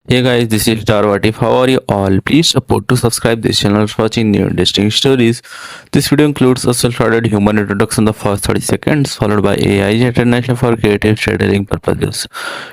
Hey guys, this is Star What If. How are you all? Please support to subscribe this channel for watching new interesting stories. This video includes a self-started human introduction the first 30 seconds, followed by AI generation for creative storytelling purposes.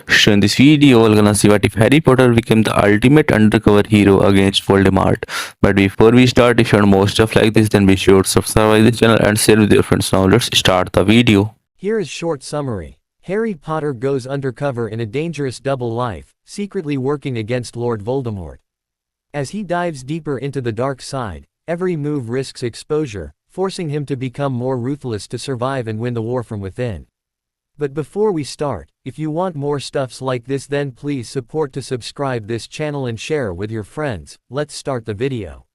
So in this video, we're gonna see what if Harry Potter became the ultimate undercover hero against Voldemort. But before we start, if you want more stuff like this, then be sure to subscribe this channel and share with your friends. Now let's start the video. Here is short summary. Harry Potter goes undercover in a dangerous double life, secretly working against Lord Voldemort. As he dives deeper into the dark side, every move risks exposure, forcing him to become more ruthless to survive and win the war from within. But before we start, if you want more stuffs like this, then please support to subscribe this channel and share with your friends. Let's start the video.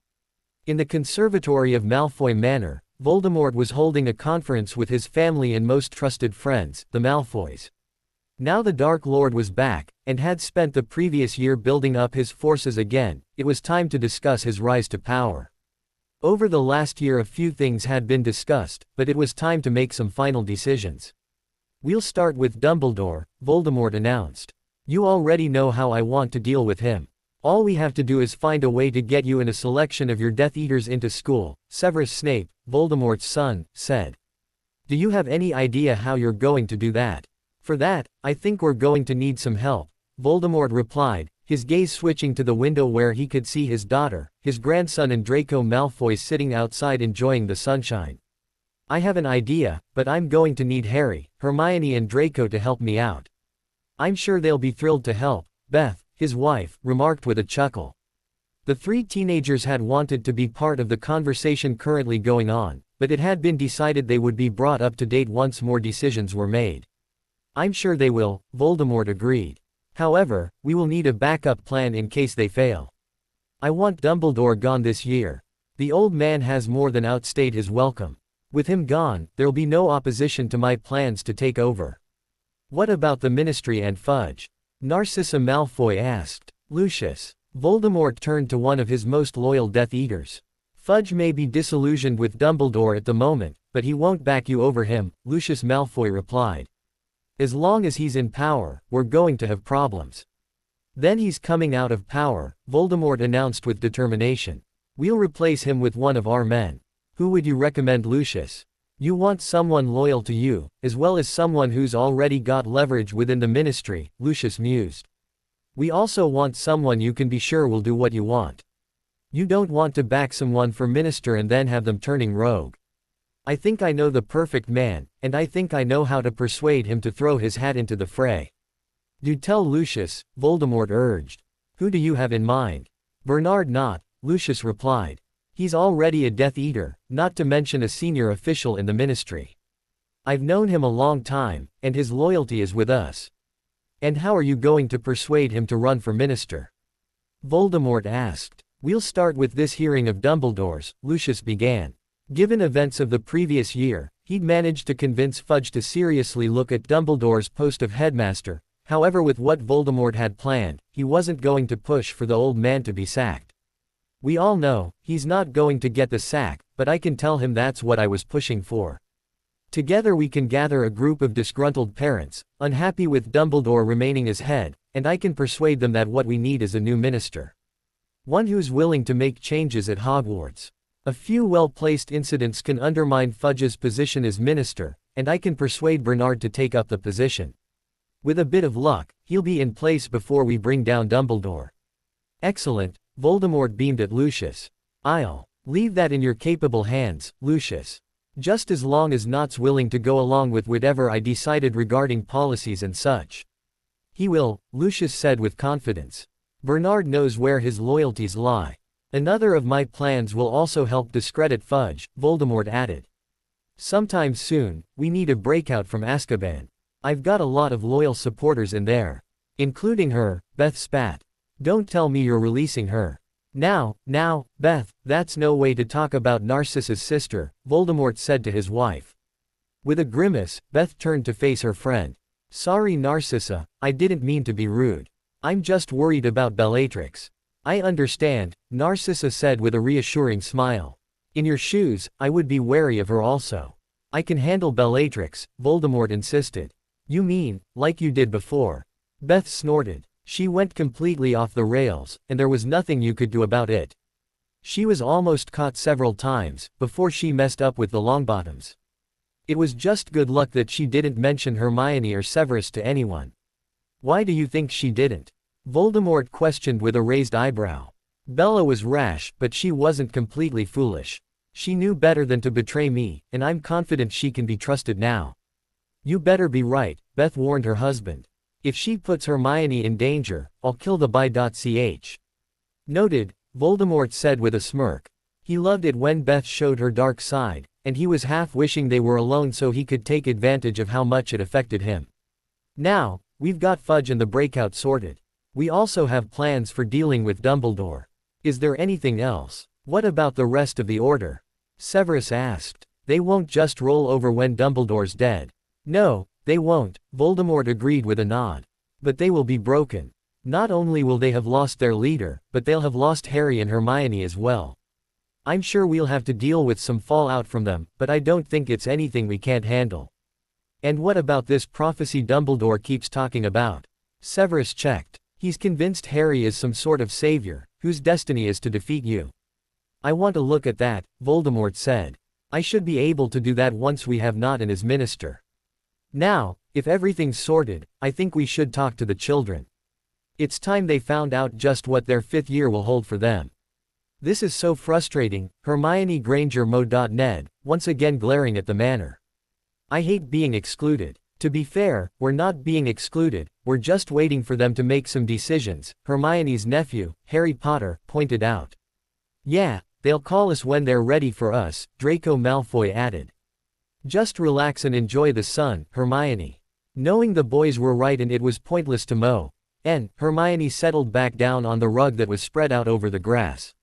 In the conservatory of Malfoy Manor, Voldemort was holding a conference with his family and most trusted friends, the Malfoys. Now the Dark Lord was back, and had spent the previous year building up his forces again. It was time to discuss his rise to power. Over the last year a few things had been discussed, but it was time to make some final decisions. "We'll start with Dumbledore," Voldemort announced. "You already know how I want to deal with him. All we have to do is find a way to get you and a selection of your Death Eaters into school," Severus Snape, Voldemort's son, said. "Do you have any idea how you're going to do that?" "For that, I think we're going to need some help," Voldemort replied, his gaze switching to the window where he could see his daughter, his grandson and Draco Malfoy sitting outside enjoying the sunshine. "I have an idea, but I'm going to need Harry, Hermione and Draco to help me out." "I'm sure they'll be thrilled to help," Beth, his wife, remarked with a chuckle. The three teenagers had wanted to be part of the conversation currently going on, but it had been decided they would be brought up to date once more decisions were made. "I'm sure they will," Voldemort agreed. "However, we will need a backup plan in case they fail. I want Dumbledore gone this year. The old man has more than outstayed his welcome. With him gone, there'll be no opposition to my plans to take over." "What about the Ministry and Fudge?" Narcissa Malfoy asked. "Lucius." Voldemort turned to one of his most loyal Death Eaters. "Fudge may be disillusioned with Dumbledore at the moment, but he won't back you over him," Lucius Malfoy replied. "As long as he's in power, we're going to have problems." "Then he's coming out of power," Voldemort announced with determination. "We'll replace him with one of our men." "Who would you recommend, Lucius?" "You want someone loyal to you, as well as someone who's already got leverage within the Ministry," Lucius mused. "We also want someone you can be sure will do what you want. You don't want to back someone for minister and then have them turning rogue." "I think I know the perfect man, and I think I know how to persuade him to throw his hat into the fray." "Do tell Lucius," Voldemort urged. "Who do you have in mind?" "Bernard Knott," Lucius replied. "He's already a Death Eater, not to mention a senior official in the Ministry. I've known him a long time, and his loyalty is with us." "And how are you going to persuade him to run for minister?" Voldemort asked. "We'll start with this hearing of Dumbledore's," Lucius began. Given events of the previous year, he'd managed to convince Fudge to seriously look at Dumbledore's post of headmaster. However, with what Voldemort had planned, he wasn't going to push for the old man to be sacked. "We all know, he's not going to get the sack, but I can tell him that's what I was pushing for. Together we can gather a group of disgruntled parents, unhappy with Dumbledore remaining as head, and I can persuade them that what we need is a new minister. One who's willing to make changes at Hogwarts. A few well-placed incidents can undermine Fudge's position as minister, and I can persuade Bernard to take up the position. With a bit of luck, he'll be in place before we bring down Dumbledore." "Excellent," Voldemort beamed at Lucius. "I'll leave that in your capable hands, Lucius. Just as long as Knott's willing to go along with whatever I decided regarding policies and such." "He will," Lucius said with confidence. "Bernard knows where his loyalties lie. Another of my plans will also help discredit Fudge," Voldemort added. "Sometime soon, we need a breakout from Azkaban. I've got a lot of loyal supporters in there. Including her," Beth spat. "Don't tell me you're releasing her." Now, Beth, that's no way to talk about Narcissa's sister," Voldemort said to his wife. With a grimace, Beth turned to face her friend. "Sorry Narcissa, I didn't mean to be rude. I'm just worried about Bellatrix." "I understand," Narcissa said with a reassuring smile. "In your shoes, I would be wary of her also." "I can handle Bellatrix," Voldemort insisted. "You mean, like you did before?" Beth snorted. She went completely off the rails, and there was nothing you could do about it. She was almost caught several times, before she messed up with the Longbottoms. It was just good luck that she didn't mention Hermione or Severus to anyone. Why do you think she didn't? Voldemort questioned with a raised eyebrow. Bella was rash, but she wasn't completely foolish. She knew better than to betray me, and I'm confident she can be trusted now. You better be right, Beth warned her husband. If she puts Hermione in danger, I'll kill the bi.ch. Noted, Voldemort said with a smirk. He loved it when Beth showed her dark side, and he was half wishing they were alone so he could take advantage of how much it affected him. Now, we've got Fudge and the breakout sorted. We also have plans for dealing with Dumbledore. Is there anything else? What about the rest of the Order? Severus asked. They won't just roll over when Dumbledore's dead. No, they won't, Voldemort agreed with a nod. But they will be broken. Not only will they have lost their leader, but they'll have lost Harry and Hermione as well. I'm sure we'll have to deal with some fallout from them, but I don't think it's anything we can't handle. And what about this prophecy Dumbledore keeps talking about? Severus checked. He's convinced Harry is some sort of savior, whose destiny is to defeat you. I want to look at that, Voldemort said. I should be able to do that once we have Nott and his minister. Now, if everything's sorted, I think we should talk to the children. It's time they found out just what their 5th year will hold for them. This is so frustrating, Hermione Granger Mo.Ned, once again glaring at the manor. I hate being excluded. To be fair, we're not being excluded, we're just waiting for them to make some decisions, Hermione's nephew, Harry Potter, pointed out. Yeah, they'll call us when they're ready for us, Draco Malfoy added. Just relax and enjoy the sun, Hermione. Knowing the boys were right and it was pointless to mow, Hermione settled back down on the rug that was spread out over the grass.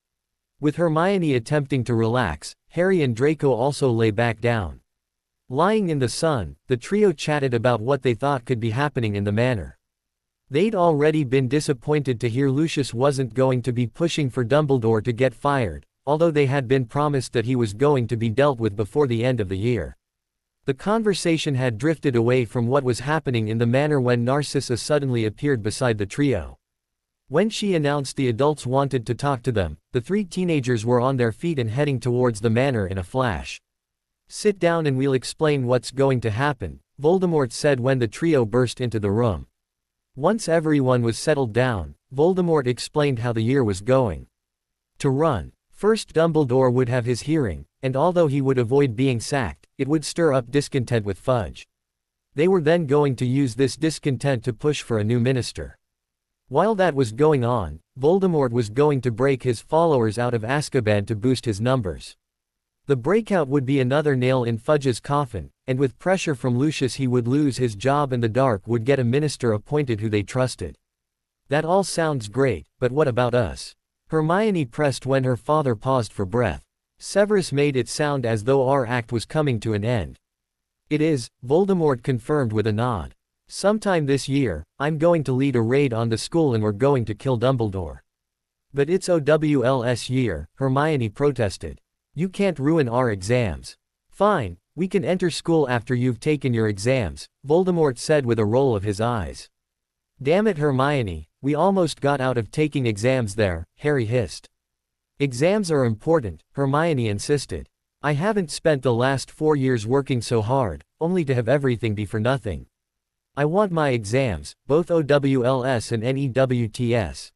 With Hermione attempting to relax, Harry and Draco also lay back down. Lying in the sun, the trio chatted about what they thought could be happening in the manor. They'd already been disappointed to hear Lucius wasn't going to be pushing for Dumbledore to get fired, although they had been promised that he was going to be dealt with before the end of the year. The conversation had drifted away from what was happening in the manor when Narcissa suddenly appeared beside the trio. When she announced the adults wanted to talk to them, the 3 teenagers were on their feet and heading towards the manor in a flash. Sit down and we'll explain what's going to happen, Voldemort said when the trio burst into the room. Once everyone was settled down, Voldemort explained how the year was going to run. First, Dumbledore would have his hearing, and although he would avoid being sacked, it would stir up discontent with Fudge. They were then going to use this discontent to push for a new minister. While that was going on, Voldemort was going to break his followers out of Azkaban to boost his numbers. The breakout would be another nail in Fudge's coffin, and with pressure from Lucius he would lose his job and the Dark would get a minister appointed who they trusted. That all sounds great, but what about us? Hermione pressed when her father paused for breath. Severus made it sound as though our act was coming to an end. It is, Voldemort confirmed with a nod. Sometime this year, I'm going to lead a raid on the school and we're going to kill Dumbledore. But it's OWLS year, Hermione protested. You can't ruin our exams. Fine, we can enter school after you've taken your exams, Voldemort said with a roll of his eyes. Damn it Hermione, we almost got out of taking exams there, Harry hissed. Exams are important, Hermione insisted. I haven't spent the last 4 years working so hard, only to have everything be for nothing. I want my exams, both OWLS and NEWTS.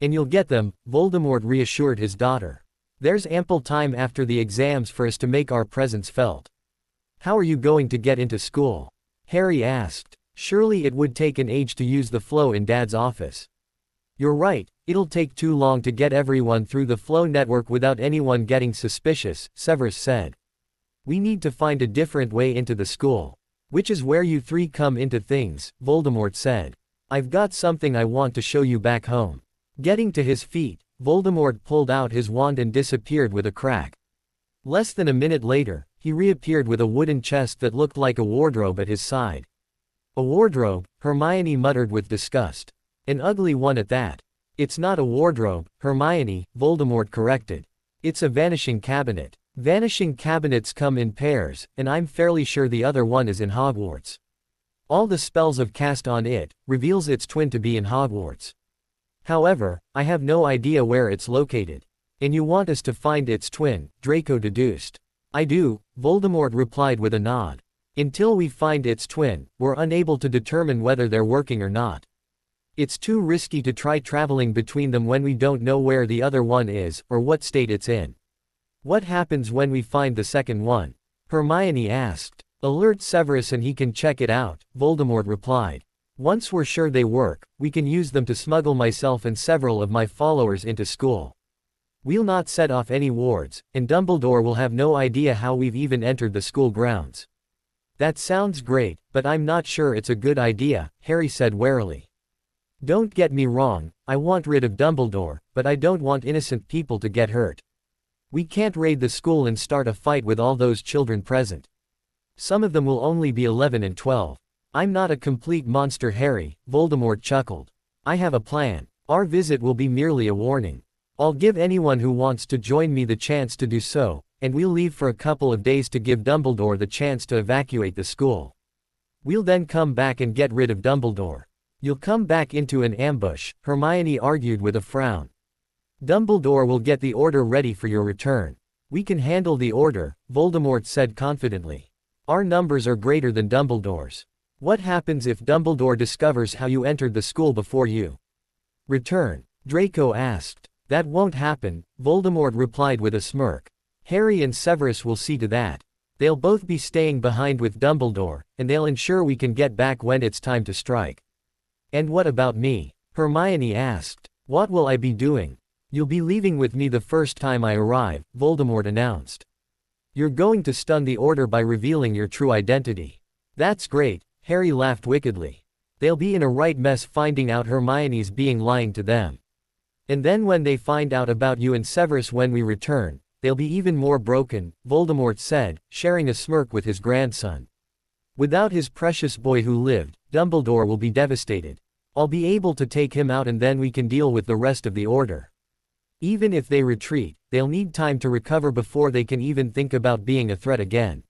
And you'll get them, Voldemort reassured his daughter. There's ample time after the exams for us to make our presence felt. How are you going to get into school? Harry asked. Surely it would take an age to use the flow in Dad's office. You're right, it'll take too long to get everyone through the flow network without anyone getting suspicious, Severus said. We need to find a different way into the school. Which is where you 3 come into things, Voldemort said. I've got something I want to show you back home. Getting to his feet, Voldemort pulled out his wand and disappeared with a crack. Less than a minute later, he reappeared with a wooden chest that looked like a wardrobe at his side. A wardrobe, Hermione muttered with disgust. An ugly one at that. It's not a wardrobe, Hermione, Voldemort corrected. It's a vanishing cabinet. Vanishing cabinets come in pairs, and I'm fairly sure the other one is in Hogwarts. All the spells have cast on it, reveals its twin to be in Hogwarts. However, I have no idea where it's located. And you want us to find its twin, Draco deduced. I do, Voldemort replied with a nod. Until we find its twin, we're unable to determine whether they're working or not. It's too risky to try traveling between them when we don't know where the other one is, or what state it's in. What happens when we find the second one? Hermione asked. Alert Severus and he can check it out, Voldemort replied. Once we're sure they work, we can use them to smuggle myself and several of my followers into school. We'll not set off any wards, and Dumbledore will have no idea how we've even entered the school grounds. That sounds great, but I'm not sure it's a good idea, Harry said warily. Don't get me wrong, I want rid of Dumbledore, but I don't want innocent people to get hurt. We can't raid the school and start a fight with all those children present. Some of them will only be 11 and 12. I'm not a complete monster, Harry, Voldemort chuckled. I have a plan. Our visit will be merely a warning. I'll give anyone who wants to join me the chance to do so, and we'll leave for a couple of days to give Dumbledore the chance to evacuate the school. We'll then come back and get rid of Dumbledore. You'll come back into an ambush, Hermione argued with a frown. Dumbledore will get the order ready for your return. We can handle the order, Voldemort said confidently. Our numbers are greater than Dumbledore's. What happens if Dumbledore discovers how you entered the school before you return? Draco asked. That won't happen, Voldemort replied with a smirk. Harry and Severus will see to that. They'll both be staying behind with Dumbledore, and they'll ensure we can get back when it's time to strike. And what about me? Hermione asked. What will I be doing? You'll be leaving with me the first time I arrive, Voldemort announced. You're going to stun the Order by revealing your true identity. That's great, Harry laughed wickedly. They'll be in a right mess finding out Hermione's being lying to them. And then when they find out about you and Severus when we return, they'll be even more broken, Voldemort said, sharing a smirk with his grandson. Without his precious boy who lived, Dumbledore will be devastated. I'll be able to take him out and then we can deal with the rest of the Order. Even if they retreat, they'll need time to recover before they can even think about being a threat again.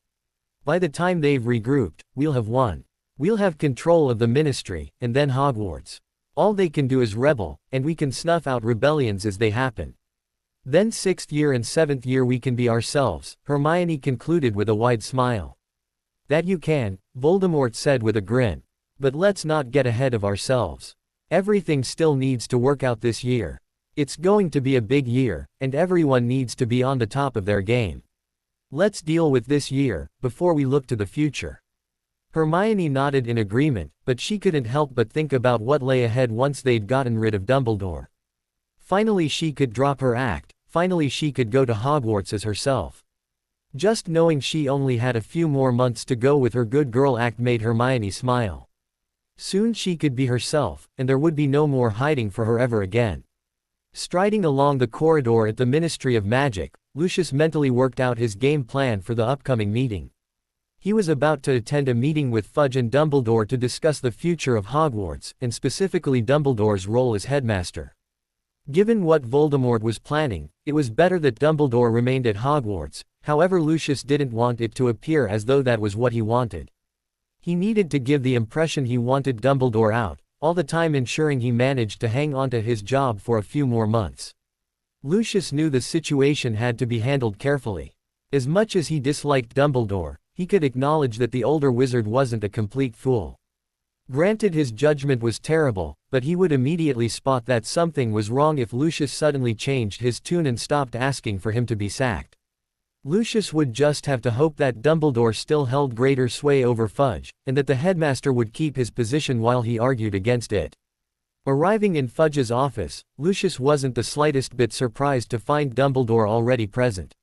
By the time they've regrouped, we'll have won. We'll have control of the Ministry, and then Hogwarts. All they can do is rebel, and we can snuff out rebellions as they happen. Then 6th year and 7th year we can be ourselves, Hermione concluded with a wide smile. That you can, Voldemort said with a grin. But let's not get ahead of ourselves. Everything still needs to work out this year. It's going to be a big year, and everyone needs to be on the top of their game. Let's deal with this year, before we look to the future. Hermione nodded in agreement, but she couldn't help but think about what lay ahead once they'd gotten rid of Dumbledore. Finally she could drop her act, finally she could go to Hogwarts as herself. Just knowing she only had a few more months to go with her good girl act made Hermione smile. Soon she could be herself, and there would be no more hiding for her ever again. Striding along the corridor at the Ministry of Magic, Lucius mentally worked out his game plan for the upcoming meeting. He was about to attend a meeting with Fudge and Dumbledore to discuss the future of Hogwarts, and specifically Dumbledore's role as headmaster. Given what Voldemort was planning, it was better that Dumbledore remained at Hogwarts, however Lucius didn't want it to appear as though that was what he wanted. He needed to give the impression he wanted Dumbledore out, all the time ensuring he managed to hang on to his job for a few more months. Lucius knew the situation had to be handled carefully. As much as he disliked Dumbledore, he could acknowledge that the older wizard wasn't a complete fool. Granted his judgment was terrible, but he would immediately spot that something was wrong if Lucius suddenly changed his tune and stopped asking for him to be sacked. Lucius would just have to hope that Dumbledore still held greater sway over Fudge, and that the headmaster would keep his position while he argued against it. Arriving in Fudge's office, Lucius wasn't the slightest bit surprised to find Dumbledore already present.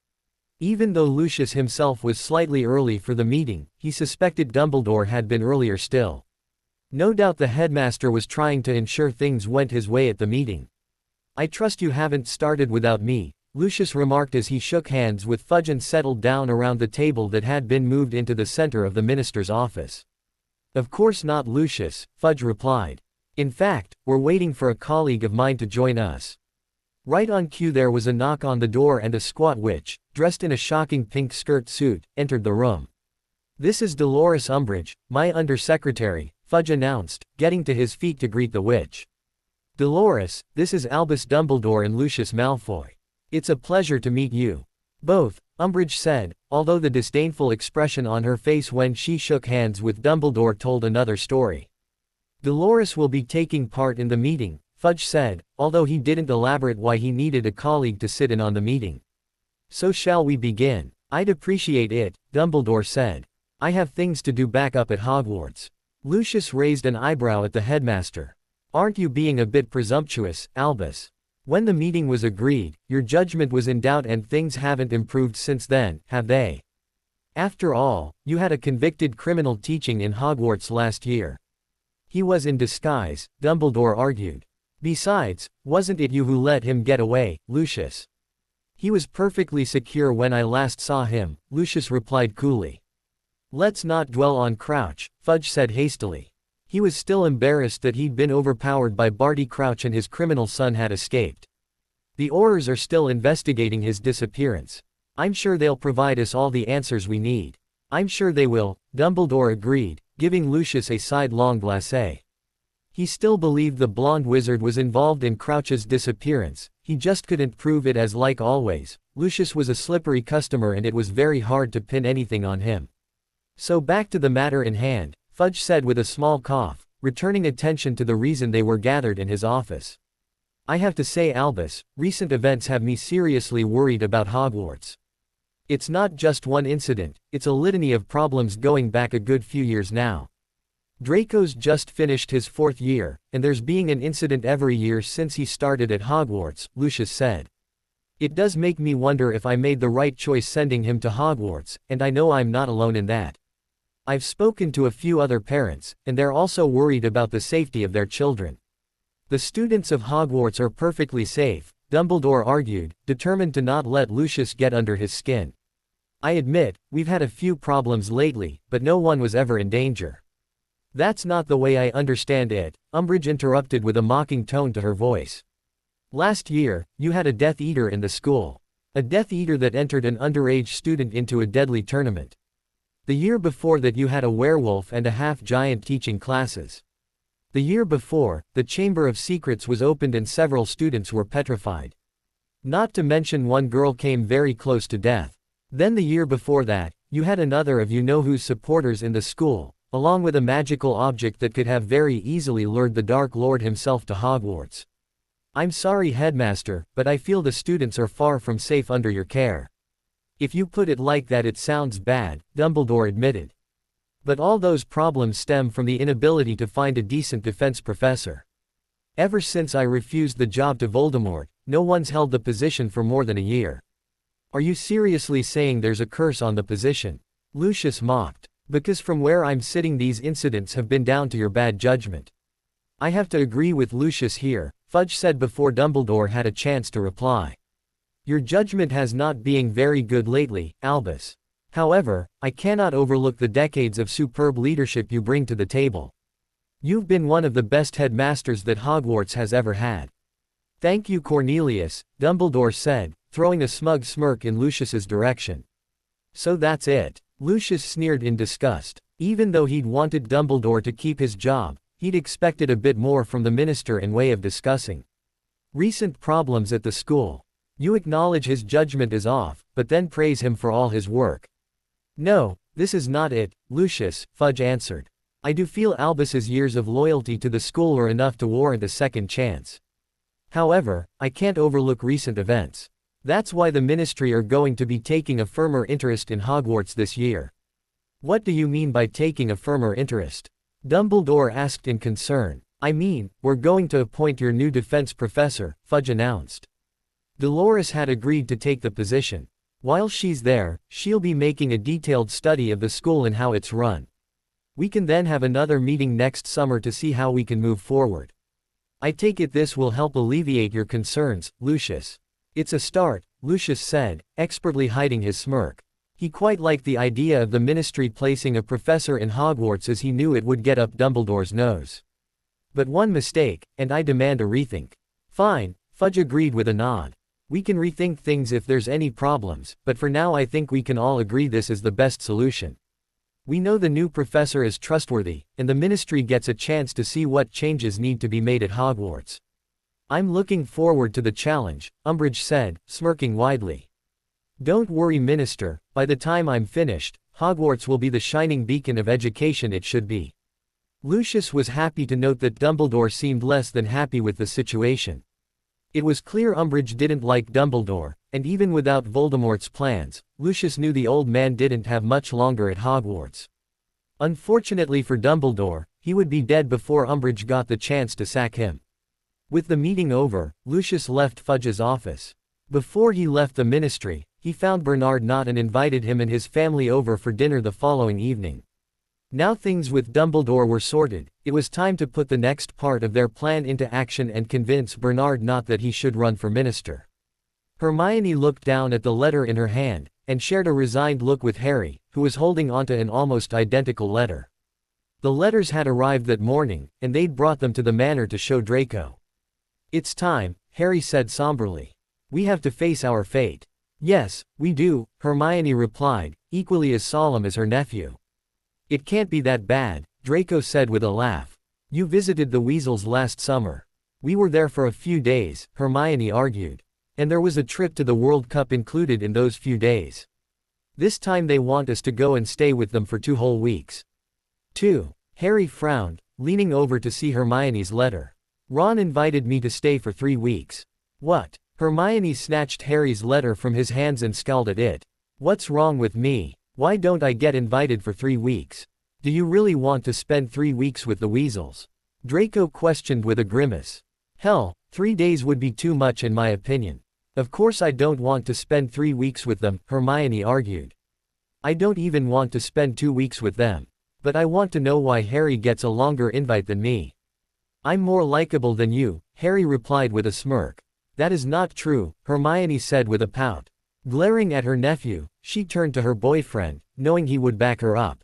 Even though Lucius himself was slightly early for the meeting, he suspected Dumbledore had been earlier still. No doubt the headmaster was trying to ensure things went his way at the meeting. "I trust you haven't started without me," Lucius remarked as he shook hands with Fudge and settled down around the table that had been moved into the center of the minister's office. "Of course not, Lucius," Fudge replied. "In fact, we're waiting for a colleague of mine to join us." Right on cue there was a knock on the door and a squat witch, dressed in a shocking pink skirt suit, entered the room. "This is Dolores Umbridge, my undersecretary," Fudge announced, getting to his feet to greet the witch. "Dolores, this is Albus Dumbledore and Lucius Malfoy. It's a pleasure to meet you both," Umbridge said, although the disdainful expression on her face when she shook hands with Dumbledore told another story. "Dolores will be taking part in the meeting," Fudge said, although he didn't elaborate why he needed a colleague to sit in on the meeting. "So shall we begin?" "I'd appreciate it," Dumbledore said. "I have things to do back up at Hogwarts." Lucius raised an eyebrow at the headmaster. "Aren't you being a bit presumptuous, Albus? When the meeting was agreed, your judgment was in doubt and things haven't improved since then, have they? After all, you had a convicted criminal teaching in Hogwarts last year." "He was in disguise," Dumbledore argued. "Besides, wasn't it you who let him get away, Lucius?" "He was perfectly secure when I last saw him," Lucius replied coolly. "Let's not dwell on Crouch," Fudge said hastily. He was still embarrassed that he'd been overpowered by Barty Crouch and his criminal son had escaped. "The Aurors are still investigating his disappearance. I'm sure they'll provide us all the answers we need." "I'm sure they will," Dumbledore agreed, giving Lucius a sidelong blasé. He still believed the blonde wizard was involved in Crouch's disappearance, he just couldn't prove it as like always, Lucius was a slippery customer and it was very hard to pin anything on him. "So back to the matter in hand," Fudge said with a small cough, returning attention to the reason they were gathered in his office. "I have to say, Albus, recent events have me seriously worried about Hogwarts. It's not just one incident, it's a litany of problems going back a good few years now. Draco's just finished his 4th year, and there's been an incident every year since he started at Hogwarts," Lucius said. "It does make me wonder if I made the right choice sending him to Hogwarts, and I know I'm not alone in that. I've spoken to a few other parents, and they're also worried about the safety of their children." "The students of Hogwarts are perfectly safe," Dumbledore argued, determined to not let Lucius get under his skin. "I admit, we've had a few problems lately, but no one was ever in danger." "That's not the way I understand it," Umbridge interrupted with a mocking tone to her voice. "Last year, you had a Death Eater in the school. A Death Eater that entered an underage student into a deadly tournament. The year before that you had a werewolf and a half-giant teaching classes. The year before, the Chamber of Secrets was opened and several students were petrified. Not to mention one girl came very close to death. Then the year before that, you had another of you-know-who's supporters in the school, along with a magical object that could have very easily lured the Dark Lord himself to Hogwarts. I'm sorry, Headmaster, but I feel the students are far from safe under your care." "If you put it like that it sounds bad," Dumbledore admitted. "But all those problems stem from the inability to find a decent defense professor. Ever since I refused the job to Voldemort, no one's held the position for more than a year." "Are you seriously saying there's a curse on the position?" Lucius mocked. "Because from where I'm sitting these incidents have been down to your bad judgment." "I have to agree with Lucius here," Fudge said before Dumbledore had a chance to reply. "Your judgment has not been very good lately, Albus. However, I cannot overlook the decades of superb leadership you bring to the table. You've been one of the best headmasters that Hogwarts has ever had." "Thank you, Cornelius," Dumbledore said, throwing a smug smirk in Lucius's direction. "So that's it." Lucius sneered in disgust. Even though he'd wanted Dumbledore to keep his job, he'd expected a bit more from the minister in way of discussing recent problems at the school. You acknowledge his judgment is off, but then praise him for all his work. "No, this is not it, Lucius," Fudge answered. "I do feel Albus's years of loyalty to the school are enough to warrant a second chance. However, I can't overlook recent events. That's why the Ministry are going to be taking a firmer interest in Hogwarts this year." "What do you mean by taking a firmer interest?" Dumbledore asked in concern. "I mean, we're going to appoint your new defense professor," Fudge announced. "Dolores had agreed to take the position. While she's there, she'll be making a detailed study of the school and how it's run. We can then have another meeting next summer to see how we can move forward. I take it this will help alleviate your concerns, Lucius." "It's a start," Lucius said, expertly hiding his smirk. He quite liked the idea of the Ministry placing a professor in Hogwarts as he knew it would get up Dumbledore's nose. "But one mistake, and I demand a rethink." "Fine," Fudge agreed with a nod. "We can rethink things if there's any problems, but for now I think we can all agree this is the best solution." We know the new professor is trustworthy, and the ministry gets a chance to see what changes need to be made at Hogwarts. I'm looking forward to the challenge, Umbridge said, smirking widely. Don't worry, Minister, by the time I'm finished, Hogwarts will be the shining beacon of education it should be. Lucius was happy to note that Dumbledore seemed less than happy with the situation. It was clear Umbridge didn't like Dumbledore, and even without Voldemort's plans, Lucius knew the old man didn't have much longer at Hogwarts. Unfortunately for Dumbledore, he would be dead before Umbridge got the chance to sack him. With the meeting over, Lucius left Fudge's office. Before he left the ministry, he found Bernard not and invited him and his family over for dinner the following evening. Now things with Dumbledore were sorted, it was time to put the next part of their plan into action and convince Bernard not that he should run for minister. Hermione looked down at the letter in her hand, and shared a resigned look with Harry, who was holding onto an almost identical letter. The letters had arrived that morning, and they'd brought them to the manor to show Draco. It's time, Harry said somberly. We have to face our fate. Yes, we do, Hermione replied, equally as solemn as her nephew. It can't be that bad, Draco said with a laugh. You visited the Weasels last summer. We were there for a few days, Hermione argued. And there was a trip to the World Cup included in those few days. This time they want us to go and stay with them for 2 whole weeks. 2. Harry frowned, leaning over to see Hermione's letter. Ron invited me to stay for 3 weeks. What? Hermione snatched Harry's letter from his hands and scowled at it. What's wrong with me? Why don't I get invited for 3 weeks? Do you really want to spend 3 weeks with the Weasels? Draco questioned with a grimace. Hell, 3 days would be too much in my opinion. Of course I don't want to spend 3 weeks with them, Hermione argued. I don't even want to spend 2 weeks with them. But I want to know why Harry gets a longer invite than me. I'm more likable than you, Harry replied with a smirk. That is not true, Hermione said with a pout. Glaring at her nephew, she turned to her boyfriend, knowing he would back her up.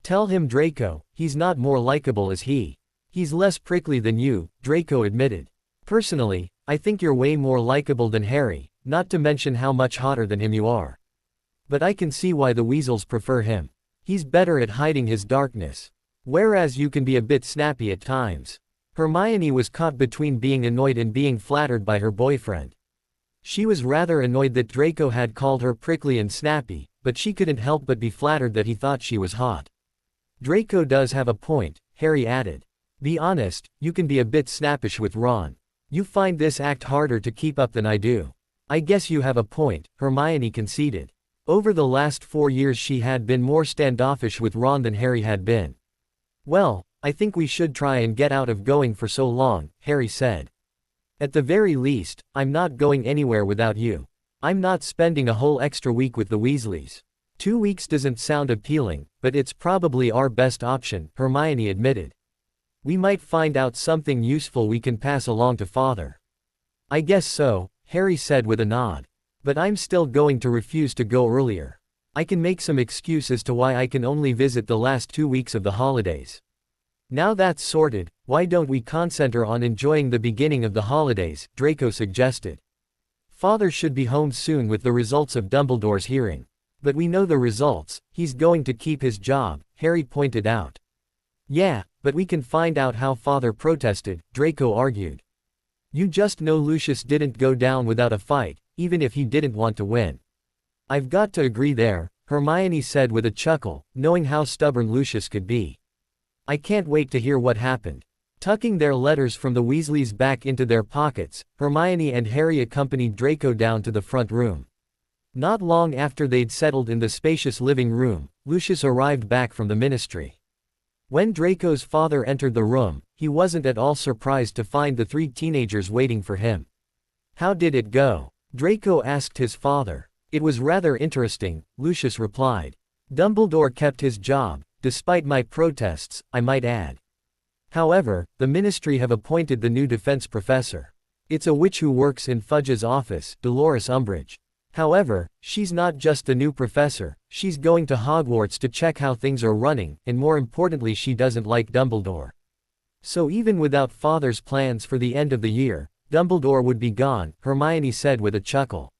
Tell him, Draco, he's not more likable as he. He's less prickly than you, Draco admitted. Personally, I think you're way more likable than Harry, not to mention how much hotter than him you are. But I can see why the Weasels prefer him. He's better at hiding his darkness. Whereas you can be a bit snappy at times. Hermione was caught between being annoyed and being flattered by her boyfriend. She was rather annoyed that Draco had called her prickly and snappy, but she couldn't help but be flattered that he thought she was hot. Draco does have a point, Harry added. Be honest, you can be a bit snappish with Ron. You find this act harder to keep up than I do. I guess you have a point, Hermione conceded. Over the last 4 years she had been more standoffish with Ron than Harry had been. Well, I think we should try and get out of going for so long, Harry said. At the very least, I'm not going anywhere without you. I'm not spending a whole extra week with the Weasleys. 2 weeks doesn't sound appealing, but it's probably our best option, Hermione admitted. We might find out something useful we can pass along to Father. I guess so, Harry said with a nod. But I'm still going to refuse to go earlier. I can make some excuse as to why I can only visit the last 2 weeks of the holidays. Now that's sorted, why don't we concentrate on enjoying the beginning of the holidays, Draco suggested. Father should be home soon with the results of Dumbledore's hearing. But we know the results, he's going to keep his job, Harry pointed out. Yeah, but we can find out how Father protested, Draco argued. You just know Lucius didn't go down without a fight, even if he didn't want to win. I've got to agree there, Hermione said with a chuckle, knowing how stubborn Lucius could be. I can't wait to hear what happened. Tucking their letters from the Weasleys back into their pockets, Hermione and Harry accompanied Draco down to the front room. Not long after they'd settled in the spacious living room, Lucius arrived back from the ministry. When Draco's father entered the room, he wasn't at all surprised to find the 3 teenagers waiting for him. How did it go? Draco asked his father. It was rather interesting, Lucius replied. Dumbledore kept his job, despite my protests, I might add. However, the ministry have appointed the new defense professor. It's a witch who works in Fudge's office, Dolores Umbridge. However, she's not just the new professor, she's going to Hogwarts to check how things are running, and more importantly she doesn't like Dumbledore. So even without Father's plans for the end of the year, Dumbledore would be gone, Hermione said with a chuckle.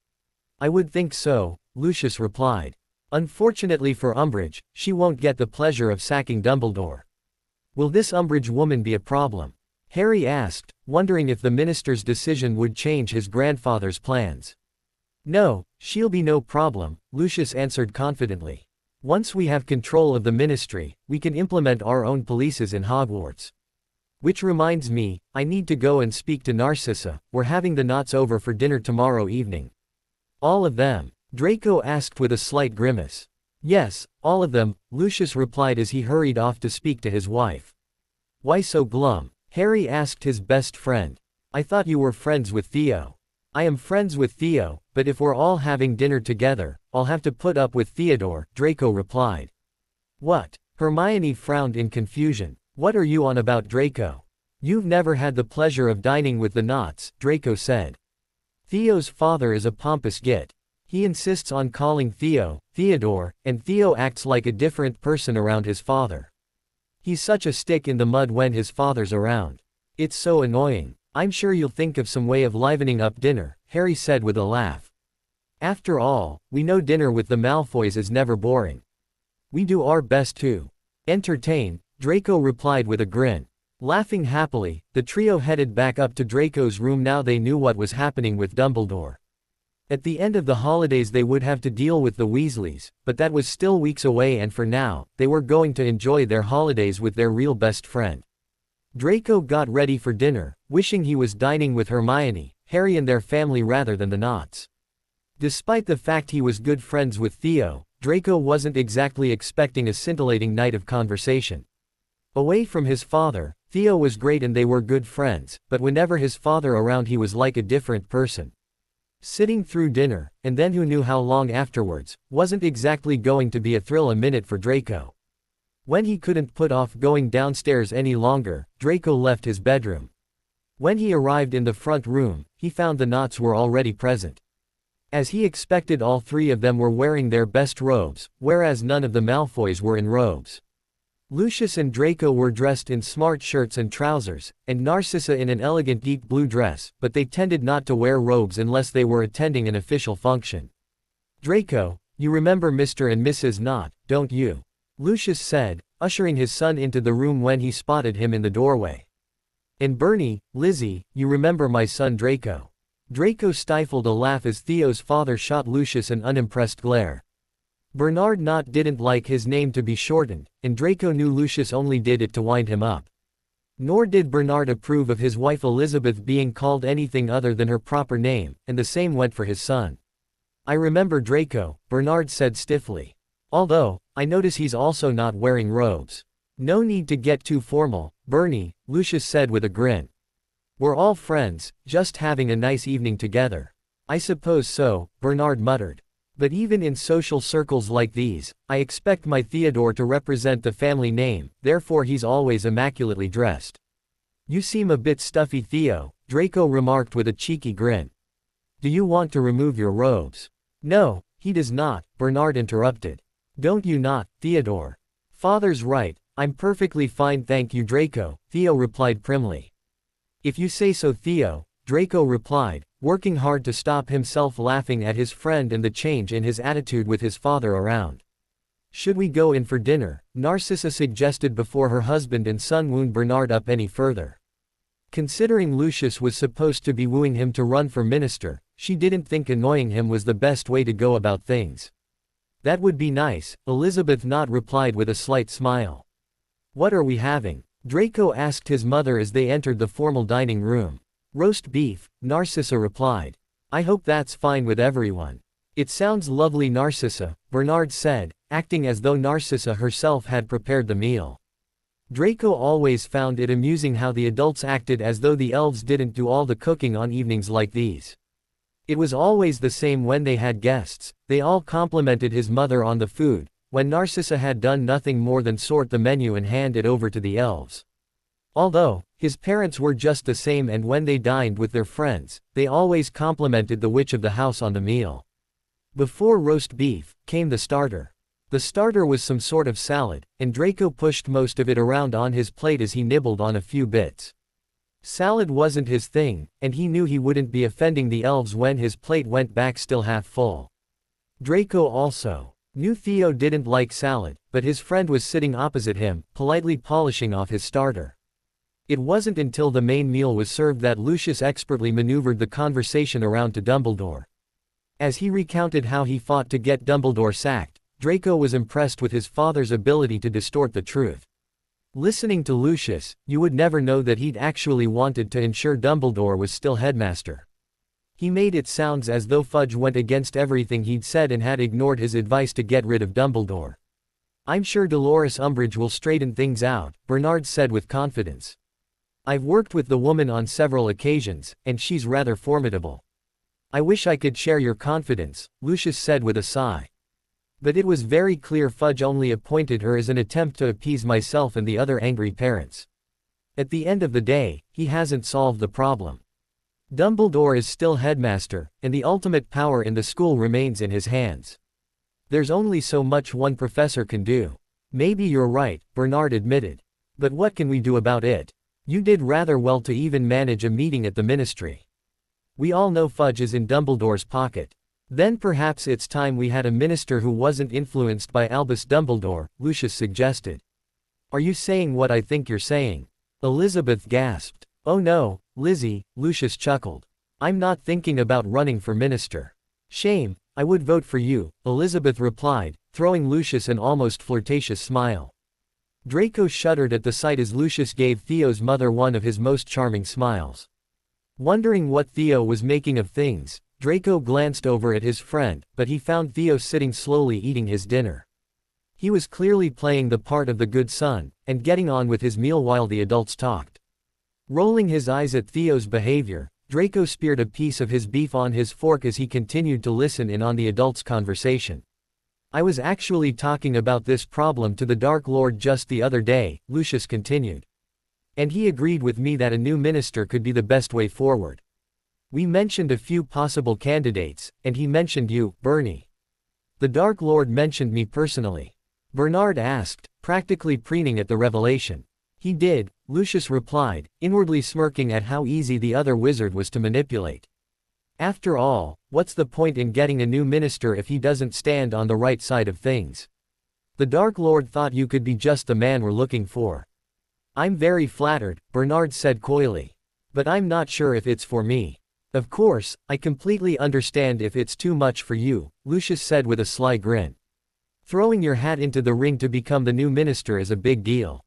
I would think so, Lucius replied. Unfortunately for Umbridge, she won't get the pleasure of sacking Dumbledore. Will this Umbridge woman be a problem? Harry asked, wondering if the minister's decision would change his grandfather's plans. No, she'll be no problem, Lucius answered confidently. Once we have control of the ministry, we can implement our own polices in Hogwarts. Which reminds me, I need to go and speak to Narcissa. We're having the Knots over for dinner tomorrow evening. All of them? Draco asked with a slight grimace. Yes, all of them, Lucius replied as he hurried off to speak to his wife. Why so glum? Harry asked his best friend. I thought you were friends with Theo. I am friends with Theo, but if we're all having dinner together, I'll have to put up with Theodore, Draco replied. What? Hermione frowned in confusion. What are you on about, Draco? You've never had the pleasure of dining with the Knots, Draco said. Theo's father is a pompous git. He insists on calling Theo, Theodore, and Theo acts like a different person around his father. He's such a stick in the mud when his father's around. It's so annoying. I'm sure you'll think of some way of livening up dinner, Harry said with a laugh. After all, we know dinner with the Malfoys is never boring. We do our best to entertain, Draco replied with a grin. Laughing happily, the trio headed back up to Draco's room now they knew what was happening with Dumbledore. At the end of the holidays they would have to deal with the Weasleys, but that was still weeks away and for now, they were going to enjoy their holidays with their real best friend. Draco got ready for dinner, wishing he was dining with Hermione, Harry and their family rather than the Knots. Despite the fact he was good friends with Theo, Draco wasn't exactly expecting a scintillating night of conversation. Away from his father, Theo was great and they were good friends, but whenever his father around he was like a different person. Sitting through dinner, and then who knew how long afterwards, wasn't exactly going to be a thrill a minute for Draco. When he couldn't put off going downstairs any longer, Draco left his bedroom. When he arrived in the front room, he found the Knots were already present. As he expected, all three of them were wearing their best robes, whereas none of the Malfoys were in robes. Lucius and Draco were dressed in smart shirts and trousers, and Narcissa in an elegant deep blue dress, but they tended not to wear robes unless they were attending an official function. Draco, you remember Mr. and Mrs. Knot, don't you? Lucius said, ushering his son into the room when he spotted him in the doorway. And Bernie, Lizzie, you remember my son Draco? Draco stifled a laugh as Theo's father shot Lucius an unimpressed glare. Bernard Knot didn't like his name to be shortened, and Draco knew Lucius only did it to wind him up. Nor did Bernard approve of his wife Elizabeth being called anything other than her proper name, and the same went for his son. I remember Draco, Bernard said stiffly. Although, I notice he's also not wearing robes. No need to get too formal, Bernie, Lucius said with a grin. We're all friends, just having a nice evening together. I suppose so, Bernard muttered. But even in social circles like these, I expect my Theodore to represent the family name, therefore he's always immaculately dressed. You seem a bit stuffy, Theo, Draco remarked with a cheeky grin. Do you want to remove your robes? No, he does not, Bernard interrupted. Don't you not, Theodore? Father's right, I'm perfectly fine thank you Draco, Theo replied primly. If you say so Theo, Draco replied, working hard to stop himself laughing at his friend and the change in his attitude with his father around. Should we go in for dinner? Narcissa suggested before her husband and son wound Bernard up any further. Considering Lucius was supposed to be wooing him to run for minister, she didn't think annoying him was the best way to go about things. That would be nice, Elizabeth Knot replied with a slight smile. What are we having? Draco asked his mother as they entered the formal dining room. Roast beef, Narcissa replied. I hope that's fine with everyone. It sounds lovely Narcissa, Bernard said, acting as though Narcissa herself had prepared the meal. Draco always found it amusing how the adults acted as though the elves didn't do all the cooking on evenings like these. It was always the same when they had guests, they all complimented his mother on the food, when Narcissa had done nothing more than sort the menu and hand it over to the elves. Although, his parents were just the same and when they dined with their friends, they always complimented the witch of the house on the meal. Before roast beef, came the starter. The starter was some sort of salad, and Draco pushed most of it around on his plate as he nibbled on a few bits. Salad wasn't his thing, and he knew he wouldn't be offending the elves when his plate went back still half full. Draco also Knew Theo didn't like salad, but his friend was sitting opposite him, politely polishing off his starter. It wasn't until the main meal was served that Lucius expertly maneuvered the conversation around to Dumbledore. As he recounted how he fought to get Dumbledore sacked, Draco was impressed with his father's ability to distort the truth. Listening to Lucius, you would never know that he'd actually wanted to ensure Dumbledore was still headmaster. He made it sound as though Fudge went against everything he'd said and had ignored his advice to get rid of Dumbledore. I'm sure Dolores Umbridge will straighten things out, Bernard said with confidence. I've worked with the woman on several occasions, and she's rather formidable. I wish I could share your confidence, Lucius said with a sigh. But it was very clear Fudge only appointed her as an attempt to appease myself and the other angry parents. At the end of the day, he hasn't solved the problem. Dumbledore is still headmaster, and the ultimate power in the school remains in his hands. There's only so much one professor can do. Maybe you're right, Bernard admitted. But what can we do about it? You did rather well to even manage a meeting at the ministry. We all know Fudge is in Dumbledore's pocket. Then perhaps it's time we had a minister who wasn't influenced by Albus Dumbledore, Lucius suggested. Are you saying what I think you're saying? Elizabeth gasped. Oh no, Lizzie, Lucius chuckled. I'm not thinking about running for minister. Shame, I would vote for you, Elizabeth replied, throwing Lucius an almost flirtatious smile. Draco shuddered at the sight as Lucius gave Theo's mother one of his most charming smiles. Wondering what Theo was making of things, Draco glanced over at his friend, but he found Theo sitting slowly eating his dinner. He was clearly playing the part of the good son, and getting on with his meal while the adults talked. Rolling his eyes at Theo's behavior, Draco speared a piece of his beef on his fork as he continued to listen in on the adults' conversation. I was actually talking about this problem to the Dark Lord just the other day, Lucius continued. And he agreed with me that a new minister could be the best way forward. We mentioned a few possible candidates, and he mentioned you, Bernie. The Dark Lord mentioned me personally. Bernard asked, practically preening at the revelation. He did, Lucius replied, inwardly smirking at how easy the other wizard was to manipulate. After all, what's the point in getting a new minister if he doesn't stand on the right side of things? The Dark Lord thought you could be just the man we're looking for. I'm very flattered, Bernard said coyly. But I'm not sure if it's for me. Of course, I completely understand if it's too much for you, Lucius said with a sly grin. Throwing your hat into the ring to become the new minister is a big deal.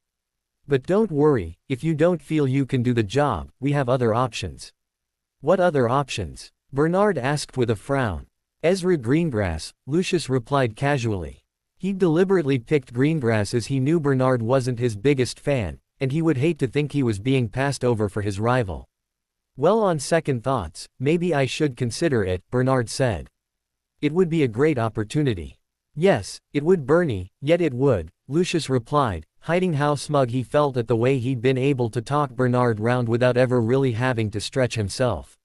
But don't worry, if you don't feel you can do the job, we have other options. What other options? Bernard asked with a frown. Ezra Greengrass, Lucius replied casually. He deliberately picked Greengrass as he knew Bernard wasn't his biggest fan, and he would hate to think he was being passed over for his rival. Well, on second thoughts, maybe I should consider it, Bernard said. It would be a great opportunity. Yes, it would, Bernie, yet it would, Lucius replied, hiding how smug he felt at the way he'd been able to talk Bernard round without ever really having to stretch himself.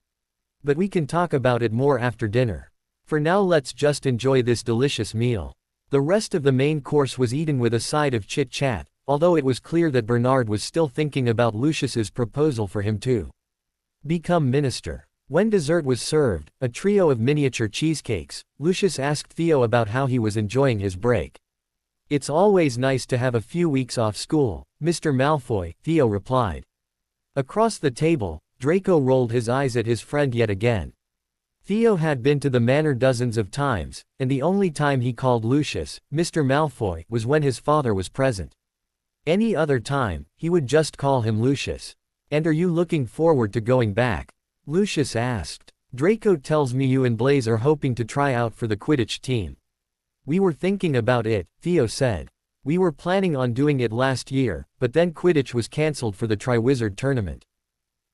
But we can talk about it more after dinner. For now let's just enjoy this delicious meal. The rest of the main course was eaten with a side of chit-chat, although it was clear that Bernard was still thinking about Lucius's proposal for him to become minister. When dessert was served, a trio of miniature cheesecakes, Lucius asked Theo about how he was enjoying his break. It's always nice to have a few weeks off school, Mr. Malfoy, Theo replied. Across the table, Draco rolled his eyes at his friend yet again. Theo had been to the manor dozens of times, and the only time he called Lucius, Mr. Malfoy, was when his father was present. Any other time, he would just call him Lucius. And are you looking forward to going back? Lucius asked. Draco tells me you and Blaise are hoping to try out for the Quidditch team. We were thinking about it, Theo said. We were planning on doing it last year, but then Quidditch was cancelled for the Triwizard Tournament.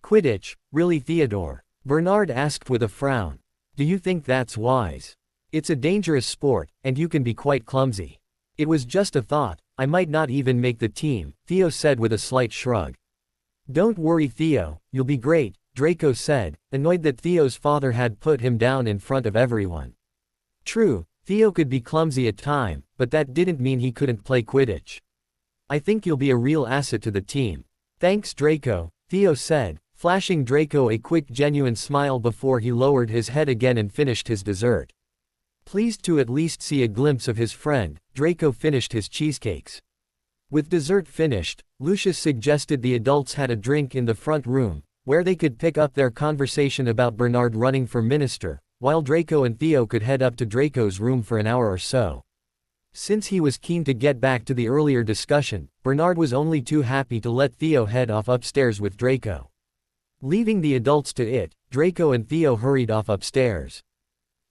Quidditch, really, Theodore? Bernard asked with a frown. Do you think that's wise? It's a dangerous sport, and you can be quite clumsy. It was just a thought, I might not even make the team, Theo said with a slight shrug. Don't worry, Theo, you'll be great, Draco said, annoyed that Theo's father had put him down in front of everyone. True, Theo could be clumsy at times, but that didn't mean he couldn't play Quidditch. I think you'll be a real asset to the team. Thanks, Draco, Theo said, flashing Draco a quick genuine smile before he lowered his head again and finished his dessert. Pleased to at least see a glimpse of his friend, Draco finished his cheesecakes. With dessert finished, Lucius suggested the adults had a drink in the front room, where they could pick up their conversation about Bernard running for minister, while Draco and Theo could head up to Draco's room for an hour or so. Since he was keen to get back to the earlier discussion, Bernard was only too happy to let Theo head off upstairs with Draco. Leaving the adults to it, Draco and Theo hurried off upstairs.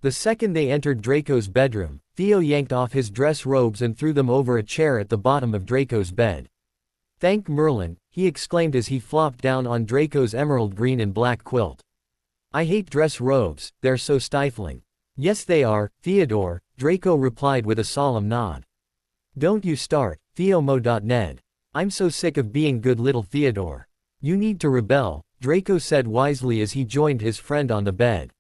The second they entered Draco's bedroom, Theo yanked off his dress robes and threw them over a chair at the bottom of Draco's bed. "Thank Merlin," he exclaimed as he flopped down on Draco's emerald green and black quilt. "I hate dress robes, they're so stifling." "Yes they are, Theodore," Draco replied with a solemn nod. "Don't you start, Theo.Ned. I'm so sick of being good little Theodore. You need to rebel," Draco said wisely as he joined his friend on the bed.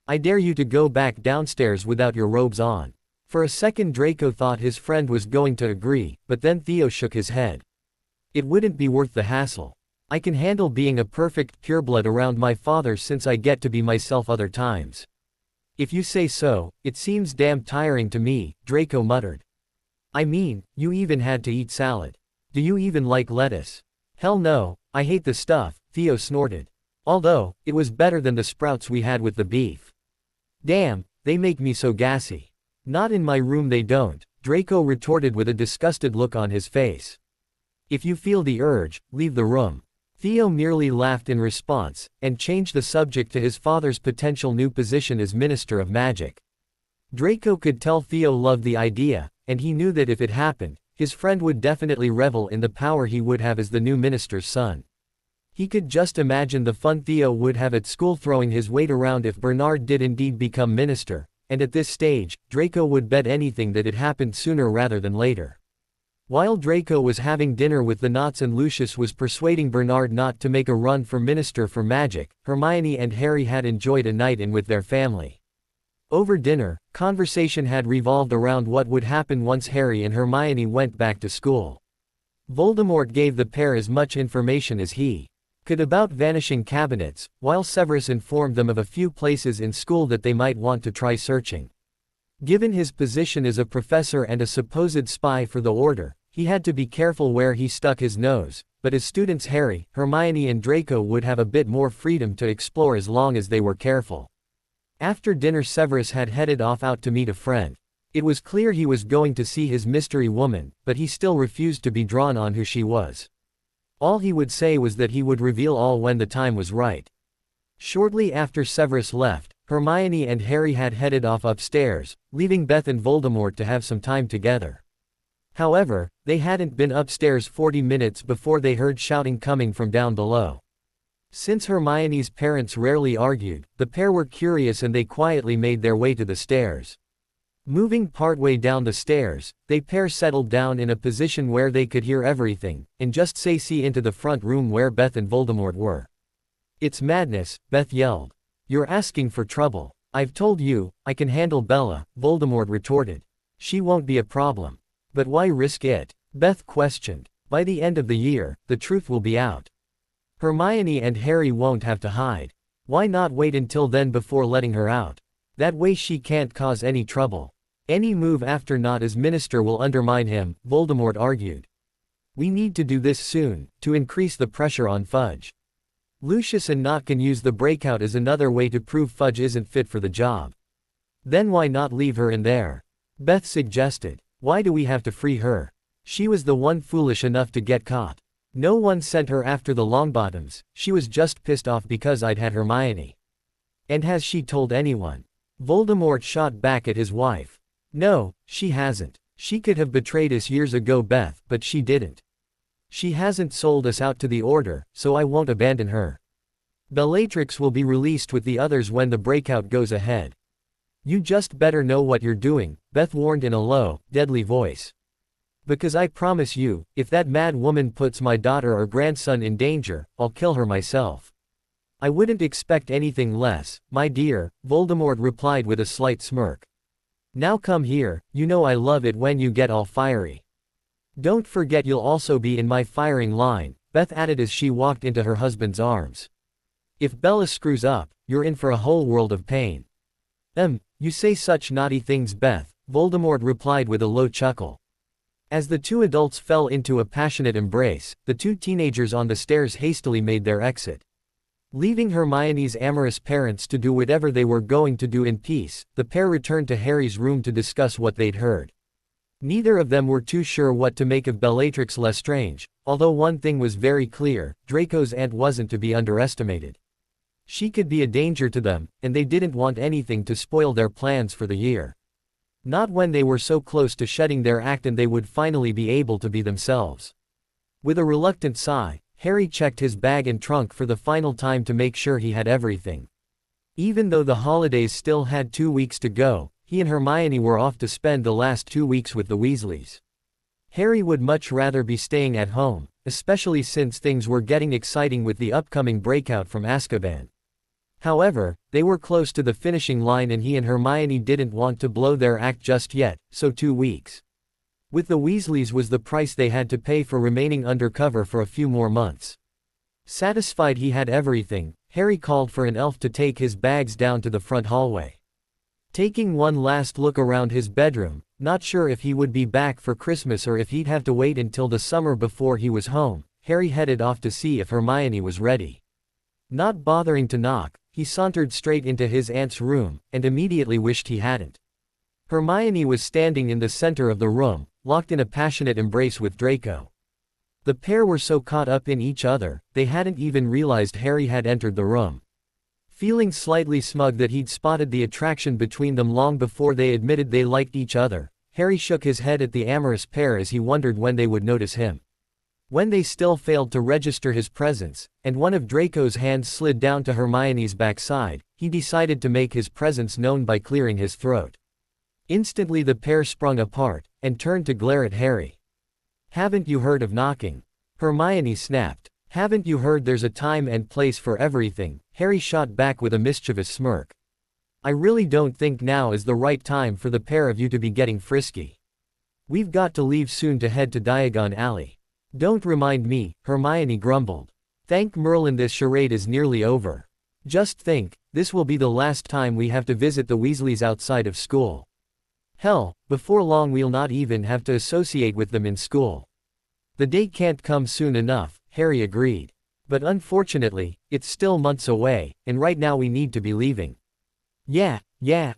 "I dare you to go back downstairs without your robes on." For a second Draco thought his friend was going to agree, but then Theo shook his head. "It wouldn't be worth the hassle. I can handle being a perfect pureblood around my father since I get to be myself other times." "If you say so, it seems damn tiring to me," Draco muttered. "I mean, you even had to eat salad. Do you even like lettuce?" "Hell no, I hate the stuff," Theo snorted. "Although, it was better than the sprouts we had with the beef. Damn, they make me so gassy." "Not in my room they don't," Draco retorted with a disgusted look on his face. "If you feel the urge, leave the room." Theo merely laughed in response, and changed the subject to his father's potential new position as Minister of Magic. Draco could tell Theo loved the idea, and he knew that if it happened, his friend would definitely revel in the power he would have as the new minister's son. He could just imagine the fun Theo would have at school throwing his weight around if Bernard did indeed become minister, and at this stage, Draco would bet anything that it happened sooner rather than later. While Draco was having dinner with the Knots and Lucius was persuading Bernard not to make a run for Minister for Magic, Hermione and Harry had enjoyed a night in with their family. Over dinner, conversation had revolved around what would happen once Harry and Hermione went back to school. Voldemort gave the pair as much information as he could about vanishing cabinets, while Severus informed them of a few places in school that they might want to try searching. Given his position as a professor and a supposed spy for the Order, he had to be careful where he stuck his nose, but as students Harry, Hermione and Draco would have a bit more freedom to explore as long as they were careful. After dinner Severus had headed off out to meet a friend. It was clear he was going to see his mystery woman, but he still refused to be drawn on who she was. All he would say was that he would reveal all when the time was right. Shortly after Severus left, Hermione and Harry had headed off upstairs, leaving Beth and Voldemort to have some time together. However, they hadn't been upstairs 40 minutes before they heard shouting coming from down below. Since Hermione's parents rarely argued, the pair were curious and they quietly made their way to the stairs. Moving partway down the stairs, the pair settled down in a position where they could hear everything, and just see into the front room where Beth and Voldemort were. "It's madness," Beth yelled. "You're asking for trouble. I've told you, I can handle Bella," Voldemort retorted. "She won't be a problem." "But why risk it?" Beth questioned. "By the end of the year, the truth will be out. Hermione and Harry won't have to hide. Why not wait until then before letting her out? That way she can't cause any trouble. Any move after not as minister will undermine him," Voldemort argued. "We need to do this soon, to increase the pressure on Fudge. Lucius and Nott can use the breakout as another way to prove Fudge isn't fit for the job. Then why not leave her in there?" Beth suggested. "Why do we have to free her? She was the one foolish enough to get caught. No one sent her after the Longbottoms, she was just pissed off because I'd had Hermione. And has she told anyone?" Voldemort shot back at his wife. "No, she hasn't. She could have betrayed us years ago, Beth, but she didn't. She hasn't sold us out to the Order, so I won't abandon her. Bellatrix will be released with the others when the breakout goes ahead. You just better know what you're doing," Beth warned in a low, deadly voice. "Because I promise you, if that mad woman puts my daughter or grandson in danger, I'll kill her myself." "I wouldn't expect anything less, my dear," Voldemort replied with a slight smirk. "Now come here, you know I love it when you get all fiery. Don't forget you'll also be in my firing line," Beth added as she walked into her husband's arms. "If Bella screws up, you're in for a whole world of pain." "You say such naughty things, Beth," Voldemort replied with a low chuckle. As the two adults fell into a passionate embrace, the two teenagers on the stairs hastily made their exit. Leaving Hermione's amorous parents to do whatever they were going to do in peace, the pair returned to Harry's room to discuss what they'd heard. Neither of them were too sure what to make of Bellatrix Lestrange, although one thing was very clear: Draco's aunt wasn't to be underestimated. She could be a danger to them, and they didn't want anything to spoil their plans for the year. Not when they were so close to shedding their act and they would finally be able to be themselves. With a reluctant sigh, Harry checked his bag and trunk for the final time to make sure he had everything. Even though the holidays still had 2 weeks to go, he and Hermione were off to spend the last 2 weeks with the Weasleys. Harry would much rather be staying at home, especially since things were getting exciting with the upcoming breakout from Azkaban. However, they were close to the finishing line and he and Hermione didn't want to blow their act just yet, so 2 weeks with the Weasleys was the price they had to pay for remaining undercover for a few more months. Satisfied he had everything, Harry called for an elf to take his bags down to the front hallway. Taking one last look around his bedroom, not sure if he would be back for Christmas or if he'd have to wait until the summer before he was home, Harry headed off to see if Hermione was ready. Not bothering to knock, he sauntered straight into his aunt's room, and immediately wished he hadn't. Hermione was standing in the center of the room, locked in a passionate embrace with Draco. The pair were so caught up in each other, they hadn't even realized Harry had entered the room. Feeling slightly smug that he'd spotted the attraction between them long before they admitted they liked each other, Harry shook his head at the amorous pair as he wondered when they would notice him. When they still failed to register his presence, and one of Draco's hands slid down to Hermione's backside, he decided to make his presence known by clearing his throat. Instantly the pair sprung apart, and turned to glare at Harry. "Haven't you heard of knocking?" Hermione snapped. "Haven't you heard there's a time and place for everything?" Harry shot back with a mischievous smirk. "I really don't think now is the right time for the pair of you to be getting frisky. We've got to leave soon to head to Diagon Alley." "Don't remind me," Hermione grumbled. "Thank Merlin this charade is nearly over. Just think, this will be the last time we have to visit the Weasleys outside of school. Hell, before long we'll not even have to associate with them in school." "The day can't come soon enough," Harry agreed. "But unfortunately, it's still months away, and right now we need to be leaving." Yeah,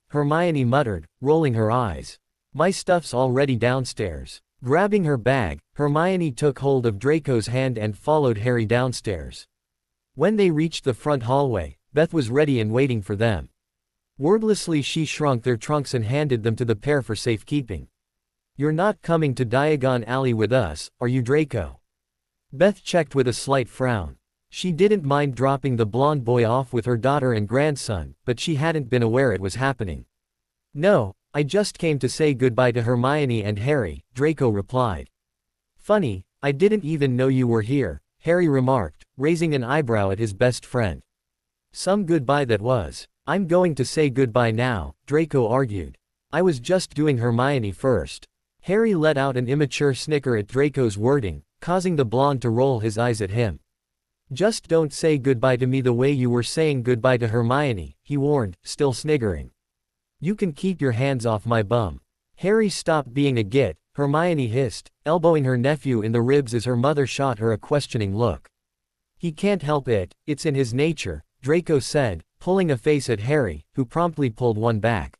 Hermione muttered, rolling her eyes. "My stuff's already downstairs." Grabbing her bag, Hermione took hold of Draco's hand and followed Harry downstairs. When they reached the front hallway, Beth was ready and waiting for them. Wordlessly she shrunk their trunks and handed them to the pair for safekeeping. "You're not coming to Diagon Alley with us, are you, Draco?" Beth checked with a slight frown. She didn't mind dropping the blonde boy off with her daughter and grandson, but she hadn't been aware it was happening. "No, I just came to say goodbye to Hermione and Harry," Draco replied. "Funny, I didn't even know you were here," Harry remarked, raising an eyebrow at his best friend. "Some goodbye that was." "I'm going to say goodbye now," Draco argued. "I was just doing Hermione first." Harry let out an immature snicker at Draco's wording, causing the blonde to roll his eyes at him. "Just don't say goodbye to me the way you were saying goodbye to Hermione," he warned, still sniggering. "You can keep your hands off my bum." "Harry, stop being a git," Hermione hissed, elbowing her nephew in the ribs as her mother shot her a questioning look. "He can't help it, it's in his nature," Draco said, pulling a face at Harry, who promptly pulled one back.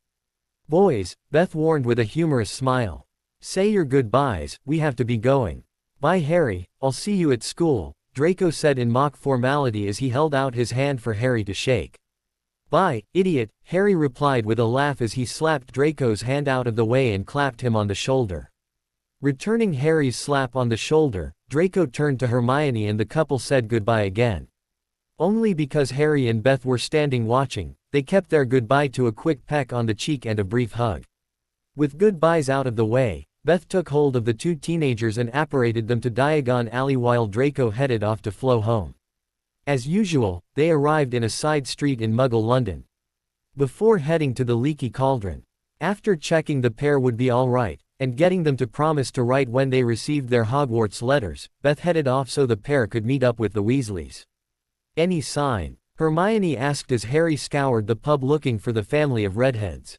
"Boys," Beth warned with a humorous smile. "Say your goodbyes, we have to be going." "Bye Harry, I'll see you at school," Draco said in mock formality as he held out his hand for Harry to shake. "Bye, idiot," Harry replied with a laugh as he slapped Draco's hand out of the way and clapped him on the shoulder. Returning Harry's slap on the shoulder, Draco turned to Hermione and the couple said goodbye again. Only because Harry and Beth were standing watching, they kept their goodbye to a quick peck on the cheek and a brief hug. With goodbyes out of the way, Beth took hold of the two teenagers and apparated them to Diagon Alley while Draco headed off to flow home. As usual, they arrived in a side street in Muggle London. Before heading to the Leaky Cauldron, after checking the pair would be alright, and getting them to promise to write when they received their Hogwarts letters, Beth headed off so the pair could meet up with the Weasleys. "Any sign?" Hermione asked as Harry scoured the pub looking for the family of redheads.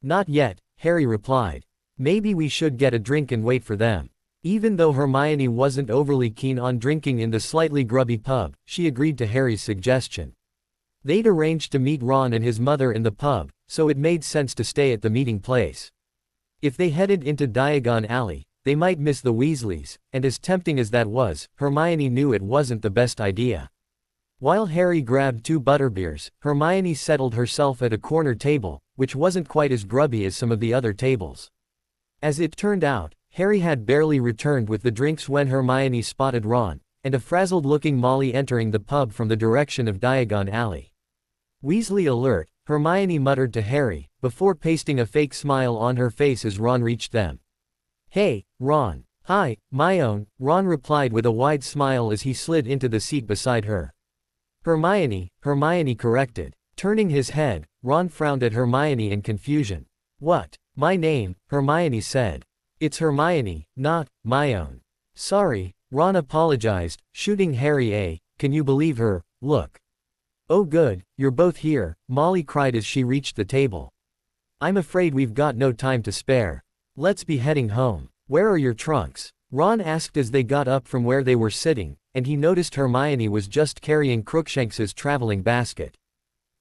Not yet, Harry replied. Maybe we should get a drink and wait for them. Even though Hermione wasn't overly keen on drinking in the slightly grubby pub, she agreed to Harry's suggestion. They'd arranged to meet Ron and his mother in the pub, so it made sense to stay at the meeting place. If they headed into Diagon Alley, they might miss the Weasleys, and as tempting as that was, Hermione knew it wasn't the best idea. While Harry grabbed 2 butterbeers, Hermione settled herself at a corner table, which wasn't quite as grubby as some of the other tables. As it turned out, Harry had barely returned with the drinks when Hermione spotted Ron, and a frazzled-looking Molly entering the pub from the direction of Diagon Alley. Weasley alert, Hermione muttered to Harry, before pasting a fake smile on her face as Ron reached them. Hey, Ron. Hi, my own, Ron replied with a wide smile as he slid into the seat beside her. Hermione corrected. Turning his head, Ron frowned at Hermione in confusion. What? My name, Hermione said. It's Hermione, not my own. Sorry, Ron apologized, shooting Harry a, can you believe her, look. Oh good, you're both here, Molly cried as she reached the table. I'm afraid we've got no time to spare. Let's be heading home. Where are your trunks? Ron asked as they got up from where they were sitting, and he noticed Hermione was just carrying Crookshanks's traveling basket.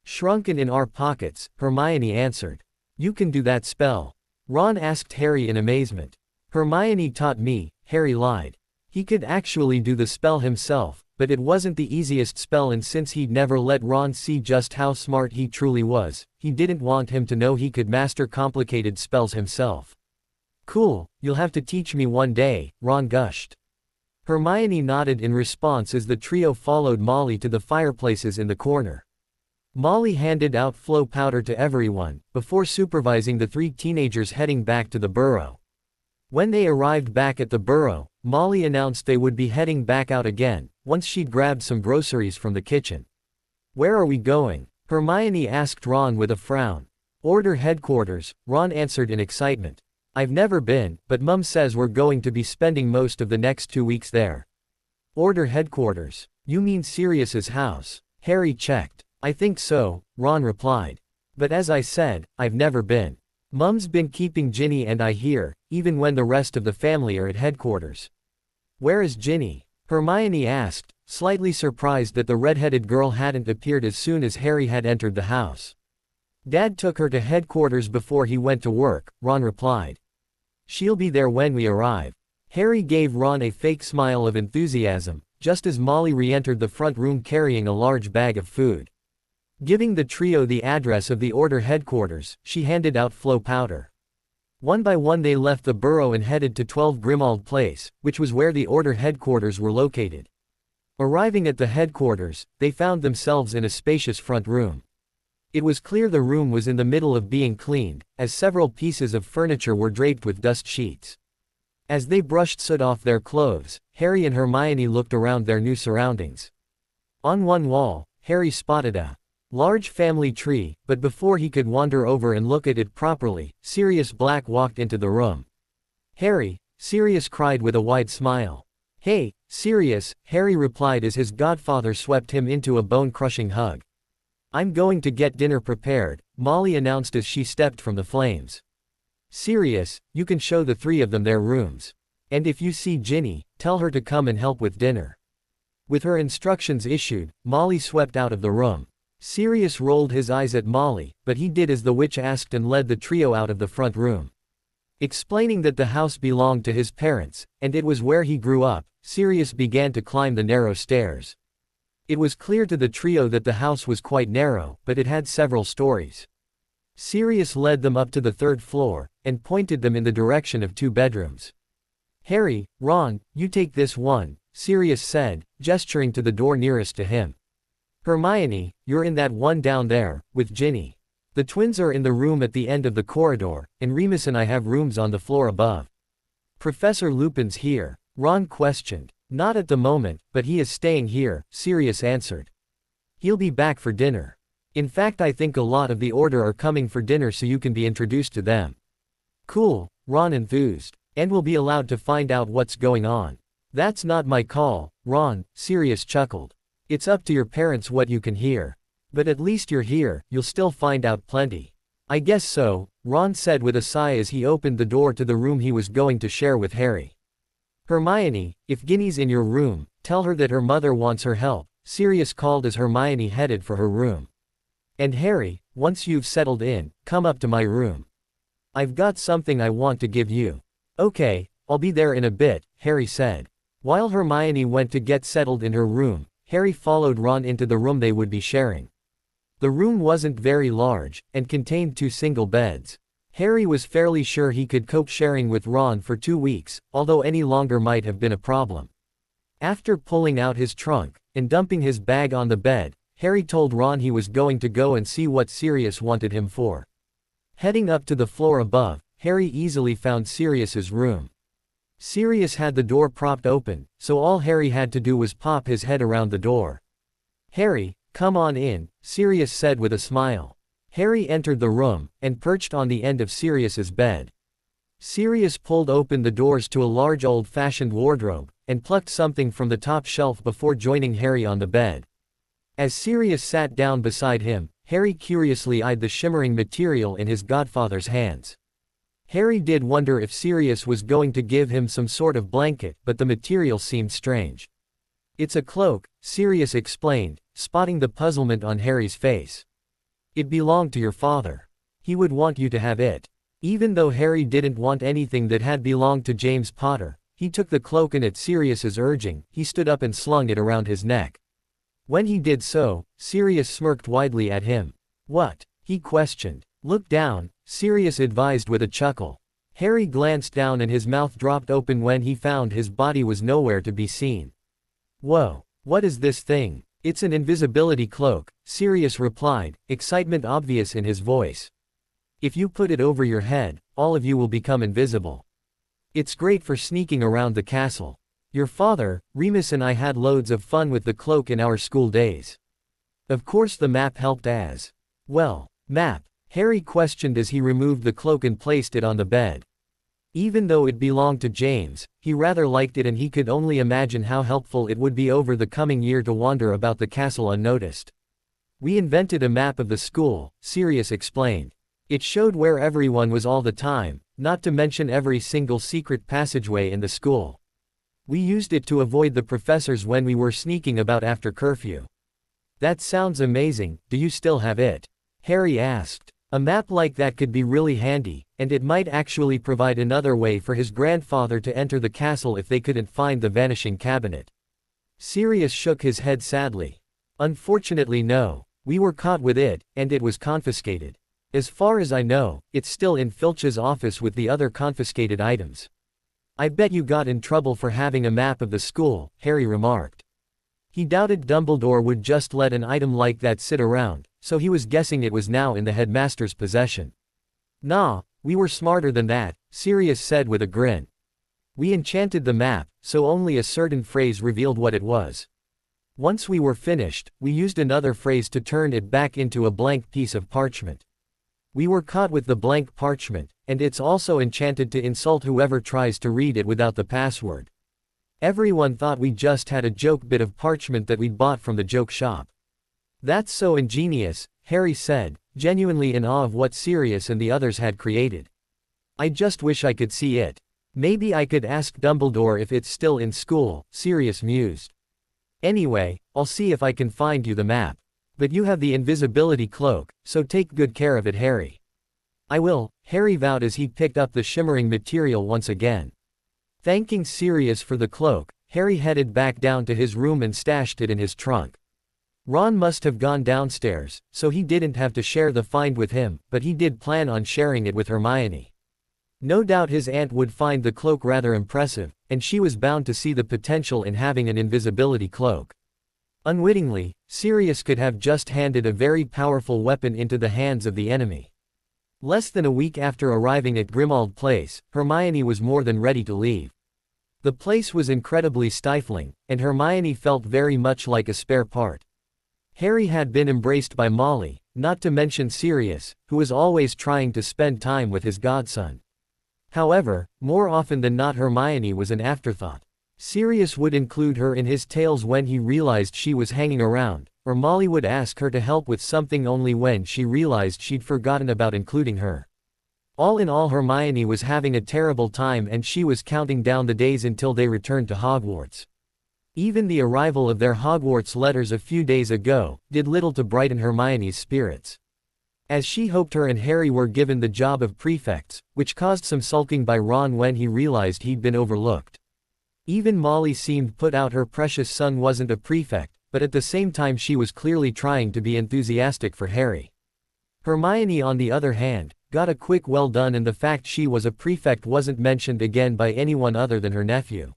Shrunken in our pockets, Hermione answered. You can do that spell? Ron asked Harry in amazement. Hermione taught me, Harry lied. He could actually do the spell himself, but it wasn't the easiest spell, and since he'd never let Ron see just how smart he truly was, he didn't want him to know he could master complicated spells himself. Cool, you'll have to teach me one day, Ron gushed. Hermione nodded in response as the trio followed Molly to the fireplaces in the corner. Molly handed out flow powder to everyone, before supervising the 3 teenagers heading back to the burrow. When they arrived back at the burrow, Molly announced they would be heading back out again, once she'd grabbed some groceries from the kitchen. Where are we going? Hermione asked Ron with a frown. Order headquarters, Ron answered in excitement. I've never been, but Mum says we're going to be spending most of the next 2 weeks there. Order headquarters. You mean Sirius's house? Harry checked. I think so, Ron replied. But as I said, I've never been. Mum's been keeping Ginny and I here, even when the rest of the family are at headquarters. Where is Ginny? Hermione asked, slightly surprised that the red-headed girl hadn't appeared as soon as Harry had entered the house. Dad took her to headquarters before he went to work, Ron replied. She'll be there when we arrive. Harry gave Ron a fake smile of enthusiasm, just as Molly re-entered the front room carrying a large bag of food. Giving the trio the address of the Order headquarters, she handed out flow powder. One by one they left the burrow and headed to 12 Grimmauld Place, which was where the Order headquarters were located. Arriving at the headquarters, they found themselves in a spacious front room. It was clear the room was in the middle of being cleaned, as several pieces of furniture were draped with dust sheets. As they brushed soot off their clothes, Harry and Hermione looked around their new surroundings. On one wall, Harry spotted a large family tree, but before he could wander over and look at it properly, Sirius Black walked into the room. Harry, Sirius cried with a wide smile. Hey, Sirius, Harry replied as his godfather swept him into a bone-crushing hug. I'm going to get dinner prepared, Molly announced as she stepped from the flames. Sirius, you can show the 3 of them their rooms. And if you see Ginny, tell her to come and help with dinner. With her instructions issued, Molly swept out of the room. Sirius rolled his eyes at Molly, but he did as the witch asked and led the trio out of the front room. Explaining that the house belonged to his parents, and it was where he grew up, Sirius began to climb the narrow stairs. It was clear to the trio that the house was quite narrow, but it had several stories. Sirius led them up to the 3rd floor, and pointed them in the direction of 2 bedrooms. Harry, Ron, you take this one, Sirius said, gesturing to the door nearest to him. Hermione, you're in that one down there, with Ginny. The twins are in the room at the end of the corridor, and Remus and I have rooms on the floor above. Professor Lupin's here, Ron questioned. Not at the moment, but he is staying here, Sirius answered. He'll be back for dinner. In fact, I think a lot of the Order are coming for dinner so you can be introduced to them. Cool, Ron enthused. And we'll be allowed to find out what's going on. That's not my call, Ron, Sirius chuckled. It's up to your parents what you can hear. But at least you're here, you'll still find out plenty. I guess so, Ron said with a sigh as he opened the door to the room he was going to share with Harry. Hermione, if Ginny's in your room, tell her that her mother wants her help, Sirius called as Hermione headed for her room. And Harry, once you've settled in, come up to my room. I've got something I want to give you. Okay, I'll be there in a bit, Harry said. While Hermione went to get settled in her room, Harry followed Ron into the room they would be sharing. The room wasn't very large, and contained 2 single beds. Harry was fairly sure he could cope sharing with Ron for 2 weeks, although any longer might have been a problem. After pulling out his trunk, and dumping his bag on the bed, Harry told Ron he was going to go and see what Sirius wanted him for. Heading up to the floor above, Harry easily found Sirius's room. Sirius had the door propped open, so all Harry had to do was pop his head around the door. Harry, come on in, Sirius said with a smile. Harry entered the room, and perched on the end of Sirius's bed. Sirius pulled open the doors to a large old-fashioned wardrobe, and plucked something from the top shelf before joining Harry on the bed. As Sirius sat down beside him, Harry curiously eyed the shimmering material in his godfather's hands. Harry did wonder if Sirius was going to give him some sort of blanket, but the material seemed strange. It's a cloak, Sirius explained, spotting the puzzlement on Harry's face. It belonged to your father. He would want you to have it. Even though Harry didn't want anything that had belonged to James Potter, he took the cloak and at Sirius's urging, he stood up and slung it around his neck. When he did so, Sirius smirked widely at him. What? He questioned. Look down, Sirius advised with a chuckle. Harry glanced down and his mouth dropped open when he found his body was nowhere to be seen. Whoa, what is this thing? It's an invisibility cloak, Sirius replied, excitement obvious in his voice. If you put it over your head, all of you will become invisible. It's great for sneaking around the castle. Your father, Remus and I had loads of fun with the cloak in our school days. Of course the map helped as well. Map? Harry questioned as he removed the cloak and placed it on the bed. Even though it belonged to James, he rather liked it and he could only imagine how helpful it would be over the coming year to wander about the castle unnoticed. We invented a map of the school, Sirius explained. It showed where everyone was all the time, not to mention every single secret passageway in the school. We used it to avoid the professors when we were sneaking about after curfew. That sounds amazing, do you still have it? Harry asked. A map like that could be really handy, and it might actually provide another way for his grandfather to enter the castle if they couldn't find the vanishing cabinet. Sirius shook his head sadly. Unfortunately no. We were caught with it, and it was confiscated. As far as I know, it's still in Filch's office with the other confiscated items. I bet you got in trouble for having a map of the school, Harry remarked. He doubted Dumbledore would just let an item like that sit around, so he was guessing it was now in the headmaster's possession. Nah, we were smarter than that, Sirius said with a grin. We enchanted the map, so only a certain phrase revealed what it was. Once we were finished, we used another phrase to turn it back into a blank piece of parchment. We were caught with the blank parchment, and it's also enchanted to insult whoever tries to read it without the password. Everyone thought we just had a joke bit of parchment that we'd bought from the joke shop. That's so ingenious, Harry said, genuinely in awe of what Sirius and the others had created. I just wish I could see it. Maybe I could ask Dumbledore if it's still in school, Sirius mused. Anyway, I'll see if I can find you the map. But you have the invisibility cloak, so take good care of it, Harry. I will, Harry vowed as he picked up the shimmering material once again. Thanking Sirius for the cloak, Harry headed back down to his room and stashed it in his trunk. Ron must have gone downstairs, so he didn't have to share the find with him, but he did plan on sharing it with Hermione. No doubt his aunt would find the cloak rather impressive, and she was bound to see the potential in having an invisibility cloak. Unwittingly, Sirius could have just handed a very powerful weapon into the hands of the enemy. Less than a week after arriving at Grimmauld Place, Hermione was more than ready to leave. The place was incredibly stifling, and Hermione felt very much like a spare part. Harry had been embraced by Molly, not to mention Sirius, who was always trying to spend time with his godson. However, more often than not Hermione was an afterthought. Sirius would include her in his tales when he realized she was hanging around, or Molly would ask her to help with something only when she realized she'd forgotten about including her. All in all, Hermione was having a terrible time and she was counting down the days until they returned to Hogwarts. Even the arrival of their Hogwarts letters a few days ago did little to brighten Hermione's spirits. As she hoped, her and Harry were given the job of prefects, which caused some sulking by Ron when he realized he'd been overlooked. Even Molly seemed put out. Her precious son wasn't a prefect, but at the same time she was clearly trying to be enthusiastic for Harry. Hermione, on the other hand, got a quick well done, and the fact she was a prefect wasn't mentioned again by anyone other than her nephew.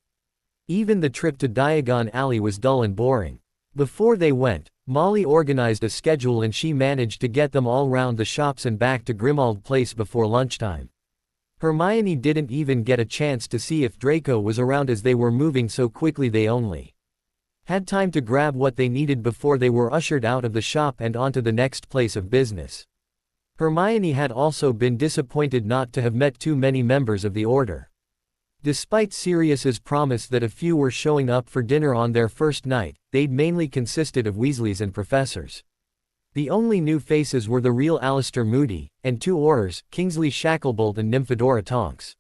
Even the trip to Diagon Alley was dull and boring. Before they went, Molly organized a schedule and she managed to get them all round the shops and back to Grimmauld Place before lunchtime. Hermione didn't even get a chance to see if Draco was around as they were moving so quickly. They only had time to grab what they needed before they were ushered out of the shop and onto the next place of business. Hermione had also been disappointed not to have met too many members of the Order. Despite Sirius's promise that a few were showing up for dinner on their first night, they'd mainly consisted of Weasleys and professors. The only new faces were the real Alistair Moody, and two Aurors, Kingsley Shacklebolt and Nymphadora Tonks.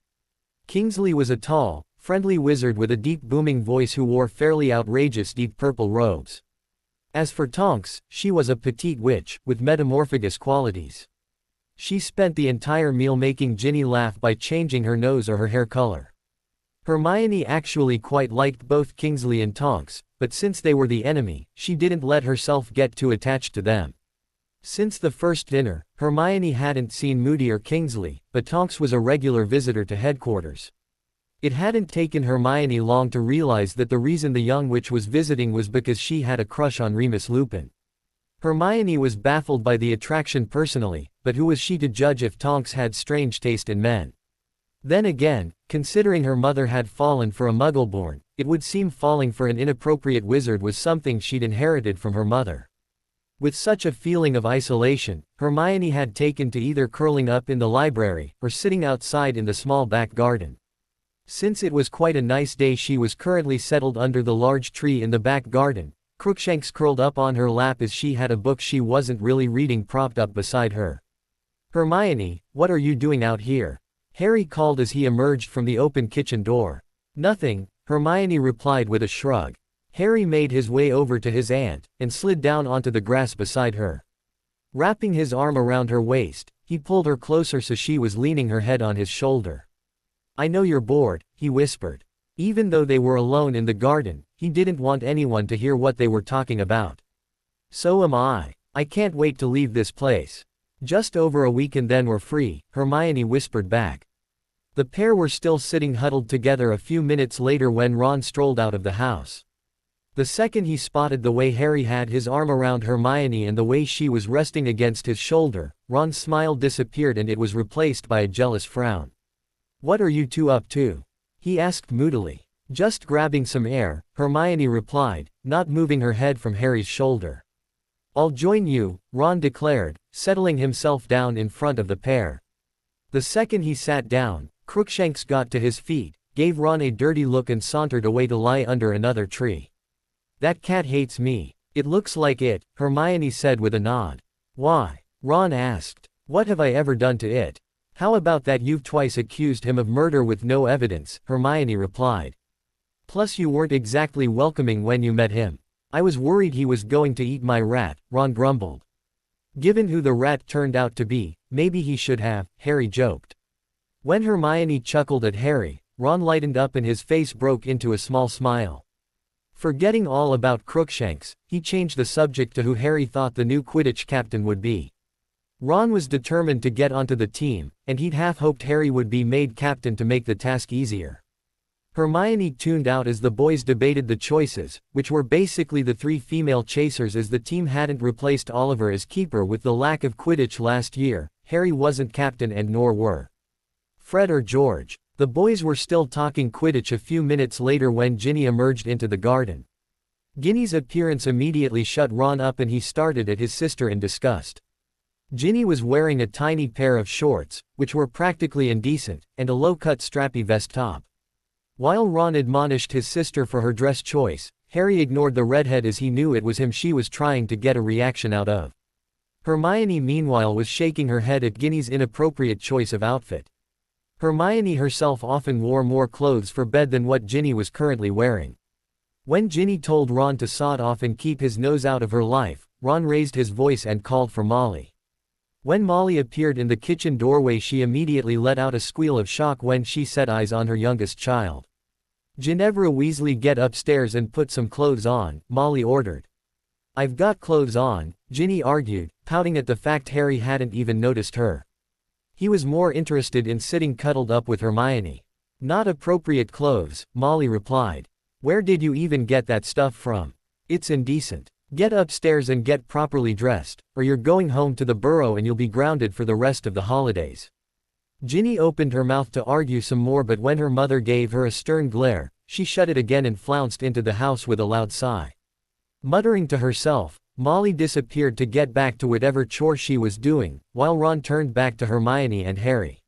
Kingsley was a tall, friendly wizard with a deep booming voice who wore fairly outrageous deep purple robes. As for Tonks, she was a petite witch, with metamorphagus qualities. She spent the entire meal making Ginny laugh by changing her nose or her hair color. Hermione actually quite liked both Kingsley and Tonks, but since they were the enemy, she didn't let herself get too attached to them. Since the first dinner, Hermione hadn't seen Moody or Kingsley, but Tonks was a regular visitor to headquarters. It hadn't taken Hermione long to realize that the reason the young witch was visiting was because she had a crush on Remus Lupin. Hermione was baffled by the attraction personally, but who was she to judge if Tonks had strange taste in men? Then again, considering her mother had fallen for a Muggleborn, it would seem falling for an inappropriate wizard was something she'd inherited from her mother. With such a feeling of isolation, Hermione had taken to either curling up in the library, or sitting outside in the small back garden. Since it was quite a nice day, she was currently settled under the large tree in the back garden, Crookshanks curled up on her lap as she had a book she wasn't really reading propped up beside her. "Hermione, what are you doing out here?" Harry called as he emerged from the open kitchen door. "Nothing," Hermione replied with a shrug. Harry made his way over to his aunt, and slid down onto the grass beside her. Wrapping his arm around her waist, he pulled her closer so she was leaning her head on his shoulder. "I know you're bored," he whispered. Even though they were alone in the garden, he didn't want anyone to hear what they were talking about. "So am I. I can't wait to leave this place. Just over a week and then we're free," Hermione whispered back. The pair were still sitting huddled together a few minutes later when Ron strolled out of the house. The second he spotted the way Harry had his arm around Hermione and the way she was resting against his shoulder, Ron's smile disappeared and it was replaced by a jealous frown. "What are you two up to?" he asked moodily. "Just grabbing some air," Hermione replied, not moving her head from Harry's shoulder. "I'll join you," Ron declared, settling himself down in front of the pair. The second he sat down, Crookshanks got to his feet, gave Ron a dirty look and sauntered away to lie under another tree. "That cat hates me." "It looks like it," Hermione said with a nod. "Why?" Ron asked. "What have I ever done to it?" "How about that you've twice accused him of murder with no evidence," Hermione replied. "Plus you weren't exactly welcoming when you met him." "I was worried he was going to eat my rat," Ron grumbled. "Given who the rat turned out to be, maybe he should have," Harry joked. When Hermione chuckled at Harry, Ron lightened up and his face broke into a small smile. Forgetting all about Crookshanks, he changed the subject to who Harry thought the new Quidditch captain would be. Ron was determined to get onto the team, and he'd half hoped Harry would be made captain to make the task easier. Hermione tuned out as the boys debated the choices, which were basically the three female chasers as the team hadn't replaced Oliver as keeper with the lack of Quidditch last year. Harry wasn't captain and nor were Fred or George. The boys were still talking Quidditch a few minutes later when Ginny emerged into the garden. Ginny's appearance immediately shut Ron up and he started at his sister in disgust. Ginny was wearing a tiny pair of shorts, which were practically indecent, and a low-cut strappy vest top. While Ron admonished his sister for her dress choice, Harry ignored the redhead as he knew it was him she was trying to get a reaction out of. Hermione meanwhile was shaking her head at Ginny's inappropriate choice of outfit. Hermione herself often wore more clothes for bed than what Ginny was currently wearing. When Ginny told Ron to sod off and keep his nose out of her life, Ron raised his voice and called for Molly. When Molly appeared in the kitchen doorway, she immediately let out a squeal of shock when she set eyes on her youngest child. "Ginevra Weasley, get upstairs and put some clothes on," Molly ordered. "I've got clothes on," Ginny argued, pouting at the fact Harry hadn't even noticed her. He was more interested in sitting cuddled up with Hermione. "Not appropriate clothes," Molly replied. "Where did you even get that stuff from? It's indecent. Get upstairs and get properly dressed, or you're going home to the burrow and you'll be grounded for the rest of the holidays." Ginny opened her mouth to argue some more, but when her mother gave her a stern glare, she shut it again and flounced into the house with a loud sigh. Muttering to herself, Molly disappeared to get back to whatever chore she was doing, while Ron turned back to Hermione and Harry.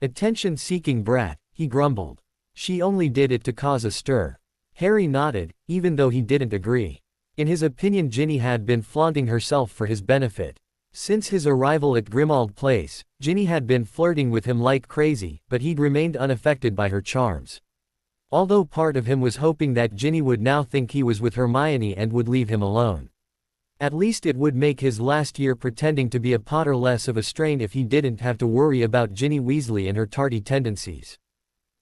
"Attention-seeking brat," he grumbled. "She only did it to cause a stir." Harry nodded, even though he didn't agree. In his opinion, Ginny had been flaunting herself for his benefit. Since his arrival at Grimmauld Place, Ginny had been flirting with him like crazy, but he'd remained unaffected by her charms. Although part of him was hoping that Ginny would now think he was with Hermione and would leave him alone. At least it would make his last year pretending to be a Potter less of a strain if he didn't have to worry about Ginny Weasley and her tardy tendencies.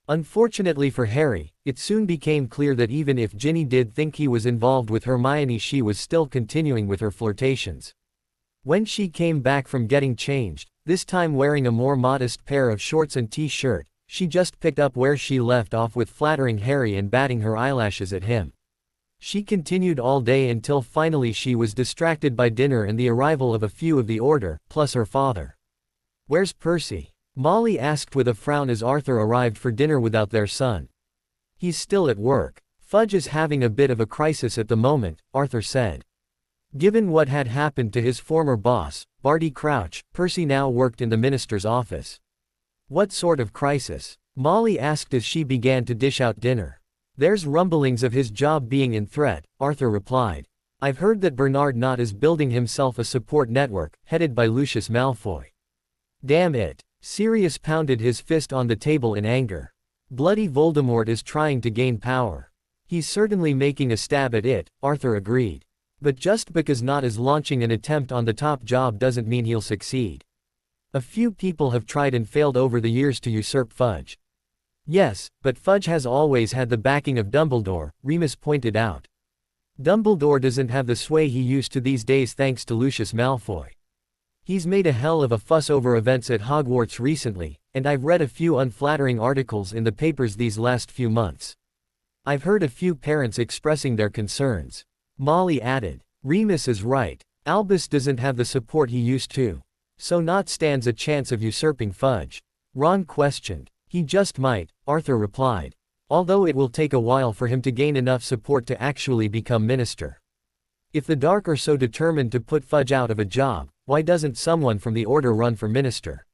Unfortunately for Harry, it soon became clear that even if Ginny did think he was involved with Hermione, she was still continuing with her flirtations. When she came back from getting changed, this time wearing a more modest pair of shorts and t-shirt, she just picked up where she left off with flattering Harry and batting her eyelashes at him. She continued all day until finally she was distracted by dinner and the arrival of a few of the Order, plus her father. "Where's Percy?" Molly asked with a frown as Arthur arrived for dinner without their son. "He's still at work. Fudge is having a bit of a crisis at the moment," Arthur said. Given what had happened to his former boss, Barty Crouch, Percy now worked in the minister's office. "What sort of crisis?" Molly asked as she began to dish out dinner. "There's rumblings of his job being in threat," Arthur replied. "I've heard that Bernard Knott is building himself a support network, headed by Lucius Malfoy." "Damn it." Sirius pounded his fist on the table in anger. "Bloody Voldemort is trying to gain power." "He's certainly making a stab at it," Arthur agreed. "But just because Knott is launching an attempt on the top job doesn't mean he'll succeed. A few people have tried and failed over the years to usurp Fudge." "Yes, but Fudge has always had the backing of Dumbledore," Remus pointed out. "Dumbledore doesn't have the sway he used to these days thanks to Lucius Malfoy. He's made a hell of a fuss over events at Hogwarts recently, and I've read a few unflattering articles in the papers these last few months. I've heard a few parents expressing their concerns." Molly added. "Remus is right. Albus doesn't have the support he used to. So Knott stands a chance of usurping Fudge." Ron questioned. "He just might," Arthur replied. "Although it will take a while for him to gain enough support to actually become minister. If the Dark are so determined to put Fudge out of a job, why doesn't someone from the Order run for minister?"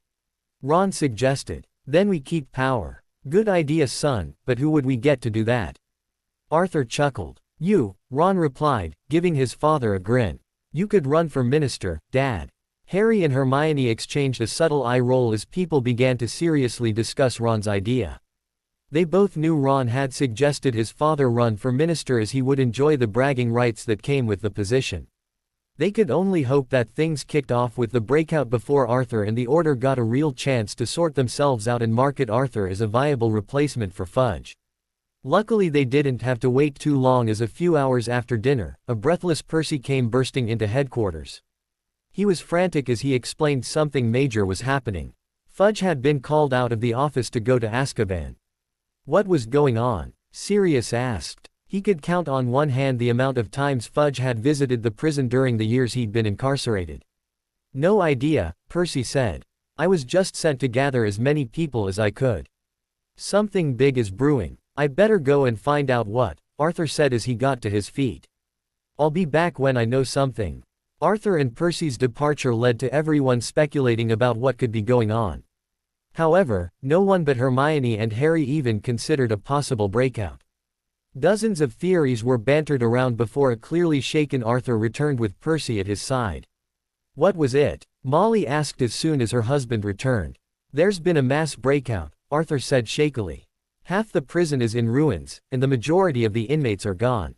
Ron suggested. "Then we keep power." "Good idea, son, but who would we get to do that?" Arthur chuckled. "You," Ron replied, giving his father a grin. "You could run for minister, Dad." Harry and Hermione exchanged a subtle eye roll as people began to seriously discuss Ron's idea. They both knew Ron had suggested his father run for minister as he would enjoy the bragging rights that came with the position. They could only hope that things kicked off with the breakout before Arthur and the Order got a real chance to sort themselves out and market Arthur as a viable replacement for Fudge. Luckily they didn't have to wait too long, as a few hours after dinner, a breathless Percy came bursting into headquarters. He was frantic as he explained something major was happening. Fudge had been called out of the office to go to Azkaban. What was going on? Sirius asked. He could count on one hand the amount of times Fudge had visited the prison during the years he'd been incarcerated. "No idea," Percy said. "I was just sent to gather as many people as I could." "Something big is brewing. I better go and find out what," Arthur said as he got to his feet. "I'll be back when I know something." Arthur and Percy's departure led to everyone speculating about what could be going on. However, no one but Hermione and Harry even considered a possible breakout. Dozens of theories were bantered around before a clearly shaken Arthur returned with Percy at his side. What was it? Molly asked as soon as her husband returned. There's been a mass breakout, Arthur said shakily. Half the prison is in ruins, and the majority of the inmates are gone.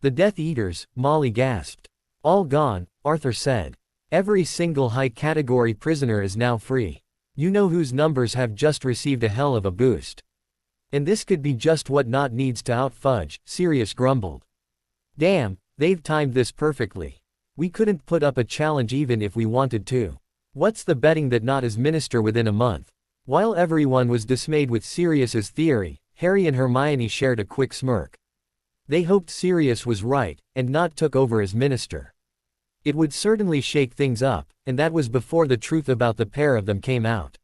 The Death Eaters, Molly gasped. All gone, Arthur said. Every single high-category prisoner is now free. You know whose numbers have just received a hell of a boost. And this could be just what Not needs to out-fudge, Sirius grumbled. Damn, they've timed this perfectly. We couldn't put up a challenge even if we wanted to. What's the betting that Not is minister within a month? While everyone was dismayed with Sirius's theory, Harry and Hermione shared a quick smirk. They hoped Sirius was right, and Not took over as minister. It would certainly shake things up, and that was before the truth about the pair of them came out.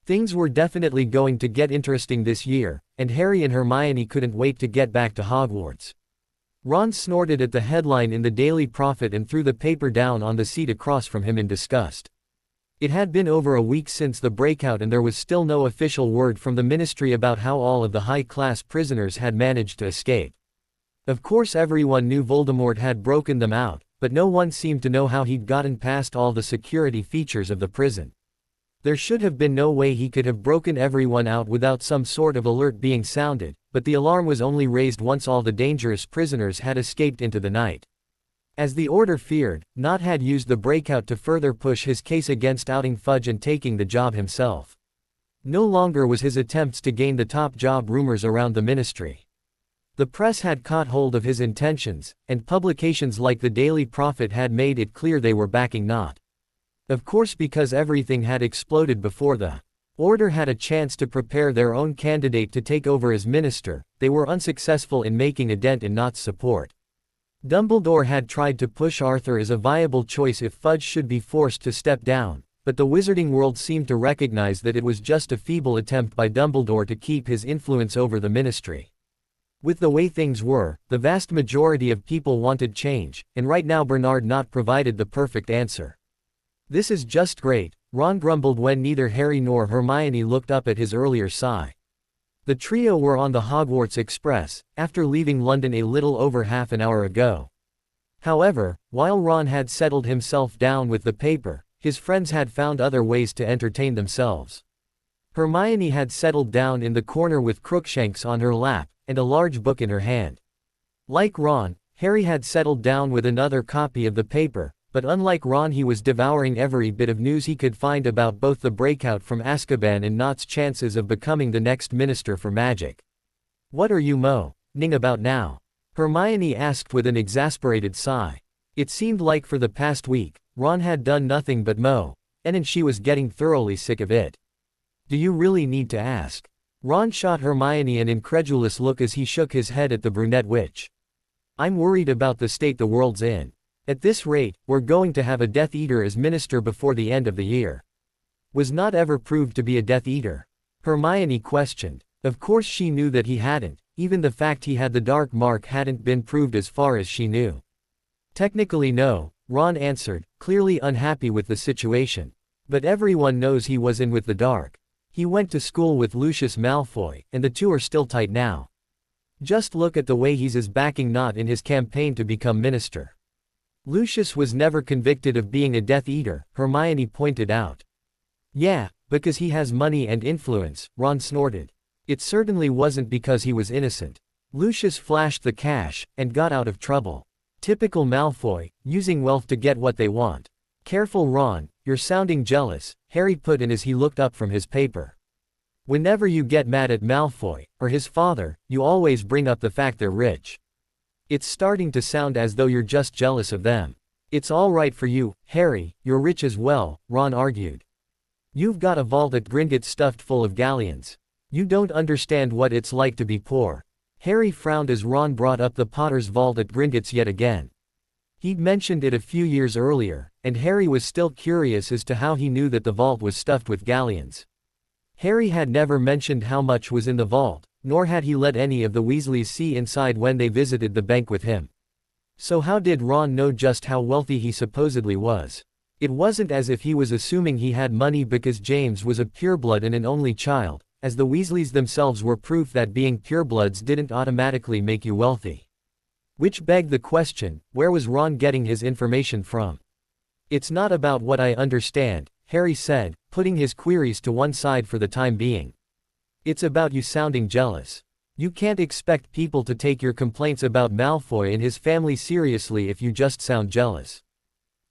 Things were definitely going to get interesting this year, and Harry and Hermione couldn't wait to get back to Hogwarts. Ron snorted at the headline in the Daily Prophet and threw the paper down on the seat across from him in disgust. It had been over a week since the breakout and there was still no official word from the ministry about how all of the high-class prisoners had managed to escape. Of course everyone knew Voldemort had broken them out, but no one seemed to know how he'd gotten past all the security features of the prison. There should have been no way he could have broken everyone out without some sort of alert being sounded, but the alarm was only raised once all the dangerous prisoners had escaped into the night. As the Order feared, Not had used the breakout to further push his case against outing Fudge and taking the job himself. No longer was his attempts to gain the top job rumors around the ministry. The press had caught hold of his intentions, and publications like the Daily Prophet had made it clear they were backing Not. Of course, because everything had exploded before the Order had a chance to prepare their own candidate to take over as minister, they were unsuccessful in making a dent in Not's support. Dumbledore had tried to push Arthur as a viable choice if Fudge should be forced to step down, but the wizarding world seemed to recognize that it was just a feeble attempt by Dumbledore to keep his influence over the ministry. With the way things were, the vast majority of people wanted change, and right now Bernard Not provided the perfect answer. This is just great, Ron grumbled when neither Harry nor Hermione looked up at his earlier sigh. The trio were on the Hogwarts Express, after leaving London a little over half an hour ago. However, while Ron had settled himself down with the paper, his friends had found other ways to entertain themselves. Hermione had settled down in the corner with Crookshanks on her lap, and a large book in her hand. Like Ron, Harry had settled down with another copy of the paper, but unlike Ron he was devouring every bit of news he could find about both the breakout from Azkaban and Not's chances of becoming the next Minister for Magic. What are you moaning about now? Hermione asked with an exasperated sigh. It seemed like for the past week, Ron had done nothing but moan, and she was getting thoroughly sick of it. Do you really need to ask? Ron shot Hermione an incredulous look as he shook his head at the brunette witch. I'm worried about the state the world's in. At this rate, we're going to have a Death Eater as minister before the end of the year. Was Not ever proved to be a Death Eater? Hermione questioned. Of course she knew that he hadn't, even the fact he had the dark mark hadn't been proved as far as she knew. Technically no, Ron answered, clearly unhappy with the situation. But everyone knows he was in with the dark. He went to school with Lucius Malfoy, and the two are still tight now. Just look at the way he's backing Not in his campaign to become minister. Lucius was never convicted of being a Death Eater, Hermione pointed out. Yeah, because he has money and influence, Ron snorted. It certainly wasn't because he was innocent. Lucius flashed the cash, and got out of trouble. Typical Malfoy, using wealth to get what they want. Careful Ron, you're sounding jealous, Harry put in as he looked up from his paper. Whenever you get mad at Malfoy, or his father, you always bring up the fact they're rich. It's starting to sound as though you're just jealous of them. It's all right for you, Harry, you're rich as well, Ron argued. You've got a vault at Gringotts stuffed full of galleons. You don't understand what it's like to be poor. Harry frowned as Ron brought up the Potter's vault at Gringotts yet again. He'd mentioned it a few years earlier, and Harry was still curious as to how he knew that the vault was stuffed with galleons. Harry had never mentioned how much was in the vault, nor had he let any of the Weasleys see inside when they visited the bank with him. So how did Ron know just how wealthy he supposedly was? It wasn't as if he was assuming he had money because James was a pureblood and an only child, as the Weasleys themselves were proof that being purebloods didn't automatically make you wealthy. Which begged the question, where was Ron getting his information from? It's not about what I understand, Harry said, putting his queries to one side for the time being. It's about you sounding jealous. You can't expect people to take your complaints about Malfoy and his family seriously if you just sound jealous.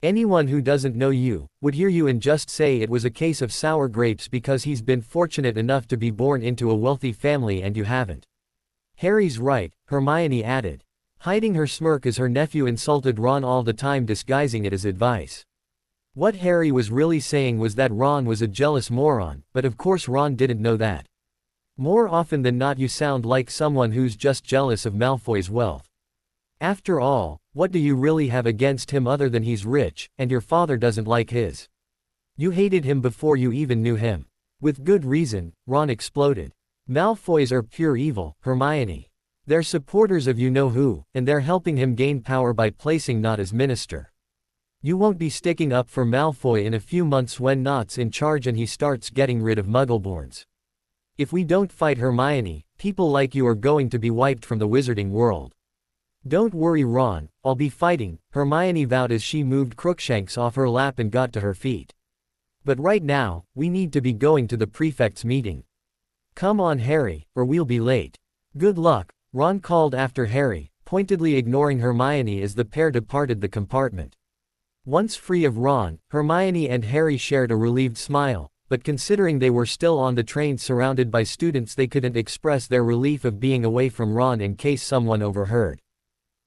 Anyone who doesn't know you would hear you and just say it was a case of sour grapes because he's been fortunate enough to be born into a wealthy family and you haven't. Harry's right, Hermione added, hiding her smirk as her nephew insulted Ron all the time, disguising it as advice. What Harry was really saying was that Ron was a jealous moron, but of course Ron didn't know that. More often than not you sound like someone who's just jealous of Malfoy's wealth. After all, what do you really have against him other than he's rich, and your father doesn't like his? You hated him before you even knew him. With good reason, Ron exploded. Malfoys are pure evil, Hermione. They're supporters of you-know-who, and they're helping him gain power by placing Nott as minister. You won't be sticking up for Malfoy in a few months when Nott's in charge and he starts getting rid of Muggleborns. If we don't fight Hermione, people like you are going to be wiped from the wizarding world. Don't worry Ron, I'll be fighting, Hermione vowed as she moved Crookshanks off her lap and got to her feet. But right now, we need to be going to the prefect's meeting. Come on Harry, or we'll be late. Good luck, Ron called after Harry, pointedly ignoring Hermione as the pair departed the compartment. Once free of Ron, Hermione and Harry shared a relieved smile. But considering they were still on the train surrounded by students, they couldn't express their relief of being away from Ron in case someone overheard.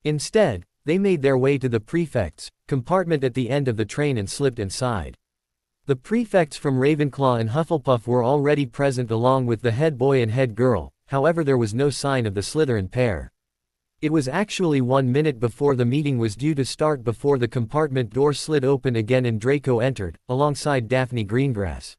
Instead, they made their way to the prefect's compartment at the end of the train and slipped inside. The prefects from Ravenclaw and Hufflepuff were already present along with the head boy and head girl, however there was no sign of the Slytherin pair. It was actually 1 minute before the meeting was due to start before the compartment door slid open again and Draco entered, alongside Daphne Greengrass.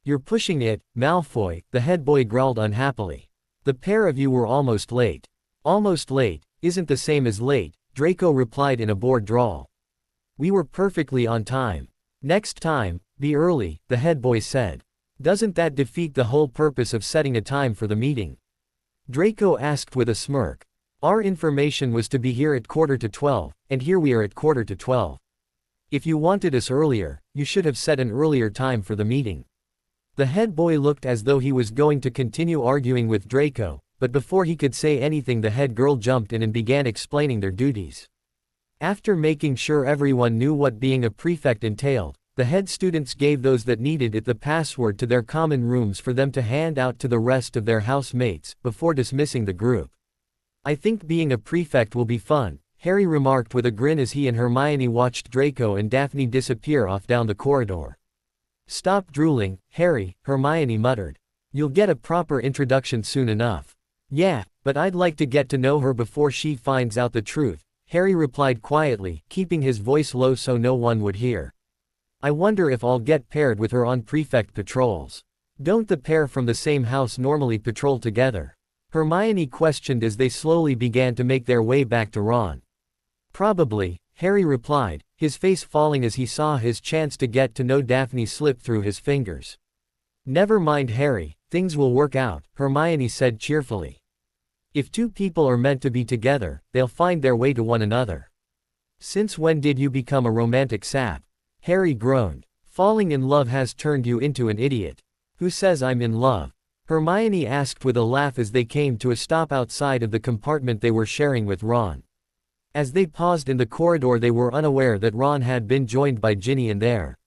You're pushing it, Malfoy, the head boy growled unhappily. The pair of you were almost late. Almost late isn't the same as late, Draco replied in a bored drawl. We were perfectly on time. Next time, be early, the head boy said. Doesn't that defeat the whole purpose of setting a time for the meeting? Draco asked with a smirk. Our information was to be here at 11:45, and here we are at 11:45. If you wanted us earlier, you should have set an earlier time for the meeting. The head boy looked as though he was going to continue arguing with Draco, but before he could say anything the head girl jumped in and began explaining their duties. After making sure everyone knew what being a prefect entailed, the head students gave those that needed it the password to their common rooms for them to hand out to the rest of their housemates, before dismissing the group. I think being a prefect will be fun, Harry remarked with a grin as he and Hermione watched Draco and Daphne disappear off down the corridor. Stop drooling, Harry, Hermione muttered. You'll get a proper introduction soon enough. Yeah, but I'd like to get to know her before she finds out the truth, Harry replied quietly, keeping his voice low so no one would hear. I wonder if I'll get paired with her on prefect patrols. Don't the pair from the same house normally patrol together? Hermione questioned as they slowly began to make their way back to Ron. Probably, Harry replied, his face falling as he saw his chance to get to know Daphne slip through his fingers. Never mind Harry, things will work out, Hermione said cheerfully. If two people are meant to be together, they'll find their way to one another. Since when did you become a romantic sap? Harry groaned. Falling in love has turned you into an idiot. Who says I'm in love? Hermione asked with a laugh as they came to a stop outside of the compartment they were sharing with Ron. As they paused in the corridor they were unaware that Ron had been joined by Ginny in their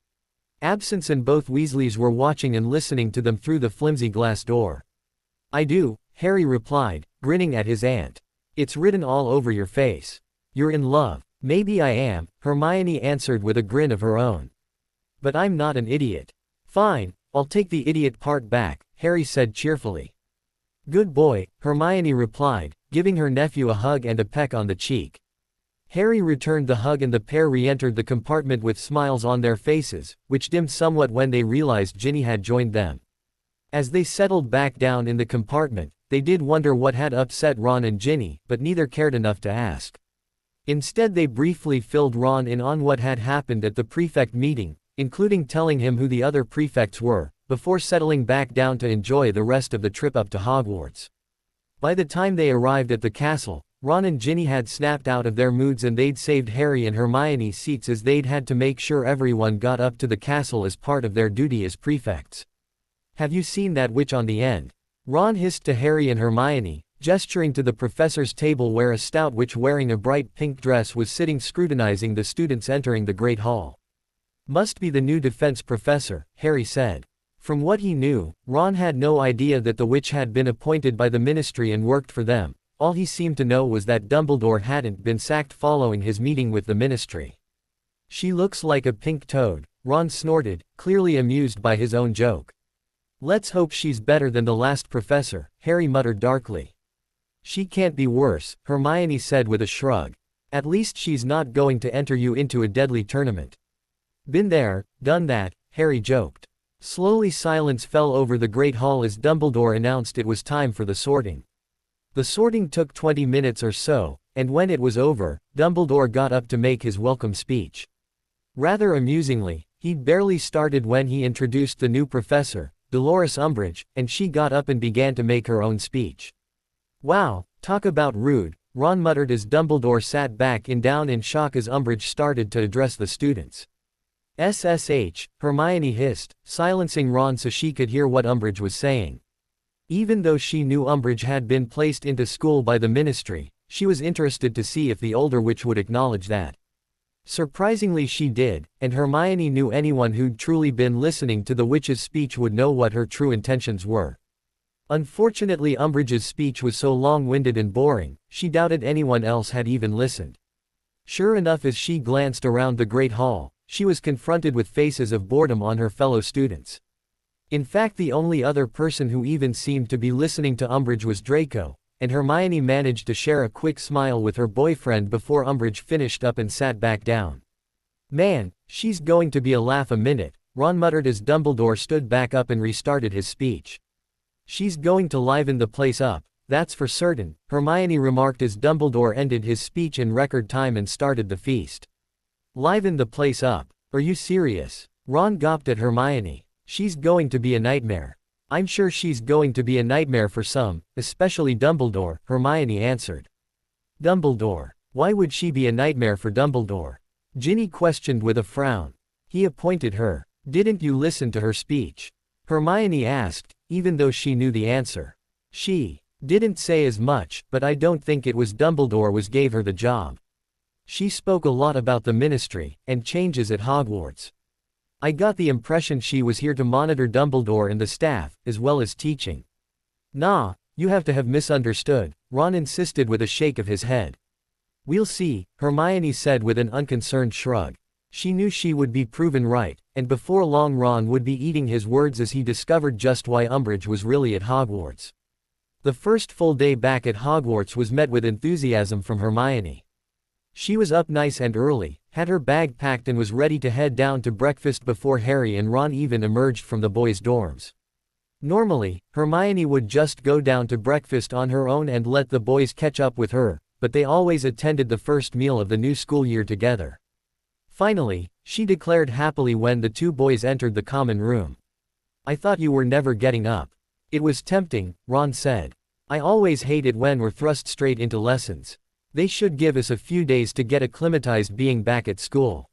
absence, and both Weasleys were watching and listening to them through the flimsy glass door. I do, Harry replied, grinning at his aunt. It's written all over your face. You're in love. Maybe I am, Hermione answered with a grin of her own. But I'm not an idiot. Fine, I'll take the idiot part back, Harry said cheerfully. Good boy, Hermione replied, giving her nephew a hug and a peck on the cheek. Harry returned the hug and the pair re-entered the compartment with smiles on their faces, which dimmed somewhat when they realized Ginny had joined them. As they settled back down in the compartment, they did wonder what had upset Ron and Ginny, but neither cared enough to ask. Instead they briefly filled Ron in on what had happened at the prefect meeting, including telling him who the other prefects were, before settling back down to enjoy the rest of the trip up to Hogwarts. By the time they arrived at the castle, Ron and Ginny had snapped out of their moods and they'd saved Harry and Hermione's seats as they'd had to make sure everyone got up to the castle as part of their duty as prefects. "Have you seen that witch on the end?" Ron hissed to Harry and Hermione, gesturing to the professor's table where a stout witch wearing a bright pink dress was sitting scrutinizing the students entering the Great Hall. "Must be the new defense professor," Harry said. From what he knew, Ron had no idea that the witch had been appointed by the Ministry and worked for them. All he seemed to know was that Dumbledore hadn't been sacked following his meeting with the Ministry. "She looks like a pink toad," Ron snorted, clearly amused by his own joke. "Let's hope she's better than the last professor," Harry muttered darkly. "She can't be worse," Hermione said with a shrug. "At least she's not going to enter you into a deadly tournament." "Been there, done that," Harry joked. Slowly silence fell over the Great Hall as Dumbledore announced it was time for the sorting. The sorting took 20 minutes or so, and when it was over, Dumbledore got up to make his welcome speech. Rather amusingly, he'd barely started when he introduced the new professor, Dolores Umbridge, and she got up and began to make her own speech. "Wow, talk about rude," Ron muttered as Dumbledore sat back and down in shock as Umbridge started to address the students. "SSH," Hermione hissed, silencing Ron so she could hear what Umbridge was saying. Even though she knew Umbridge had been placed into school by the Ministry, she was interested to see if the older witch would acknowledge that. Surprisingly she did, and Hermione knew anyone who'd truly been listening to the witch's speech would know what her true intentions were. Unfortunately Umbridge's speech was so long-winded and boring, she doubted anyone else had even listened. Sure enough, as she glanced around the Great Hall, she was confronted with faces of boredom on her fellow students. In fact, the only other person who even seemed to be listening to Umbridge was Draco, and Hermione managed to share a quick smile with her boyfriend before Umbridge finished up and sat back down. "Man, she's going to be a laugh a minute," Ron muttered as Dumbledore stood back up and restarted his speech. "She's going to liven the place up, that's for certain," Hermione remarked as Dumbledore ended his speech in record time and started the feast. "Liven the place up? Are you serious?" Ron gawped at Hermione. "She's going to be a nightmare." "I'm sure she's going to be a nightmare for some, especially Dumbledore," Hermione answered. "Dumbledore? Why would she be a nightmare for Dumbledore?" Ginny questioned with a frown. "He appointed her. Didn't you listen to her speech?" Hermione asked, even though she knew the answer. "She didn't say as much, but I don't think it was Dumbledore was gave her the job. She spoke a lot about the Ministry, and changes at Hogwarts. I got the impression she was here to monitor Dumbledore and the staff, as well as teaching." "Nah, you have to have misunderstood," Ron insisted with a shake of his head. "We'll see," Hermione said with an unconcerned shrug. She knew she would be proven right, and before long Ron would be eating his words as he discovered just why Umbridge was really at Hogwarts. The first full day back at Hogwarts was met with enthusiasm from Hermione. She was up nice and early, had her bag packed and was ready to head down to breakfast before Harry and Ron even emerged from the boys' dorms. Normally, Hermione would just go down to breakfast on her own and let the boys catch up with her, but they always attended the first meal of the new school year together. Finally, she declared happily when the two boys entered the common room. "I thought you were never getting up." "It was tempting," Ron said. "I always hate it when we're thrust straight into lessons. They should give us a few days to get acclimatized being back at school."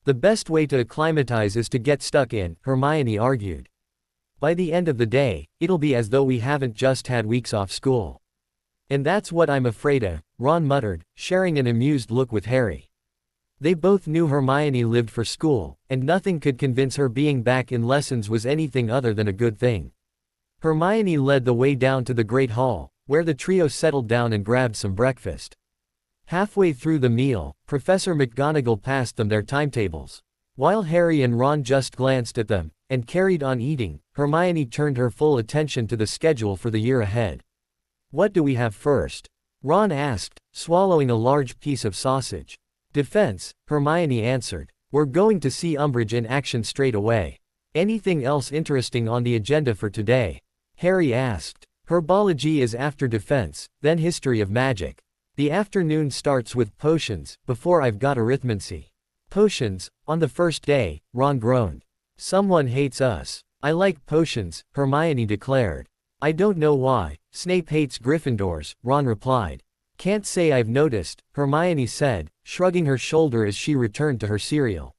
"The best way to acclimatize is to get stuck in," Hermione argued. "By the end of the day, it'll be as though we haven't just had weeks off school." "And that's what I'm afraid of," Ron muttered, sharing an amused look with Harry. They both knew Hermione lived for school, and nothing could convince her being back in lessons was anything other than a good thing. Hermione led the way down to the Great Hall, where the trio settled down and grabbed some breakfast. Halfway through the meal, Professor McGonagall passed them their timetables. While Harry and Ron just glanced at them, and carried on eating, Hermione turned her full attention to the schedule for the year ahead. "What do we have first?" Ron asked, swallowing a large piece of sausage. "Defense," Hermione answered. "We're going to see Umbridge in action straight away." "Anything else interesting on the agenda for today?" Harry asked. "Herbology is after defense, then history of magic. The afternoon starts with potions, before I've got arithmancy." "Potions, on the first day," Ron groaned. "Someone hates us." I like potions, Hermione declared. I don't know why. Snape hates Gryffindors, Ron replied. Can't say I've noticed, Hermione said, shrugging her shoulder as she returned to her cereal.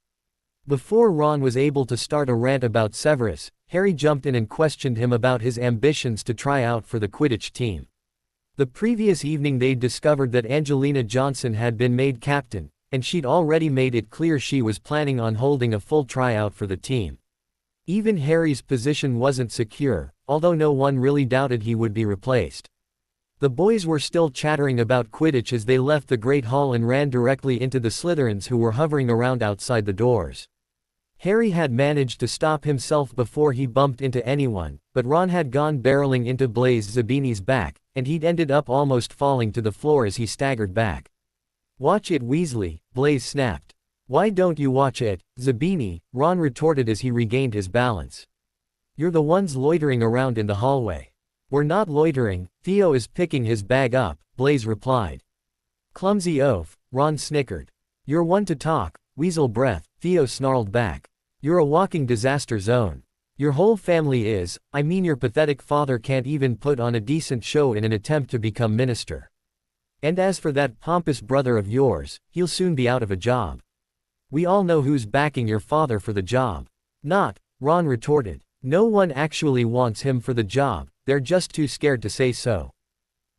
Before Ron was able to start a rant about Severus, Harry jumped in and questioned him about his ambitions to try out for the Quidditch team. The previous evening they'd discovered that Angelina Johnson had been made captain, and she'd already made it clear she was planning on holding a full tryout for the team. Even Harry's position wasn't secure, although no one really doubted he would be replaced. The boys were still chattering about Quidditch as they left the Great Hall and ran directly into the Slytherins who were hovering around outside the doors. Harry had managed to stop himself before he bumped into anyone, but Ron had gone barreling into Blaise Zabini's back, and he'd ended up almost falling to the floor as he staggered back. Watch it, Weasley, Blaise snapped. Why don't you watch it, Zabini? Ron retorted as he regained his balance. You're the ones loitering around in the hallway. We're not loitering, Theo is picking his bag up, Blaise replied. Clumsy oaf, Ron snickered. You're one to talk, weasel breath, Theo snarled back. You're a walking disaster zone. Your whole family is, I mean your pathetic father can't even put on a decent show in an attempt to become minister. And as for that pompous brother of yours, he'll soon be out of a job. We all know who's backing your father for the job. Not, Ron retorted. No one actually wants him for the job, they're just too scared to say so.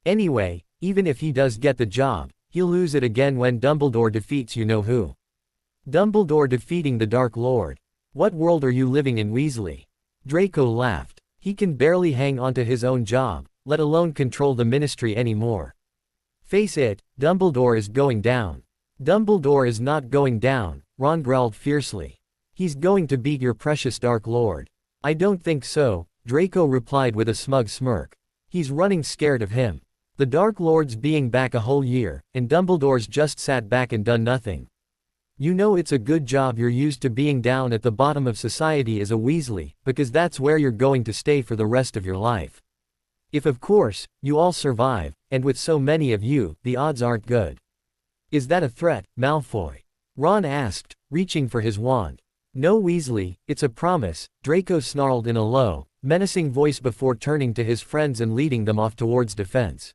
Anyway, even if he does get the job, he'll lose it again when Dumbledore defeats you-know-who. Dumbledore defeating the Dark Lord. What world are you living in, Weasley? Draco laughed. He can barely hang onto his own job, let alone control the ministry anymore. Face it, Dumbledore is going down. Dumbledore is not going down, Ron growled fiercely. He's going to beat your precious Dark Lord. I don't think so, Draco replied with a smug smirk. He's running scared of him. The Dark Lord's being back a whole year, and Dumbledore's just sat back and done nothing. You know it's a good job you're used to being down at the bottom of society as a Weasley, because that's where you're going to stay for the rest of your life. If of course, you all survive, and with so many of you, the odds aren't good. Is that a threat, Malfoy? Ron asked, reaching for his wand. No, Weasley, it's a promise, Draco snarled in a low, menacing voice before turning to his friends and leading them off towards defense.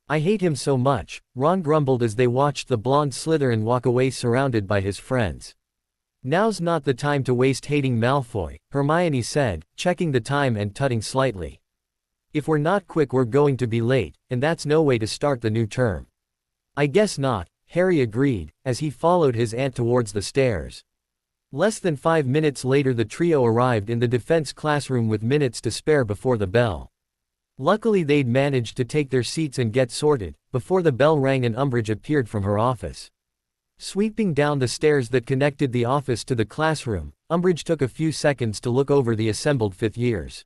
I hate him so much, Ron grumbled as they watched the blonde Slytherin walk away surrounded by his friends. Now's not the time to waste hating Malfoy, Hermione said, checking the time and tutting slightly. If we're not quick we're going to be late, and that's no way to start the new term. I guess not, Harry agreed, as he followed his aunt towards the stairs. Less than 5 minutes later the trio arrived in the defense classroom with minutes to spare before the bell. Luckily they'd managed to take their seats and get sorted, before the bell rang and Umbridge appeared from her office. Sweeping down the stairs that connected the office to the classroom, Umbridge took a few seconds to look over the assembled fifth years.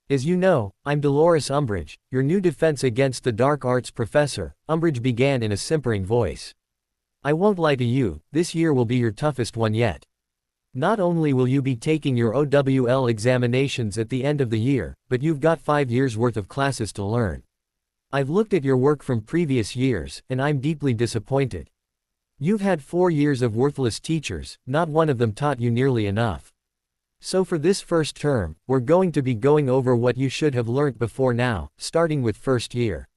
As you know, I'm Dolores Umbridge, your new defense against the dark arts professor, Umbridge began in a simpering voice. I won't lie to you, this year will be your toughest one yet. Not only will you be taking your OWL examinations at the end of the year, but you've got 5 years worth of classes to learn. I've looked at your work from previous years, and I'm deeply disappointed. You've had 4 years of worthless teachers, not one of them taught you nearly enough. So for this first term, we're going to be going over what you should have learnt before now, starting with first year.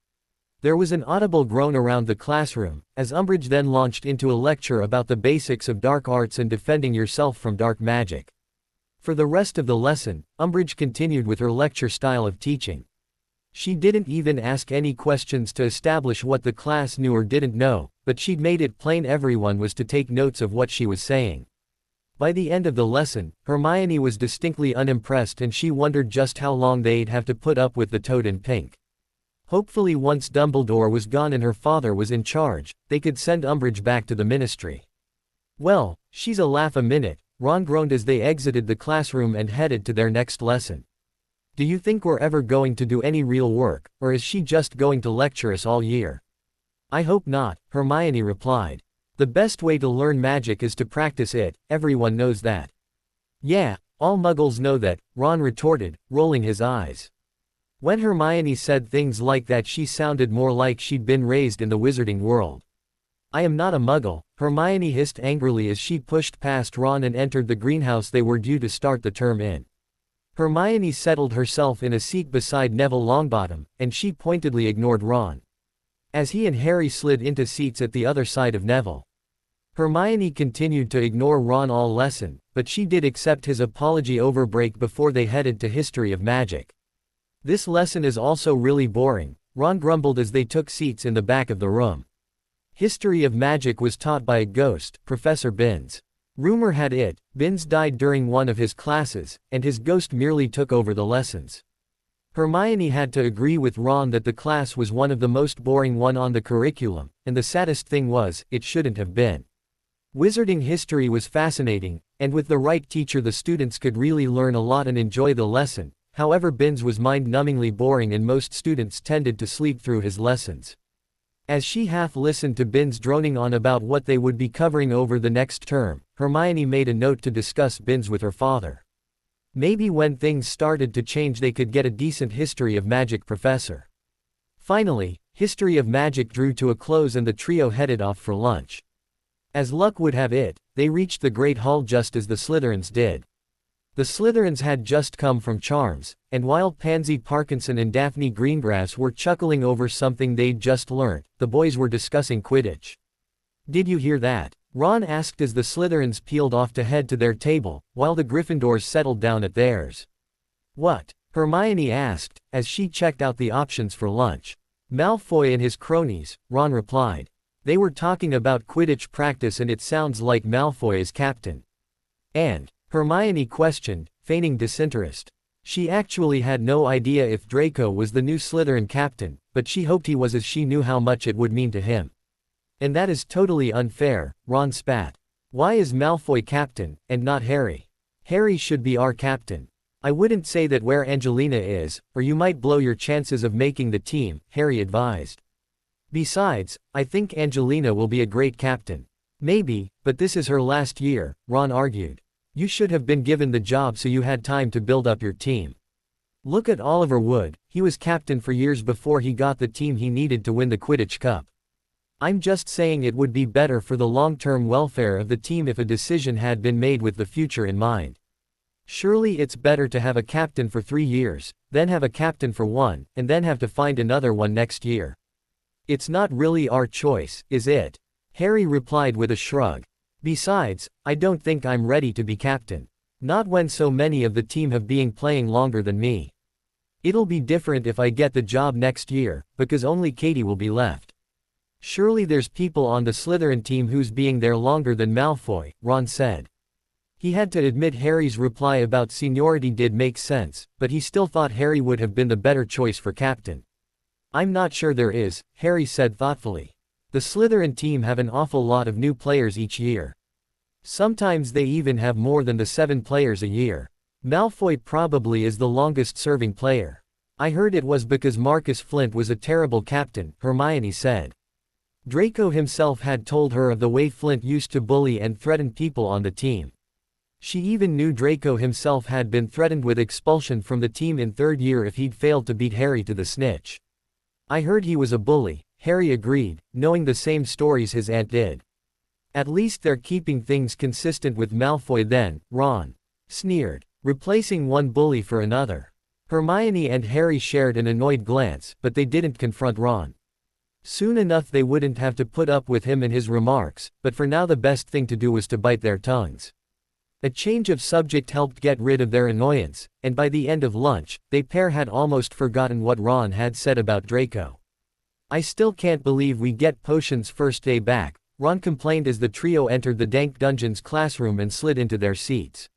There was an audible groan around the classroom, as Umbridge then launched into a lecture about the basics of dark arts and defending yourself from dark magic. For the rest of the lesson, Umbridge continued with her lecture style of teaching. She didn't even ask any questions to establish what the class knew or didn't know, but she'd made it plain everyone was to take notes of what she was saying. By the end of the lesson, Hermione was distinctly unimpressed and she wondered just how long they'd have to put up with the toad in pink. Hopefully once Dumbledore was gone and her father was in charge, they could send Umbridge back to the ministry. Well, she's a laugh a minute, Ron groaned as they exited the classroom and headed to their next lesson. Do you think we're ever going to do any real work, or is she just going to lecture us all year? I hope not, Hermione replied. The best way to learn magic is to practice it, everyone knows that. Yeah, all muggles know that, Ron retorted, rolling his eyes. When Hermione said things like that she sounded more like she'd been raised in the wizarding world. I am not a muggle, Hermione hissed angrily as she pushed past Ron and entered the greenhouse they were due to start the term in. Hermione settled herself in a seat beside Neville Longbottom, and she pointedly ignored Ron, as he and Harry slid into seats at the other side of Neville. Hermione continued to ignore Ron all lesson, but she did accept his apology over break before they headed to History of Magic. "This lesson is also really boring," Ron grumbled as they took seats in the back of the room. History of Magic was taught by a ghost, Professor Binns. Rumor had it, Binns died during one of his classes, and his ghost merely took over the lessons. Hermione had to agree with Ron that the class was one of the most boring one on the curriculum, and the saddest thing was, it shouldn't have been. Wizarding history was fascinating, and with the right teacher the students could really learn a lot and enjoy the lesson. However, Binns was mind-numbingly boring and most students tended to sleep through his lessons. As she half listened to Binns droning on about what they would be covering over the next term, Hermione made a note to discuss Binns with her father. Maybe when things started to change they could get a decent History of Magic professor. Finally, History of Magic drew to a close and the trio headed off for lunch. As luck would have it, they reached the Great Hall just as the Slytherins did. The Slytherins had just come from Charms, and while Pansy Parkinson and Daphne Greengrass were chuckling over something they'd just learnt, the boys were discussing Quidditch. "Did you hear that?" Ron asked as the Slytherins peeled off to head to their table, while the Gryffindors settled down at theirs. "What?" Hermione asked, as she checked out the options for lunch. "Malfoy and his cronies," Ron replied. "They were talking about Quidditch practice and it sounds like Malfoy is captain." "And?" Hermione questioned, feigning disinterest. She actually had no idea if Draco was the new Slytherin captain, but she hoped he was as she knew how much it would mean to him. "And that is totally unfair," Ron spat. "Why is Malfoy captain, and not Harry? Harry should be our captain." "I wouldn't say that where Angelina is, or you might blow your chances of making the team," Harry advised. "Besides, I think Angelina will be a great captain." "Maybe, but this is her last year," Ron argued. "You should have been given the job so you had time to build up your team. Look at Oliver Wood, he was captain for years before he got the team he needed to win the Quidditch Cup. I'm just saying it would be better for the long-term welfare of the team if a decision had been made with the future in mind. Surely it's better to have a captain for 3 years, then have a captain for 1, and then have to find another one next year. It's not really our choice, is it?" Harry replied with a shrug. "Besides, I don't think I'm ready to be captain. Not when so many of the team have been playing longer than me. It'll be different if I get the job next year, because only Katie will be left. Surely there's people on the Slytherin team who's being there longer than Malfoy," Ron said. He had to admit Harry's reply about seniority did make sense, but he still thought Harry would have been the better choice for captain. "I'm not sure there is," Harry said thoughtfully. "The Slytherin team have an awful lot of new players each year. Sometimes they even have more than the 7 players a year. Malfoy probably is the longest-serving player. I heard it was because Marcus Flint was a terrible captain," Hermione said. Draco himself had told her of the way Flint used to bully and threaten people on the team. She even knew Draco himself had been threatened with expulsion from the team in 3rd year if he'd failed to beat Harry to the snitch. "I heard he was a bully," Harry agreed, knowing the same stories his aunt did. "At least they're keeping things consistent with Malfoy then," Ron sneered, replacing one bully for another. Hermione and Harry shared an annoyed glance, but they didn't confront Ron. Soon enough they wouldn't have to put up with him and his remarks, but for now the best thing to do was to bite their tongues. A change of subject helped get rid of their annoyance, and by the end of lunch, they pair had almost forgotten what Ron had said about Draco. "I still can't believe we get potions first day back," Ron complained as the trio entered the dank dungeon's classroom and slid into their seats.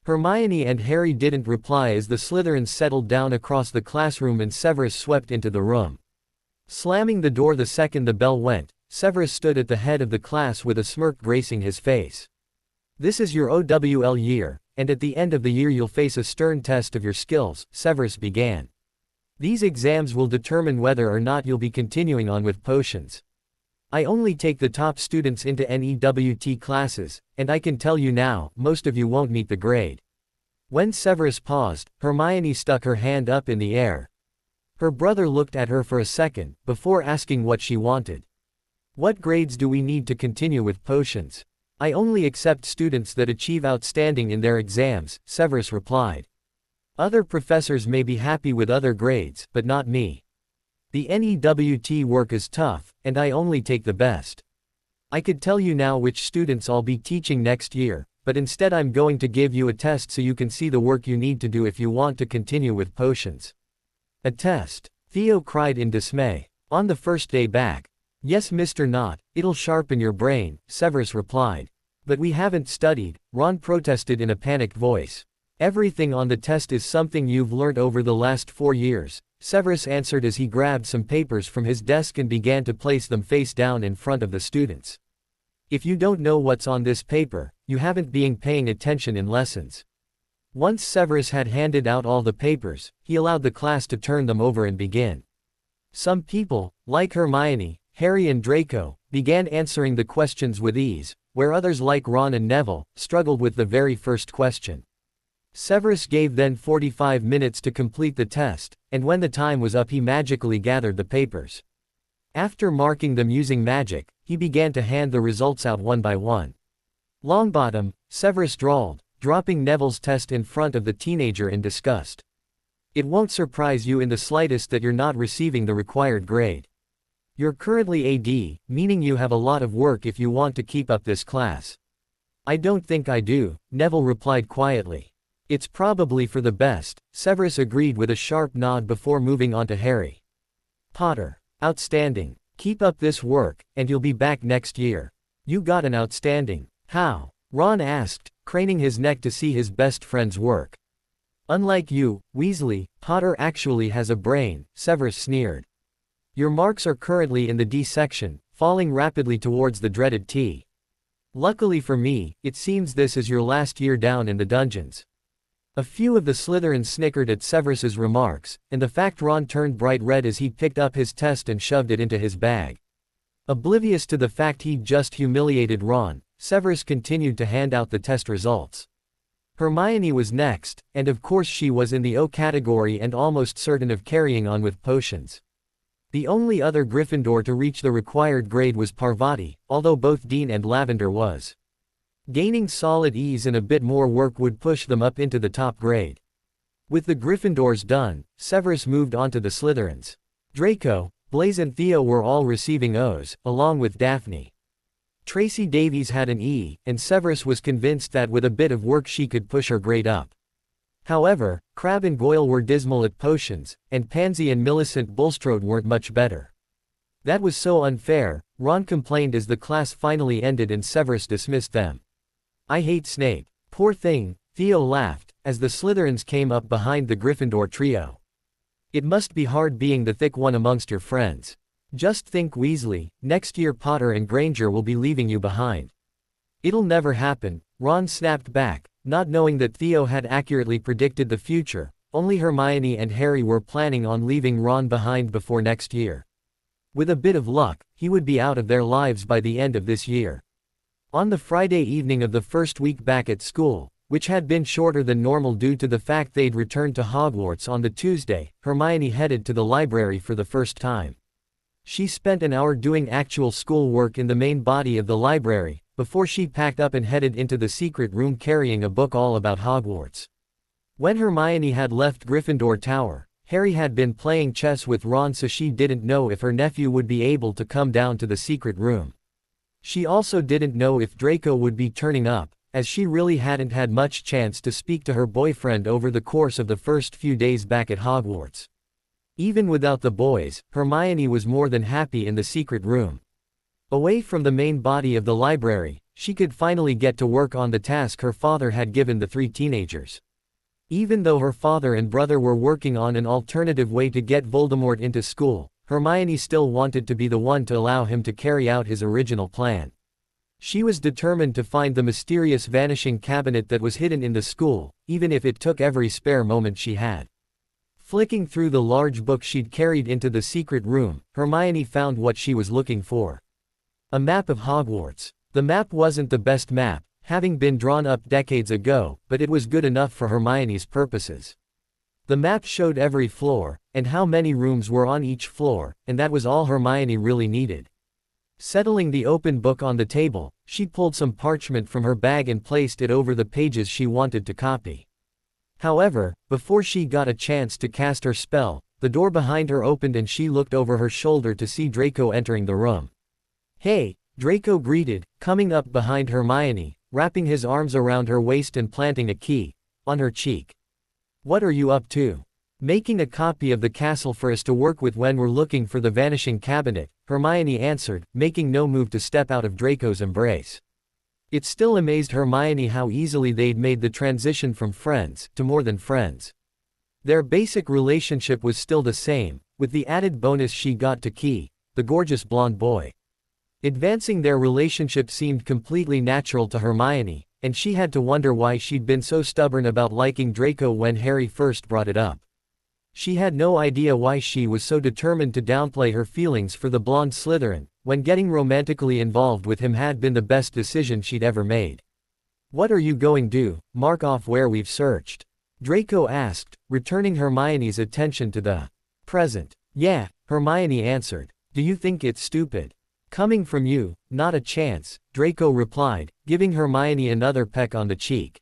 Hermione and Harry didn't reply as the Slytherins settled down across the classroom and Severus swept into the room. Slamming the door the second the bell went, Severus stood at the head of the class with a smirk gracing his face. "This is your OWL year, and at the end of the year you'll face a stern test of your skills," Severus began. "These exams will determine whether or not you'll be continuing on with potions. I only take the top students into NEWT classes, and I can tell you now, most of you won't meet the grade." When Severus paused, Hermione stuck her hand up in the air. Her brother looked at her for a second, before asking what she wanted. "What grades do we need to continue with potions?" "I only accept students that achieve outstanding in their exams," Severus replied. Other professors may be happy with other grades, but not me. The NEWT work is tough, and I only take the best. I could tell you now which students I'll be teaching next year, but instead I'm going to give you a test so you can see the work you need to do if you want to continue with potions. A test? Theo cried in dismay. On the first day back. Yes, Mr. Knott, it'll sharpen your brain, Severus replied. But we haven't studied, Ron protested in a panicked voice. Everything on the test is something you've learned over the last 4 years, Severus answered as he grabbed some papers from his desk and began to place them face down in front of the students. If you don't know what's on this paper, you haven't been paying attention in lessons. Once Severus had handed out all the papers, he allowed the class to turn them over and begin. Some people, like Hermione, Harry and Draco, began answering the questions with ease, where others like Ron and Neville, struggled with the very first question. Severus gave them 45 minutes to complete the test, and when the time was up he magically gathered the papers. After marking them using magic, he began to hand the results out one by one. Longbottom, Severus drawled, dropping Neville's test in front of the teenager in disgust. It won't surprise you in the slightest that you're not receiving the required grade. You're currently AD, meaning you have a lot of work if you want to keep up this class. I don't think I do, Neville replied quietly. It's probably for the best, Severus agreed with a sharp nod before moving on to Harry. Potter. Outstanding. Keep up this work, and you'll be back next year. You got an outstanding. How? Ron asked, craning his neck to see his best friend's work. Unlike you, Weasley, Potter actually has a brain, Severus sneered. Your marks are currently in the D section, falling rapidly towards the dreaded T. Luckily for me, it seems this is your last year down in the dungeons. A few of the Slytherins snickered at Severus's remarks, and the fact Ron turned bright red as he picked up his test and shoved it into his bag. Oblivious to the fact he'd just humiliated Ron, Severus continued to hand out the test results. Hermione was next, and of course she was in the O category and almost certain of carrying on with potions. The only other Gryffindor to reach the required grade was Parvati, although both Dean and Lavender was. Gaining solid E's and a bit more work would push them up into the top grade. With the Gryffindors done, Severus moved on to the Slytherins. Draco, Blaise and Theo were all receiving O's, along with Daphne. Tracy Davies had an E, and Severus was convinced that with a bit of work she could push her grade up. However, Crabbe and Goyle were dismal at potions, and Pansy and Millicent Bulstrode weren't much better. That was so unfair, Ron complained as the class finally ended and Severus dismissed them. I hate Snape. Poor thing, Theo laughed, as the Slytherins came up behind the Gryffindor trio. It must be hard being the thick one amongst your friends. Just think Weasley, next year Potter and Granger will be leaving you behind. It'll never happen, Ron snapped back, not knowing that Theo had accurately predicted the future. Only Hermione and Harry were planning on leaving Ron behind before next year. With a bit of luck, he would be out of their lives by the end of this year. On the Friday evening of the first week back at school, which had been shorter than normal due to the fact they'd returned to Hogwarts on the Tuesday, Hermione headed to the library for the first time. She spent an hour doing actual school work in the main body of the library, before she packed up and headed into the secret room carrying a book all about Hogwarts. When Hermione had left Gryffindor Tower, Harry had been playing chess with Ron, so she didn't know if her nephew would be able to come down to the secret room. She also didn't know if Draco would be turning up, as she really hadn't had much chance to speak to her boyfriend over the course of the first few days back at Hogwarts. Even without the boys, Hermione was more than happy in the secret room. Away from the main body of the library, she could finally get to work on the task her father had given the 3 teenagers. Even though her father and brother were working on an alternative way to get Voldemort into school, Hermione still wanted to be the one to allow him to carry out his original plan. She was determined to find the mysterious vanishing cabinet that was hidden in the school, even if it took every spare moment she had. Flicking through the large book she'd carried into the secret room, Hermione found what she was looking for. A map of Hogwarts. The map wasn't the best map, having been drawn up decades ago, but it was good enough for Hermione's purposes. The map showed every floor, and how many rooms were on each floor, and that was all Hermione really needed. Settling the open book on the table, she pulled some parchment from her bag and placed it over the pages she wanted to copy. However, before she got a chance to cast her spell, the door behind her opened and she looked over her shoulder to see Draco entering the room. "Hey," Draco greeted, coming up behind Hermione, wrapping his arms around her waist and planting a key on her cheek. "What are you up to?" "Making a copy of the castle for us to work with when we're looking for the vanishing cabinet," Hermione answered, making no move to step out of Draco's embrace. It still amazed Hermione how easily they'd made the transition from friends to more than friends. Their basic relationship was still the same, with the added bonus she got to Key, the gorgeous blonde boy. Advancing their relationship seemed completely natural to Hermione, and she had to wonder why she'd been so stubborn about liking Draco when Harry first brought it up. She had no idea why she was so determined to downplay her feelings for the blonde Slytherin, when getting romantically involved with him had been the best decision she'd ever made. "What are you going to do, mark off where we've searched?" Draco asked, returning Hermione's attention to the present. "Yeah," Hermione answered. "Do you think it's stupid?" "Coming from you, not a chance," Draco replied, giving Hermione another peck on the cheek.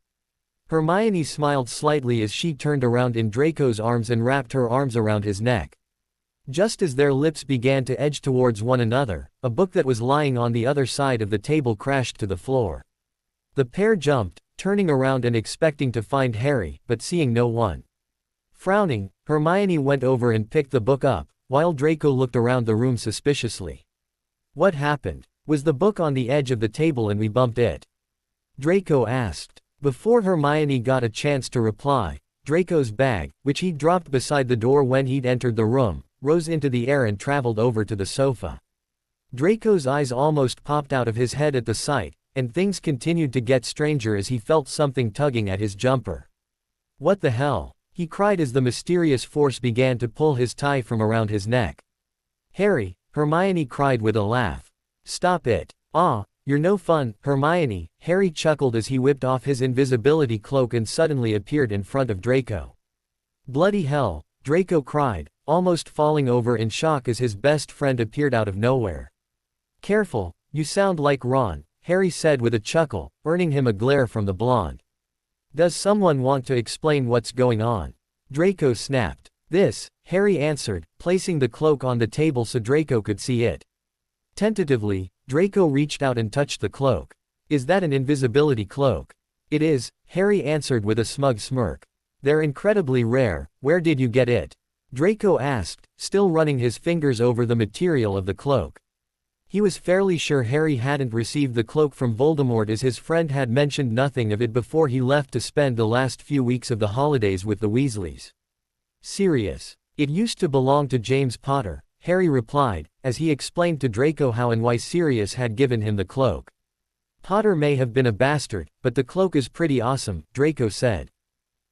Hermione smiled slightly as she turned around in Draco's arms and wrapped her arms around his neck. Just as their lips began to edge towards one another, a book that was lying on the other side of the table crashed to the floor. The pair jumped, turning around and expecting to find Harry, but seeing no one. Frowning, Hermione went over and picked the book up, while Draco looked around the room suspiciously. "What happened? Was the book on the edge of the table and we bumped it?" Draco asked. Before Hermione got a chance to reply, Draco's bag, which he'd dropped beside the door when he'd entered the room, rose into the air and traveled over to the sofa. Draco's eyes almost popped out of his head at the sight, and things continued to get stranger as he felt something tugging at his jumper. "What the hell?" he cried as the mysterious force began to pull his tie from around his neck. "Harry," Hermione cried with a laugh. "Stop it. Ah, you're no fun, Hermione," Harry chuckled as he whipped off his invisibility cloak and suddenly appeared in front of Draco. "Bloody hell," Draco cried, almost falling over in shock as his best friend appeared out of nowhere. "Careful, you sound like Ron," Harry said with a chuckle, earning him a glare from the blonde. "Does someone want to explain what's going on?" Draco snapped. "This," Harry answered, placing the cloak on the table so Draco could see it. Tentatively, Draco reached out and touched the cloak. "Is that an invisibility cloak?" "It is," Harry answered with a smug smirk. "They're incredibly rare. Where did you get it?" Draco asked, still running his fingers over the material of the cloak. He was fairly sure Harry hadn't received the cloak from Voldemort as his friend had mentioned nothing of it before he left to spend the last few weeks of the holidays with the Weasleys. "Sirius. It used to belong to James Potter," Harry replied, as he explained to Draco how and why Sirius had given him the cloak. "Potter may have been a bastard, but the cloak is pretty awesome," Draco said.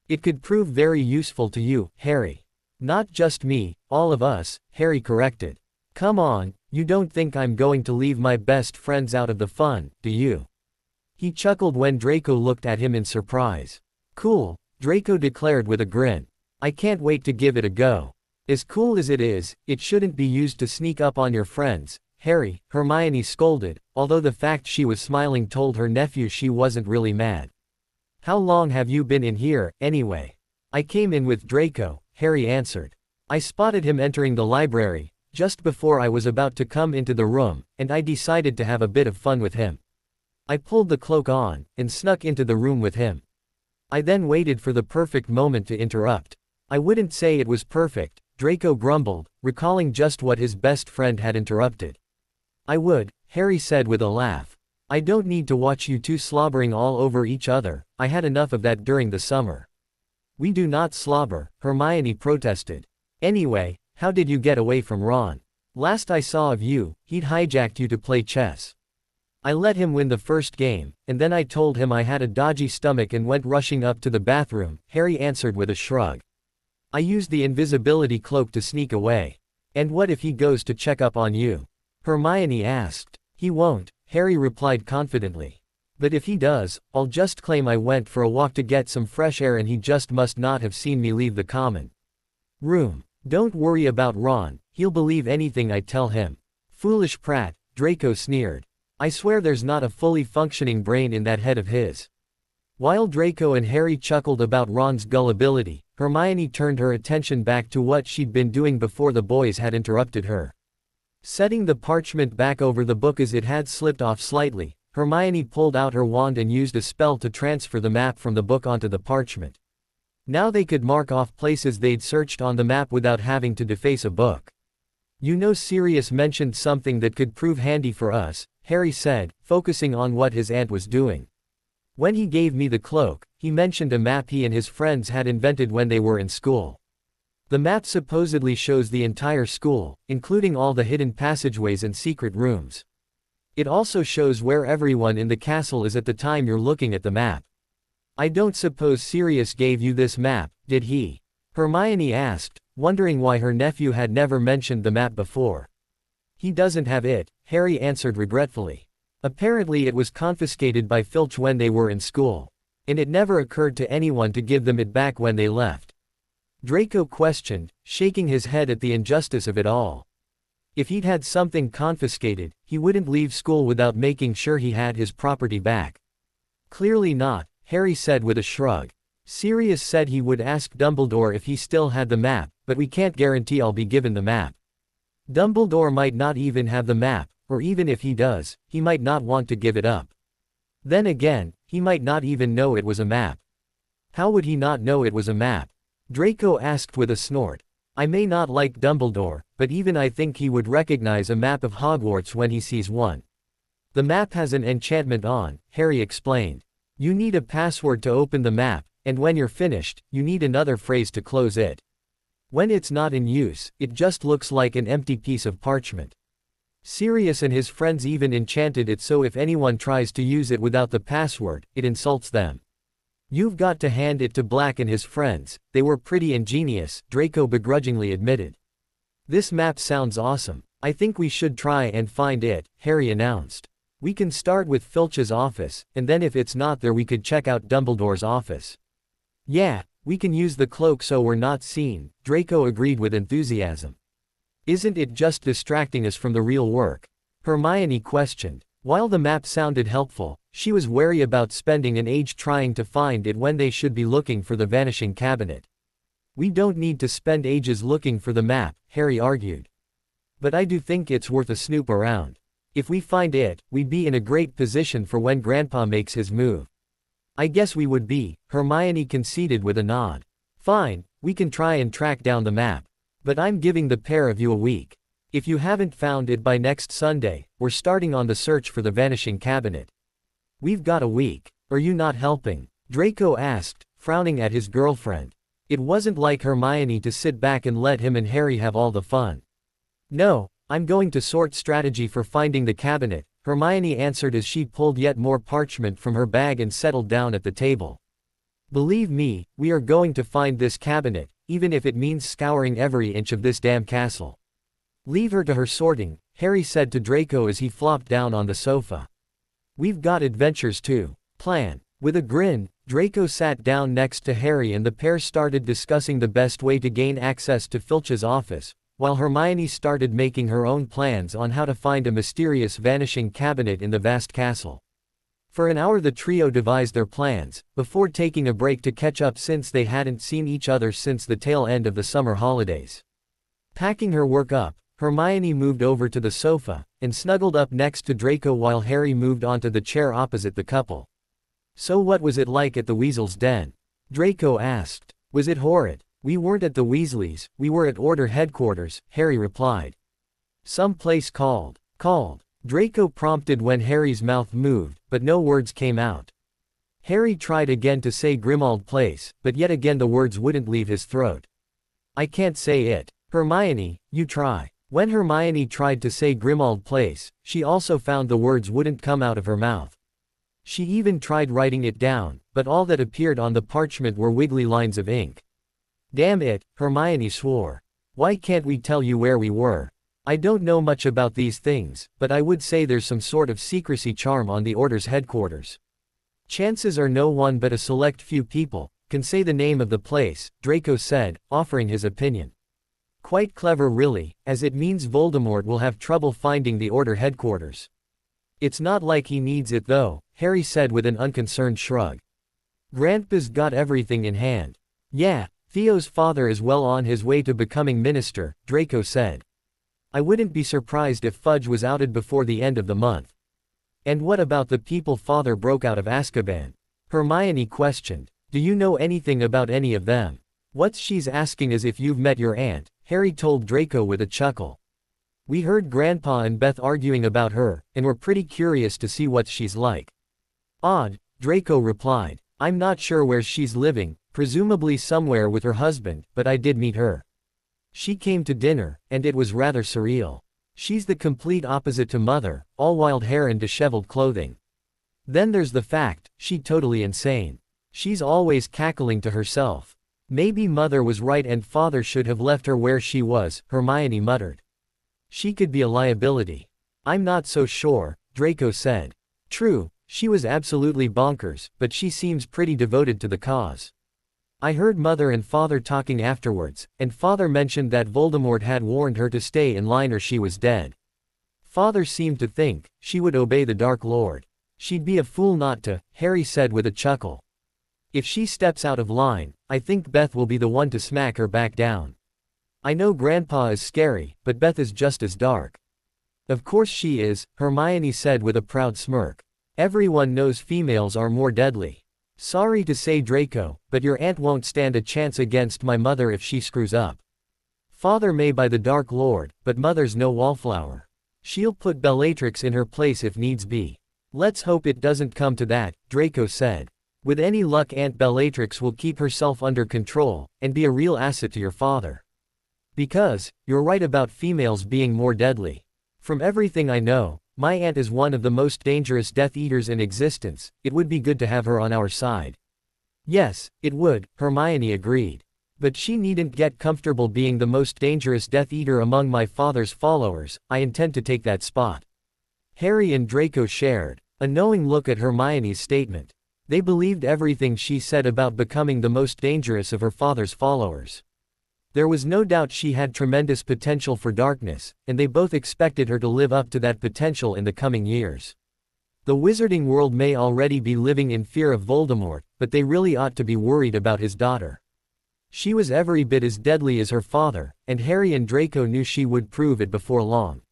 "It could prove very useful to you, Harry." "Not just me, all of us," Harry corrected. "Come on, you don't think I'm going to leave my best friends out of the fun, do you?" He chuckled when Draco looked at him in surprise. "Cool," Draco declared with a grin. "I can't wait to give it a go. As cool as it is, it shouldn't be used to sneak up on your friends, Harry," Hermione scolded, although the fact she was smiling told her nephew she wasn't really mad. "How long have you been in here, anyway?" "I came in with Draco," Harry answered. "I spotted him entering the library, just before I was about to come into the room, and I decided to have a bit of fun with him. I pulled the cloak on, and snuck into the room with him. I then waited for the perfect moment to interrupt." "I wouldn't say it was perfect," Draco grumbled, recalling just what his best friend had interrupted. "I would," Harry said with a laugh. "I don't need to watch you two slobbering all over each other, I had enough of that during the summer." "We do not slobber," Hermione protested. "Anyway, how did you get away from Ron? Last I saw of you, he'd hijacked you to play chess." "I let him win the first game, and then I told him I had a dodgy stomach and went rushing up to the bathroom," Harry answered with a shrug. "I used the invisibility cloak to sneak away." "And what if he goes to check up on you?" Hermione asked. "He won't," Harry replied confidently. "But if he does, I'll just claim I went for a walk to get some fresh air and he just must not have seen me leave the common room. Don't worry about Ron, he'll believe anything I tell him." "Foolish prat," Draco sneered. "I swear there's not a fully functioning brain in that head of his." While Draco and Harry chuckled about Ron's gullibility, Hermione turned her attention back to what she'd been doing before the boys had interrupted her. Setting the parchment back over the book as it had slipped off slightly, Hermione pulled out her wand and used a spell to transfer the map from the book onto the parchment. Now they could mark off places they'd searched on the map without having to deface a book. "You know, Sirius mentioned something that could prove handy for us," Harry said, focusing on what his aunt was doing. "When he gave me the cloak, he mentioned a map he and his friends had invented when they were in school. The map supposedly shows the entire school, including all the hidden passageways and secret rooms. It also shows where everyone in the castle is at the time you're looking at the map. I don't suppose Sirius gave you this map, did he?" Hermione asked, wondering why her nephew had never mentioned the map before. "He doesn't have it," Harry answered regretfully. "Apparently it was confiscated by Filch when they were in school. And it never occurred to anyone to give them it back when they left." Draco questioned, shaking his head at the injustice of it all. If he'd had something confiscated, he wouldn't leave school without making sure he had his property back. "Clearly not," Harry said with a shrug. "Sirius said he would ask Dumbledore if he still had the map, but we can't guarantee I'll be given the map. Dumbledore might not even have the map, or even if he does, he might not want to give it up. Then again, he might not even know it was a map." "How would he not know it was a map?" Draco asked with a snort. "I may not like Dumbledore, but even I think he would recognize a map of Hogwarts when he sees one. The map has an enchantment on," Harry explained. "You need a password to open the map, and when you're finished, you need another phrase to close it. When it's not in use, it just looks like an empty piece of parchment. Sirius and his friends even enchanted it so if anyone tries to use it without the password, it insults them. You've got to hand it to Black and his friends, they were pretty ingenious," Draco begrudgingly admitted. "This map sounds awesome. I think we should try and find it," Harry announced. "We can start with Filch's office, and then if it's not there we could check out Dumbledore's office." "Yeah, we can use the cloak so we're not seen," Draco agreed with enthusiasm. "Isn't it just distracting us from the real work?" Hermione questioned. While the map sounded helpful, she was wary about spending an age trying to find it when they should be looking for the vanishing cabinet. "We don't need to spend ages looking for the map," Harry argued. "But I do think it's worth a snoop around. If we find it, we'd be in a great position for when Grandpa makes his move." "I guess we would be," Hermione conceded with a nod. "Fine, we can try and track down the map. But I'm giving the pair of you a week. If you haven't found it by next Sunday, we're starting on the search for the vanishing cabinet." "We've got a week. Are you not helping?" Draco asked, frowning at his girlfriend. It wasn't like Hermione to sit back and let him and Harry have all the fun. "No, I'm going to sort strategy for finding the cabinet," Hermione answered as she pulled yet more parchment from her bag and settled down at the table. "Believe me, we are going to find this cabinet, even if it means scouring every inch of this damn castle." "Leave her to her sorting," Harry said to Draco as he flopped down on the sofa. "We've got adventures to plan." With a grin, Draco sat down next to Harry and the pair started discussing the best way to gain access to Filch's office, while Hermione started making her own plans on how to find a mysterious vanishing cabinet in the vast castle. For an hour the trio devised their plans, before taking a break to catch up since they hadn't seen each other since the tail end of the summer holidays. Packing her work up, Hermione moved over to the sofa, and snuggled up next to Draco while Harry moved onto the chair opposite the couple. "So what was it like at the Weasel's den?" Draco asked. "Was it horrid?" "We weren't at the Weasleys, we were at Order headquarters," Harry replied. "Some place called." Draco prompted when Harry's mouth moved, but no words came out. Harry tried again to say Grimmauld Place, but yet again the words wouldn't leave his throat. "I can't say it." "Hermione, you try." When Hermione tried to say Grimmauld Place, she also found the words wouldn't come out of her mouth. She even tried writing it down, but all that appeared on the parchment were wiggly lines of ink. "Damn it," Hermione swore. "Why can't we tell you where we were? I don't know much about these things, but I would say there's some sort of secrecy charm on the Order's headquarters. Chances are no one but a select few people can say the name of the place," Draco said, offering his opinion. "Quite clever really, as it means Voldemort will have trouble finding the Order headquarters." "It's not like he needs it though," Harry said with an unconcerned shrug. Grandpa's got everything in hand. Yeah, Theo's father is well on his way to becoming minister, Draco said. I wouldn't be surprised if Fudge was outed before the end of the month. And what about the people father broke out of Azkaban? Hermione questioned. Do you know anything about any of them? What she's asking is if you've met your aunt, Harry told Draco with a chuckle. We heard Grandpa and Beth arguing about her, and we're pretty curious to see what she's like. Odd, Draco replied. I'm not sure where she's living, presumably somewhere with her husband, but I did meet her. She came to dinner, and it was rather surreal. She's the complete opposite to Mother, all wild hair and disheveled clothing. Then there's the fact, she's totally insane. She's always cackling to herself. Maybe Mother was right and Father should have left her where she was, Hermione muttered. She could be a liability. I'm not so sure, Draco said. True, she was absolutely bonkers, but she seems pretty devoted to the cause. I heard Mother and Father talking afterwards, and Father mentioned that Voldemort had warned her to stay in line or she was dead. Father seemed to think she would obey the Dark Lord. She'd be a fool not to, Harry said with a chuckle. If she steps out of line, I think Beth will be the one to smack her back down. I know Grandpa is scary, but Beth is just as dark. Of course she is, Hermione said with a proud smirk. Everyone knows females are more deadly. Sorry to say Draco, but your aunt won't stand a chance against my mother if she screws up. Father may by the Dark Lord, but Mother's no wallflower. She'll put Bellatrix in her place if needs be. Let's hope it doesn't come to that, Draco said. With any luck Aunt Bellatrix will keep herself under control, and be a real asset to your father. Because, you're right about females being more deadly. From everything I know, my aunt is one of the most dangerous Death Eaters in existence. It would be good to have her on our side. Yes, it would, Hermione agreed. But she needn't get comfortable being the most dangerous Death Eater among my father's followers. I intend to take that spot. Harry and Draco shared a knowing look at Hermione's statement. They believed everything she said about becoming the most dangerous of her father's followers. There was no doubt she had tremendous potential for darkness, and they both expected her to live up to that potential in the coming years. The wizarding world may already be living in fear of Voldemort, but they really ought to be worried about his daughter. She was every bit as deadly as her father, and Harry and Draco knew she would prove it before long.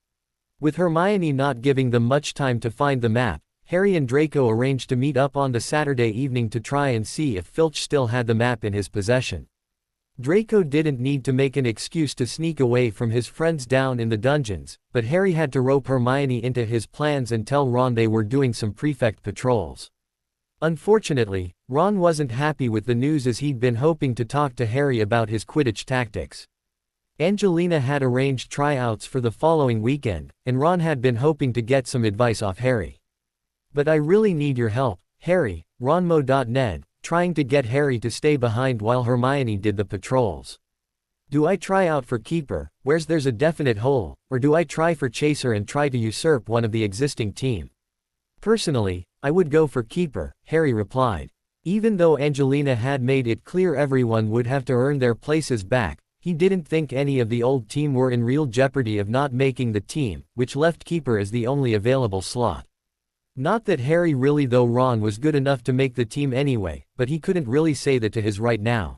With Hermione not giving them much time to find the map, Harry and Draco arranged to meet up on the Saturday evening to try and see if Filch still had the map in his possession. Draco didn't need to make an excuse to sneak away from his friends down in the dungeons, but Harry had to rope Hermione into his plans and tell Ron they were doing some prefect patrols. Unfortunately, Ron wasn't happy with the news as he'd been hoping to talk to Harry about his Quidditch tactics. Angelina had arranged tryouts for the following weekend, and Ron had been hoping to get some advice off Harry. But I really need your help, Harry, Ron Ned, trying to get Harry to stay behind while Hermione did the patrols. Do I try out for Keeper, where there's a definite hole, or do I try for Chaser and try to usurp one of the existing team? Personally, I would go for Keeper, Harry replied. Even though Angelina had made it clear everyone would have to earn their places back, he didn't think any of the old team were in real jeopardy of not making the team, which left Keeper as the only available slot. Not that Harry really though Ron was good enough to make the team anyway, but he couldn't really say that to his right now.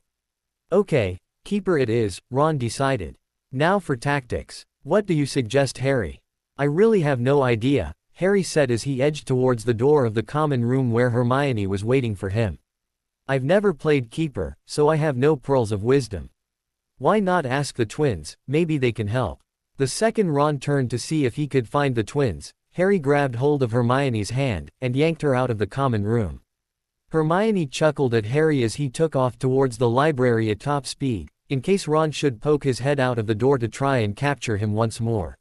Okay, Keeper it is, Ron decided. Now for tactics. What do you suggest, Harry? I really have no idea, Harry said as he edged towards the door of the common room where Hermione was waiting for him. I've never played Keeper, so I have no pearls of wisdom. Why not ask the twins, maybe they can help. The second Ron turned to see if he could find the twins, Harry grabbed hold of Hermione's hand, and yanked her out of the common room. Hermione chuckled at Harry as he took off towards the library at top speed, in case Ron should poke his head out of the door to try and capture him once more.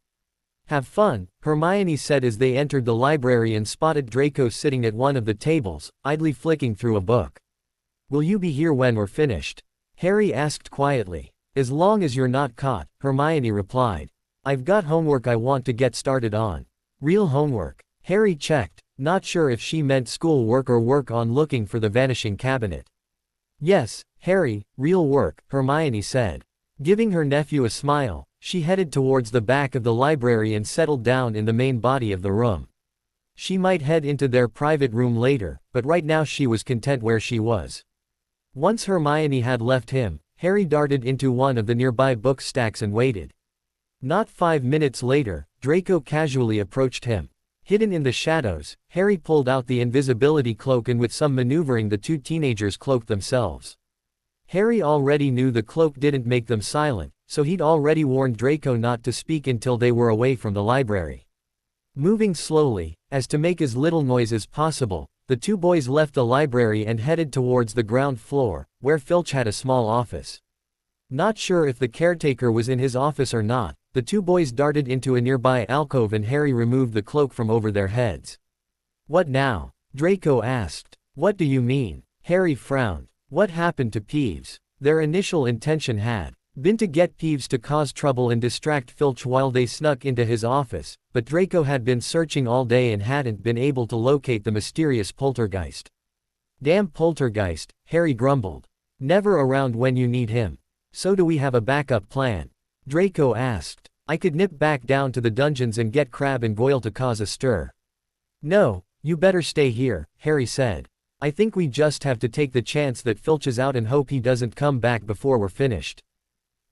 Have fun, Hermione said as they entered the library and spotted Draco sitting at one of the tables, idly flicking through a book. Will you be here when we're finished? Harry asked quietly. As long as you're not caught, Hermione replied. I've got homework I want to get started on. Real homework. Harry checked, not sure if she meant schoolwork or work on looking for the vanishing cabinet. Yes, Harry, real work, Hermione said. Giving her nephew a smile, she headed towards the back of the library and settled down in the main body of the room. She might head into their private room later, but right now she was content where she was. Once Hermione had left him, Harry darted into one of the nearby book stacks and waited. Not 5 minutes later, Draco casually approached him. Hidden in the shadows, Harry pulled out the invisibility cloak and with some maneuvering the two teenagers cloaked themselves. Harry already knew the cloak didn't make them silent, so he'd already warned Draco not to speak until they were away from the library. Moving slowly, as to make as little noise as possible, the two boys left the library and headed towards the ground floor, where Filch had a small office. Not sure if the caretaker was in his office or not, the two boys darted into a nearby alcove and Harry removed the cloak from over their heads. "What now?" Draco asked. "What do you mean?" Harry frowned. What happened to Peeves? Their initial intention had been to get Peeves to cause trouble and distract Filch while they snuck into his office, but Draco had been searching all day and hadn't been able to locate the mysterious poltergeist. "Damn poltergeist," Harry grumbled. "Never around when you need him. So do we have a backup plan?" Draco asked. "I could nip back down to the dungeons and get Crabbe and Goyle to cause a stir." "No, you better stay here," Harry said. "I think we just have to take the chance that Filch is out and hope he doesn't come back before we're finished."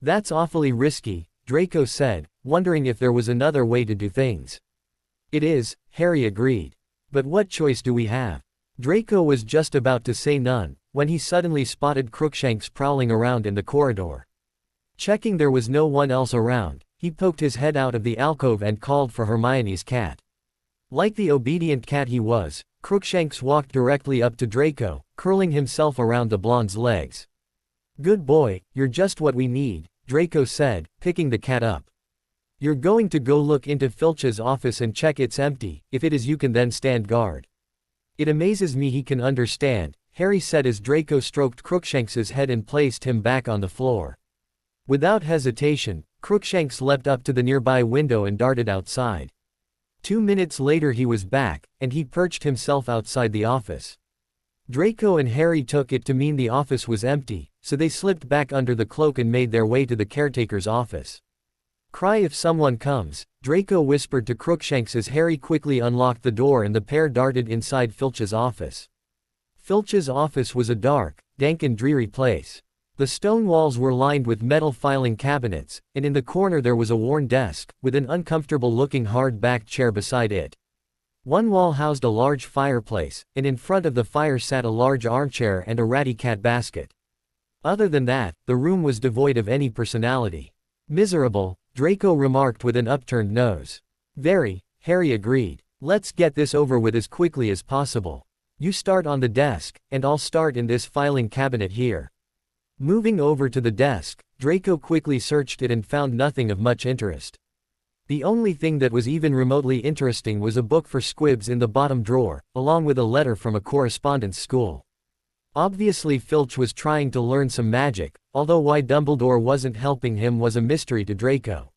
"That's awfully risky," Draco said, wondering if there was another way to do things. "It is," Harry agreed. "But what choice do we have?" Draco was just about to say none, when he suddenly spotted Crookshanks prowling around in the corridor. Checking there was no one else around, he poked his head out of the alcove and called for Hermione's cat. Like the obedient cat he was, Crookshanks walked directly up to Draco, curling himself around the blonde's legs. "Good boy, you're just what we need," Draco said, picking the cat up. "You're going to go look into Filch's office and check it's empty. If it is, you can then stand guard." "It amazes me he can understand," Harry said as Draco stroked Crookshanks's head and placed him back on the floor. Without hesitation, Crookshanks leapt up to the nearby window and darted outside. 2 minutes later he was back, and he perched himself outside the office. Draco and Harry took it to mean the office was empty, so they slipped back under the cloak and made their way to the caretaker's office. "Cry if someone comes," Draco whispered to Crookshanks as Harry quickly unlocked the door and the pair darted inside Filch's office. Filch's office was a dark, dank and dreary place. The stone walls were lined with metal filing cabinets, and in the corner there was a worn desk, with an uncomfortable-looking hard-backed chair beside it. One wall housed a large fireplace, and in front of the fire sat a large armchair and a ratty cat basket. Other than that, the room was devoid of any personality. "Miserable," Draco remarked with an upturned nose. "Very," Harry agreed. "Let's get this over with as quickly as possible. You start on the desk, and I'll start in this filing cabinet here." Moving over to the desk, Draco quickly searched it and found nothing of much interest. The only thing that was even remotely interesting was a book for squibs in the bottom drawer, along with a letter from a correspondence school. Obviously Filch was trying to learn some magic, although why Dumbledore wasn't helping him was a mystery to Draco.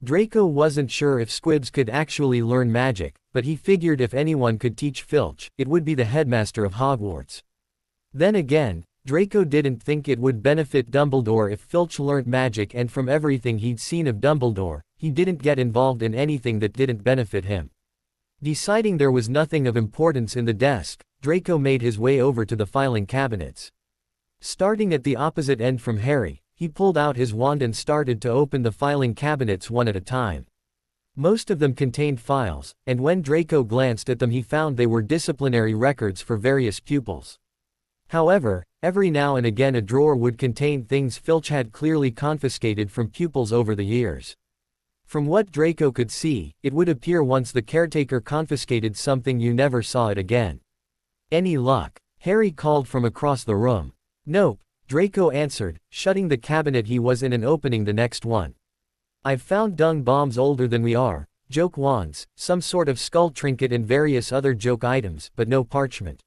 Draco wasn't sure if squibs could actually learn magic, but he figured if anyone could teach Filch, it would be the headmaster of Hogwarts. Then again, Draco didn't think it would benefit Dumbledore if Filch learnt magic, and from everything he'd seen of Dumbledore, he didn't get involved in anything that didn't benefit him. Deciding there was nothing of importance in the desk, Draco made his way over to the filing cabinets. Starting at the opposite end from Harry, he pulled out his wand and started to open the filing cabinets one at a time. Most of them contained files, and when Draco glanced at them he found they were disciplinary records for various pupils. However, every now and again a drawer would contain things Filch had clearly confiscated from pupils over the years. From what Draco could see, it would appear once the caretaker confiscated something you never saw it again. "Any luck?" Harry called from across the room. "Nope," Draco answered, shutting the cabinet he was in and opening the next one. "I've found dung bombs older than we are, joke wands, some sort of skull trinket and various other joke items, but no parchment."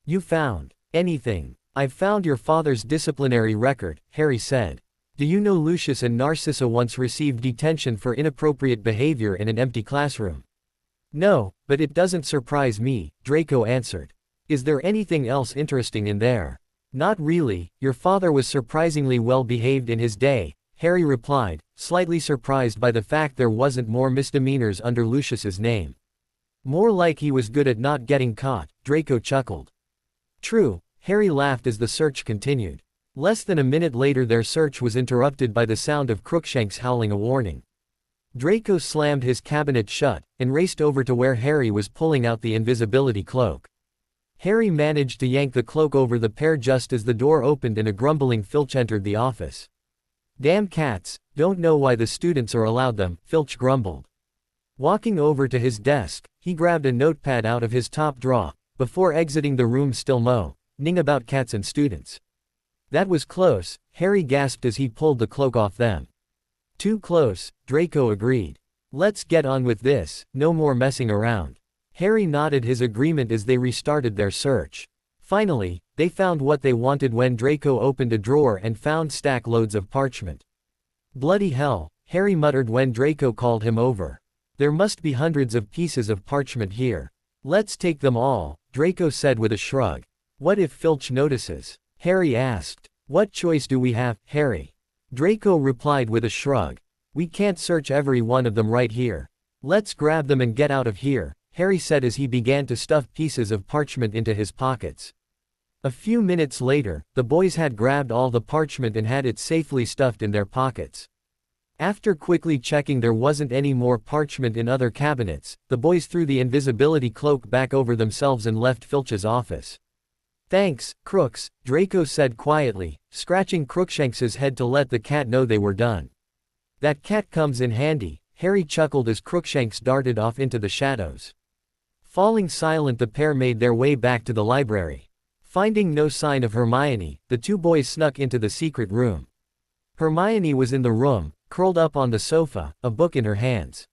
"You found anything?" "I've found your father's disciplinary record," Harry said. "Do you know Lucius and Narcissa once received detention for inappropriate behavior in an empty classroom?" "No, but it doesn't surprise me," Draco answered. "Is there anything else interesting in there?" "Not really, your father was surprisingly well behaved in his day," Harry replied, slightly surprised by the fact there wasn't more misdemeanors under Lucius's name. More like he was good at not getting caught, Draco chuckled. True, Harry laughed as the search continued. Less than a minute later their search was interrupted by the sound of Crookshanks howling a warning. Draco slammed his cabinet shut, and raced over to where Harry was pulling out the invisibility cloak. Harry managed to yank the cloak over the pair just as the door opened and a grumbling Filch entered the office. Damn cats, don't know why the students are allowed them, Filch grumbled. Walking over to his desk, he grabbed a notepad out of his top drawer, before exiting the room still moaning about cats and students. That was close, Harry gasped as he pulled the cloak off them. Too close, Draco agreed. Let's get on with this, no more messing around. Harry nodded his agreement as they restarted their search. Finally, they found what they wanted when Draco opened a drawer and found stack loads of parchment. Bloody hell, Harry muttered when Draco called him over. There must be hundreds of pieces of parchment here. Let's take them all, Draco said with a shrug. What if Filch notices? Harry asked. What choice do we have, Harry? Draco replied with a shrug. We can't search every one of them right here. Let's grab them and get out of here, Harry said as he began to stuff pieces of parchment into his pockets. A few minutes later, the boys had grabbed all the parchment and had it safely stuffed in their pockets. After quickly checking there wasn't any more parchment in other cabinets, the boys threw the invisibility cloak back over themselves and left Filch's office. Thanks, Crooks, Draco said quietly, scratching Crookshanks's head to let the cat know they were done. That cat comes in handy, Harry chuckled as Crookshanks darted off into the shadows. Falling silent, the pair made their way back to the library. Finding no sign of Hermione, the two boys snuck into the secret room. Hermione was in the room, curled up on the sofa, a book in her hands.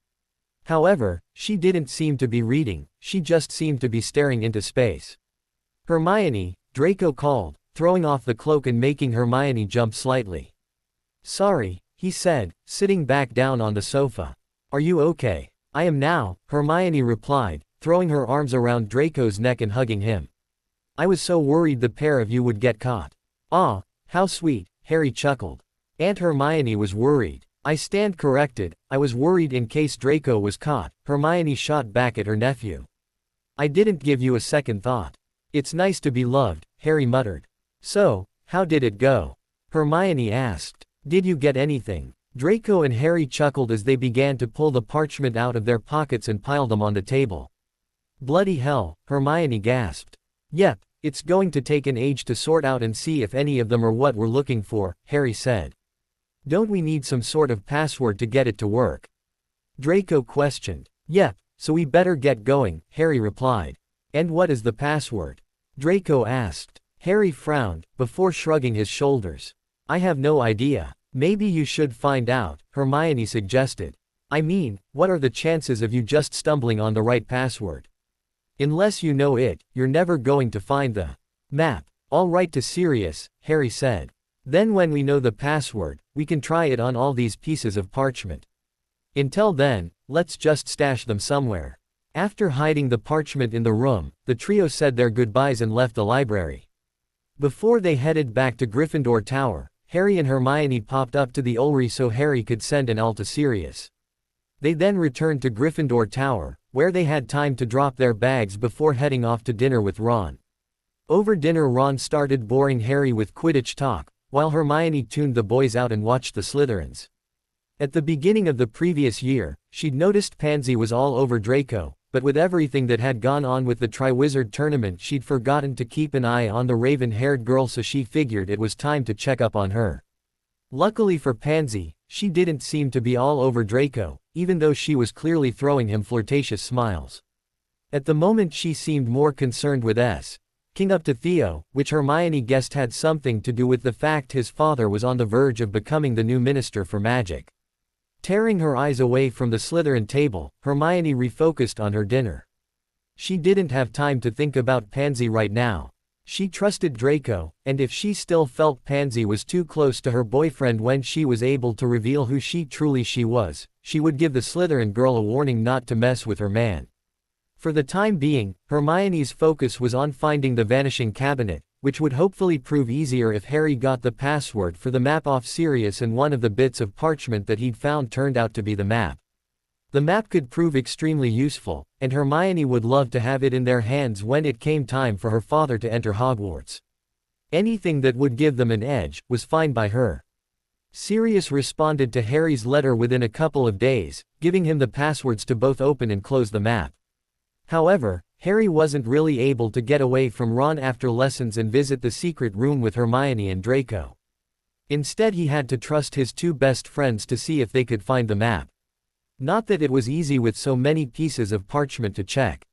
However, she didn't seem to be reading, she just seemed to be staring into space. Hermione, Draco called, throwing off the cloak and making Hermione jump slightly. Sorry, he said, sitting back down on the sofa. Are you okay? I am now, Hermione replied, throwing her arms around Draco's neck and hugging him. I was so worried the pair of you would get caught. Ah, how sweet, Harry chuckled. Aunt Hermione was worried. I stand corrected, I was worried in case Draco was caught, Hermione shot back at her nephew. I didn't give you a second thought. It's nice to be loved, Harry muttered. So, how did it go? Hermione asked. Did you get anything? Draco and Harry chuckled as they began to pull the parchment out of their pockets and pile them on the table. Bloody hell, Hermione gasped. Yep, it's going to take an age to sort out and see if any of them are what we're looking for, Harry said. Don't we need some sort of password to get it to work? Draco questioned. Yep, so we better get going, Harry replied. And what is the password? Draco asked. Harry frowned, before shrugging his shoulders. I have no idea. Maybe you should find out, Hermione suggested. I mean, what are the chances of you just stumbling on the right password? Unless you know it, you're never going to find the map. All right to Sirius, Harry said. Then when we know the password, we can try it on all these pieces of parchment. Until then, let's just stash them somewhere. After hiding the parchment in the room, the trio said their goodbyes and left the library. Before they headed back to Gryffindor Tower, Harry and Hermione popped up to the Ulri so Harry could send an to Sirius. They then returned to Gryffindor Tower, where they had time to drop their bags before heading off to dinner with Ron. Over dinner Ron started boring Harry with Quidditch talk, while Hermione tuned the boys out and watched the Slytherins. At the beginning of the previous year, she'd noticed Pansy was all over Draco, but with everything that had gone on with the Triwizard Tournament she'd forgotten to keep an eye on the raven-haired girl, so she figured it was time to check up on her. Luckily for Pansy, she didn't seem to be all over Draco, even though she was clearly throwing him flirtatious smiles. At the moment she seemed more concerned with King up to Theo, which Hermione guessed had something to do with the fact his father was on the verge of becoming the new Minister for Magic. Tearing her eyes away from the Slytherin table, Hermione refocused on her dinner. She didn't have time to think about Pansy right now. She trusted Draco, and if she still felt Pansy was too close to her boyfriend when she was able to reveal who she truly was, she would give the Slytherin girl a warning not to mess with her man. For the time being, Hermione's focus was on finding the vanishing cabinet, which would hopefully prove easier if Harry got the password for the map off Sirius and one of the bits of parchment that he'd found turned out to be the map. The map could prove extremely useful, and Hermione would love to have it in their hands when it came time for her father to enter Hogwarts. Anything that would give them an edge was fine by her. Sirius responded to Harry's letter within a couple of days, giving him the passwords to both open and close the map. However, Harry wasn't really able to get away from Ron after lessons and visit the secret room with Hermione and Draco. Instead, he had to trust his two best friends to see if they could find the map. Not that it was easy with so many pieces of parchment to check.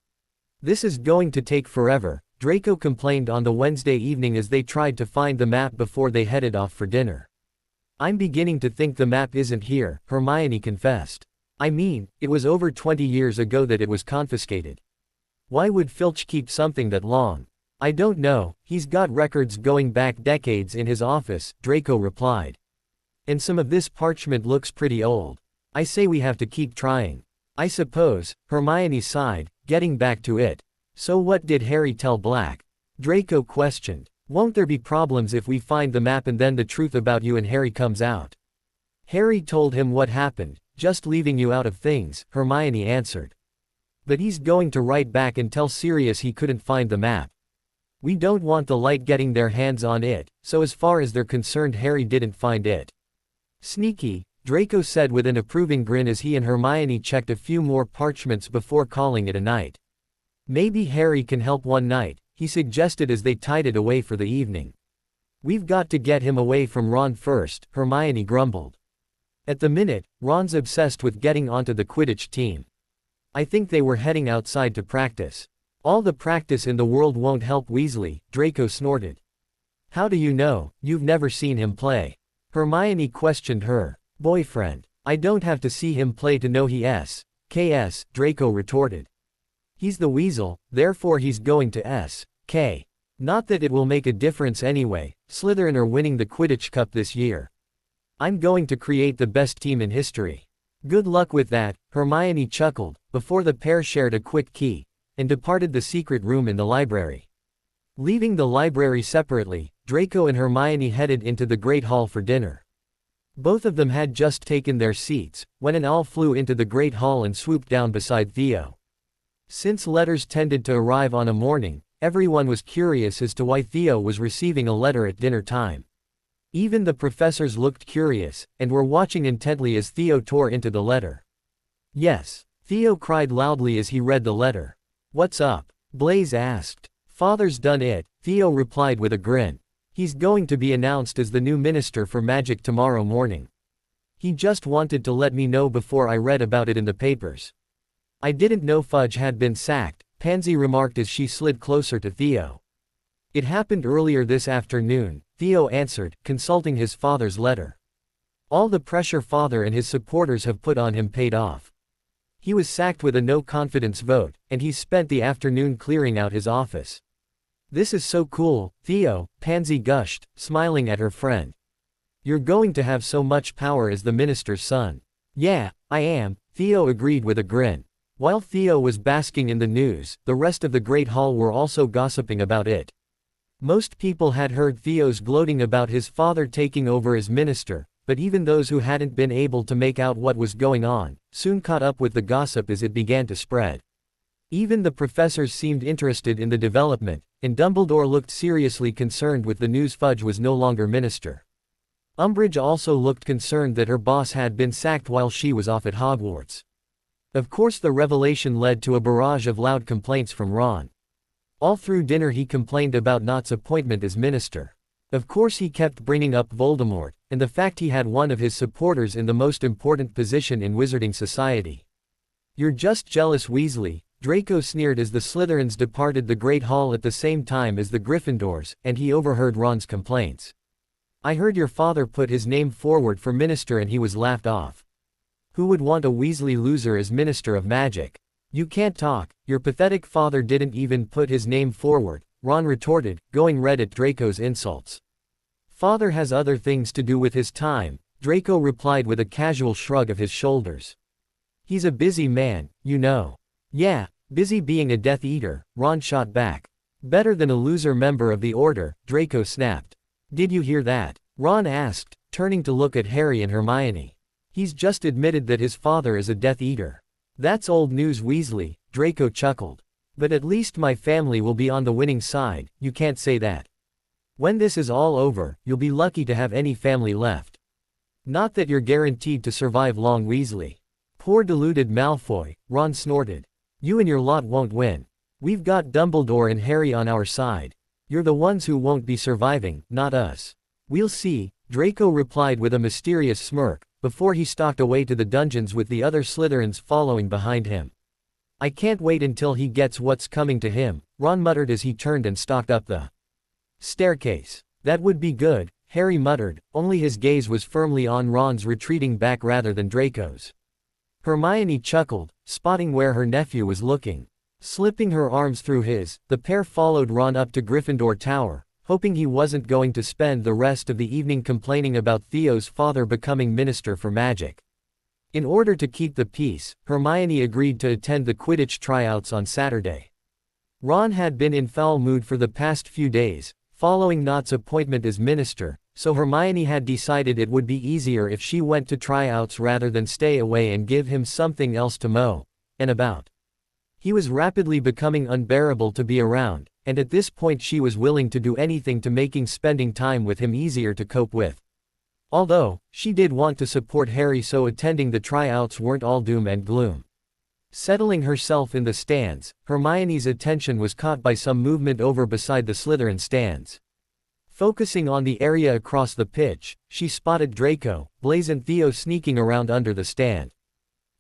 "This is going to take forever," Draco complained on the Wednesday evening as they tried to find the map before they headed off for dinner. "I'm beginning to think the map isn't here," Hermione confessed. "I mean, it was over 20 years ago that it was confiscated. Why would Filch keep something that long?" "I don't know, he's got records going back decades in his office," Draco replied. "And some of this parchment looks pretty old. I say we have to keep trying." "I suppose," Hermione sighed, getting back to it. "So what did Harry tell Black?" Draco questioned. "Won't there be problems if we find the map and then the truth about you and Harry comes out?" "Harry told him what happened, just leaving you out of things," Hermione answered. "But he's going to write back and tell Sirius he couldn't find the map. We don't want the light getting their hands on it, so as far as they're concerned Harry didn't find it." "Sneaky," Draco said with an approving grin as he and Hermione checked a few more parchments before calling it a night. "Maybe Harry can help one night," he suggested as they tied it away for the evening. "We've got to get him away from Ron first," Hermione grumbled. At the minute, Ron's obsessed with getting onto the Quidditch team. "I think they were heading outside to practice." "All the practice in the world won't help Weasley," Draco snorted. "How do you know? You've never seen him play." Hermione questioned her boyfriend. "I don't have to see him play to know he S.K.S., Draco retorted. "He's the Weasel, therefore he's going to S.K. Not that it will make a difference anyway, Slytherin are winning the Quidditch Cup this year. I'm going to create the best team in history." "Good luck with that," Hermione chuckled, before the pair shared a quick key, and departed the secret room in the library. Leaving the library separately, Draco and Hermione headed into the Great Hall for dinner. Both of them had just taken their seats, when an owl flew into the Great Hall and swooped down beside Theo. Since letters tended to arrive on a morning, everyone was curious as to why Theo was receiving a letter at dinner time. Even the professors looked curious, and were watching intently as Theo tore into the letter. "Yes," Theo cried loudly as he read the letter. "What's up?" Blaise asked. "Father's done it," Theo replied with a grin. "He's going to be announced as the new Minister for Magic tomorrow morning. He just wanted to let me know before I read about it in the papers." "I didn't know Fudge had been sacked," Pansy remarked as she slid closer to Theo. "It happened earlier this afternoon," Theo answered, consulting his father's letter. "All the pressure father and his supporters have put on him paid off. He was sacked with a no-confidence vote, and he's spent the afternoon clearing out his office." "This is so cool, Theo," Pansy gushed, smiling at her friend. "You're going to have so much power as the minister's son." "Yeah, I am," Theo agreed with a grin. While Theo was basking in the news, the rest of the Great Hall were also gossiping about it. Most people had heard Theo's gloating about his father taking over as minister, but even those who hadn't been able to make out what was going on, soon caught up with the gossip as it began to spread. Even the professors seemed interested in the development, and Dumbledore looked seriously concerned with the news Fudge was no longer minister. Umbridge also looked concerned that her boss had been sacked while she was off at Hogwarts. Of course, the revelation led to a barrage of loud complaints from Ron. All through dinner he complained about Nott's appointment as minister. Of course he kept bringing up Voldemort, and the fact he had one of his supporters in the most important position in Wizarding Society. "You're just jealous, Weasley," Draco sneered as the Slytherins departed the Great Hall at the same time as the Gryffindors, and he overheard Ron's complaints. "I heard your father put his name forward for minister and he was laughed off. Who would want a Weasley loser as Minister of Magic?" "You can't talk, your pathetic father didn't even put his name forward," Ron retorted, going red at Draco's insults. "Father has other things to do with his time," Draco replied with a casual shrug of his shoulders. "He's a busy man, you know." "Yeah, busy being a Death Eater," Ron shot back. "Better than a loser member of the Order," Draco snapped. "Did you hear that?" Ron asked, turning to look at Harry and Hermione. "He's just admitted that his father is a Death Eater." That's old news, Weasley, Draco chuckled. But at least my family will be on the winning side. You can't say that. When this is all over, you'll be lucky to have any family left. Not that you're guaranteed to survive long, Weasley. Poor deluded Malfoy, Ron snorted. You and your lot won't win. We've got Dumbledore and Harry on our side. You're the ones who won't be surviving, not us. We'll see, Draco replied with a mysterious smirk, before he stalked away to the dungeons with the other Slytherins following behind him. I can't wait until he gets what's coming to him, Ron muttered as he turned and stalked up the staircase. That would be good, Harry muttered, only his gaze was firmly on Ron's retreating back rather than Draco's. Hermione chuckled, spotting where her nephew was looking. Slipping her arms through his, the pair followed Ron up to Gryffindor Tower, hoping he wasn't going to spend the rest of the evening complaining about Theo's father becoming Minister for Magic. In order to keep the peace, Hermione agreed to attend the Quidditch tryouts on Saturday. Ron had been in foul mood for the past few days, following Nott's appointment as minister, so Hermione had decided it would be easier if she went to tryouts rather than stay away and give him something else to mow and about. He was rapidly becoming unbearable to be around, and at this point she was willing to do anything to making spending time with him easier to cope with. Although, she did want to support Harry, so attending the tryouts weren't all doom and gloom. Settling herself in the stands, Hermione's attention was caught by some movement over beside the Slytherin stands. Focusing on the area across the pitch, she spotted Draco, Blaise and Theo sneaking around under the stand.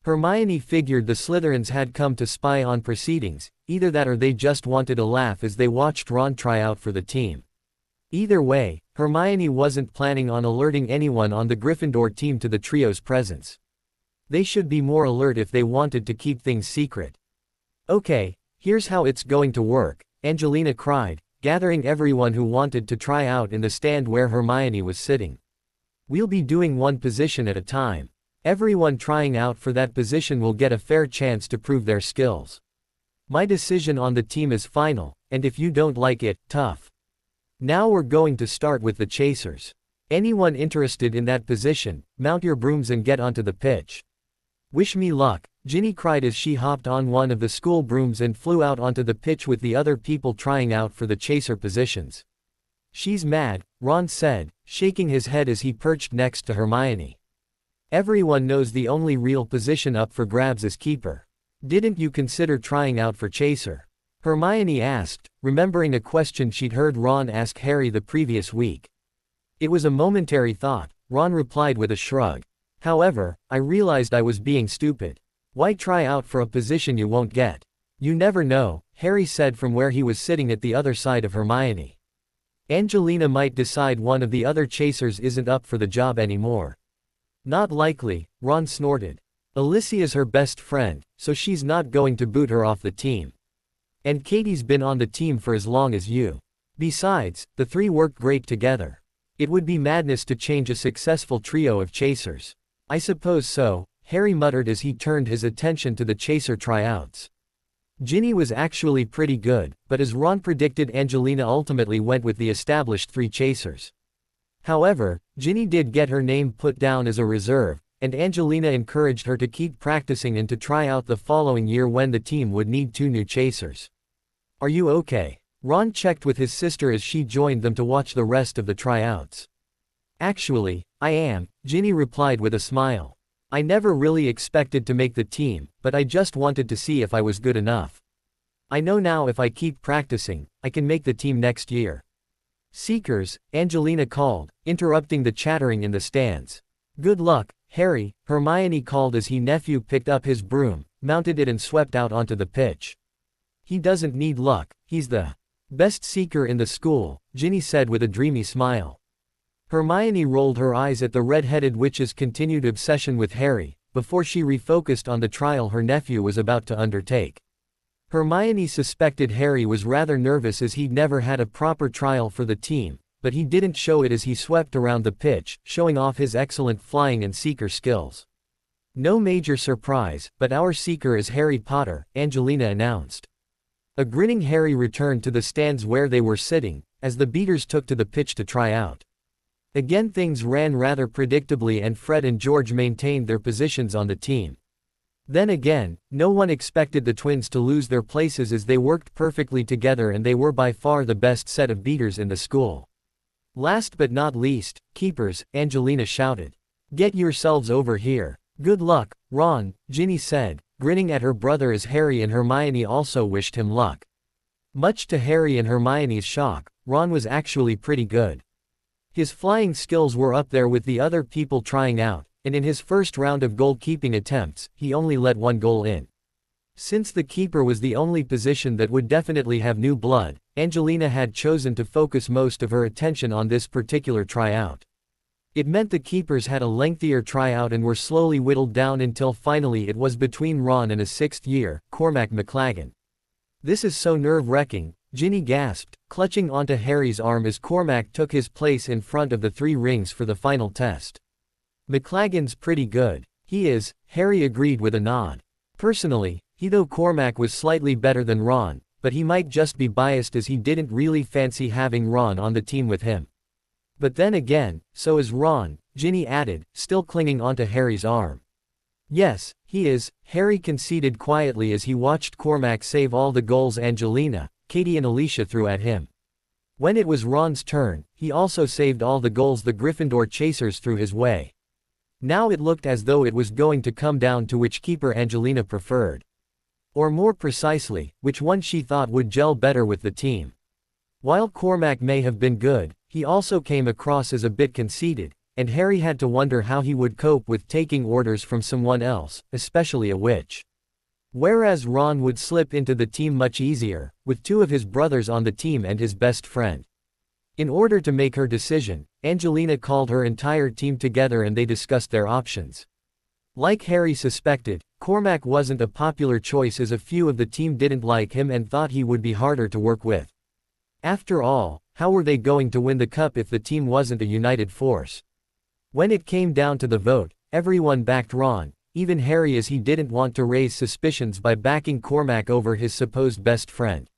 Hermione figured the Slytherins had come to spy on proceedings, either that or they just wanted a laugh as they watched Ron try out for the team. Either way, Hermione wasn't planning on alerting anyone on the Gryffindor team to the trio's presence. They should be more alert if they wanted to keep things secret. Okay, here's how it's going to work, Angelina cried, gathering everyone who wanted to try out in the stand where Hermione was sitting. We'll be doing one position at a time. Everyone trying out for that position will get a fair chance to prove their skills. My decision on the team is final, and if you don't like it, tough. Now we're going to start with the chasers. Anyone interested in that position, mount your brooms and get onto the pitch. Wish me luck, Ginny cried as she hopped on one of the school brooms and flew out onto the pitch with the other people trying out for the chaser positions. She's mad, Ron said, shaking his head as he perched next to Hermione. Everyone knows the only real position up for grabs is keeper. Didn't you consider trying out for chaser? Hermione asked, remembering a question she'd heard Ron ask Harry the previous week. It was a momentary thought, Ron replied with a shrug. However, I realized I was being stupid. Why try out for a position you won't get? You never know, Harry said from where he was sitting at the other side of Hermione. Angelina might decide one of the other chasers isn't up for the job anymore. Not likely, Ron snorted. Alicia's her best friend, so she's not going to boot her off the team. And Katie's been on the team for as long as you. Besides, the three work great together. It would be madness to change a successful trio of chasers. I suppose so, Harry muttered as he turned his attention to the chaser tryouts. Ginny was actually pretty good, but as Ron predicted, Angelina ultimately went with the established three chasers. However, Ginny did get her name put down as a reserve, and Angelina encouraged her to keep practicing and to try out the following year when the team would need two new chasers. Are you okay? Ron checked with his sister as she joined them to watch the rest of the tryouts. Actually, I am, Ginny replied with a smile. I never really expected to make the team, but I just wanted to see if I was good enough. I know now if I keep practicing, I can make the team next year. Seekers, Angelina called, interrupting the chattering in the stands. Good luck, Harry, Hermione called as her nephew picked up his broom, mounted it and swept out onto the pitch. He doesn't need luck, he's the best seeker in the school, Ginny said with a dreamy smile. Hermione rolled her eyes at the red-headed witch's continued obsession with Harry, before she refocused on the trial her nephew was about to undertake. Hermione suspected Harry was rather nervous as he'd never had a proper trial for the team, but he didn't show it as he swept around the pitch, showing off his excellent flying and seeker skills. No major surprise, but our seeker is Harry Potter, Angelina announced. A grinning Harry returned to the stands where they were sitting, as the beaters took to the pitch to try out. Again things ran rather predictably and Fred and George maintained their positions on the team. Then again, no one expected the twins to lose their places as they worked perfectly together and they were by far the best set of beaters in the school. Last but not least, keepers, Angelina shouted. Get yourselves over here. Good luck, Ron, Ginny said, grinning at her brother as Harry and Hermione also wished him luck. Much to Harry and Hermione's shock, Ron was actually pretty good. His flying skills were up there with the other people trying out, and in his first round of goalkeeping attempts, he only let one goal in. Since the keeper was the only position that would definitely have new blood, Angelina had chosen to focus most of her attention on this particular tryout. It meant the keepers had a lengthier tryout and were slowly whittled down until finally it was between Ron and a sixth year, Cormac McLaggen. This is so nerve-wracking, Ginny gasped, clutching onto Harry's arm as Cormac took his place in front of the 3 rings for the final test. McLaggen's pretty good. He is, Harry agreed with a nod. Personally, though Cormac was slightly better than Ron, but he might just be biased as he didn't really fancy having Ron on the team with him. But then again, so is Ron, Ginny added, still clinging onto Harry's arm. Yes, he is, Harry conceded quietly as he watched Cormac save all the goals Angelina, Katie and Alicia threw at him. When it was Ron's turn, he also saved all the goals the Gryffindor chasers threw his way. Now it looked as though it was going to come down to which keeper Angelina preferred. Or more precisely, which one she thought would gel better with the team. While Cormac may have been good, he also came across as a bit conceited, and Harry had to wonder how he would cope with taking orders from someone else, especially a witch. Whereas Ron would slip into the team much easier, with 2 of his brothers on the team and his best friend. In order to make her decision, Angelina called her entire team together and they discussed their options. Like Harry suspected, Cormac wasn't a popular choice as a few of the team didn't like him and thought he would be harder to work with. After all, how were they going to win the cup if the team wasn't a united force? When it came down to the vote, everyone backed Ron, even Harry, as he didn't want to raise suspicions by backing Cormac over his supposed best friend.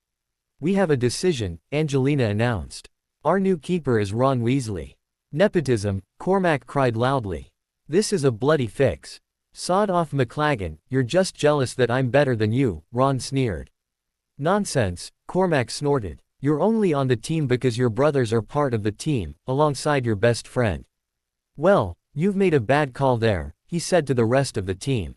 We have a decision, Angelina announced. Our new keeper is Ron Weasley. Nepotism, Cormac cried loudly. This is a bloody fix. Sod off, McLaggen, you're just jealous that I'm better than you, Ron sneered. Nonsense, Cormac snorted. You're only on the team because your brothers are part of the team, alongside your best friend. Well, you've made a bad call there, he said to the rest of the team.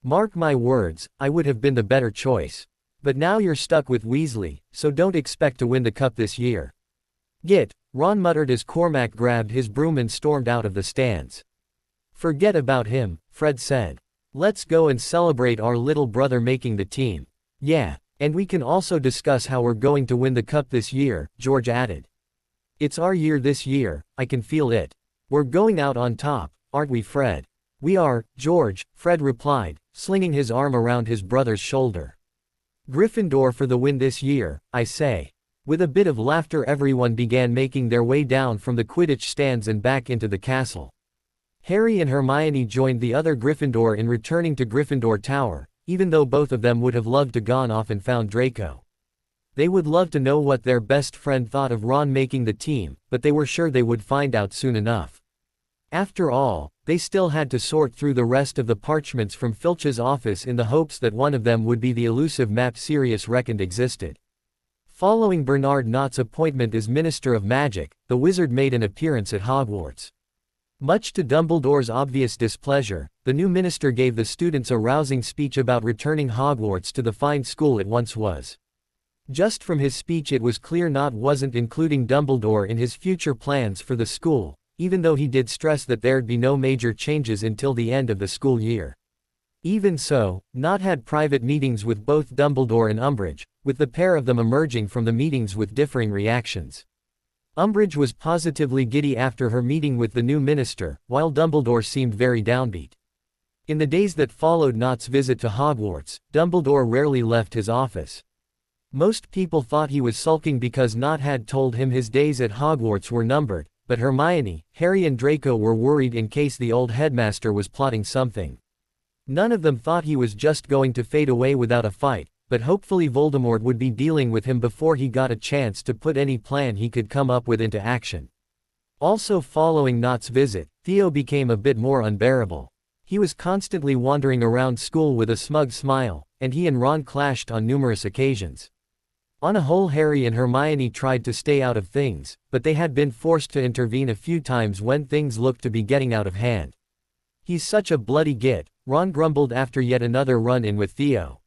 Mark my words, I would have been the better choice. But now you're stuck with Weasley, so don't expect to win the cup this year. Git, Ron muttered as Cormac grabbed his broom and stormed out of the stands. Forget about him, Fred said. Let's go and celebrate our little brother making the team. Yeah, and we can also discuss how we're going to win the cup this year, George added. It's our year this year, I can feel it. We're going out on top, aren't we, Fred? We are, George, Fred replied, slinging his arm around his brother's shoulder. Gryffindor for the win this year, I say. With a bit of laughter everyone began making their way down from the Quidditch stands and back into the castle. Harry and Hermione joined the other Gryffindor in returning to Gryffindor Tower, even though both of them would have loved to gone off and found Draco. They would love to know what their best friend thought of Ron making the team, but they were sure they would find out soon enough. After all, they still had to sort through the rest of the parchments from Filch's office in the hopes that one of them would be the elusive map Sirius reckoned existed. Following Bernard Knott's appointment as Minister of Magic, the wizard made an appearance at Hogwarts. Much to Dumbledore's obvious displeasure, the new minister gave the students a rousing speech about returning Hogwarts to the fine school it once was. Just from his speech it was clear Knott wasn't including Dumbledore in his future plans for the school, even though he did stress that there'd be no major changes until the end of the school year. Even so, Knott had private meetings with both Dumbledore and Umbridge, with the pair of them emerging from the meetings with differing reactions. Umbridge was positively giddy after her meeting with the new minister, while Dumbledore seemed very downbeat. In the days that followed Knott's visit to Hogwarts, Dumbledore rarely left his office. Most people thought he was sulking because Knott had told him his days at Hogwarts were numbered, but Hermione, Harry and Draco were worried in case the old headmaster was plotting something. None of them thought he was just going to fade away without a fight, but hopefully Voldemort would be dealing with him before he got a chance to put any plan he could come up with into action. Also following Knott's visit, Theo became a bit more unbearable. He was constantly wandering around school with a smug smile, and he and Ron clashed on numerous occasions. On a whole, Harry and Hermione tried to stay out of things, but they had been forced to intervene a few times when things looked to be getting out of hand. "He's such a bloody git," Ron grumbled after yet another run-in with Theo.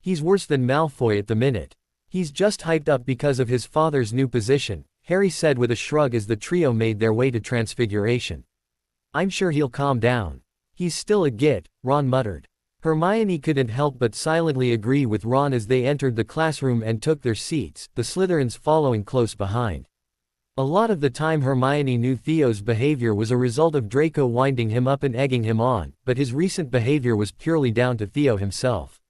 "He's worse than Malfoy at the minute. He's just hyped up because of his father's new position," Harry said with a shrug as the trio made their way to Transfiguration. "I'm sure he'll calm down. He's still a git," Ron muttered. Hermione couldn't help but silently agree with Ron as they entered the classroom and took their seats, the Slytherins following close behind. A lot of the time Hermione knew Theo's behavior was a result of Draco winding him up and egging him on, but his recent behavior was purely down to Theo himself.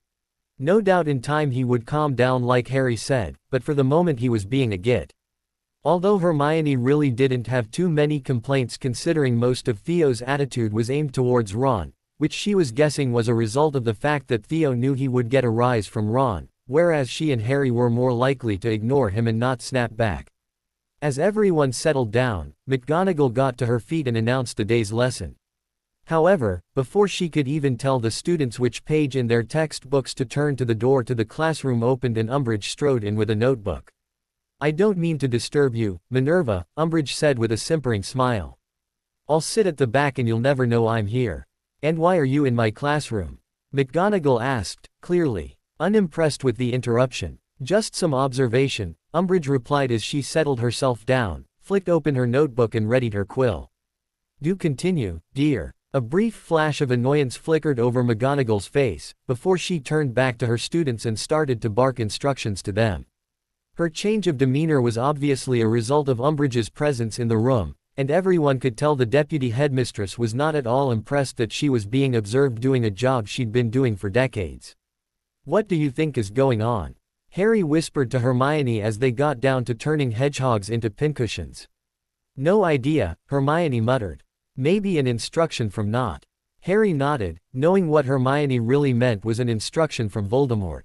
No doubt in time he would calm down like Harry said, but for the moment he was being a git. Although Hermione really didn't have too many complaints considering most of Theo's attitude was aimed towards Ron, which she was guessing was a result of the fact that Theo knew he would get a rise from Ron, whereas she and Harry were more likely to ignore him and not snap back. As everyone settled down, McGonagall got to her feet and announced the day's lesson. However, before she could even tell the students which page in their textbooks to turn to, the door to the classroom opened and Umbridge strode in with a notebook. "I don't mean to disturb you, Minerva," Umbridge said with a simpering smile. "I'll sit at the back and you'll never know I'm here." "And why are you in my classroom?" McGonagall asked, clearly unimpressed with the interruption. "Just some observation," Umbridge replied as she settled herself down, flicked open her notebook and readied her quill. "Do continue, dear." A brief flash of annoyance flickered over McGonagall's face, before she turned back to her students and started to bark instructions to them. Her change of demeanor was obviously a result of Umbridge's presence in the room, and everyone could tell the deputy headmistress was not at all impressed that she was being observed doing a job she'd been doing for decades. "What do you think is going on?" Harry whispered to Hermione as they got down to turning hedgehogs into pincushions. "No idea," Hermione muttered. "Maybe an instruction from Nott." Harry nodded, knowing what Hermione really meant was an instruction from Voldemort.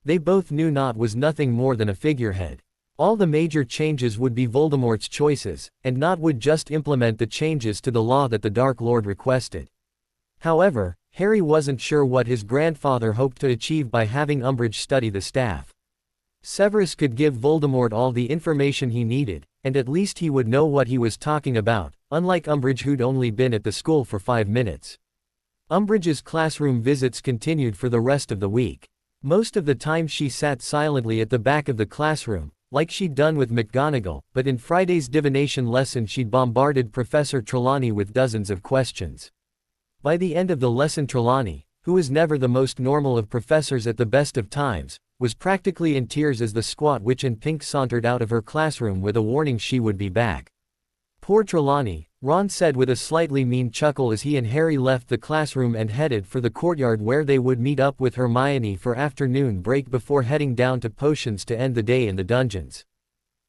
They both knew Nott was nothing more than a figurehead. All the major changes would be Voldemort's choices, and Nott would just implement the changes to the law that the Dark Lord requested. However, Harry wasn't sure what his grandfather hoped to achieve by having Umbridge study the staff. Severus could give Voldemort all the information he needed, and at least he would know what he was talking about, unlike Umbridge who'd only been at the school for 5 minutes. Umbridge's classroom visits continued for the rest of the week. Most of the time she sat silently at the back of the classroom, like she'd done with McGonagall, but in Friday's divination lesson she'd bombarded Professor Trelawney with dozens of questions. By the end of the lesson Trelawney, who was never the most normal of professors at the best of times, was practically in tears as the squat witch in pink sauntered out of her classroom with a warning she would be back. "Poor Trelawney," Ron said with a slightly mean chuckle as he and Harry left the classroom and headed for the courtyard where they would meet up with Hermione for afternoon break before heading down to potions to end the day in the dungeons.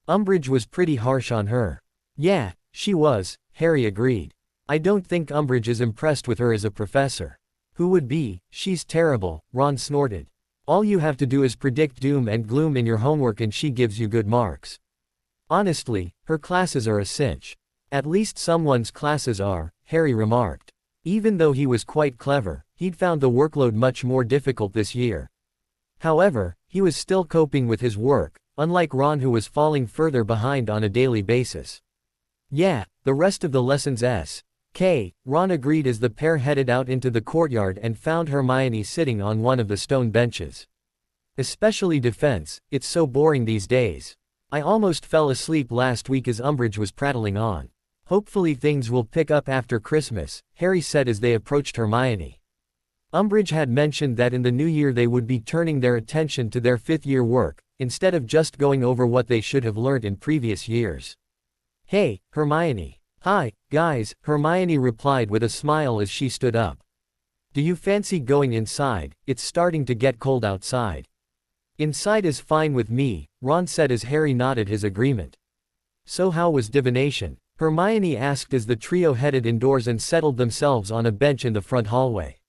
Umbridge was pretty harsh on her. "Yeah, she was," Harry agreed. "I don't think Umbridge is impressed with her as a professor." "Who would be? She's terrible," Ron snorted. "All you have to do is predict doom and gloom in your homework and she gives you good marks." "Honestly, her classes are a cinch." "At least someone's classes are," Harry remarked. Even though he was quite clever, he'd found the workload much more difficult this year. However, he was still coping with his work, unlike Ron who was falling further behind on a daily basis. "Yeah, the rest of the lesson's S.K., Ron agreed as the pair headed out into the courtyard and found Hermione sitting on one of the stone benches. "Especially defense, it's so boring these days. I almost fell asleep last week as Umbridge was prattling on. Hopefully things will pick up after Christmas," Harry said as they approached Hermione. Umbridge had mentioned that in the new year they would be turning their attention to their 5th-year work, instead of just going over what they should have learned in previous years. "Hey, Hermione." "Hi, guys," Hermione replied with a smile as she stood up. "Do you fancy going inside? It's starting to get cold outside." "Inside is fine with me," Ron said as Harry nodded his agreement. "So how was divination?" Hermione asked as the trio headed indoors and settled themselves on a bench in the front hallway.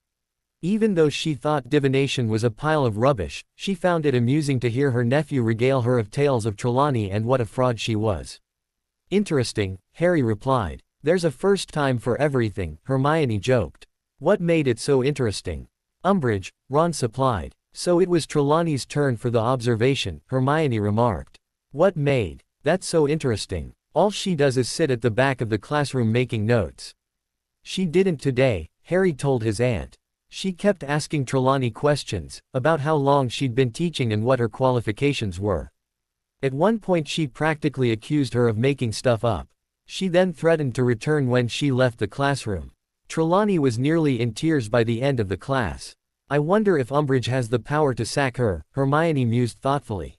Even though she thought divination was a pile of rubbish, she found it amusing to hear her nephew regale her of tales of Trelawney and what a fraud she was. "Interesting," Harry replied. "There's a first time for everything," Hermione joked. What made it so interesting? Umbridge, Ron supplied. So it was Trelawney's turn for the observation, Hermione remarked. What made? That's so interesting. All she does is sit at the back of the classroom making notes. She didn't today, Harry told his aunt. She kept asking Trelawney questions, about how long she'd been teaching and what her qualifications were. At one point she practically accused her of making stuff up. She then threatened to return when she left the classroom. Trelawney was nearly in tears by the end of the class. I wonder if Umbridge has the power to sack her, Hermione mused thoughtfully.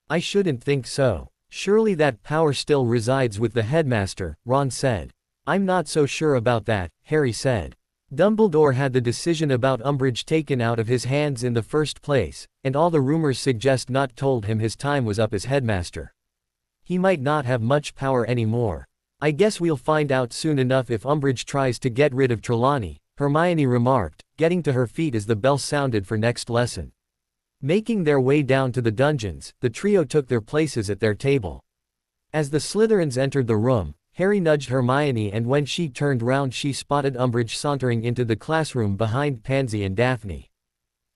I shouldn't think so. Surely that power still resides with the headmaster, Ron said. I'm not so sure about that, Harry said. Dumbledore had the decision about Umbridge taken out of his hands in the first place, and all the rumors suggest not told him his time was up as headmaster. He might not have much power anymore. I guess we'll find out soon enough if Umbridge tries to get rid of Trelawney, Hermione remarked, getting to her feet as the bell sounded for next lesson. Making their way down to the dungeons, the trio took their places at their table. As the Slytherins entered the room, Harry nudged Hermione, and when she turned round she spotted Umbridge sauntering into the classroom behind Pansy and Daphne.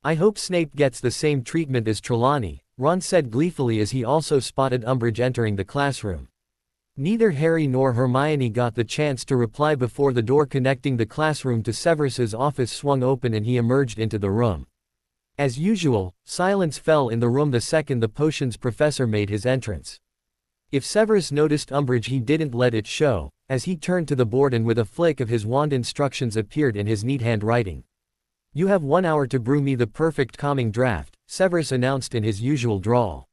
I hope Snape gets the same treatment as Trelawney, Ron said gleefully as he also spotted Umbridge entering the classroom. Neither Harry nor Hermione got the chance to reply before the door connecting the classroom to Severus's office swung open and he emerged into the room. As usual, silence fell in the room the second the potions professor made his entrance. If Severus noticed Umbridge he didn't let it show, as he turned to the board and with a flick of his wand instructions appeared in his neat handwriting. You have 1 hour to brew me the perfect calming draught, Severus announced in his usual drawl.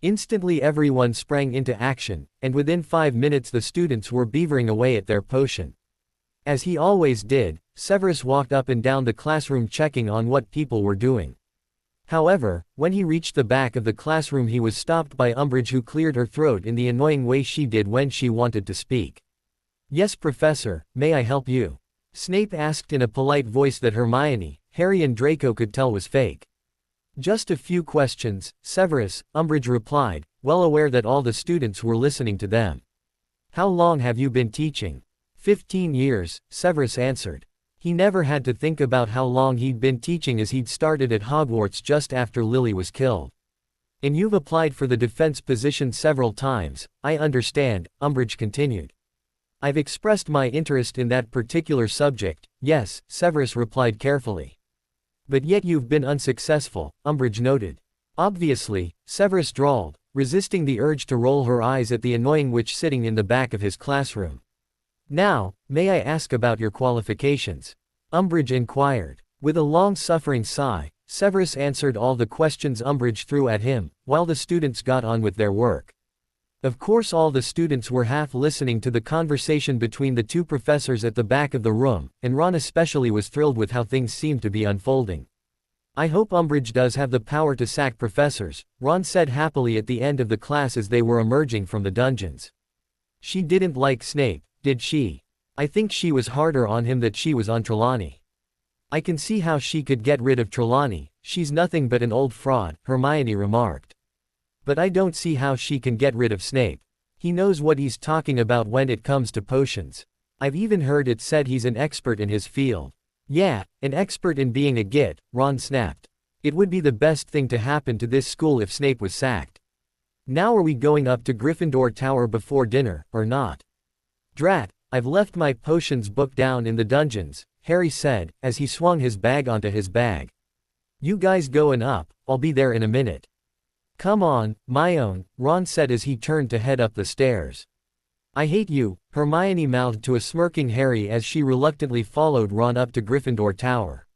Instantly everyone sprang into action, and within 5 minutes the students were beavering away at their potion. As he always did, Severus walked up and down the classroom checking on what people were doing. However, when he reached the back of the classroom he was stopped by Umbridge, who cleared her throat in the annoying way she did when she wanted to speak. Yes, Professor, may I help you? Snape asked in a polite voice that Hermione, Harry and Draco could tell was fake. Just a few questions, Severus, Umbridge replied, well aware that all the students were listening to them. How long have you been teaching? 15 years, Severus answered. He never had to think about how long he'd been teaching as he'd started at Hogwarts just after Lily was killed. And you've applied for the defense position several times, I understand, Umbridge continued. I've expressed my interest in that particular subject, yes, Severus replied carefully. But yet you've been unsuccessful, Umbridge noted. Obviously, Severus drawled, resisting the urge to roll her eyes at the annoying witch sitting in the back of his classroom. Now, may I ask about your qualifications? Umbridge inquired. With a long-suffering sigh, Severus answered all the questions Umbridge threw at him, while the students got on with their work. Of course all the students were half listening to the conversation between the two professors at the back of the room, and Ron especially was thrilled with how things seemed to be unfolding. I hope Umbridge does have the power to sack professors, Ron said happily at the end of the class as they were emerging from the dungeons. She didn't like Snape, did she? I think she was harder on him than she was on Trelawney. I can see how she could get rid of Trelawney, she's nothing but an old fraud, Hermione remarked. But I don't see how she can get rid of Snape. He knows what he's talking about when it comes to potions. I've even heard it said he's an expert in his field. Yeah, an expert in being a git, Ron snapped. It would be the best thing to happen to this school if Snape was sacked. Now are we going up to Gryffindor Tower before dinner, or not? Drat, I've left my potions book down in the dungeons, Harry said, as he swung his bag onto his bag. You guys going up, I'll be there in a minute. Come on, my own, Ron said as he turned to head up the stairs. I hate you, Hermione mouthed to a smirking Harry as she reluctantly followed Ron up to Gryffindor Tower.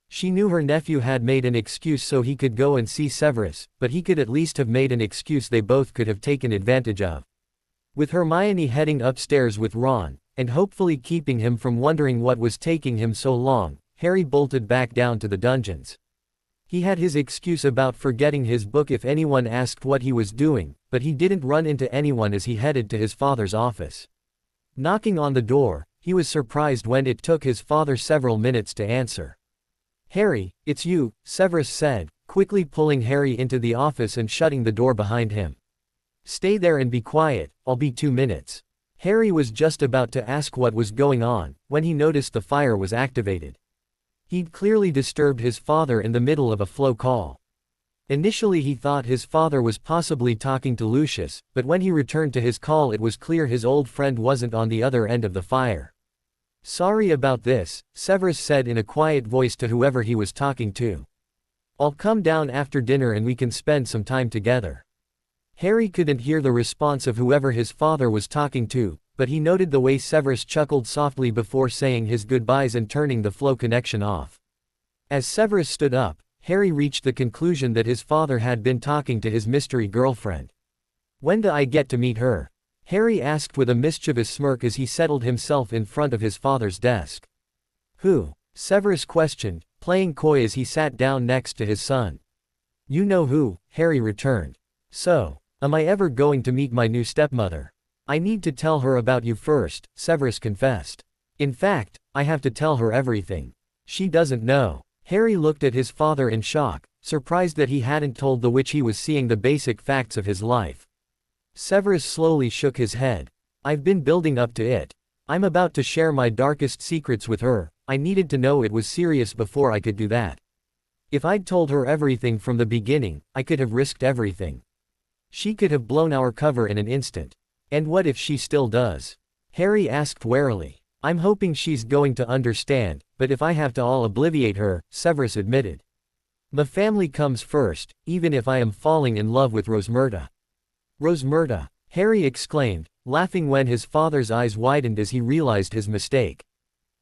She knew her nephew had made an excuse so he could go and see Severus, but he could at least have made an excuse they both could have taken advantage of. With Hermione heading upstairs with Ron, and hopefully keeping him from wondering what was taking him so long, Harry bolted back down to the dungeons. He had his excuse about forgetting his book if anyone asked what he was doing, but he didn't run into anyone as he headed to his father's office. Knocking on the door, he was surprised when it took his father several minutes to answer. Harry, it's you, Severus said, quickly pulling Harry into the office and shutting the door behind him. Stay there and be quiet, I'll be 2 minutes. Harry was just about to ask what was going on, when he noticed the fire was activated. He'd clearly disturbed his father in the middle of a flow call. Initially he thought his father was possibly talking to Lucius, but when he returned to his call it was clear his old friend wasn't on the other end of the fire. "Sorry about this," Severus said in a quiet voice to whoever he was talking to. "I'll come down after dinner and we can spend some time together." Harry couldn't hear the response of whoever his father was talking to, but he noted the way Severus chuckled softly before saying his goodbyes and turning the flow connection off. As Severus stood up, Harry reached the conclusion that his father had been talking to his mystery girlfriend. "When do I get to meet her?" Harry asked with a mischievous smirk as he settled himself in front of his father's desk. "Who?" Severus questioned, playing coy as he sat down next to his son. "You know who," Harry returned. "So, am I ever going to meet my new stepmother?" "I need to tell her about you first," Severus confessed. "In fact, I have to tell her everything. She doesn't know." Harry looked at his father in shock, surprised that he hadn't told the witch he was seeing the basic facts of his life. Severus slowly shook his head. "I've been building up to it. I'm about to share my darkest secrets with her. I needed to know it was serious before I could do that. If I'd told her everything from the beginning, I could have risked everything. She could have blown our cover in an instant. And what if she still does?" Harry asked warily. "I'm hoping she's going to understand, but if I have to all obliviate her," Severus admitted. "The family comes first, even if I am falling in love with Rosmerta." "Rosmerta!" Harry exclaimed, laughing when his father's eyes widened as he realized his mistake.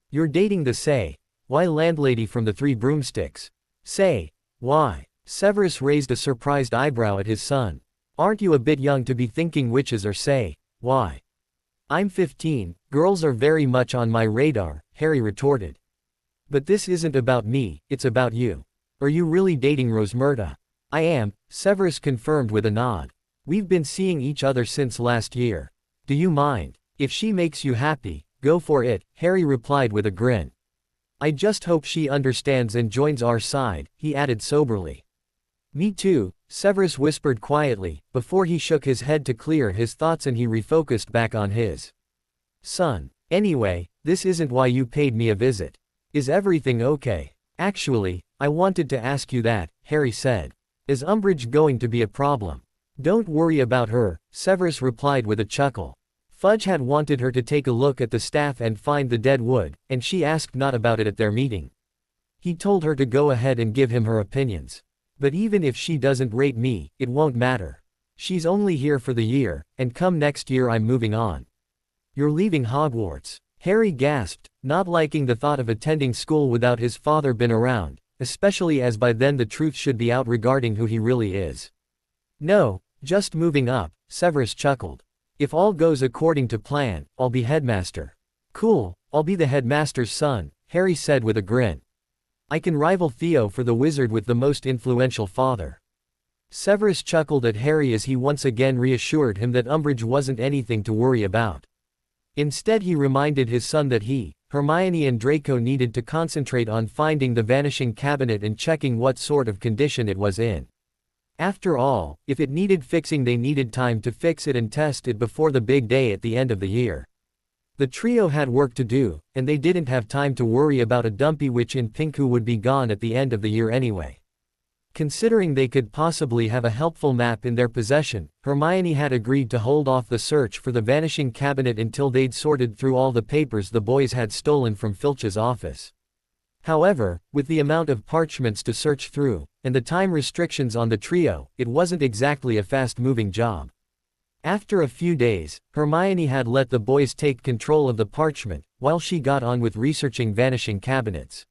"You're dating the Say, landlady from the Three Broomsticks." "Say, why?" Severus raised a surprised eyebrow at his son. "Aren't you a bit young to be thinking witches are why?" "I'm 15, girls are very much on my radar," Harry retorted. "But this isn't about me, it's about you. Are you really dating Rosmerta?" "I am," Severus confirmed with a nod. "We've been seeing each other since last year. Do you mind? If she makes you happy, go for it," Harry replied with a grin. "I just hope she understands and joins our side," he added soberly. "Me too," Severus whispered quietly, before he shook his head to clear his thoughts and he refocused back on his son. "Anyway, this isn't why you paid me a visit. Is everything okay?" "Actually, I wanted to ask you that," Harry said. "Is Umbridge going to be a problem?" "Don't worry about her," Severus replied with a chuckle. "Fudge had wanted her to take a look at the staff and find the dead wood, and she asked not about it at their meeting. He told her to go ahead and give him her opinions. But even if she doesn't rate me, it won't matter. She's only here for the year, and come next year I'm moving on." "You're leaving Hogwarts?" Harry gasped, not liking the thought of attending school without his father been around, especially as by then the truth should be out regarding who he really is. "No, just moving up," Severus chuckled. "If all goes according to plan, I'll be headmaster." "Cool, I'll be the headmaster's son," Harry said with a grin. "I can rival Theo for the wizard with the most influential father." Severus chuckled at Harry as he once again reassured him that Umbridge wasn't anything to worry about. Instead he reminded his son that he, Hermione and Draco needed to concentrate on finding the vanishing cabinet and checking what sort of condition it was in. After all, if it needed fixing they needed time to fix it and test it before the big day at the end of the year. The trio had work to do, and they didn't have time to worry about a dumpy witch in pink who would be gone at the end of the year anyway. Considering they could possibly have a helpful map in their possession, Hermione had agreed to hold off the search for the vanishing cabinet until they'd sorted through all the papers the boys had stolen from Filch's office. However, with the amount of parchments to search through, and the time restrictions on the trio, it wasn't exactly a fast-moving job. After a few days, Hermione had let the boys take control of the parchment, while she got on with researching vanishing cabinets.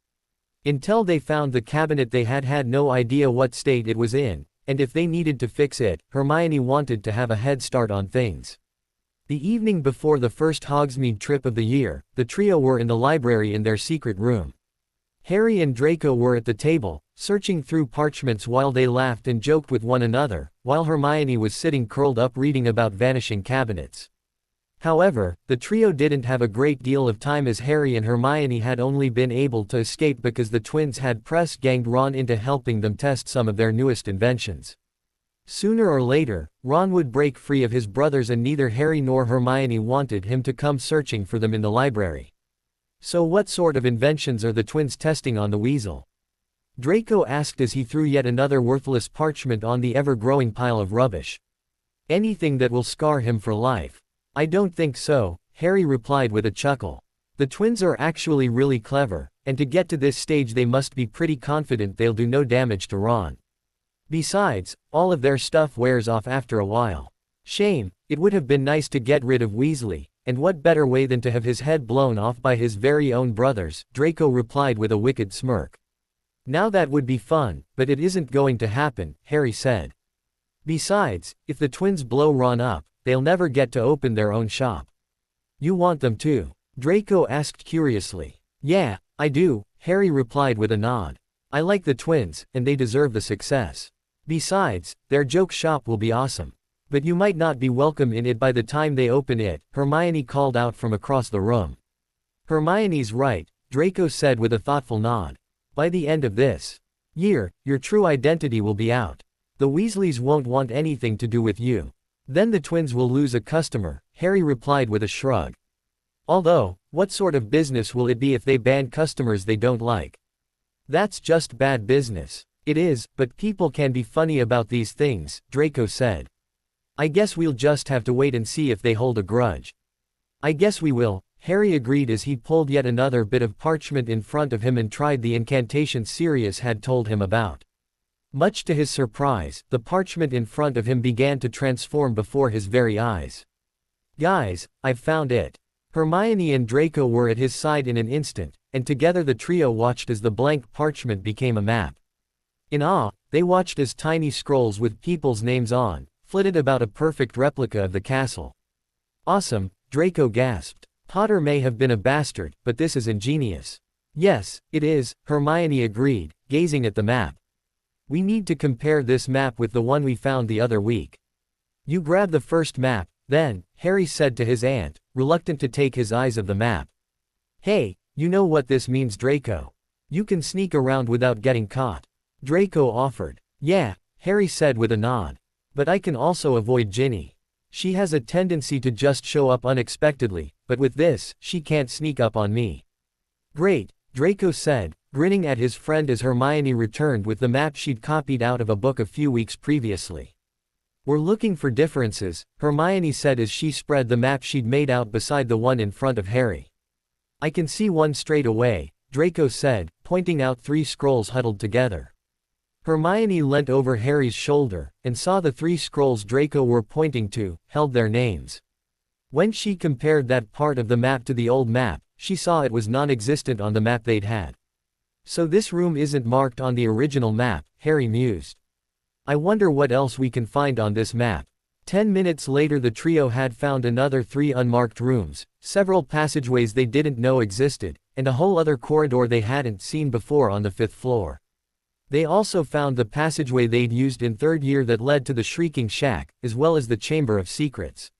Until they found the cabinet they had had no idea what state it was in, and if they needed to fix it, Hermione wanted to have a head start on things. The evening before the first Hogsmeade trip of the year, the trio were in the library in their secret room. Harry and Draco were at the table, searching through parchments while they laughed and joked with one another, while Hermione was sitting curled up reading about vanishing cabinets. However, the trio didn't have a great deal of time as Harry and Hermione had only been able to escape because the twins had press-ganged Ron into helping them test some of their newest inventions. Sooner or later, Ron would break free of his brothers and neither Harry nor Hermione wanted him to come searching for them in the library. So what sort of inventions are the twins testing on the Weasel? Draco asked as he threw yet another worthless parchment on the ever-growing pile of rubbish. Anything that will scar him for life. I don't think so, Harry replied with a chuckle. The twins are actually really clever, and to get to this stage they must be pretty confident they'll do no damage to Ron. Besides, all of their stuff wears off after a while. Shame, it would have been nice to get rid of Weasley, and what better way than to have his head blown off by his very own brothers, Draco replied with a wicked smirk. Now that would be fun, but it isn't going to happen, Harry said. Besides, if the twins blow Ron up, they'll never get to open their own shop. You want them to? Draco asked curiously. Yeah, I do, Harry replied with a nod. I like the twins, and they deserve the success. Besides, their joke shop will be awesome. But you might not be welcome in it by the time they open it, Hermione called out from across the room. Hermione's right, Draco said with a thoughtful nod. By the end of this year, your true identity will be out. The Weasleys won't want anything to do with you. Then the twins will lose a customer, Harry replied with a shrug. Although, what sort of business will it be if they ban customers they don't like? That's just bad business. It is, but people can be funny about these things, Draco said. I guess we'll just have to wait and see if they hold a grudge. I guess we will, Harry agreed as he pulled yet another bit of parchment in front of him and tried the incantation Sirius had told him about. Much to his surprise, the parchment in front of him began to transform before his very eyes. Guys, I've found it. Hermione and Draco were at his side in an instant, and together the trio watched as the blank parchment became a map. In awe, they watched as tiny scrolls with people's names on, flitted about a perfect replica of the castle. Awesome, Draco gasped. Potter may have been a bastard, but this is ingenious. Yes, it is, Hermione agreed, gazing at the map. We need to compare this map with the one we found the other week. You grab the first map, then, Harry said to his aunt, reluctant to take his eyes off the map. Hey, you know what this means, Draco. You can sneak around without getting caught. Draco offered. Yeah, Harry said with a nod. But I can also avoid Ginny. She has a tendency to just show up unexpectedly, but with this, she can't sneak up on me. Great, Draco said, grinning at his friend as Hermione returned with the map she'd copied out of a book a few weeks previously. We're looking for differences, Hermione said as she spread the map she'd made out beside the one in front of Harry. I can see one straight away, Draco said, pointing out 3 scrolls huddled together. Hermione leant over Harry's shoulder, and saw the 3 scrolls Draco were pointing to, held their names. When she compared that part of the map to the old map, she saw it was non-existent on the map they'd had. So this room isn't marked on the original map, Harry mused. I wonder what else we can find on this map. 10 minutes later the trio had found another 3 unmarked rooms, several passageways they didn't know existed, and a whole other corridor they hadn't seen before on the 5th floor. They also found the passageway they'd used in 3rd year that led to the Shrieking Shack, as well as the Chamber of Secrets.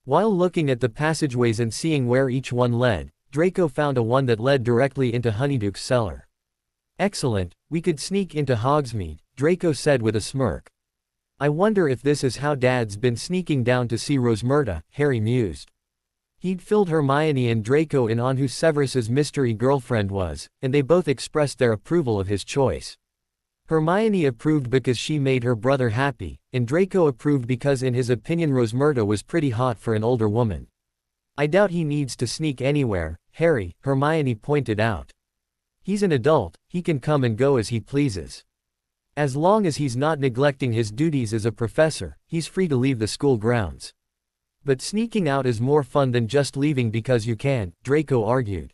While looking at the passageways and seeing where each one led, Draco found a one that led directly into Honeyduke's cellar. Excellent, we could sneak into Hogsmeade, Draco said with a smirk. I wonder if this is how Dad's been sneaking down to see Rosmerta, Harry mused. He'd filled Hermione and Draco in on who Severus's mystery girlfriend was, and they both expressed their approval of his choice. Hermione approved because she made her brother happy, and Draco approved because in his opinion Rosmerta was pretty hot for an older woman. I doubt he needs to sneak anywhere, Harry, Hermione pointed out. He's an adult, he can come and go as he pleases. As long as he's not neglecting his duties as a professor, he's free to leave the school grounds. But sneaking out is more fun than just leaving because you can, Draco argued.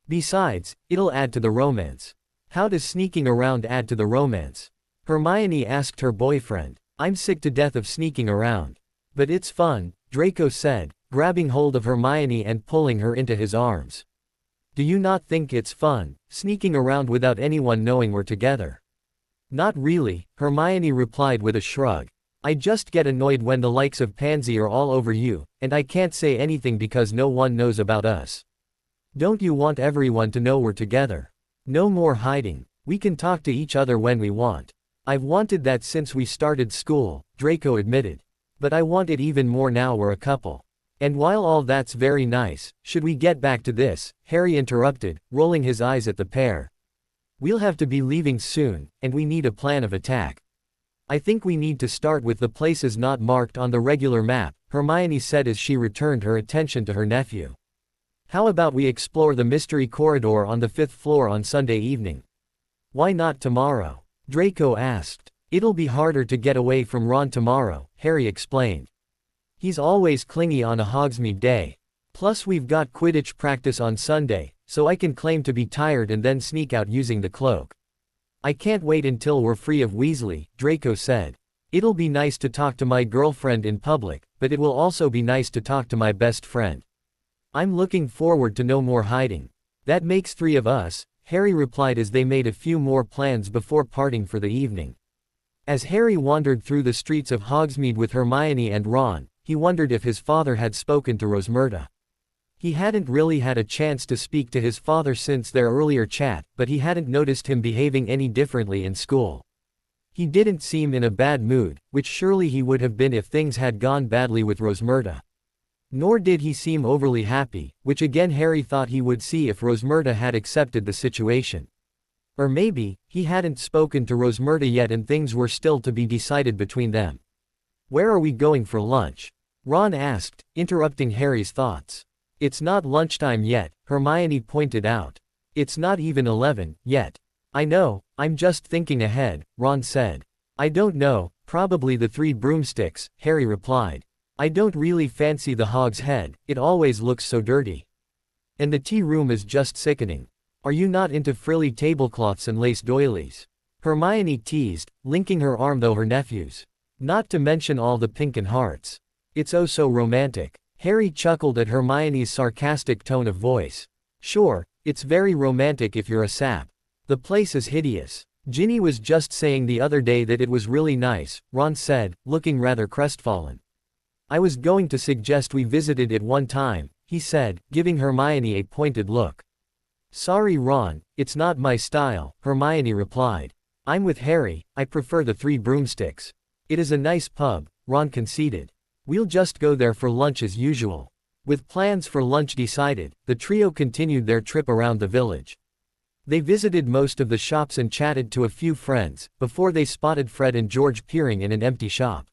Besides, it'll add to the romance. How does sneaking around add to the romance? Hermione asked her boyfriend. I'm sick to death of sneaking around. But it's fun, Draco said, grabbing hold of Hermione and pulling her into his arms. Do you not think it's fun, sneaking around without anyone knowing we're together? Not really, Hermione replied with a shrug. I just get annoyed when the likes of Pansy are all over you, and I can't say anything because no one knows about us. Don't you want everyone to know we're together? No more hiding. We can talk to each other when we want. I've wanted that since we started school, Draco admitted. But I want it even more now we're a couple. And while all that's very nice, should we get back to this? Harry interrupted, rolling his eyes at the pair. We'll have to be leaving soon, and we need a plan of attack. I think we need to start with the places not marked on the regular map, Hermione said as she returned her attention to her nephew. How about we explore the mystery corridor on the 5th floor on Sunday evening? Why not tomorrow? Draco asked. It'll be harder to get away from Ron tomorrow, Harry explained. He's always clingy on a Hogsmeade day. Plus we've got Quidditch practice on Sunday, so I can claim to be tired and then sneak out using the cloak. I can't wait until we're free of Weasley, Draco said. It'll be nice to talk to my girlfriend in public, but it will also be nice to talk to my best friend. I'm looking forward to no more hiding. That makes 3 of us, Harry replied as they made a few more plans before parting for the evening. As Harry wandered through the streets of Hogsmeade with Hermione and Ron, he wondered if his father had spoken to Rosmerta. He hadn't really had a chance to speak to his father since their earlier chat, but he hadn't noticed him behaving any differently in school. He didn't seem in a bad mood, which surely he would have been if things had gone badly with Rosmerta. Nor did he seem overly happy, which again Harry thought he would see if Rosmerta had accepted the situation. Or maybe, he hadn't spoken to Rosmerta yet and things were still to be decided between them. Where are we going for lunch? Ron asked, interrupting Harry's thoughts. It's not lunchtime yet, Hermione pointed out. It's not even 11, yet. I know, I'm just thinking ahead, Ron said. I don't know, probably the 3 broomsticks, Harry replied. I don't really fancy the Hog's Head, it always looks so dirty. And the tea room is just sickening. Are you not into frilly tablecloths and lace doilies? Hermione teased, linking her arm though her nephew's. Not to mention all the pink and hearts. It's oh so romantic. Harry chuckled at Hermione's sarcastic tone of voice. Sure, it's very romantic if you're a sap. The place is hideous. Ginny was just saying the other day that it was really nice, Ron said, looking rather crestfallen. I was going to suggest we visited it one time, he said, giving Hermione a pointed look. Sorry Ron, it's not my style, Hermione replied. I'm with Harry, I prefer the 3 broomsticks. It is a nice pub, Ron conceded. We'll just go there for lunch as usual. With plans for lunch decided, the trio continued their trip around the village. They visited most of the shops and chatted to a few friends, before they spotted Fred and George peering in an empty shop.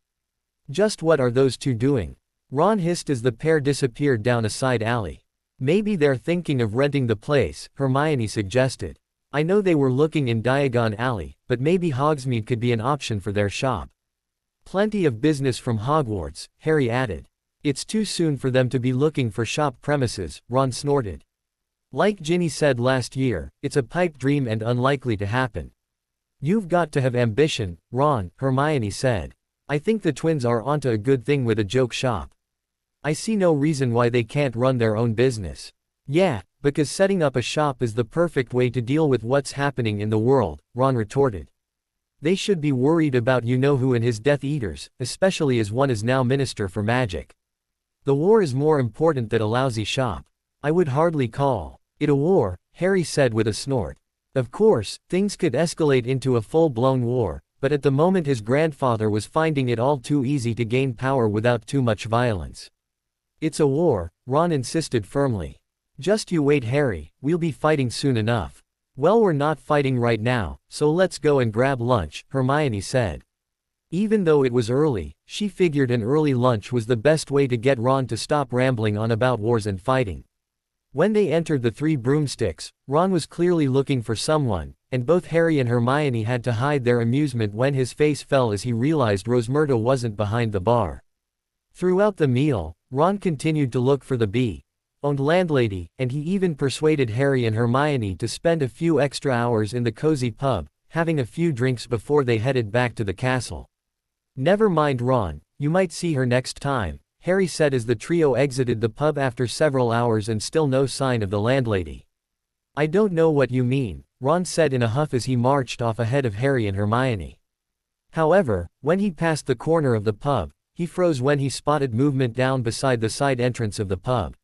Just what are those 2 doing? Ron hissed as the pair disappeared down a side alley. Maybe they're thinking of renting the place, Hermione suggested. I know they were looking in Diagon Alley, but maybe Hogsmeade could be an option for their shop. Plenty of business from Hogwarts, Harry added. It's too soon for them to be looking for shop premises, Ron snorted. Like Ginny said last year, it's a pipe dream and unlikely to happen. You've got to have ambition, Ron, Hermione said. I think the twins are onto a good thing with a joke shop. I see no reason why they can't run their own business. Yeah, because setting up a shop is the perfect way to deal with what's happening in the world, Ron retorted. They should be worried about you-know-who and his Death Eaters, especially as one is now Minister for Magic. The war is more important than a lousy shop. I would hardly call it a war, Harry said with a snort. Of course, things could escalate into a full-blown war, but at the moment his grandfather was finding it all too easy to gain power without too much violence. It's a war, Ron insisted firmly. Just you wait Harry, we'll be fighting soon enough. Well we're not fighting right now, so let's go and grab lunch, Hermione said. Even though it was early, she figured an early lunch was the best way to get Ron to stop rambling on about wars and fighting. When they entered the 3 broomsticks, Ron was clearly looking for someone, and both Harry and Hermione had to hide their amusement when his face fell as he realized Rosmerta wasn't behind the bar. Throughout the meal, Ron continued to look for the bee-owned landlady, and he even persuaded Harry and Hermione to spend a few extra hours in the cozy pub, having a few drinks before they headed back to the castle. Never mind Ron, you might see her next time, Harry said as the trio exited the pub after several hours and still no sign of the landlady. I don't know what you mean, Ron said in a huff as he marched off ahead of Harry and Hermione. However, when he passed the corner of the pub, he froze when he spotted movement down beside the side entrance of the pub.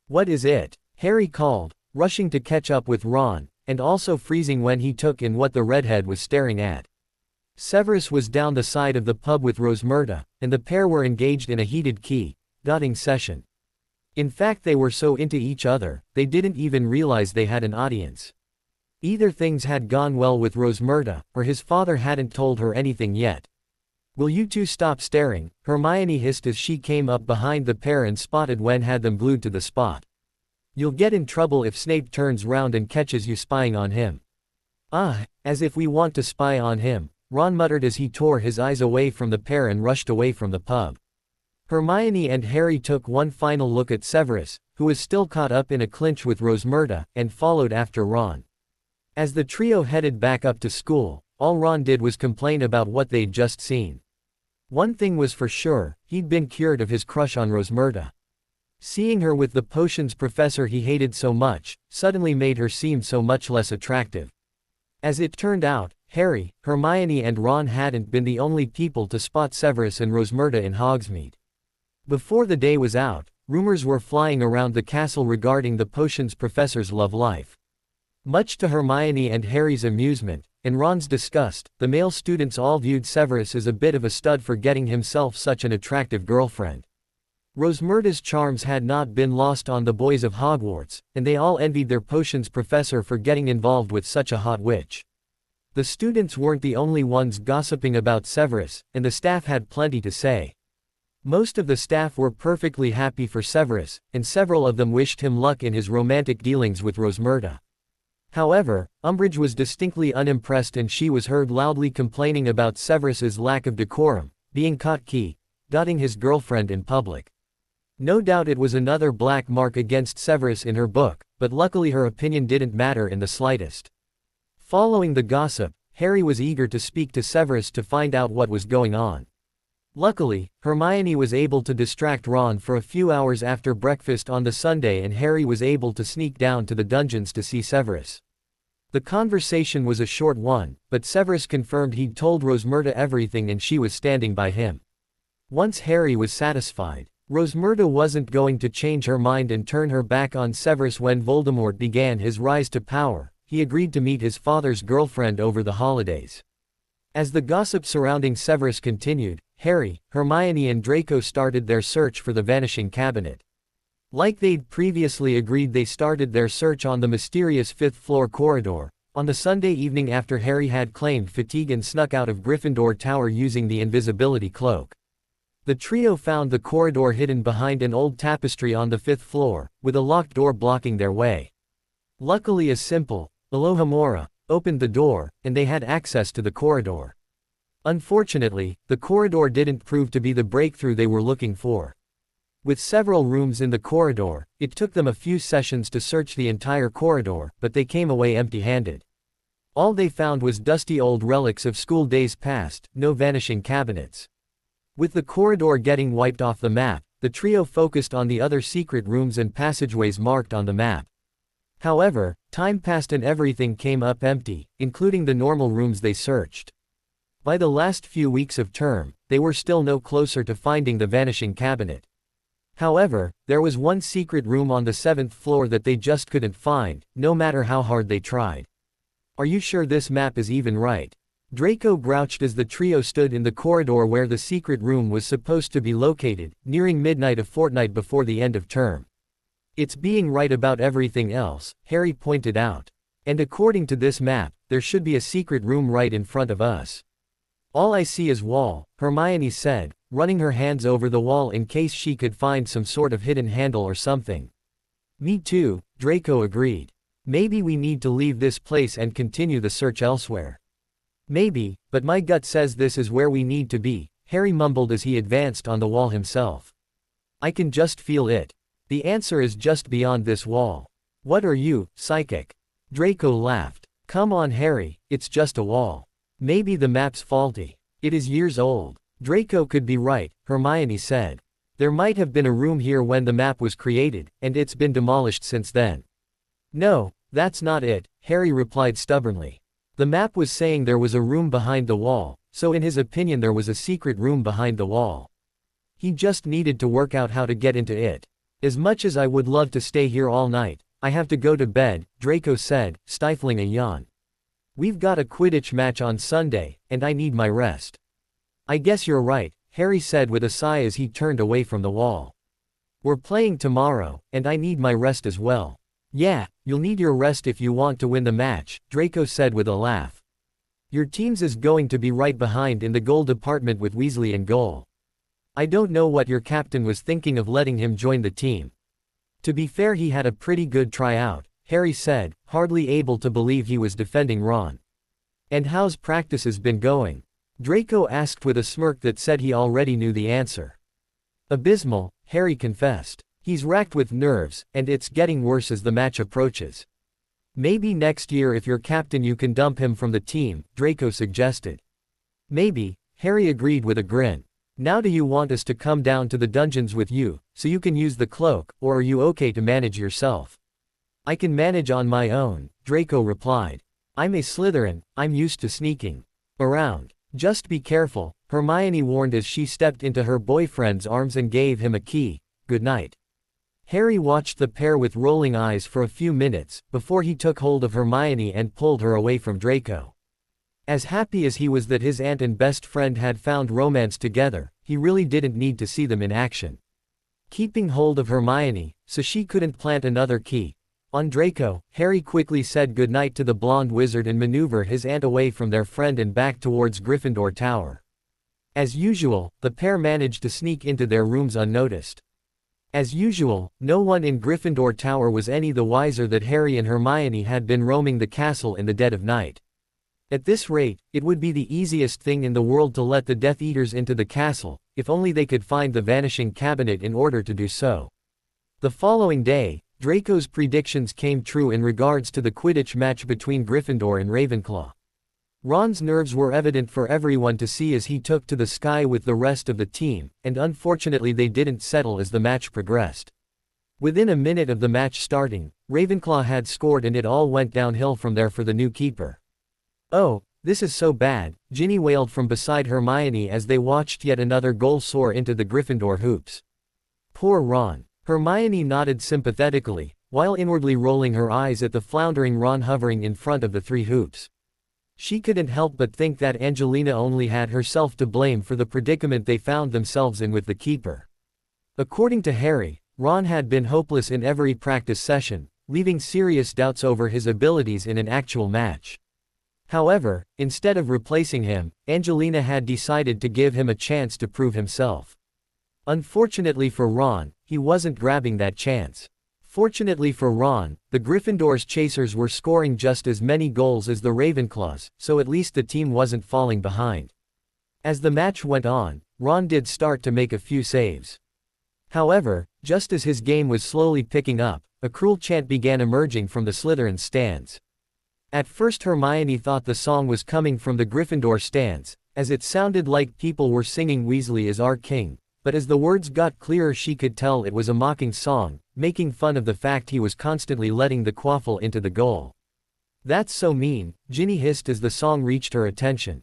What is it? Harry called, rushing to catch up with Ron, and also freezing when he took in what the redhead was staring at. Severus was down the side of the pub with Rosmerta, and the pair were engaged in a heated key-dotting session. In fact, they were so into each other, they didn't even realize they had an audience. Either things had gone well with Rosmerta, or his father hadn't told her anything yet. "Will you two stop staring?" Hermione hissed as she came up behind the pair and spotted Wen had them glued to the spot. "You'll get in trouble if Snape turns round and catches you spying on him." "Ah, as if we want to spy on him," Ron muttered as he tore his eyes away from the pair and rushed away from the pub. Hermione and Harry took one final look at Severus, who was still caught up in a clinch with Rosmerta, and followed after Ron. As the trio headed back up to school, all Ron did was complain about what they'd just seen. One thing was for sure, he'd been cured of his crush on Rosmerta. Seeing her with the potions professor he hated so much, suddenly made her seem so much less attractive. As it turned out, Harry, Hermione and Ron hadn't been the only people to spot Severus and Rosmerta in Hogsmeade. Before the day was out, rumors were flying around the castle regarding the potions professor's love life. Much to Hermione and Harry's amusement, and Ron's disgust, the male students all viewed Severus as a bit of a stud for getting himself such an attractive girlfriend. Rosmerta's charms had not been lost on the boys of Hogwarts, and they all envied their potions professor for getting involved with such a hot witch. The students weren't the only ones gossiping about Severus, and the staff had plenty to say. Most of the staff were perfectly happy for Severus, and several of them wished him luck in his romantic dealings with Rosmerta. However, Umbridge was distinctly unimpressed, and she was heard loudly complaining about Severus's lack of decorum, being caught dotting his girlfriend in public. No doubt it was another black mark against Severus in her book, but luckily her opinion didn't matter in the slightest. Following the gossip, Harry was eager to speak to Severus to find out what was going on. Luckily, Hermione was able to distract Ron for a few hours after breakfast on the Sunday, and Harry was able to sneak down to the dungeons to see Severus. The conversation was a short one, but Severus confirmed he'd told Rosmerta everything and she was standing by him. Once Harry was satisfied, Rosmerta wasn't going to change her mind and turn her back on Severus. When Voldemort began his rise to power, he agreed to meet his father's girlfriend over the holidays. As the gossip surrounding Severus continued, Harry, Hermione and Draco started their search for the vanishing cabinet. Like they'd previously agreed, they started their search on the mysterious fifth-floor corridor, on the Sunday evening after Harry had claimed fatigue and snuck out of Gryffindor Tower using the invisibility cloak. The trio found the corridor hidden behind an old tapestry on the fifth floor, with a locked door blocking their way. Luckily a simple, Alohomora, opened the door, and they had access to the corridor. Unfortunately, the corridor didn't prove to be the breakthrough they were looking for. With several rooms in the corridor, it took them a few sessions to search the entire corridor, but they came away empty-handed. All they found was dusty old relics of school days past, no vanishing cabinets. With the corridor getting wiped off the map, the trio focused on the other secret rooms and passageways marked on the map. However, time passed and everything came up empty, including the normal rooms they searched. By the last few weeks of term, they were still no closer to finding the vanishing cabinet. However, there was one secret room on the 7th floor that they just couldn't find, no matter how hard they tried. "Are you sure this map is even right?" Draco grouched as the trio stood in the corridor where the secret room was supposed to be located, nearing midnight a fortnight before the end of term. "It's being right about everything else," Harry pointed out. "And according to this map, there should be a secret room right in front of us." "All I see is wall," Hermione said, running her hands over the wall in case she could find some sort of hidden handle or something. "Me too," Draco agreed. "Maybe we need to leave this place and continue the search elsewhere." "Maybe, but my gut says this is where we need to be," Harry mumbled as he advanced on the wall himself. "I can just feel it. The answer is just beyond this wall." "What are you, psychic?" Draco laughed. "Come on Harry, it's just a wall. Maybe the map's faulty. It is years old." Draco could be right, Hermione said. "There might have been a room here when the map was created, and it's been demolished since then." "No, that's not it," Harry replied stubbornly. The map was saying there was a room behind the wall, so in his opinion there was a secret room behind the wall. He just needed to work out how to get into it. "As much as I would love to stay here all night, I have to go to bed," Draco said, stifling a yawn. We've got a Quidditch match on Sunday, and I need my rest. I guess you're right, Harry said with a sigh as he turned away from the wall. We're playing tomorrow, and I need my rest as well. Yeah, you'll need your rest if you want to win the match, Draco said with a laugh. Your team's is going to be right behind in the goal department with Weasley in goal. I don't know what your captain was thinking of letting him join the team. To be fair, he had a pretty good tryout, Harry said, hardly able to believe he was defending Ron. And how's practices been going? Draco asked with a smirk that said he already knew the answer. Abysmal, Harry confessed. He's racked with nerves, and it's getting worse as the match approaches. Maybe next year if you're captain you can dump him from the team, Draco suggested. Maybe, Harry agreed with a grin. Now do you want us to come down to the dungeons with you, so you can use the cloak, or are you okay to manage yourself? I can manage on my own, Draco replied. I'm a Slytherin, I'm used to sneaking around. Just be careful, Hermione warned as she stepped into her boyfriend's arms and gave him a key. Good night. Harry watched the pair with rolling eyes for a few minutes, before he took hold of Hermione and pulled her away from Draco. As happy as he was that his aunt and best friend had found romance together, he really didn't need to see them in action. Keeping hold of Hermione, so she couldn't plant another key on Draco, Harry quickly said goodnight to the blonde wizard and maneuvered his aunt away from their friend and back towards Gryffindor Tower. As usual, the pair managed to sneak into their rooms unnoticed. As usual, no one in Gryffindor Tower was any the wiser that Harry and Hermione had been roaming the castle in the dead of night. At this rate, it would be the easiest thing in the world to let the Death Eaters into the castle, if only they could find the vanishing cabinet in order to do so. The following day, Draco's predictions came true in regards to the Quidditch match between Gryffindor and Ravenclaw. Ron's nerves were evident for everyone to see as he took to the sky with the rest of the team, and unfortunately they didn't settle as the match progressed. Within a minute of the match starting, Ravenclaw had scored and it all went downhill from there for the new keeper. Oh, this is so bad, Ginny wailed from beside Hermione as they watched yet another goal soar into the Gryffindor hoops. Poor Ron. Hermione nodded sympathetically, while inwardly rolling her eyes at the floundering Ron hovering in front of the three hoops. She couldn't help but think that Angelina only had herself to blame for the predicament they found themselves in with the keeper. According to Harry, Ron had been hopeless in every practice session, leaving serious doubts over his abilities in an actual match. However, instead of replacing him, Angelina had decided to give him a chance to prove himself. Unfortunately for Ron, he wasn't grabbing that chance. Fortunately for Ron, the Gryffindor's chasers were scoring just as many goals as the Ravenclaws, so at least the team wasn't falling behind. As the match went on, Ron did start to make a few saves. However, just as his game was slowly picking up, a cruel chant began emerging from the Slytherin stands. At first Hermione thought the song was coming from the Gryffindor stands, as it sounded like people were singing "Weasley is our king," but as the words got clearer she could tell it was a mocking song, making fun of the fact he was constantly letting the quaffle into the goal. That's so mean, Ginny hissed as the song reached her attention.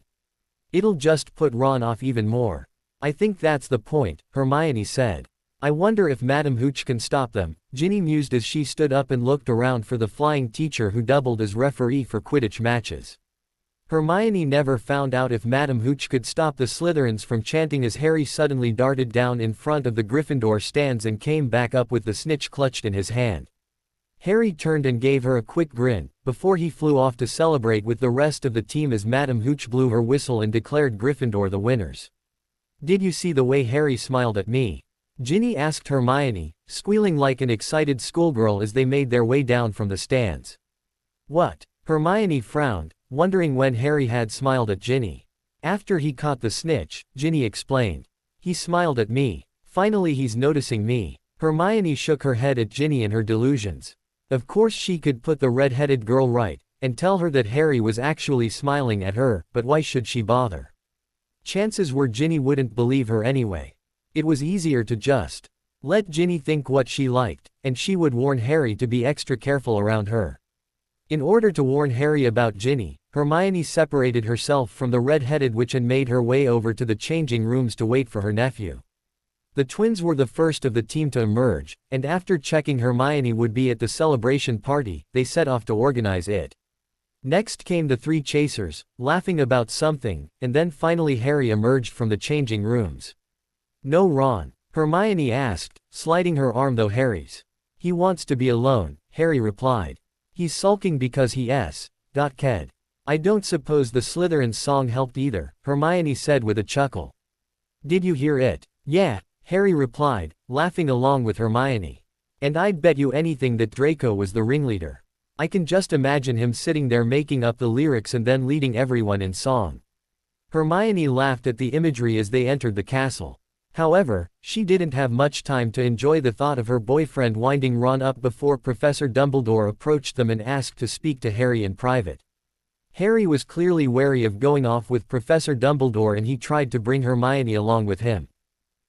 It'll just put Ron off even more. I think that's the point, Hermione said. I wonder if Madame Hooch can stop them, Ginny mused as she stood up and looked around for the flying teacher who doubled as referee for Quidditch matches. Hermione never found out if Madame Hooch could stop the Slytherins from chanting as Harry suddenly darted down in front of the Gryffindor stands and came back up with the snitch clutched in his hand. Harry turned and gave her a quick grin, before he flew off to celebrate with the rest of the team as Madame Hooch blew her whistle and declared Gryffindor the winners. Did you see the way Harry smiled at me? Ginny asked Hermione, squealing like an excited schoolgirl as they made their way down from the stands. What? Hermione frowned, wondering when Harry had smiled at Ginny. After he caught the snitch, Ginny explained. He smiled at me. Finally he's noticing me. Hermione shook her head at Ginny and her delusions. Of course she could put the red-headed girl right, and tell her that Harry was actually smiling at her, but why should she bother? Chances were Ginny wouldn't believe her anyway. It was easier to just let Ginny think what she liked, and she would warn Harry to be extra careful around her. In order to warn Harry about Ginny, Hermione separated herself from the red-headed witch and made her way over to the changing rooms to wait for her nephew. The twins were the first of the team to emerge, and after checking Hermione would be at the celebration party, they set off to organize it. Next came the three chasers, laughing about something, and then finally Harry emerged from the changing rooms. "No, Ron," Hermione asked, sliding her arm through Harry's. "He wants to be alone," Harry replied. "He's sulking because got ked. I don't suppose the Slytherin's song helped either," Hermione said with a chuckle. "Did you hear it?" "Yeah," Harry replied, laughing along with Hermione. "And I'd bet you anything that Draco was the ringleader. I can just imagine him sitting there making up the lyrics and then leading everyone in song." Hermione laughed at the imagery as they entered the castle. However, she didn't have much time to enjoy the thought of her boyfriend winding Ron up before Professor Dumbledore approached them and asked to speak to Harry in private. Harry was clearly wary of going off with Professor Dumbledore and he tried to bring Hermione along with him.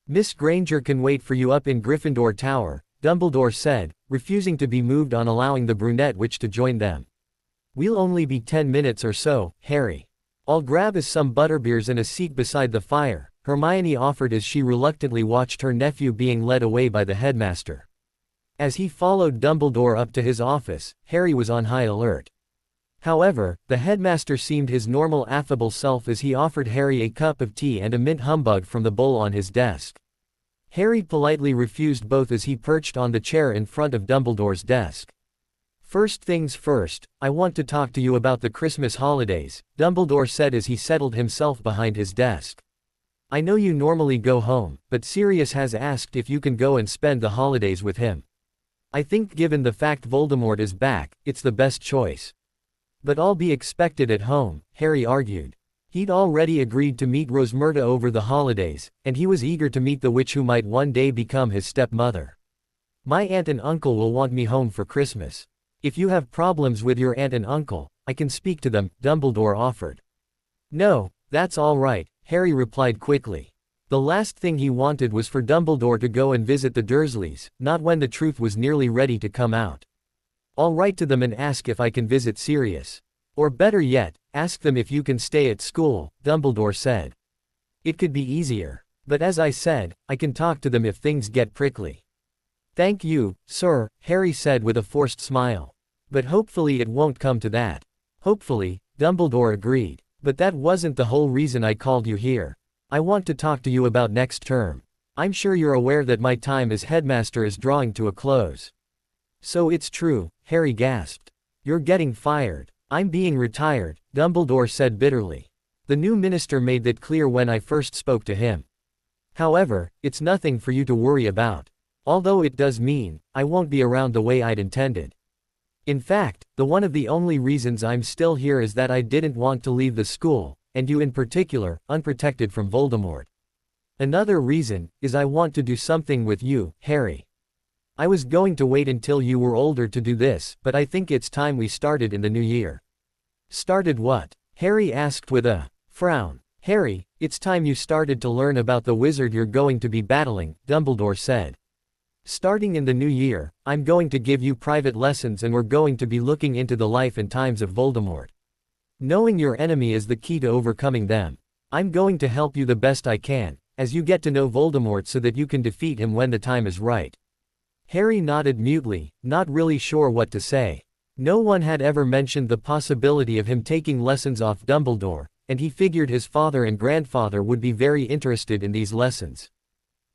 "Miss Granger can wait for you up in Gryffindor Tower," Dumbledore said, refusing to be moved on allowing the brunette witch to join them. "We'll only be 10 minutes or so, Harry. I'll grab us some butterbeers and a seat beside the fire," Hermione offered as she reluctantly watched her nephew being led away by the headmaster. As he followed Dumbledore up to his office, Harry was on high alert. However, the headmaster seemed his normal affable self as he offered Harry a cup of tea and a mint humbug from the bowl on his desk. Harry politely refused both as he perched on the chair in front of Dumbledore's desk. "First things first, I want to talk to you about the Christmas holidays," Dumbledore said as he settled himself behind his desk. "I know you normally go home, but Sirius has asked if you can go and spend the holidays with him. I think given the fact Voldemort is back, it's the best choice." "But I'll be expected at home," Harry argued. He'd already agreed to meet Rosmerta over the holidays, and he was eager to meet the witch who might one day become his stepmother. "My aunt and uncle will want me home for Christmas. If you have problems with your aunt and uncle, I can speak to them," Dumbledore offered. "No, that's all right," Harry replied quickly. The last thing he wanted was for Dumbledore to go and visit the Dursleys, not when the truth was nearly ready to come out. "I'll write to them and ask if I can visit Sirius. Or better yet, ask them if you can stay at school," Dumbledore said. "It could be easier. But as I said, I can talk to them if things get prickly." "Thank you, sir," Harry said with a forced smile. "But hopefully it won't come to that." "Hopefully," Dumbledore agreed. "But that wasn't the whole reason I called you here. I want to talk to you about next term. I'm sure you're aware that my time as headmaster is drawing to a close." "So it's true," Harry gasped. "You're getting fired." "I'm being retired," Dumbledore said bitterly. "The new minister made that clear when I first spoke to him. However, it's nothing for you to worry about. Although it does mean, I won't be around the way I'd intended. In fact, one of the only reasons I'm still here is that I didn't want to leave the school, and you in particular, unprotected from Voldemort. Another reason, is I want to do something with you, Harry. I was going to wait until you were older to do this, but I think it's time we started in the new year." "Started what?" Harry asked with a frown. "Harry, it's time you started to learn about the wizard you're going to be battling," Dumbledore said. "Starting in the new year, I'm going to give you private lessons and we're going to be looking into the life and times of Voldemort. Knowing your enemy is the key to overcoming them. I'm going to help you the best I can, as you get to know Voldemort so that you can defeat him when the time is right." Harry nodded mutely, not really sure what to say. No one had ever mentioned the possibility of him taking lessons off Dumbledore, and he figured his father and grandfather would be very interested in these lessons.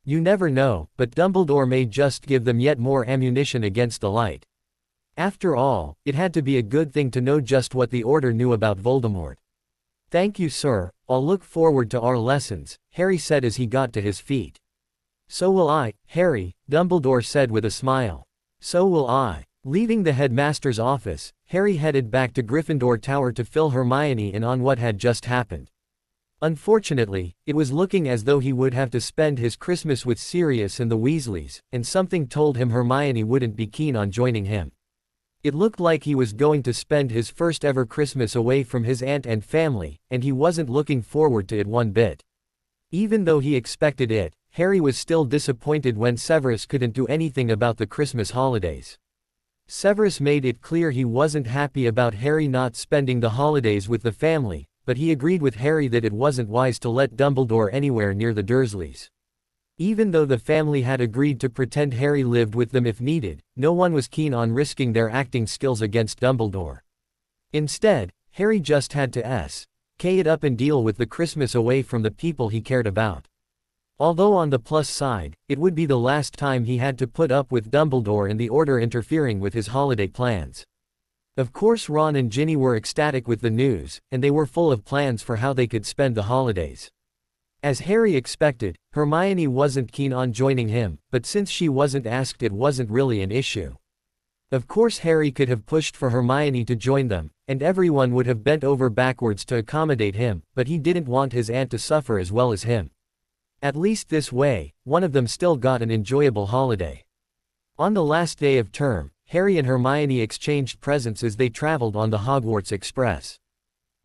You never know, but Dumbledore may just give them yet more ammunition against the light. After all, it had to be a good thing to know just what the Order knew about Voldemort. "Thank you, sir, I'll look forward to our lessons," Harry said as he got to his feet. "So will I, Harry," Dumbledore said with a smile. "So will I." Leaving the headmaster's office, Harry headed back to Gryffindor Tower to fill Hermione in on what had just happened. Unfortunately, it was looking as though he would have to spend his Christmas with Sirius and the Weasleys, and something told him Hermione wouldn't be keen on joining him. It looked like he was going to spend his first ever Christmas away from his aunt and family, and he wasn't looking forward to it one bit. Even though he expected it, Harry was still disappointed when Severus couldn't do anything about the Christmas holidays. Severus made it clear he wasn't happy about Harry not spending the holidays with the family, but he agreed with Harry that it wasn't wise to let Dumbledore anywhere near the Dursleys. Even though the family had agreed to pretend Harry lived with them if needed, no one was keen on risking their acting skills against Dumbledore. Instead, Harry just had to s.k it up and deal with the Christmas away from the people he cared about. Although on the plus side, it would be the last time he had to put up with Dumbledore and the Order interfering with his holiday plans. Of course Ron and Ginny were ecstatic with the news, and they were full of plans for how they could spend the holidays. As Harry expected, Hermione wasn't keen on joining him, but since she wasn't asked it wasn't really an issue. Of course Harry could have pushed for Hermione to join them, and everyone would have bent over backwards to accommodate him, but he didn't want his aunt to suffer as well as him. At least this way, one of them still got an enjoyable holiday. On the last day of term, Harry and Hermione exchanged presents as they traveled on the Hogwarts Express.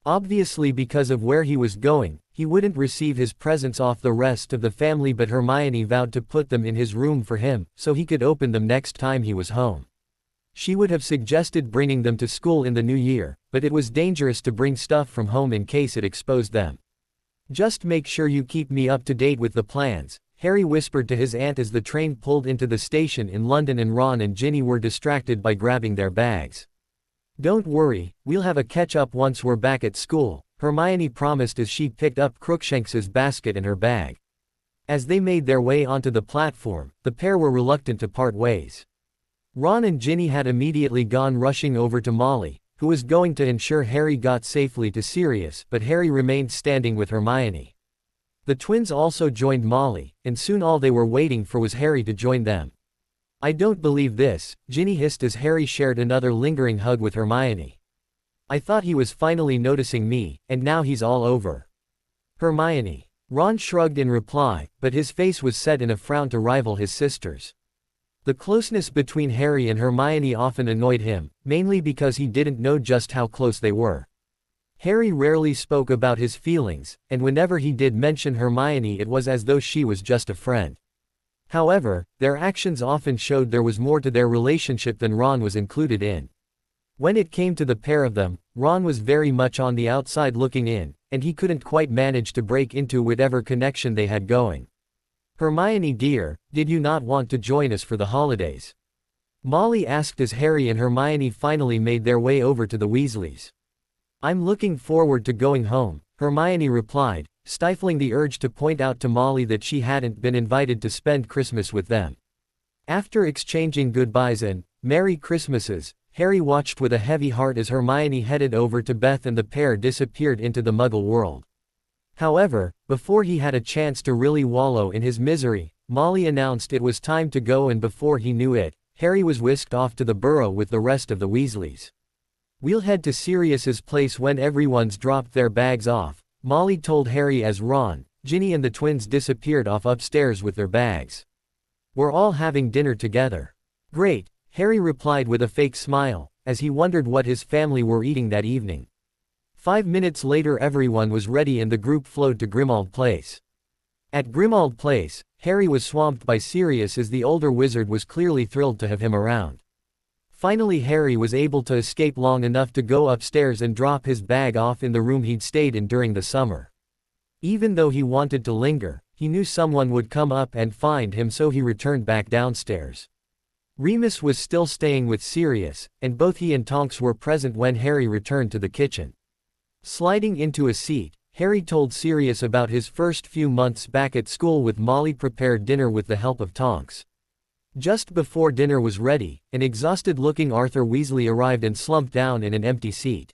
Obviously because of where he was going, he wouldn't receive his presents off the rest of the family, but Hermione vowed to put them in his room for him, so he could open them next time he was home. She would have suggested bringing them to school in the new year, but it was dangerous to bring stuff from home in case it exposed them. "Just make sure you keep me up to date with the plans," Harry whispered to his aunt as the train pulled into the station in London and Ron and Ginny were distracted by grabbing their bags. "Don't worry, we'll have a catch-up once we're back at school," Hermione promised as she picked up Crookshanks's basket and her bag. As they made their way onto the platform, the pair were reluctant to part ways. Ron and Ginny had immediately gone rushing over to Molly, who was going to ensure Harry got safely to Sirius, but Harry remained standing with Hermione. The twins also joined Molly, and soon all they were waiting for was Harry to join them. "I don't believe this," Ginny hissed as Harry shared another lingering hug with Hermione. "I thought he was finally noticing me, and now he's all over Hermione." Ron shrugged in reply, but his face was set in a frown to rival his sister's. The closeness between Harry and Hermione often annoyed him, mainly because he didn't know just how close they were. Harry rarely spoke about his feelings, and whenever he did mention Hermione it was as though she was just a friend. However, their actions often showed there was more to their relationship than Ron was included in. When it came to the pair of them, Ron was very much on the outside looking in, and he couldn't quite manage to break into whatever connection they had going. "Hermione dear, did you not want to join us for the holidays?" Molly asked as Harry and Hermione finally made their way over to the Weasleys. "I'm looking forward to going home," Hermione replied, stifling the urge to point out to Molly that she hadn't been invited to spend Christmas with them. After exchanging goodbyes and Merry Christmases, Harry watched with a heavy heart as Hermione headed over to Beth and the pair disappeared into the Muggle world. However, before he had a chance to really wallow in his misery, Molly announced it was time to go, and before he knew it, Harry was whisked off to the burrow with the rest of the Weasleys. "We'll head to Sirius's place when everyone's dropped their bags off," Molly told Harry as Ron, Ginny and the twins disappeared off upstairs with their bags. "We're all having dinner together." "Great," Harry replied with a fake smile, as he wondered what his family were eating that evening. 5 minutes later everyone was ready and the group flowed to Grimmauld Place. At Grimmauld Place, Harry was swamped by Sirius as the older wizard was clearly thrilled to have him around. Finally Harry was able to escape long enough to go upstairs and drop his bag off in the room he'd stayed in during the summer. Even though he wanted to linger, he knew someone would come up and find him, so he returned back downstairs. Remus was still staying with Sirius, and both he and Tonks were present when Harry returned to the kitchen. Sliding into a seat, Harry told Sirius about his first few months back at school with Molly prepared dinner with the help of Tonks. Just before dinner was ready, an exhausted-looking Arthur Weasley arrived and slumped down in an empty seat.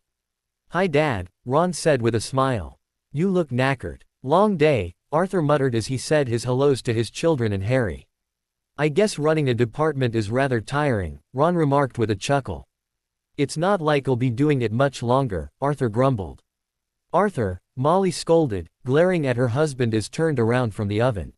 "Hi Dad," Ron said with a smile. "You look knackered." "Long day," Arthur muttered as he said his hellos to his children and Harry. "I guess running a department is rather tiring," Ron remarked with a chuckle. "It's not like I'll be doing it much longer," Arthur grumbled. "Arthur," Molly scolded, glaring at her husband as turned around from the oven.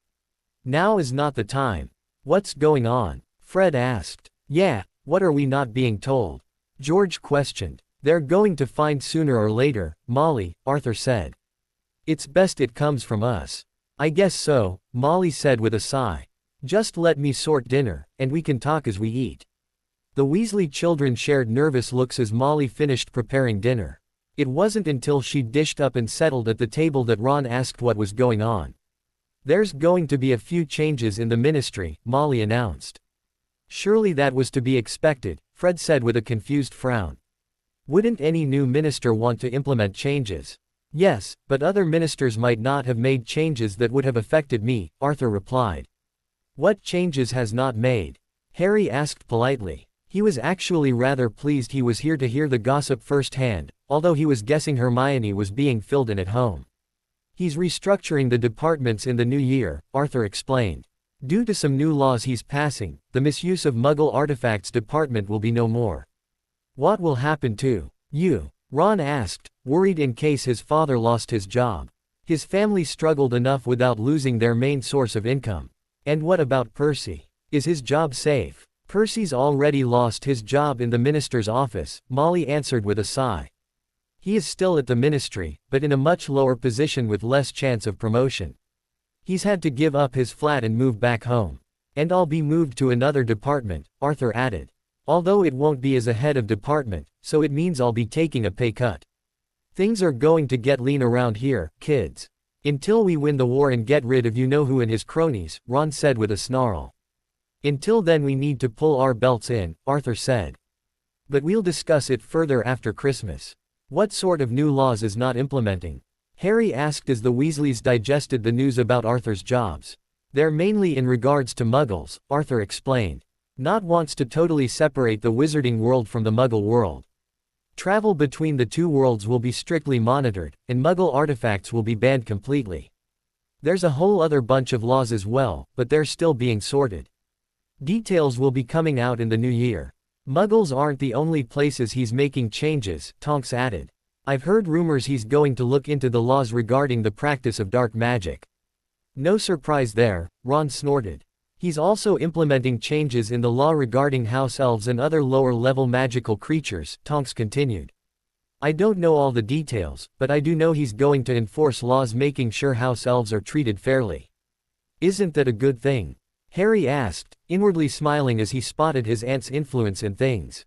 "Now is not the time." "What's going on?" Fred asked. "Yeah, what are we not being told?" George questioned. "They're going to find sooner or later, Molly," Arthur said. "It's best it comes from us." "I guess so," Molly said with a sigh. "Just let me sort dinner, and we can talk as we eat." The Weasley children shared nervous looks as Molly finished preparing dinner. It wasn't until she'd dished up and settled at the table that Ron asked what was going on. "There's going to be a few changes in the ministry," Molly announced. "Surely that was to be expected," Fred said with a confused frown. Wouldn't any new minister want to implement changes? Yes, but other ministers might not have made changes that would have affected me, Arthur replied. What changes has not made? Harry asked politely. He was actually rather pleased he was here to hear the gossip firsthand, although he was guessing Hermione was being filled in at home. He's restructuring the departments in the new year, Arthur explained. Due to some new laws he's passing, the misuse of Muggle artifacts department will be no more. What will happen to you? Ron asked, worried in case his father lost his job. His family struggled enough without losing their main source of income. And what about Percy? Is his job safe? Percy's already lost his job in the minister's office, Molly answered with a sigh. He is still at the ministry, but in a much lower position with less chance of promotion. He's had to give up his flat and move back home. And I'll be moved to another department, Arthur added. Although it won't be as a head of department, so it means I'll be taking a pay cut. Things are going to get lean around here, kids. Until we win the war and get rid of you-know-who and his cronies, Ron said with a snarl. Until then we need to pull our belts in, Arthur said. But we'll discuss it further after Christmas. What sort of new laws is not implementing? Harry asked as the Weasleys digested the news about Arthur's jobs. They're mainly in regards to Muggles, Arthur explained. Not wants to totally separate the wizarding world from the Muggle world. Travel between the two worlds will be strictly monitored, and Muggle artifacts will be banned completely. There's a whole other bunch of laws as well, but they're still being sorted. Details will be coming out in the new year. Muggles aren't the only places he's making changes, Tonks added. I've heard rumors he's going to look into the laws regarding the practice of dark magic. No surprise there, Ron snorted. He's also implementing changes in the law regarding house elves and other lower-level magical creatures, Tonks continued. I don't know all the details, but I do know he's going to enforce laws making sure house elves are treated fairly. Isn't that a good thing? Harry asked, inwardly smiling as he spotted his aunt's influence in things.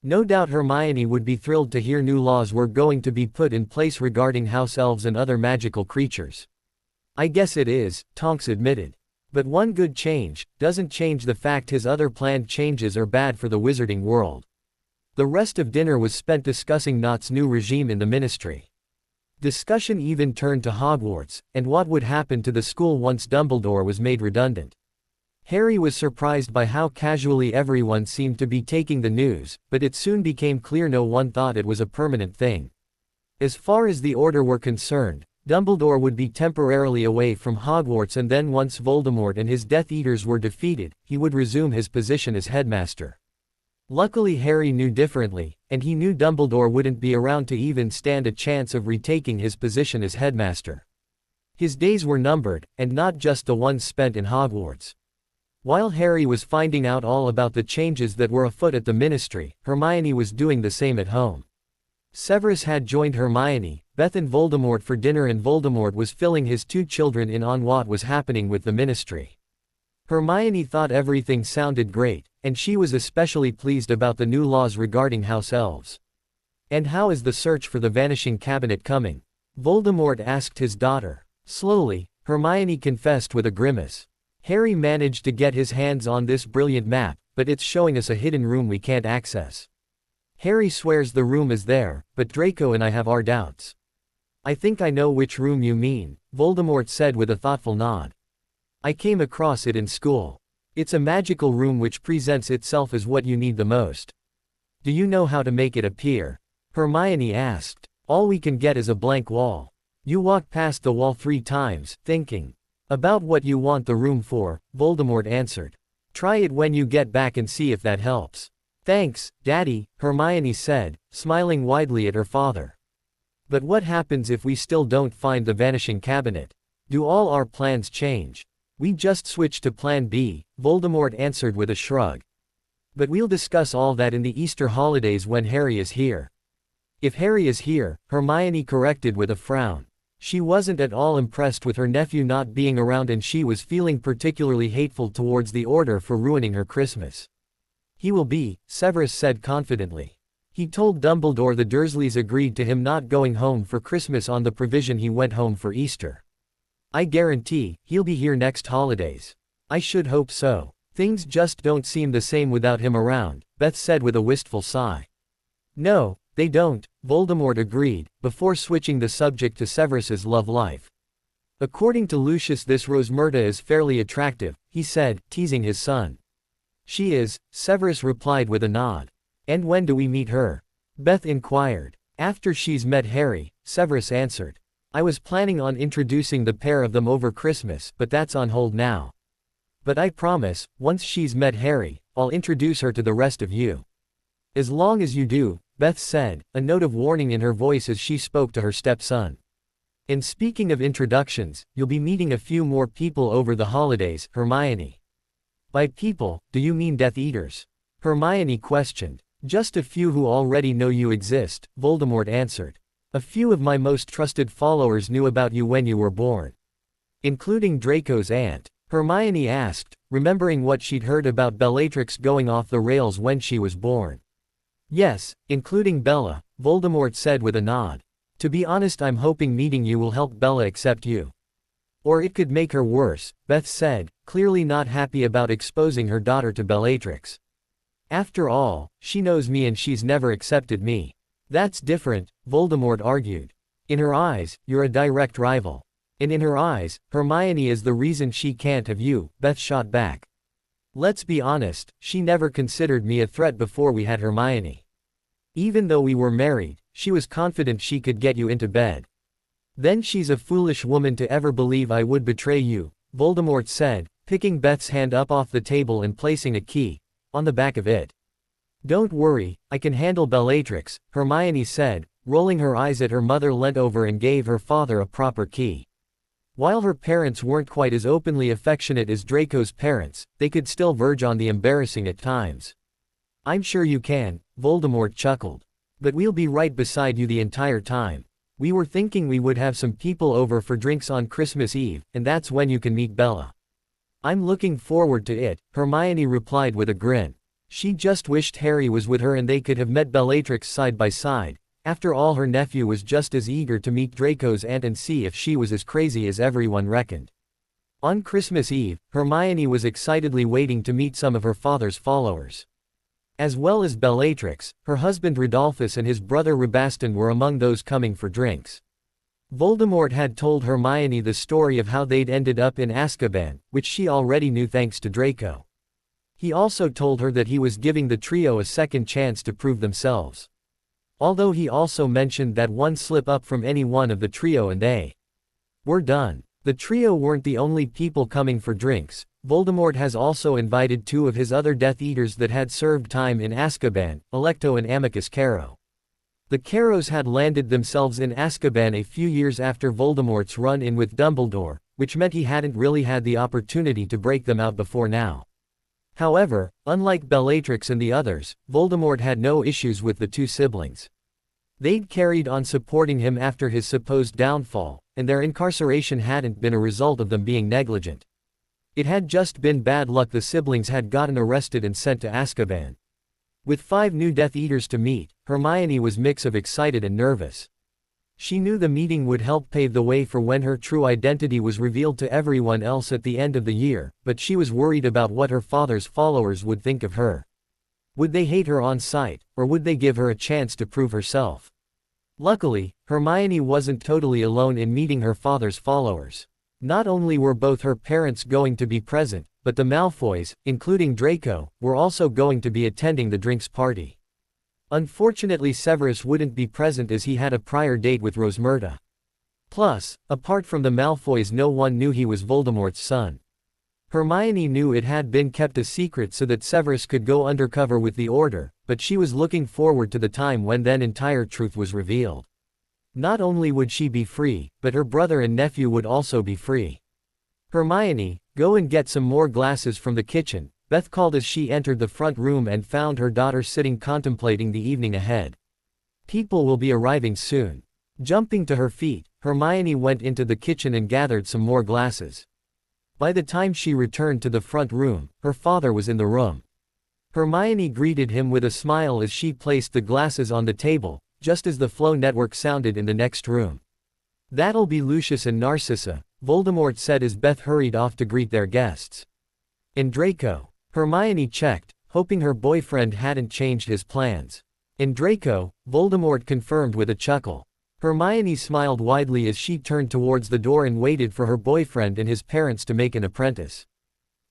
No doubt Hermione would be thrilled to hear new laws were going to be put in place regarding house elves and other magical creatures. I guess it is, Tonks admitted. But one good change doesn't change the fact his other planned changes are bad for the wizarding world. The rest of dinner was spent discussing Nott's new regime in the ministry. Discussion even turned to Hogwarts, and what would happen to the school once Dumbledore was made redundant. Harry was surprised by how casually everyone seemed to be taking the news, but it soon became clear no one thought it was a permanent thing. As far as the Order were concerned, Dumbledore would be temporarily away from Hogwarts, and then once Voldemort and his Death Eaters were defeated, he would resume his position as headmaster. Luckily Harry knew differently, and he knew Dumbledore wouldn't be around to even stand a chance of retaking his position as headmaster. His days were numbered, and not just the ones spent in Hogwarts. While Harry was finding out all about the changes that were afoot at the ministry, Hermione was doing the same at home. Severus had joined Hermione, Beth and Voldemort for dinner, and Voldemort was filling his two children in on what was happening with the ministry. Hermione thought everything sounded great, and she was especially pleased about the new laws regarding house elves. And how is the search for the Vanishing Cabinet coming? Voldemort asked his daughter. Slowly, Hermione confessed with a grimace. Harry managed to get his hands on this brilliant map, but it's showing us a hidden room we can't access. Harry swears the room is there, but Draco and I have our doubts. I think I know which room you mean, Voldemort said with a thoughtful nod. I came across it in school. It's a magical room which presents itself as what you need the most. Do you know how to make it appear? Hermione asked. All we can get is a blank wall. You walk past the wall 3 times, thinking about what you want the room for, Voldemort answered. Try it when you get back and see if that helps. Thanks, Daddy, Hermione said, smiling widely at her father. But what happens if we still don't find the Vanishing Cabinet? Do all our plans change? We just switch to Plan B, Voldemort answered with a shrug. But we'll discuss all that in the Easter holidays when Harry is here. If Harry is here, Hermione corrected with a frown. She wasn't at all impressed with her nephew not being around, and she was feeling particularly hateful towards the Order for ruining her Christmas. He will be, Severus said confidently. He told Dumbledore the Dursleys agreed to him not going home for Christmas on the provision he went home for Easter. I guarantee, he'll be here next holidays. I should hope so. Things just don't seem the same without him around, Beth said with a wistful sigh. No, They don't, Voldemort agreed, before switching the subject to Severus's love life. According to Lucius, this Rosmerta is fairly attractive, he said, teasing his son. She is, Severus replied with a nod. And when do we meet her? Beth inquired. After she's met Harry, Severus answered. I was planning on introducing the pair of them over Christmas, but that's on hold now. But I promise, once she's met Harry, I'll introduce her to the rest of you. As long as you do, Beth said, a note of warning in her voice as she spoke to her stepson. And speaking of introductions, you'll be meeting a few more people over the holidays, Hermione. By people, do you mean Death Eaters? Hermione questioned. Just a few who already know you exist, Voldemort answered. A few of my most trusted followers knew about you when you were born. Including Draco's aunt. Hermione asked, remembering what she'd heard about Bellatrix going off the rails when she was born. Yes, including Bella, Voldemort said with a nod. To be honest, I'm hoping meeting you will help Bella accept you. Or it could make her worse, Beth said, clearly not happy about exposing her daughter to Bellatrix. After all, she knows me and she's never accepted me. That's different, Voldemort argued. In her eyes, you're a direct rival. And in her eyes, Hermione is the reason she can't have you, Beth shot back. Let's be honest, she never considered me a threat before we had Hermione. Even though we were married, she was confident she could get you into bed. Then she's a foolish woman to ever believe I would betray you, Voldemort said, picking Beth's hand up off the table and placing a key on the back of it. Don't worry, I can handle Bellatrix, Hermione said, rolling her eyes at her mother leant over and gave her father a proper key. While her parents weren't quite as openly affectionate as Draco's parents, they could still verge on the embarrassing at times. I'm sure you can, Voldemort chuckled. But we'll be right beside you the entire time. We were thinking we would have some people over for drinks on Christmas Eve, and that's when you can meet Bella. I'm looking forward to it, Hermione replied with a grin. She just wished Harry was with her and they could have met Bellatrix side by side. After all, her nephew was just as eager to meet Draco's aunt and see if she was as crazy as everyone reckoned. On Christmas Eve, Hermione was excitedly waiting to meet some of her father's followers. As well as Bellatrix, her husband Rodolphus and his brother Rabastan were among those coming for drinks. Voldemort had told Hermione the story of how they'd ended up in Azkaban, which she already knew thanks to Draco. He also told her that he was giving the trio a second chance to prove themselves. Although he also mentioned that one slip up from any one of the trio and they were done. The trio weren't the only people coming for drinks. Voldemort has also invited two of his other Death Eaters that had served time in Azkaban, Alecto and Amicus Carrow. The Carrows had landed themselves in Azkaban a few years after Voldemort's run-in with Dumbledore, which meant he hadn't really had the opportunity to break them out before now. However, unlike Bellatrix and the others, Voldemort had no issues with the two siblings. They'd carried on supporting him after his supposed downfall, and their incarceration hadn't been a result of them being negligent. It had just been bad luck. The siblings had gotten arrested and sent to Azkaban. With 5 new Death Eaters to meet, Hermione was mix of excited and nervous. She knew the meeting would help pave the way for when her true identity was revealed to everyone else at the end of the year, but she was worried about what her father's followers would think of her. Would they hate her on sight, or would they give her a chance to prove herself? Luckily, Hermione wasn't totally alone in meeting her father's followers. Not only were both her parents going to be present, but the Malfoys, including Draco, were also going to be attending the drinks party. Unfortunately, Severus wouldn't be present as he had a prior date with Rosmerta. Plus, apart from the Malfoys, no one knew he was Voldemort's son. Hermione knew it had been kept a secret so that Severus could go undercover with the Order, but she was looking forward to the time when the entire truth was revealed. Not only would she be free, but her brother and nephew would also be free. Hermione, go and get some more glasses from the kitchen, Beth called as she entered the front room and found her daughter sitting contemplating the evening ahead. People will be arriving soon. Jumping to her feet, Hermione went into the kitchen and gathered some more glasses. By the time she returned to the front room, her father was in the room. Hermione greeted him with a smile as she placed the glasses on the table, just as the flow network sounded in the next room. That'll be Lucius and Narcissa, Voldemort said as Beth hurried off to greet their guests. And Draco? Hermione checked, hoping her boyfriend hadn't changed his plans. And Draco, Voldemort confirmed with a chuckle. Hermione smiled widely as she turned towards the door and waited for her boyfriend and his parents to make an apprentice.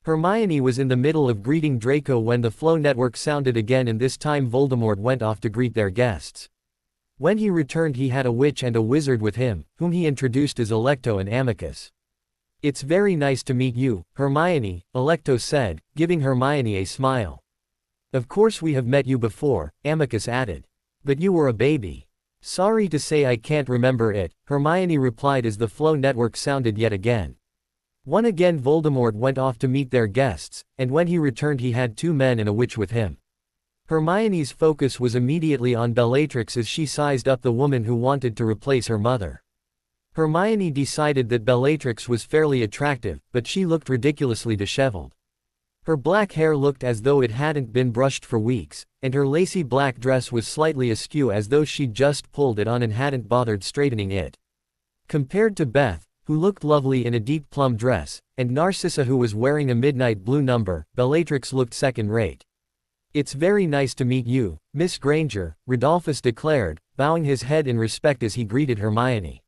Hermione was in the middle of greeting Draco when the flow network sounded again, and this time Voldemort went off to greet their guests. When he returned he had a witch and a wizard with him, whom he introduced as Alecto and Amicus. "It's very nice to meet you, Hermione," Alecto said, giving Hermione a smile. "Of course we have met you before," Amicus added. "But you were a baby." "Sorry to say I can't remember it," Hermione replied as the flow network sounded yet again. Once again Voldemort went off to meet their guests, and when he returned he had 2 men and a witch with him. Hermione's focus was immediately on Bellatrix as she sized up the woman who wanted to replace her mother. Hermione decided that Bellatrix was fairly attractive, but she looked ridiculously disheveled. Her black hair looked as though it hadn't been brushed for weeks, and her lacy black dress was slightly askew as though she'd just pulled it on and hadn't bothered straightening it. Compared to Beth, who looked lovely in a deep plum dress, and Narcissa who was wearing a midnight blue number, Bellatrix looked second-rate. "It's very nice to meet you, Miss Granger," Rodolphus declared, bowing his head in respect as he greeted Hermione.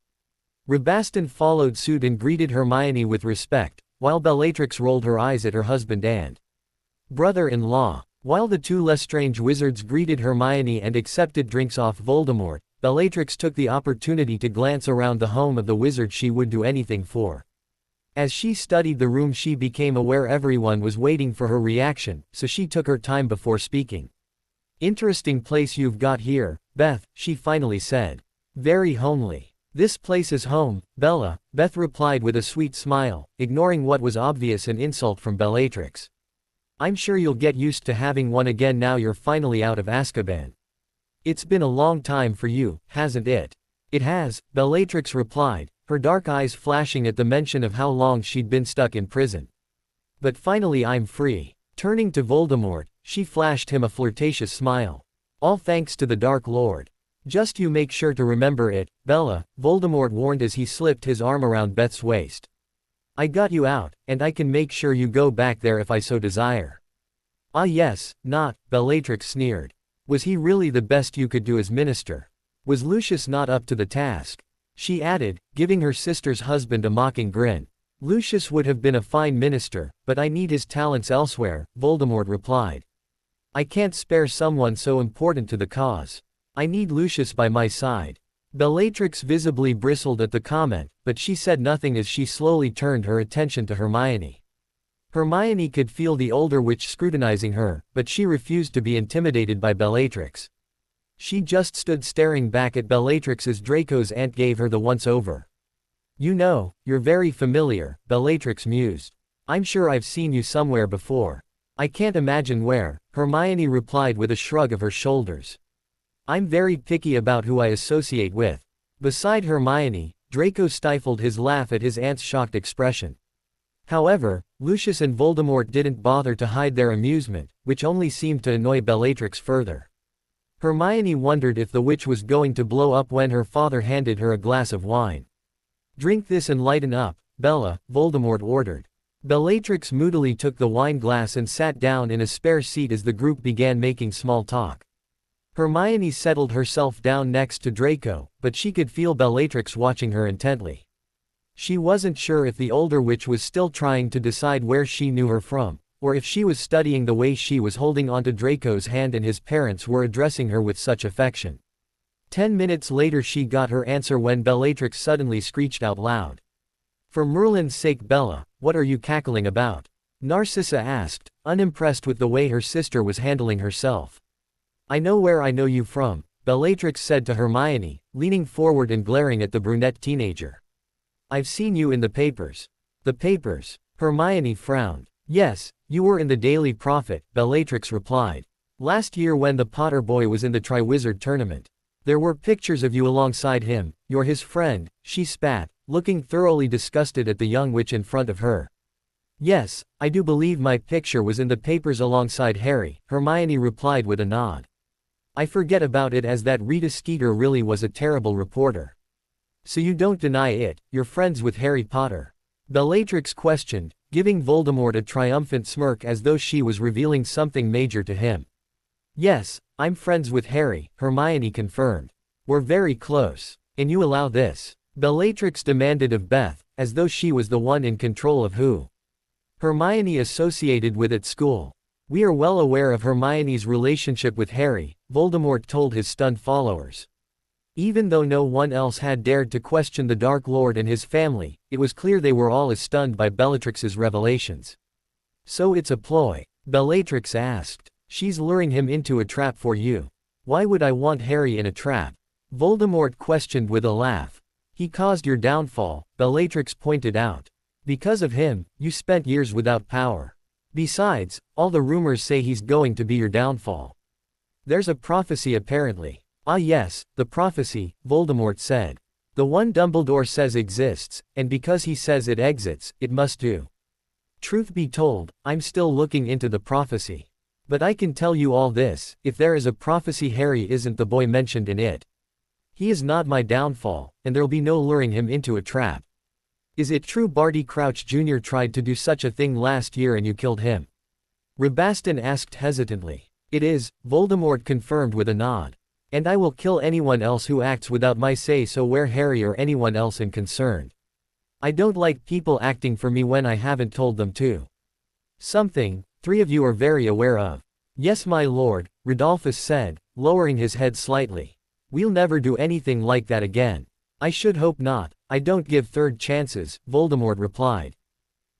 Rabaston followed suit and greeted Hermione with respect, while Bellatrix rolled her eyes at her husband and brother-in-law. While the 2 Lestrange wizards greeted Hermione and accepted drinks off Voldemort, Bellatrix took the opportunity to glance around the home of the wizard she would do anything for. As she studied the room she became aware everyone was waiting for her reaction, so she took her time before speaking. "Interesting place you've got here, Beth," she finally said. "Very homely." "This place is home, Bella," Beth replied with a sweet smile, ignoring what was obvious an insult from Bellatrix. "I'm sure you'll get used to having one again now you're finally out of Azkaban. It's been a long time for you, hasn't it?" "It has," Bellatrix replied, her dark eyes flashing at the mention of how long she'd been stuck in prison. "But finally I'm free." Turning to Voldemort, she flashed him a flirtatious smile. "All thanks to the Dark Lord. Just you make sure to remember it, Bella," Voldemort warned as he slipped his arm around Beth's waist. "I got you out, and I can make sure you go back there if I so desire." "Ah yes, not," Bellatrix sneered. Was he really the best you could do as minister? Was Lucius not up to the task? She added, giving her sister's husband a mocking grin. "Lucius would have been a fine minister, but I need his talents elsewhere," Voldemort replied. "I can't spare someone so important to the cause. I need Lucius by my side." Bellatrix visibly bristled at the comment, but she said nothing as she slowly turned her attention to Hermione. Hermione could feel the older witch scrutinizing her, but she refused to be intimidated by Bellatrix. She just stood staring back at Bellatrix as Draco's aunt gave her the once-over. "You know, you're very familiar," Bellatrix mused. "I'm sure I've seen you somewhere before." "I can't imagine where," Hermione replied with a shrug of her shoulders. "I'm very picky about who I associate with." Beside Hermione, Draco stifled his laugh at his aunt's shocked expression. However, Lucius and Voldemort didn't bother to hide their amusement, which only seemed to annoy Bellatrix further. Hermione wondered if the witch was going to blow up when her father handed her a glass of wine. "Drink this and lighten up, Bella," Voldemort ordered. Bellatrix moodily took the wine glass and sat down in a spare seat as the group began making small talk. Hermione settled herself down next to Draco, but she could feel Bellatrix watching her intently. She wasn't sure if the older witch was still trying to decide where she knew her from, or if she was studying the way she was holding onto Draco's hand and his parents were addressing her with such affection. 10 minutes later she got her answer when Bellatrix suddenly screeched out loud. "For Merlin's sake, Bella, what are you cackling about?" Narcissa asked, unimpressed with the way her sister was handling herself. "I know where I know you from," Bellatrix said to Hermione, leaning forward and glaring at the brunette teenager. "I've seen you in the papers." "The papers?" Hermione frowned. "Yes, you were in the Daily Prophet," Bellatrix replied. "Last year when the Potter boy was in the Triwizard Tournament. There were pictures of you alongside him, you're his friend," she spat, looking thoroughly disgusted at the young witch in front of her. "Yes, I do believe my picture was in the papers alongside Harry," Hermione replied with a nod. "I forget about it as that Rita Skeeter really was a terrible reporter." "So you don't deny it, you're friends with Harry Potter?" Bellatrix questioned, giving Voldemort a triumphant smirk as though she was revealing something major to him. "Yes, I'm friends with Harry, Hermione confirmed. We're very close. And you allow this? Bellatrix demanded of Beth, as though she was the one in control of who Hermione associated with at school. We are well aware of Hermione's relationship with Harry, Voldemort told his stunned followers. Even though no one else had dared to question the Dark Lord and his family, it was clear they were all as stunned by Bellatrix's revelations. So it's a ploy? Bellatrix asked. She's luring him into a trap for you. Why would I want Harry in a trap? Voldemort questioned with a laugh. He caused your downfall, Bellatrix pointed out. Because of him, you spent years without power. Besides, all the rumors say he's going to be your downfall. There's a prophecy apparently. Ah yes, the prophecy, Voldemort said. The one Dumbledore says exists, and because he says it exists, it must do. Truth be told, I'm still looking into the prophecy. But I can tell you all this, if there is a prophecy, Harry isn't the boy mentioned in it. He is not my downfall, and there'll be no luring him into a trap. Is it true Barty Crouch Jr. tried to do such a thing last year and you killed him? Rabaston asked hesitantly. It is, Voldemort confirmed with a nod. And I will kill anyone else who acts without my say-so, where Harry or anyone else is concerned. I don't like people acting for me when I haven't told them to. Something, three of you are very aware of. Yes, my lord, Rodolphus said, lowering his head slightly. We'll never do anything like that again. I should hope not. I don't give third chances, Voldemort replied.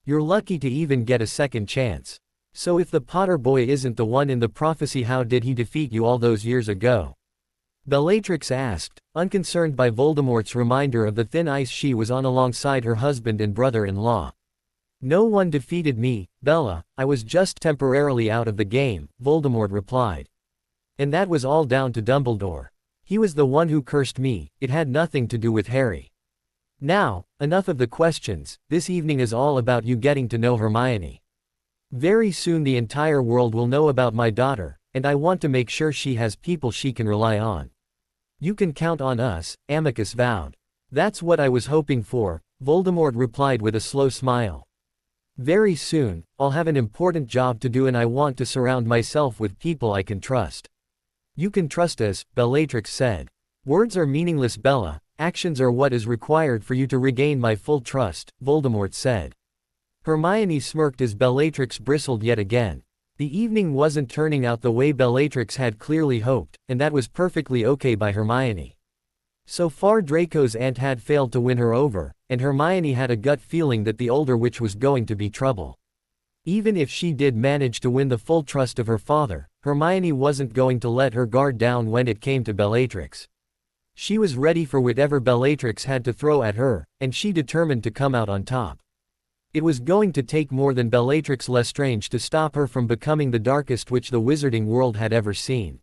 You're lucky to even get a second chance. So if the Potter boy isn't the one in the prophecy, how did he defeat you all those years ago? Bellatrix asked, unconcerned by Voldemort's reminder of the thin ice she was on alongside her husband and brother-in-law. No one defeated me, Bella, I was just temporarily out of the game, Voldemort replied. And that was all down to Dumbledore. He was the one who cursed me, it had nothing to do with Harry. Now, enough of the questions, this evening is all about you getting to know Hermione. Very soon the entire world will know about my daughter, and I want to make sure she has people she can rely on. You can count on us, Amicus vowed. That's what I was hoping for, Voldemort replied with a slow smile. Very soon, I'll have an important job to do and I want to surround myself with people I can trust. You can trust us, Bellatrix said. Words are meaningless, Bella, actions are what is required for you to regain my full trust, Voldemort said. Hermione smirked as Bellatrix bristled yet again. The evening wasn't turning out the way Bellatrix had clearly hoped, and that was perfectly okay by Hermione. So far Draco's aunt had failed to win her over, and Hermione had a gut feeling that the older witch was going to be trouble. Even if she did manage to win the full trust of her father, Hermione wasn't going to let her guard down when it came to Bellatrix. She was ready for whatever Bellatrix had to throw at her, and she determined to come out on top. It was going to take more than Bellatrix Lestrange to stop her from becoming the darkest witch the wizarding world had ever seen.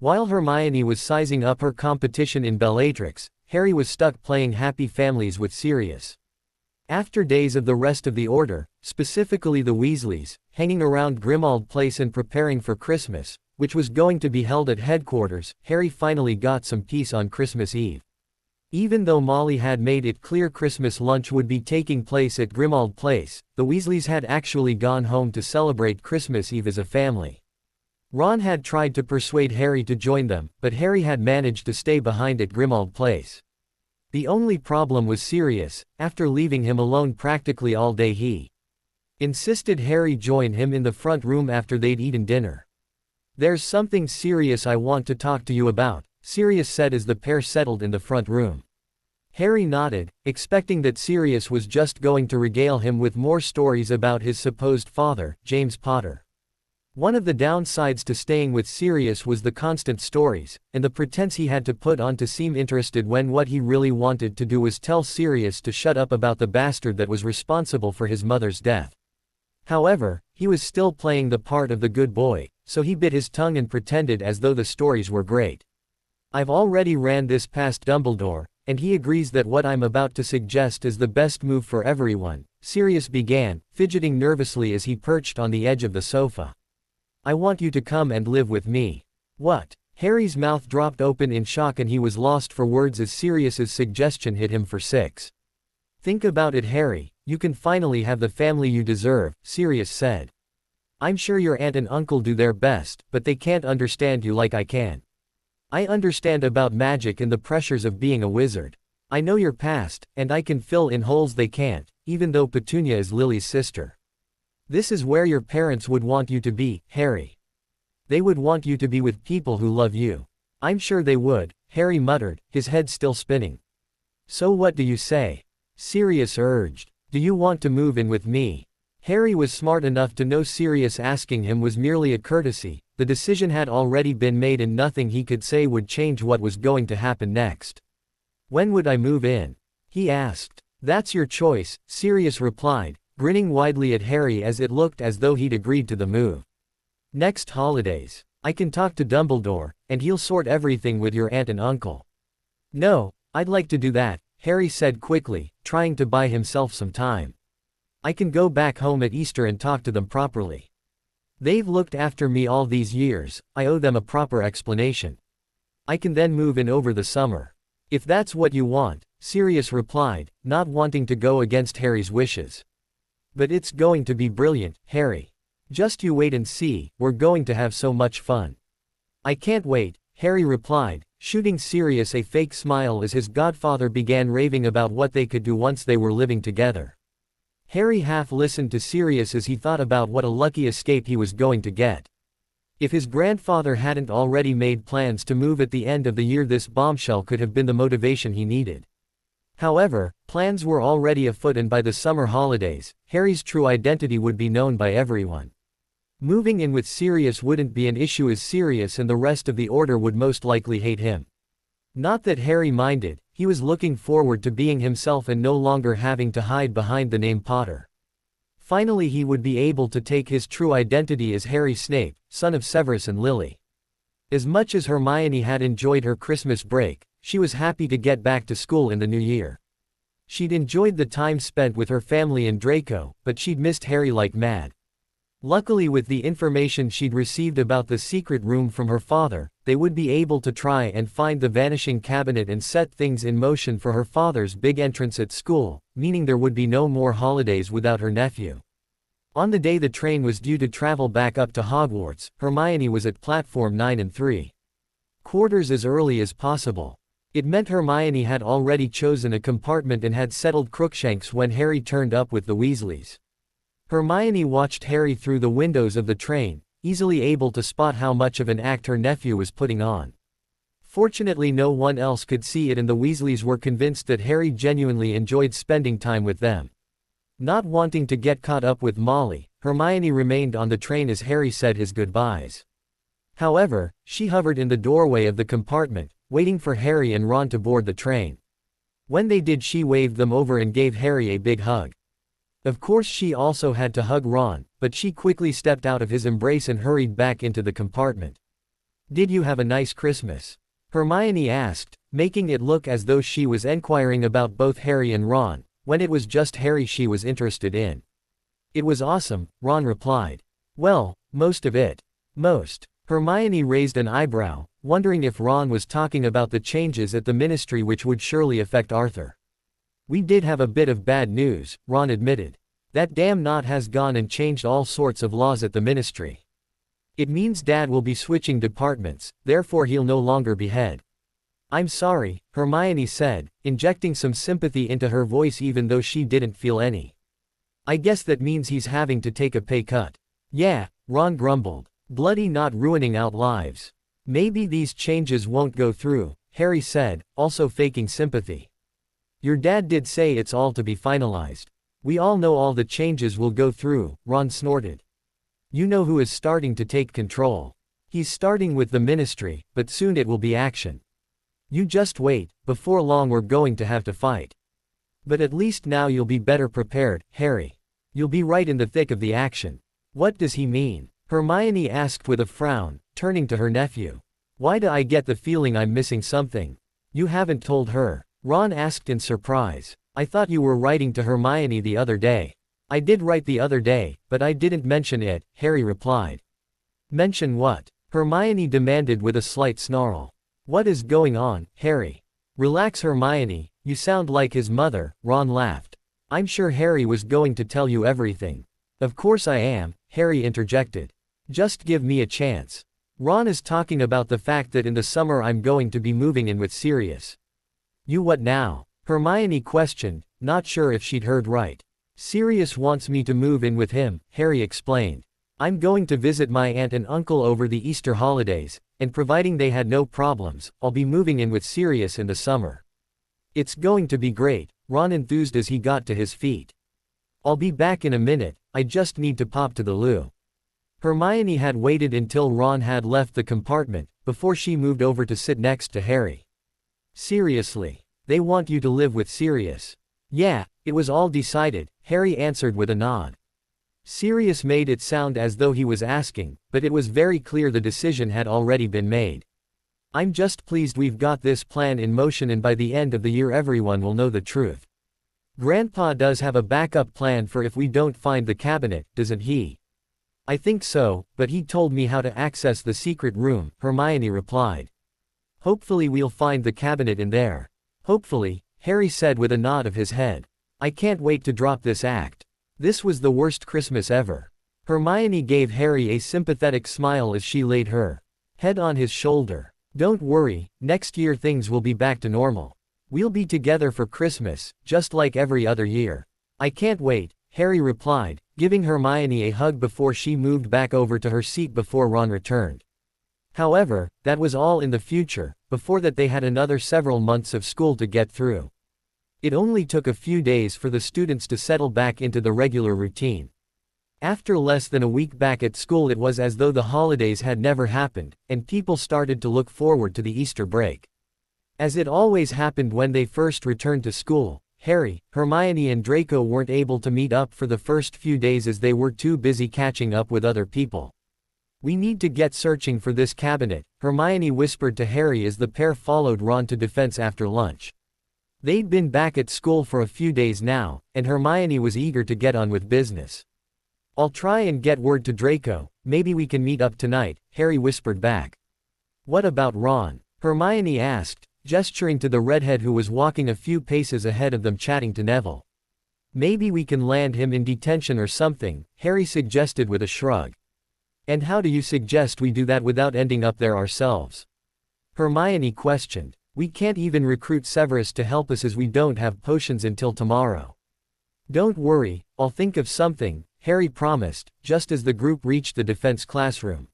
While Hermione was sizing up her competition in Bellatrix, Harry was stuck playing Happy Families with Sirius. After days of the rest of the Order, specifically the Weasleys, hanging around Grimmauld Place and preparing for Christmas, which was going to be held at headquarters, Harry finally got some peace on Christmas Eve. Even though Molly had made it clear Christmas lunch would be taking place at Grimmauld Place, the Weasleys had actually gone home to celebrate Christmas Eve as a family. Ron had tried to persuade Harry to join them, but Harry had managed to stay behind at Grimmauld Place. The only problem was Sirius. After leaving him alone practically all day, he insisted Harry join him in the front room after they'd eaten dinner. There's something serious I want to talk to you about, Sirius said as the pair settled in the front room. Harry nodded, expecting that Sirius was just going to regale him with more stories about his supposed father, James Potter. One of the downsides to staying with Sirius was the constant stories, and the pretense he had to put on to seem interested when what he really wanted to do was tell Sirius to shut up about the bastard that was responsible for his mother's death. However, he was still playing the part of the good boy, so he bit his tongue and pretended as though the stories were great. I've already ran this past Dumbledore, and he agrees that what I'm about to suggest is the best move for everyone, Sirius began, fidgeting nervously as he perched on the edge of the sofa. I want you to come and live with me. What? Harry's mouth dropped open in shock and he was lost for words as Sirius's suggestion hit him for six. Think about it, Harry, you can finally have the family you deserve, Sirius said. I'm sure your aunt and uncle do their best, but they can't understand you like I can. I understand about magic and the pressures of being a wizard. I know your past, and I can fill in holes they can't, even though Petunia is Lily's sister. This is where your parents would want you to be, Harry. They would want you to be with people who love you. I'm sure they would, Harry muttered, his head still spinning. So what do you say? Sirius urged. Do you want to move in with me? Harry was smart enough to know Sirius asking him was merely a courtesy. The decision had already been made and nothing he could say would change what was going to happen next. When would I move in? He asked. That's your choice, Sirius replied, grinning widely at Harry as it looked as though he'd agreed to the move. Next holidays. I can talk to Dumbledore, and he'll sort everything with your aunt and uncle. No, I'd like to do that, Harry said quickly, trying to buy himself some time. I can go back home at Easter and talk to them properly. They've looked after me all these years, I owe them a proper explanation. I can then move in over the summer. If that's what you want, Sirius replied, not wanting to go against Harry's wishes. But it's going to be brilliant, Harry. Just you wait and see, we're going to have so much fun. I can't wait, Harry replied, shooting Sirius a fake smile as his godfather began raving about what they could do once they were living together. Harry half listened to Sirius as he thought about what a lucky escape he was going to get. If his grandfather hadn't already made plans to move at the end of the year, this bombshell could have been the motivation he needed. However, plans were already afoot, and by the summer holidays, Harry's true identity would be known by everyone. Moving in with Sirius wouldn't be an issue as Sirius and the rest of the Order would most likely hate him. Not that Harry minded, he was looking forward to being himself and no longer having to hide behind the name Potter. Finally he would be able to take his true identity as Harry Snape, son of Severus and Lily. As much as Hermione had enjoyed her Christmas break, she was happy to get back to school in the new year. She'd enjoyed the time spent with her family in Draco, but she'd missed Harry like mad. Luckily, with the information she'd received about the secret room from her father, they would be able to try and find the vanishing cabinet and set things in motion for her father's big entrance at school, meaning there would be no more holidays without her nephew. On the day the train was due to travel back up to Hogwarts, Hermione was at platform 9 and 3/4 as early as possible. It meant Hermione had already chosen a compartment and had settled Crookshanks when Harry turned up with the Weasleys. Hermione watched Harry through the windows of the train, easily able to spot how much of an act her nephew was putting on. Fortunately no one else could see it, and the Weasleys were convinced that Harry genuinely enjoyed spending time with them. Not wanting to get caught up with Molly, Hermione remained on the train as Harry said his goodbyes. However, she hovered in the doorway of the compartment, waiting for Harry and Ron to board the train. When they did, she waved them over and gave Harry a big hug. Of course she also had to hug Ron, but she quickly stepped out of his embrace and hurried back into the compartment. Did you have a nice Christmas? Hermione asked, making it look as though she was inquiring about both Harry and Ron, when it was just Harry she was interested in. It was awesome, Ron replied. Well, most of it. Most. Hermione raised an eyebrow, wondering if Ron was talking about the changes at the Ministry which would surely affect Arthur. We did have a bit of bad news, Ron admitted. That damn knot has gone and changed all sorts of laws at the Ministry. It means Dad will be switching departments, therefore he'll no longer be head. I'm sorry, Hermione said, injecting some sympathy into her voice even though she didn't feel any. I guess that means he's having to take a pay cut. Yeah, Ron grumbled. Bloody not ruining out lives. Maybe these changes won't go through, Harry said, also faking sympathy. Your dad did say it's all to be finalized. We all know all the changes will go through, Ron snorted. You know who is starting to take control. He's starting with the Ministry, but soon it will be action. You just wait, before long we're going to have to fight. But at least now you'll be better prepared, Harry. You'll be right in the thick of the action. What does he mean? Hermione asked with a frown, turning to her nephew. Why do I get the feeling I'm missing something? You haven't told her, Ron asked in surprise. I thought you were writing to Hermione the other day. I did write the other day, but I didn't mention it, Harry replied. Mention what? Hermione demanded with a slight snarl. What is going on, Harry? Relax, Hermione, you sound like his mother, Ron laughed. I'm sure Harry was going to tell you everything. Of course I am, Harry interjected. Just give me a chance. Ron is talking about the fact that in the summer I'm going to be moving in with Sirius. You what now? Hermione questioned, not sure if she'd heard right. Sirius wants me to move in with him, Harry explained. I'm going to visit my aunt and uncle over the Easter holidays, and providing they had no problems, I'll be moving in with Sirius in the summer. It's going to be great, Ron enthused as he got to his feet. I'll be back in a minute, I just need to pop to the loo. Hermione had waited until Ron had left the compartment, before she moved over to sit next to Harry. Seriously? They want you to live with Sirius? Yeah, it was all decided, Harry answered with a nod. Sirius made it sound as though he was asking, but it was very clear the decision had already been made. I'm just pleased we've got this plan in motion and by the end of the year everyone will know the truth. Grandpa does have a backup plan for if we don't find the cabinet, doesn't he? I think so, but he told me how to access the secret room, Hermione replied. Hopefully we'll find the cabinet in there. Hopefully, Harry said with a nod of his head. I can't wait to drop this act. This was the worst Christmas ever. Hermione gave Harry a sympathetic smile as she laid her head on his shoulder. Don't worry, next year things will be back to normal. We'll be together for Christmas, just like every other year. I can't wait, Harry replied, giving Hermione a hug before she moved back over to her seat before Ron returned. However, that was all in the future. Before that they had another several months of school to get through. It only took a few days for the students to settle back into the regular routine. After less than a week back at school it was as though the holidays had never happened, and people started to look forward to the Easter break. As it always happened when they first returned to school, Harry, Hermione and Draco weren't able to meet up for the first few days as they were too busy catching up with other people. We need to get searching for this cabinet, Hermione whispered to Harry as the pair followed Ron to defense after lunch. They'd been back at school for a few days now, and Hermione was eager to get on with business. I'll try and get word to Draco, maybe we can meet up tonight, Harry whispered back. What about Ron? Hermione asked, gesturing to the redhead who was walking a few paces ahead of them chatting to Neville. Maybe we can land him in detention or something, Harry suggested with a shrug. And how do you suggest we do that without ending up there ourselves? Hermione questioned. We can't even recruit Severus to help us as we don't have potions until tomorrow. Don't worry, I'll think of something, Harry promised, just as the group reached the defense classroom.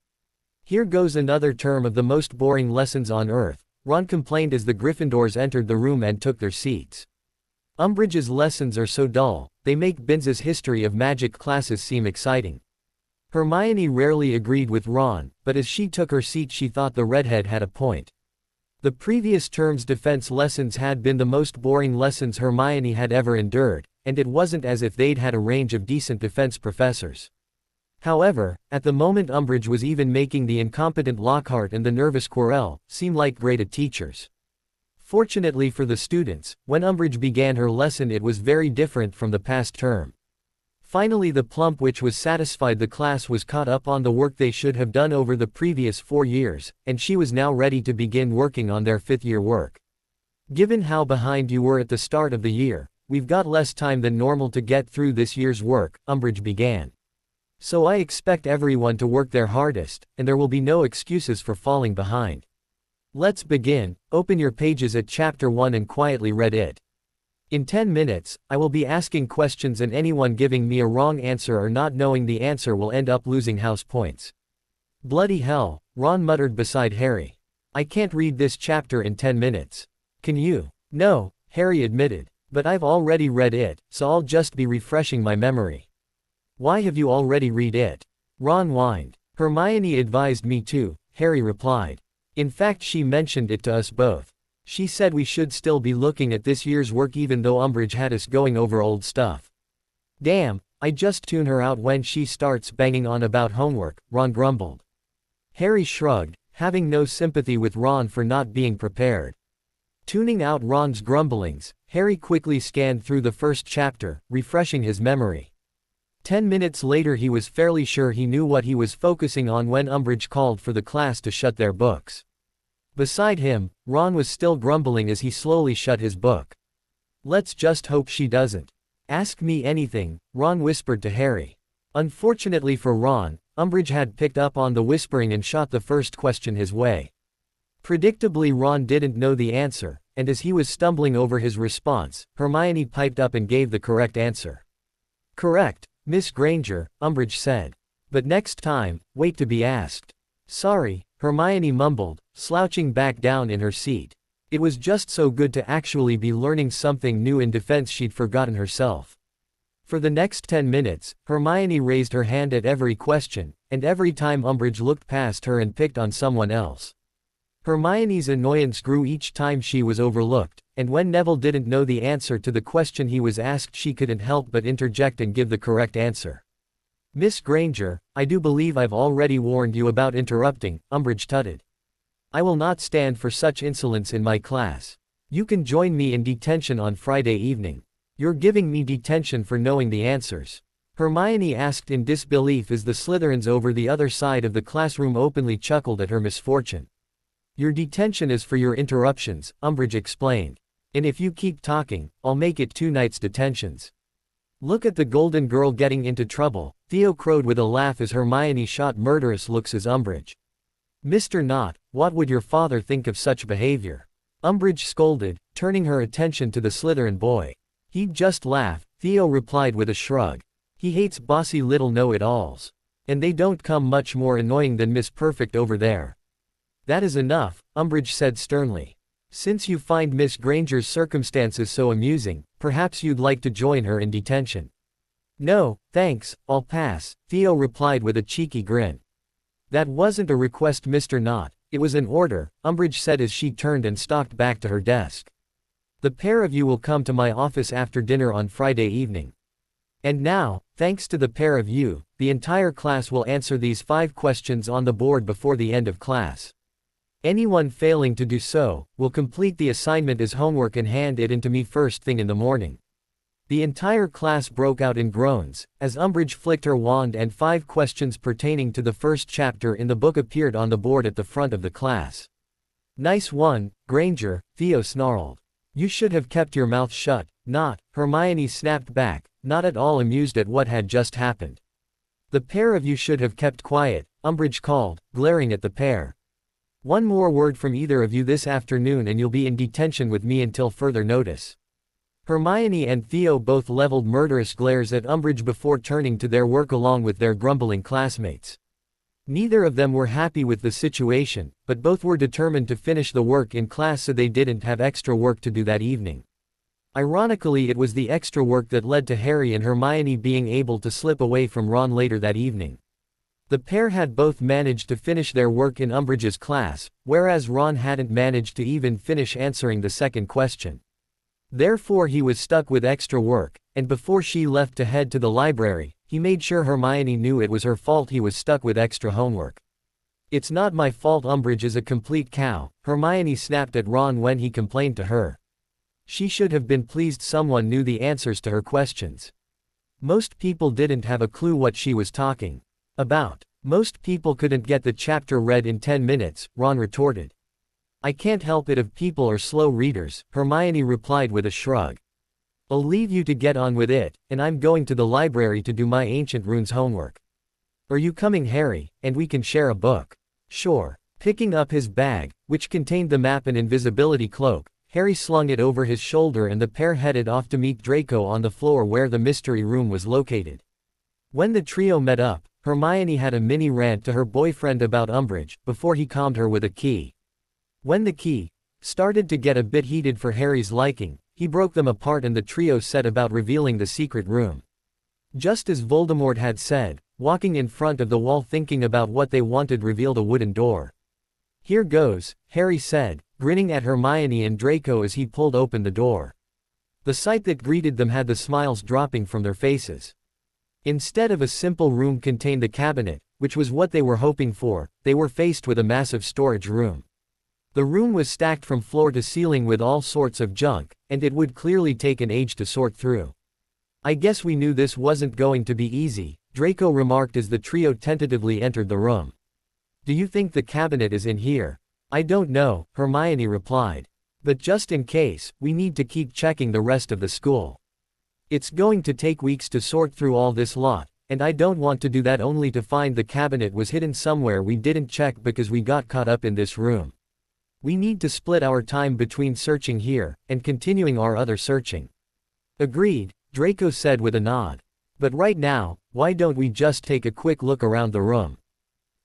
Here goes another term of the most boring lessons on Earth, Ron complained as the Gryffindors entered the room and took their seats. Umbridge's lessons are so dull, they make Binz's history of magic classes seem exciting. Hermione rarely agreed with Ron, but as she took her seat she thought the redhead had a point. The previous term's defense lessons had been the most boring lessons Hermione had ever endured, and it wasn't as if they'd had a range of decent defense professors. However, at the moment Umbridge was even making the incompetent Lockhart and the nervous Quirrell seem like graded teachers. Fortunately for the students, when Umbridge began her lesson it was very different from the past term. Finally the plump witch was satisfied the class was caught up on the work they should have done over the previous 4 years, and she was now ready to begin working on their 5th-year work. Given how behind you were at the start of the year, we've got less time than normal to get through this year's work, Umbridge began. So I expect everyone to work their hardest, and there will be no excuses for falling behind. Let's begin, open your pages at chapter 1 and quietly read it. In 10 minutes, I will be asking questions and anyone giving me a wrong answer or not knowing the answer will end up losing house points. Bloody hell, Ron muttered beside Harry. I can't read this chapter in 10 minutes. Can you? No, Harry admitted. But I've already read it, so I'll just be refreshing my memory. Why have you already read it? Ron whined. Hermione advised me to, Harry replied. In fact she mentioned it to us both. She said we should still be looking at this year's work even though Umbridge had us going over old stuff. Damn, I just tune her out when she starts banging on about homework, Ron grumbled. Harry shrugged, having no sympathy with Ron for not being prepared. Tuning out Ron's grumblings, Harry quickly scanned through the first chapter, refreshing his memory. 10 minutes later he was fairly sure he knew what he was focusing on when Umbridge called for the class to shut their books. Beside him, Ron was still grumbling as he slowly shut his book. Let's just hope she doesn't ask me anything, Ron whispered to Harry. Unfortunately for Ron, Umbridge had picked up on the whispering and shot the first question his way. Predictably, Ron didn't know the answer, and as he was stumbling over his response, Hermione piped up and gave the correct answer. "Correct, Miss Granger," Umbridge said. "But next time, wait to be asked." "Sorry," Hermione mumbled, slouching back down in her seat. It was just so good to actually be learning something new in defense she'd forgotten herself. For the next 10 minutes, Hermione raised her hand at every question, and every time Umbridge looked past her and picked on someone else. Hermione's annoyance grew each time she was overlooked, and when Neville didn't know the answer to the question he was asked, she couldn't help but interject and give the correct answer. "Miss Granger, I do believe I've already warned you about interrupting," Umbridge tutted. "I will not stand for such insolence in my class. You can join me in detention on Friday evening. You're giving me detention for knowing the answers?" Hermione asked in disbelief as the Slytherins over the other side of the classroom openly chuckled at her misfortune. "Your detention is for your interruptions," Umbridge explained. "And if you keep talking, I'll make it 2 nights detentions." "Look at the Golden Girl getting into trouble," Theo crowed with a laugh as Hermione shot murderous looks at Umbridge. "Mr. Knott, what would your father think of such behavior?" Umbridge scolded, turning her attention to the Slytherin boy. "He'd just laugh," Theo replied with a shrug. "He hates bossy little know-it-alls. And they don't come much more annoying than Miss Perfect over there." "That is enough," Umbridge said sternly. "Since you find Miss Granger's circumstances so amusing, perhaps you'd like to join her in detention." "No, thanks, I'll pass," Theo replied with a cheeky grin. "That wasn't a request, Mr. Knott, it was an order," Umbridge said as she turned and stalked back to her desk. "The pair of you will come to my office after dinner on Friday evening. And now, thanks to the pair of you, the entire class will answer these 5 questions on the board before the end of class. Anyone failing to do so, will complete the assignment as homework and hand it in to me first thing in the morning." The entire class broke out in groans, as Umbridge flicked her wand and 5 questions pertaining to the first chapter in the book appeared on the board at the front of the class. "Nice one, Granger," Theo snarled. "You should have kept your mouth shut, Knott," Hermione snapped back, not at all amused at what had just happened. "The pair of you should have kept quiet," Umbridge called, glaring at the pair. "One more word from either of you this afternoon and you'll be in detention with me until further notice." Hermione and Theo both leveled murderous glares at Umbridge before turning to their work along with their grumbling classmates. Neither of them were happy with the situation, but both were determined to finish the work in class so they didn't have extra work to do that evening. Ironically, it was the extra work that led to Harry and Hermione being able to slip away from Ron later that evening. The pair had both managed to finish their work in Umbridge's class, whereas Ron hadn't managed to even finish answering the second question. Therefore he was stuck with extra work, and before she left to head to the library, he made sure Hermione knew it was her fault he was stuck with extra homework. "It's not my fault Umbridge is a complete cow," Hermione snapped at Ron when he complained to her. She should have been pleased someone knew the answers to her questions. Most people didn't have a clue what she was talking about. "Most people couldn't get the chapter read in 10 minutes, Ron retorted. "I can't help it if people are slow readers," Hermione replied with a shrug. "I'll leave you to get on with it, and I'm going to the library to do my ancient runes homework. Are you coming, Harry, and we can share a book?" "Sure." Picking up his bag, which contained the map and invisibility cloak, Harry slung it over his shoulder and the pair headed off to meet Draco on the floor where the mystery room was located. When the trio met up, Hermione had a mini rant to her boyfriend about Umbridge, before he calmed her with a key. When the key started to get a bit heated for Harry's liking, he broke them apart and the trio set about revealing the secret room. Just as Voldemort had said, walking in front of the wall thinking about what they wanted revealed a wooden door. "Here goes," Harry said, grinning at Hermione and Draco as he pulled open the door. The sight that greeted them had the smiles dropping from their faces. Instead of a simple room contained the cabinet, which was what they were hoping for, they were faced with a massive storage room. The room was stacked from floor to ceiling with all sorts of junk, and it would clearly take an age to sort through. "I guess we knew this wasn't going to be easy," Draco remarked as the trio tentatively entered the room. "Do you think the cabinet is in here?" "I don't know," Hermione replied. "But just in case, we need to keep checking the rest of the school. It's going to take weeks to sort through all this lot, and I don't want to do that only to find the cabinet was hidden somewhere we didn't check because we got caught up in this room. We need to split our time between searching here and continuing our other searching. Agreed, Draco said with a nod. But right now, why don't we just take a quick look around the room?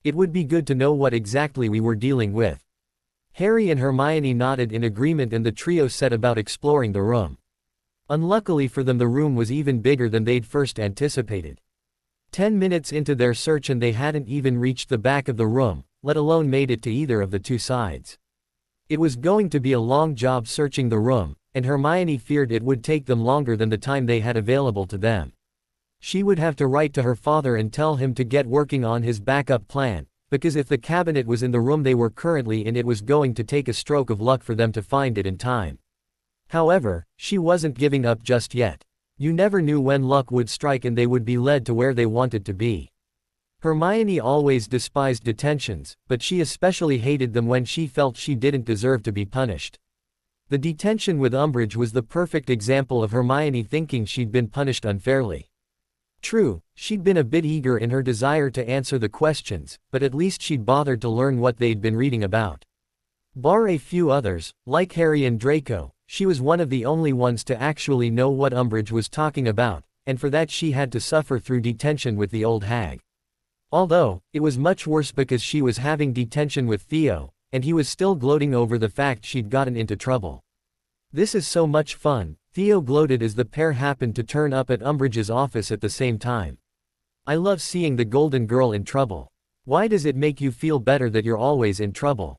It would be good to know what exactly we were dealing with. Harry and Hermione nodded in agreement and the trio set about exploring the room. Unluckily for them, the room was even bigger than they'd first anticipated. 10 minutes into their search and they hadn't even reached the back of the room, let alone made it to either of the two sides. It was going to be a long job searching the room, and Hermione feared it would take them longer than the time they had available to them. She would have to write to her father and tell him to get working on his backup plan, because if the cabinet was in the room they were currently in, it was going to take a stroke of luck for them to find it in time. However, she wasn't giving up just yet. You never knew when luck would strike and they would be led to where they wanted to be. Hermione always despised detentions, but she especially hated them when she felt she didn't deserve to be punished. The detention with Umbridge was the perfect example of Hermione thinking she'd been punished unfairly. True, she'd been a bit eager in her desire to answer the questions, but at least she'd bothered to learn what they'd been reading about. Bar a few others, like Harry and Draco, she was one of the only ones to actually know what Umbridge was talking about, and for that she had to suffer through detention with the old hag. Although, it was much worse because she was having detention with Theo, and he was still gloating over the fact she'd gotten into trouble. "This is so much fun," Theo gloated as the pair happened to turn up at Umbridge's office at the same time. "I love seeing the Golden Girl in trouble. Why does it make you feel better that you're always in trouble?"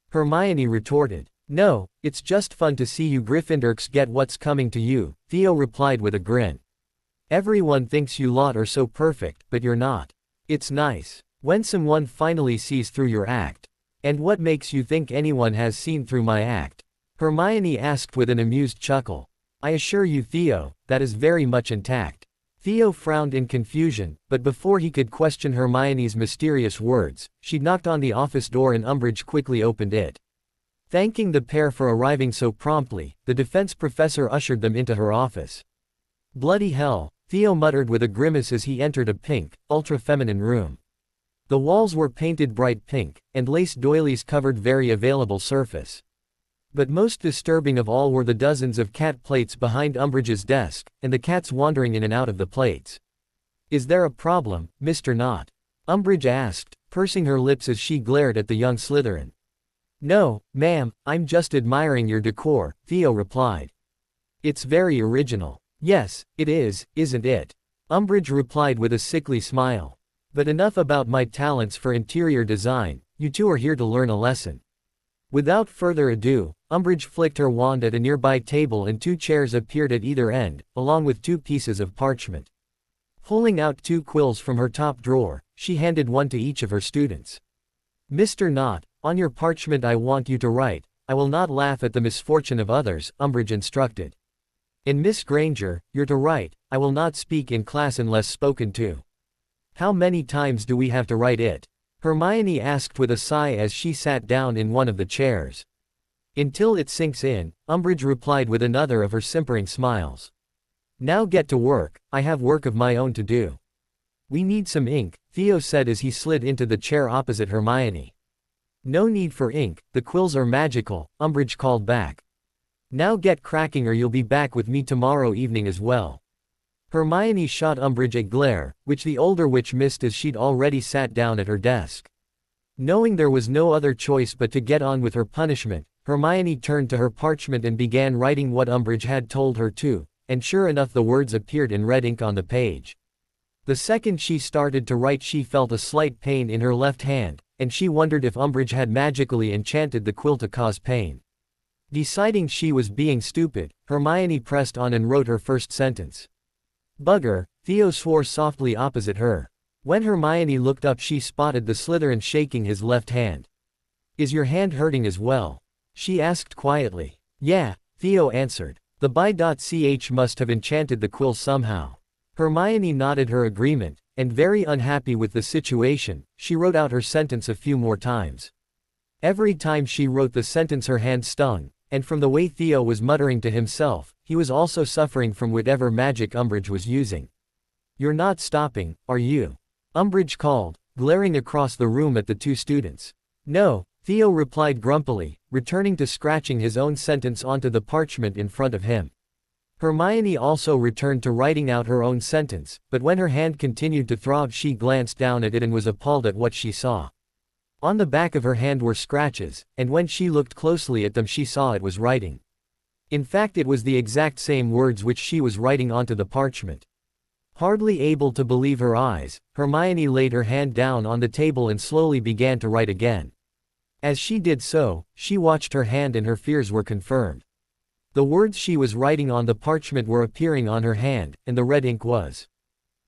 Hermione retorted. "No, it's just fun to see you Gryffindors get what's coming to you," Theo replied with a grin. "Everyone thinks you lot are so perfect, but you're not. It's nice when someone finally sees through your act. And what makes you think anyone has seen through my act?" Hermione asked with an amused chuckle. "I assure you, Theo, that is very much intact." Theo frowned in confusion, but before he could question Hermione's mysterious words, she knocked on the office door and Umbridge quickly opened it. Thanking the pair for arriving so promptly, the defense professor ushered them into her office. "Bloody hell," Theo muttered with a grimace as he entered a pink, ultra-feminine room. The walls were painted bright pink, and lace doilies covered very available surface. But most disturbing of all were the dozens of cat plates behind Umbridge's desk, and the cats wandering in and out of the plates. "Is there a problem, Mr. Knott?" Umbridge asked, pursing her lips as she glared at the young Slytherin. "No, ma'am, I'm just admiring your decor," Theo replied. "It's very original." "Yes, it is, isn't it?" Umbridge replied with a sickly smile. "But enough about my talents for interior design, you two are here to learn a lesson." Without further ado, Umbridge flicked her wand at a nearby table and two chairs appeared at either end, along with two pieces of parchment. Pulling out two quills from her top drawer, she handed one to each of her students. "Mr. Knott, on your parchment I want you to write, 'I will not laugh at the misfortune of others,'" Umbridge instructed. "And Miss Granger, you're to write, 'I will not speak in class unless spoken to.'" "How many times do we have to write it?" Hermione asked with a sigh as she sat down in one of the chairs. "Until it sinks in," Umbridge replied with another of her simpering smiles. "Now get to work, I have work of my own to do." "We need some ink," Theo said as he slid into the chair opposite Hermione. "No need for ink, the quills are magical," Umbridge called back. "Now get cracking or you'll be back with me tomorrow evening as well." Hermione shot Umbridge a glare, which the older witch missed as she'd already sat down at her desk. Knowing there was no other choice but to get on with her punishment, Hermione turned to her parchment and began writing what Umbridge had told her to, and sure enough the words appeared in red ink on the page. The second she started to write she felt a slight pain in her left hand, and she wondered if Umbridge had magically enchanted the quill to cause pain. Deciding she was being stupid, Hermione pressed on and wrote her first sentence. "Bugger," Theo swore softly opposite her. When Hermione looked up she spotted the Slytherin shaking his left hand. "Is your hand hurting as well?" she asked quietly. "Yeah," Theo answered. "The by.ch must have enchanted the quill somehow." Hermione nodded her agreement, and very unhappy with the situation, she wrote out her sentence a few more times. Every time she wrote the sentence her hand stung, and from the way Theo was muttering to himself, he was also suffering from whatever magic Umbridge was using. You're not stopping, are you? Umbridge called, glaring across the room at the two students. No, Theo replied grumpily, returning to scratching his own sentence onto the parchment in front of him. Hermione also returned to writing out her own sentence, but when her hand continued to throb she glanced down at it and was appalled at what she saw. On the back of her hand were scratches, and when she looked closely at them she saw it was writing. In fact, it was the exact same words which she was writing onto the parchment. Hardly able to believe her eyes, Hermione laid her hand down on the table and slowly began to write again. As she did so, she watched her hand and her fears were confirmed. The words she was writing on the parchment were appearing on her hand, and the red ink was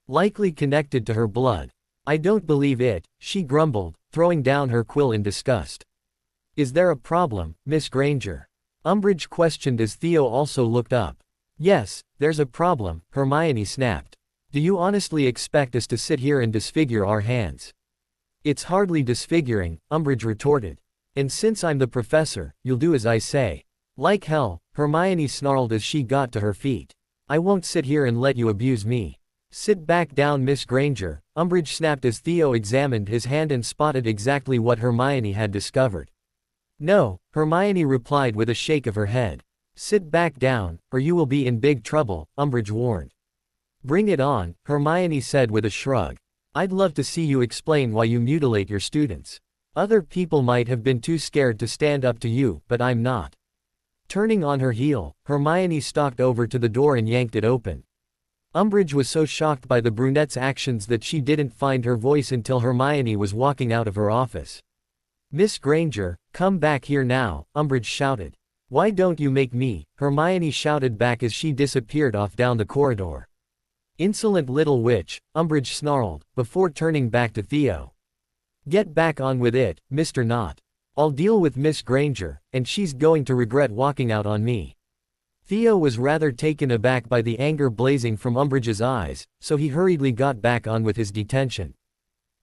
likely connected to her blood. I don't believe it, she grumbled, throwing down her quill in disgust. Is there a problem, Miss Granger? Umbridge questioned as Theo also looked up. Yes, there's a problem, Hermione snapped. Do you honestly expect us to sit here and disfigure our hands? It's hardly disfiguring, Umbridge retorted. And since I'm the professor, you'll do as I say. Like hell, Hermione snarled as she got to her feet. I won't sit here and let you abuse me. Sit back down, Miss Granger, Umbridge snapped as Theo examined his hand and spotted exactly what Hermione had discovered. No, Hermione replied with a shake of her head. Sit back down, or you will be in big trouble, Umbridge warned. Bring it on, Hermione said with a shrug. I'd love to see you explain why you mutilate your students. Other people might have been too scared to stand up to you, but I'm not. Turning on her heel, Hermione stalked over to the door and yanked it open. Umbridge was so shocked by the brunette's actions that she didn't find her voice until Hermione was walking out of her office. Miss Granger, come back here now, Umbridge shouted. Why don't you make me? Hermione shouted back as she disappeared off down the corridor. Insolent little witch, Umbridge snarled, before turning back to Theo. Get back on with it, Mr. Knott. I'll deal with Miss Granger, and she's going to regret walking out on me. Theo was rather taken aback by the anger blazing from Umbridge's eyes, so he hurriedly got back on with his detention.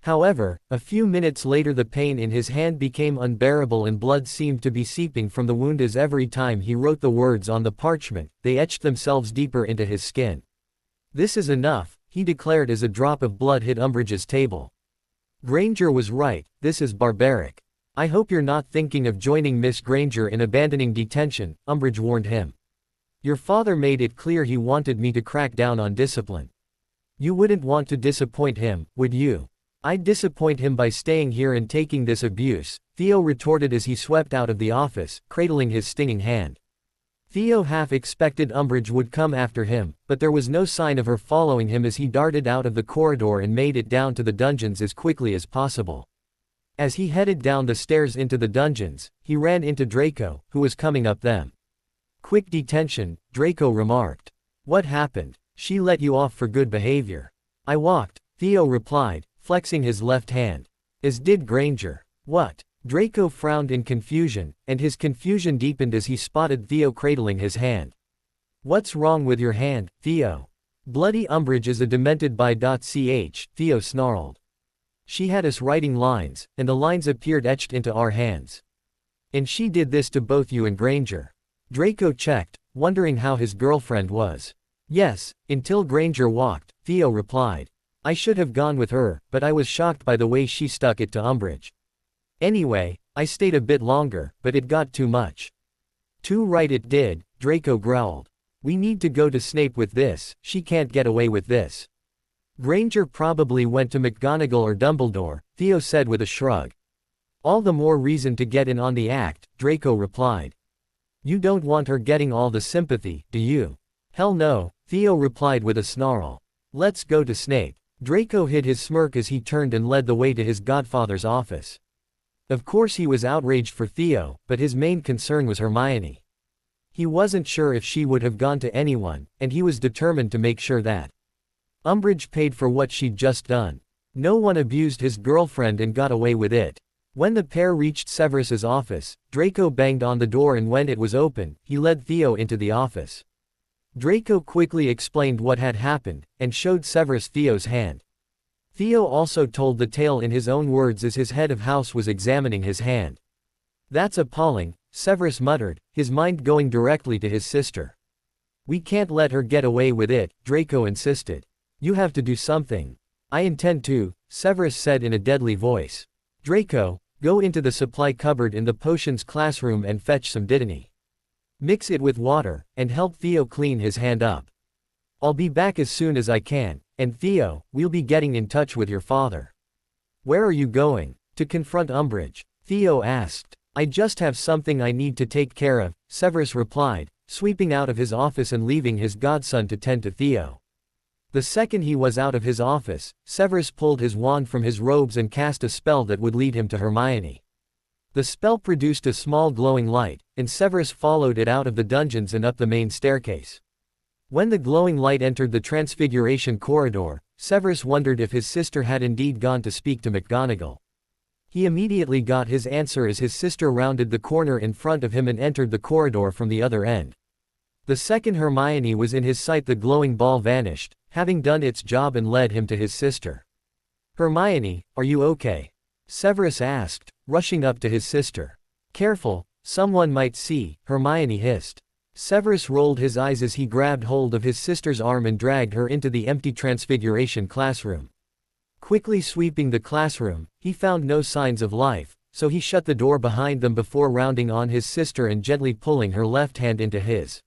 However, a few minutes later the pain in his hand became unbearable and blood seemed to be seeping from the wound as every time he wrote the words on the parchment, they etched themselves deeper into his skin. This is enough, he declared as a drop of blood hit Umbridge's table. Granger was right, this is barbaric. I hope you're not thinking of joining Miss Granger in abandoning detention, Umbridge warned him. Your father made it clear he wanted me to crack down on discipline. You wouldn't want to disappoint him, would you? I'd disappoint him by staying here and taking this abuse, Theo retorted as he swept out of the office, cradling his stinging hand. Theo half expected Umbridge would come after him, but there was no sign of her following him as he darted out of the corridor and made it down to the dungeons as quickly as possible. As he headed down the stairs into the dungeons, he ran into Draco, who was coming up them. Quick detention, Draco remarked. What happened? She let you off for good behavior. I walked, Theo replied, flexing his left hand. As did Granger. What? Draco frowned in confusion, and his confusion deepened as he spotted Theo cradling his hand. What's wrong with your hand, Theo? Bloody Umbridge is a demented by .ch, Theo snarled. She had us writing lines, and the lines appeared etched into our hands. And she did this to both you and Granger. Draco checked, wondering how his girlfriend was. Yes, until Granger walked, Theo replied. I should have gone with her, but I was shocked by the way she stuck it to Umbridge. Anyway, I stayed a bit longer, but it got too much. Too right it did, Draco growled. We need to go to Snape with this, she can't get away with this. Granger probably went to McGonagall or Dumbledore, Theo said with a shrug. All the more reason to get in on the act, Draco replied. You don't want her getting all the sympathy, do you? Hell no, Theo replied with a snarl. Let's go to Snape. Draco hid his smirk as he turned and led the way to his godfather's office. Of course he was outraged for Theo, but his main concern was Hermione. He wasn't sure if she would have gone to anyone, and he was determined to make sure that Umbridge paid for what she'd just done. No one abused his girlfriend and got away with it. When the pair reached Severus's office, Draco banged on the door and when it was open, he led Theo into the office. Draco quickly explained what had happened, and showed Severus Theo's hand. Theo also told the tale in his own words as his head of house was examining his hand. That's appalling, Severus muttered, his mind going directly to his sister. We can't let her get away with it, Draco insisted. You have to do something. I intend to, Severus said in a deadly voice. Draco, go into the supply cupboard in the potions classroom and fetch some dittany. Mix it with water, and help Theo clean his hand up. I'll be back as soon as I can, and Theo, we'll be getting in touch with your father. Where are you going? To confront Umbridge, Theo asked. I just have something I need to take care of, Severus replied, sweeping out of his office and leaving his godson to tend to Theo. The second he was out of his office, Severus pulled his wand from his robes and cast a spell that would lead him to Hermione. The spell produced a small glowing light, and Severus followed it out of the dungeons and up the main staircase. When the glowing light entered the Transfiguration corridor, Severus wondered if his sister had indeed gone to speak to McGonagall. He immediately got his answer as his sister rounded the corner in front of him and entered the corridor from the other end. The second Hermione was in his sight, the glowing ball vanished, having done its job, and led him to his sister. Hermione, are you okay? Severus asked, rushing up to his sister. Careful, someone might see, Hermione hissed. Severus rolled his eyes as he grabbed hold of his sister's arm and dragged her into the empty Transfiguration classroom. Quickly sweeping the classroom, he found no signs of life, so he shut the door behind them before rounding on his sister and gently pulling her left hand into his.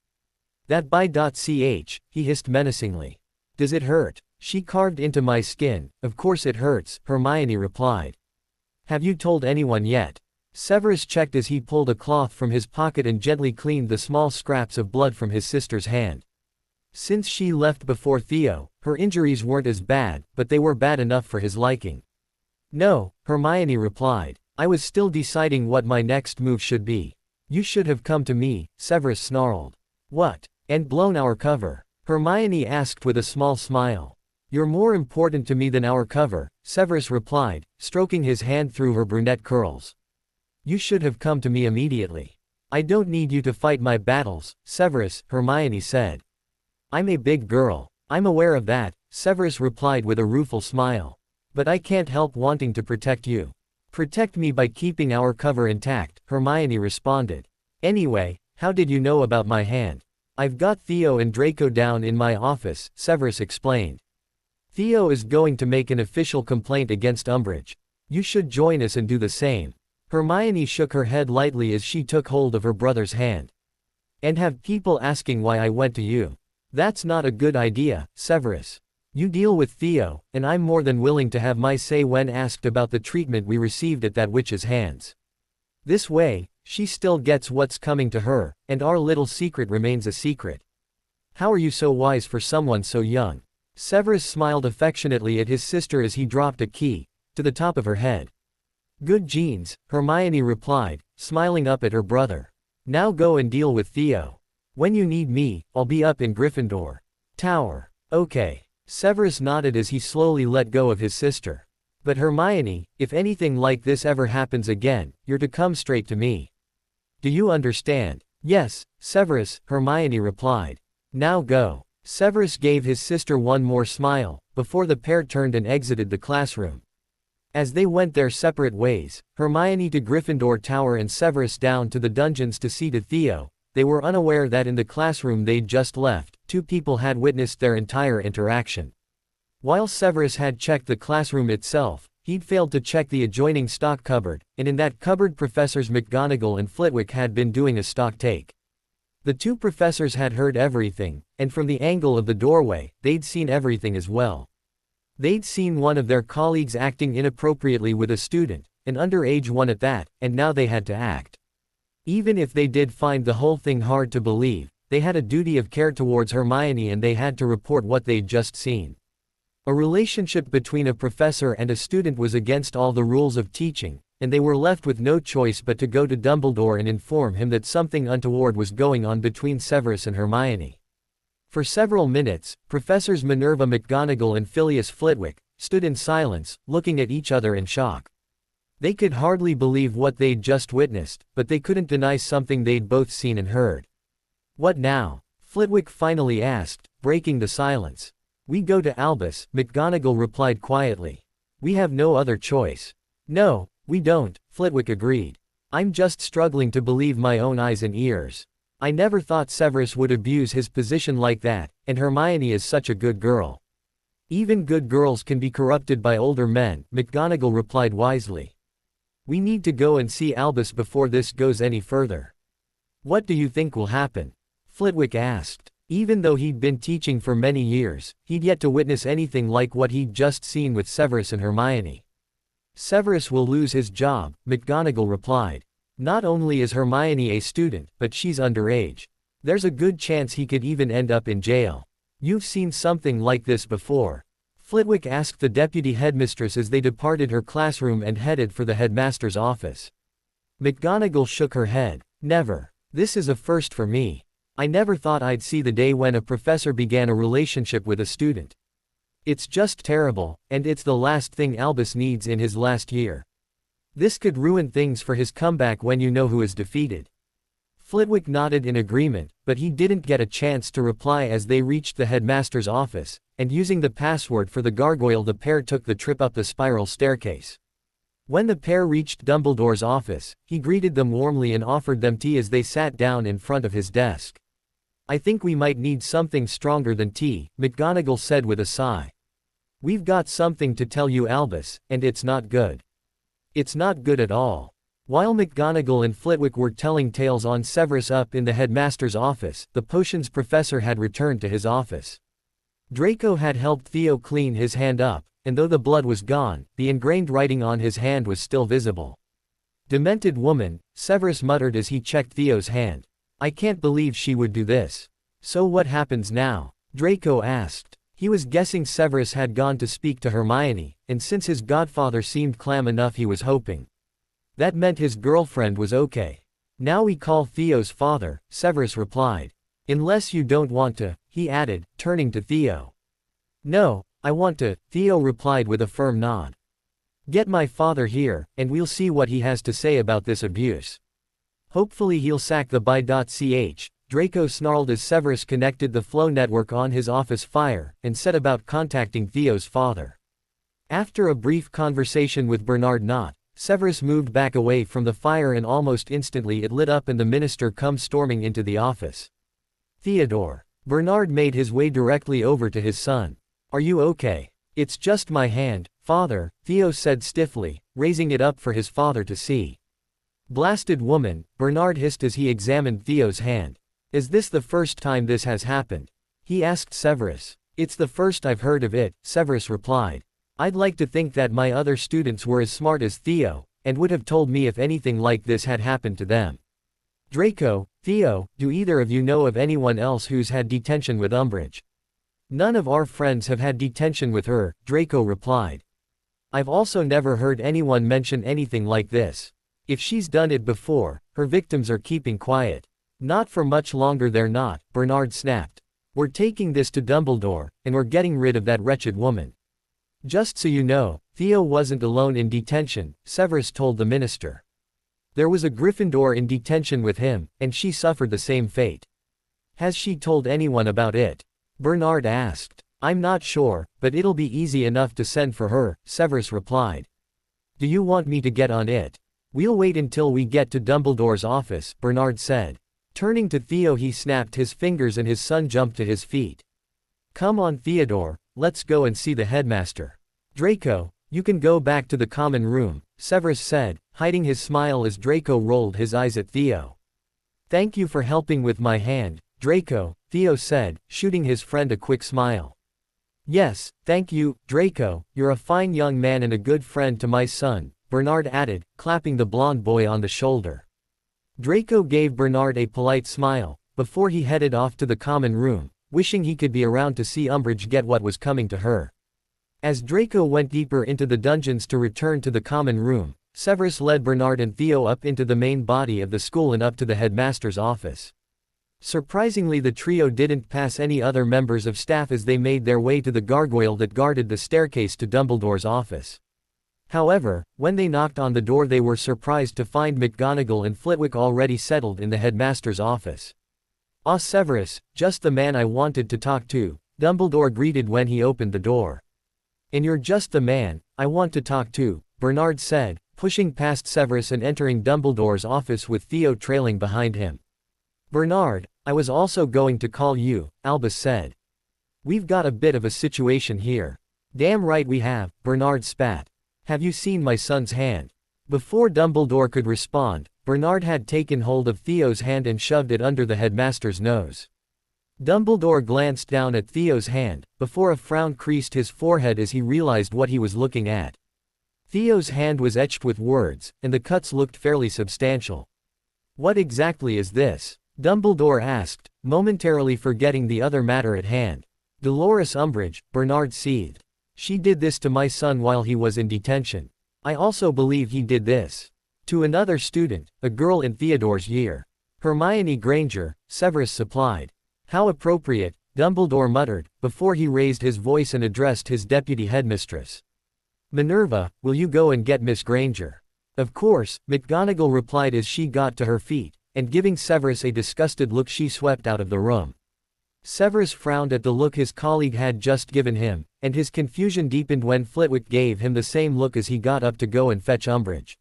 That ch, he hissed menacingly. Does it hurt? She carved into my skin. Of course it hurts, Hermione replied. Have you told anyone yet? Severus checked as he pulled a cloth from his pocket and gently cleaned the small scraps of blood from his sister's hand. Since she left before Theo, her injuries weren't as bad, but they were bad enough for his liking. No, Hermione replied. I was still deciding what my next move should be. You should have come to me, Severus snarled. What? And blown our cover? Hermione asked with a small smile. You're more important to me than our cover, Severus replied, stroking his hand through her brunette curls. You should have come to me immediately. I don't need you to fight my battles, Severus, Hermione said. I'm a big girl. I'm aware of that, Severus replied with a rueful smile. But I can't help wanting to protect you. Protect me by keeping our cover intact, Hermione responded. Anyway, how did you know about my hand? I've got Theo and Draco down in my office, Severus explained. Theo is going to make an official complaint against Umbridge. You should join us and do the same. Hermione shook her head lightly as she took hold of her brother's hand. And have people asking why I went to you. That's not a good idea, Severus. You deal with Theo, and I'm more than willing to have my say when asked about the treatment we received at that witch's hands. This way, she still gets what's coming to her, and our little secret remains a secret. How are you so wise for someone so young? Severus smiled affectionately at his sister as he dropped a key to the top of her head. Good genes, Hermione replied, smiling up at her brother. Now go and deal with Theo. When you need me, I'll be up in Gryffindor Tower. Okay. Severus nodded as he slowly let go of his sister. But Hermione, if anything like this ever happens again, you're to come straight to me. Do you understand? Yes, Severus, Hermione replied. Now go. Severus gave his sister one more smile, before the pair turned and exited the classroom. As they went their separate ways, Hermione to Gryffindor Tower and Severus down to the dungeons to see to Theo, they were unaware that in the classroom they'd just left, two people had witnessed their entire interaction. While Severus had checked the classroom itself, he'd failed to check the adjoining stock cupboard, and in that cupboard Professors McGonagall and Flitwick had been doing a stock take. The two professors had heard everything, and from the angle of the doorway, they'd seen everything as well. They'd seen one of their colleagues acting inappropriately with a student, an underage one at that, and now they had to act. Even if they did find the whole thing hard to believe, they had a duty of care towards Hermione and they had to report what they'd just seen. A relationship between a professor and a student was against all the rules of teaching, and they were left with no choice but to go to Dumbledore and inform him that something untoward was going on between Severus and Hermione. For several minutes, Professors Minerva McGonagall and Phileas Flitwick stood in silence, looking at each other in shock. They could hardly believe what they'd just witnessed, but they couldn't deny something they'd both seen and heard. What now? Flitwick finally asked, breaking the silence. We go to Albus, McGonagall replied quietly. We have no other choice. No, we don't, Flitwick agreed. I'm just struggling to believe my own eyes and ears. I never thought Severus would abuse his position like that, and Hermione is such a good girl. Even good girls can be corrupted by older men, McGonagall replied wisely. We need to go and see Albus before this goes any further. What do you think will happen? Flitwick asked. Even though he'd been teaching for many years, he'd yet to witness anything like what he'd just seen with Severus and Hermione. Severus will lose his job, McGonagall replied. Not only is Hermione a student, but she's underage. There's a good chance he could even end up in jail. You've seen something like this before? Flitwick asked the deputy headmistress as they departed her classroom and headed for the headmaster's office. McGonagall shook her head. Never. This is a first for me. I never thought I'd see the day when a professor began a relationship with a student. It's just terrible, and it's the last thing Albus needs in his last year. This could ruin things for his comeback when you know who is defeated. Flitwick nodded in agreement, but he didn't get a chance to reply as they reached the headmaster's office, and using the password for the gargoyle the pair took the trip up the spiral staircase. When the pair reached Dumbledore's office, he greeted them warmly and offered them tea as they sat down in front of his desk. I think we might need something stronger than tea, McGonagall said with a sigh. We've got something to tell you, Albus, and it's not good. It's not good at all. While McGonagall and Flitwick were telling tales on Severus up in the headmaster's office, the potions professor had returned to his office. Draco had helped Theo clean his hand up, and though the blood was gone, the ingrained writing on his hand was still visible. Demented woman, Severus muttered as he checked Theo's hand. I can't believe she would do this. So what happens now? Draco asked. He was guessing Severus had gone to speak to Hermione, and since his godfather seemed calm enough he was hoping. That meant his girlfriend was okay. Now we call Theo's father, Severus replied. Unless you don't want to, he added, turning to Theo. No, I want to, Theo replied with a firm nod. Get my father here, and we'll see what he has to say about this abuse. Hopefully he'll sack the by.ch, Draco snarled as Severus connected the flow network on his office fire, and set about contacting Theo's father. After a brief conversation with Bernard Knott, Severus moved back away from the fire and almost instantly it lit up and the minister come storming into the office. Theodore. Bernard made his way directly over to his son. Are you okay? It's just my hand, father, Theo said stiffly, raising it up for his father to see. Blasted woman, Bernard hissed as he examined Theo's hand. Is this the first time this has happened? He asked Severus. It's the first I've heard of it, Severus replied. I'd like to think that my other students were as smart as Theo, and would have told me if anything like this had happened to them. Draco, Theo, do either of you know of anyone else who's had detention with Umbridge? None of our friends have had detention with her, Draco replied. I've also never heard anyone mention anything like this. If she's done it before, her victims are keeping quiet. Not for much longer they're not, Bernard snapped. We're taking this to Dumbledore, and we're getting rid of that wretched woman. Just so you know, Theo wasn't alone in detention, Severus told the minister. There was a Gryffindor in detention with him, and she suffered the same fate. Has she told anyone about it? Bernard asked. I'm not sure, but it'll be easy enough to send for her, Severus replied. Do you want me to get on it? We'll wait until we get to Dumbledore's office, Bernard said. Turning to Theo he snapped his fingers and his son jumped to his feet. Come on Theodore, let's go and see the headmaster. Draco, you can go back to the common room, Severus said, hiding his smile as Draco rolled his eyes at Theo. Thank you for helping with my hand, Draco, Theo said, shooting his friend a quick smile. Yes, thank you, Draco, you're a fine young man and a good friend to my son, Bernard added, clapping the blond boy on the shoulder. Draco gave Bernard a polite smile, before he headed off to the common room, wishing he could be around to see Umbridge get what was coming to her. As Draco went deeper into the dungeons to return to the common room, Severus led Bernard and Theo up into the main body of the school and up to the headmaster's office. Surprisingly the trio didn't pass any other members of staff as they made their way to the gargoyle that guarded the staircase to Dumbledore's office. However, when they knocked on the door they were surprised to find McGonagall and Flitwick already settled in the headmaster's office. Ah Severus, just the man I wanted to talk to, Dumbledore greeted when he opened the door. And you're just the man I want to talk to, Bernard said, pushing past Severus and entering Dumbledore's office with Theo trailing behind him. Bernard, I was also going to call you, Albus said. We've got a bit of a situation here. Damn right we have, Bernard spat. Have you seen my son's hand? Before Dumbledore could respond, Bernard had taken hold of Theo's hand and shoved it under the headmaster's nose. Dumbledore glanced down at Theo's hand, before a frown creased his forehead as he realized what he was looking at. Theo's hand was etched with words, and the cuts looked fairly substantial. What exactly is this? Dumbledore asked, momentarily forgetting the other matter at hand. Dolores Umbridge, Bernard seethed. She did this to my son while he was in detention. I also believe he did this to another student, a girl in Theodore's year. Hermione Granger, Severus supplied. How appropriate, Dumbledore muttered, before he raised his voice and addressed his deputy headmistress. Minerva, will you go and get Miss Granger? Of course, McGonagall replied as she got to her feet, and giving Severus a disgusted look she swept out of the room. Severus frowned at the look his colleague had just given him, and his confusion deepened when Flitwick gave him the same look as he got up to go and fetch Umbridge.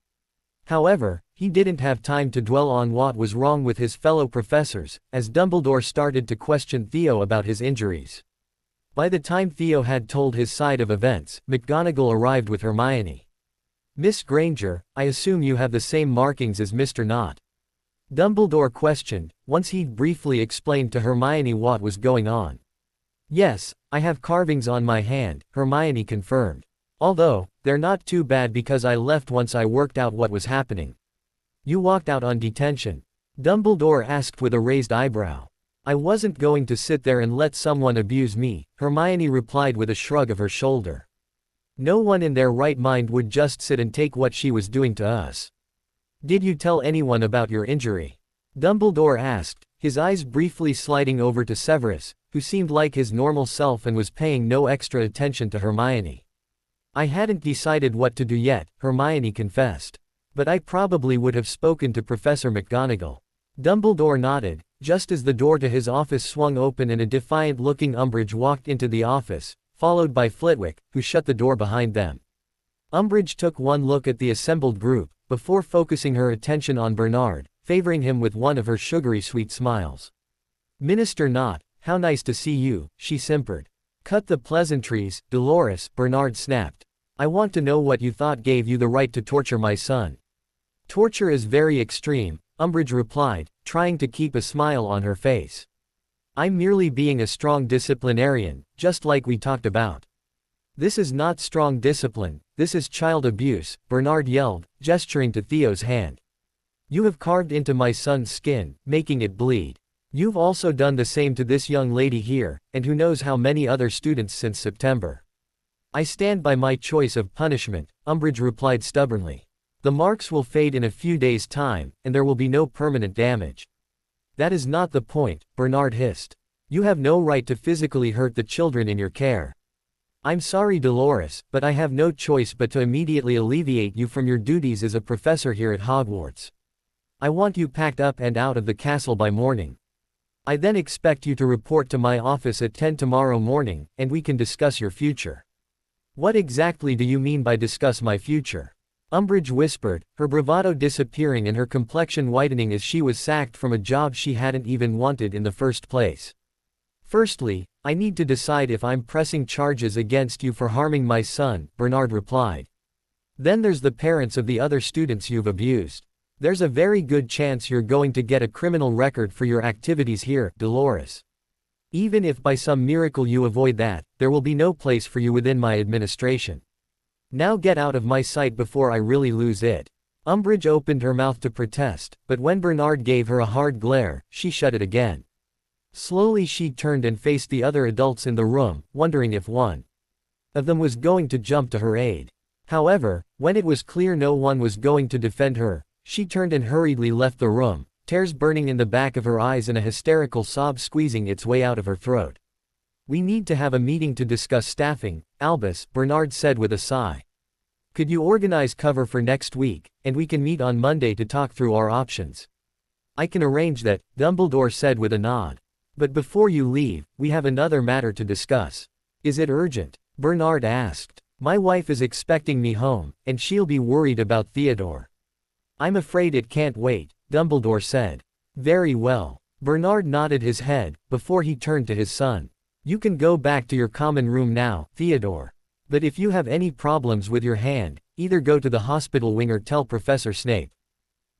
However, he didn't have time to dwell on what was wrong with his fellow professors, as Dumbledore started to question Theo about his injuries. By the time Theo had told his side of events, McGonagall arrived with Hermione. Miss Granger, I assume you have the same markings as Mr. Knott? Dumbledore questioned, once he'd briefly explained to Hermione what was going on. Yes, I have carvings on my hand, Hermione confirmed. Although, they're not too bad because I left once I worked out what was happening. You walked out on detention? Dumbledore asked with a raised eyebrow. I wasn't going to sit there and let someone abuse me, Hermione replied with a shrug of her shoulder. No one in their right mind would just sit and take what she was doing to us. Did you tell anyone about your injury? Dumbledore asked, his eyes briefly sliding over to Severus, who seemed like his normal self and was paying no extra attention to Hermione. I hadn't decided what to do yet, Hermione confessed. But I probably would have spoken to Professor McGonagall. Dumbledore nodded, just as the door to his office swung open and a defiant-looking Umbridge walked into the office, followed by Flitwick, who shut the door behind them. Umbridge took one look at the assembled group, before focusing her attention on Bernard, favoring him with one of her sugary sweet smiles. Minister Knott, how nice to see you, she simpered. Cut the pleasantries, Dolores, Bernard snapped. I want to know what you thought gave you the right to torture my son. Torture is very extreme, Umbridge replied, trying to keep a smile on her face. I'm merely being a strong disciplinarian, just like we talked about. This is not strong discipline, this is child abuse, Bernard yelled, gesturing to Theo's hand. You have carved into my son's skin, making it bleed. You've also done the same to this young lady here, and who knows how many other students since September. I stand by my choice of punishment, Umbridge replied stubbornly. The marks will fade in a few days' time, and there will be no permanent damage. That is not the point, Bernard hissed. You have no right to physically hurt the children in your care. I'm sorry Dolores, but I have no choice but to immediately alleviate you from your duties as a professor here at Hogwarts. I want you packed up and out of the castle by morning. I then expect you to report to my office at 10 tomorrow morning, and we can discuss your future. What exactly do you mean by discuss my future? Umbridge whispered, her bravado disappearing and her complexion whitening as she was sacked from a job she hadn't even wanted in the first place. Firstly, I need to decide if I'm pressing charges against you for harming my son, Bernard replied. Then there's the parents of the other students you've abused. There's a very good chance you're going to get a criminal record for your activities here, Dolores. Even if by some miracle you avoid that, there will be no place for you within my administration. Now get out of my sight before I really lose it. Umbridge opened her mouth to protest, but when Bernard gave her a hard glare, she shut it again. Slowly she turned and faced the other adults in the room, wondering if one of them was going to jump to her aid. However, when it was clear no one was going to defend her, she turned and hurriedly left the room, tears burning in the back of her eyes and a hysterical sob squeezing its way out of her throat. We need to have a meeting to discuss staffing, Albus, Bernard said with a sigh. Could you organize cover for next week, and we can meet on Monday to talk through our options? I can arrange that, Dumbledore said with a nod. But before you leave, we have another matter to discuss. Is it urgent? Bernard asked. My wife is expecting me home, and she'll be worried about Theodore. I'm afraid it can't wait, Dumbledore said. Very well. Bernard nodded his head, before he turned to his son. You can go back to your common room now, Theodore. But if you have any problems with your hand, either go to the hospital wing or tell Professor Snape.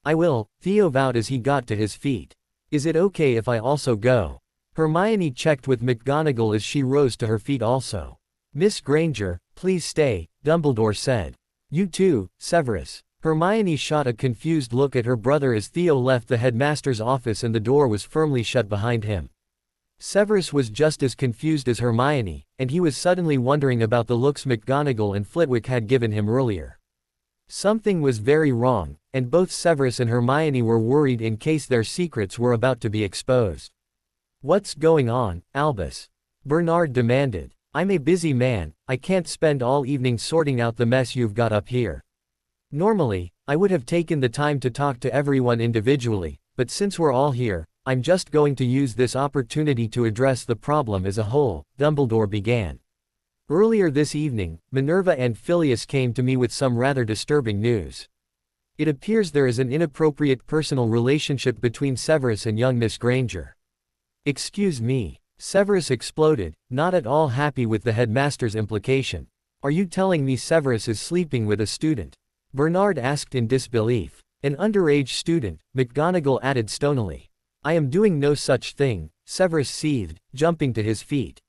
I will, Theo vowed as he got to his feet. Is it okay if I also go? Hermione checked with McGonagall as she rose to her feet also. Miss Granger, please stay, Dumbledore said. You too, Severus. Hermione shot a confused look at her brother as Theo left the headmaster's office and the door was firmly shut behind him. Severus was just as confused as Hermione, and he was suddenly wondering about the looks McGonagall and Flitwick had given him earlier. Something was very wrong, and both Severus and Hermione were worried in case their secrets were about to be exposed. What's going on, Albus? Bernard demanded. I'm a busy man, I can't spend all evening sorting out the mess you've got up here. Normally, I would have taken the time to talk to everyone individually, but since we're all here, I'm just going to use this opportunity to address the problem as a whole, Dumbledore began. Earlier this evening, Minerva and Phileas came to me with some rather disturbing news. It appears there is an inappropriate personal relationship between Severus and young Miss Granger. Excuse me, Severus exploded, not at all happy with the headmaster's implication. Are you telling me Severus is sleeping with a student? Bernard asked in disbelief. An underage student, McGonagall added stonily. I am doing no such thing, Severus seethed, jumping to his feet.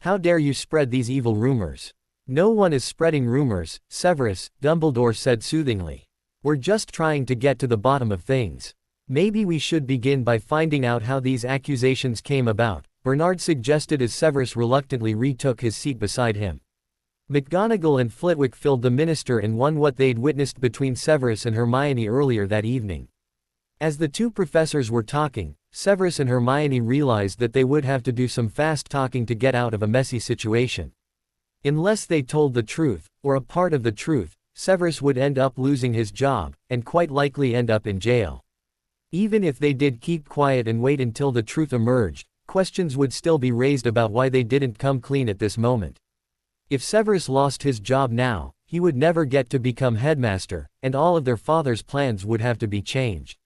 How dare you spread these evil rumors? No one is spreading rumors, Severus, Dumbledore said soothingly. We're just trying to get to the bottom of things. Maybe we should begin by finding out how these accusations came about, Bernard suggested as Severus reluctantly retook his seat beside him. McGonagall and Flitwick filled the minister in on what they'd witnessed between Severus and Hermione earlier that evening. As the two professors were talking, Severus and Hermione realized that they would have to do some fast talking to get out of a messy situation. Unless they told the truth, or a part of the truth, Severus would end up losing his job, and quite likely end up in jail. Even if they did keep quiet and wait until the truth emerged, questions would still be raised about why they didn't come clean at this moment. If Severus lost his job now, he would never get to become headmaster, and all of their father's plans would have to be changed.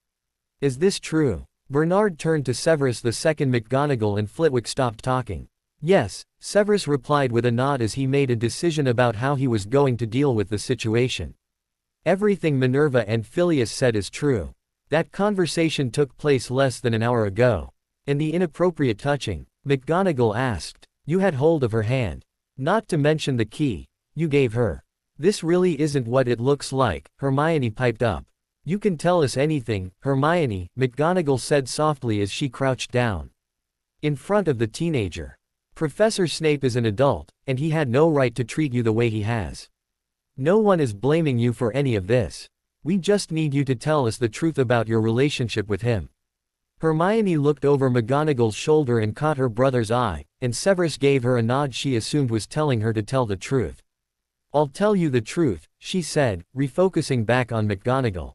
Is this true? Bernard turned to Severus the second McGonagall and Flitwick stopped talking. Yes, Severus replied with a nod as he made a decision about how he was going to deal with the situation. Everything Minerva and Phileas said is true. That conversation took place less than an hour ago. And the inappropriate touching, McGonagall asked. You had hold of her hand. Not to mention the key you gave her. This really isn't what it looks like, Hermione piped up. You can tell us anything, Hermione, McGonagall said softly as she crouched down in front of the teenager. Professor Snape is an adult, and he had no right to treat you the way he has. No one is blaming you for any of this. We just need you to tell us the truth about your relationship with him. Hermione looked over McGonagall's shoulder and caught her brother's eye, and Severus gave her a nod she assumed was telling her to tell the truth. I'll tell you the truth, she said, refocusing back on McGonagall.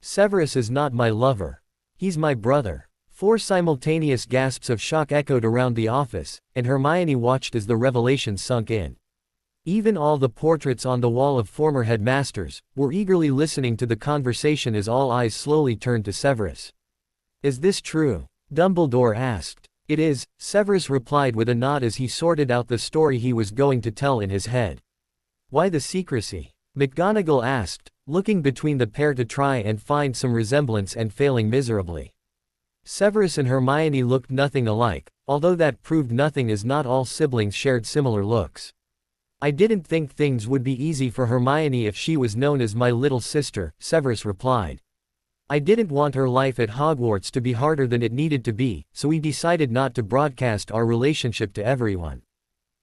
Severus is not my lover. He's my brother. 4 simultaneous gasps of shock echoed around the office, and Hermione watched as the revelation sunk in. Even all the portraits on the wall of former headmasters were eagerly listening to the conversation as all eyes slowly turned to Severus. Is this true? Dumbledore asked. It is, Severus replied with a nod as he sorted out the story he was going to tell in his head. Why the secrecy? McGonagall asked, looking between the pair to try and find some resemblance and failing miserably. Severus and Hermione looked nothing alike, although that proved nothing as not all siblings shared similar looks. I didn't think things would be easy for Hermione if she was known as my little sister, Severus replied. I didn't want her life at Hogwarts to be harder than it needed to be, so we decided not to broadcast our relationship to everyone.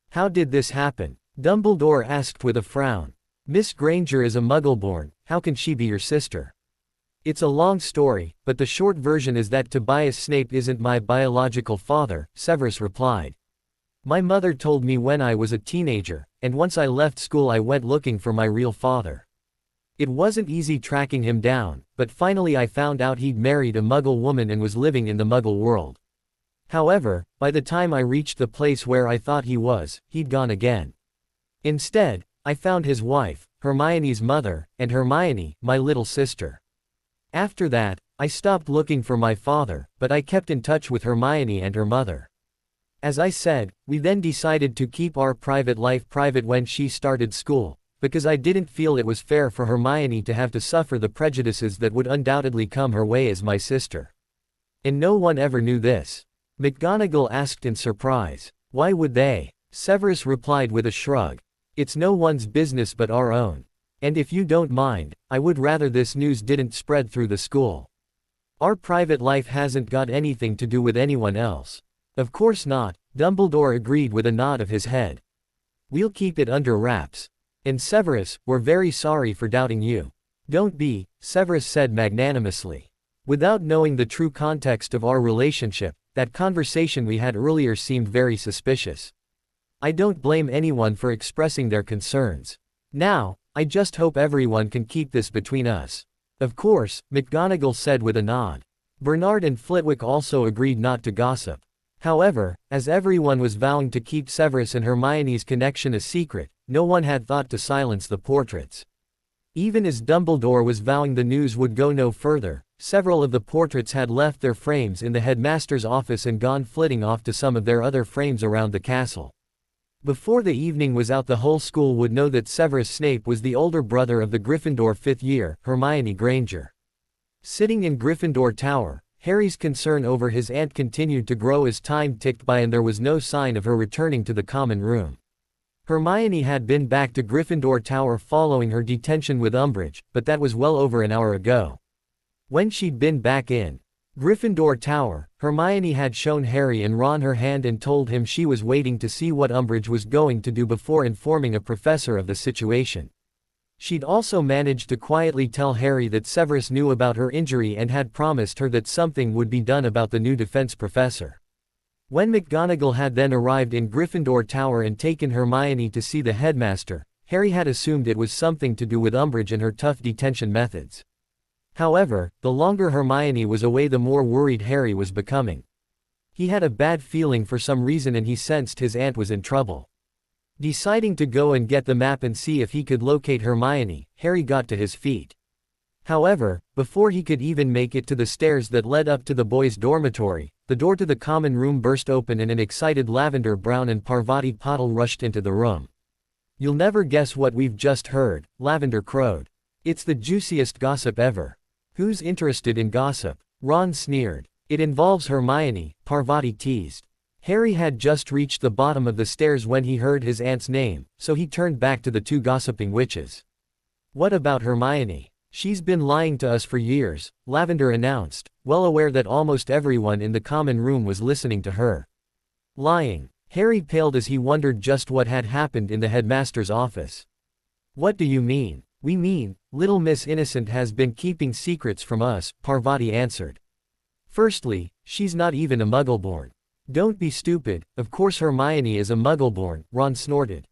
How did this happen? Dumbledore asked with a frown. Miss Granger is a Muggle-born, how can she be your sister? It's a long story, but the short version is that Tobias Snape isn't my biological father, Severus replied. My mother told me when I was a teenager, and once I left school I went looking for my real father. It wasn't easy tracking him down, but finally I found out he'd married a Muggle woman and was living in the Muggle world. However, by the time I reached the place where I thought he was, he'd gone again. Instead, I found his wife, Hermione's mother, and Hermione, my little sister. After that, I stopped looking for my father, but I kept in touch with Hermione and her mother. As I said, we then decided to keep our private life private when she started school, because I didn't feel it was fair for Hermione to have to suffer the prejudices that would undoubtedly come her way as my sister. And no one ever knew this. McGonagall asked in surprise. Why would they? Severus replied with a shrug. It's no one's business but our own. And if you don't mind, I would rather this news didn't spread through the school. Our private life hasn't got anything to do with anyone else. Of course not, Dumbledore agreed with a nod of his head. We'll keep it under wraps. And Severus, we're very sorry for doubting you. Don't be, Severus said magnanimously. Without knowing the true context of our relationship, that conversation we had earlier seemed very suspicious. I don't blame anyone for expressing their concerns. Now, I just hope everyone can keep this between us. Of course, McGonagall said with a nod. Bernard and Flitwick also agreed not to gossip. However, as everyone was vowing to keep Severus and Hermione's connection a secret, no one had thought to silence the portraits. Even as Dumbledore was vowing the news would go no further, several of the portraits had left their frames in the headmaster's office and gone flitting off to some of their other frames around the castle. Before the evening was out, the whole school would know that Severus Snape was the older brother of the Gryffindor 5th year, Hermione Granger. Sitting in Gryffindor Tower, Harry's concern over his aunt continued to grow as time ticked by and there was no sign of her returning to the common room. Hermione had been back to Gryffindor Tower following her detention with Umbridge, but that was well over an hour ago. When she'd been back in Gryffindor Tower, Hermione had shown Harry and Ron her hand and told him she was waiting to see what Umbridge was going to do before informing a professor of the situation. She'd also managed to quietly tell Harry that Severus knew about her injury and had promised her that something would be done about the new defense professor. When McGonagall had then arrived in Gryffindor Tower and taken Hermione to see the headmaster, Harry had assumed it was something to do with Umbridge and her tough detention methods. However, the longer Hermione was away, the more worried Harry was becoming. He had a bad feeling for some reason and he sensed his aunt was in trouble. Deciding to go and get the map and see if he could locate Hermione, Harry got to his feet. However, before he could even make it to the stairs that led up to the boys' dormitory, the door to the common room burst open and an excited Lavender Brown and Parvati Patil rushed into the room. You'll never guess what we've just heard, Lavender crowed. It's the juiciest gossip ever. Who's interested in gossip? Ron sneered. It involves Hermione, Parvati teased. Harry had just reached the bottom of the stairs when he heard his aunt's name, so he turned back to the two gossiping witches. What about Hermione? She's been lying to us for years, Lavender announced, well aware that almost everyone in the common room was listening to her. Lying. Harry paled as he wondered just what had happened in the headmaster's office. What do you mean? We mean, little Miss Innocent has been keeping secrets from us, Parvati answered. Firstly, she's not even a Muggleborn. Don't be stupid, of course Hermione is a Muggleborn, Ron snorted.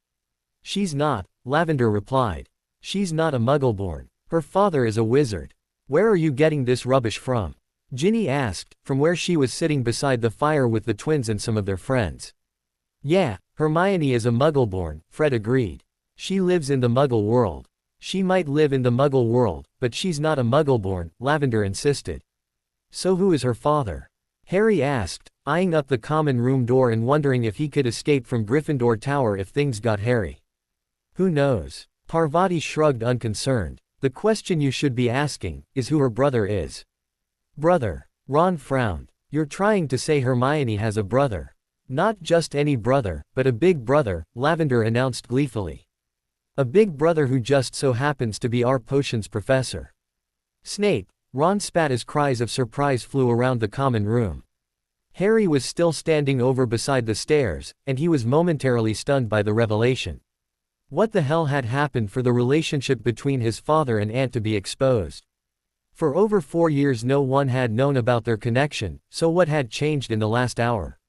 She's not, Lavender replied. She's not a Muggleborn. Her father is a wizard. Where are you getting this rubbish from? Ginny asked, from where she was sitting beside the fire with the twins and some of their friends. Yeah, Hermione is a Muggleborn, Fred agreed. She lives in the Muggle world. She might live in the Muggle world, but she's not a Muggleborn, Lavender insisted. So who is her father? Harry asked, eyeing up the common room door and wondering if he could escape from Gryffindor Tower if things got hairy. Who knows? Parvati shrugged unconcerned. The question you should be asking is who her brother is. Brother. Ron frowned. You're trying to say Hermione has a brother. Not just any brother, but a big brother, Lavender announced gleefully. A big brother who just so happens to be our potions professor. Snape. Ron spat as cries of surprise flew around the common room. Harry was still standing over beside the stairs, and he was momentarily stunned by the revelation. What the hell had happened for the relationship between his father and aunt to be exposed? For over 4 years no one had known about their connection, so what had changed in the last hour?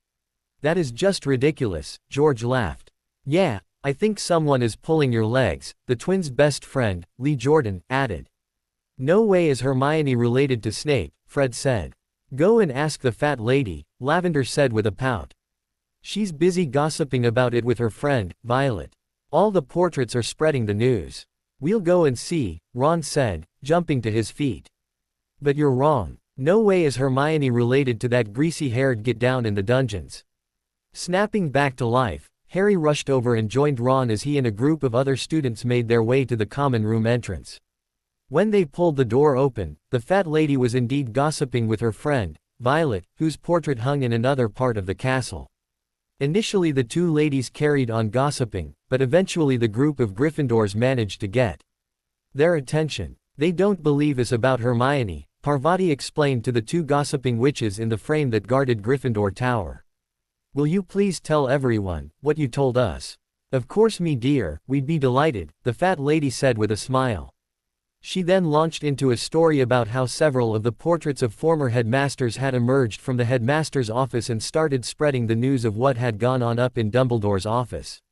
That is just ridiculous, George laughed. Yeah, I think someone is pulling your legs, the twins' best friend, Lee Jordan, added. No way is Hermione related to Snape, Fred said. Go and ask the fat lady, Lavender said with a pout. She's busy gossiping about it with her friend, Violet. All the portraits are spreading the news. We'll go and see, Ron said, jumping to his feet. But you're wrong. No way is Hermione related to that greasy-haired get-down in the dungeons. Snapping back to life, Harry rushed over and joined Ron as he and a group of other students made their way to the common room entrance. When they pulled the door open, the fat lady was indeed gossiping with her friend, Violet, whose portrait hung in another part of the castle. Initially the two ladies carried on gossiping, but eventually the group of Gryffindors managed to get their attention. They don't believe us about Hermione, Parvati explained to the two gossiping witches in the frame that guarded Gryffindor Tower. Will you please tell everyone what you told us? Of course, me dear, we'd be delighted, the fat lady said with a smile. She then launched into a story about how several of the portraits of former headmasters had emerged from the headmaster's office and started spreading the news of what had gone on up in Dumbledore's office.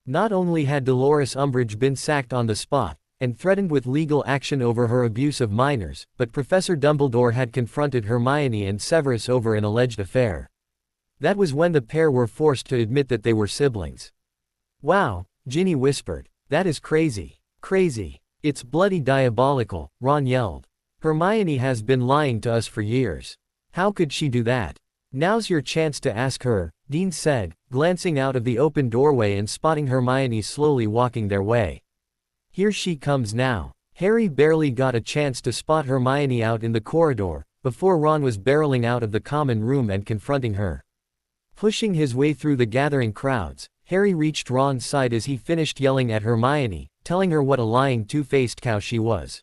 Not only had Dolores Umbridge been sacked on the spot, and threatened with legal action over her abuse of minors, but Professor Dumbledore had confronted Hermione and Severus over an alleged affair. That was when the pair were forced to admit that they were siblings. Wow, Ginny whispered. That is crazy. Crazy. It's bloody diabolical, Ron yelled. Hermione has been lying to us for years. How could she do that? Now's your chance to ask her, Dean said, glancing out of the open doorway and spotting Hermione slowly walking their way. Here she comes now. Harry barely got a chance to spot Hermione out in the corridor, before Ron was barreling out of the common room and confronting her. Pushing his way through the gathering crowds, Harry reached Ron's side as he finished yelling at Hermione, telling her what a lying two-faced cow she was.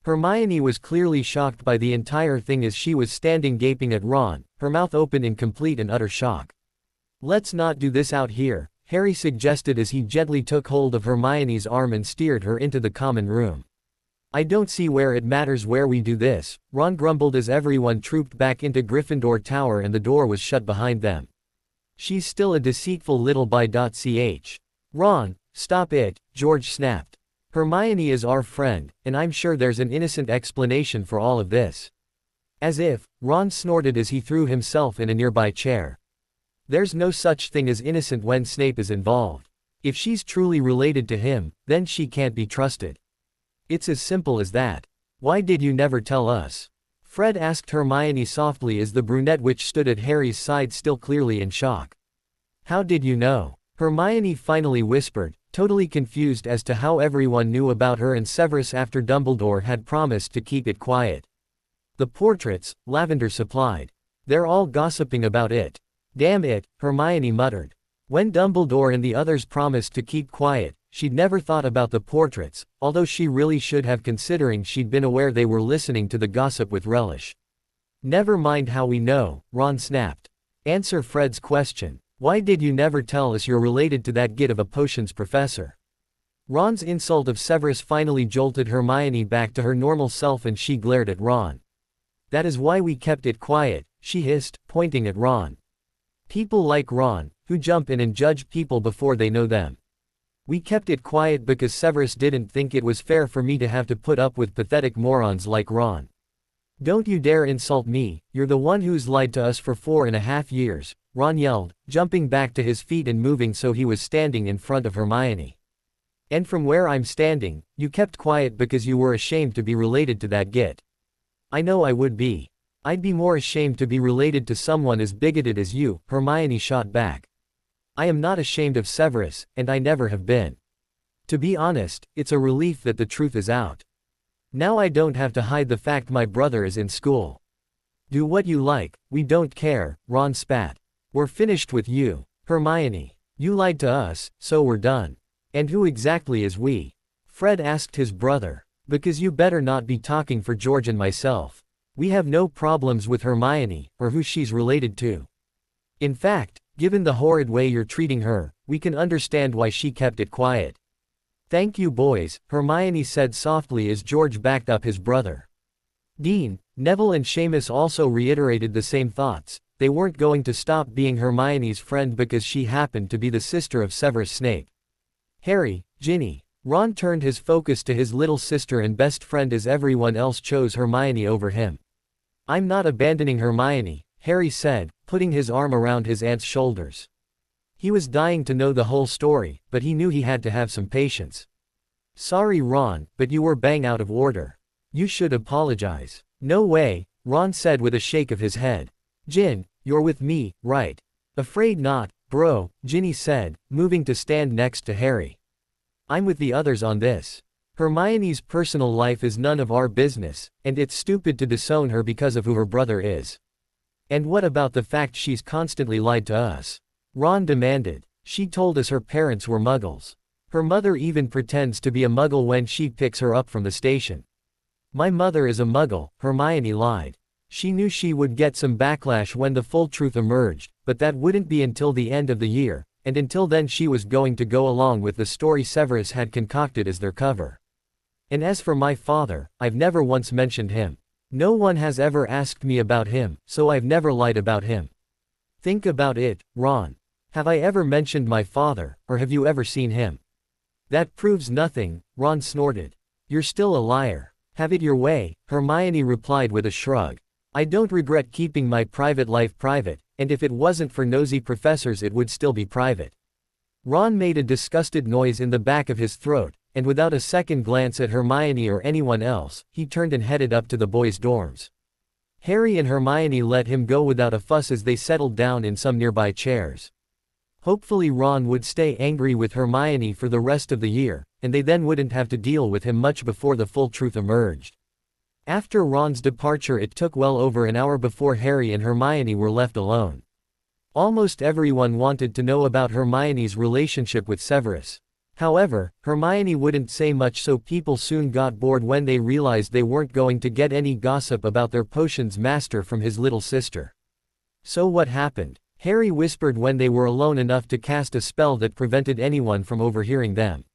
Hermione was clearly shocked by the entire thing as she was standing gaping at Ron, her mouth open in complete and utter shock. Let's not do this out here, Harry suggested as he gently took hold of Hermione's arm and steered her into the common room. I don't see where it matters where we do this, Ron grumbled as everyone trooped back into Gryffindor Tower and the door was shut behind them. She's still a deceitful little ch. Ron, stop it, George snapped. Hermione is our friend, and I'm sure there's an innocent explanation for all of this. As if, Ron snorted as he threw himself in a nearby chair. There's no such thing as innocent when Snape is involved. If she's truly related to him, then she can't be trusted. It's as simple as that. Why did you never tell us? Fred asked Hermione softly as the brunette witch stood at Harry's side still clearly in shock. How did you know? Hermione finally whispered, totally confused as to how everyone knew about her and Severus after Dumbledore had promised to keep it quiet. The portraits, Lavender supplied. They're all gossiping about it. Damn it, Hermione muttered. When Dumbledore and the others promised to keep quiet, she'd never thought about the portraits, although she really should have considering she'd been aware they were listening to the gossip with relish. Never mind how we know, Ron snapped. Answer Fred's question. Why did you never tell us you're related to that git of a potions professor? Ron's insult of Severus finally jolted Hermione back to her normal self and she glared at Ron. That is why we kept it quiet, she hissed, pointing at Ron. People like Ron, who jump in and judge people before they know them. We kept it quiet because Severus didn't think it was fair for me to have to put up with pathetic morons like Ron. Don't you dare insult me, you're the one who's lied to us for 4.5 years, Ron yelled, jumping back to his feet and moving so he was standing in front of Hermione. And from where I'm standing, you kept quiet because you were ashamed to be related to that git. I know I would be. I'd be more ashamed to be related to someone as bigoted as you, Hermione shot back. I am not ashamed of Severus, and I never have been. To be honest, it's a relief that the truth is out. Now I don't have to hide the fact my brother is in school. Do what you like, we don't care, Ron spat. We're finished with you, Hermione. You lied to us, so we're done. And who exactly is we? Fred asked his brother. Because you better not be talking for George and myself. We have no problems with Hermione, or who she's related to. In fact, given the horrid way you're treating her, we can understand why she kept it quiet. Thank you boys, Hermione said softly as George backed up his brother. Dean, Neville and Seamus also reiterated the same thoughts. They weren't going to stop being Hermione's friend because she happened to be the sister of Severus Snape. Harry, Ginny. Ron turned his focus to his little sister and best friend as everyone else chose Hermione over him. I'm not abandoning Hermione, Harry said, putting his arm around his aunt's shoulders. He was dying to know the whole story, but he knew he had to have some patience. Sorry Ron, but you were bang out of order. You should apologize. No way, Ron said with a shake of his head. Gin, you're with me, right? Afraid not, bro, Ginny said, moving to stand next to Harry. I'm with the others on this. Hermione's personal life is none of our business, and it's stupid to disown her because of who her brother is. And what about the fact she's constantly lied to us? Ron demanded. She told us her parents were muggles. Her mother even pretends to be a muggle when she picks her up from the station. My mother is a muggle, Hermione lied. She knew she would get some backlash when the full truth emerged, but that wouldn't be until the end of the year, and until then she was going to go along with the story Severus had concocted as their cover. And as for my father, I've never once mentioned him. No one has ever asked me about him, so I've never lied about him. Think about it, Ron. Have I ever mentioned my father, or have you ever seen him? That proves nothing, Ron snorted. You're still a liar. Have it your way, Hermione replied with a shrug. I don't regret keeping my private life private, and if it wasn't for nosy professors it would still be private. Ron made a disgusted noise in the back of his throat, and without a second glance at Hermione or anyone else, he turned and headed up to the boys' dorms. Harry and Hermione let him go without a fuss as they settled down in some nearby chairs. Hopefully Ron would stay angry with Hermione for the rest of the year, and they then wouldn't have to deal with him much before the full truth emerged. After Ron's departure it took well over an hour before Harry and Hermione were left alone. Almost everyone wanted to know about Hermione's relationship with Severus. However, Hermione wouldn't say much, so people soon got bored when they realized they weren't going to get any gossip about their potions master from his little sister. So what happened? Harry whispered when they were alone enough to cast a spell that prevented anyone from overhearing them.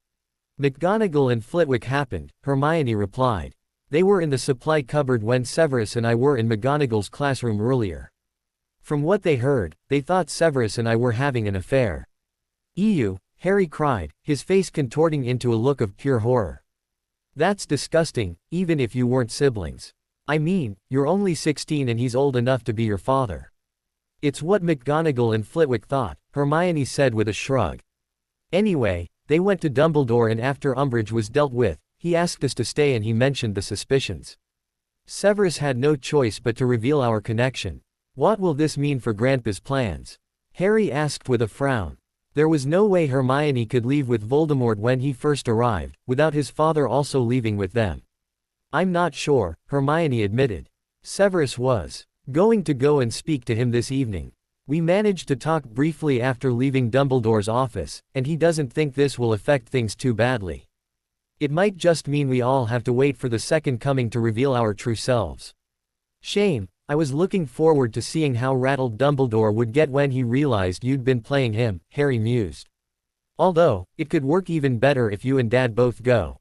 McGonagall and Flitwick happened, Hermione replied. They were in the supply cupboard when Severus and I were in McGonagall's classroom earlier. From what they heard, they thought Severus and I were having an affair. Ew, Harry cried, his face contorting into a look of pure horror. That's disgusting, even if you weren't siblings. I mean, you're only 16 and he's old enough to be your father. It's what McGonagall and Flitwick thought, Hermione said with a shrug. Anyway, they went to Dumbledore and after Umbridge was dealt with, he asked us to stay and he mentioned the suspicions. Severus had no choice but to reveal our connection. What will this mean for Grandpa's plans? Harry asked with a frown. There was no way Hermione could leave with Voldemort when he first arrived, without his father also leaving with them. I'm not sure, Hermione admitted. Severus was going to go and speak to him this evening. We managed to talk briefly after leaving Dumbledore's office, and he doesn't think this will affect things too badly. It might just mean we all have to wait for the second coming to reveal our true selves. Shame, I was looking forward to seeing how rattled Dumbledore would get when he realized you'd been playing him, Harry mused. Although, it could work even better if you and Dad both go.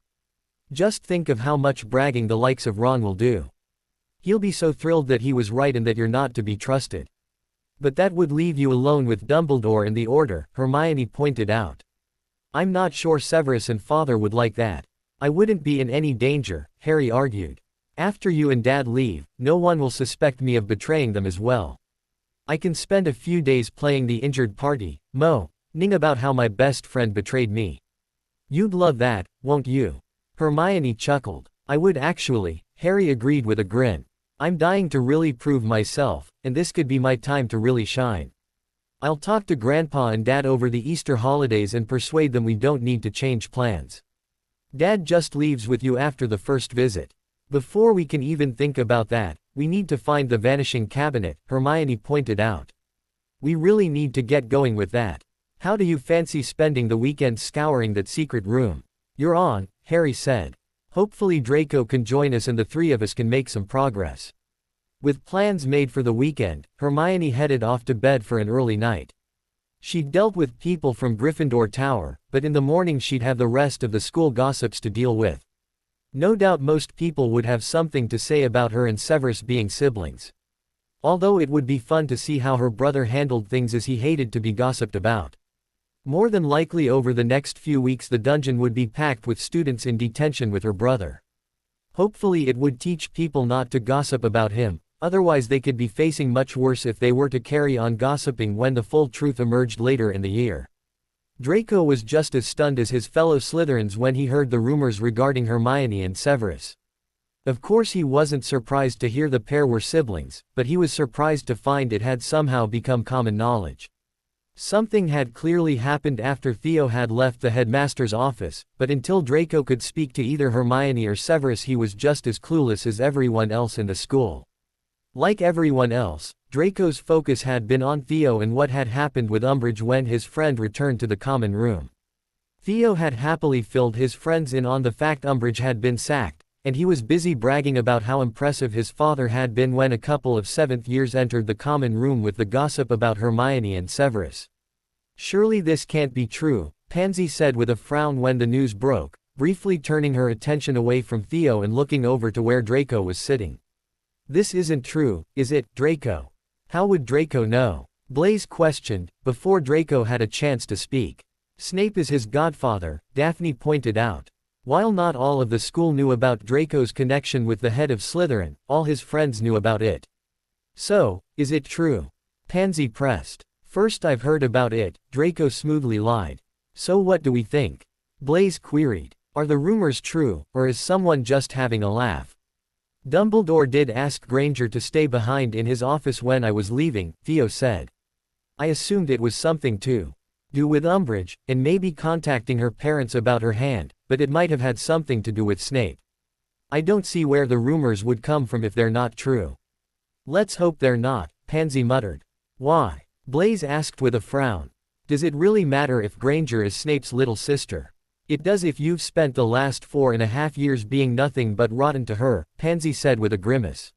Just think of how much bragging the likes of Ron will do. He'll be so thrilled that he was right and that you're not to be trusted. But that would leave you alone with Dumbledore and the Order, Hermione pointed out. I'm not sure Severus and Father would like that. I wouldn't be in any danger, Harry argued. After you and Dad leave, no one will suspect me of betraying them as well. I can spend a few days playing the injured party, moaning about how my best friend betrayed me. You'd love that, won't you? Hermione chuckled. I would actually, Harry agreed with a grin. I'm dying to really prove myself, and this could be my time to really shine. I'll talk to Grandpa and Dad over the Easter holidays and persuade them we don't need to change plans. Dad just leaves with you after the first visit. Before we can even think about that, we need to find the vanishing cabinet, Hermione pointed out. We really need to get going with that. How do you fancy spending the weekend scouring that secret room? You're on, Harry said. Hopefully Draco can join us and the three of us can make some progress. With plans made for the weekend, Hermione headed off to bed for an early night. She'd dealt with people from Gryffindor Tower, but in the morning she'd have the rest of the school gossips to deal with. No doubt most people would have something to say about her and Severus being siblings. Although it would be fun to see how her brother handled things as he hated to be gossiped about. More than likely over the next few weeks the dungeon would be packed with students in detention with her brother. Hopefully it would teach people not to gossip about him, otherwise they could be facing much worse if they were to carry on gossiping when the full truth emerged later in the year. Draco was just as stunned as his fellow Slytherins when he heard the rumors regarding Hermione and Severus. Of course he wasn't surprised to hear the pair were siblings, but he was surprised to find it had somehow become common knowledge. Something had clearly happened after Theo had left the headmaster's office, but until Draco could speak to either Hermione or Severus, he was just as clueless as everyone else in the school. Like everyone else, Draco's focus had been on Theo and what had happened with Umbridge when his friend returned to the common room. Theo had happily filled his friends in on the fact Umbridge had been sacked, and he was busy bragging about how impressive his father had been when a couple of seventh years entered the common room with the gossip about Hermione and Severus. "Surely this can't be true," Pansy said with a frown when the news broke, briefly turning her attention away from Theo and looking over to where Draco was sitting. "This isn't true, is it, Draco?" "How would Draco know?" Blaise questioned, before Draco had a chance to speak. "Snape is his godfather," Daphne pointed out. While not all of the school knew about Draco's connection with the head of Slytherin, all his friends knew about it. "So, is it true?" Pansy pressed. "First I've heard about it," Draco smoothly lied. "So what do we think?" Blaise queried. "Are the rumors true, or is someone just having a laugh?" "Dumbledore did ask Granger to stay behind in his office when I was leaving," Theo said. "I assumed it was something to do with Umbridge, and maybe contacting her parents about her hand, but it might have had something to do with Snape. I don't see where the rumors would come from if they're not true." "Let's hope they're not," Pansy muttered. "Why?" Blaise asked with a frown. "Does it really matter if Granger is Snape's little sister?" "It does if you've spent the last 4.5 years being nothing but rotten to her," Pansy said with a grimace.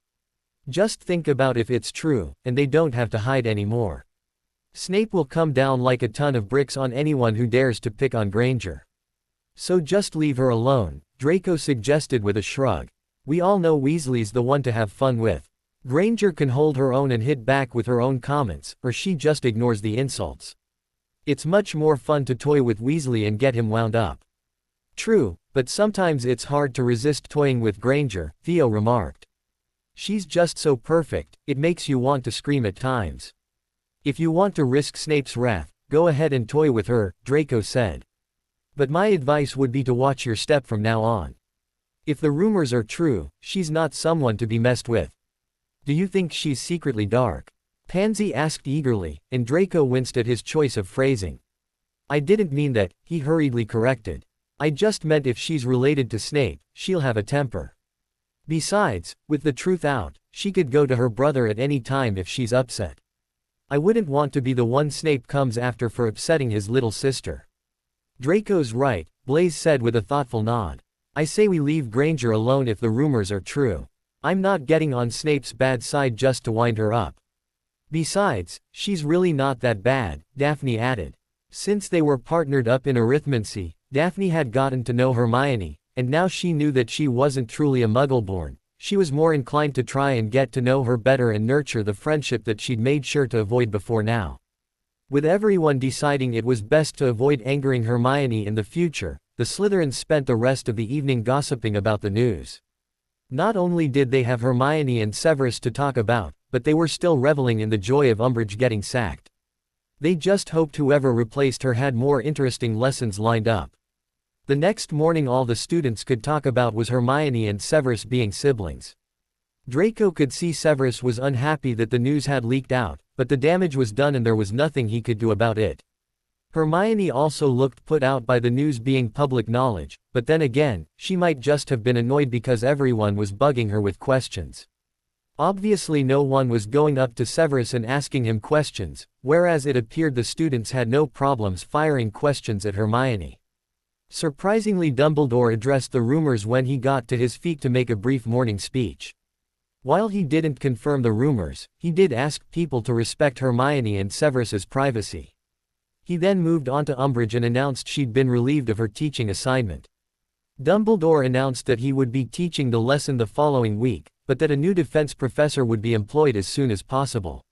"Just think about if it's true, and they don't have to hide anymore. Snape will come down like a ton of bricks on anyone who dares to pick on Granger. So just leave her alone," Draco suggested with a shrug. "We all know Weasley's the one to have fun with. Granger can hold her own and hit back with her own comments, or she just ignores the insults. It's much more fun to toy with Weasley and get him wound up." "True, but sometimes it's hard to resist toying with Granger," Theo remarked. "She's just so perfect, it makes you want to scream at times." "If you want to risk Snape's wrath, go ahead and toy with her," Draco said. "But my advice would be to watch your step from now on. If the rumors are true, she's not someone to be messed with." "Do you think she's secretly dark?" Pansy asked eagerly, and Draco winced at his choice of phrasing. "I didn't mean that," he hurriedly corrected. "I just meant if she's related to Snape, she'll have a temper. Besides, with the truth out, she could go to her brother at any time if she's upset. I wouldn't want to be the one Snape comes after for upsetting his little sister." "Draco's right," Blaise said with a thoughtful nod. "I say we leave Granger alone if the rumors are true. I'm not getting on Snape's bad side just to wind her up. Besides, she's really not that bad," Daphne added. Since they were partnered up in arithmancy, Daphne had gotten to know Hermione, and now she knew that she wasn't truly a Muggle-born. She was more inclined to try and get to know her better and nurture the friendship that she'd made sure to avoid before now. With everyone deciding it was best to avoid angering Hermione in the future, the Slytherins spent the rest of the evening gossiping about the news. Not only did they have Hermione and Severus to talk about, but they were still reveling in the joy of Umbridge getting sacked. They just hoped whoever replaced her had more interesting lessons lined up. The next morning all the students could talk about was Hermione and Severus being siblings. Draco could see Severus was unhappy that the news had leaked out, but the damage was done and there was nothing he could do about it. Hermione also looked put out by the news being public knowledge, but then again, she might just have been annoyed because everyone was bugging her with questions. Obviously no one was going up to Severus and asking him questions, whereas it appeared the students had no problems firing questions at Hermione. Surprisingly, Dumbledore addressed the rumors when he got to his feet to make a brief morning speech. While he didn't confirm the rumors, he did ask people to respect Hermione and Severus's privacy. He then moved on to Umbridge and announced she'd been relieved of her teaching assignment. Dumbledore announced that he would be teaching the lesson the following week, but that a new defense professor would be employed as soon as possible.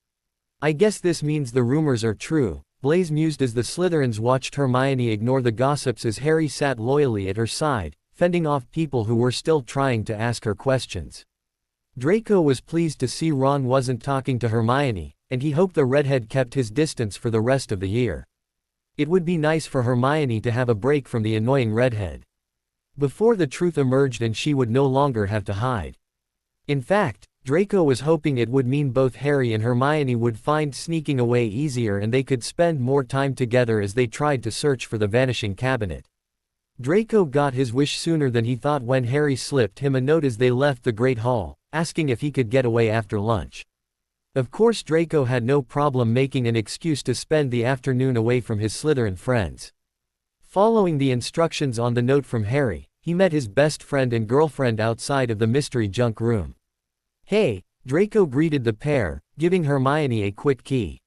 "I guess this means the rumors are true," Blaise mused as the Slytherins watched Hermione ignore the gossips as Harry sat loyally at her side, fending off people who were still trying to ask her questions. Draco was pleased to see Ron wasn't talking to Hermione, and he hoped the redhead kept his distance for the rest of the year. It would be nice for Hermione to have a break from the annoying redhead. Before the truth emerged and she would no longer have to hide. In fact, Draco was hoping it would mean both Harry and Hermione would find sneaking away easier and they could spend more time together as they tried to search for the vanishing cabinet. Draco got his wish sooner than he thought when Harry slipped him a note as they left the Great Hall, asking if he could get away after lunch. Of course Draco had no problem making an excuse to spend the afternoon away from his Slytherin friends. Following the instructions on the note from Harry, he met his best friend and girlfriend outside of the mystery junk room. "Hey," Draco greeted the pair, giving Hermione a quick key.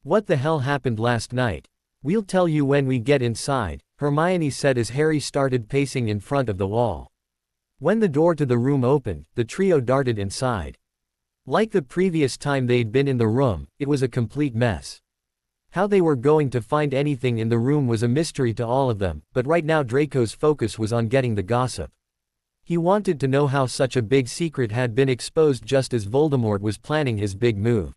"What the hell happened last night?" "We'll tell you when we get inside," Hermione said as Harry started pacing in front of the wall. When the door to the room opened, the trio darted inside. Like the previous time they'd been in the room, it was a complete mess. How they were going to find anything in the room was a mystery to all of them, but right now Draco's focus was on getting the gossip. He wanted to know how such a big secret had been exposed just as Voldemort was planning his big move.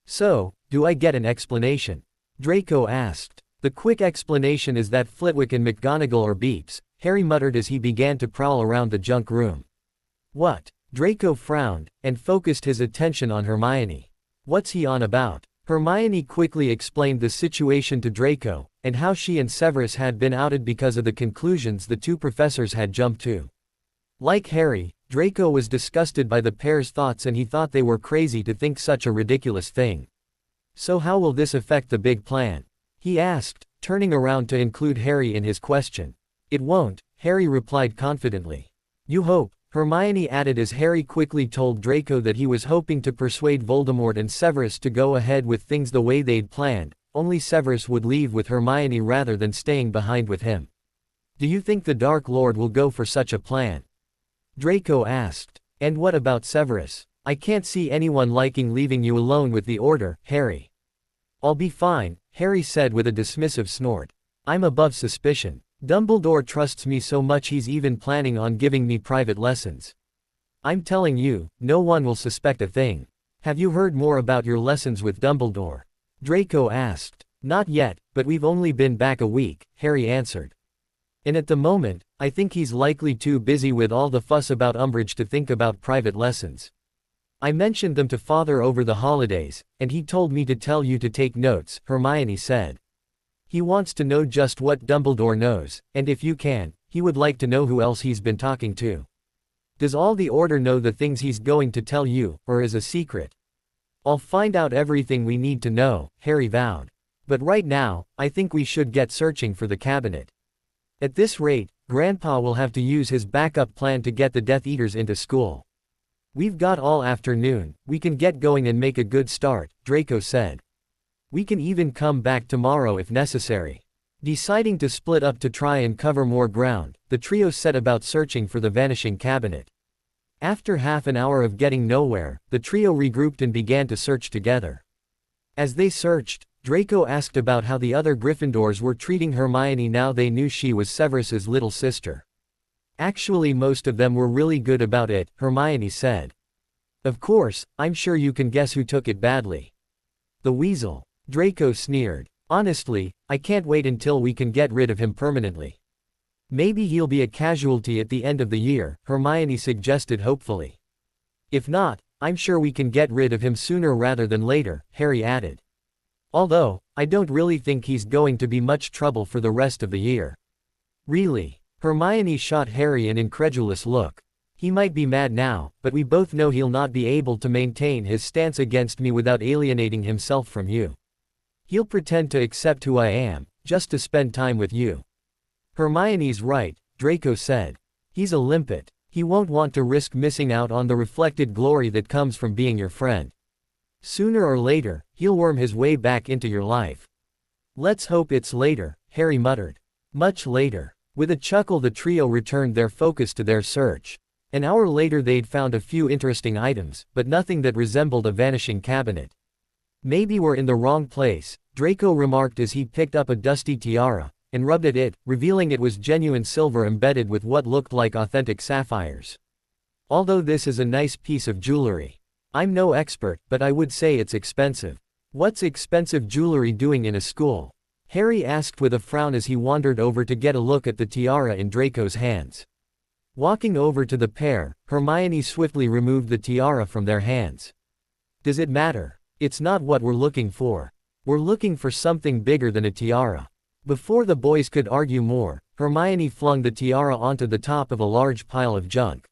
"So, do I get an explanation?" Draco asked. "The quick explanation is that Flitwick and McGonagall are beeps," Harry muttered as he began to prowl around the junk room. "What?" Draco frowned, and focused his attention on Hermione. "What's he on about?" Hermione quickly explained the situation to Draco, and how she and Severus had been outed because of the conclusions the two professors had jumped to. Like Harry, Draco was disgusted by the pair's thoughts and he thought they were crazy to think such a ridiculous thing. "So how will this affect the big plan?" he asked, turning around to include Harry in his question. "It won't," Harry replied confidently. "You hope," Hermione added as Harry quickly told Draco that he was hoping to persuade Voldemort and Severus to go ahead with things the way they'd planned, only Severus would leave with Hermione rather than staying behind with him. "Do you think the Dark Lord will go for such a plan?" Draco asked. "And what about Severus? I can't see anyone liking leaving you alone with the Order, Harry." "I'll be fine," Harry said with a dismissive snort. "I'm above suspicion. Dumbledore trusts me so much he's even planning on giving me private lessons. I'm telling you, no one will suspect a thing." "Have you heard more about your lessons with Dumbledore?" Draco asked. "Not yet, but we've only been back a week," Harry answered. "And at the moment, I think he's likely too busy with all the fuss about Umbridge to think about private lessons. I mentioned them to Father over the holidays, and he told me to tell you to take notes," Hermione said. "He wants to know just what Dumbledore knows, and if you can, he would like to know who else he's been talking to. Does all the Order know the things he's going to tell you, or is a secret?" "I'll find out everything we need to know," Harry vowed. "But right now, I think we should get searching for the cabinet. At this rate, Grandpa will have to use his backup plan to get the Death Eaters into school." "We've got all afternoon, we can get going and make a good start," Draco said. "We can even come back tomorrow if necessary." Deciding to split up to try and cover more ground, the trio set about searching for the vanishing cabinet. After half an hour of getting nowhere, the trio regrouped and began to search together. As they searched, Draco asked about how the other Gryffindors were treating Hermione now they knew she was Severus's little sister. "Actually most of them were really good about it," Hermione said. "Of course, I'm sure you can guess who took it badly." "The weasel," Draco sneered. "Honestly, I can't wait until we can get rid of him permanently." "Maybe he'll be a casualty at the end of the year," Hermione suggested hopefully. "If not, I'm sure we can get rid of him sooner rather than later," Harry added. "Although, I don't really think he's going to be much trouble for the rest of the year." "Really?" Hermione shot Harry an incredulous look. "He might be mad now, but we both know he'll not be able to maintain his stance against me without alienating himself from you. He'll pretend to accept who I am, just to spend time with you." "Hermione's right," Draco said. "He's a limpet. He won't want to risk missing out on the reflected glory that comes from being your friend. Sooner or later, he'll worm his way back into your life." "Let's hope it's later," Harry muttered. Much later. With a chuckle the trio returned their focus to their search. An hour later they'd found a few interesting items, but nothing that resembled a vanishing cabinet. "Maybe we're in the wrong place," Draco remarked as he picked up a dusty tiara, and rubbed at it, revealing it was genuine silver embedded with what looked like authentic sapphires. "Although this is a nice piece of jewelry. I'm no expert, but I would say it's expensive." "What's expensive jewelry doing in a school?" Harry asked with a frown as he wandered over to get a look at the tiara in Draco's hands. Walking over to the pair, Hermione swiftly removed the tiara from their hands. Does it matter? It's not what we're looking for. We're looking for something bigger than a tiara. Before the boys could argue more, Hermione flung the tiara onto the top of a large pile of junk.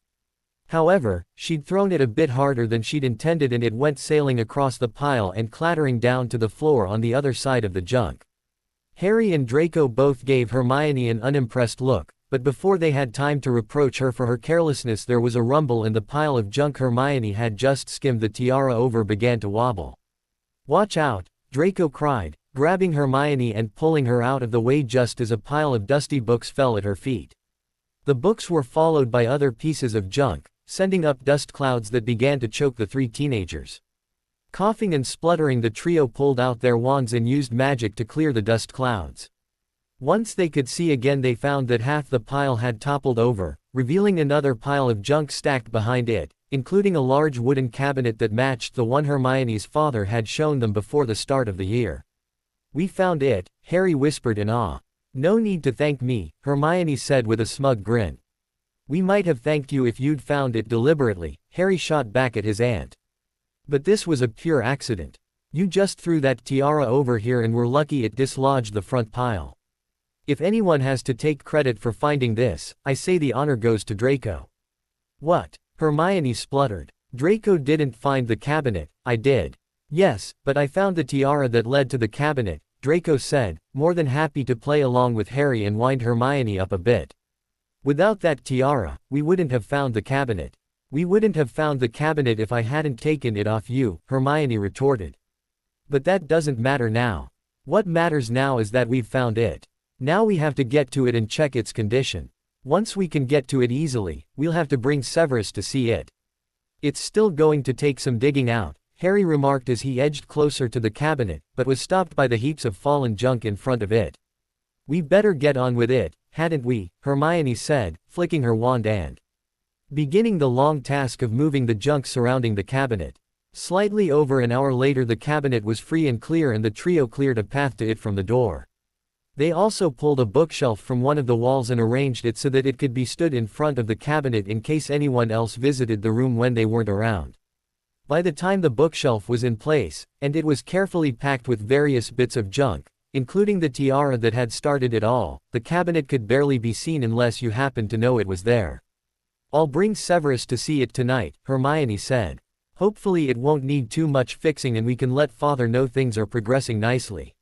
However, she'd thrown it a bit harder than she'd intended and it went sailing across the pile and clattering down to the floor on the other side of the junk. Harry and Draco both gave Hermione an unimpressed look, but before they had time to reproach her for her carelessness there was a rumble and the pile of junk Hermione had just skimmed the tiara over began to wobble. "Watch out!" Draco cried, grabbing Hermione and pulling her out of the way just as a pile of dusty books fell at her feet. The books were followed by other pieces of junk, sending up dust clouds that began to choke the three teenagers. Coughing and spluttering, the trio pulled out their wands and used magic to clear the dust clouds. Once they could see again they found that half the pile had toppled over, revealing another pile of junk stacked behind it, including a large wooden cabinet that matched the one Hermione's father had shown them before the start of the year. "We found it," Harry whispered in awe. "No need to thank me," Hermione said with a smug grin. "We might have thanked you if you'd found it deliberately," Harry shot back at his aunt. "But this was a pure accident. You just threw that tiara over here and we're lucky it dislodged the front pile. If anyone has to take credit for finding this, I say the honor goes to Draco." "What?" Hermione spluttered. "Draco didn't find the cabinet, I did." "Yes, but I found the tiara that led to the cabinet," Draco said, more than happy to play along with Harry and wind Hermione up a bit. "Without that tiara, we wouldn't have found the cabinet." "We wouldn't have found the cabinet if I hadn't taken it off you," Hermione retorted. "But that doesn't matter now. What matters now is that we've found it. Now we have to get to it and check its condition. Once we can get to it easily, we'll have to bring Severus to see it." "It's still going to take some digging out," Harry remarked as he edged closer to the cabinet, but was stopped by the heaps of fallen junk in front of it. "We better get on with it, hadn't we?" Hermione said, flicking her wand and beginning the long task of moving the junk surrounding the cabinet. Slightly over an hour later the cabinet was free and clear and the trio cleared a path to it from the door. They also pulled a bookshelf from one of the walls and arranged it so that it could be stood in front of the cabinet in case anyone else visited the room when they weren't around. By the time the bookshelf was in place, and it was carefully packed with various bits of junk, including the tiara that had started it all, the cabinet could barely be seen unless you happened to know it was there. "I'll bring Severus to see it tonight," Hermione said. "Hopefully it won't need too much fixing and we can let Father know things are progressing nicely."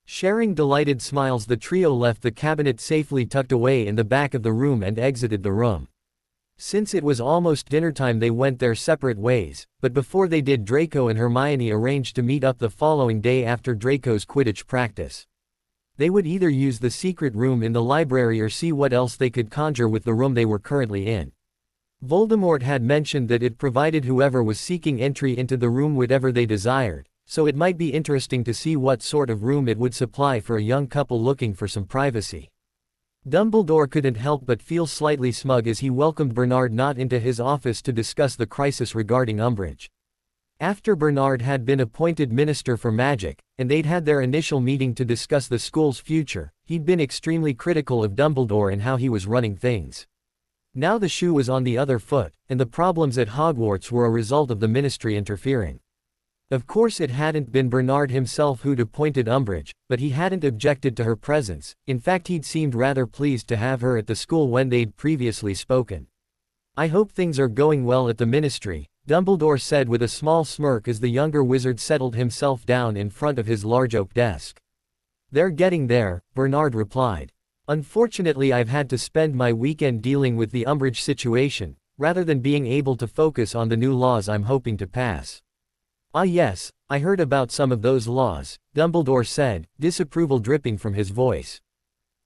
Sharing delighted smiles, the trio left the cabinet safely tucked away in the back of the room and exited the room. Since it was almost dinner time they went their separate ways, but before they did Draco and Hermione arranged to meet up the following day after Draco's Quidditch practice. They would either use the secret room in the library or see what else they could conjure with the room they were currently in. Voldemort had mentioned that it provided whoever was seeking entry into the room whatever they desired, so it might be interesting to see what sort of room it would supply for a young couple looking for some privacy. Dumbledore couldn't help but feel slightly smug as he welcomed Bernard not into his office to discuss the crisis regarding Umbridge. After Bernard had been appointed Minister for Magic, and they'd had their initial meeting to discuss the school's future, he'd been extremely critical of Dumbledore and how he was running things. Now the shoe was on the other foot, and the problems at Hogwarts were a result of the Ministry interfering. Of course it hadn't been Bernard himself who'd appointed Umbridge, but he hadn't objected to her presence. In fact, he'd seemed rather pleased to have her at the school when they'd previously spoken. "I hope things are going well at the Ministry," Dumbledore said with a small smirk as the younger wizard settled himself down in front of his large oak desk. "They're getting there," Bernard replied. "Unfortunately I've had to spend my weekend dealing with the Umbridge situation, rather than being able to focus on the new laws I'm hoping to pass." "Ah yes, I heard about some of those laws," Dumbledore said, disapproval dripping from his voice.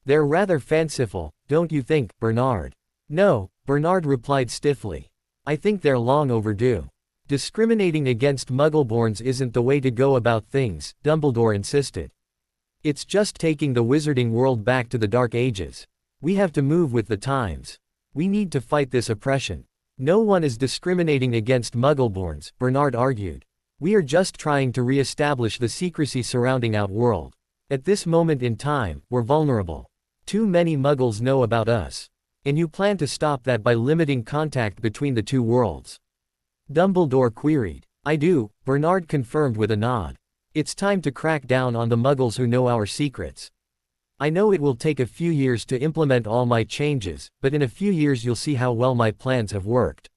"They're rather fanciful, don't you think, Bernard?" "No," Bernard replied stiffly. "I think they're long overdue. Discriminating against Muggleborns isn't the way to go about things," Dumbledore insisted. "It's just taking the wizarding world back to the Dark Ages. We have to move with the times. We need to fight this oppression." "No one is discriminating against Muggleborns," Bernard argued. "We are just trying to re-establish the secrecy surrounding Outworld. At this moment in time, we're vulnerable. Too many Muggles know about us. And you plan to stop that by limiting contact between the two worlds? Dumbledore queried. I do, Bernard confirmed with a nod. It's time to crack down on the muggles who know our secrets. I know it will take a few years to implement all my changes, but in a few years you'll see how well my plans have worked.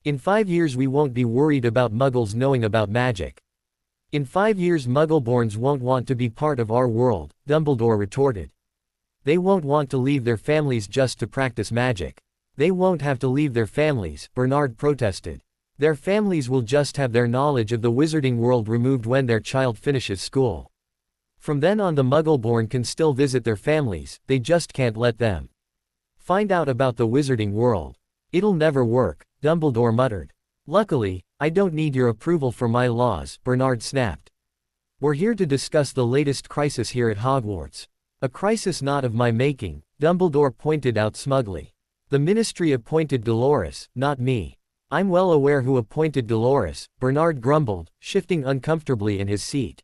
In 5 years we won't be worried about muggles knowing about magic. In 5 years Muggleborns won't want to be part of our world, Dumbledore retorted. They won't want to leave their families just to practice magic. They won't have to leave their families, Bernard protested. Their families will just have their knowledge of the wizarding world removed when their child finishes school. From then on the Muggleborn can still visit their families, they just can't let them find out about the wizarding world. It'll never work, Dumbledore muttered. Luckily, I don't need your approval for my laws, Bernard snapped. We're here to discuss the latest crisis here at Hogwarts. A crisis not of my making, Dumbledore pointed out smugly. The Ministry appointed Dolores, not me. I'm well aware who appointed Dolores, Bernard grumbled, shifting uncomfortably in his seat.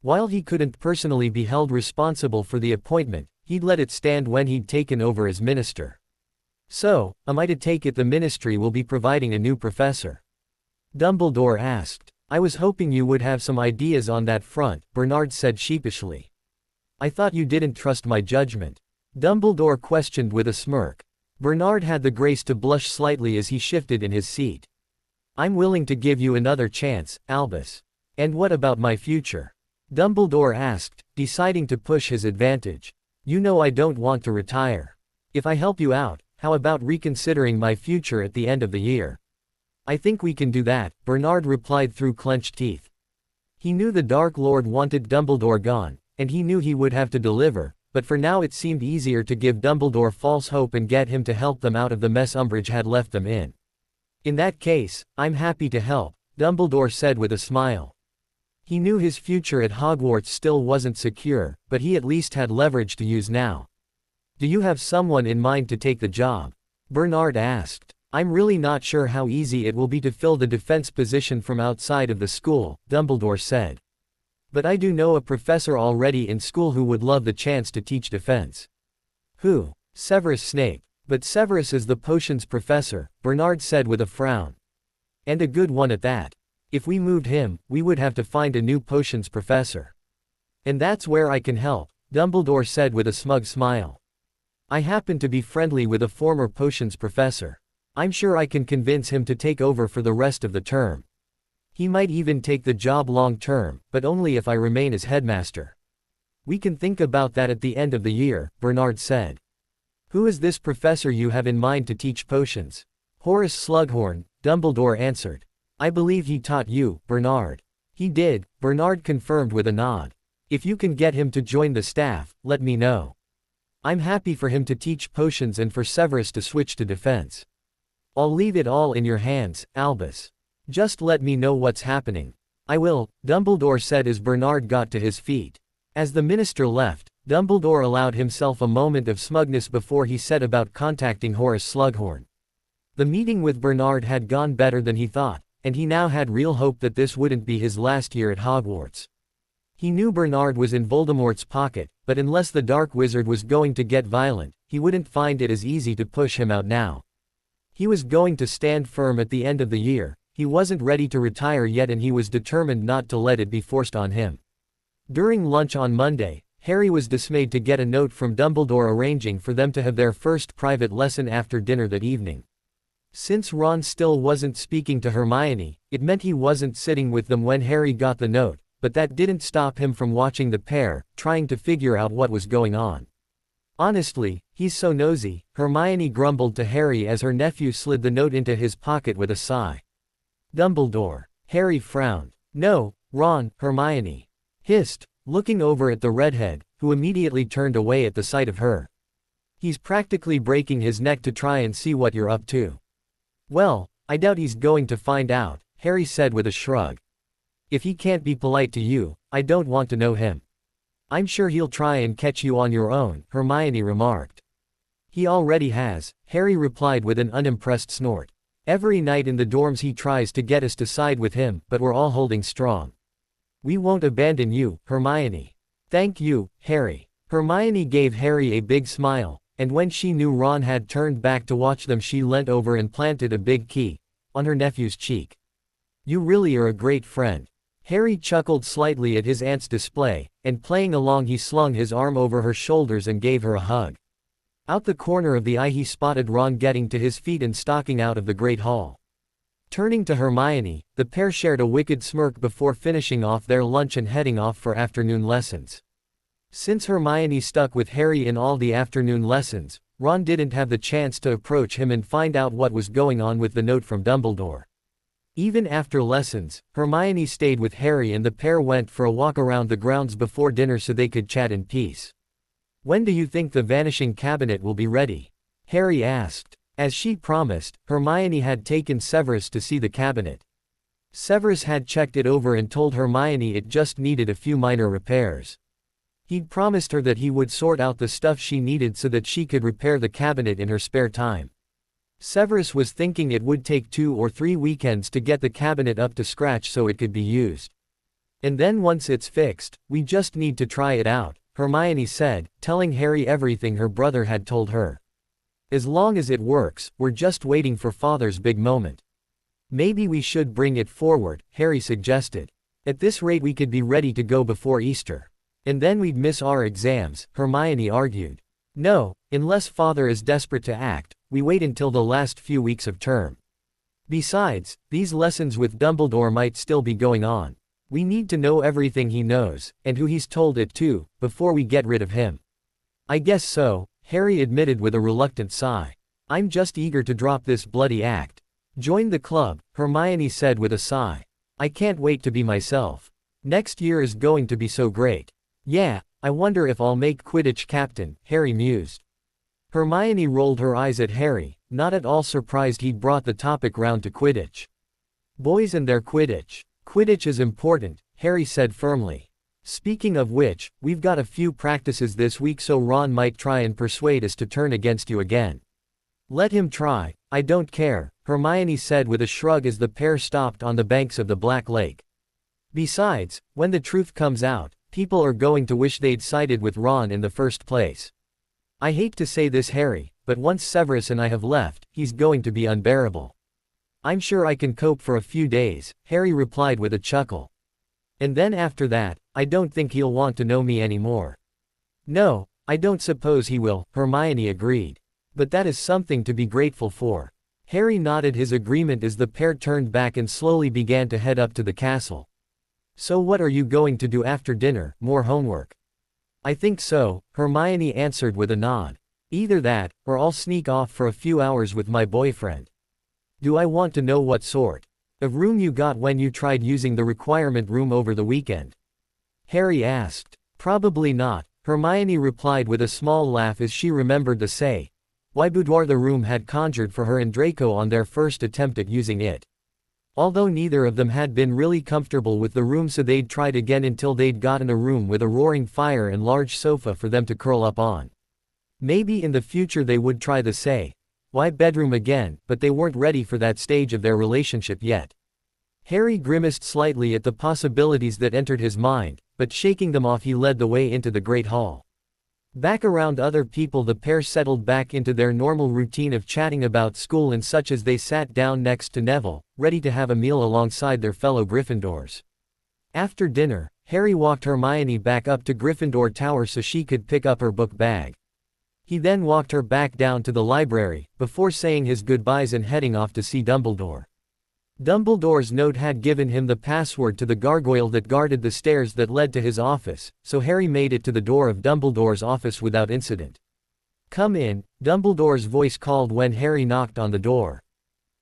While he couldn't personally be held responsible for the appointment, he'd let it stand when he'd taken over as minister. So, am I to take it the Ministry will be providing a new professor? Dumbledore asked. I was hoping you would have some ideas on that front, Bernard said sheepishly. I thought you didn't trust my judgment. Dumbledore questioned with a smirk. Bernard had the grace to blush slightly as he shifted in his seat. I'm willing to give you another chance, Albus. And what about my future? Dumbledore asked, deciding to push his advantage. You know I don't want to retire. If I help you out, how about reconsidering my future at the end of the year? I think we can do that, Bernard replied through clenched teeth. He knew the Dark Lord wanted Dumbledore gone, and he knew he would have to deliver, but for now it seemed easier to give Dumbledore false hope and get him to help them out of the mess Umbridge had left them in. In that case, I'm happy to help, Dumbledore said with a smile. He knew his future at Hogwarts still wasn't secure, but he at least had leverage to use now. Do you have someone in mind to take the job? Bernard asked. I'm really not sure how easy it will be to fill the defense position from outside of the school, Dumbledore said. But I do know a professor already in school who would love the chance to teach defense. Who? Severus Snape. But Severus is the potions professor, Bernard said with a frown. And a good one at that. If we moved him, we would have to find a new potions professor. And that's where I can help, Dumbledore said with a smug smile. I happen to be friendly with a former potions professor. I'm sure I can convince him to take over for the rest of the term. He might even take the job long term, but only if I remain as headmaster. We can think about that at the end of the year, Bernard said. Who is this professor you have in mind to teach potions? Horace Slughorn, Dumbledore answered. I believe he taught you, Bernard. He did, Bernard confirmed with a nod. If you can get him to join the staff, let me know. I'm happy for him to teach potions and for Severus to switch to defense. I'll leave it all in your hands, Albus. Just let me know what's happening. I will, Dumbledore said as Bernard got to his feet. As the minister left, Dumbledore allowed himself a moment of smugness before he set about contacting Horace Slughorn. The meeting with Bernard had gone better than he thought, and he now had real hope that this wouldn't be his last year at Hogwarts. He knew Bernard was in Voldemort's pocket, but unless the Dark Wizard was going to get violent, he wouldn't find it as easy to push him out now. He was going to stand firm at the end of the year, he wasn't ready to retire yet and he was determined not to let it be forced on him. During lunch on Monday, Harry was dismayed to get a note from Dumbledore arranging for them to have their first private lesson after dinner that evening. Since Ron still wasn't speaking to Hermione, it meant he wasn't sitting with them when Harry got the note, but that didn't stop him from watching the pair, trying to figure out what was going on. Honestly, he's so nosy, Hermione grumbled to Harry as her nephew slid the note into his pocket with a sigh. Dumbledore. Harry frowned. No, Ron, Hermione hissed, looking over at the redhead, who immediately turned away at the sight of her. He's practically breaking his neck to try and see what you're up to. Well, I doubt he's going to find out, Harry said with a shrug. If he can't be polite to you, I don't want to know him. I'm sure he'll try and catch you on your own, Hermione remarked. He already has, Harry replied with an unimpressed snort. Every night in the dorms he tries to get us to side with him, but we're all holding strong. We won't abandon you, Hermione. Thank you, Harry. Hermione gave Harry a big smile, and when she knew Ron had turned back to watch them, she leant over and planted a big key on her nephew's cheek. "You really are a great friend." Harry chuckled slightly at his aunt's display, and playing along he slung his arm over her shoulders and gave her a hug. Out the corner of the eye he spotted Ron getting to his feet and stalking out of the Great Hall. Turning to Hermione, the pair shared a wicked smirk before finishing off their lunch and heading off for afternoon lessons. Since Hermione stuck with Harry in all the afternoon lessons, Ron didn't have the chance to approach him and find out what was going on with the note from Dumbledore. Even after lessons, Hermione stayed with Harry and the pair went for a walk around the grounds before dinner so they could chat in peace. "When do you think the Vanishing Cabinet will be ready?" Harry asked. As she promised, Hermione had taken Severus to see the cabinet. Severus had checked it over and told Hermione it just needed a few minor repairs. He'd promised her that he would sort out the stuff she needed so that she could repair the cabinet in her spare time. Severus was thinking it would take 2 or 3 weekends to get the cabinet up to scratch so it could be used. "And then once it's fixed, we just need to try it out," Hermione said, telling Harry everything her brother had told her. "As long as it works, we're just waiting for Father's big moment." "Maybe we should bring it forward," Harry suggested. "At this rate we could be ready to go before Easter. And then we'd miss our exams," Hermione argued. "No, unless Father is desperate to act, we wait until the last few weeks of term. Besides, these lessons with Dumbledore might still be going on. We need to know everything he knows, and who he's told it to, before we get rid of him." "I guess so," Harry admitted with a reluctant sigh. "I'm just eager to drop this bloody act." "Join the club," Hermione said with a sigh. "I can't wait to be myself. Next year is going to be so great." "Yeah, I wonder if I'll make Quidditch captain," Harry mused. Hermione rolled her eyes at Harry, not at all surprised he'd brought the topic round to Quidditch. "Boys and their Quidditch. Quidditch is important," Harry said firmly. "Speaking of which, we've got a few practices this week so Ron might try and persuade us to turn against you again." "Let him try, I don't care," Hermione said with a shrug as the pair stopped on the banks of the Black Lake. "Besides, when the truth comes out, people are going to wish they'd sided with Ron in the first place. I hate to say this, Harry, but once Severus and I have left, he's going to be unbearable." "I'm sure I can cope for a few days," Harry replied with a chuckle. "And then after that, I don't think he'll want to know me anymore." "No, I don't suppose he will," Hermione agreed. "But that is something to be grateful for." Harry nodded his agreement as the pair turned back and slowly began to head up to the castle. "So what are you going to do after dinner, more homework?" "I think so," Hermione answered with a nod. "Either that, or I'll sneak off for a few hours with my boyfriend." "Do I want to know what sort of room you got when you tried using the requirement room over the weekend?" Harry asked. "Probably not," Hermione replied with a small laugh as she remembered the why boudoir the room had conjured for her and Draco on their first attempt at using it. Although neither of them had been really comfortable with the room, so they'd tried again until they'd gotten a room with a roaring fire and large sofa for them to curl up on. Maybe in the future they would try the why bedroom again, but they weren't ready for that stage of their relationship yet. Harry grimaced slightly at the possibilities that entered his mind, but shaking them off he led the way into the Great Hall. Back around other people, the pair settled back into their normal routine of chatting about school and such as they sat down next to Neville, ready to have a meal alongside their fellow Gryffindors. After dinner, Harry walked Hermione back up to Gryffindor Tower so she could pick up her book bag. He then walked her back down to the library, before saying his goodbyes and heading off to see Dumbledore. Dumbledore's note had given him the password to the gargoyle that guarded the stairs that led to his office, so Harry made it to the door of Dumbledore's office without incident. "Come in," Dumbledore's voice called when Harry knocked on the door.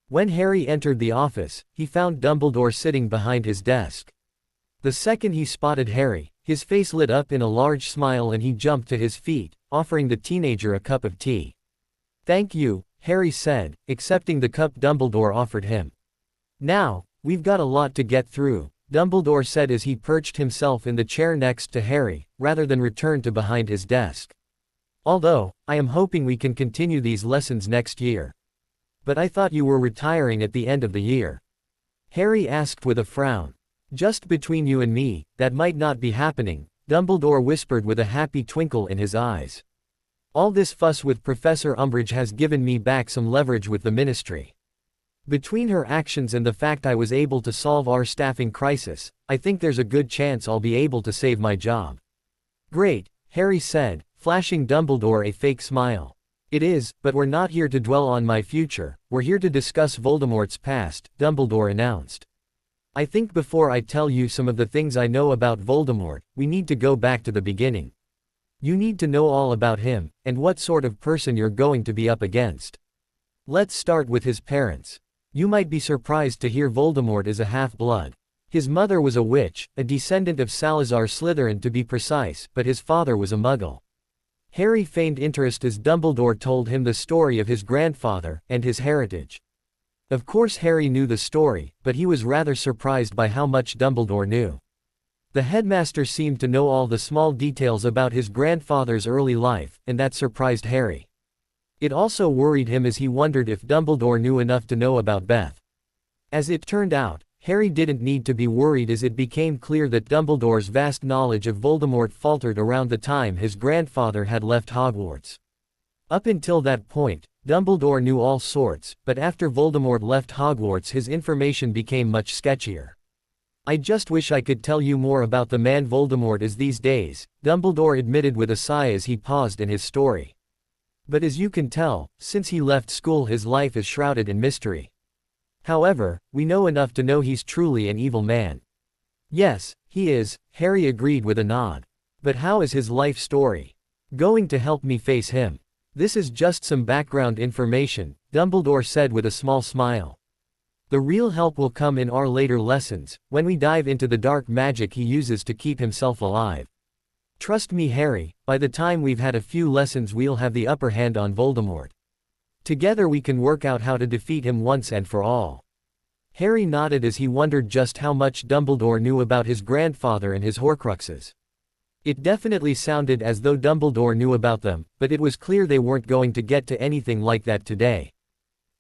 When Harry entered the office, he found Dumbledore sitting behind his desk. The second he spotted Harry, his face lit up in a large smile and he jumped to his feet, offering the teenager a cup of tea. "Thank you," Harry said, accepting the cup Dumbledore offered him. "Now, we've got a lot to get through," Dumbledore said as he perched himself in the chair next to Harry, rather than return to behind his desk. "Although, I am hoping we can continue these lessons next year." "But I thought you were retiring at the end of the year," Harry asked with a frown. "Just between you and me, that might not be happening," Dumbledore whispered with a happy twinkle in his eyes. All this fuss with Professor Umbridge has given me back some leverage with the Ministry. Between her actions and the fact I was able to solve our staffing crisis, I think there's a good chance I'll be able to save my job." "Great," Harry said, flashing Dumbledore a fake smile. "It is, but we're not here to dwell on my future, we're here to discuss Voldemort's past," Dumbledore announced. "I think before I tell you some of the things I know about Voldemort, we need to go back to the beginning. You need to know all about him, and what sort of person you're going to be up against. Let's start with his parents. You might be surprised to hear Voldemort is a half-blood. His mother was a witch, a descendant of Salazar Slytherin to be precise, but his father was a muggle." Harry feigned interest as Dumbledore told him the story of his grandfather, and his heritage. Of course Harry knew the story, but he was rather surprised by how much Dumbledore knew. The headmaster seemed to know all the small details about his grandfather's early life, and that surprised Harry. It also worried him as he wondered if Dumbledore knew enough to know about Beth. As it turned out, Harry didn't need to be worried as it became clear that Dumbledore's vast knowledge of Voldemort faltered around the time his grandfather had left Hogwarts. Up until that point, Dumbledore knew all sorts, but after Voldemort left Hogwarts his information became much sketchier. "I just wish I could tell you more about the man Voldemort is these days," Dumbledore admitted with a sigh as he paused in his story. "But as you can tell, since he left school his life is shrouded in mystery. However, we know enough to know he's truly an evil man." "Yes, he is," Harry agreed with a nod. "But how is his life story going to help me face him?" "This is just some background information," Dumbledore said with a small smile. "The real help will come in our later lessons, when we dive into the dark magic he uses to keep himself alive. Trust me Harry, by the time we've had a few lessons we'll have the upper hand on Voldemort. Together we can work out how to defeat him once and for all." Harry nodded as he wondered just how much Dumbledore knew about his grandfather and his Horcruxes. It definitely sounded as though Dumbledore knew about them, but it was clear they weren't going to get to anything like that today.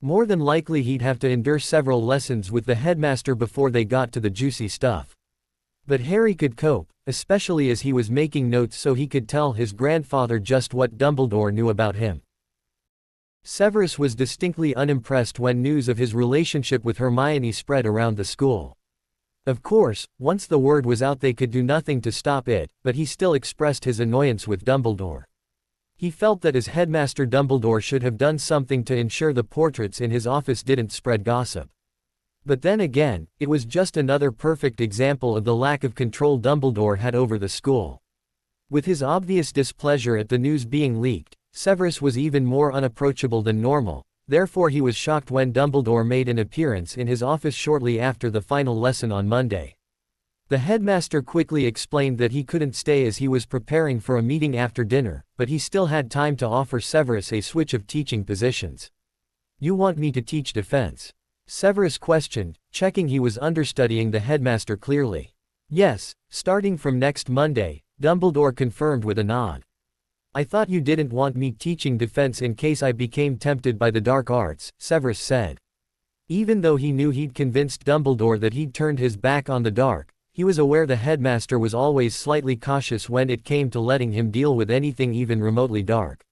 More than likely he'd have to endure several lessons with the headmaster before they got to the juicy stuff. But Harry could cope, especially as he was making notes so he could tell his grandfather just what Dumbledore knew about him. Severus was distinctly unimpressed when news of his relationship with Hermione spread around the school. Of course, once the word was out they could do nothing to stop it, but he still expressed his annoyance with Dumbledore. He felt that as headmaster Dumbledore should have done something to ensure the portraits in his office didn't spread gossip. But then again, it was just another perfect example of the lack of control Dumbledore had over the school. With his obvious displeasure at the news being leaked, Severus was even more unapproachable than normal, therefore he was shocked when Dumbledore made an appearance in his office shortly after the final lesson on Monday. The headmaster quickly explained that he couldn't stay as he was preparing for a meeting after dinner, but he still had time to offer Severus a switch of teaching positions. "You want me to teach defense?" Severus questioned, checking he was understudying the headmaster clearly. "Yes, starting from next Monday," Dumbledore confirmed with a nod. "I thought you didn't want me teaching defense in case I became tempted by the dark arts," Severus said. Even though he knew he'd convinced Dumbledore that he'd turned his back on the dark, he was aware the headmaster was always slightly cautious when it came to letting him deal with anything even remotely dark.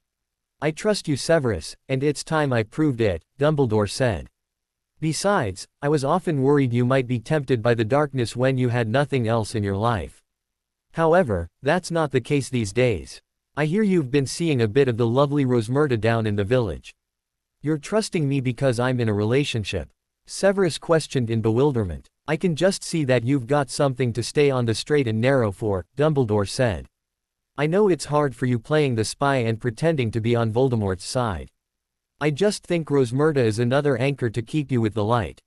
"I trust you Severus, and it's time I proved it," Dumbledore said. "Besides, I was often worried you might be tempted by the darkness when you had nothing else in your life. However, that's not the case these days. I hear you've been seeing a bit of the lovely Rosmerta down in the village. You're trusting me because I'm in a relationship?" Severus questioned in bewilderment. "I can just see that you've got something to stay on the straight and narrow for," Dumbledore said. "I know it's hard for you playing the spy and pretending to be on Voldemort's side. I just think Rosmerta is another anchor to keep you with the light.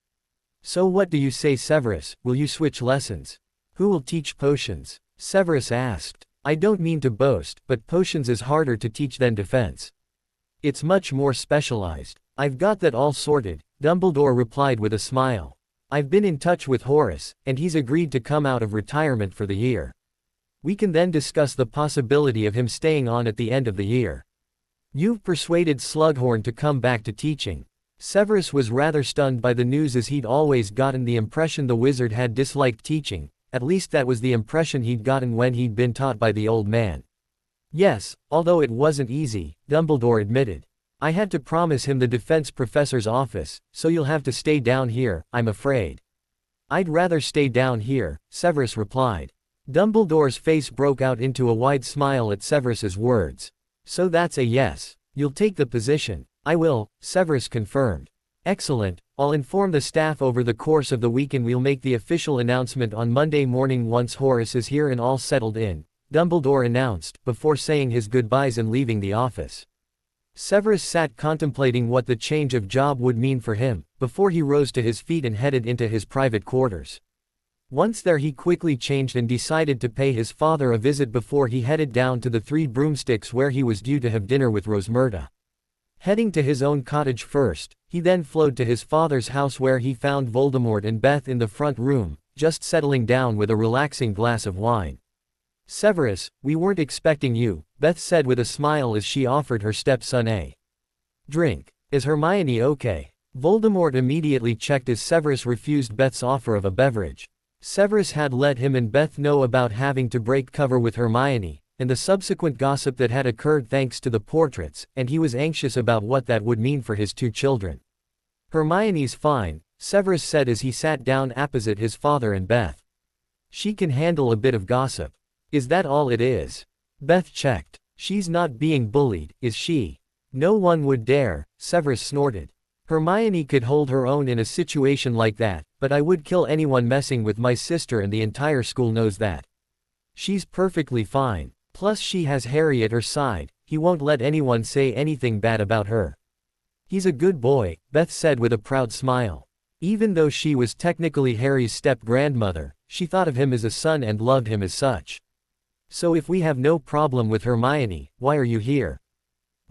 So what do you say Severus, will you switch lessons? Who will teach potions?" Severus asked. "I don't mean to boast, but potions is harder to teach than defense. It's much more specialized." "I've got that all sorted," Dumbledore replied with a smile. "I've been in touch with Horace, and he's agreed to come out of retirement for the year. We can then discuss the possibility of him staying on at the end of the year. You've persuaded Slughorn to come back to teaching." Severus was rather stunned by the news as he'd always gotten the impression the wizard had disliked teaching, at least that was the impression he'd gotten when he'd been taught by the old man. Yes, although it wasn't easy, Dumbledore admitted. I had to promise him the defense professor's office, so you'll have to stay down here, I'm afraid. I'd rather stay down here, Severus replied. Dumbledore's face broke out into a wide smile at Severus's words. So that's a yes. You'll take the position. I will, Severus confirmed. Excellent, I'll inform the staff over the course of the week and we'll make the official announcement on Monday morning once Horace is here and all settled in, Dumbledore announced, before saying his goodbyes and leaving the office. Severus sat contemplating what the change of job would mean for him, before he rose to his feet and headed into his private quarters. Once there he quickly changed and decided to pay his father a visit before he headed down to the Three Broomsticks where he was due to have dinner with Rosmerta. Heading to his own cottage first, he then flowed to his father's house where he found Voldemort and Beth in the front room, just settling down with a relaxing glass of wine. Severus, we weren't expecting you, Beth said with a smile as she offered her stepson a drink. Is Hermione okay? Voldemort immediately checked as Severus refused Beth's offer of a beverage. Severus had let him and Beth know about having to break cover with Hermione, and the subsequent gossip that had occurred thanks to the portraits, and he was anxious about what that would mean for his two children. Hermione's fine, Severus said as he sat down opposite his father and Beth. She can handle a bit of gossip. Is that all it is? Beth checked. She's not being bullied, is she? No one would dare, Severus snorted. Hermione could hold her own in a situation like that, but I would kill anyone messing with my sister and the entire school knows that. She's perfectly fine. Plus she has Harry at her side, he won't let anyone say anything bad about her. He's a good boy, Beth said with a proud smile. Even though she was technically Harry's step-grandmother, she thought of him as a son and loved him as such. So if we have no problem with Hermione, why are you here?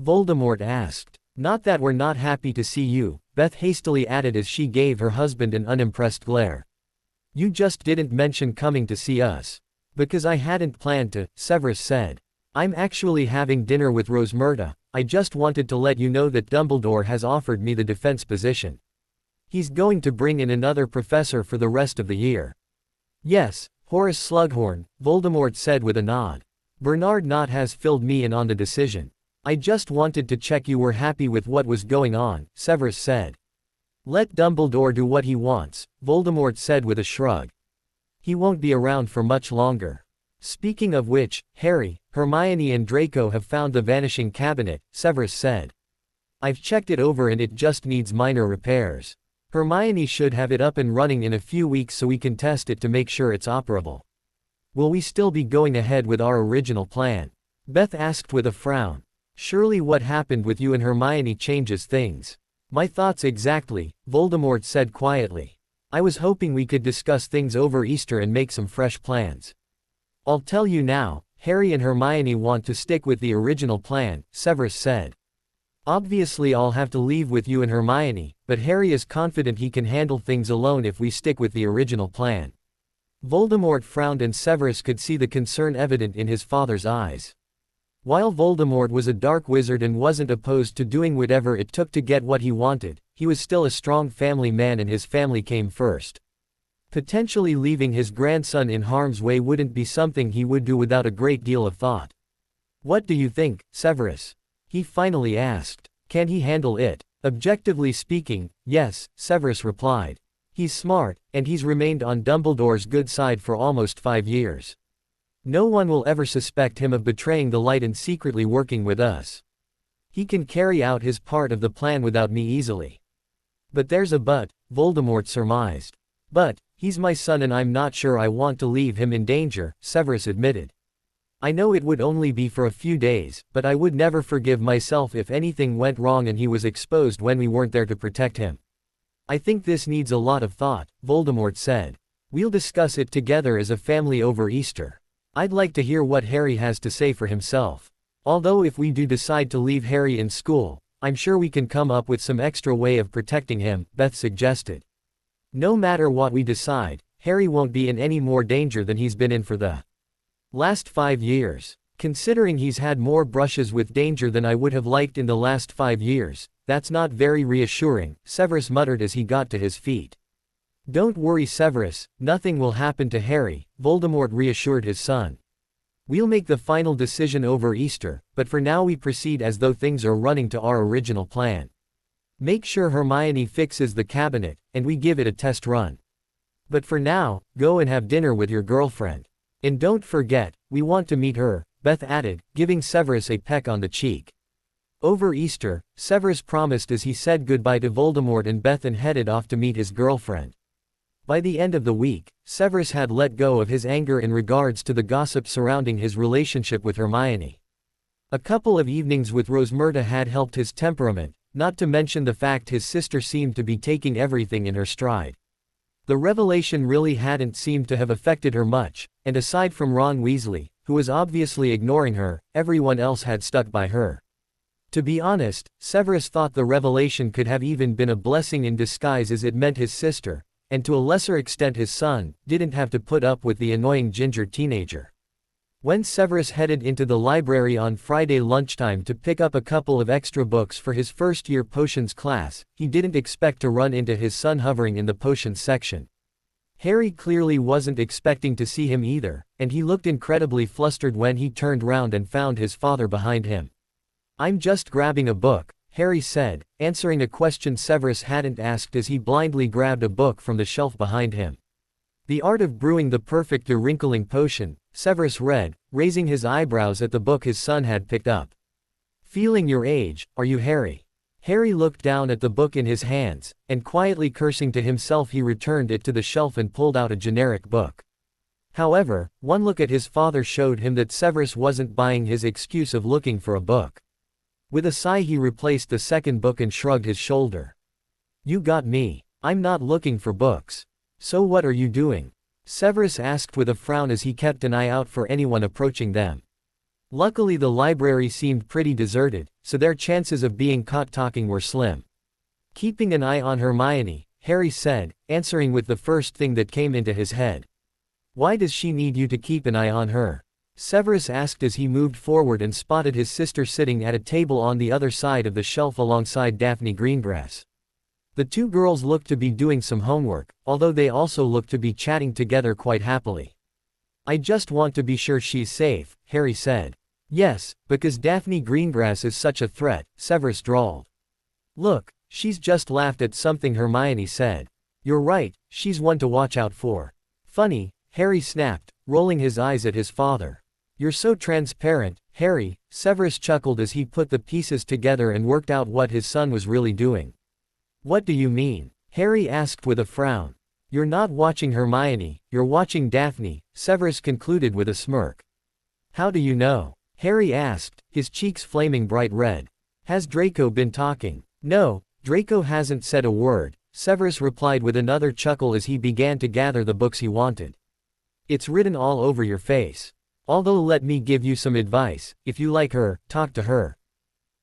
Voldemort asked. Not that we're not happy to see you, Beth hastily added as she gave her husband an unimpressed glare. You just didn't mention coming to see us. Because I hadn't planned to, Severus said. I'm actually having dinner with Rosmerta, I just wanted to let you know that Dumbledore has offered me the defense position. He's going to bring in another professor for the rest of the year. Yes, Horace Slughorn, Voldemort said with a nod. Bernard Knott has filled me in on the decision. I just wanted to check you were happy with what was going on, Severus said. Let Dumbledore do what he wants, Voldemort said with a shrug. He won't be around for much longer. Speaking of which, Harry, Hermione and Draco have found the Vanishing Cabinet, Severus said. I've checked it over and it just needs minor repairs. Hermione should have it up and running in a few weeks so we can test it to make sure it's operable. Will we still be going ahead with our original plan? Beth asked with a frown. Surely what happened with you and Hermione changes things. My thoughts exactly, Voldemort said quietly. I was hoping we could discuss things over Easter and make some fresh plans. I'll tell you now, Harry and Hermione want to stick with the original plan, Severus said. Obviously I'll have to leave with you and Hermione, but Harry is confident he can handle things alone if we stick with the original plan. Voldemort frowned and Severus could see the concern evident in his father's eyes. While Voldemort was a dark wizard and wasn't opposed to doing whatever it took to get what he wanted, he was still a strong family man and his family came first. Potentially leaving his grandson in harm's way wouldn't be something he would do without a great deal of thought. What do you think, Severus? He finally asked. Can he handle it? Objectively speaking, yes, Severus replied. He's smart, and he's remained on Dumbledore's good side for almost 5 years. No one will ever suspect him of betraying the light and secretly working with us. He can carry out his part of the plan without me easily. But there's a but, Voldemort surmised. But, he's my son and I'm not sure I want to leave him in danger, Severus admitted. I know it would only be for a few days, but I would never forgive myself if anything went wrong and he was exposed when we weren't there to protect him. I think this needs a lot of thought, Voldemort said. We'll discuss it together as a family over Easter. I'd like to hear what Harry has to say for himself. Although if we do decide to leave Harry in school, I'm sure we can come up with some extra way of protecting him, Beth suggested. No matter what we decide, Harry won't be in any more danger than he's been in for the last 5 years. Considering he's had more brushes with danger than I would have liked in the last 5 years, that's not very reassuring, Severus muttered as he got to his feet. Don't worry Severus, nothing will happen to Harry, Voldemort reassured his son. We'll make the final decision over Easter, but for now we proceed as though things are running to our original plan. Make sure Hermione fixes the cabinet, and we give it a test run. But for now, go and have dinner with your girlfriend. And don't forget, we want to meet her, Beth added, giving Severus a peck on the cheek. Over Easter, Severus promised as he said goodbye to Voldemort and Beth and headed off to meet his girlfriend. By the end of the week, Severus had let go of his anger in regards to the gossip surrounding his relationship with Hermione. A couple of evenings with Rosmerta had helped his temperament, not to mention the fact his sister seemed to be taking everything in her stride. The revelation really hadn't seemed to have affected her much, and aside from Ron Weasley, who was obviously ignoring her, everyone else had stuck by her. To be honest, Severus thought the revelation could have even been a blessing in disguise as it meant his sister, and to a lesser extent his son, didn't have to put up with the annoying ginger teenager. When Severus headed into the library on Friday lunchtime to pick up a couple of extra books for his first-year potions class, he didn't expect to run into his son hovering in the potions section. Harry clearly wasn't expecting to see him either, and he looked incredibly flustered when he turned round and found his father behind him. "I'm just grabbing a book," Harry said, answering a question Severus hadn't asked as he blindly grabbed a book from the shelf behind him. The Art of Brewing the Perfect De-Wrinkling Potion, Severus read, raising his eyebrows at the book his son had picked up. "Feeling your age, are you, Harry?" Harry looked down at the book in his hands, and quietly cursing to himself he returned it to the shelf and pulled out a generic book. However, one look at his father showed him that Severus wasn't buying his excuse of looking for a book. With a sigh he replaced the second book and shrugged his shoulder. "You got me. I'm not looking for books. So what are you doing?" Severus asked with a frown as he kept an eye out for anyone approaching them. Luckily the library seemed pretty deserted, so their chances of being caught talking were slim. "Keeping an eye on Hermione," Harry said, answering with the first thing that came into his head. "Why does she need you to keep an eye on her?" Severus asked as he moved forward and spotted his sister sitting at a table on the other side of the shelf alongside Daphne Greengrass. The two girls looked to be doing some homework, although they also looked to be chatting together quite happily. "I just want to be sure she's safe," Harry said. "Yes, because Daphne Greengrass is such a threat," Severus drawled. "Look, she's just laughed at something," Hermione said. "You're right, she's one to watch out for." "Funny," Harry snapped, rolling his eyes at his father. "You're so transparent, Harry," Severus chuckled as he put the pieces together and worked out what his son was really doing. "What do you mean?" Harry asked with a frown. "You're not watching Hermione, you're watching Daphne," Severus concluded with a smirk. "How do you know?" Harry asked, his cheeks flaming bright red. "Has Draco been talking?" "No, Draco hasn't said a word," Severus replied with another chuckle as he began to gather the books he wanted. "It's written all over your face. Although let me give you some advice, if you like her, talk to her."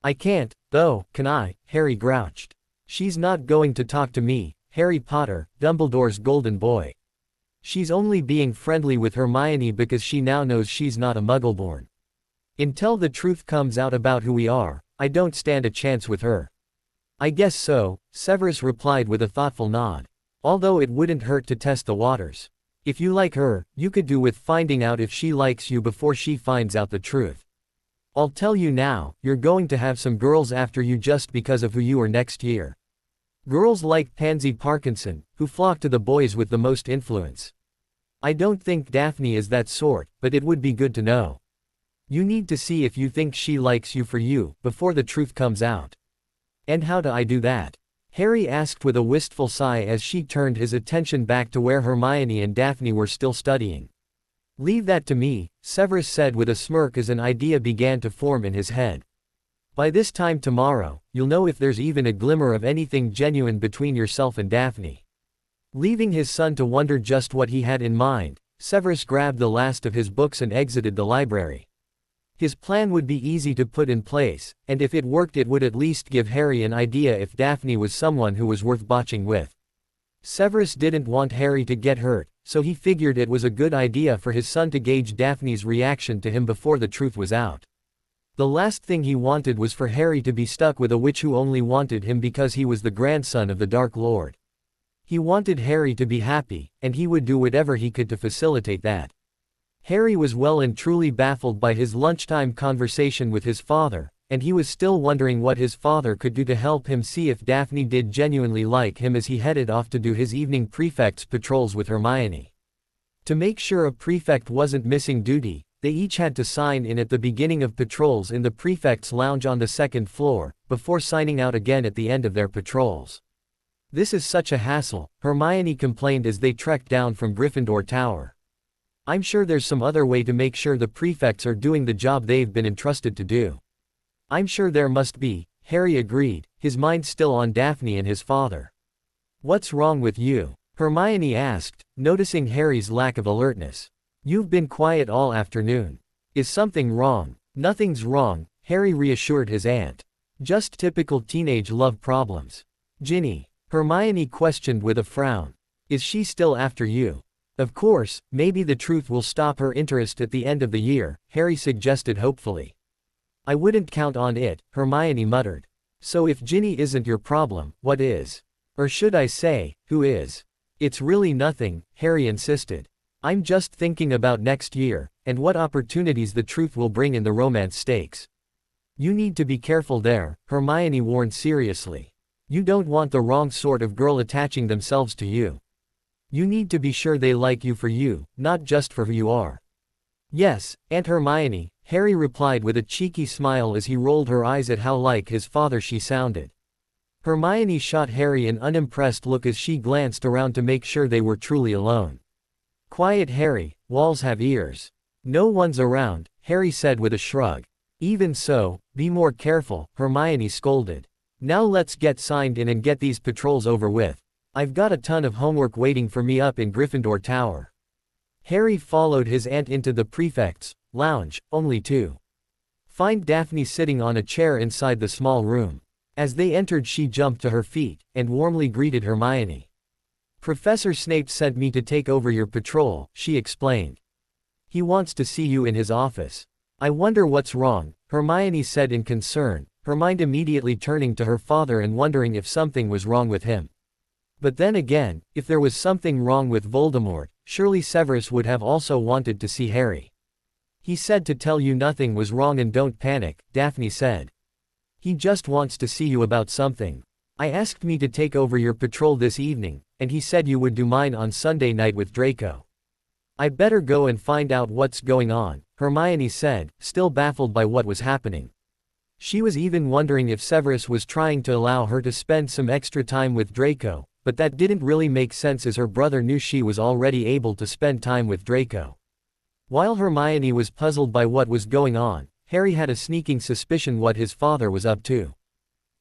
"I can't, though, can I?" Harry grouched. "She's not going to talk to me, Harry Potter, Dumbledore's golden boy. She's only being friendly with Hermione because she now knows she's not a Muggleborn. Until the truth comes out about who we are, I don't stand a chance with her." "I guess so," Severus replied with a thoughtful nod. "Although it wouldn't hurt to test the waters. If you like her, you could do with finding out if she likes you before she finds out the truth. I'll tell you now, you're going to have some girls after you just because of who you are next year. Girls like Pansy Parkinson, who flock to the boys with the most influence. I don't think Daphne is that sort, but it would be good to know. You need to see if you think she likes you for you, before the truth comes out." "And how do I do that?" Harry asked with a wistful sigh as she turned his attention back to where Hermione and Daphne were still studying. "Leave that to me," Severus said with a smirk as an idea began to form in his head. "By this time tomorrow, you'll know if there's even a glimmer of anything genuine between yourself and Daphne." Leaving his son to wonder just what he had in mind, Severus grabbed the last of his books and exited the library. His plan would be easy to put in place, and if it worked it would at least give Harry an idea if Daphne was someone who was worth botching with. Severus didn't want Harry to get hurt, so he figured it was a good idea for his son to gauge Daphne's reaction to him before the truth was out. The last thing he wanted was for Harry to be stuck with a witch who only wanted him because he was the grandson of the Dark Lord. He wanted Harry to be happy, and he would do whatever he could to facilitate that. Harry was well and truly baffled by his lunchtime conversation with his father, and he was still wondering what his father could do to help him see if Daphne did genuinely like him as he headed off to do his evening prefect's patrols with Hermione. To make sure a prefect wasn't missing duty, they each had to sign in at the beginning of patrols in the prefect's lounge on the second floor, before signing out again at the end of their patrols. "This is such a hassle," Hermione complained as they trekked down from Gryffindor Tower. "I'm sure there's some other way to make sure the prefects are doing the job they've been entrusted to do." "I'm sure there must be," Harry agreed, his mind still on Daphne and his father. "What's wrong with you?" Hermione asked, noticing Harry's lack of alertness. "You've been quiet all afternoon. Is something wrong?" "Nothing's wrong," Harry reassured his aunt. "Just typical teenage love problems." "Ginny?" Hermione questioned with a frown. "Is she still after you?" "Of course, maybe the truth will stop her interest at the end of the year," Harry suggested hopefully. "I wouldn't count on it," Hermione muttered. "So if Ginny isn't your problem, what is? Or should I say, who is?" "It's really nothing," Harry insisted. "I'm just thinking about next year, and what opportunities the truth will bring in the romance stakes." "You need to be careful there," Hermione warned seriously. "You don't want the wrong sort of girl attaching themselves to you. You need to be sure they like you for you, not just for who you are." "Yes, Aunt Hermione," Harry replied with a cheeky smile as he rolled her eyes at how like his father she sounded. Hermione shot Harry an unimpressed look as she glanced around to make sure they were truly alone. "Quiet Harry, walls have ears." "No one's around," Harry said with a shrug. "Even so, be more careful," Hermione scolded. "Now let's get signed in and get these patrols over with. I've got a ton of homework waiting for me up in Gryffindor Tower." Harry followed his aunt into the prefect's lounge, only to find Daphne sitting on a chair inside the small room. As they entered, she jumped to her feet and warmly greeted Hermione. "Professor Snape sent me to take over your patrol," she explained. "He wants to see you in his office." "I wonder what's wrong," Hermione said in concern, her mind immediately turning to her father and wondering if something was wrong with him. But then again, if there was something wrong with Voldemort, surely Severus would have also wanted to see Harry. "He said to tell you nothing was wrong and don't panic," Daphne said. "He just wants to see you about something. I asked me to take over your patrol this evening, and he said you would do mine on Sunday night with Draco." "I better go and find out what's going on," Hermione said, still baffled by what was happening. She was even wondering if Severus was trying to allow her to spend some extra time with Draco, but that didn't really make sense as her brother knew she was already able to spend time with Draco. While Hermione was puzzled by what was going on, Harry had a sneaking suspicion what his father was up to.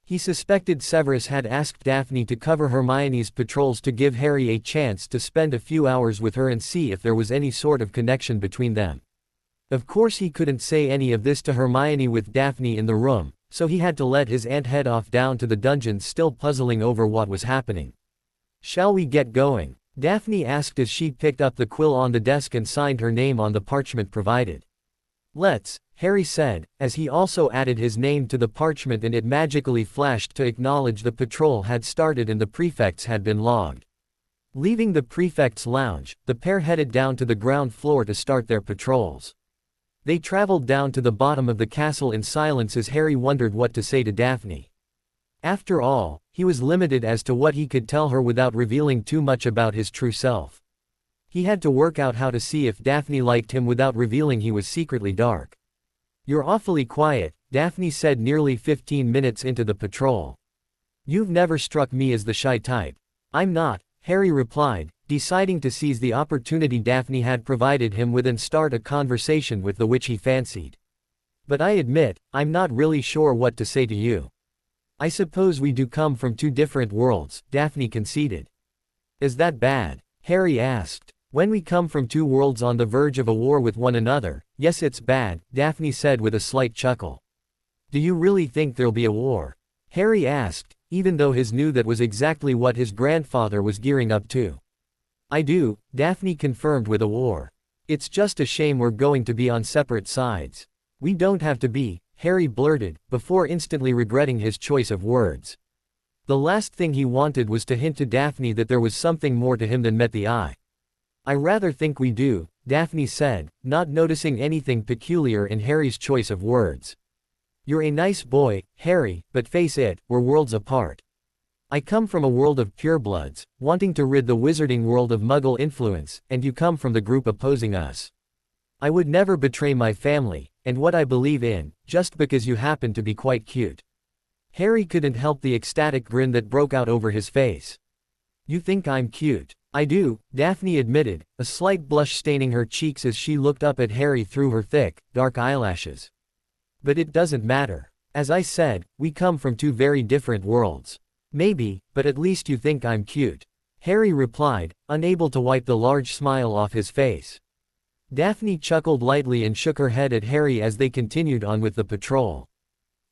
He suspected Severus had asked Daphne to cover Hermione's patrols to give Harry a chance to spend a few hours with her and see if there was any sort of connection between them. Of course he couldn't say any of this to Hermione with Daphne in the room, so he had to let his aunt head off down to the dungeons, still puzzling over what was happening. "Shall we get going?" Daphne asked as she picked up the quill on the desk and signed her name on the parchment provided. "Let's," Harry said, as he also added his name to the parchment and it magically flashed to acknowledge the patrol had started and the prefects had been logged. Leaving the prefect's lounge, the pair headed down to the ground floor to start their patrols. They traveled down to the bottom of the castle in silence as Harry wondered what to say to Daphne. After all, he was limited as to what he could tell her without revealing too much about his true self. He had to work out how to see if Daphne liked him without revealing he was secretly dark. "You're awfully quiet," Daphne said nearly 15 minutes into the patrol. "You've never struck me as the shy type." "I'm not," Harry replied, deciding to seize the opportunity Daphne had provided him with and start a conversation with the witch he fancied. "But I admit, I'm not really sure what to say to you." "I suppose we do come from two different worlds," Daphne conceded. "Is that bad?" Harry asked. "When we come from two worlds on the verge of a war with one another, yes it's bad," Daphne said with a slight chuckle. "Do you really think there'll be a war?" Harry asked, even though his knew that was exactly what his grandfather was gearing up to. "I do," Daphne confirmed with a war. "It's just a shame we're going to be on separate sides." "We don't have to be," Harry blurted, before instantly regretting his choice of words. The last thing he wanted was to hint to Daphne that there was something more to him than met the eye. "I rather think we do," Daphne said, not noticing anything peculiar in Harry's choice of words. You're a nice boy, Harry, but face it, we're worlds apart. I come from a world of purebloods, wanting to rid the wizarding world of Muggle influence, and you come from the group opposing us. I would never betray my family, and what I believe in, just because you happen to be quite cute. Harry couldn't help the ecstatic grin that broke out over his face. You think I'm cute? I do, Daphne admitted, a slight blush staining her cheeks as she looked up at Harry through her thick, dark eyelashes. But it doesn't matter. As I said, we come from two very different worlds. Maybe, but at least you think I'm cute. Harry replied, unable to wipe the large smile off his face. Daphne chuckled lightly and shook her head at Harry as they continued on with the patrol.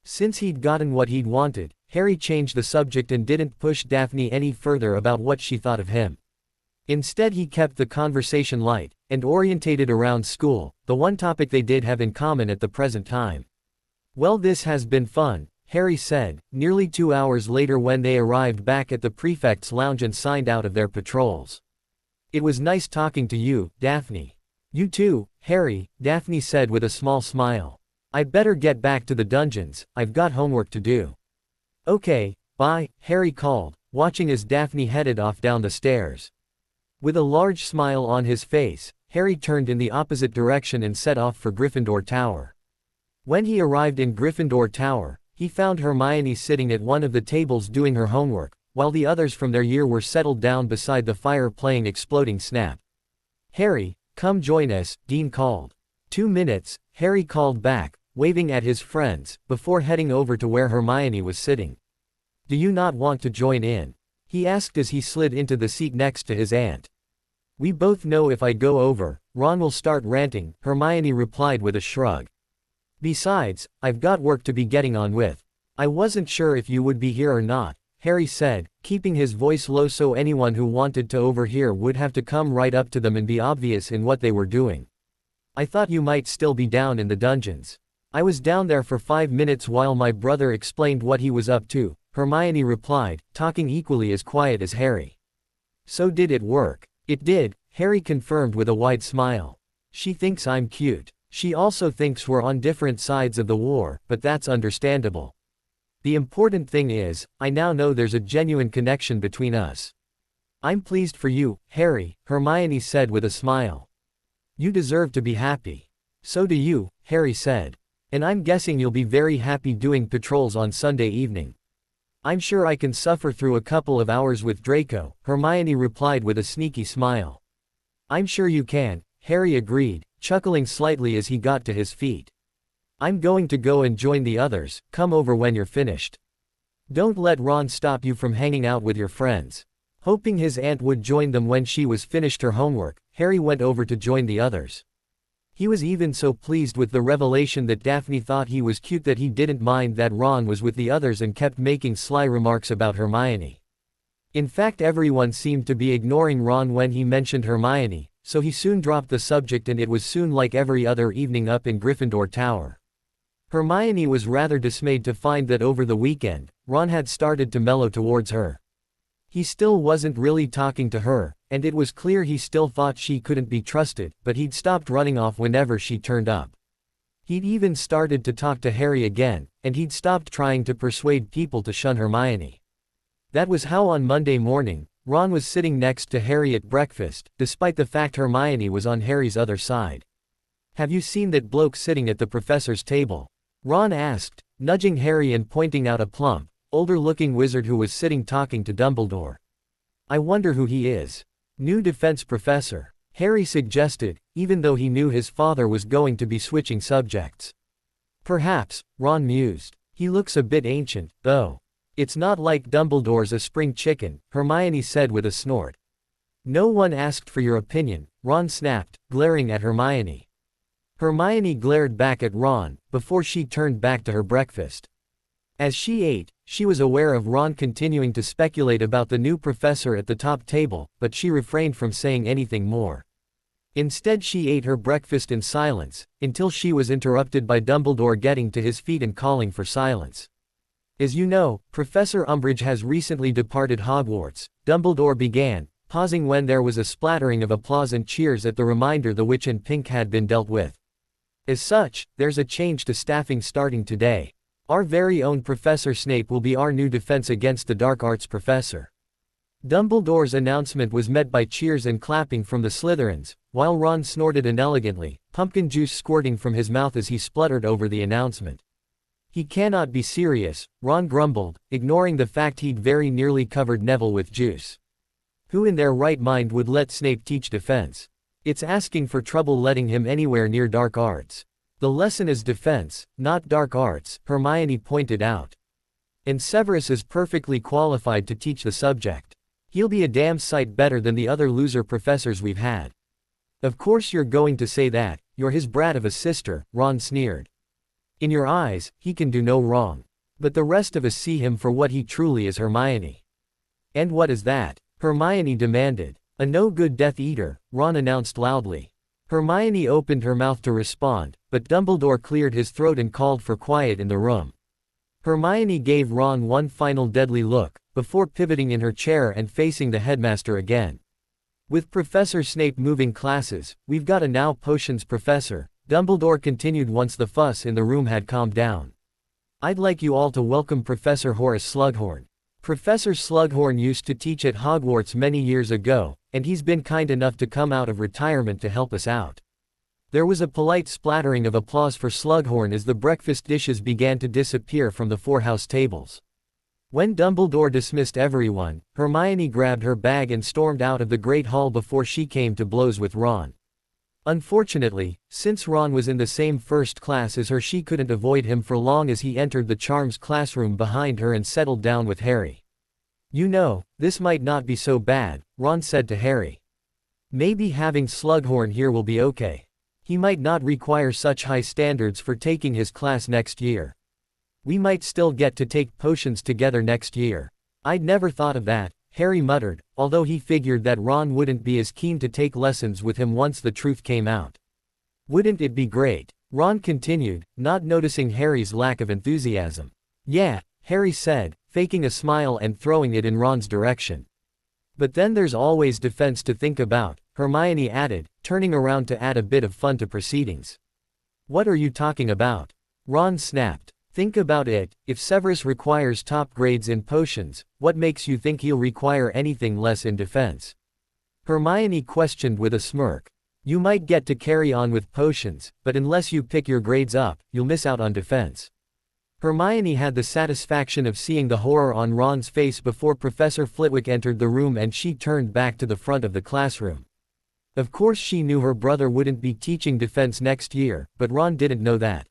Since he'd gotten what he'd wanted, Harry changed the subject and didn't push Daphne any further about what she thought of him. Instead he kept the conversation light, and orientated around school, the one topic they did have in common at the present time. Well, this has been fun, Harry said, nearly 2 hours later when they arrived back at the prefect's lounge and signed out of their patrols. It was nice talking to you, Daphne. You too, Harry, Daphne said with a small smile. I'd better get back to the dungeons, I've got homework to do. Okay, bye, Harry called, watching as Daphne headed off down the stairs. With a large smile on his face, Harry turned in the opposite direction and set off for Gryffindor Tower. When he arrived in Gryffindor Tower, he found Hermione sitting at one of the tables doing her homework, while the others from their year were settled down beside the fire playing Exploding Snap. Harry, come join us, Dean called. 2 minutes, Harry called back, waving at his friends, before heading over to where Hermione was sitting. Do you not want to join in? He asked as he slid into the seat next to his aunt. We both know if I go over, Ron will start ranting, Hermione replied with a shrug. Besides, I've got work to be getting on with. I wasn't sure if you would be here or not, Harry said, keeping his voice low so anyone who wanted to overhear would have to come right up to them and be obvious in what they were doing. I thought you might still be down in the dungeons. I was down there for 5 minutes while my brother explained what he was up to, Hermione replied, talking equally as quiet as Harry. So did it work? It did, Harry confirmed with a wide smile. She thinks I'm cute. She also thinks we're on different sides of the war, but that's understandable. The important thing is, I now know there's a genuine connection between us. I'm pleased for you, Harry, Hermione said with a smile. You deserve to be happy. So do you, Harry said. And I'm guessing you'll be very happy doing patrols on Sunday evening. I'm sure I can suffer through a couple of hours with Draco, Hermione replied with a sneaky smile. I'm sure you can, Harry agreed, chuckling slightly as he got to his feet. I'm going to go and join the others, come over when you're finished. Don't let Ron stop you from hanging out with your friends. Hoping his aunt would join them when she was finished her homework, Harry went over to join the others. He was even so pleased with the revelation that Daphne thought he was cute that he didn't mind that Ron was with the others and kept making sly remarks about Hermione. In fact, everyone seemed to be ignoring Ron when he mentioned Hermione, so he soon dropped the subject and it was soon like every other evening up in Gryffindor Tower. Hermione was rather dismayed to find that over the weekend, Ron had started to mellow towards her. He still wasn't really talking to her, and it was clear he still thought she couldn't be trusted, but he'd stopped running off whenever she turned up. He'd even started to talk to Harry again, and he'd stopped trying to persuade people to shun Hermione. That was how on Monday morning, Ron was sitting next to Harry at breakfast, despite the fact Hermione was on Harry's other side. Have you seen that bloke sitting at the professor's table? Ron asked, nudging Harry and pointing out a plump, older-looking wizard who was sitting talking to Dumbledore. I wonder who he is. New defense professor, Harry suggested, even though he knew his father was going to be switching subjects. Perhaps, Ron mused. He looks a bit ancient, though. It's not like Dumbledore's a spring chicken, Hermione said with a snort. No one asked for your opinion, Ron snapped, glaring at Hermione. Hermione glared back at Ron, before she turned back to her breakfast. As she ate, she was aware of Ron continuing to speculate about the new professor at the top table, but she refrained from saying anything more. Instead she ate her breakfast in silence, until she was interrupted by Dumbledore getting to his feet and calling for silence. As you know, Professor Umbridge has recently departed Hogwarts, Dumbledore began, pausing when there was a splattering of applause and cheers at the reminder the witch in pink had been dealt with. As such, there's a change to staffing starting today. Our very own Professor Snape will be our new defense against the dark arts professor. Dumbledore's announcement was met by cheers and clapping from the Slytherins, while Ron snorted inelegantly, pumpkin juice squirting from his mouth as he spluttered over the announcement. He cannot be serious, Ron grumbled, ignoring the fact he'd very nearly covered Neville with juice. Who in their right mind would let Snape teach defense? It's asking for trouble letting him anywhere near dark arts. The lesson is defense, not dark arts, Hermione pointed out. And Severus is perfectly qualified to teach the subject. He'll be a damn sight better than the other loser professors we've had. Of course you're going to say that, you're his brat of a sister, Ron sneered. In your eyes, he can do no wrong. But the rest of us see him for what he truly is, Hermione. And what is that? Hermione demanded. A no-good Death Eater, Ron announced loudly. Hermione opened her mouth to respond, but Dumbledore cleared his throat and called for quiet in the room. Hermione gave Ron one final deadly look, before pivoting in her chair and facing the headmaster again. With Professor Snape moving classes, we've got a now potions professor, Dumbledore continued once the fuss in the room had calmed down. I'd like you all to welcome Professor Horace Slughorn. Professor Slughorn used to teach at Hogwarts many years ago, and he's been kind enough to come out of retirement to help us out. There was a polite splattering of applause for Slughorn as the breakfast dishes began to disappear from the four-house tables. When Dumbledore dismissed everyone, Hermione grabbed her bag and stormed out of the Great Hall before she came to blows with Ron. Unfortunately, since Ron was in the same first class as her, she couldn't avoid him for long as he entered the Charms classroom behind her and settled down with Harry. You know, this might not be so bad, Ron said to Harry. Maybe having Slughorn here will be okay. He might not require such high standards for taking his class next year. We might still get to take potions together next year. I'd never thought of that, Harry muttered, although he figured that Ron wouldn't be as keen to take lessons with him once the truth came out. Wouldn't it be great? Ron continued, not noticing Harry's lack of enthusiasm. Yeah, Harry said, faking a smile and throwing it in Ron's direction. But then there's always defense to think about, Hermione added, turning around to add a bit of fun to proceedings. What are you talking about? Ron snapped. Think about it, if Severus requires top grades in potions, what makes you think he'll require anything less in defense? Hermione questioned with a smirk. You might get to carry on with potions, but unless you pick your grades up, you'll miss out on defense. Hermione had the satisfaction of seeing the horror on Ron's face before Professor Flitwick entered the room, and she turned back to the front of the classroom. Of course she knew her brother wouldn't be teaching defense next year, but Ron didn't know that.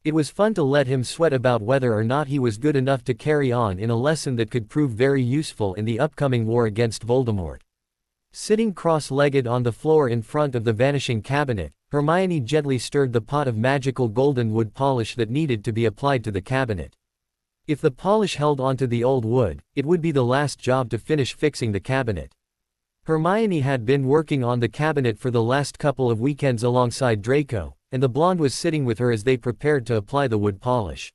It was fun to let him sweat about whether or not he was good enough to carry on in a lesson that could prove very useful in the upcoming war against Voldemort. Sitting cross-legged on the floor in front of the vanishing cabinet, Hermione gently stirred the pot of magical golden wood polish that needed to be applied to the cabinet. If the polish held onto the old wood, it would be the last job to finish fixing the cabinet. Hermione had been working on the cabinet for the last couple of weekends alongside Draco, and the blonde was sitting with her as they prepared to apply the wood polish.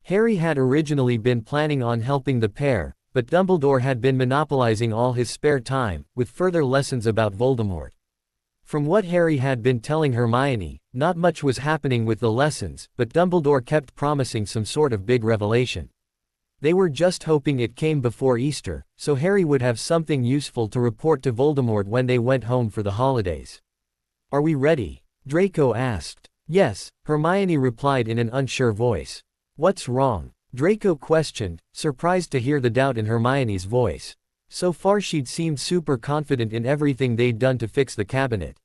Harry had originally been planning on helping the pair, but Dumbledore had been monopolizing all his spare time, with further lessons about Voldemort. From what Harry had been telling Hermione, not much was happening with the lessons, but Dumbledore kept promising some sort of big revelation. They were just hoping it came before Easter, so Harry would have something useful to report to Voldemort when they went home for the holidays. Are we ready? Draco asked. Yes, Hermione replied in an unsure voice. What's wrong? Draco questioned, surprised to hear the doubt in Hermione's voice. So far she'd seemed super confident in everything they'd done to fix the cabinet.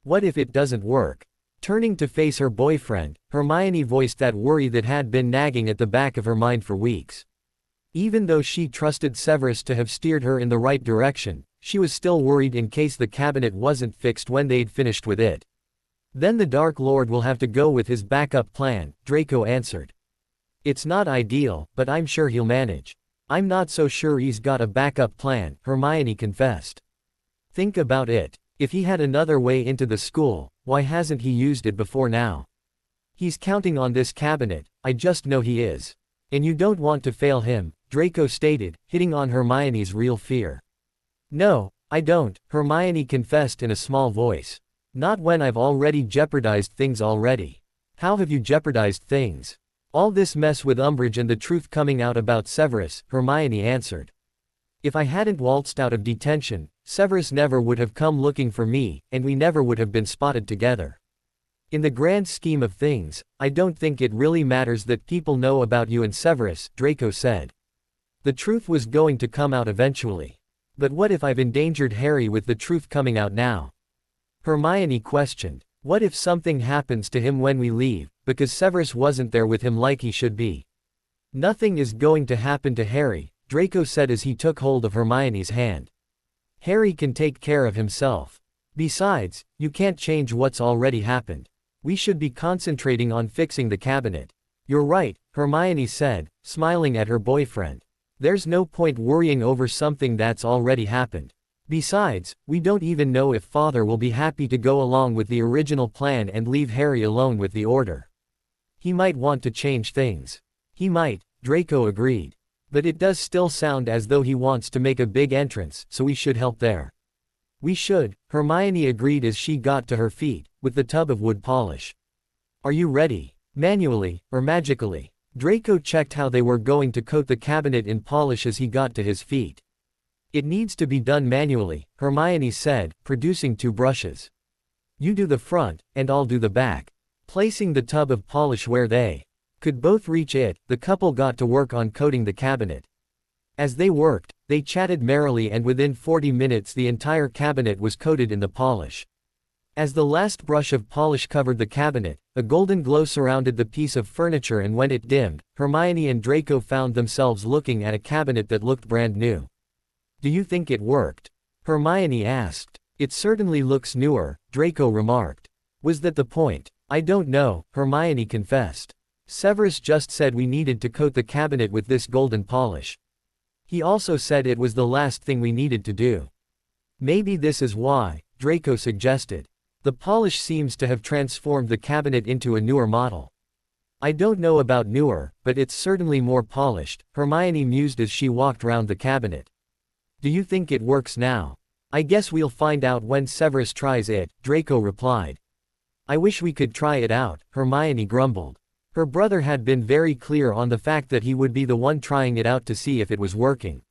What if it doesn't work? Turning to face her boyfriend, Hermione voiced that worry that had been nagging at the back of her mind for weeks. Even though she trusted Severus to have steered her in the right direction, she was still worried in case the cabinet wasn't fixed when they'd finished with it. Then the Dark Lord will have to go with his backup plan, Draco answered. It's not ideal, but I'm sure he'll manage. I'm not so sure he's got a backup plan, Hermione confessed. Think about it. If he had another way into the school, why hasn't he used it before now? He's counting on this cabinet, I just know he is. And you don't want to fail him, Draco stated, hitting on Hermione's real fear. No, I don't, Hermione confessed in a small voice. Not when I've already jeopardized things already. How have you jeopardized things? All this mess with Umbridge and the truth coming out about Severus, Hermione answered. If I hadn't waltzed out of detention, Severus never would have come looking for me, and we never would have been spotted together. In the grand scheme of things, I don't think it really matters that people know about you and Severus, Draco said. The truth was going to come out eventually. But what if I've endangered Harry with the truth coming out now? Hermione questioned. What if something happens to him when we leave, because Severus wasn't there with him like he should be? Nothing is going to happen to Harry, Draco said as he took hold of Hermione's hand. Harry can take care of himself. Besides, you can't change what's already happened. We should be concentrating on fixing the cabinet. You're right, Hermione said, smiling at her boyfriend. There's no point worrying over something that's already happened. Besides, we don't even know if Father will be happy to go along with the original plan and leave Harry alone with the Order. He might want to change things. He might, Draco agreed. But it does still sound as though he wants to make a big entrance, so we should help there. We should, Hermione agreed as she got to her feet, with the tub of wood polish. Are you ready? Manually, or magically? Draco checked how they were going to coat the cabinet in polish as he got to his feet. It needs to be done manually, Hermione said, producing 2 brushes. You do the front, and I'll do the back. Placing the tub of polish where they could both reach it, the couple got to work on coating the cabinet. As they worked, they chatted merrily and within 40 minutes the entire cabinet was coated in the polish. As the last brush of polish covered the cabinet, a golden glow surrounded the piece of furniture and when it dimmed, Hermione and Draco found themselves looking at a cabinet that looked brand new. Do you think it worked? Hermione asked. It certainly looks newer, Draco remarked. Was that the point? I don't know, Hermione confessed. Severus just said we needed to coat the cabinet with this golden polish. He also said it was the last thing we needed to do. Maybe this is why, Draco suggested. The polish seems to have transformed the cabinet into a newer model. I don't know about newer, but it's certainly more polished, Hermione mused as she walked round the cabinet. Do you think it works now? I guess we'll find out when Severus tries it, Draco replied. I wish we could try it out, Hermione grumbled. Her brother had been very clear on the fact that he would be the one trying it out to see if it was working.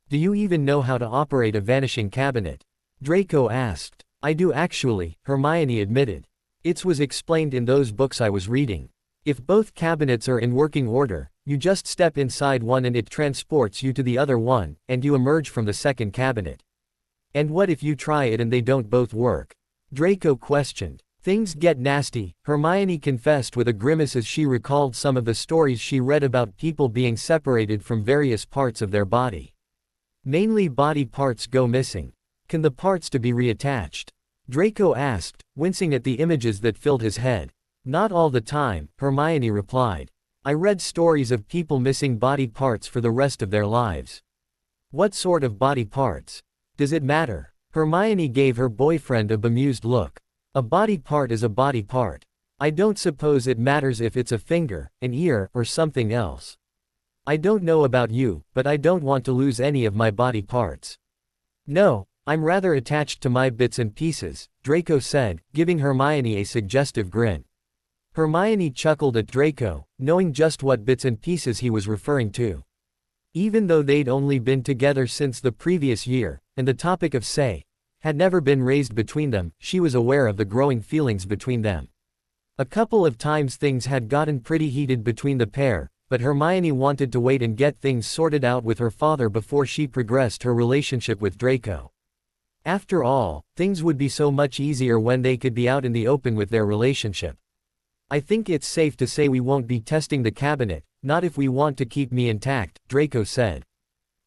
Do you even know how to operate a vanishing cabinet? Draco asked. I do actually, Hermione admitted. It was explained in those books I was reading. If both cabinets are in working order, you just step inside one and it transports you to the other one, and you emerge from the second cabinet. And what if you try it and they don't both work? Draco questioned. Things get nasty, Hermione confessed with a grimace as she recalled some of the stories she read about people being separated from various parts of their body. Mainly body parts go missing. Can the parts to be reattached? Draco asked, wincing at the images that filled his head. Not all the time, Hermione replied. I read stories of people missing body parts for the rest of their lives. What sort of body parts? Does it matter? Hermione gave her boyfriend a bemused look. A body part is a body part. I don't suppose it matters if it's a finger, an ear, or something else. I don't know about you, but I don't want to lose any of my body parts. No, I'm rather attached to my bits and pieces, Draco said, giving Hermione a suggestive grin. Hermione chuckled at Draco, knowing just what bits and pieces he was referring to. Even though they'd only been together since the previous year, and the topic of say had never been raised between them, she was aware of the growing feelings between them. A couple of times things had gotten pretty heated between the pair, but Hermione wanted to wait and get things sorted out with her father before she progressed her relationship with Draco. After all, things would be so much easier when they could be out in the open with their relationship. I think it's safe to say we won't be testing the cabinet, not if we want to keep me intact, Draco said.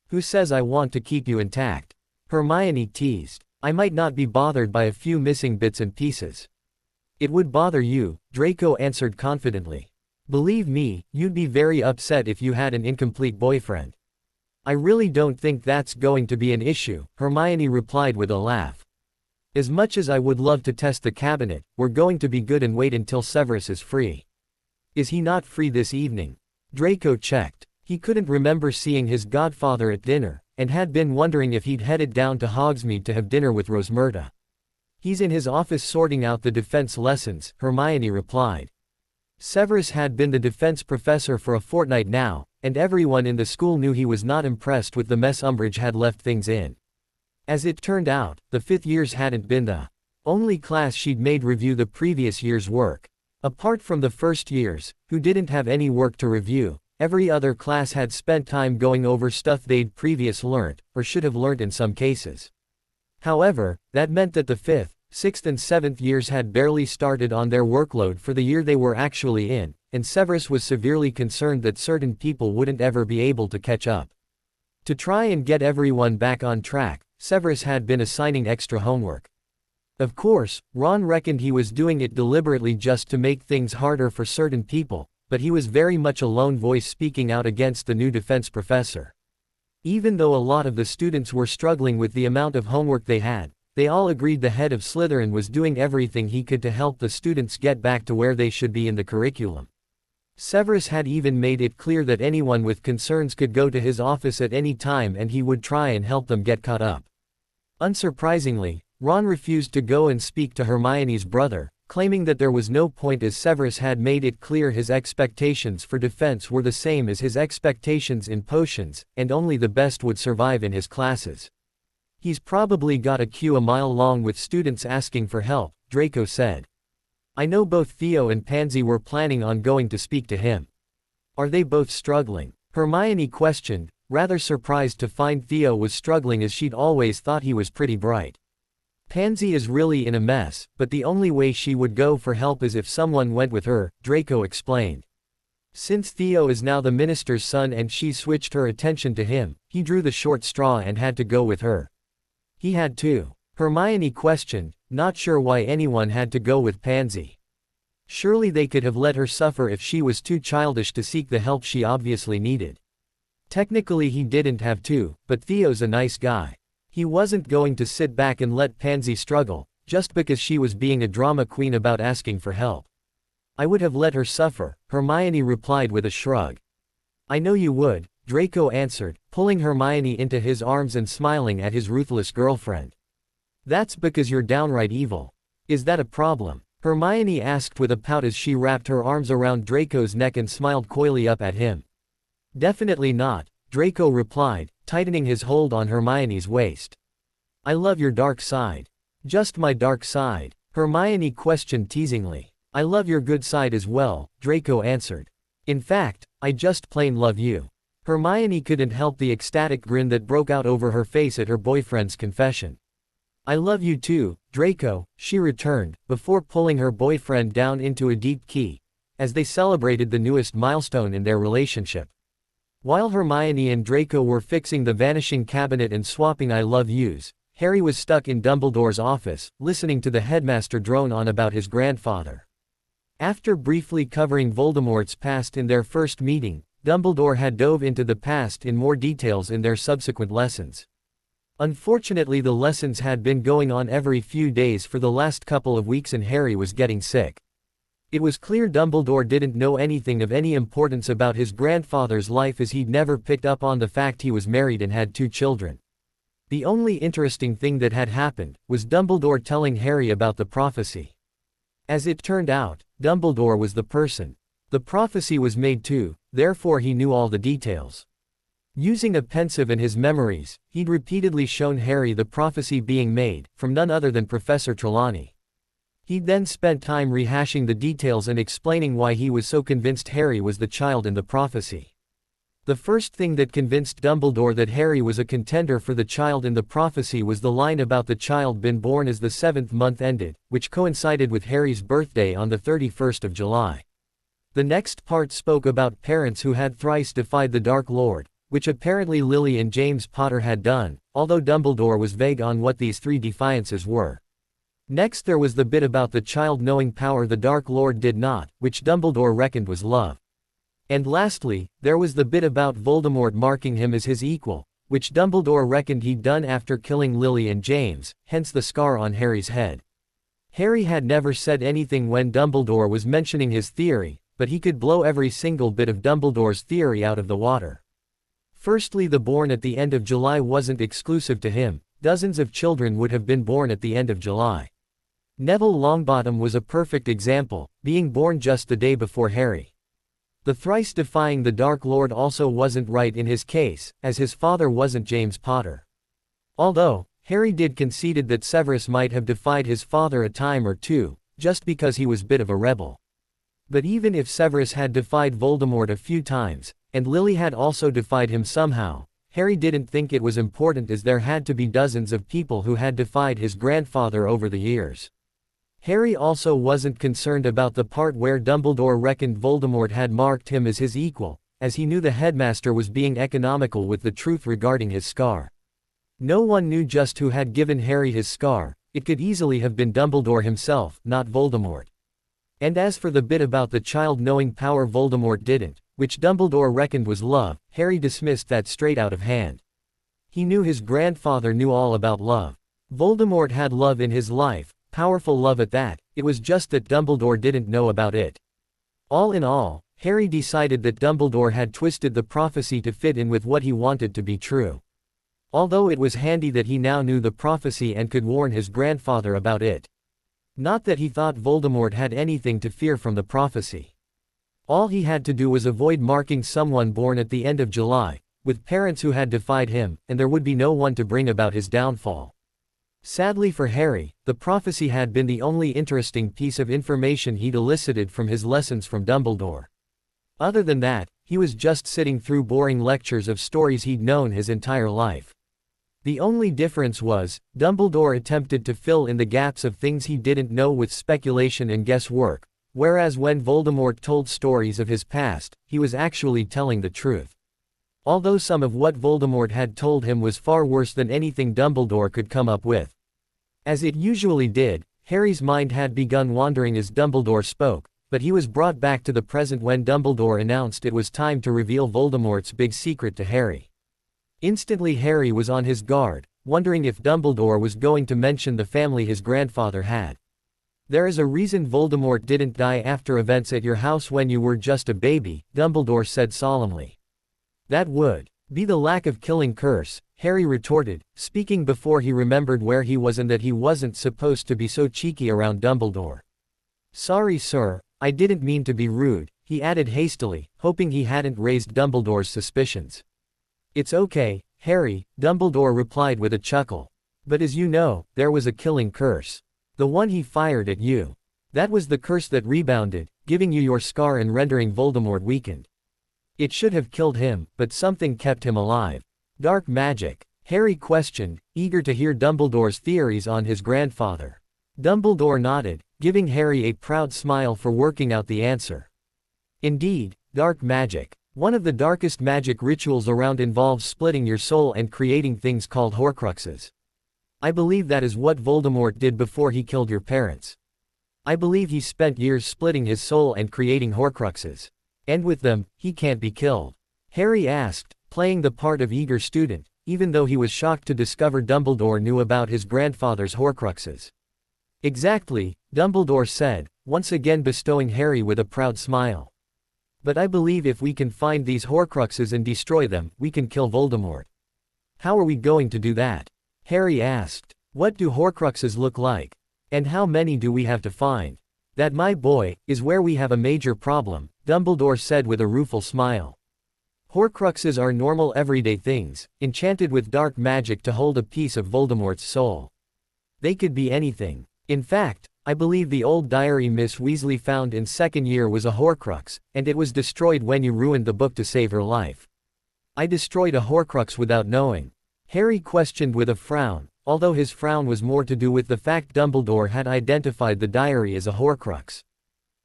Who says I want to keep you intact? Hermione teased. I might not be bothered by a few missing bits and pieces. It would bother you, Draco answered confidently. Believe me, you'd be very upset if you had an incomplete boyfriend. I really don't think that's going to be an issue, Hermione replied with a laugh. As much as I would love to test the cabinet, we're going to be good and wait until Severus is free. Is he not free this evening? Draco checked. He couldn't remember seeing his godfather at dinner, and had been wondering if he'd headed down to Hogsmeade to have dinner with Rosmerta. "He's in his office sorting out the defense lessons," Hermione replied. Severus had been the defense professor for a fortnight now, and everyone in the school knew he was not impressed with the mess Umbridge had left things in. As it turned out, the fifth years hadn't been the only class she'd made review the previous year's work. Apart from the first years, who didn't have any work to review, every other class had spent time going over stuff they'd previously learnt, or should have learnt in some cases. However, that meant that the 5th, 6th and 7th years had barely started on their workload for the year they were actually in, and Severus was severely concerned that certain people wouldn't ever be able to catch up. To try and get everyone back on track, Severus had been assigning extra homework. Of course, Ron reckoned he was doing it deliberately just to make things harder for certain people, but he was very much a lone voice speaking out against the new defense professor. Even though a lot of the students were struggling with the amount of homework they had, they all agreed the head of Slytherin was doing everything he could to help the students get back to where they should be in the curriculum. Severus had even made it clear that anyone with concerns could go to his office at any time and he would try and help them get caught up. Unsurprisingly, Ron refused to go and speak to Hermione's brother, claiming that there was no point as Severus had made it clear his expectations for defense were the same as his expectations in potions, and only the best would survive in his classes. "He's probably got a queue a mile long with students asking for help," Draco said. "I know both Theo and Pansy were planning on going to speak to him." "Are they both struggling?" Hermione questioned, rather surprised to find Theo was struggling as she'd always thought he was pretty bright. "Pansy is really in a mess, but the only way she would go for help is if someone went with her," Draco explained. Since Theo is now the minister's son and she switched her attention to him, he drew the short straw and had to go with her. "He had to?" Hermione questioned, not sure why anyone had to go with Pansy. Surely they could have let her suffer if she was too childish to seek the help she obviously needed. Technically he didn't have to, but Theo's a nice guy. He wasn't going to sit back and let Pansy struggle, just because she was being a drama queen about asking for help. "I would have let her suffer," Hermione replied with a shrug. "I know you would," Draco answered, pulling Hermione into his arms and smiling at his ruthless girlfriend. "That's because you're downright evil. Is that a problem?" Hermione asked with a pout as she wrapped her arms around Draco's neck and smiled coyly up at him. "Definitely not," Draco replied, tightening his hold on Hermione's waist. "I love your dark side." "Just my dark side?" Hermione questioned teasingly. "I love your good side as well," Draco answered. "In fact, I just plain love you." Hermione couldn't help the ecstatic grin that broke out over her face at her boyfriend's confession. "I love you too, Draco," she returned, before pulling her boyfriend down into a deep key, as they celebrated the newest milestone in their relationship. While Hermione and Draco were fixing the vanishing cabinet and swapping I love yous, Harry was stuck in Dumbledore's office, listening to the headmaster drone on about his grandfather. After briefly covering Voldemort's past in their first meeting, Dumbledore had dove into the past in more details in their subsequent lessons. Unfortunately, the lessons had been going on every few days for the last couple of weeks and Harry was getting sick. It was clear Dumbledore didn't know anything of any importance about his grandfather's life as he'd never picked up on the fact he was married and had 2 children. The only interesting thing that had happened was Dumbledore telling Harry about the prophecy. As it turned out, Dumbledore was the person the prophecy was made to, therefore he knew all the details. Using a pensieve and his memories, he'd repeatedly shown Harry the prophecy being made, from none other than Professor Trelawney. He'd then spent time rehashing the details and explaining why he was so convinced Harry was the child in the prophecy. The first thing that convinced Dumbledore that Harry was a contender for the child in the prophecy was the line about the child been born as the 7th month ended, which coincided with Harry's birthday on the 31st of July. The next part spoke about parents who had thrice defied the Dark Lord, which apparently Lily and James Potter had done, although Dumbledore was vague on what these 3 defiances were. Next there was the bit about the child knowing power the Dark Lord did not, which Dumbledore reckoned was love. And lastly, there was the bit about Voldemort marking him as his equal, which Dumbledore reckoned he'd done after killing Lily and James, hence the scar on Harry's head. Harry had never said anything when Dumbledore was mentioning his theory, but he could blow every single bit of Dumbledore's theory out of the water. Firstly, the born at the end of July wasn't exclusive to him, dozens of children would have been born at the end of July. Neville Longbottom was a perfect example, being born just the day before Harry. The thrice defying the Dark Lord also wasn't right in his case, as his father wasn't James Potter. Although, Harry did conceded that Severus might have defied his father a time or two, just because he was a bit of a rebel. But even if Severus had defied Voldemort a few times, and Lily had also defied him somehow, Harry didn't think it was important as there had to be dozens of people who had defied his grandfather over the years. Harry also wasn't concerned about the part where Dumbledore reckoned Voldemort had marked him as his equal, as he knew the headmaster was being economical with the truth regarding his scar. No one knew just who had given Harry his scar. It could easily have been Dumbledore himself, not Voldemort. And as for the bit about the child knowing power Voldemort didn't, which Dumbledore reckoned was love, Harry dismissed that straight out of hand. He knew his grandfather knew all about love. Voldemort had love in his life, powerful love at that, it was just that Dumbledore didn't know about it. All in all, Harry decided that Dumbledore had twisted the prophecy to fit in with what he wanted to be true. Although it was handy that he now knew the prophecy and could warn his grandfather about it. Not that he thought Voldemort had anything to fear from the prophecy. All he had to do was avoid marking someone born at the end of July, with parents who had defied him, and there would be no one to bring about his downfall. Sadly for Harry, the prophecy had been the only interesting piece of information he'd elicited from his lessons from Dumbledore. Other than that, he was just sitting through boring lectures of stories he'd known his entire life. The only difference was, Dumbledore attempted to fill in the gaps of things he didn't know with speculation and guesswork, whereas when Voldemort told stories of his past, he was actually telling the truth. Although some of what Voldemort had told him was far worse than anything Dumbledore could come up with. As it usually did, Harry's mind had begun wandering as Dumbledore spoke, but he was brought back to the present when Dumbledore announced it was time to reveal Voldemort's big secret to Harry. Instantly Harry was on his guard, wondering if Dumbledore was going to mention the family his grandfather had. There is a reason Voldemort didn't die after events at your house when you were just a baby, Dumbledore said solemnly. That would be the lack of killing curse, Harry retorted, speaking before he remembered where he was and that he wasn't supposed to be so cheeky around Dumbledore. Sorry sir, I didn't mean to be rude, he added hastily, hoping he hadn't raised Dumbledore's suspicions. It's okay, Harry, Dumbledore replied with a chuckle. But as you know, there was a killing curse. The one he fired at you. That was the curse that rebounded, giving you your scar and rendering Voldemort weakened. It should have killed him, but something kept him alive. Dark magic? Harry questioned, eager to hear Dumbledore's theories on his grandfather. Dumbledore nodded, giving Harry a proud smile for working out the answer. Indeed, dark magic. One of the darkest magic rituals around involves splitting your soul and creating things called Horcruxes. I believe that is what Voldemort did before he killed your parents. I believe he spent years splitting his soul and creating Horcruxes. And with them, he can't be killed. Harry asked, playing the part of eager student, even though he was shocked to discover Dumbledore knew about his grandfather's Horcruxes. Exactly, Dumbledore said, once again bestowing Harry with a proud smile. But I believe if we can find these Horcruxes and destroy them, we can kill Voldemort. How are we going to do that? Harry asked. What do Horcruxes look like? And how many do we have to find? That, my boy, is where we have a major problem, Dumbledore said with a rueful smile. Horcruxes are normal everyday things, enchanted with dark magic to hold a piece of Voldemort's soul. They could be anything. In fact, I believe the old diary Miss Weasley found in second year was a Horcrux, and it was destroyed when you ruined the book to save her life. I destroyed a Horcrux without knowing. Harry questioned with a frown, although his frown was more to do with the fact Dumbledore had identified the diary as a Horcrux.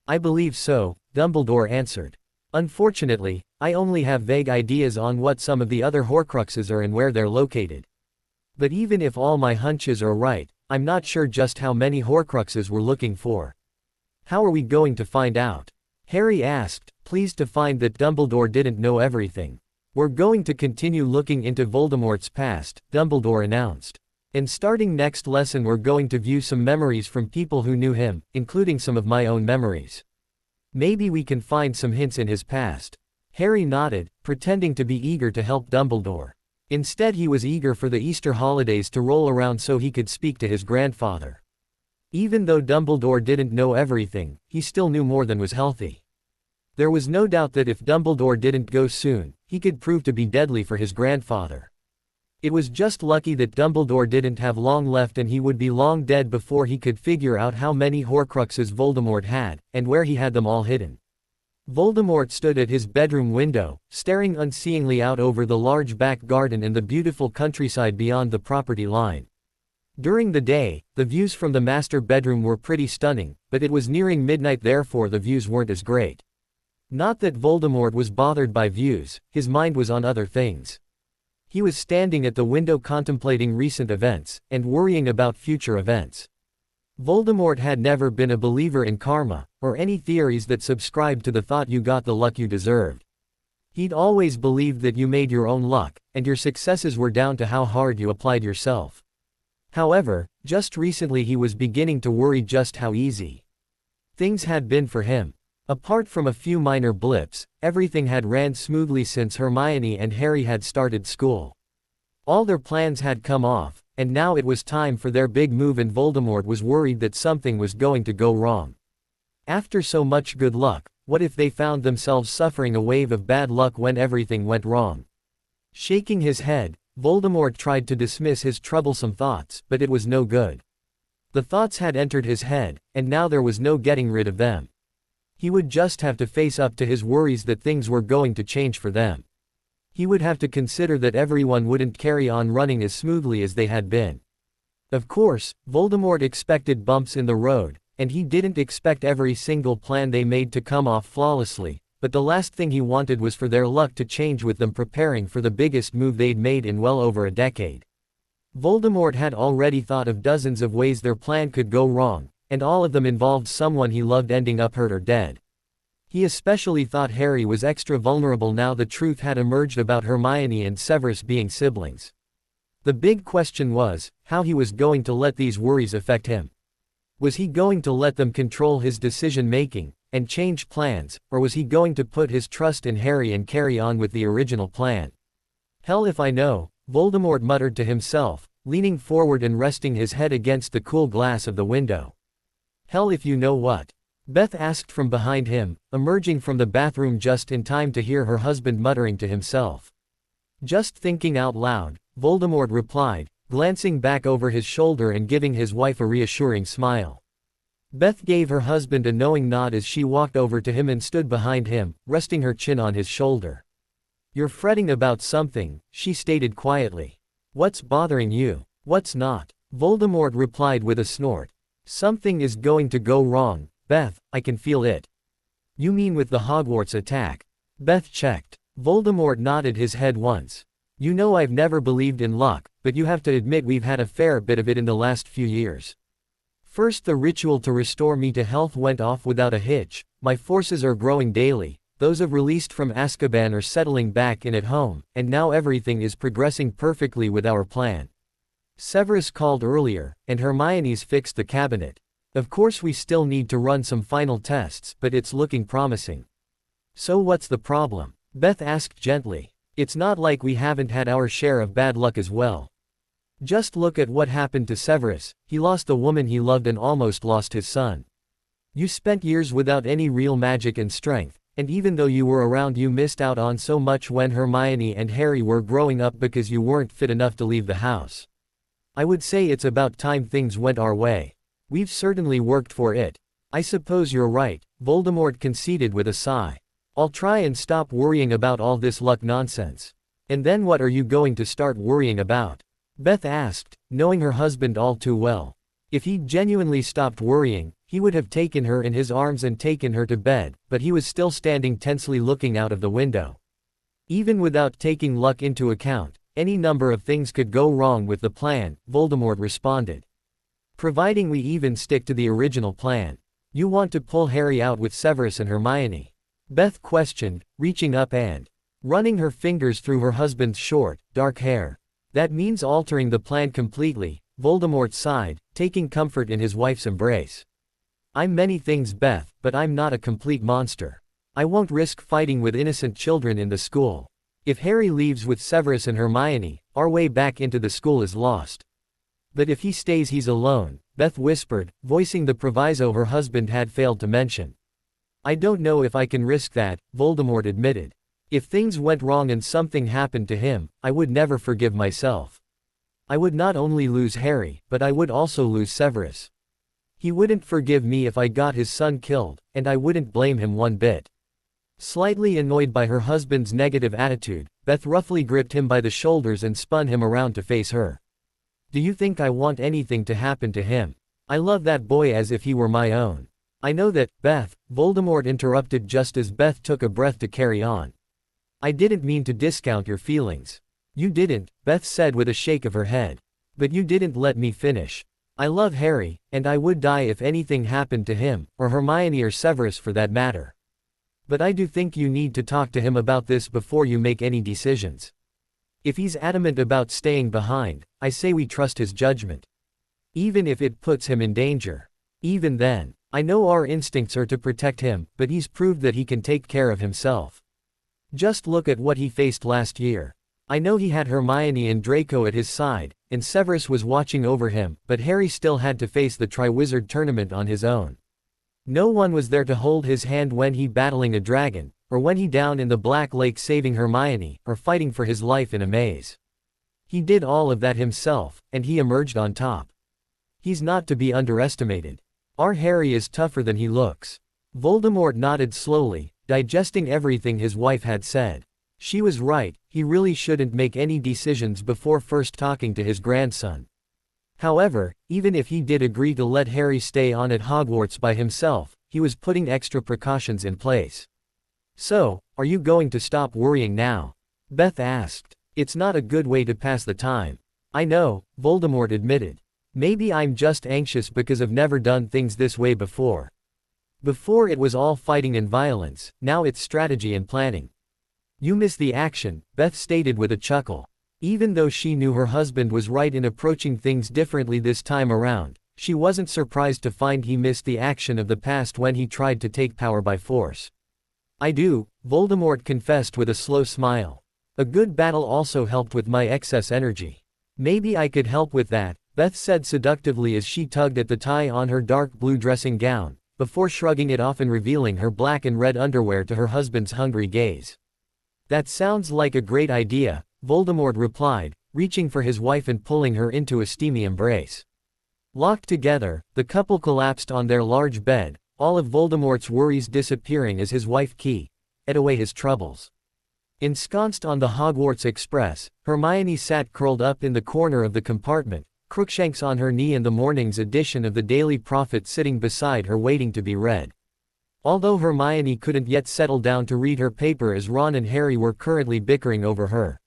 I believe so, Dumbledore answered. Unfortunately, I only have vague ideas on what some of the other Horcruxes are and where they're located. But even if all my hunches are right, I'm not sure just how many Horcruxes we're looking for. How are we going to find out? Harry asked, pleased to find that Dumbledore didn't know everything. We're going to continue looking into Voldemort's past, Dumbledore announced. And starting next lesson we're going to view some memories from people who knew him, including some of my own memories. Maybe we can find some hints in his past. Harry nodded, pretending to be eager to help Dumbledore. Instead he was eager for the Easter holidays to roll around so he could speak to his grandfather. Even though Dumbledore didn't know everything, he still knew more than was healthy. There was no doubt that if Dumbledore didn't go soon, he could prove to be deadly for his grandfather. It was just lucky that Dumbledore didn't have long left and he would be long dead before he could figure out how many Horcruxes Voldemort had, and where he had them all hidden. Voldemort stood at his bedroom window, staring unseeingly out over the large back garden and the beautiful countryside beyond the property line. During the day, the views from the master bedroom were pretty stunning, but it was nearing midnight, therefore the views weren't as great. Not that Voldemort was bothered by views, his mind was on other things. He was standing at the window contemplating recent events, and worrying about future events. Voldemort had never been a believer in karma, or any theories that subscribed to the thought you got the luck you deserved. He'd always believed that you made your own luck, and your successes were down to how hard you applied yourself. However, just recently he was beginning to worry just how easy things had been for him. Apart from a few minor blips, everything had ran smoothly since Hermione and Harry had started school. All their plans had come off, and now it was time for their big move, and Voldemort was worried that something was going to go wrong. After so much good luck, what if they found themselves suffering a wave of bad luck when everything went wrong? Shaking his head, Voldemort tried to dismiss his troublesome thoughts, but it was no good. The thoughts had entered his head, and now there was no getting rid of them. He would just have to face up to his worries that things were going to change for them. He would have to consider that everyone wouldn't carry on running as smoothly as they had been. Of course, Voldemort expected bumps in the road, and he didn't expect every single plan they made to come off flawlessly, but the last thing he wanted was for their luck to change with them preparing for the biggest move they'd made in well over a decade. Voldemort had already thought of dozens of ways their plan could go wrong, and all of them involved someone he loved ending up hurt or dead. He especially thought Harry was extra vulnerable now the truth had emerged about Hermione and Severus being siblings. The big question was, how he was going to let these worries affect him. Was he going to let them control his decision-making, and change plans, or was he going to put his trust in Harry and carry on with the original plan? Hell if I know, Voldemort muttered to himself, leaning forward and resting his head against the cool glass of the window. Hell if you know what? Beth asked from behind him, emerging from the bathroom just in time to hear her husband muttering to himself. Just thinking out loud, Voldemort replied, glancing back over his shoulder and giving his wife a reassuring smile. Beth gave her husband a knowing nod as she walked over to him and stood behind him, resting her chin on his shoulder. You're fretting about something, she stated quietly. What's bothering you? What's not? Voldemort replied with a snort. Something is going to go wrong, Beth, I can feel it. You mean with the Hogwarts attack? Beth checked. Voldemort nodded his head once. You know I've never believed in luck, but you have to admit we've had a fair bit of it in the last few years. First the ritual to restore me to health went off without a hitch, my forces are growing daily, those of released from Azkaban are settling back in at home, and now everything is progressing perfectly with our plan. Severus called earlier, and Hermione's fixed the cabinet. Of course we still need to run some final tests, but it's looking promising. So what's the problem? Beth asked gently. It's not like we haven't had our share of bad luck as well. Just look at what happened to Severus, he lost the woman he loved and almost lost his son. You spent years without any real magic and strength, and even though you were around you missed out on so much when Hermione and Harry were growing up because you weren't fit enough to leave the house. I would say it's about time things went our way. We've certainly worked for it. I suppose you're right, Voldemort conceded with a sigh. I'll try and stop worrying about all this luck nonsense. And then what are you going to start worrying about? Beth asked, knowing her husband all too well. If he'd genuinely stopped worrying, he would have taken her in his arms and taken her to bed, but he was still standing tensely looking out of the window. Even without taking luck into account, any number of things could go wrong with the plan, Voldemort responded. Providing we even stick to the original plan. You want to pull Harry out with Severus and Hermione? Beth questioned, reaching up and running her fingers through her husband's short, dark hair. That means altering the plan completely, Voldemort sighed, taking comfort in his wife's embrace. I'm many things, Beth, but I'm not a complete monster. I won't risk fighting with innocent children in the school. If Harry leaves with Severus and Hermione, our way back into the school is lost. But if he stays, he's alone, Beth whispered, voicing the proviso her husband had failed to mention. I don't know if I can risk that, Voldemort admitted. If things went wrong and something happened to him, I would never forgive myself. I would not only lose Harry, but I would also lose Severus. He wouldn't forgive me if I got his son killed, and I wouldn't blame him one bit. Slightly annoyed by her husband's negative attitude, Beth roughly gripped him by the shoulders and spun him around to face her. Do you think I want anything to happen to him? I love that boy as if he were my own. I know that, Beth, Voldemort interrupted just as Beth took a breath to carry on. I didn't mean to discount your feelings. You didn't, Beth said with a shake of her head. But you didn't let me finish. I love Harry, and I would die if anything happened to him, or Hermione or Severus for that matter. But I do think you need to talk to him about this before you make any decisions. If he's adamant about staying behind, I say we trust his judgment. Even if it puts him in danger. Even then, I know our instincts are to protect him, but he's proved that he can take care of himself. Just look at what he faced last year. I know he had Hermione and Draco at his side, and Severus was watching over him, but Harry still had to face the Triwizard Tournament on his own. No one was there to hold his hand when he battling a dragon, or when he down in the Black Lake saving Hermione, or fighting for his life in a maze. He did all of that himself, and he emerged on top. He's not to be underestimated. Our Harry is tougher than he looks. Voldemort nodded slowly, digesting everything his wife had said. She was right, he really shouldn't make any decisions before first talking to his grandson. However, even if he did agree to let Harry stay on at Hogwarts by himself, he was putting extra precautions in place. So, are you going to stop worrying now? Beth asked. It's not a good way to pass the time. I know, Voldemort admitted. Maybe I'm just anxious because I've never done things this way before. Before it was all fighting and violence, now it's strategy and planning. You miss the action, Beth stated with a chuckle. Even though she knew her husband was right in approaching things differently this time around, she wasn't surprised to find he missed the action of the past when he tried to take power by force. I do, Voldemort confessed with a slow smile. A good battle also helped with my excess energy. Maybe I could help with that, Beth said seductively as she tugged at the tie on her dark blue dressing gown, before shrugging it off and revealing her black and red underwear to her husband's hungry gaze. That sounds like a great idea, Voldemort replied, reaching for his wife and pulling her into a steamy embrace. Locked together, the couple collapsed on their large bed, all of Voldemort's worries disappearing as his wife ate away his troubles. Ensconced on the Hogwarts Express, Hermione sat curled up in the corner of the compartment, Crookshanks on her knee and the morning's edition of the Daily Prophet sitting beside her waiting to be read. Although Hermione couldn't yet settle down to read her paper as Ron and Harry were currently bickering over her.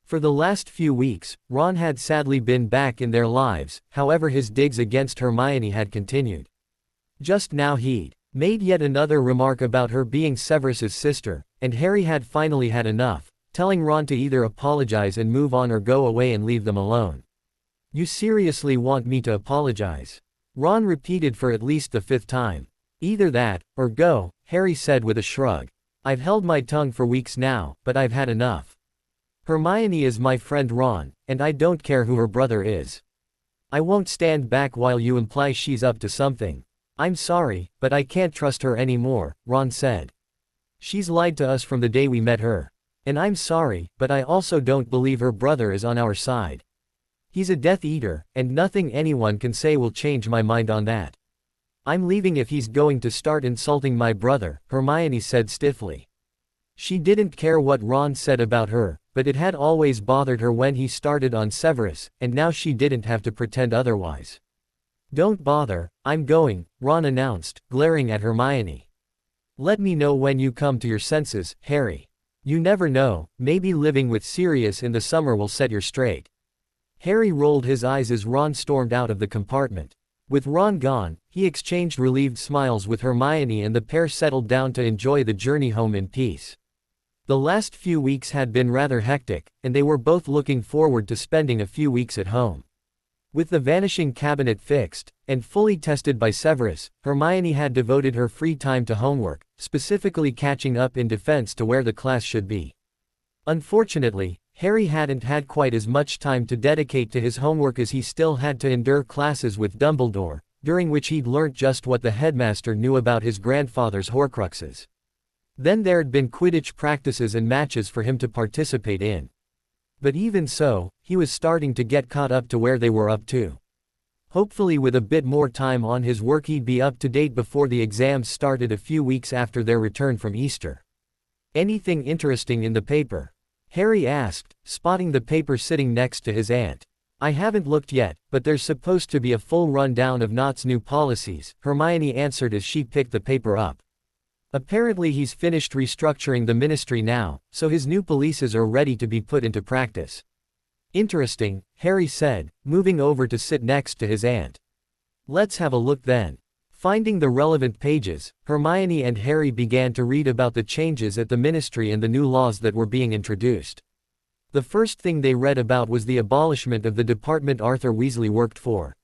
For the last few weeks, Ron had sadly been back in their lives, however his digs against Hermione had continued. Just now he'd made yet another remark about her being Severus's sister, and Harry had finally had enough, telling Ron to either apologize and move on or go away and leave them alone. You seriously want me to apologize? Ron repeated for at least the 5th time. Either that, or go, Harry said with a shrug. I've held my tongue for weeks now, but I've had enough. Hermione is my friend Ron, and I don't care who her brother is. I won't stand back while you imply she's up to something. I'm sorry, but I can't trust her anymore, Ron said. She's lied to us from the day we met her. And I'm sorry, but I also don't believe her brother is on our side. He's a Death Eater, and nothing anyone can say will change my mind on that. I'm leaving if he's going to start insulting my brother, Hermione said stiffly. She didn't care what Ron said about her, but it had always bothered her when he started on Severus, and now she didn't have to pretend otherwise. Don't bother, I'm going, Ron announced, glaring at Hermione. Let me know when you come to your senses, Harry. You never know, maybe living with Sirius in the summer will set you straight. Harry rolled his eyes as Ron stormed out of the compartment. With Ron gone, he exchanged relieved smiles with Hermione and the pair settled down to enjoy the journey home in peace. The last few weeks had been rather hectic, and they were both looking forward to spending a few weeks at home. With the vanishing cabinet fixed, And fully tested by Severus, Hermione had devoted her free time to homework, specifically catching up in defense to where the class should be. Unfortunately, Harry hadn't had quite as much time to dedicate to his homework as he still had to endure classes with Dumbledore, during which he'd learnt just what the headmaster knew about his grandfather's Horcruxes. Then there'd been Quidditch practices and matches for him to participate in. But even so, he was starting to get caught up to where they were up to. Hopefully with a bit more time on his work he'd be up to date before the exams started a few weeks after their return from Easter. "Anything interesting in the paper?" Harry asked, spotting the paper sitting next to his aunt. "I haven't looked yet, but there's supposed to be a full rundown of Knott's new policies," Hermione answered as she picked the paper up. "Apparently he's finished restructuring the ministry now, so his new policies are ready to be put into practice." "Interesting," Harry said, moving over to sit next to his aunt. "Let's have a look then." Finding the relevant pages, Hermione and Harry began to read about the changes at the ministry and the new laws that were being introduced. The first thing they read about was the abolishment of the department Arthur Weasley worked for.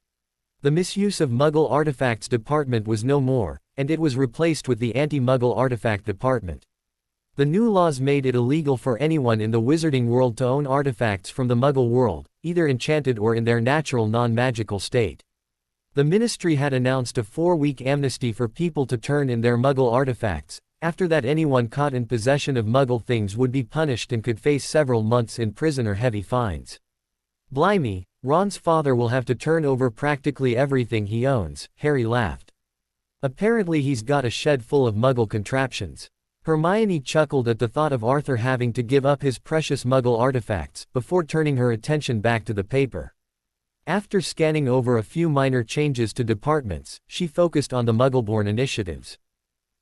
The misuse of Muggle artifacts department was no more, and it was replaced with the anti-Muggle artifact department. The new laws made it illegal for anyone in the wizarding world to own artifacts from the Muggle world, either enchanted or in their natural non-magical state. The ministry had announced a 4-week amnesty for people to turn in their Muggle artifacts. After that anyone caught in possession of Muggle things would be punished and could face several months in prison or heavy fines. "Blimey, Ron's father will have to turn over practically everything he owns," Harry laughed. "Apparently he's got a shed full of Muggle contraptions." Hermione chuckled at the thought of Arthur having to give up his precious Muggle artifacts, before turning her attention back to the paper. After scanning over a few minor changes to departments, she focused on the Muggleborn initiatives.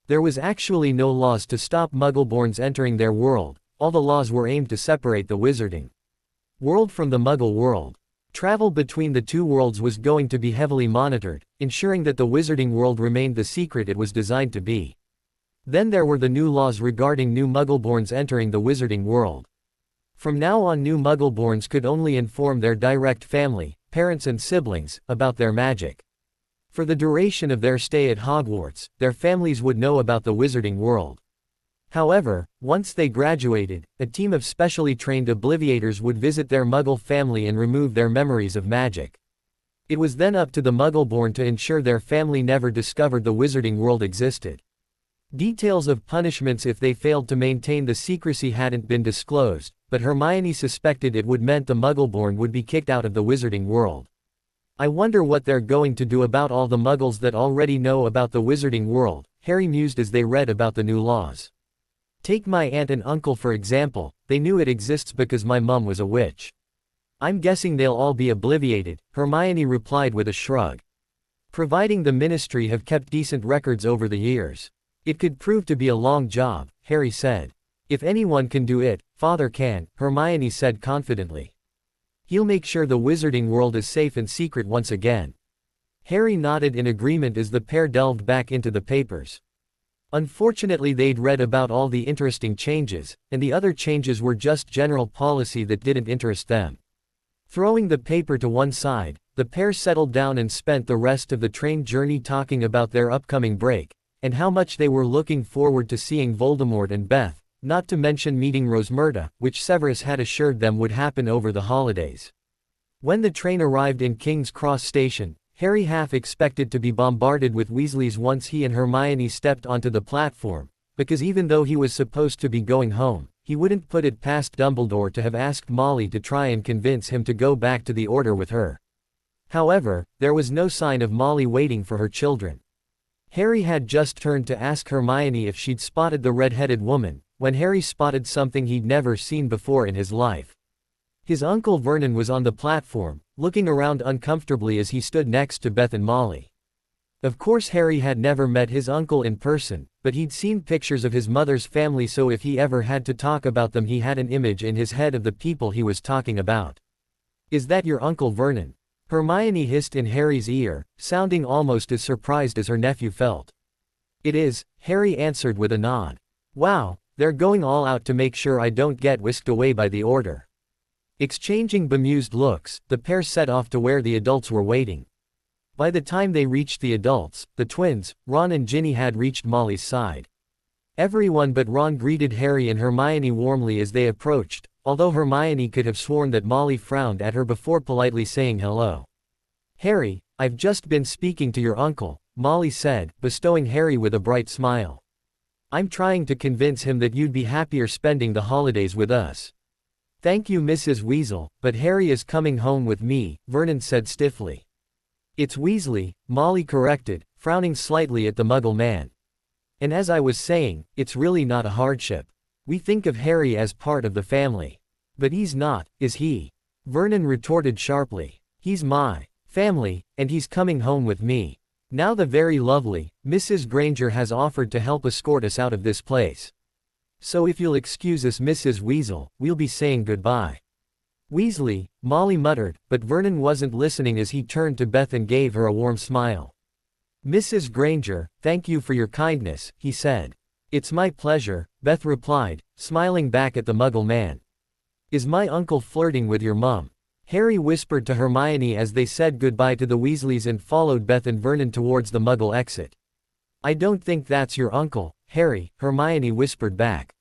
There was actually no laws to stop Muggleborns entering their world, all the laws were aimed to separate the wizarding world from the Muggle world. Travel between the two worlds was going to be heavily monitored, ensuring that the wizarding world remained the secret it was designed to be. Then there were the new laws regarding new Muggleborns entering the wizarding world. From now on new Muggleborns could only inform their direct family, parents and siblings, about their magic. For the duration of their stay at Hogwarts, their families would know about the wizarding world. However, once they graduated, a team of specially trained obliviators would visit their Muggle family and remove their memories of magic. It was then up to the Muggleborn to ensure their family never discovered the wizarding world existed. Details of punishments if they failed to maintain the secrecy hadn't been disclosed, but Hermione suspected it would meant the Muggleborn would be kicked out of the wizarding world. "I wonder what they're going to do about all the Muggles that already know about the wizarding world," Harry mused as they read about the new laws. "Take my aunt and uncle for example, they knew it exists because my mum was a witch. I'm guessing they'll all be obliviated," Hermione replied with a shrug. "Providing the ministry have kept decent records over the years. It could prove to be a long job," Harry said. "If anyone can do it, Father can," Hermione said confidently. "He'll make sure the wizarding world is safe and secret once again." Harry nodded in agreement as the pair delved back into the papers. Unfortunately they'd read about all the interesting changes, and the other changes were just general policy that didn't interest them. Throwing the paper to one side, the pair settled down and spent the rest of the train journey talking about their upcoming break, and how much they were looking forward to seeing Voldemort and Beth, not to mention meeting Rosmerta, which Severus had assured them would happen over the holidays. When the train arrived in King's Cross Station, Harry half expected to be bombarded with Weasleys once he and Hermione stepped onto the platform, because even though he was supposed to be going home, he wouldn't put it past Dumbledore to have asked Molly to try and convince him to go back to the Order with her. However, there was no sign of Molly waiting for her children. Harry had just turned to ask Hermione if she'd spotted the red-headed woman, when Harry spotted something he'd never seen before in his life. His uncle Vernon was on the platform, looking around uncomfortably as he stood next to Beth and Molly. Of course Harry had never met his uncle in person, but he'd seen pictures of his mother's family, so if he ever had to talk about them he had an image in his head of the people he was talking about. "Is that your Uncle Vernon?" Hermione hissed in Harry's ear, sounding almost as surprised as her nephew felt. "It is," Harry answered with a nod. "Wow, they're going all out to make sure I don't get whisked away by the Order." Exchanging bemused looks, the pair set off to where the adults were waiting. By the time they reached the adults, the twins, Ron and Ginny had reached Molly's side. Everyone but Ron greeted Harry and Hermione warmly as they approached, although Hermione could have sworn that Molly frowned at her before politely saying hello. "Harry, I've just been speaking to your uncle," Molly said, bestowing Harry with a bright smile. "I'm trying to convince him that you'd be happier spending the holidays with us." "Thank you, Mrs. Weasley, but Harry is coming home with me," Vernon said stiffly. "It's Weasley," Molly corrected, frowning slightly at the Muggle man. "And as I was saying, it's really not a hardship. We think of Harry as part of the family. But he's not, is he?" Vernon retorted sharply. "He's my family, and he's coming home with me. Now the very lovely Mrs. Granger has offered to help escort us out of this place. So if you'll excuse us, Mrs. Weasley, we'll be saying goodbye." "Weasley," Molly muttered, but Vernon wasn't listening as he turned to Beth and gave her a warm smile. "Mrs. Granger, thank you for your kindness," he said. "It's my pleasure," Beth replied, smiling back at the Muggle man. "Is my uncle flirting with your mum?" Harry whispered to Hermione as they said goodbye to the Weasleys and followed Beth and Vernon towards the Muggle exit. "I don't think that's your uncle, Harry," Hermione whispered back.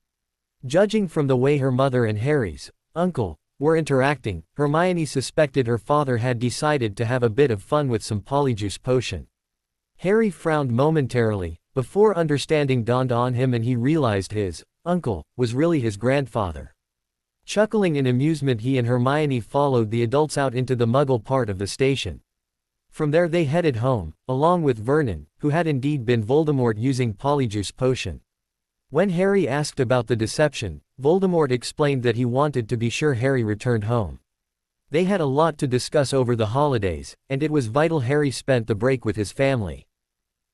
Judging from the way her mother and Harry's uncle were interacting, Hermione suspected her father had decided to have a bit of fun with some polyjuice potion. Harry frowned momentarily, before understanding dawned on him and he realized his uncle was really his grandfather. Chuckling in amusement, he and Hermione followed the adults out into the Muggle part of the station. From there they headed home, along with Vernon, who had indeed been Voldemort using polyjuice potion. When Harry asked about the deception, Voldemort explained that he wanted to be sure Harry returned home. They had a lot to discuss over the holidays, and it was vital Harry spent the break with his family.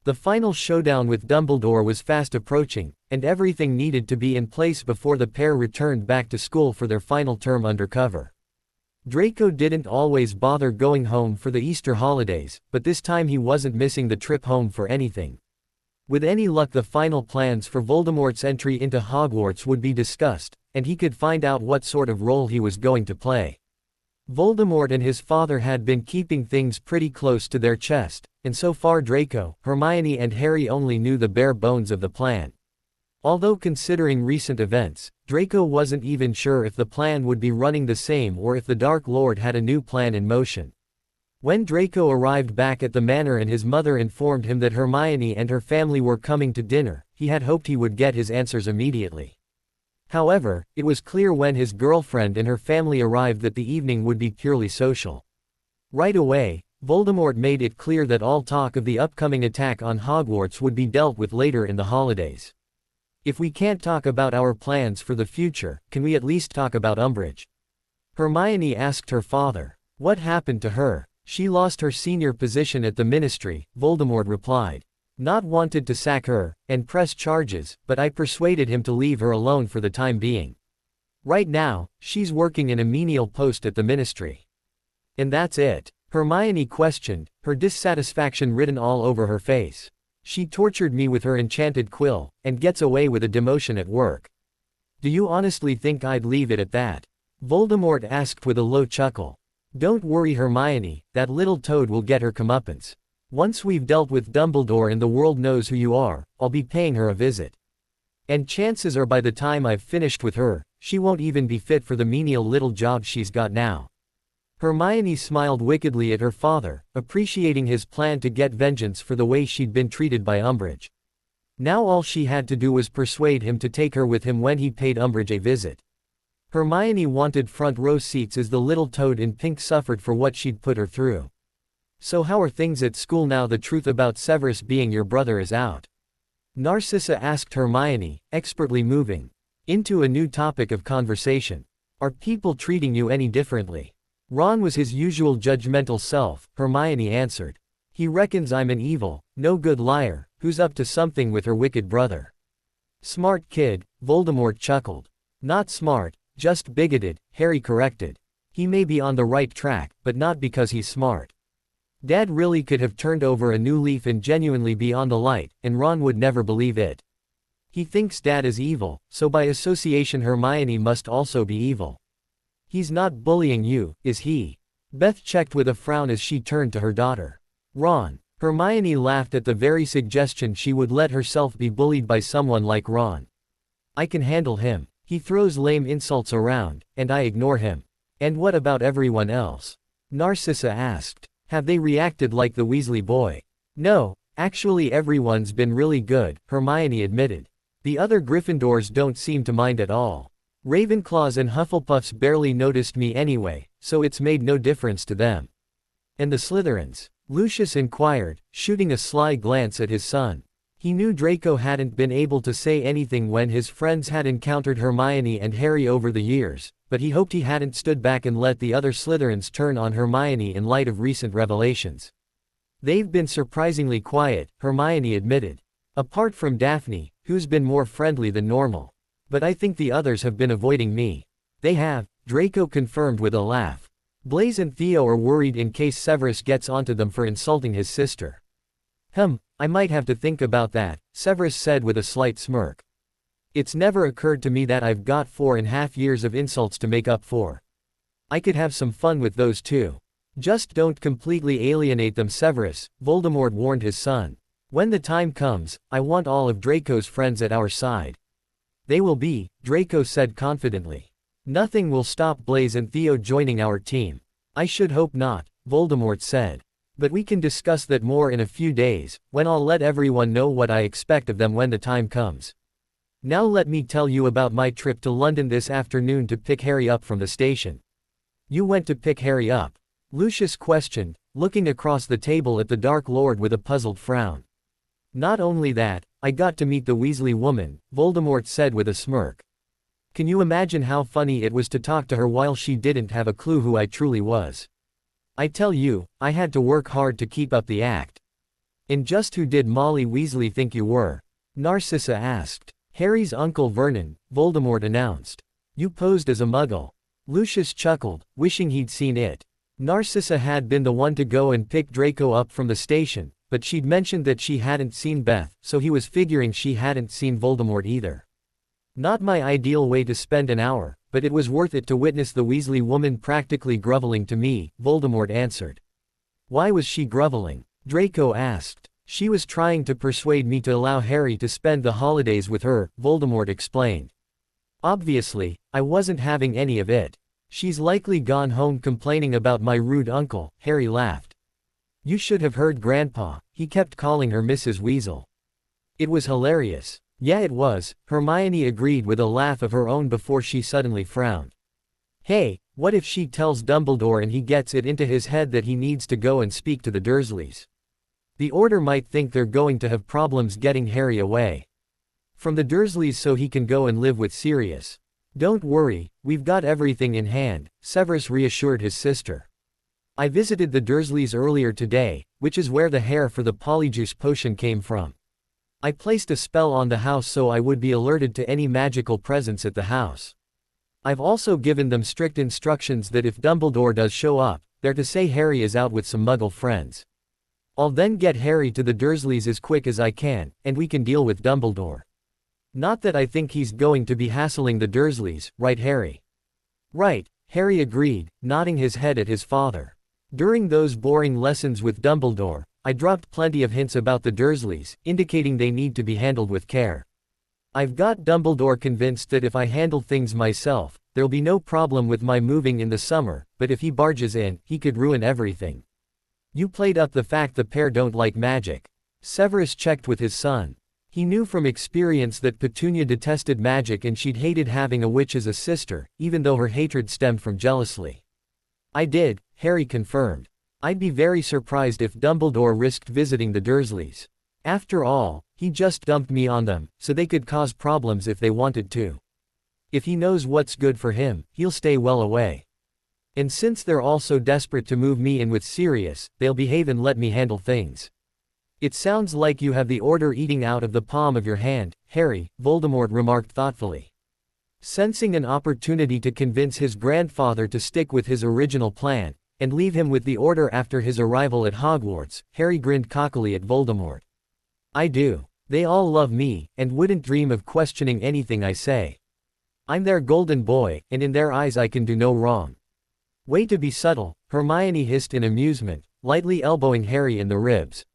The final showdown with Dumbledore was fast approaching, and everything needed to be in place before the pair returned back to school for their final term undercover. Draco didn't always bother going home for the Easter holidays, but this time he wasn't missing the trip home for anything. With any luck, the final plans for Voldemort's entry into Hogwarts would be discussed, and he could find out what sort of role he was going to play. Voldemort and his father had been keeping things pretty close to their chest, and so far Draco, Hermione and Harry only knew the bare bones of the plan. Although considering recent events, Draco wasn't even sure if the plan would be running the same or if the Dark Lord had a new plan in motion. When Draco arrived back at the manor and his mother informed him that Hermione and her family were coming to dinner, he had hoped he would get his answers immediately. However, it was clear when his girlfriend and her family arrived that the evening would be purely social. Right away, Voldemort made it clear that all talk of the upcoming attack on Hogwarts would be dealt with later in the holidays. "If we can't talk about our plans for the future, can we at least talk about Umbridge?" Hermione asked her father. "What happened to her?" "She lost her senior position at the Ministry," Voldemort replied. "Not wanted to sack her, and press charges, but I persuaded him to leave her alone for the time being. Right now, she's working in a menial post at the Ministry." "And that's it?" Hermione questioned, her dissatisfaction written all over her face. "She tortured me with her enchanted quill, and gets away with a demotion at work. Do you honestly think I'd leave it at that?" Voldemort asked with a low chuckle. "Don't worry, Hermione, that little toad will get her comeuppance. Once we've dealt with Dumbledore and the world knows who you are, I'll be paying her a visit. And chances are by the time I've finished with her, she won't even be fit for the menial little job she's got now." Hermione smiled wickedly at her father, appreciating his plan to get vengeance for the way she'd been treated by Umbridge. Now all she had to do was persuade him to take her with him when he paid Umbridge a visit. Hermione wanted front row seats as the little toad in pink suffered for what she'd put her through. "So how are things at school now the truth about Severus being your brother is out?" Narcissa asked Hermione, expertly moving into a new topic of conversation. "Are people treating you any differently?" Ron was his usual judgmental self, Hermione answered. "He reckons I'm an evil, no good liar, who's up to something with her wicked brother." "Smart kid," Voldemort chuckled. "Not smart, just bigoted," Harry corrected. "He may be on the right track, but not because he's smart. Dad really could have turned over a new leaf and genuinely be on the light, and Ron would never believe it. He thinks Dad is evil, so by association Hermione must also be evil. He's not bullying you, is he?" Beth checked with a frown as she turned to her daughter. Ron. Hermione laughed at the very suggestion she would let herself be bullied by someone like Ron. I can handle him. He throws lame insults around, and I ignore him. And what about everyone else? Narcissa asked. Have they reacted like the Weasley boy? No, actually everyone's been really good, Hermione admitted. The other Gryffindors don't seem to mind at all. Ravenclaws and Hufflepuffs barely noticed me anyway, so it's made no difference to them. And the Slytherins? Lucius inquired, shooting a sly glance at his son. He knew Draco hadn't been able to say anything when his friends had encountered Hermione and Harry over the years, but he hoped he hadn't stood back and let the other Slytherins turn on Hermione in light of recent revelations. They've been surprisingly quiet, Hermione admitted. Apart from Daphne, who's been more friendly than normal. But I think the others have been avoiding me. They have, Draco confirmed with a laugh. Blaise and Theo are worried in case Severus gets onto them for insulting his sister. I might have to think about that, Severus said with a slight smirk. It's never occurred to me that I've got 4.5 years of insults to make up for. I could have some fun with those too. Just don't completely alienate them, Severus, Voldemort warned his son. When the time comes, I want all of Draco's friends at our side. They will be, Draco said confidently. Nothing will stop Blaise and Theo joining our team. I should hope not, Voldemort said. But we can discuss that more in a few days, when I'll let everyone know what I expect of them when the time comes. Now let me tell you about my trip to London this afternoon to pick Harry up from the station. You went to pick Harry up? Lucius questioned, looking across the table at the Dark Lord with a puzzled frown. Not only that, I got to meet the Weasley woman, Voldemort said with a smirk. Can you imagine how funny it was to talk to her while she didn't have a clue who I truly was? I tell you, I had to work hard to keep up the act. And just who did Molly Weasley think you were? Narcissa asked. Harry's uncle Vernon, Voldemort announced. You posed as a muggle. Lucius chuckled, wishing he'd seen it. Narcissa had been the one to go and pick Draco up from the station, but she'd mentioned that she hadn't seen Beth, so he was figuring she hadn't seen Voldemort either. Not my ideal way to spend an hour, but it was worth it to witness the Weasley woman practically groveling to me, Voldemort answered. Why was she groveling? Draco asked. She was trying to persuade me to allow Harry to spend the holidays with her, Voldemort explained. Obviously, I wasn't having any of it. She's likely gone home complaining about my rude uncle, Harry laughed. You should have heard Grandpa, he kept calling her Mrs. Weasel. It was hilarious. Yeah, it was, Hermione agreed with a laugh of her own before she suddenly frowned. Hey, what if she tells Dumbledore and he gets it into his head that he needs to go and speak to the Dursleys? The Order might think they're going to have problems getting Harry away from the Dursleys so he can go and live with Sirius. Don't worry, we've got everything in hand, Severus reassured his sister. I visited the Dursleys earlier today, which is where the hair for the Polyjuice potion came from. I placed a spell on the house so I would be alerted to any magical presence at the house. I've also given them strict instructions that if Dumbledore does show up, they're to say Harry is out with some Muggle friends. I'll then get Harry to the Dursleys as quick as I can, and we can deal with Dumbledore. Not that I think he's going to be hassling the Dursleys, right Harry? Right, Harry agreed, nodding his head at his father. During those boring lessons with Dumbledore, I dropped plenty of hints about the Dursleys, indicating they need to be handled with care. I've got Dumbledore convinced that if I handle things myself, there'll be no problem with my moving in the summer, but if he barges in, he could ruin everything. You played up the fact the pair don't like magic. Severus checked with his son. He knew from experience that Petunia detested magic and she'd hated having a witch as a sister, even though her hatred stemmed from jealousy. I did, Harry confirmed. I'd be very surprised if Dumbledore risked visiting the Dursleys. After all, he just dumped me on them, so they could cause problems if they wanted to. If he knows what's good for him, he'll stay well away. And since they're all so desperate to move me in with Sirius, they'll behave and let me handle things. It sounds like you have the Order eating out of the palm of your hand, Harry, Voldemort remarked thoughtfully. Sensing an opportunity to convince his grandfather to stick with his original plan, and leave him with the Order after his arrival at Hogwarts, Harry grinned cockily at Voldemort. I do. They all love me, and wouldn't dream of questioning anything I say. I'm their golden boy, and in their eyes I can do no wrong. Way to be subtle, Hermione hissed in amusement, lightly elbowing Harry in the ribs.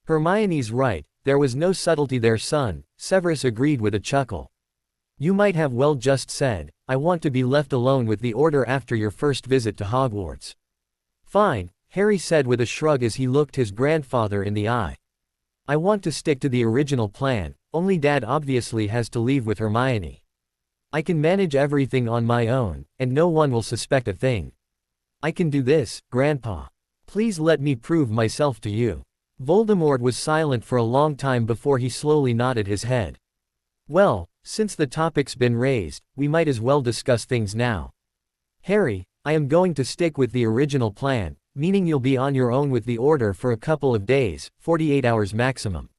Hermione's right, there was no subtlety there, son, Severus agreed with a chuckle. You might have well just said, I want to be left alone with the Order after your first visit to Hogwarts. Fine, Harry said with a shrug as he looked his grandfather in the eye. I want to stick to the original plan, only Dad obviously has to leave with Hermione. I can manage everything on my own, and no one will suspect a thing. I can do this, Grandpa. Please let me prove myself to you. Voldemort was silent for a long time before he slowly nodded his head. Well, since the topic's been raised, we might as well discuss things now. Harry, I am going to stick with the original plan, meaning you'll be on your own with the Order for a couple of days, 48 hours maximum.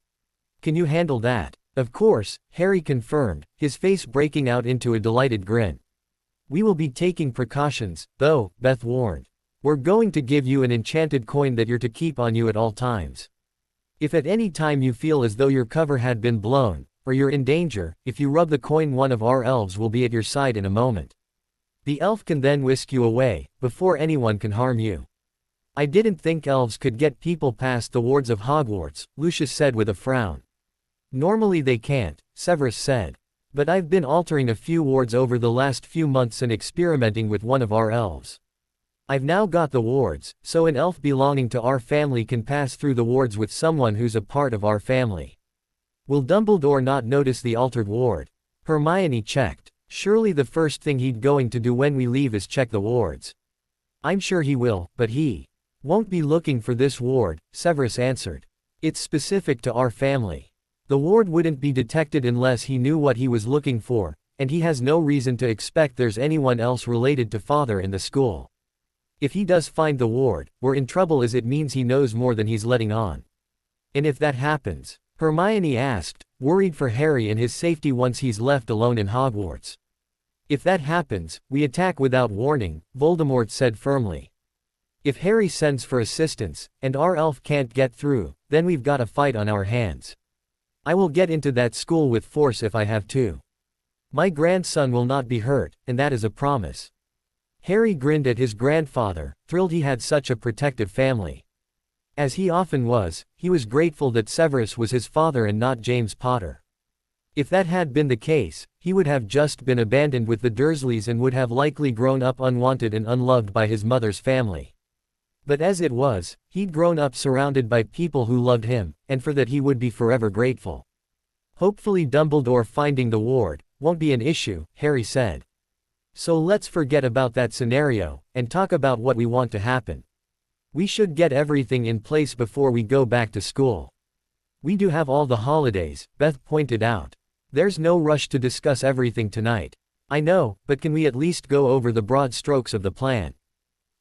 Can you handle that? Of course, Harry confirmed, his face breaking out into a delighted grin. We will be taking precautions, though, Beth warned. We're going to give you an enchanted coin that you're to keep on you at all times. If at any time you feel as though your cover had been blown, or you're in danger, if you rub the coin, one of our elves will be at your side in a moment. The elf can then whisk you away, before anyone can harm you. I didn't think elves could get people past the wards of Hogwarts, Lucius said with a frown. Normally they can't, Severus said. But I've been altering a few wards over the last few months and experimenting with one of our elves. I've now got the wards, so an elf belonging to our family can pass through the wards with someone who's a part of our family. Will Dumbledore not notice the altered ward? Hermione checked. Surely the first thing he'd going to do when we leave is check the wards. I'm sure he will, but he won't be looking for this ward, Severus answered. It's specific to our family. The ward wouldn't be detected unless he knew what he was looking for, and he has no reason to expect there's anyone else related to Father in the school. If he does find the ward, we're in trouble as it means he knows more than he's letting on. And if that happens? Hermione asked, worried for Harry and his safety once he's left alone in Hogwarts. If that happens, we attack without warning, Voldemort said firmly. If Harry sends for assistance, and our elf can't get through, then we've got a fight on our hands. I will get into that school with force if I have to. My grandson will not be hurt, and that is a promise. Harry grinned at his grandfather, thrilled he had such a protective family. As he often was, he was grateful that Severus was his father and not James Potter. If that had been the case, he would have just been abandoned with the Dursleys and would have likely grown up unwanted and unloved by his mother's family. But as it was, he'd grown up surrounded by people who loved him, and for that he would be forever grateful. Hopefully Dumbledore finding the ward won't be an issue, Harry said. So let's forget about that scenario, and talk about what we want to happen. We should get everything in place before we go back to school. We do have all the holidays, Beth pointed out. There's no rush to discuss everything tonight. I know, but can we at least go over the broad strokes of the plan?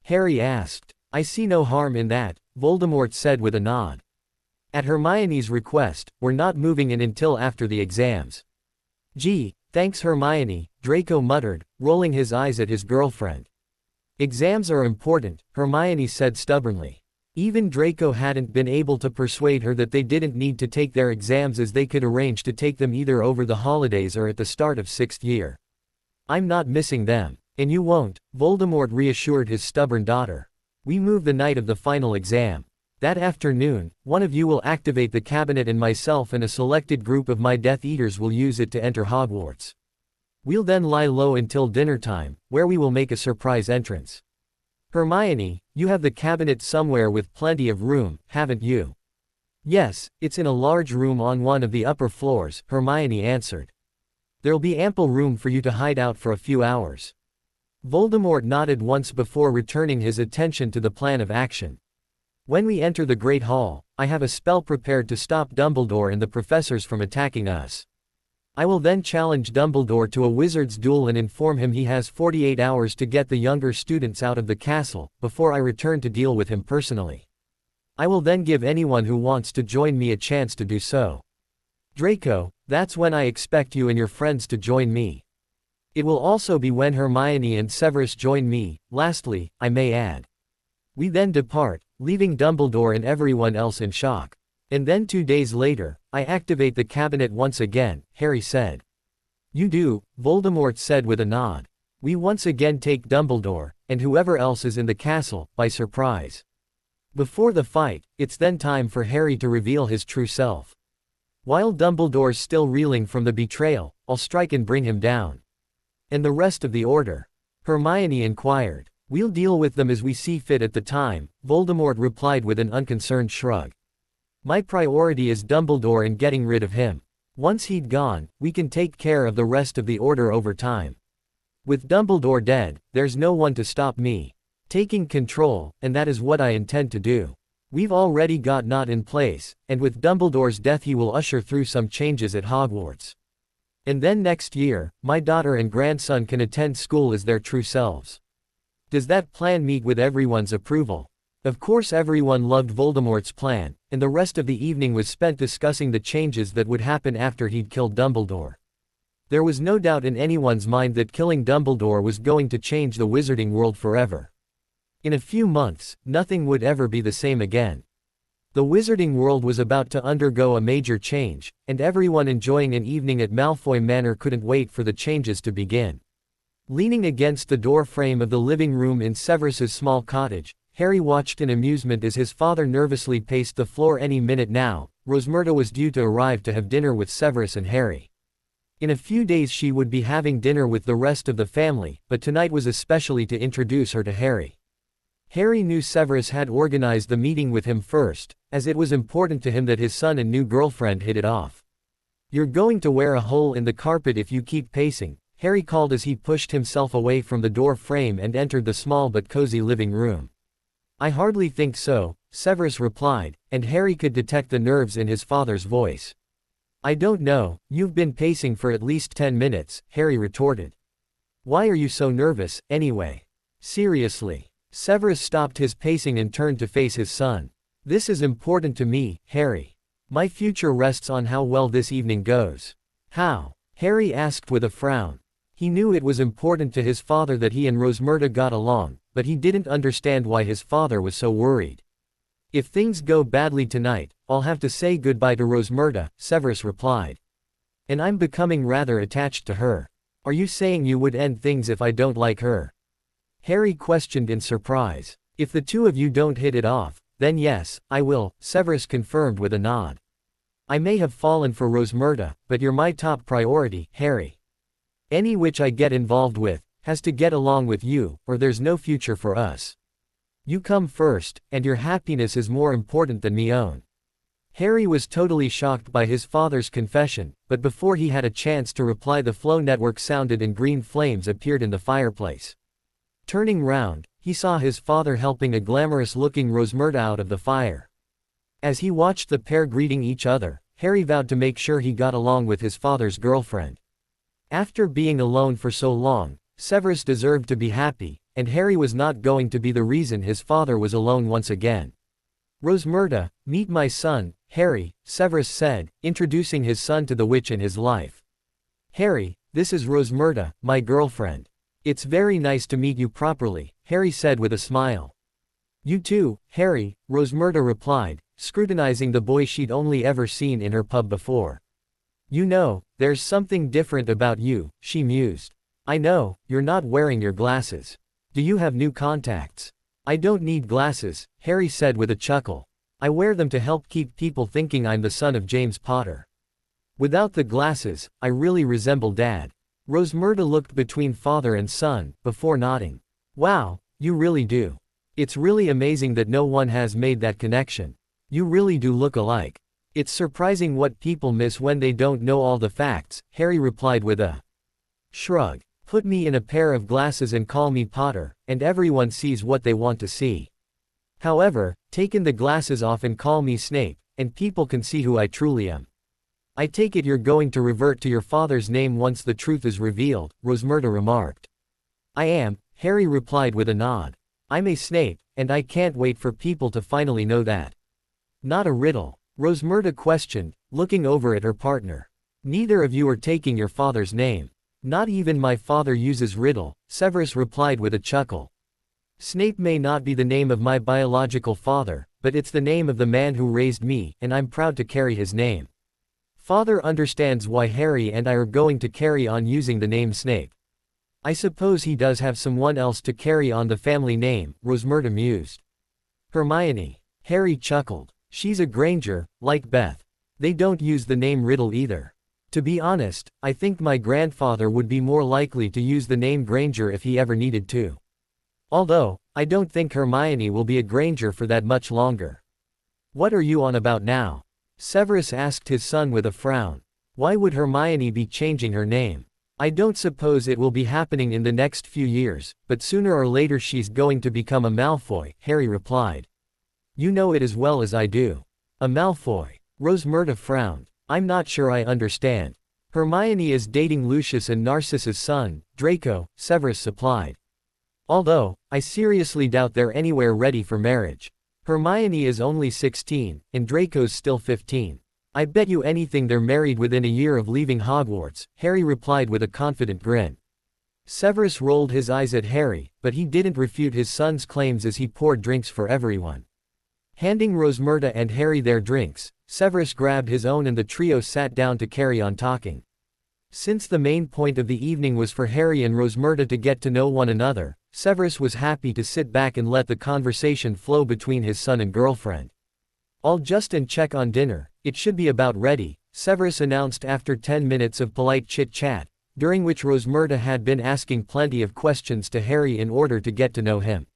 Harry asked. I see no harm in that, Voldemort said with a nod. At Hermione's request, we're not moving in until after the exams. Gee, thanks Hermione, Draco muttered, rolling his eyes at his girlfriend. Exams are important, Hermione said stubbornly. Even Draco hadn't been able to persuade her that they didn't need to take their exams as they could arrange to take them either over the holidays or at the start of 6th year. I'm not missing them. And you won't, Voldemort reassured his stubborn daughter. We move the night of the final exam. That afternoon, one of you will activate the cabinet and myself and a selected group of my Death Eaters will use it to enter Hogwarts. We'll then lie low until dinner time, where we will make a surprise entrance. Hermione, you have the cabinet somewhere with plenty of room, haven't you? Yes, it's in a large room on one of the upper floors, Hermione answered. There'll be ample room for you to hide out for a few hours. Voldemort nodded once before returning his attention to the plan of action. When we enter the Great Hall, I have a spell prepared to stop Dumbledore and the professors from attacking us. I will then challenge Dumbledore to a wizard's duel and inform him he has 48 hours to get the younger students out of the castle, before I return to deal with him personally. I will then give anyone who wants to join me a chance to do so. Draco, that's when I expect you and your friends to join me. It will also be when Hermione and Severus join me, lastly, I may add. We then depart, leaving Dumbledore and everyone else in shock. And then 2 days later, I activate the cabinet once again, Harry said. You do, Voldemort said with a nod. We once again take Dumbledore, and whoever else is in the castle, by surprise. Before the fight, it's then time for Harry to reveal his true self. While Dumbledore's still reeling from the betrayal, I'll strike and bring him down. And the rest of the Order? Hermione inquired. We'll deal with them as we see fit at the time, Voldemort replied with an unconcerned shrug. My priority is Dumbledore and getting rid of him. Once he'd gone, we can take care of the rest of the Order over time. With Dumbledore dead, there's no one to stop me taking control, and that is what I intend to do. We've already got Nott in place, and with Dumbledore's death he will usher through some changes at Hogwarts. And then next year, my daughter and grandson can attend school as their true selves. Does that plan meet with everyone's approval? Of course everyone loved Voldemort's plan, and the rest of the evening was spent discussing the changes that would happen after he'd killed Dumbledore. There was no doubt in anyone's mind that killing Dumbledore was going to change the wizarding world forever. In a few months, nothing would ever be the same again. The wizarding world was about to undergo a major change, and everyone enjoying an evening at Malfoy Manor couldn't wait for the changes to begin. Leaning against the door frame of the living room in Severus's small cottage, Harry watched in amusement as his father nervously paced the floor. Any minute now, Rosmerta was due to arrive to have dinner with Severus and Harry. In a few days she would be having dinner with the rest of the family, but tonight was especially to introduce her to Harry. Harry knew Severus had organized the meeting with him first, as it was important to him that his son and new girlfriend hit it off. You're going to wear a hole in the carpet if you keep pacing, Harry called as he pushed himself away from the door frame and entered the small but cozy living room. I hardly think so, Severus replied, and Harry could detect the nerves in his father's voice. I don't know, you've been pacing for at least 10 minutes, Harry retorted. Why are you so nervous, anyway? Seriously. Severus stopped his pacing and turned to face his son. This is important to me, Harry. My future rests on how well this evening goes. How? Harry asked with a frown. He knew it was important to his father that he and Rosmerta got along, but he didn't understand why his father was so worried. If things go badly tonight, I'll have to say goodbye to Rosmerta, Severus replied. And I'm becoming rather attached to her. Are you saying you would end things if I don't like her? Harry questioned in surprise. If the two of you don't hit it off, then yes, I will, Severus confirmed with a nod. I may have fallen for Rosmerta, but you're my top priority, Harry. Any witch I get involved with has to get along with you, or there's no future for us. You come first, and your happiness is more important than me own. Harry was totally shocked by his father's confession, but before he had a chance to reply the flow network sounded and green flames appeared in the fireplace. Turning round, he saw his father helping a glamorous-looking Rosmerta out of the fire. As he watched the pair greeting each other, Harry vowed to make sure he got along with his father's girlfriend. After being alone for so long, Severus deserved to be happy, and Harry was not going to be the reason his father was alone once again. Rosmerta, meet my son, Harry, Severus said, introducing his son to the witch in his life. Harry, this is Rosmerta, my girlfriend. It's very nice to meet you properly, Harry said with a smile. You too, Harry, Rosmerta replied, scrutinizing the boy she'd only ever seen in her pub before. You know, there's something different about you, she mused. I know, you're not wearing your glasses. Do you have new contacts? I don't need glasses, Harry said with a chuckle. I wear them to help keep people thinking I'm the son of James Potter. Without the glasses, I really resemble Dad. Rosmerta looked between father and son, before nodding. Wow, you really do. It's really amazing that no one has made that connection. You really do look alike. It's surprising what people miss when they don't know all the facts, Harry replied with a shrug. Put me in a pair of glasses and call me Potter, and everyone sees what they want to see. However, take the glasses off and call me Snape, and people can see who I truly am. I take it you're going to revert to your father's name once the truth is revealed, Rosmerta remarked. I am, Harry replied with a nod. I'm a Snape, and I can't wait for people to finally know that. Not a riddle, Rosmerta questioned, looking over at her partner. Neither of you are taking your father's name. Not even my father uses riddle, Severus replied with a chuckle. Snape may not be the name of my biological father, but it's the name of the man who raised me, and I'm proud to carry his name. Father understands why Harry and I are going to carry on using the name Snape. I suppose he does have someone else to carry on the family name, Rosmerta mused. Hermione. Harry chuckled. She's a Granger, like Beth. They don't use the name Riddle either. To be honest, I think my grandfather would be more likely to use the name Granger if he ever needed to. Although, I don't think Hermione will be a Granger for that much longer. What are you on about now? Severus asked his son with a frown. Why would Hermione be changing her name? I don't suppose it will be happening in the next few years, but sooner or later she's going to become a Malfoy, Harry replied. You know it as well as I do. A Malfoy. Rosmerta frowned. I'm not sure I understand. Hermione is dating Lucius and Narcissus' son, Draco, Severus supplied. Although, I seriously doubt they're anywhere ready for marriage. Hermione is only 16, and Draco's still 15. I bet you anything they're married within a year of leaving Hogwarts, Harry replied with a confident grin. Severus rolled his eyes at Harry, but he didn't refute his son's claims as he poured drinks for everyone. Handing Rosmerta and Harry their drinks, Severus grabbed his own and the trio sat down to carry on talking. Since the main point of the evening was for Harry and Rosmerta to get to know one another, Severus was happy to sit back and let the conversation flow between his son and girlfriend. I'll just check on dinner, it should be about ready, Severus announced after 10 minutes of polite chit-chat, during which Rosmerta had been asking plenty of questions to Harry in order to get to know him.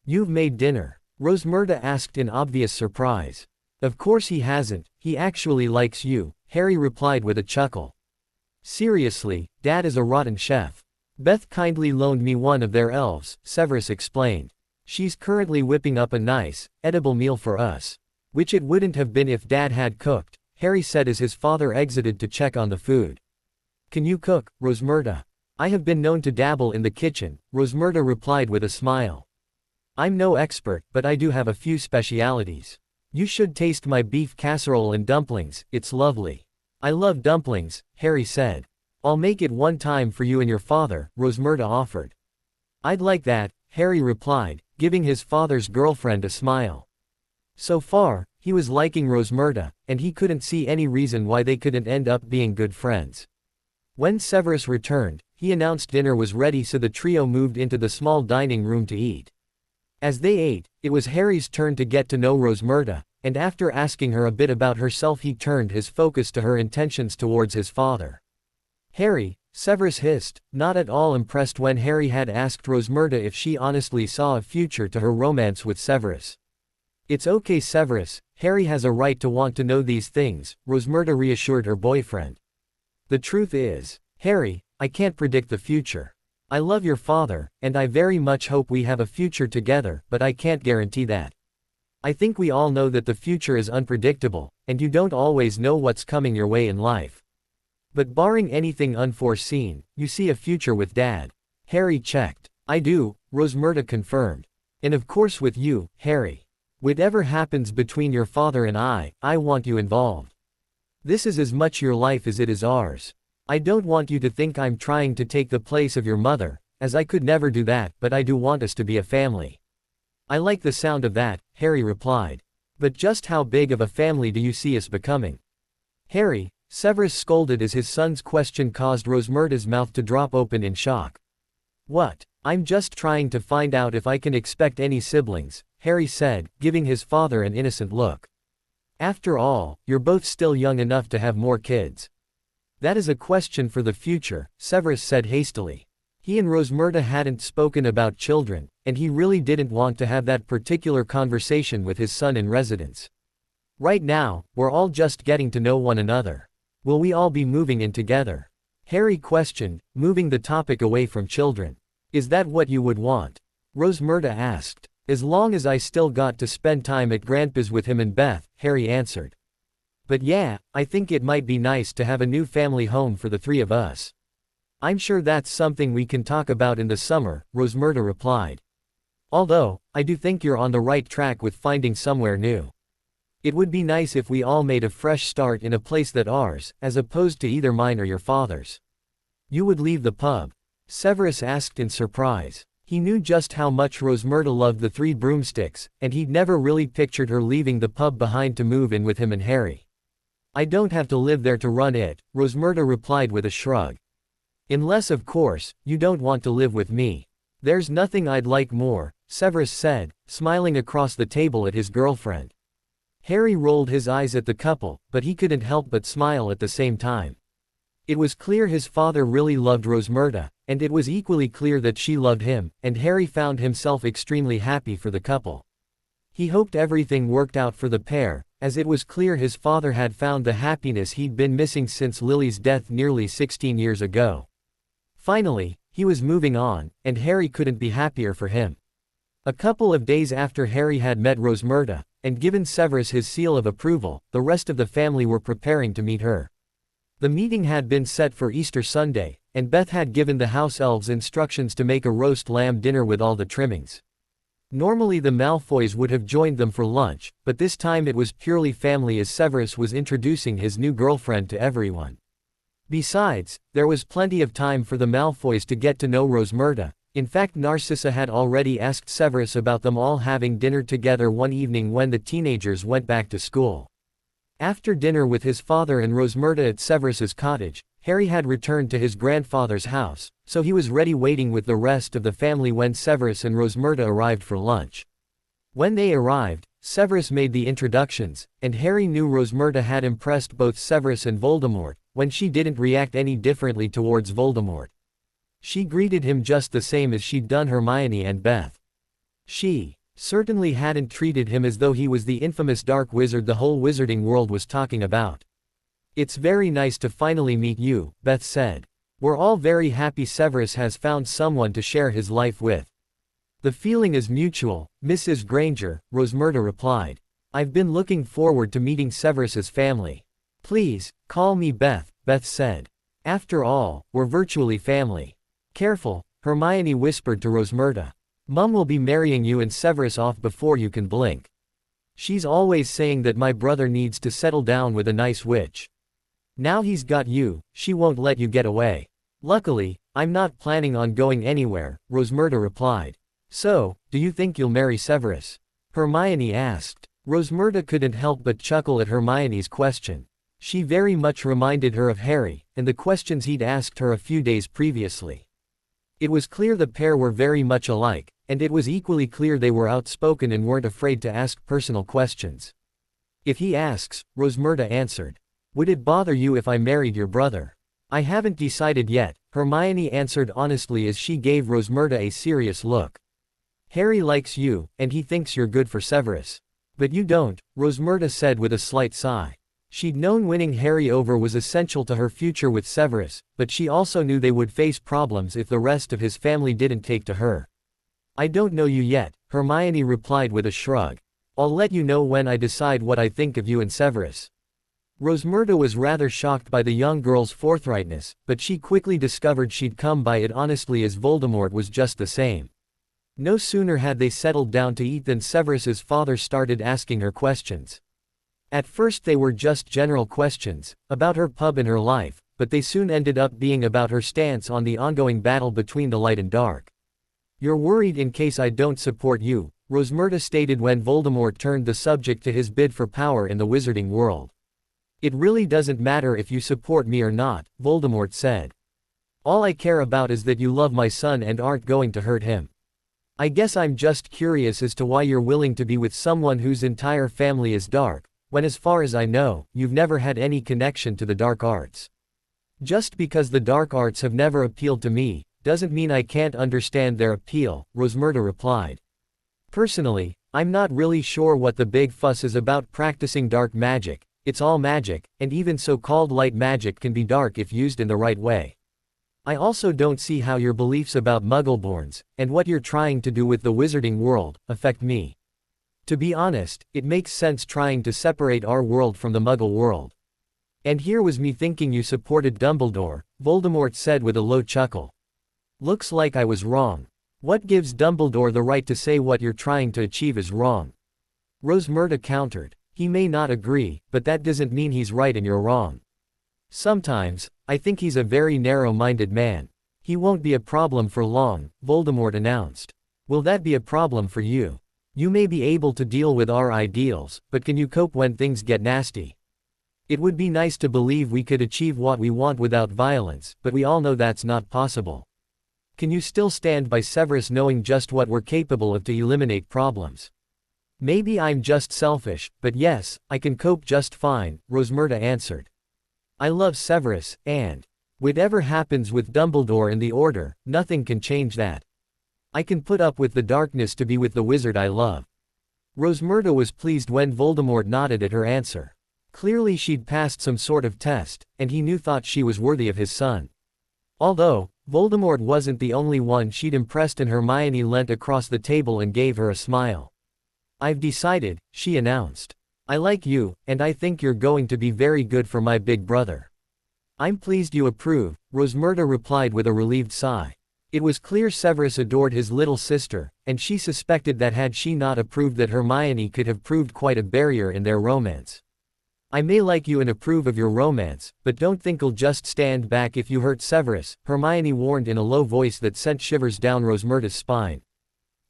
You've made dinner? Rosmerta asked in obvious surprise. Of course he hasn't, he actually likes you, Harry replied with a chuckle. Seriously, Dad is a rotten chef. Beth kindly loaned me one of their elves, Severus explained. She's currently whipping up a nice, edible meal for us. Which it wouldn't have been if Dad had cooked, Harry said as his father exited to check on the food. Can you cook, Rosmerta? I have been known to dabble in the kitchen, Rosmerta replied with a smile. I'm no expert, but I do have a few specialities. You should taste my beef casserole and dumplings, it's lovely. I love dumplings, Harry said. I'll make it one time for you and your father, Rosmerta offered. I'd like that, Harry replied, giving his father's girlfriend a smile. So far, he was liking Rosmerta, and he couldn't see any reason why they couldn't end up being good friends. When Severus returned, he announced dinner was ready, so the trio moved into the small dining room to eat. As they ate, it was Harry's turn to get to know Rosmerta, and after asking her a bit about herself he turned his focus to her intentions towards his father. Harry, Severus hissed, not at all impressed when Harry had asked Rosmerta if she honestly saw a future to her romance with Severus. It's okay Severus, Harry has a right to want to know these things, Rosmerta reassured her boyfriend. The truth is, Harry, I can't predict the future. I love your father, and I very much hope we have a future together, but I can't guarantee that. I think we all know that the future is unpredictable, and you don't always know what's coming your way in life. But barring anything unforeseen, you see a future with Dad. Harry checked. I do, Rosmerta confirmed. And of course with you, Harry. Whatever happens between your father and I want you involved. This is as much your life as it is ours. I don't want you to think I'm trying to take the place of your mother, as I could never do that, but I do want us to be a family. I like the sound of that, Harry replied. But just how big of a family do you see us becoming? Harry, Severus scolded as his son's question caused Rosmerta's mouth to drop open in shock. What? I'm just trying to find out if I can expect any siblings, Harry said, giving his father an innocent look. After all, you're both still young enough to have more kids. That is a question for the future, Severus said hastily. He and Rosmerta hadn't spoken about children, and he really didn't want to have that particular conversation with his son in residence. Right now, we're all just getting to know one another. Will we all be moving in together? Harry questioned, moving the topic away from children. Is that what you would want? Rosmerta asked. As long as I still got to spend time at Grandpa's with him and Beth, Harry answered. But yeah, I think it might be nice to have a new family home for the three of us. I'm sure that's something we can talk about in the summer, Rosmerta replied. Although, I do think you're on the right track with finding somewhere new. It would be nice if we all made a fresh start in a place that's ours, as opposed to either mine or your father's. You would leave the pub? Severus asked in surprise. He knew just how much Rosmerta loved the Three Broomsticks, and he'd never really pictured her leaving the pub behind to move in with him and Harry. I don't have to live there to run it, Rosmerta replied with a shrug. Unless of course, you don't want to live with me. There's nothing I'd like more, Severus said, smiling across the table at his girlfriend. Harry rolled his eyes at the couple, but he couldn't help but smile at the same time. It was clear his father really loved Rosmerta, and it was equally clear that she loved him, and Harry found himself extremely happy for the couple. He hoped everything worked out for the pair, as it was clear his father had found the happiness he'd been missing since Lily's death nearly 16 years ago. Finally, he was moving on, and Harry couldn't be happier for him. A couple of days after Harry had met Rosmerta, and given Severus his seal of approval, the rest of the family were preparing to meet her. The meeting had been set for Easter Sunday, and Beth had given the house elves instructions to make a roast lamb dinner with all the trimmings. Normally the Malfoys would have joined them for lunch, but this time it was purely family as Severus was introducing his new girlfriend to everyone. Besides, there was plenty of time for the Malfoys to get to know Rosmerta. In fact, Narcissa had already asked Severus about them all having dinner together one evening when the teenagers went back to school. After dinner with his father and Rosmerta at Severus's cottage, Harry had returned to his grandfather's house, so he was ready waiting with the rest of the family when Severus and Rosmerta arrived for lunch. When they arrived, Severus made the introductions, and Harry knew Rosmerta had impressed both Severus and Voldemort, when she didn't react any differently towards Voldemort. She greeted him just the same as she'd done Hermione and Beth. She certainly hadn't treated him as though he was the infamous dark wizard the whole wizarding world was talking about. "It's very nice to finally meet you," Beth said. "We're all very happy Severus has found someone to share his life with." "The feeling is mutual, Mrs. Granger," Rosmerta replied. "I've been looking forward to meeting Severus's family." "Please, call me Beth," Beth said. "After all, we're virtually family." "Careful," Hermione whispered to Rosmerta. "Mum will be marrying you and Severus off before you can blink. She's always saying that my brother needs to settle down with a nice witch. Now he's got you, she won't let you get away." "Luckily, I'm not planning on going anywhere," Rosmerta replied. "So, do you think you'll marry Severus?" Hermione asked. Rosmerta couldn't help but chuckle at Hermione's question. She very much reminded her of Harry, and the questions he'd asked her a few days previously. It was clear the pair were very much alike, and it was equally clear they were outspoken and weren't afraid to ask personal questions. "If he asks," Rosmerta answered. "Would it bother you if I married your brother?" "I haven't decided yet," Hermione answered honestly as she gave Rosmerta a serious look. "Harry likes you, and he thinks you're good for Severus. But you don't," Rosmerta said with a slight sigh. She'd known winning Harry over was essential to her future with Severus, but she also knew they would face problems if the rest of his family didn't take to her. "I don't know you yet," Hermione replied with a shrug. "I'll let you know when I decide what I think of you and Severus." Rosmerta was rather shocked by the young girl's forthrightness, but she quickly discovered she'd come by it honestly as Voldemort was just the same. No sooner had they settled down to eat than Severus's father started asking her questions. At first they were just general questions, about her pub and her life, but they soon ended up being about her stance on the ongoing battle between the light and dark. "You're worried in case I don't support you," Rosmerta stated when Voldemort turned the subject to his bid for power in the wizarding world. "It really doesn't matter if you support me or not," Voldemort said. "All I care about is that you love my son and aren't going to hurt him. I guess I'm just curious as to why you're willing to be with someone whose entire family is dark, when as far as I know, you've never had any connection to the dark arts." "Just because the dark arts have never appealed to me, doesn't mean I can't understand their appeal," Rosmerta replied. "Personally, I'm not really sure what the big fuss is about practicing dark magic. It's all magic, and even so-called light magic can be dark if used in the right way. I also don't see how your beliefs about Muggleborns, and what you're trying to do with the wizarding world, affect me. To be honest, it makes sense trying to separate our world from the Muggle world. And here was me thinking you supported Dumbledore," Voldemort said with a low chuckle. "Looks like I was wrong. What gives Dumbledore the right to say what you're trying to achieve is wrong?" Rosmerta countered. "He may not agree, but that doesn't mean he's right and you're wrong. Sometimes, I think he's a very narrow-minded man. He won't be a problem for long," Voldemort announced. "Will that be a problem for you? You may be able to deal with our ideals, but can you cope when things get nasty? It would be nice to believe we could achieve what we want without violence, but we all know that's not possible." Can you still stand by Severus knowing just what we're capable of to eliminate problems? Maybe I'm just selfish, but yes, I can cope just fine, Rosmerta answered. I love Severus, and whatever happens with Dumbledore and the Order, nothing can change that. I can put up with the darkness to be with the wizard I love. Rosmerta was pleased when Voldemort nodded at her answer. Clearly she'd passed some sort of test, and he thought she was worthy of his son. Although, Voldemort wasn't the only one she'd impressed, and Hermione leant across the table and gave her a smile. I've decided, she announced. I like you, and I think you're going to be very good for my big brother. I'm pleased you approve, Rosmerta replied with a relieved sigh. It was clear Severus adored his little sister, and she suspected that had she not approved that Hermione could have proved quite a barrier in their romance. I may like you and approve of your romance, but don't think I'll just stand back if you hurt Severus, Hermione warned in a low voice that sent shivers down Rosmerta's spine.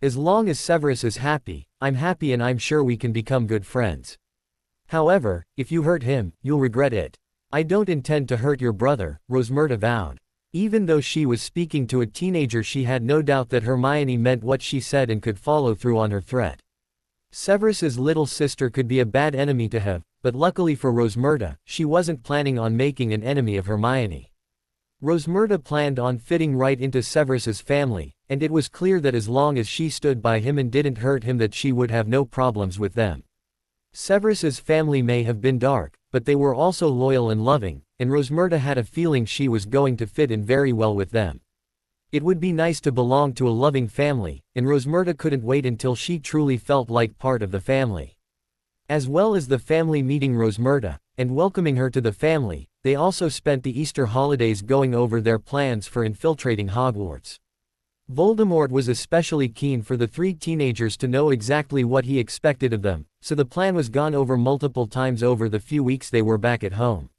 As long as Severus is happy, I'm happy, and I'm sure we can become good friends. However, if you hurt him, you'll regret it. I don't intend to hurt your brother, Rosmerta vowed. Even though she was speaking to a teenager, she had no doubt that Hermione meant what she said and could follow through on her threat. Severus's little sister could be a bad enemy to have, but luckily for Rosmerta, she wasn't planning on making an enemy of Hermione. Rosmerta planned on fitting right into Severus's family, and it was clear that as long as she stood by him and didn't hurt him, that she would have no problems with them. Severus's family may have been dark, but they were also loyal and loving, and Rosmerta had a feeling she was going to fit in very well with them. It would be nice to belong to a loving family, and Rosmerta couldn't wait until she truly felt like part of the family. As well as the family meeting Rosmerta, and welcoming her to the family, they also spent the Easter holidays going over their plans for infiltrating Hogwarts. Voldemort was especially keen for the three teenagers to know exactly what he expected of them, so the plan was gone over multiple times over the few weeks they were back at home.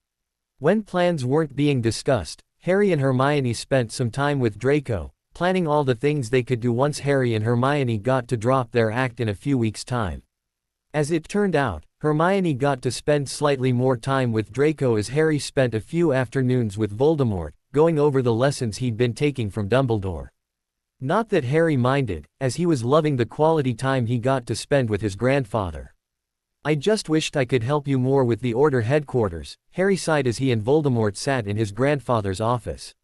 When plans weren't being discussed, Harry and Hermione spent some time with Draco, planning all the things they could do once Harry and Hermione got to drop their act in a few weeks' time. As it turned out, Hermione got to spend slightly more time with Draco, as Harry spent a few afternoons with Voldemort, going over the lessons he'd been taking from Dumbledore. Not that Harry minded, as he was loving the quality time he got to spend with his grandfather. I just wished I could help you more with the Order headquarters, Harry sighed as he and Voldemort sat in his grandfather's office.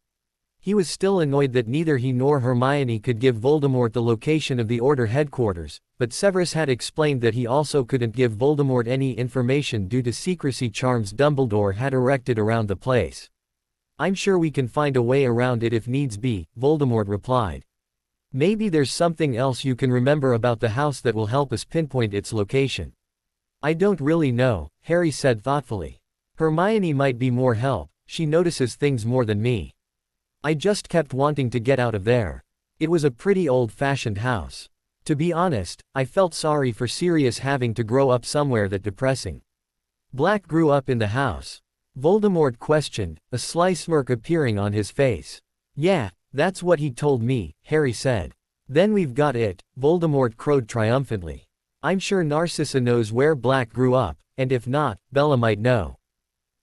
He was still annoyed that neither he nor Hermione could give Voldemort the location of the Order headquarters, but Severus had explained that he also couldn't give Voldemort any information due to secrecy charms Dumbledore had erected around the place. I'm sure we can find a way around it if needs be, Voldemort replied. Maybe there's something else you can remember about the house that will help us pinpoint its location. I don't really know, Harry said thoughtfully. Hermione might be more help, she notices things more than me. I just kept wanting to get out of there. It was a pretty old-fashioned house. To be honest, I felt sorry for Sirius having to grow up somewhere that depressing. Black grew up in the house? Voldemort questioned, a sly smirk appearing on his face. Yeah, that's what he told me, Harry said. Then we've got it, Voldemort crowed triumphantly. I'm sure Narcissa knows where Black grew up, and if not, Bella might know.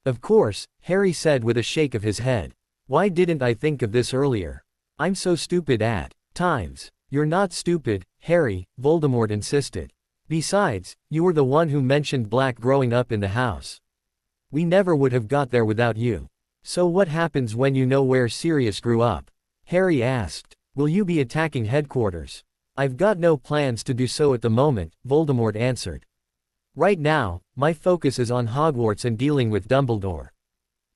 Of course, Harry said with a shake of his head. Why didn't I think of this earlier? I'm so stupid at times. You're not stupid, Harry, Voldemort insisted. Besides, you were the one who mentioned Black growing up in the house. We never would have got there without you. So what happens when you know where Sirius grew up? Harry asked. Will you be attacking headquarters? I've got no plans to do so at the moment, Voldemort answered. Right now, my focus is on Hogwarts and dealing with Dumbledore.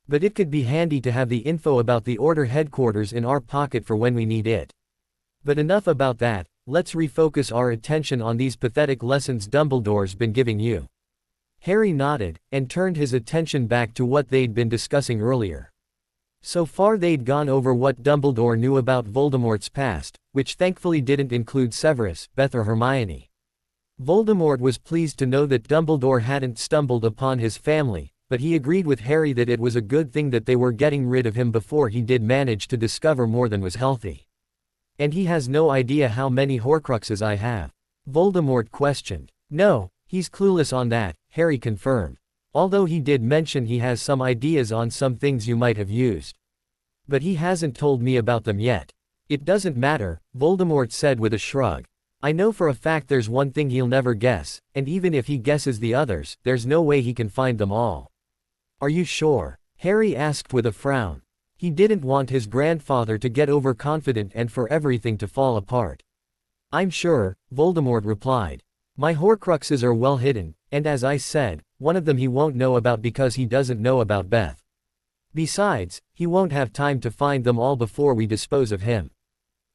But it could be handy to have the info about the Order headquarters in our pocket for when we need it. But enough about that, let's refocus our attention on these pathetic lessons Dumbledore's been giving you. Harry nodded, and turned his attention back to what they'd been discussing earlier. So far they'd gone over what Dumbledore knew about Voldemort's past, which thankfully didn't include Severus, Beth or Hermione. Voldemort was pleased to know that Dumbledore hadn't stumbled upon his family, but he agreed with Harry that it was a good thing that they were getting rid of him before he did manage to discover more than was healthy. And he has no idea how many Horcruxes I have? Voldemort questioned. No, he's clueless on that, Harry confirmed. Although he did mention he has some ideas on some things you might have used. But he hasn't told me about them yet. It doesn't matter, Voldemort said with a shrug. I know for a fact there's one thing he'll never guess, and even if he guesses the others, there's no way he can find them all. Are you sure? Harry asked with a frown. He didn't want his grandfather to get overconfident and for everything to fall apart. I'm sure, Voldemort replied. My Horcruxes are well hidden, and as I said, one of them he won't know about because he doesn't know about Beth. Besides, he won't have time to find them all before we dispose of him.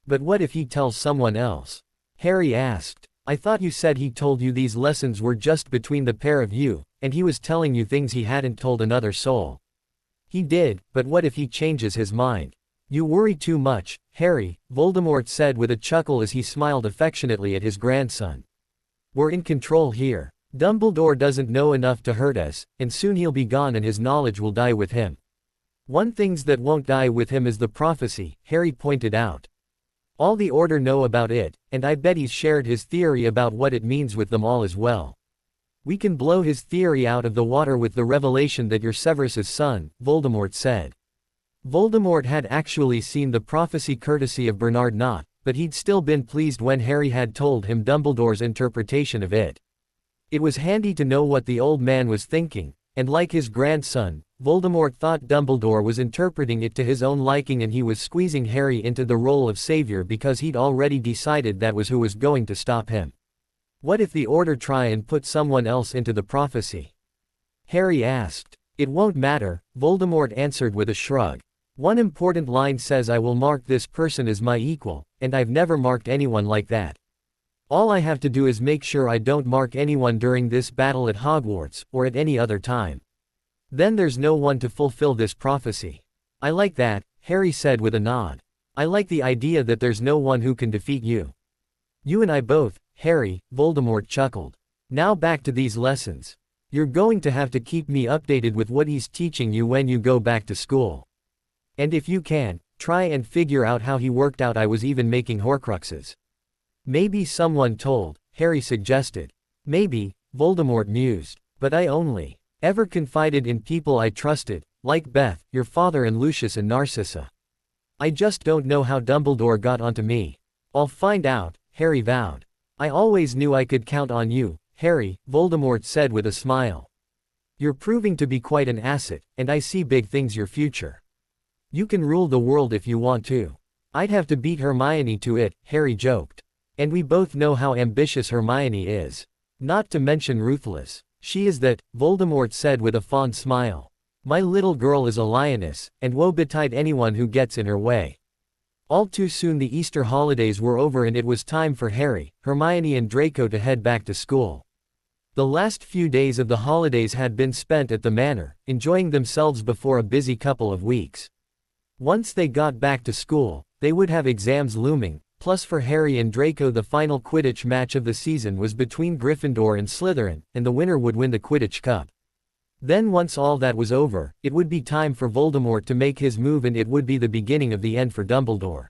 But what if he tells someone else? Harry asked. I thought you said he told you these lessons were just between the pair of you, and he was telling you things he hadn't told another soul. He did, but what if he changes his mind? You worry too much, Harry, Voldemort said with a chuckle as he smiled affectionately at his grandson. We're in control here. Dumbledore doesn't know enough to hurt us, and soon he'll be gone and his knowledge will die with him. One thing that won't die with him is the prophecy, Harry pointed out. All the Order know about it, and I bet he's shared his theory about what it means with them all as well. We can blow his theory out of the water with the revelation that you're Severus's son, Voldemort said. Voldemort had actually seen the prophecy courtesy of Bernard Knott, but he'd still been pleased when Harry had told him Dumbledore's interpretation of it. It was handy to know what the old man was thinking, and like his grandson, Voldemort thought Dumbledore was interpreting it to his own liking and he was squeezing Harry into the role of savior because he'd already decided that was who was going to stop him. What if the Order try and put someone else into the prophecy? Harry asked. It won't matter, Voldemort answered with a shrug. One important line says I will mark this person as my equal, and I've never marked anyone like that. All I have to do is make sure I don't mark anyone during this battle at Hogwarts, or at any other time. Then there's no one to fulfill this prophecy. I like that, Harry said with a nod. I like the idea that there's no one who can defeat you. You and I both, Harry, Voldemort chuckled. Now back to these lessons. You're going to have to keep me updated with what he's teaching you when you go back to school. And if you can, try and figure out how he worked out I was even making Horcruxes. Maybe someone told, Harry suggested. Maybe, Voldemort mused. But I only ever confided in people I trusted, like Beth, your father and Lucius and Narcissa. I just don't know how Dumbledore got onto me. I'll find out, Harry vowed. I always knew I could count on you, Harry, Voldemort said with a smile. You're proving to be quite an asset, and I see big things your future. You can rule the world if you want to. I'd have to beat Hermione to it, Harry joked. And we both know how ambitious Hermione is. Not to mention ruthless. She is that, Voldemort said with a fond smile. My little girl is a lioness, and woe betide anyone who gets in her way. All too soon the Easter holidays were over and it was time for Harry, Hermione and Draco to head back to school. The last few days of the holidays had been spent at the manor, enjoying themselves before a busy couple of weeks. Once they got back to school, they would have exams looming. Plus for Harry and Draco the final Quidditch match of the season was between Gryffindor and Slytherin, and the winner would win the Quidditch Cup. Then once all that was over, it would be time for Voldemort to make his move and it would be the beginning of the end for Dumbledore.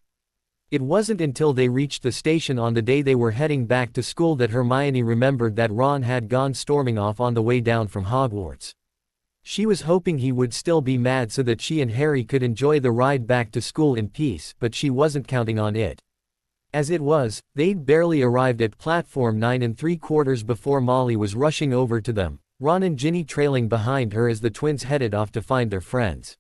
It wasn't until they reached the station on the day they were heading back to school that Hermione remembered that Ron had gone storming off on the way down from Hogwarts. She was hoping he would still be mad so that she and Harry could enjoy the ride back to school in peace, but she wasn't counting on it. As it was, they'd barely arrived at platform 9 3/4 before Molly was rushing over to them, Ron and Ginny trailing behind her as the twins headed off to find their friends.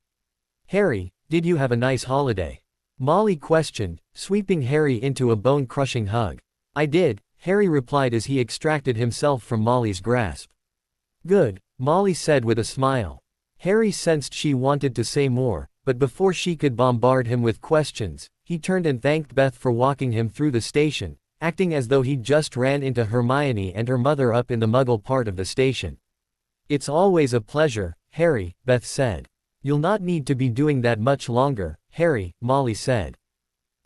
Harry, did you have a nice holiday? Molly questioned, sweeping Harry into a bone-crushing hug. I did, Harry replied as he extracted himself from Molly's grasp. Good, Molly said with a smile. Harry sensed she wanted to say more, but before she could bombard him with questions, he turned and thanked Beth for walking him through the station, acting as though he'd just ran into Hermione and her mother up in the Muggle part of the station. It's always a pleasure, Harry, Beth said. You'll not need to be doing that much longer, Harry, Molly said.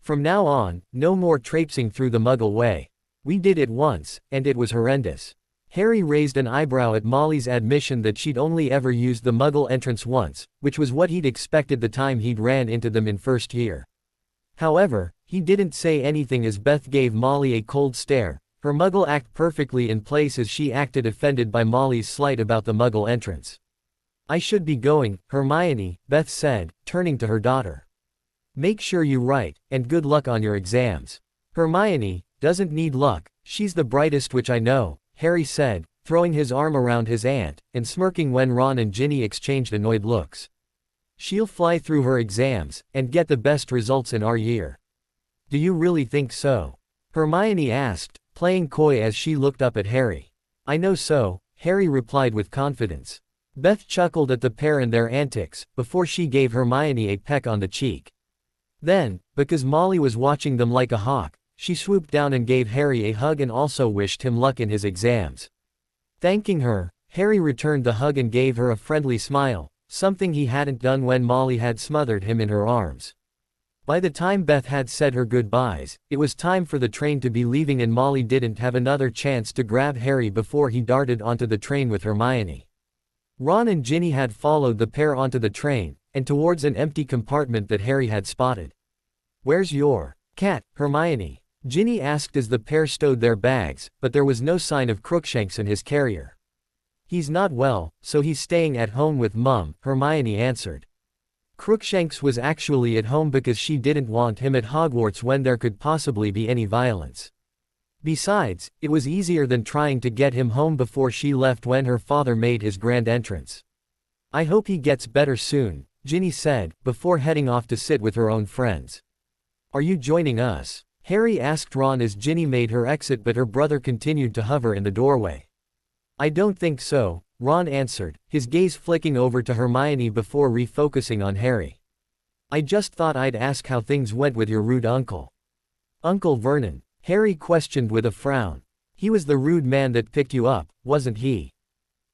From now on, no more traipsing through the Muggle way. We did it once, and it was horrendous. Harry raised an eyebrow at Molly's admission that she'd only ever used the Muggle entrance once, which was what he'd expected the time he'd ran into them in first year. However, he didn't say anything as Beth gave Molly a cold stare, her Muggle act perfectly in place as she acted offended by Molly's slight about the Muggle entrance. I should be going, Hermione, Beth said, turning to her daughter. Make sure you write, and good luck on your exams. Hermione doesn't need luck, she's the brightest which I know, Harry said, throwing his arm around his aunt, and smirking when Ron and Ginny exchanged annoyed looks. She'll fly through her exams, and get the best results in our year. Do you really think so? Hermione asked, playing coy as she looked up at Harry. I know so, Harry replied with confidence. Beth chuckled at the pair and their antics, before she gave Hermione a peck on the cheek. Then, because Molly was watching them like a hawk, she swooped down and gave Harry a hug and also wished him luck in his exams. Thanking her, Harry returned the hug and gave her a friendly smile, something he hadn't done when Molly had smothered him in her arms. By the time Beth had said her goodbyes, it was time for the train to be leaving and Molly didn't have another chance to grab Harry before he darted onto the train with Hermione. Ron and Ginny had followed the pair onto the train, and towards an empty compartment that Harry had spotted. Where's your cat, Hermione? Ginny asked as the pair stowed their bags, but there was no sign of Crookshanks in his carrier. He's not well, so he's staying at home with Mum, Hermione answered. Crookshanks was actually at home because she didn't want him at Hogwarts when there could possibly be any violence. Besides, it was easier than trying to get him home before she left when her father made his grand entrance. I hope he gets better soon, Ginny said, before heading off to sit with her own friends. Are you joining us? Harry asked Ron as Ginny made her exit, but her brother continued to hover in the doorway. I don't think so, Ron answered, his gaze flicking over to Hermione before refocusing on Harry. I just thought I'd ask how things went with your rude uncle. Uncle Vernon? Harry questioned with a frown. He was the rude man that picked you up, wasn't he?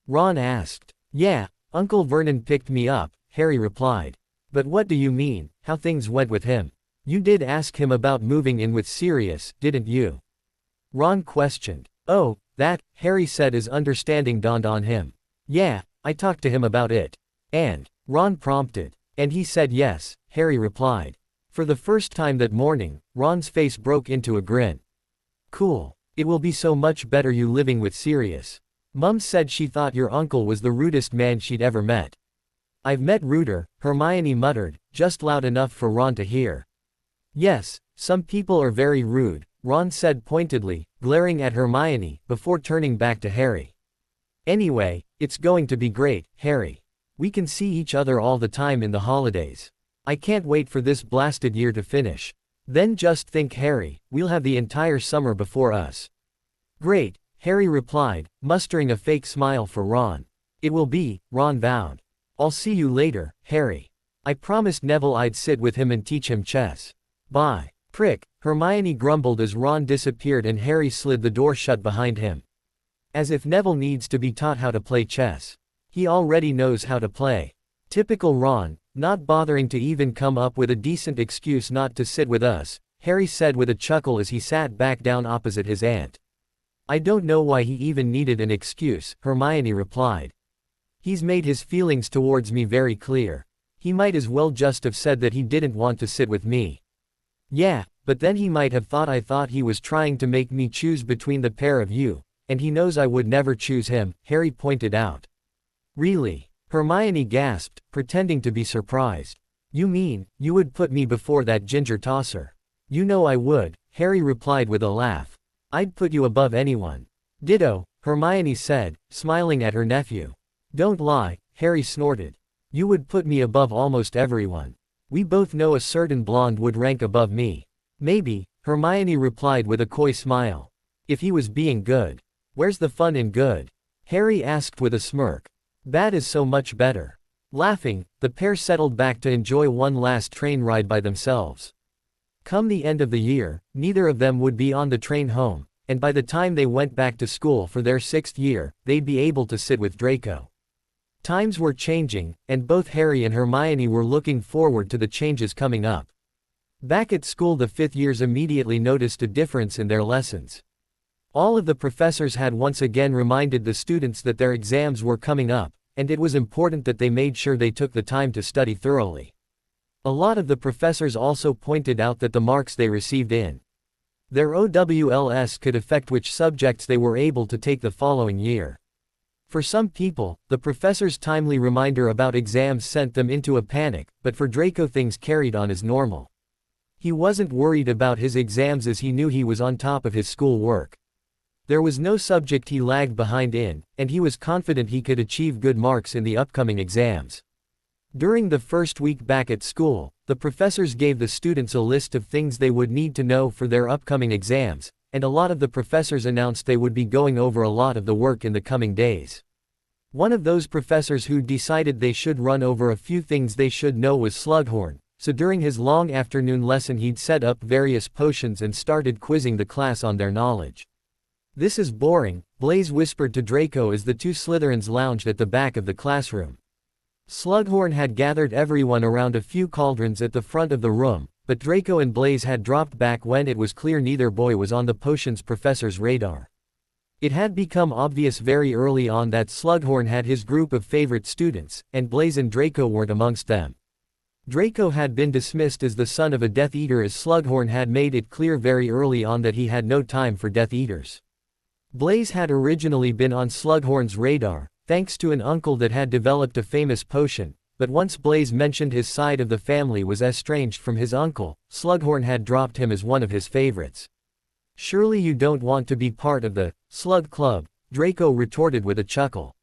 Ron asked. Yeah, Uncle Vernon picked me up, Harry replied. But what do you mean, how things went with him? You did ask him about moving in with Sirius, didn't you? Ron questioned. Oh, that, Harry said as understanding dawned on him. Yeah, I talked to him about it. And, Ron prompted. And he said yes, Harry replied. For the first time that morning, Ron's face broke into a grin. Cool. It will be so much better you living with Sirius. Mum said she thought your uncle was the rudest man she'd ever met. I've met ruder, Hermione muttered, just loud enough for Ron to hear. Yes, some people are very rude, Ron said pointedly, glaring at Hermione, before turning back to Harry. Anyway, it's going to be great, Harry. We can see each other all the time in the holidays. I can't wait for this blasted year to finish. Then just think, Harry, we'll have the entire summer before us. Great, Harry replied, mustering a fake smile for Ron. It will be, Ron vowed. I'll see you later, Harry. I promised Neville I'd sit with him and teach him chess. Bye. Prick, Hermione grumbled as Ron disappeared and Harry slid the door shut behind him. As if Neville needs to be taught how to play chess. He already knows how to play. Typical Ron, not bothering to even come up with a decent excuse not to sit with us, Harry said with a chuckle as he sat back down opposite his aunt. I don't know why he even needed an excuse, Hermione replied. He's made his feelings towards me very clear. He might as well just have said that he didn't want to sit with me. Yeah, but then he might have thought I thought he was trying to make me choose between the pair of you, and he knows I would never choose him, Harry pointed out. Really? Hermione gasped, pretending to be surprised. You mean, you would put me before that ginger tosser? You know I would, Harry replied with a laugh. I'd put you above anyone. Ditto, Hermione said, smiling at her nephew. Don't lie, Harry snorted. You would put me above almost everyone. We both know a certain blonde would rank above me. Maybe, Hermione replied with a coy smile. If he was being good. Where's the fun in good? Harry asked with a smirk. Bad is so much better. Laughing, the pair settled back to enjoy one last train ride by themselves. Come the end of the year, neither of them would be on the train home, and by the time they went back to school for their 6th year, they'd be able to sit with Draco. Times were changing, and both Harry and Hermione were looking forward to the changes coming up. Back at school, the 5th years immediately noticed a difference in their lessons. All of the professors had once again reminded the students that their exams were coming up, and it was important that they made sure they took the time to study thoroughly. A lot of the professors also pointed out that the marks they received in their OWLs could affect which subjects they were able to take the following year. For some people, the professor's timely reminder about exams sent them into a panic, but for Draco things carried on as normal. He wasn't worried about his exams as he knew he was on top of his school work. There was no subject he lagged behind in, and he was confident he could achieve good marks in the upcoming exams. During the first week back at school, the professors gave the students a list of things they would need to know for their upcoming exams, and a lot of the professors announced they would be going over a lot of the work in the coming days. One of those professors who decided they should run over a few things they should know was Slughorn, so during his long afternoon lesson he'd set up various potions and started quizzing the class on their knowledge. "This is boring," Blaze whispered to Draco as the two Slytherins lounged at the back of the classroom. Slughorn had gathered everyone around a few cauldrons at the front of the room, but Draco and Blaze had dropped back when it was clear neither boy was on the potions professor's radar. It had become obvious very early on that Slughorn had his group of favorite students, and Blaze and Draco weren't amongst them. Draco had been dismissed as the son of a Death Eater as Slughorn had made it clear very early on that he had no time for Death Eaters. Blaze had originally been on Slughorn's radar, thanks to an uncle that had developed a famous potion, but once Blaze mentioned his side of the family was estranged from his uncle, Slughorn had dropped him as one of his favorites. "Surely you don't want to be part of the Slug Club," Draco retorted with a chuckle.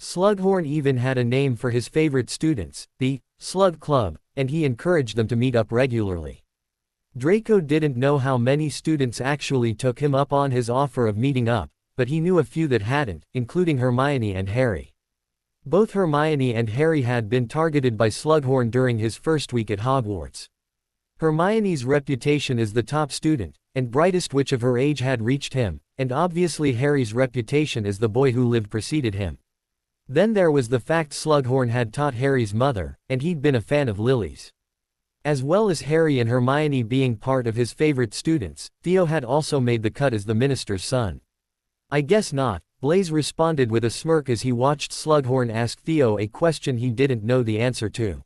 Slughorn even had a name for his favorite students, the Slug Club, and he encouraged them to meet up regularly. Draco didn't know how many students actually took him up on his offer of meeting up, but he knew a few that hadn't, including Hermione and Harry. Both Hermione and Harry had been targeted by Slughorn during his first week at Hogwarts. Hermione's reputation as the top student, and brightest witch of her age had reached him, and obviously Harry's reputation as the boy who lived preceded him. Then there was the fact Slughorn had taught Harry's mother, and he'd been a fan of Lily's. As well as Harry and Hermione being part of his favorite students, Theo had also made the cut as the minister's son. "I guess not," Blaze responded with a smirk as he watched Slughorn ask Theo a question he didn't know the answer to.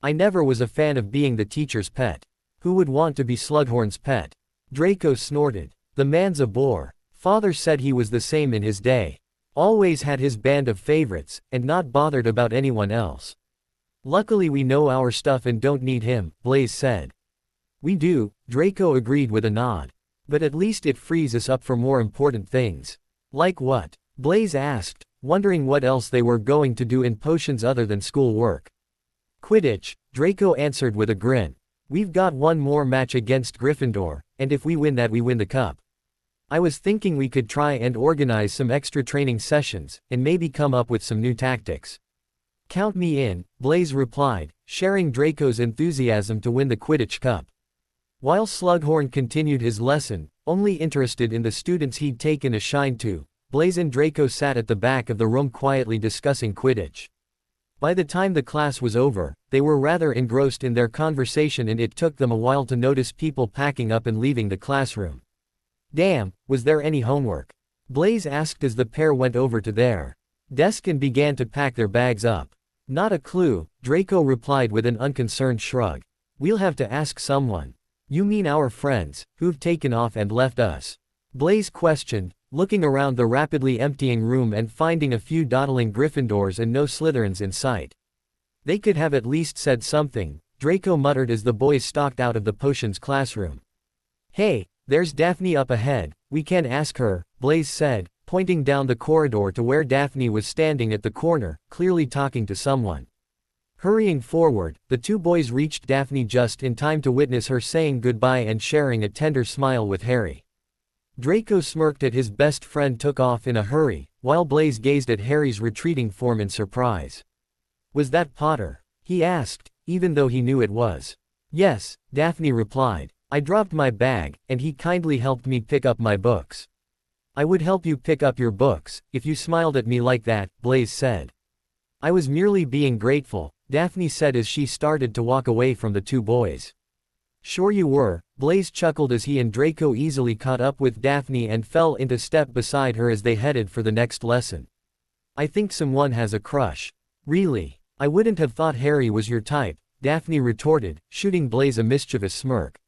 "I never was a fan of being the teacher's pet. Who would want to be Slughorn's pet?" Draco snorted. "The man's a bore. Father said he was the same in his day. Always had his band of favorites, and not bothered about anyone else." "Luckily we know our stuff and don't need him," Blaze said. "We do," Draco agreed with a nod. "But at least it frees us up for more important things." "Like what?" Blaze asked, wondering what else they were going to do in potions other than school work. "Quidditch," Draco answered with a grin. "We've got one more match against Gryffindor, and if we win that we win the cup. I was thinking we could try and organize some extra training sessions, and maybe come up with some new tactics." "Count me in," Blaze replied, sharing Draco's enthusiasm to win the Quidditch Cup. While Slughorn continued his lesson, only interested in the students he'd taken a shine to, Blaze and Draco sat at the back of the room quietly discussing Quidditch. By the time the class was over, they were rather engrossed in their conversation and it took them a while to notice people packing up and leaving the classroom. "Damn, was there any homework?" Blaze asked as the pair went over to their desk and began to pack their bags up. "Not a clue," Draco replied with an unconcerned shrug. "We'll have to ask someone." "You mean our friends, who've taken off and left us?" Blaze questioned, looking around the rapidly emptying room and finding a few dawdling Gryffindors and no Slytherins in sight. "They could have at least said something," Draco muttered as the boys stalked out of the potions classroom. "Hey, there's Daphne up ahead, we can ask her," Blaze said, pointing down the corridor to where Daphne was standing at the corner, clearly talking to someone. Hurrying forward, the two boys reached Daphne just in time to witness her saying goodbye and sharing a tender smile with Harry. Draco smirked at his best friend took off in a hurry, while Blaze gazed at Harry's retreating form in surprise. "Was that Potter?" he asked, even though he knew it was. "Yes," Daphne replied. "I dropped my bag, and he kindly helped me pick up my books." "I would help you pick up your books, if you smiled at me like that," Blaze said. "I was merely being grateful," Daphne said as she started to walk away from the two boys. "Sure you were," Blaze chuckled as he and Draco easily caught up with Daphne and fell into step beside her as they headed for the next lesson. "I think someone has a crush." "Really? I wouldn't have thought Harry was your type," Daphne retorted, shooting Blaze a mischievous smirk.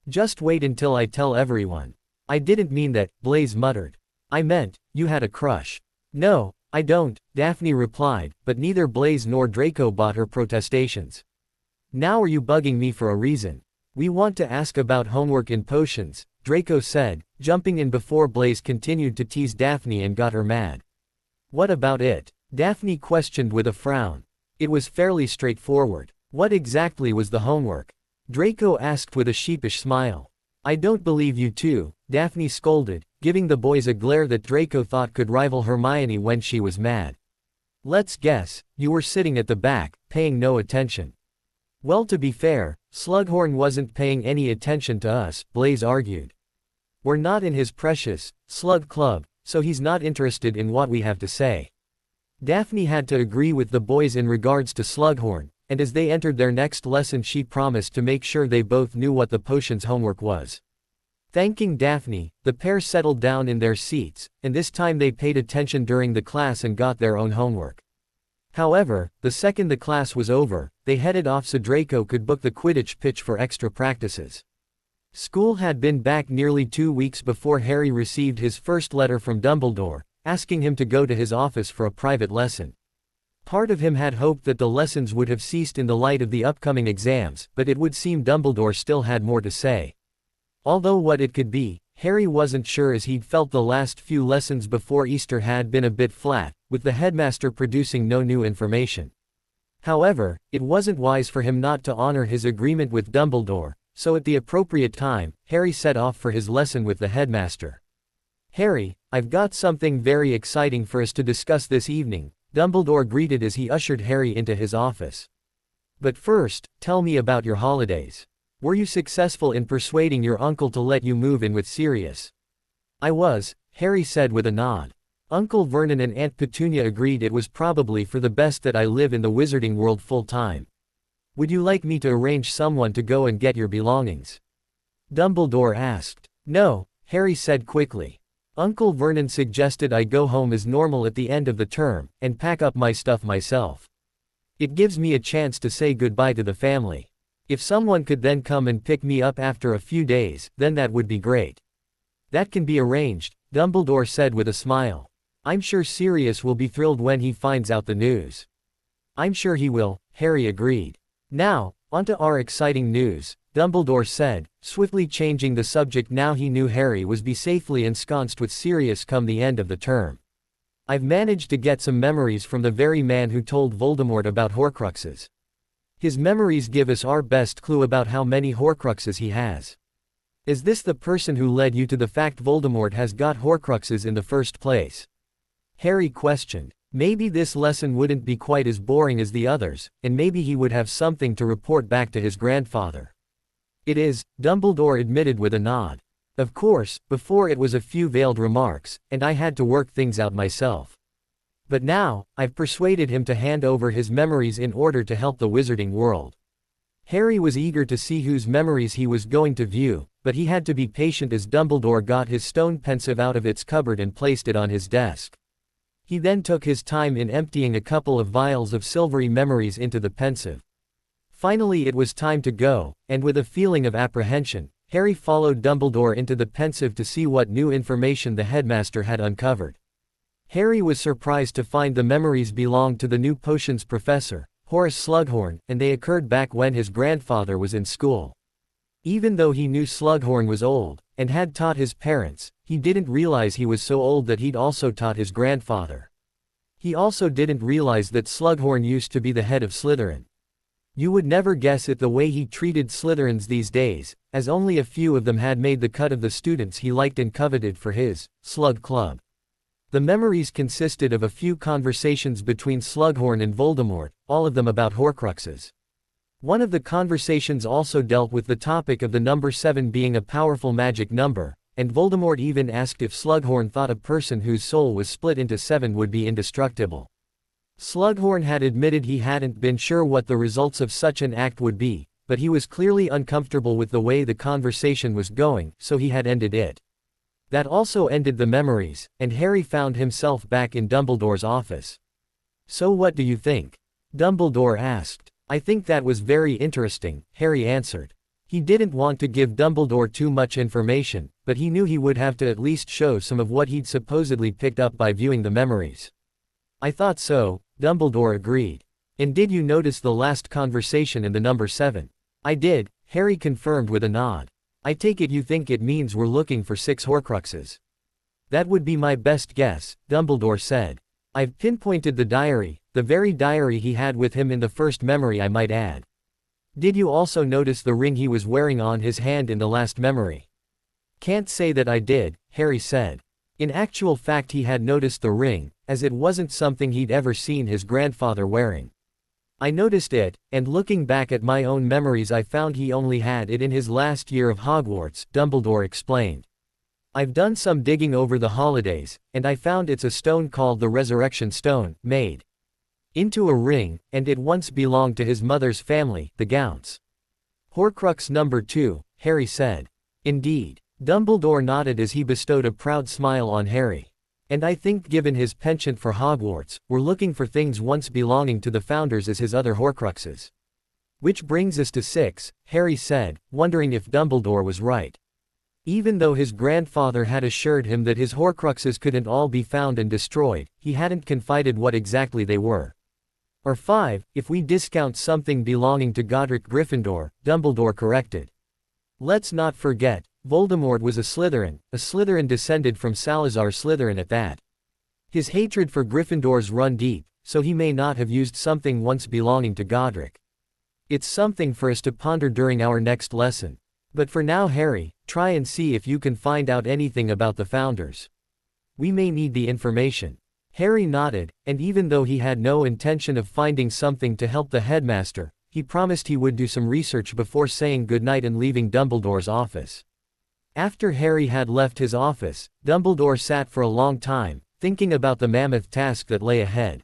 "Just wait until I tell everyone." "I didn't mean that," Blaze muttered. "I meant, you had a crush." "No," I don't, Daphne replied, but neither Blaise nor Draco bought her protestations. Now are you bugging me for a reason? We want to ask about homework in potions, Draco said, jumping in before Blaise continued to tease Daphne and got her mad. What about it? Daphne questioned with a frown. It was fairly straightforward. What exactly was the homework? Draco asked with a sheepish smile. I don't believe you two, Daphne scolded, giving the boys a glare that Draco thought could rival Hermione when she was mad. Let's guess, you were sitting at the back, paying no attention. Well, to be fair, Slughorn wasn't paying any attention to us, Blaise argued. We're not in his precious slug club, so he's not interested in what we have to say. Daphne had to agree with the boys in regards to Slughorn, and as they entered their next lesson she promised to make sure they both knew what the potion's homework was. Thanking Daphne, the pair settled down in their seats, and this time they paid attention during the class and got their own homework. However, the second the class was over, they headed off so Draco could book the Quidditch pitch for extra practices. School had been back nearly 2 weeks before Harry received his first letter from Dumbledore, asking him to go to his office for a private lesson. Part of him had hoped that the lessons would have ceased in the light of the upcoming exams, but it would seem Dumbledore still had more to say. Although what it could be, Harry wasn't sure as he'd felt the last few lessons before Easter had been a bit flat, with the headmaster producing no new information. However, it wasn't wise for him not to honor his agreement with Dumbledore, so at the appropriate time, Harry set off for his lesson with the headmaster. Harry, I've got something very exciting for us to discuss this evening, Dumbledore greeted as he ushered Harry into his office. But first, tell me about your holidays. Were you successful in persuading your uncle to let you move in with Sirius? I was, Harry said with a nod. Uncle Vernon and Aunt Petunia agreed it was probably for the best that I live in the wizarding world full-time. Would you like me to arrange someone to go and get your belongings? Dumbledore asked. No, Harry said quickly. Uncle Vernon suggested I go home as normal at the end of the term, and pack up my stuff myself. It gives me a chance to say goodbye to the family. If someone could then come and pick me up after a few days, then that would be great. That can be arranged, Dumbledore said with a smile. I'm sure Sirius will be thrilled when he finds out the news. I'm sure he will, Harry agreed. Now, onto our exciting news, Dumbledore said, swiftly changing the subject now he knew Harry was be safely ensconced with Sirius come the end of the term. I've managed to get some memories from the very man who told Voldemort about Horcruxes. His memories give us our best clue about how many Horcruxes he has. Is this the person who led you to the fact Voldemort has got Horcruxes in the first place? Harry questioned. Maybe this lesson wouldn't be quite as boring as the others, and maybe he would have something to report back to his grandfather. It is, Dumbledore admitted with a nod. Of course, before it was a few veiled remarks, and I had to work things out myself. But now, I've persuaded him to hand over his memories in order to help the wizarding world. Harry was eager to see whose memories he was going to view, but he had to be patient as Dumbledore got his stone pensive out of its cupboard and placed it on his desk. He then took his time in emptying a couple of vials of silvery memories into the pensive. Finally it was time to go, and with a feeling of apprehension, Harry followed Dumbledore into the pensive to see what new information the headmaster had uncovered. Harry was surprised to find the memories belonged to the new potions professor, Horace Slughorn, and they occurred back when his grandfather was in school. Even though he knew Slughorn was old, and had taught his parents, he didn't realize he was so old that he'd also taught his grandfather. He also didn't realize that Slughorn used to be the head of Slytherin. You would never guess it the way he treated Slytherins these days, as only a few of them had made the cut of the students he liked and coveted for his Slug Club. The memories consisted of a few conversations between Slughorn and Voldemort, all of them about Horcruxes. One of the conversations also dealt with the topic of the number 7 being a powerful magic number, and Voldemort even asked if Slughorn thought a person whose soul was split into 7 would be indestructible. Slughorn had admitted he hadn't been sure what the results of such an act would be, but he was clearly uncomfortable with the way the conversation was going, so he had ended it. That also ended the memories, and Harry found himself back in Dumbledore's office. So what do you think? Dumbledore asked. I think that was very interesting, Harry answered. He didn't want to give Dumbledore too much information, but he knew he would have to at least show some of what he'd supposedly picked up by viewing the memories. I thought so, Dumbledore agreed. And did you notice the last conversation in the number 7? I did, Harry confirmed with a nod. I take it you think it means we're looking for 6 Horcruxes. That would be my best guess, Dumbledore said. I've pinpointed the diary, the very diary he had with him in the first memory, I might add. Did you also notice the ring he was wearing on his hand in the last memory? Can't say that I did, Harry said. In actual fact he had noticed the ring, as it wasn't something he'd ever seen his grandfather wearing. I noticed it, and looking back at my own memories I found he only had it in his last year of Hogwarts, Dumbledore explained. I've done some digging over the holidays, and I found it's a stone called the Resurrection Stone, made into a ring, and it once belonged to his mother's family, the Gounts. Horcrux number 2, Harry said. Indeed. Dumbledore nodded as he bestowed a proud smile on Harry. And I think given his penchant for Hogwarts, we're looking for things once belonging to the founders as his other Horcruxes. Which brings us to 6, Harry said, wondering if Dumbledore was right. Even though his grandfather had assured him that his Horcruxes couldn't all be found and destroyed, he hadn't confided what exactly they were. Or 5, if we discount something belonging to Godric Gryffindor, Dumbledore corrected. Let's not forget, Voldemort was a Slytherin descended from Salazar Slytherin at that. His hatred for Gryffindors run deep, so he may not have used something once belonging to Godric. It's something for us to ponder during our next lesson. But for now Harry, try and see if you can find out anything about the founders. We may need the information. Harry nodded, and even though he had no intention of finding something to help the headmaster, he promised he would do some research before saying goodnight and leaving Dumbledore's office. After Harry had left his office, Dumbledore sat for a long time, thinking about the mammoth task that lay ahead.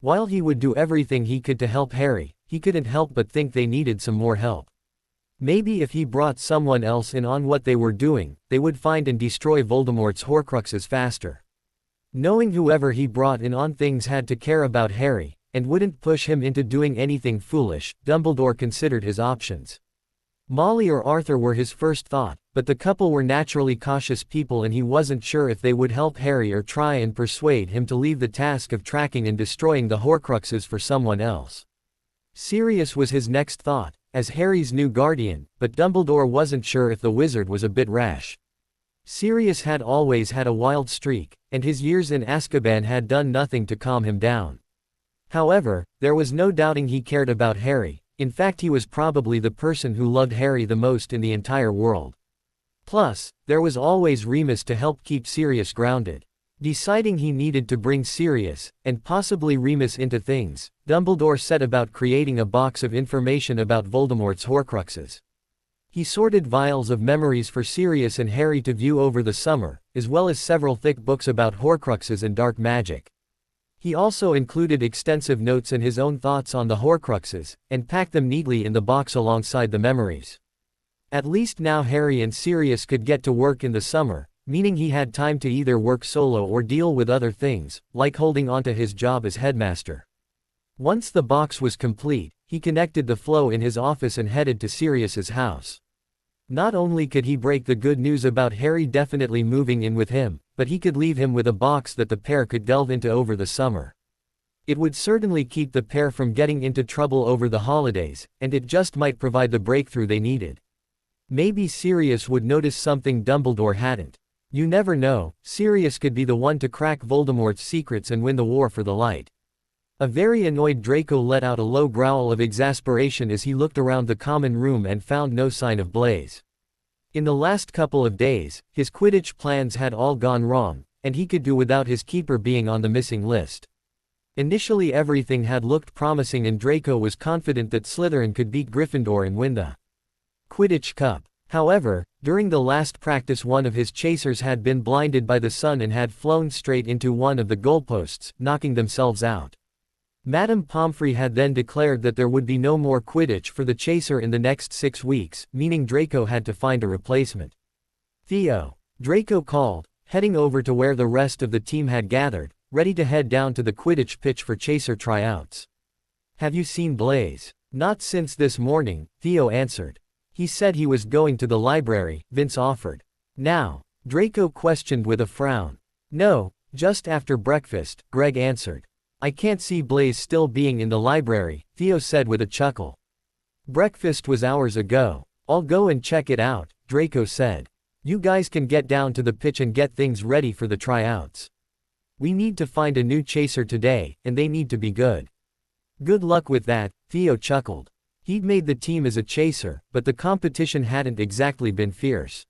While he would do everything he could to help Harry, he couldn't help but think they needed some more help. Maybe if he brought someone else in on what they were doing, they would find and destroy Voldemort's Horcruxes faster. Knowing whoever he brought in on things had to care about Harry, and wouldn't push him into doing anything foolish, Dumbledore considered his options. Molly or Arthur were his first thought, but the couple were naturally cautious people and he wasn't sure if they would help Harry or try and persuade him to leave the task of tracking and destroying the Horcruxes for someone else. Sirius was his next thought, as Harry's new guardian, but Dumbledore wasn't sure if the wizard was a bit rash. Sirius had always had a wild streak, and his years in Azkaban had done nothing to calm him down. However, there was no doubting he cared about Harry. In fact, he was probably the person who loved Harry the most in the entire world. Plus, there was always Remus to help keep Sirius grounded. Deciding he needed to bring Sirius, and possibly Remus into things, Dumbledore set about creating a box of information about Voldemort's Horcruxes. He sorted vials of memories for Sirius and Harry to view over the summer, as well as several thick books about Horcruxes and dark magic. He also included extensive notes and his own thoughts on the Horcruxes, and packed them neatly in the box alongside the memories. At least now Harry and Sirius could get to work in the summer, meaning he had time to either work solo or deal with other things, like holding onto his job as headmaster. Once the box was complete, he connected the flow in his office and headed to Sirius's house. Not only could he break the good news about Harry definitely moving in with him, but he could leave him with a box that the pair could delve into over the summer. It would certainly keep the pair from getting into trouble over the holidays, and it just might provide the breakthrough they needed. Maybe Sirius would notice something Dumbledore hadn't. You never know, Sirius could be the one to crack Voldemort's secrets and win the war for the light. A very annoyed Draco let out a low growl of exasperation as he looked around the common room and found no sign of Blaise. In the last couple of days, his Quidditch plans had all gone wrong, and he could do without his keeper being on the missing list. Initially everything had looked promising and Draco was confident that Slytherin could beat Gryffindor and win the Quidditch Cup. However, during the last practice one of his chasers had been blinded by the sun and had flown straight into one of the goalposts, knocking themselves out. Madame Pomfrey had then declared that there would be no more Quidditch for the chaser in the next 6 weeks, meaning Draco had to find a replacement. Theo, Draco called, heading over to where the rest of the team had gathered, ready to head down to the Quidditch pitch for chaser tryouts. Have you seen Blaise? Not since this morning, Theo answered. He said he was going to the library, Vince offered. Now? Draco questioned with a frown. No, just after breakfast, Greg answered. I can't see Blaze still being in the library, Theo said with a chuckle. Breakfast was hours ago. I'll go and check it out, Draco said. You guys can get down to the pitch and get things ready for the tryouts. We need to find a new chaser today, and they need to be good. Good luck with that, Theo chuckled. He'd made the team as a chaser, but the competition hadn't exactly been fierce.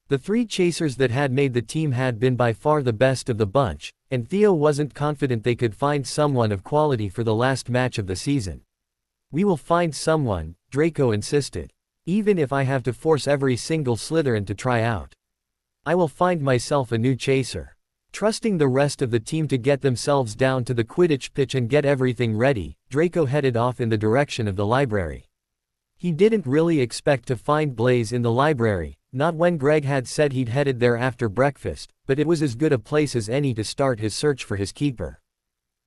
The 3 chasers that had made the team had been by far the best of the bunch, and Theo wasn't confident they could find someone of quality for the last match of the season. We will find someone, Draco insisted. Even if I have to force every single Slytherin to try out. I will find myself a new chaser. Trusting the rest of the team to get themselves down to the Quidditch pitch and get everything ready, Draco headed off in the direction of the library. He didn't really expect to find Blaze in the library, not when Greg had said he'd headed there after breakfast, but it was as good a place as any to start his search for his keeper.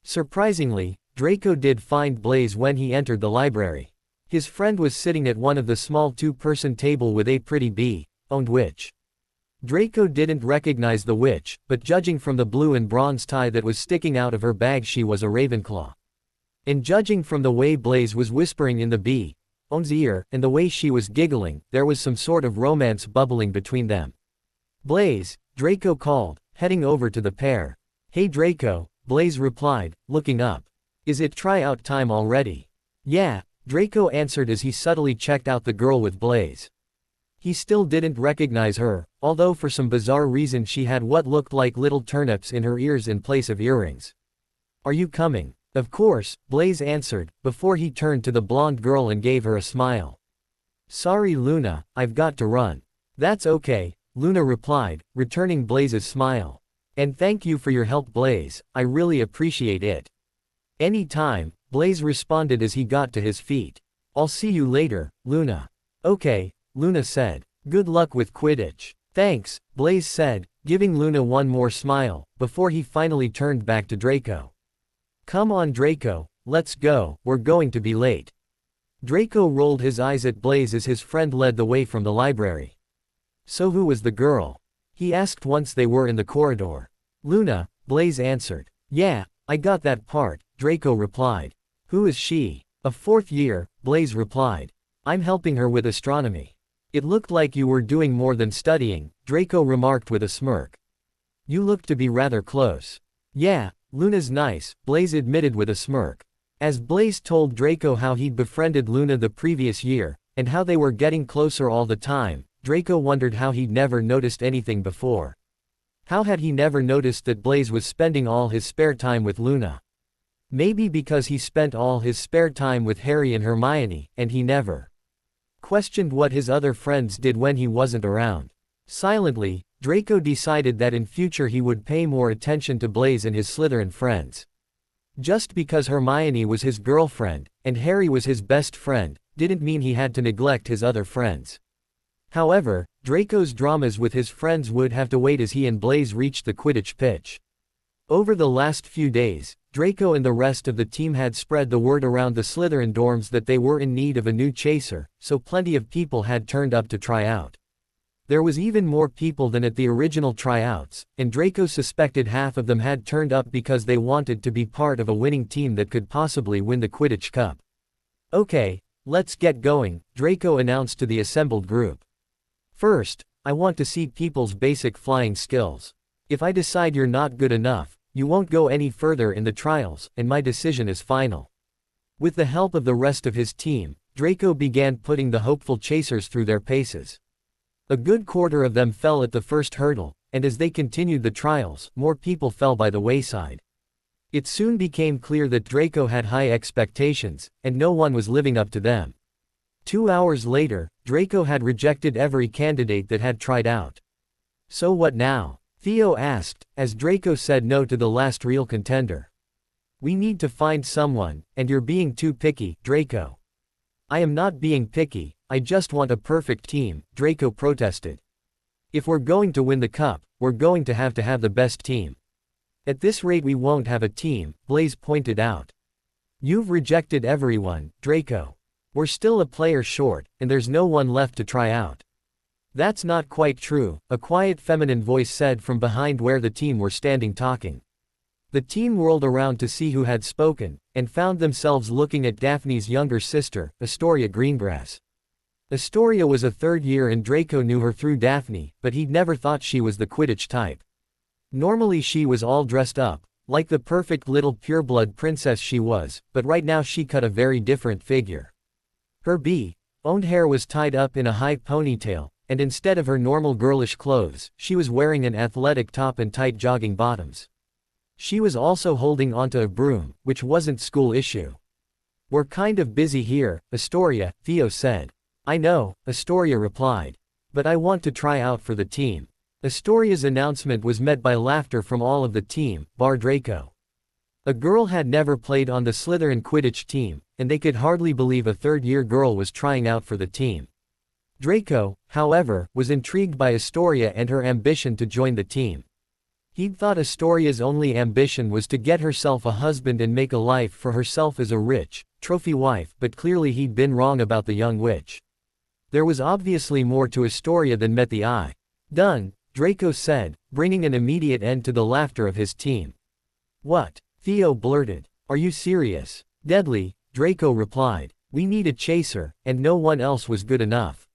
Surprisingly, Draco did find Blaze when he entered the library. His friend was sitting at one of the small 2-person table with a pretty bee-owned witch. Draco didn't recognize the witch, but judging from the blue and bronze tie that was sticking out of her bag, she was a Ravenclaw. And judging from the way Blaze was whispering in the bee-owned's ear, and the way she was giggling, there was some sort of romance bubbling between them. Blaze, Draco called, heading over to the pair. Hey Draco, Blaze replied, looking up. Is it tryout time already? Yeah, Draco answered as he subtly checked out the girl with Blaze. He still didn't recognize her, although for some bizarre reason she had what looked like little turnips in her ears in place of earrings. Are you coming? Of course, Blaze answered, before he turned to the blonde girl and gave her a smile. Sorry Luna, I've got to run. That's okay, Luna replied, returning Blaze's smile. And thank you for your help Blaze, I really appreciate it. Any time, Blaze responded as he got to his feet. I'll see you later, Luna. Okay, Luna said. Good luck with Quidditch. Thanks, Blaze said, giving Luna one more smile, before he finally turned back to Draco. Come on Draco, let's go, we're going to be late. Draco rolled his eyes at Blaze as his friend led the way from the library. So who was the girl? He asked once they were in the corridor. Luna, Blaze answered. Yeah, I got that part, Draco replied. Who is she? A 4th year, Blaze replied. I'm helping her with astronomy. It looked like you were doing more than studying, Draco remarked with a smirk. You look to be rather close. Yeah, Luna's nice, Blaze admitted with a smirk. As Blaze told Draco how he'd befriended Luna the previous year, and how they were getting closer all the time, Draco wondered how he'd never noticed anything before. How had he never noticed that Blaze was spending all his spare time with Luna? Maybe because he spent all his spare time with Harry and Hermione, and he never questioned what his other friends did when he wasn't around. Silently, Draco decided that in future he would pay more attention to Blaze and his Slytherin friends. Just because Hermione was his girlfriend, and Harry was his best friend, didn't mean he had to neglect his other friends. However, Draco's dramas with his friends would have to wait as he and Blaze reached the Quidditch pitch. Over the last few days, Draco and the rest of the team had spread the word around the Slytherin dorms that they were in need of a new chaser, so plenty of people had turned up to try out. There was even more people than at the original tryouts, and Draco suspected half of them had turned up because they wanted to be part of a winning team that could possibly win the Quidditch Cup. Okay, let's get going, Draco announced to the assembled group. First, I want to see people's basic flying skills. If I decide you're not good enough, you won't go any further in the trials, and my decision is final. With the help of the rest of his team, Draco began putting the hopeful chasers through their paces. A good quarter of them fell at the first hurdle, and as they continued the trials, more people fell by the wayside. It soon became clear that Draco had high expectations, and no one was living up to them. 2 hours later, Draco had rejected every candidate that had tried out. So what now? Theo asked, as Draco said no to the last real contender. We need to find someone, and you're being too picky, Draco. I am not being picky, I just want a perfect team, Draco protested. If we're going to win the cup, we're going to have the best team. At this rate we won't have a team, Blaze pointed out. You've rejected everyone, Draco. We're still a player short, and there's no one left to try out. That's not quite true, a quiet feminine voice said from behind where the team were standing talking. The team whirled around to see who had spoken, and found themselves looking at Daphne's younger sister, Astoria Greengrass. Astoria was a third year and Draco knew her through Daphne, but he'd never thought she was the Quidditch type. Normally she was all dressed up, like the perfect little pureblood princess she was, but right now she cut a very different figure. Her owned hair was tied up in a high ponytail, and instead of her normal girlish clothes, she was wearing an athletic top and tight jogging bottoms. She was also holding onto a broom, which wasn't school issue. "We're kind of busy here, Astoria," Theo said. "I know," Astoria replied. "But I want to try out for the team." Astoria's announcement was met by laughter from all of the team, bar Draco. A girl had never played on the Slytherin Quidditch team, and they could hardly believe a third-year girl was trying out for the team. Draco, however, was intrigued by Astoria and her ambition to join the team. He'd thought Astoria's only ambition was to get herself a husband and make a life for herself as a rich, trophy wife, but clearly he'd been wrong about the young witch. There was obviously more to Astoria than met the eye. "Done," Draco said, bringing an immediate end to the laughter of his team. "What?" Theo blurted. "Are you serious?" "Deadly," Draco replied. "We need a chaser, and no one else was good enough."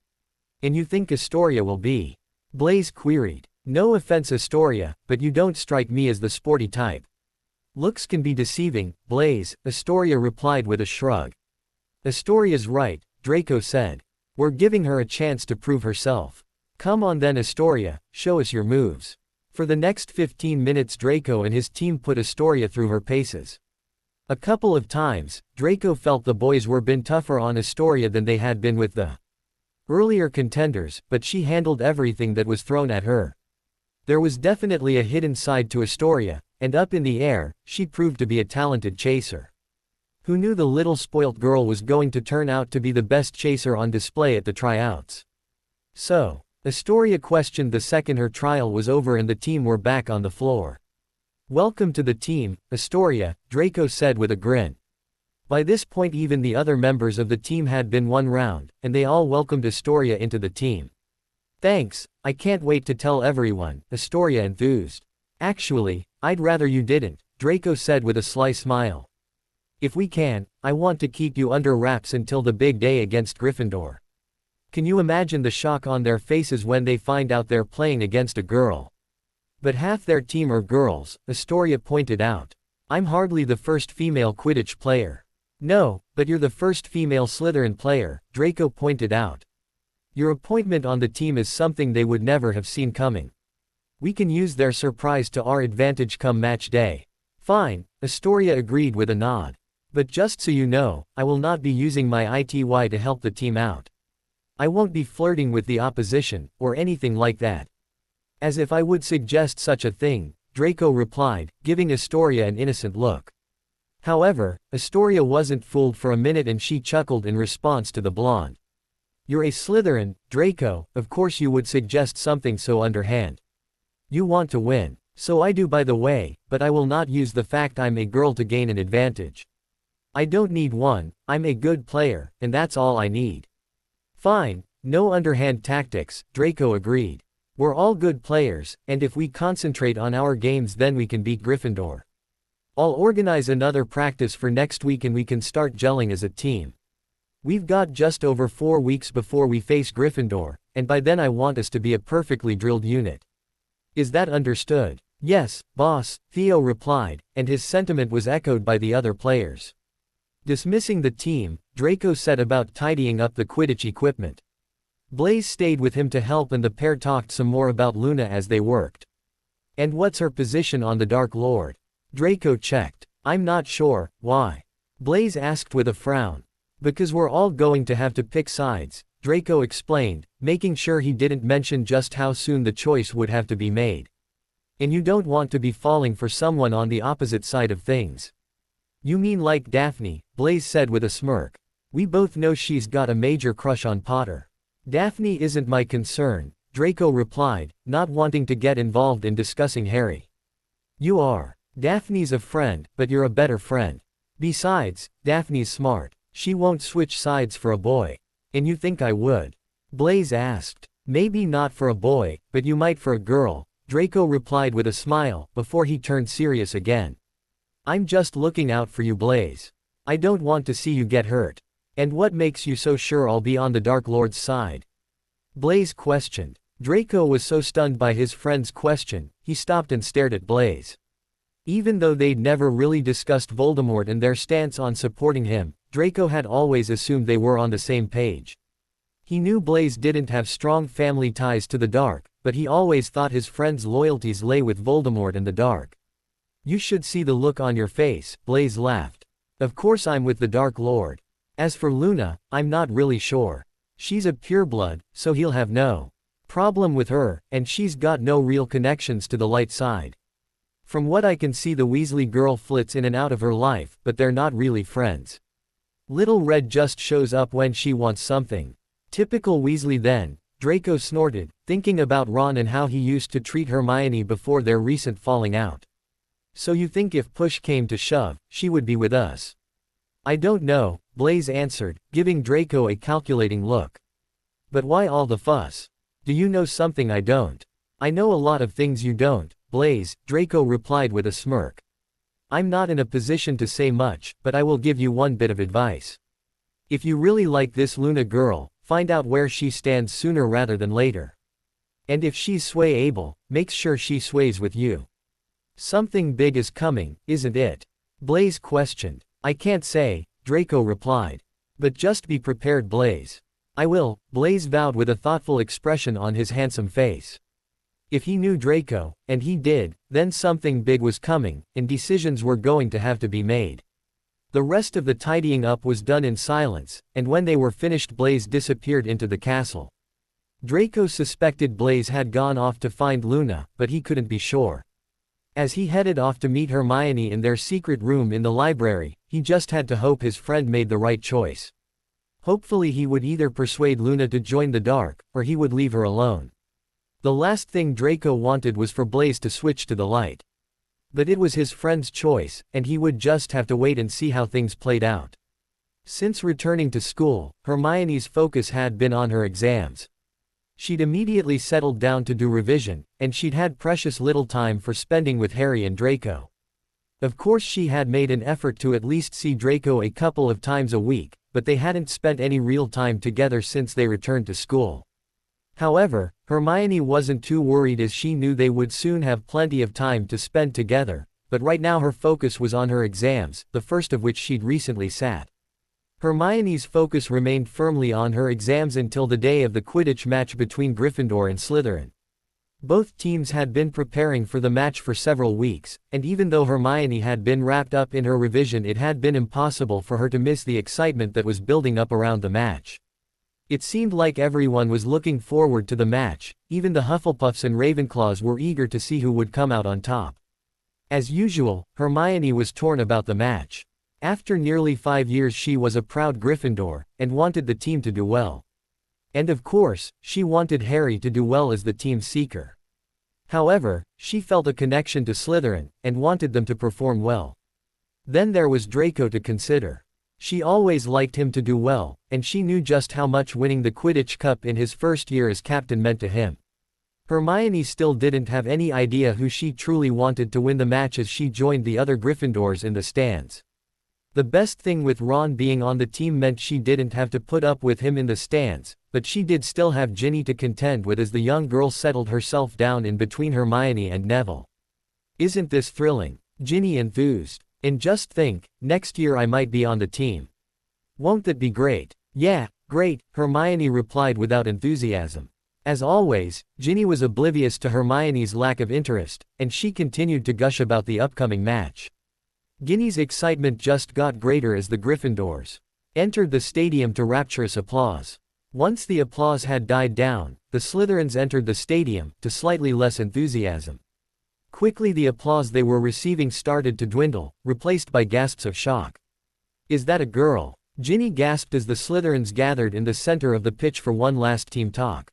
"And you think Astoria will be?" Blaise queried. "No offense Astoria, but you don't strike me as the sporty type." "Looks can be deceiving, Blaise," Astoria replied with a shrug. "Astoria's right," Draco said. "We're giving her a chance to prove herself. Come on then Astoria, show us your moves." For the next 15 minutes Draco and his team put Astoria through her paces. A couple of times, Draco felt the boys were been tougher on Astoria than they had been with the earlier contenders, but she handled everything that was thrown at her. There was definitely a hidden side to Astoria, and up in the air, she proved to be a talented chaser. Who knew the little spoilt girl was going to turn out to be the best chaser on display at the tryouts? So, Astoria questioned the second her trial was over and the team were back on the floor. "Welcome to the team, Astoria," Draco said with a grin. By this point even the other members of the team had been one round, and they all welcomed Astoria into the team. "Thanks, I can't wait to tell everyone," Astoria enthused. "Actually, I'd rather you didn't," Draco said with a sly smile. "If we can, I want to keep you under wraps until the big day against Gryffindor." Can you imagine the shock on their faces when they find out they're playing against a girl? "But half their team are girls," Astoria pointed out. "I'm hardly the first female Quidditch player." "No, but you're the first female Slytherin player," Draco pointed out. "Your appointment on the team is something they would never have seen coming. We can use their surprise to our advantage come match day." "Fine," Astoria agreed with a nod. "But just so you know, I will not be using my ITY to help the team out. I won't be flirting with the opposition, or anything like that." "As if I would suggest such a thing," Draco replied, giving Astoria an innocent look. However, Astoria wasn't fooled for a minute and she chuckled in response to the blonde. "You're a Slytherin, Draco, of course you would suggest something so underhand. You want to win. So I do by the way, but I will not use the fact I'm a girl to gain an advantage. I don't need one, I'm a good player, and that's all I need." "Fine, no underhand tactics," Draco agreed. "We're all good players, and if we concentrate on our games then we can beat Gryffindor. I'll organize another practice for next week and we can start gelling as a team. We've got just over 4 weeks before we face Gryffindor, and by then I want us to be a perfectly drilled unit. Is that understood?" "Yes, boss," Theo replied, and his sentiment was echoed by the other players. Dismissing the team, Draco set about tidying up the Quidditch equipment. Blaise stayed with him to help and the pair talked some more about Luna as they worked. "And what's her position on the Dark Lord?" Draco checked. "I'm not sure, why?" Blaise asked with a frown. "Because we're all going to have to pick sides," Draco explained, making sure he didn't mention just how soon the choice would have to be made. "And you don't want to be falling for someone on the opposite side of things." "You mean like Daphne," Blaise said with a smirk. "We both know she's got a major crush on Potter." "Daphne isn't my concern," Draco replied, not wanting to get involved in discussing Harry. "You are. Daphne's a friend, but you're a better friend. Besides, Daphne's smart. She won't switch sides for a boy." "And you think I would?" Blaise asked. "Maybe not for a boy, but you might for a girl," Draco replied with a smile, before he turned serious again. I'm just looking out for you, Blaze. I don't want to see you get hurt. And what makes you so sure I'll be on the Dark Lord's side? Blaze questioned. Draco was so stunned by his friend's question, he stopped and stared at Blaze. Even though they'd never really discussed Voldemort and their stance on supporting him, Draco had always assumed they were on the same page. He knew Blaze didn't have strong family ties to the Dark, but he always thought his friend's loyalties lay with Voldemort and the Dark. You should see the look on your face, Blaze laughed. Of course I'm with the Dark Lord. As for Luna, I'm not really sure. She's a pureblood, so he'll have no problem with her, and she's got no real connections to the light side. From what I can see, the Weasley girl flits in and out of her life, but they're not really friends. Little Red just shows up when she wants something. Typical Weasley then, Draco snorted, thinking about Ron and how he used to treat Hermione before their recent falling out. So you think if push came to shove, she would be with us? I don't know, Blaze answered, giving Draco a calculating look. But why all the fuss? Do you know something I don't? I know a lot of things you don't, Blaze, Draco replied with a smirk. I'm not in a position to say much, but I will give you one bit of advice. If you really like this Luna girl, find out where she stands sooner rather than later. And if she's sway-able, make sure she sways with you. Something big is coming, isn't it? Blaze questioned. I can't say, Draco replied. But just be prepared, Blaze. I will, Blaze vowed with a thoughtful expression on his handsome face. If he knew Draco, and he did, then something big was coming, and decisions were going to have to be made. The rest of the tidying up was done in silence, and when they were finished, Blaze disappeared into the castle. Draco suspected Blaze had gone off to find Luna, but he couldn't be sure. As he headed off to meet Hermione in their secret room in the library, he just had to hope his friend made the right choice. Hopefully he would either persuade Luna to join the Dark, or he would leave her alone. The last thing Draco wanted was for Blaze to switch to the light. But it was his friend's choice, and he would just have to wait and see how things played out. Since returning to school, Hermione's focus had been on her exams. She'd immediately settled down to do revision, and she'd had precious little time for spending with Harry and Draco. Of course she had made an effort to at least see Draco a couple of times a week, but they hadn't spent any real time together since they returned to school. However, Hermione wasn't too worried as she knew they would soon have plenty of time to spend together, but right now her focus was on her exams, the first of which she'd recently sat. Hermione's focus remained firmly on her exams until the day of the Quidditch match between Gryffindor and Slytherin. Both teams had been preparing for the match for several weeks, and even though Hermione had been wrapped up in her revision, it had been impossible for her to miss the excitement that was building up around the match. It seemed like everyone was looking forward to the match, even the Hufflepuffs and Ravenclaws were eager to see who would come out on top. As usual, Hermione was torn about the match. After nearly 5 years she was a proud Gryffindor, and wanted the team to do well. And of course, she wanted Harry to do well as the team's seeker. However, she felt a connection to Slytherin, and wanted them to perform well. Then there was Draco to consider. She always liked him to do well, and she knew just how much winning the Quidditch Cup in his first year as captain meant to him. Hermione still didn't have any idea who she truly wanted to win the match as she joined the other Gryffindors in the stands. The best thing with Ron being on the team meant she didn't have to put up with him in the stands, but she did still have Ginny to contend with as the young girl settled herself down in between Hermione and Neville. Isn't this thrilling? Ginny enthused. And just think, next year I might be on the team. Won't that be great? Yeah, great, Hermione replied without enthusiasm. As always, Ginny was oblivious to Hermione's lack of interest, and she continued to gush about the upcoming match. Ginny's excitement just got greater as the Gryffindors entered the stadium to rapturous applause. Once the applause had died down, the Slytherins entered the stadium, to slightly less enthusiasm. Quickly the applause they were receiving started to dwindle, replaced by gasps of shock. Is that a girl? Ginny gasped as the Slytherins gathered in the center of the pitch for one last team talk.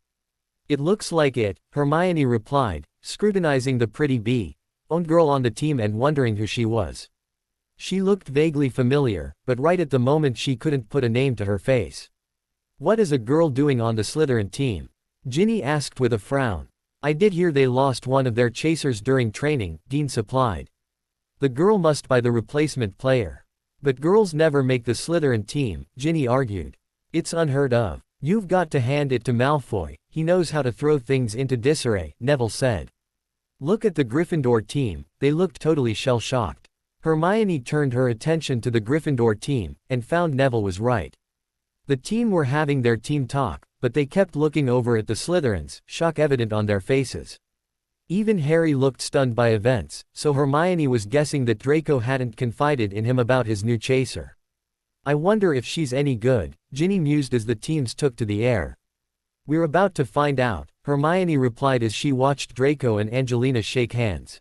It looks like it, Hermione replied, scrutinizing the pretty blonde girl on the team and wondering who she was. She looked vaguely familiar, but right at the moment she couldn't put a name to her face. What is a girl doing on the Slytherin team? Ginny asked with a frown. I did hear they lost one of their chasers during training, Dean supplied. The girl must buy the replacement player. But girls never make the Slytherin team, Ginny argued. It's unheard of. You've got to hand it to Malfoy, he knows how to throw things into disarray, Neville said. Look at the Gryffindor team, they looked totally shell-shocked. Hermione turned her attention to the Gryffindor team, and found Neville was right. The team were having their team talk, but they kept looking over at the Slytherins, shock evident on their faces. Even Harry looked stunned by events, so Hermione was guessing that Draco hadn't confided in him about his new chaser. I wonder if she's any good, Ginny mused as the teams took to the air. We're about to find out, Hermione replied as she watched Draco and Angelina shake hands.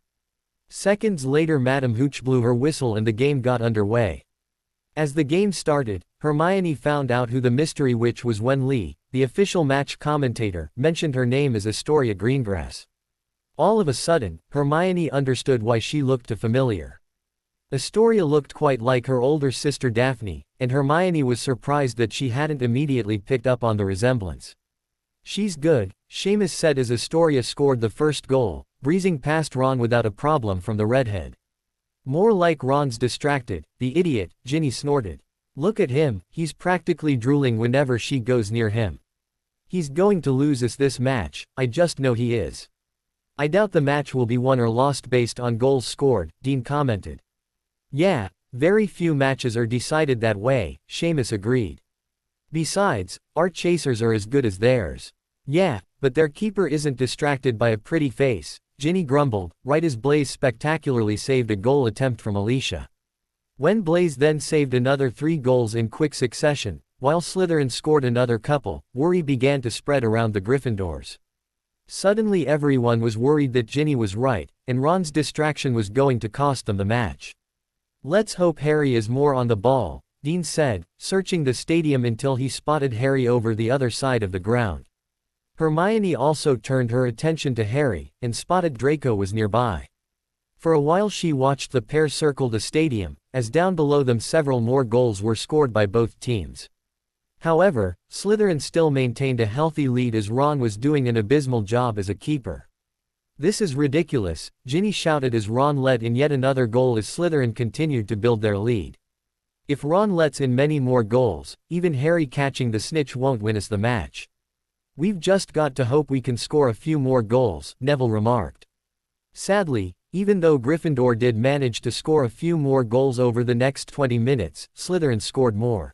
Seconds later Madame Hooch blew her whistle and the game got underway. As the game started, Hermione found out who the mystery witch was when Lee, the official match commentator, mentioned her name as Astoria Greengrass. All of a sudden, Hermione understood why she looked too familiar. Astoria looked quite like her older sister Daphne, and Hermione was surprised that she hadn't immediately picked up on the resemblance. She's good, Seamus said as Astoria scored the first goal, breezing past Ron without a problem from the redhead. More like Ron's distracted, the idiot, Ginny snorted. Look at him, he's practically drooling whenever she goes near him. He's going to lose us this match, I just know he is. I doubt the match will be won or lost based on goals scored, Dean commented. Yeah, very few matches are decided that way, Seamus agreed. Besides, our chasers are as good as theirs. Yeah, but their keeper isn't distracted by a pretty face, Ginny grumbled, right as Blaise spectacularly saved a goal attempt from Alicia. When Blaise then saved another 3 goals in quick succession, while Slytherin scored another couple, worry began to spread around the Gryffindors. Suddenly everyone was worried that Ginny was right, and Ron's distraction was going to cost them the match. Let's hope Harry is more on the ball, Dean said, searching the stadium until he spotted Harry over the other side of the ground. Hermione also turned her attention to Harry, and spotted Draco was nearby. For a while she watched the pair circle the stadium, as down below them several more goals were scored by both teams. However, Slytherin still maintained a healthy lead as Ron was doing an abysmal job as a keeper. This is ridiculous, Ginny shouted as Ron let in yet another goal as Slytherin continued to build their lead. If Ron lets in many more goals, even Harry catching the snitch won't win us the match. We've just got to hope we can score a few more goals, Neville remarked. Sadly, even though Gryffindor did manage to score a few more goals over the next 20 minutes, Slytherin scored more.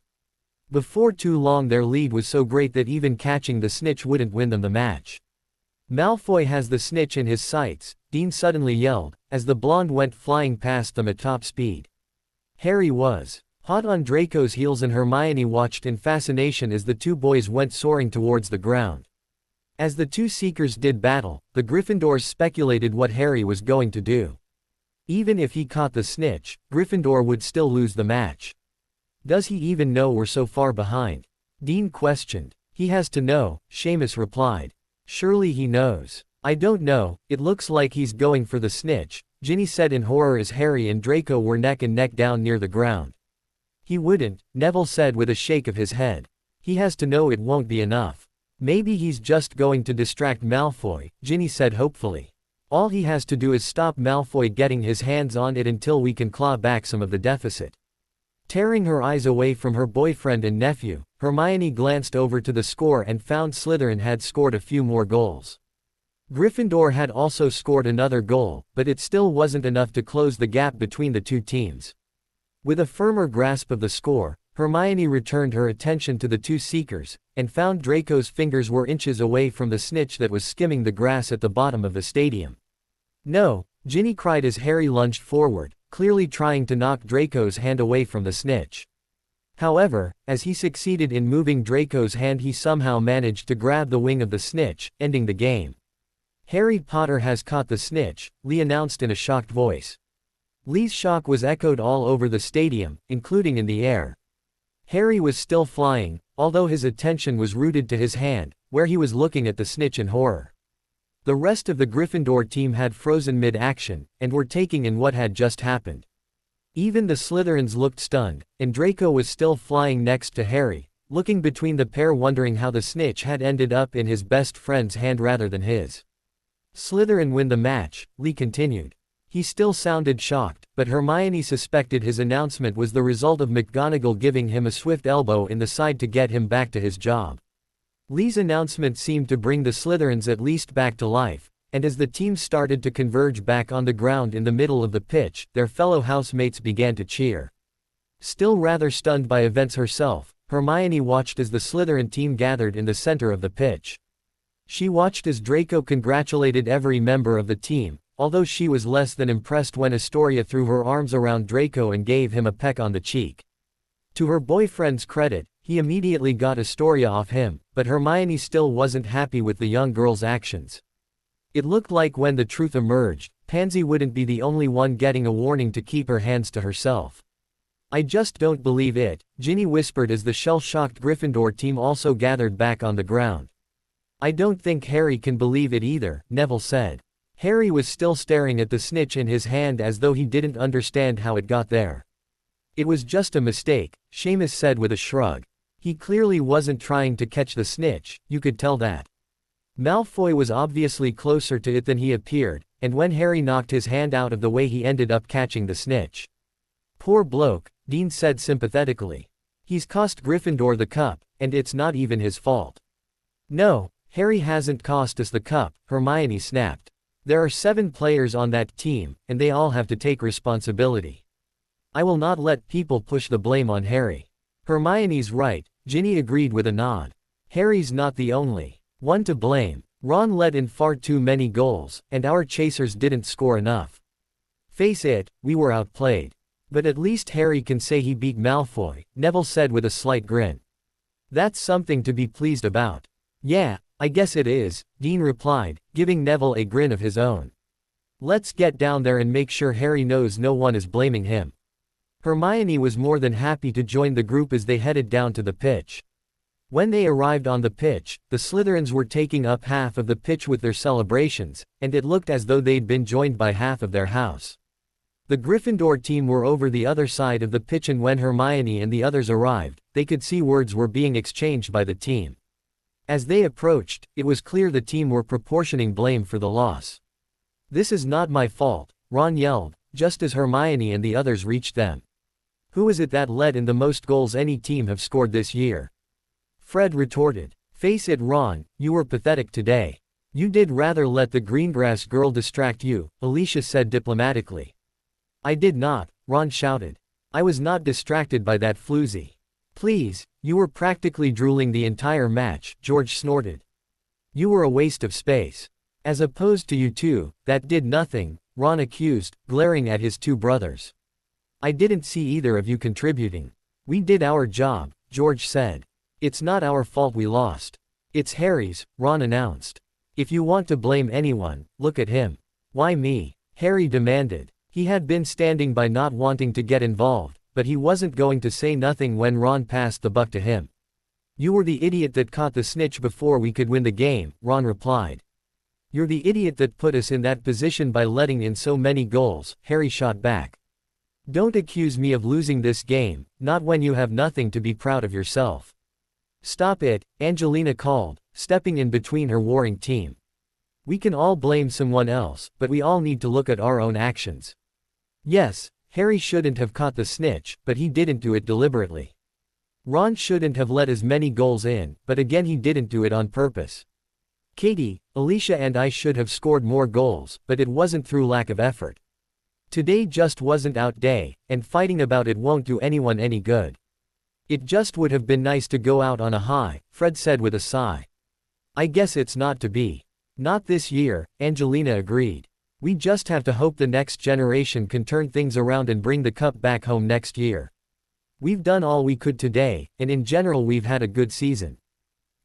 Before too long their lead was so great that even catching the snitch wouldn't win them the match. Malfoy has the snitch in his sights, Dean suddenly yelled, as the blonde went flying past them at top speed. Harry was hot on Draco's heels and Hermione watched in fascination as the two boys went soaring towards the ground. As the two seekers did battle, the Gryffindors speculated what Harry was going to do. Even if he caught the snitch, Gryffindor would still lose the match. Does he even know we're so far behind? Dean questioned. He has to know, Seamus replied. Surely he knows. I don't know, it looks like he's going for the snitch, Ginny said in horror as Harry and Draco were neck and neck down near the ground. He wouldn't, Neville said with a shake of his head. He has to know it won't be enough. Maybe he's just going to distract Malfoy, Ginny said hopefully. All he has to do is stop Malfoy getting his hands on it until we can claw back some of the deficit. Tearing her eyes away from her boyfriend and nephew, Hermione glanced over to the score and found Slytherin had scored a few more goals. Gryffindor had also scored another goal, but it still wasn't enough to close the gap between the two teams. With a firmer grasp of the score, Hermione returned her attention to the two seekers, and found Draco's fingers were inches away from the snitch that was skimming the grass at the bottom of the stadium. No, Ginny cried as Harry lunged forward, clearly trying to knock Draco's hand away from the snitch. However, as he succeeded in moving Draco's hand he somehow managed to grab the wing of the snitch, ending the game. Harry Potter has caught the snitch, Lee announced in a shocked voice. Lee's shock was echoed all over the stadium, including in the air. Harry was still flying, although his attention was rooted to his hand, where he was looking at the snitch in horror. The rest of the Gryffindor team had frozen mid-action, and were taking in what had just happened. Even the Slytherins looked stunned, and Draco was still flying next to Harry, looking between the pair wondering how the snitch had ended up in his best friend's hand rather than his. Slytherin win the match, Lee continued. He still sounded shocked, but Hermione suspected his announcement was the result of McGonagall giving him a swift elbow in the side to get him back to his job. Lee's announcement seemed to bring the Slytherins at least back to life, and as the teams started to converge back on the ground in the middle of the pitch, their fellow housemates began to cheer. Still rather stunned by events herself, Hermione watched as the Slytherin team gathered in the center of the pitch. She watched as Draco congratulated every member of the team, although she was less than impressed when Astoria threw her arms around Draco and gave him a peck on the cheek. To her boyfriend's credit, he immediately got Astoria off him, but Hermione still wasn't happy with the young girl's actions. It looked like when the truth emerged, Pansy wouldn't be the only one getting a warning to keep her hands to herself. "I just don't believe it," Ginny whispered as the shell-shocked Gryffindor team also gathered back on the ground. "I don't think Harry can believe it either," Neville said. Harry was still staring at the snitch in his hand as though he didn't understand how it got there. "It was just a mistake," Seamus said with a shrug. "He clearly wasn't trying to catch the snitch, you could tell that." Malfoy was obviously closer to it than he appeared, and when Harry knocked his hand out of the way he ended up catching the snitch. "Poor bloke," Dean said sympathetically. "He's cost Gryffindor the cup, and it's not even his fault." "No, Harry hasn't cost us the cup," Hermione snapped. "There are 7 players on that team, and they all have to take responsibility. I will not let people push the blame on Harry." "Hermione's right," Ginny agreed with a nod. "Harry's not the only one to blame. Ron let in far too many goals, and our chasers didn't score enough. Face it, we were outplayed. But at least Harry can say he beat Malfoy," Neville said with a slight grin. "That's something to be pleased about." "Yeah, I guess it is," Dean replied, giving Neville a grin of his own. "Let's get down there and make sure Harry knows no one is blaming him." Hermione was more than happy to join the group as they headed down to the pitch. When they arrived on the pitch, the Slytherins were taking up half of the pitch with their celebrations, and it looked as though they'd been joined by half of their house. The Gryffindor team were over the other side of the pitch, and when Hermione and the others arrived, they could see words were being exchanged by the team. As they approached, it was clear the team were proportioning blame for the loss. "This is not my fault," Ron yelled, just as Hermione and the others reached them. "Who is it that let in the most goals any team have scored this year?" Fred retorted. "Face it, Ron, you were pathetic today. You did rather let the Greengrass girl distract you," Alicia said diplomatically. "I did not," Ron shouted. "I was not distracted by that floozy." "Please, you were practically drooling the entire match," George snorted. "You were a waste of space. As opposed to you two, that did nothing," Ron accused, glaring at his 2 brothers. "I didn't see either of you contributing. We did our job," George said. "It's not our fault we lost. It's Harry's," Ron announced. "If you want to blame anyone, look at him." "Why me?" Harry demanded. He had been standing by not wanting to get involved, but he wasn't going to say nothing when Ron passed the buck to him. "You were the idiot that caught the snitch before we could win the game," Ron replied. "You're the idiot that put us in that position by letting in so many goals," Harry shot back. "Don't accuse me of losing this game, not when you have nothing to be proud of yourself." "Stop it," Angelina called, stepping in between her warring team. "We can all blame someone else, but we all need to look at our own actions. Yes, Harry shouldn't have caught the snitch, but he didn't do it deliberately. Ron shouldn't have let as many goals in, but again he didn't do it on purpose. Katie, Alicia and I should have scored more goals, but it wasn't through lack of effort. Today just wasn't our day, and fighting about it won't do anyone any good. It just would have been nice to go out on a high," Fred said with a sigh. "I guess it's not to be. Not this year," Angelina agreed. "We just have to hope the next generation can turn things around and bring the cup back home next year. We've done all we could today, and in general we've had a good season.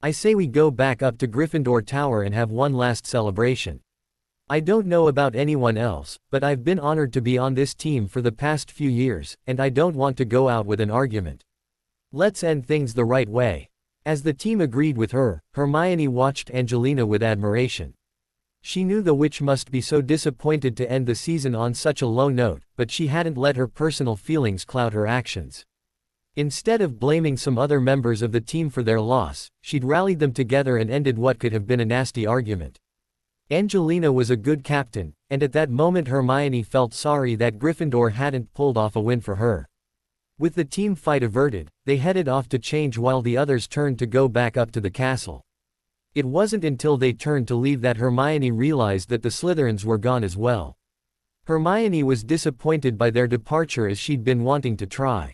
I say we go back up to Gryffindor Tower and have one last celebration. I don't know about anyone else, but I've been honored to be on this team for the past few years, and I don't want to go out with an argument. Let's end things the right way." As the team agreed with her, Hermione watched Angelina with admiration. She knew the witch must be so disappointed to end the season on such a low note, but she hadn't let her personal feelings cloud her actions. Instead of blaming some other members of the team for their loss, she'd rallied them together and ended what could have been a nasty argument. Angelina was a good captain, and at that moment Hermione felt sorry that Gryffindor hadn't pulled off a win for her. With the team fight averted, they headed off to change while the others turned to go back up to the castle. It wasn't until they turned to leave that Hermione realized that the Slytherins were gone as well. Hermione was disappointed by their departure as she'd been wanting to try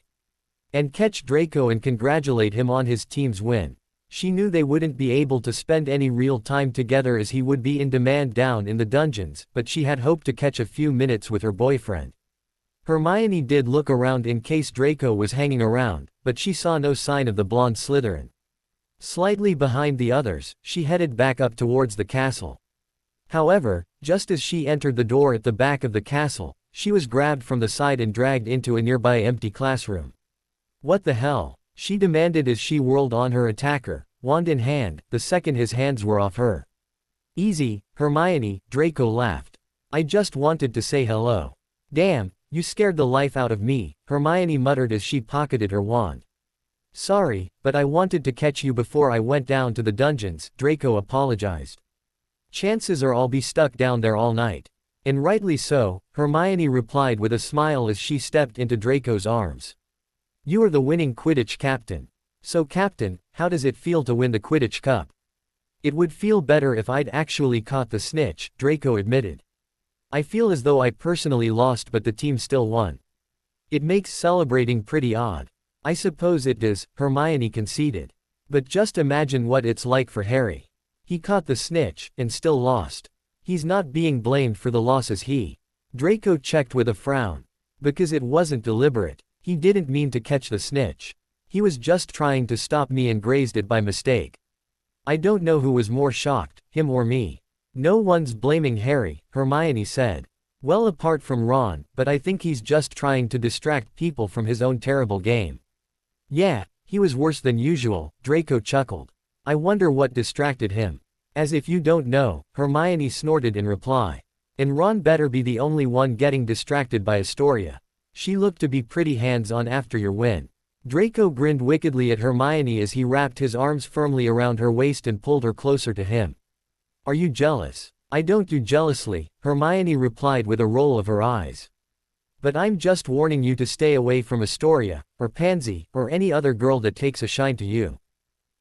and catch Draco and congratulate him on his team's win. She knew they wouldn't be able to spend any real time together as he would be in demand down in the dungeons, but she had hoped to catch a few minutes with her boyfriend. Hermione did look around in case Draco was hanging around, but she saw no sign of the blonde Slytherin. Slightly behind the others, she headed back up towards the castle. However, just as she entered the door at the back of the castle, she was grabbed from the side and dragged into a nearby empty classroom. "What the hell?" she demanded as she whirled on her attacker, wand in hand, the second his hands were off her. "Easy, Hermione," Draco laughed. "I just wanted to say hello." "Damn, you scared the life out of me," Hermione muttered as she pocketed her wand. "Sorry, but I wanted to catch you before I went down to the dungeons," Draco apologized. "Chances are I'll be stuck down there all night." "And rightly so," Hermione replied with a smile as she stepped into Draco's arms. "You are the winning Quidditch captain. So Captain, how does it feel to win the Quidditch Cup?" "It would feel better if I'd actually caught the snitch," Draco admitted. "I feel as though I personally lost but the team still won. It makes celebrating pretty odd." "I suppose it does," Hermione conceded. "But just imagine what it's like for Harry. He caught the snitch, and still lost. He's not being blamed for the losses he." Draco checked with a frown. "Because it wasn't deliberate. He didn't mean to catch the snitch. He was just trying to stop me and grazed it by mistake." "I don't know who was more shocked, him or me." "No one's blaming Harry," Hermione said. "Well, apart from Ron, but I think he's just trying to distract people from his own terrible game." "Yeah, he was worse than usual," Draco chuckled. "I wonder what distracted him." "As if you don't know," Hermione snorted in reply. "And Ron better be the only one getting distracted by Astoria. She looked to be pretty hands-on after your win." Draco grinned wickedly at Hermione as he wrapped his arms firmly around her waist and pulled her closer to him. "Are you jealous?" "I don't do jealously," Hermione replied with a roll of her eyes. "But I'm just warning you to stay away from Astoria, or Pansy, or any other girl that takes a shine to you.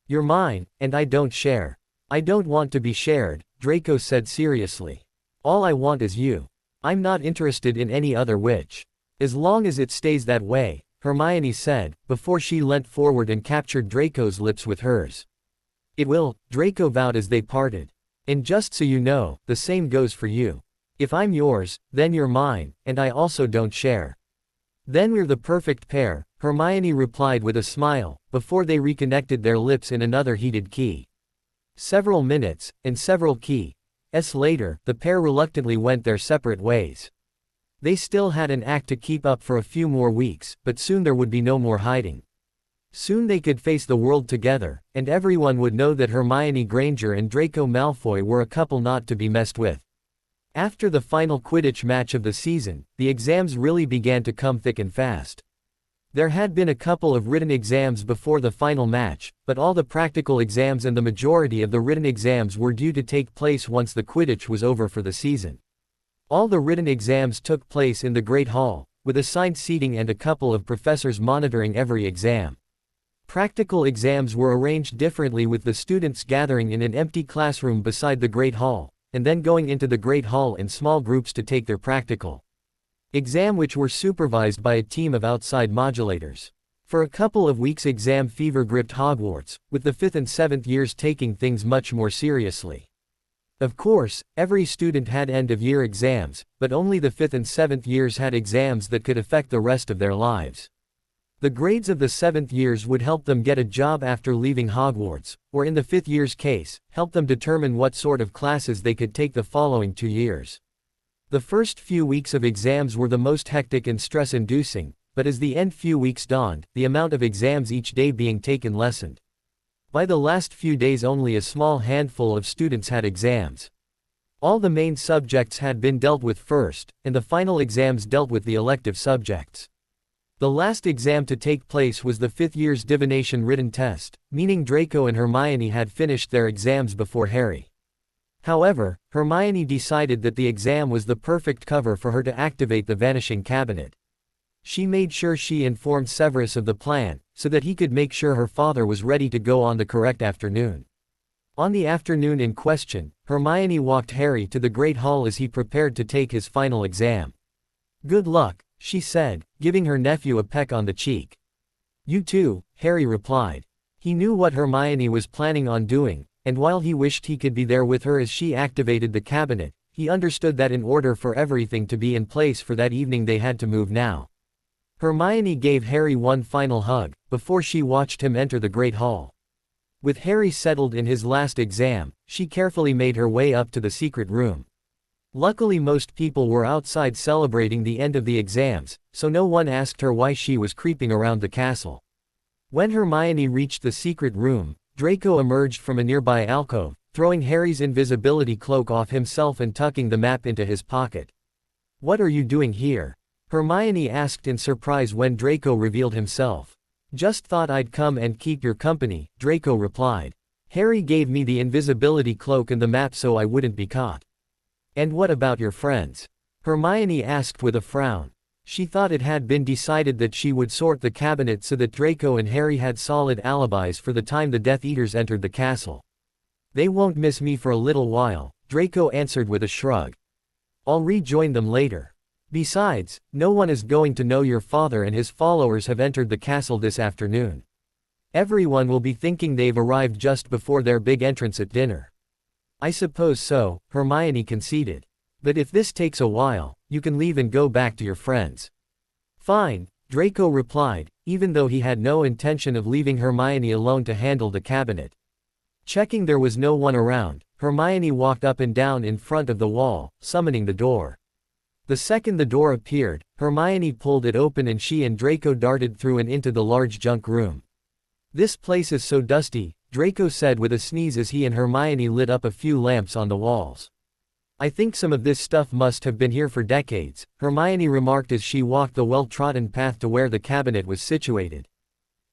You're mine, and I don't share." "I don't want to be shared," Draco said seriously. "All I want is you. I'm not interested in any other witch. As long as it stays that way," Hermione said, before she leant forward and captured Draco's lips with hers. "It will," Draco vowed as they parted. "And just so you know, the same goes for you. If I'm yours, then you're mine, and I also don't share." "Then we're the perfect pair," Hermione replied with a smile, before they reconnected their lips in another heated kiss. Several minutes, and several kisses later, the pair reluctantly went their separate ways. They still had an act to keep up for a few more weeks, but soon there would be no more hiding. Soon they could face the world together, and everyone would know that Hermione Granger and Draco Malfoy were a couple not to be messed with. After the final Quidditch match of the season, the exams really began to come thick and fast. There had been a couple of written exams before the final match, but all the practical exams and the majority of the written exams were due to take place once the Quidditch was over for the season. All the written exams took place in the Great Hall, with assigned seating and a couple of professors monitoring every exam. Practical exams were arranged differently, with the students gathering in an empty classroom beside the Great Hall, and then going into the Great Hall in small groups to take their practical exam, which were supervised by a team of outside modulators. For a couple of weeks exam fever gripped Hogwarts, with the 5th and 7th years taking things much more seriously. Of course, every student had end-of-year exams, but only the 5th and 7th years had exams that could affect the rest of their lives. The grades of the 7th years would help them get a job after leaving Hogwarts, or in the 5th year's case, help them determine what sort of classes they could take the following 2 years. The first few weeks of exams were the most hectic and stress-inducing, but as the end few weeks dawned, the amount of exams each day being taken lessened. By the last few days only a small handful of students had exams. All the main subjects had been dealt with first, and the final exams dealt with the elective subjects. The last exam to take place was the 5th year's divination written test, meaning Draco and Hermione had finished their exams before Harry. However, Hermione decided that the exam was the perfect cover for her to activate the vanishing cabinet. She made sure she informed Severus of the plan, so that he could make sure her father was ready to go on the correct afternoon. On the afternoon in question, Hermione walked Harry to the Great Hall as he prepared to take his final exam. "Good luck," she said, giving her nephew a peck on the cheek. "You too," Harry replied. He knew what Hermione was planning on doing, and while he wished he could be there with her as she activated the cabinet, he understood that in order for everything to be in place for that evening they had to move now. Hermione gave Harry one final hug, before she watched him enter the Great Hall. With Harry settled in his last exam, she carefully made her way up to the secret room. Luckily most people were outside celebrating the end of the exams, so no one asked her why she was creeping around the castle. When Hermione reached the secret room, Draco emerged from a nearby alcove, throwing Harry's invisibility cloak off himself and tucking the map into his pocket. "What are you doing here?" Hermione asked in surprise when Draco revealed himself. "Just thought I'd come and keep your company," Draco replied. "Harry gave me the invisibility cloak and the map so I wouldn't be caught." "And what about your friends?" Hermione asked with a frown. She thought it had been decided that she would sort the cabinet so that Draco and Harry had solid alibis for the time the Death Eaters entered the castle. "They won't miss me for a little while," Draco answered with a shrug. "I'll rejoin them later. Besides, no one is going to know your father and his followers have entered the castle this afternoon. Everyone will be thinking they've arrived just before their big entrance at dinner." "I suppose so," Hermione conceded. "But if this takes a while, you can leave and go back to your friends." "Fine," Draco replied, even though he had no intention of leaving Hermione alone to handle the cabinet. Checking there was no one around, Hermione walked up and down in front of the wall, summoning the door. The second the door appeared, Hermione pulled it open and she and Draco darted through and into the large junk room. "This place is so dusty," Draco said with a sneeze as he and Hermione lit up a few lamps on the walls. "I think some of this stuff must have been here for decades," Hermione remarked as she walked the well-trodden path to where the cabinet was situated.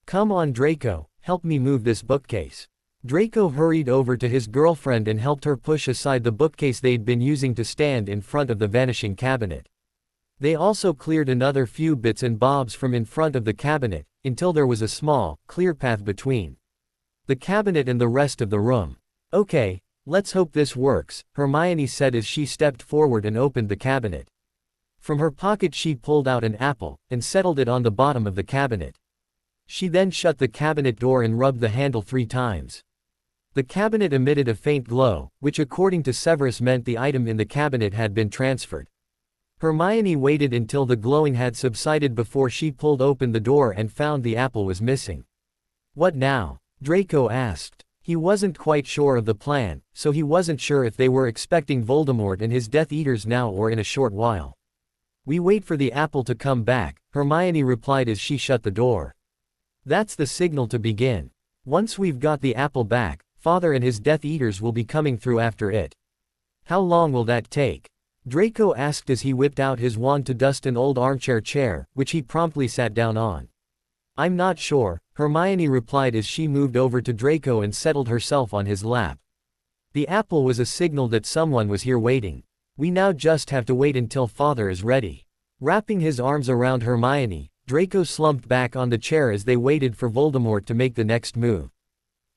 "Come on Draco, help me move this bookcase." Draco hurried over to his girlfriend and helped her push aside the bookcase they'd been using to stand in front of the vanishing cabinet. They also cleared another few bits and bobs from in front of the cabinet, until there was a small, clear path between the cabinet and the rest of the room. "Okay, let's hope this works," Hermione said as she stepped forward and opened the cabinet. From her pocket she pulled out an apple, and settled it on the bottom of the cabinet. She then shut the cabinet door and rubbed the handle 3 times. The cabinet emitted a faint glow, which according to Severus meant the item in the cabinet had been transferred. Hermione waited until the glowing had subsided before she pulled open the door and found the apple was missing. "What now?" Draco asked. He wasn't quite sure of the plan, so he wasn't sure if they were expecting Voldemort and his Death Eaters now or in a short while. "We wait for the apple to come back," Hermione replied as she shut the door. "That's the signal to begin. Once we've got the apple back, Father and his Death Eaters will be coming through after it." "How long will that take?" Draco asked as he whipped out his wand to dust an old armchair chair, which he promptly sat down on. "I'm not sure," Hermione replied as she moved over to Draco and settled herself on his lap. "The apple was a signal that someone was here waiting. We now just have to wait until Father is ready." Wrapping his arms around Hermione, Draco slumped back on the chair as they waited for Voldemort to make the next move.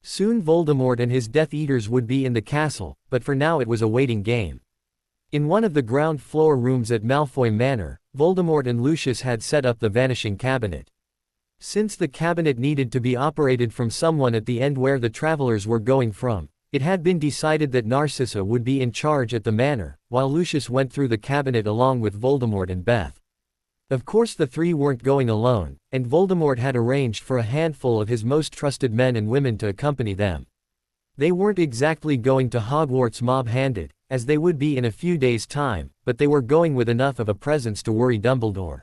Soon Voldemort and his Death Eaters would be in the castle, but for now it was a waiting game. In one of the ground floor rooms at Malfoy Manor, Voldemort and Lucius had set up the vanishing cabinet. Since the cabinet needed to be operated from someone at the end where the travelers were going from, it had been decided that Narcissa would be in charge at the manor, while Lucius went through the cabinet along with Voldemort and Beth. Of course the 3 weren't going alone, and Voldemort had arranged for a handful of his most trusted men and women to accompany them. They weren't exactly going to Hogwarts mob-handed, as they would be in a few days' time, but they were going with enough of a presence to worry Dumbledore.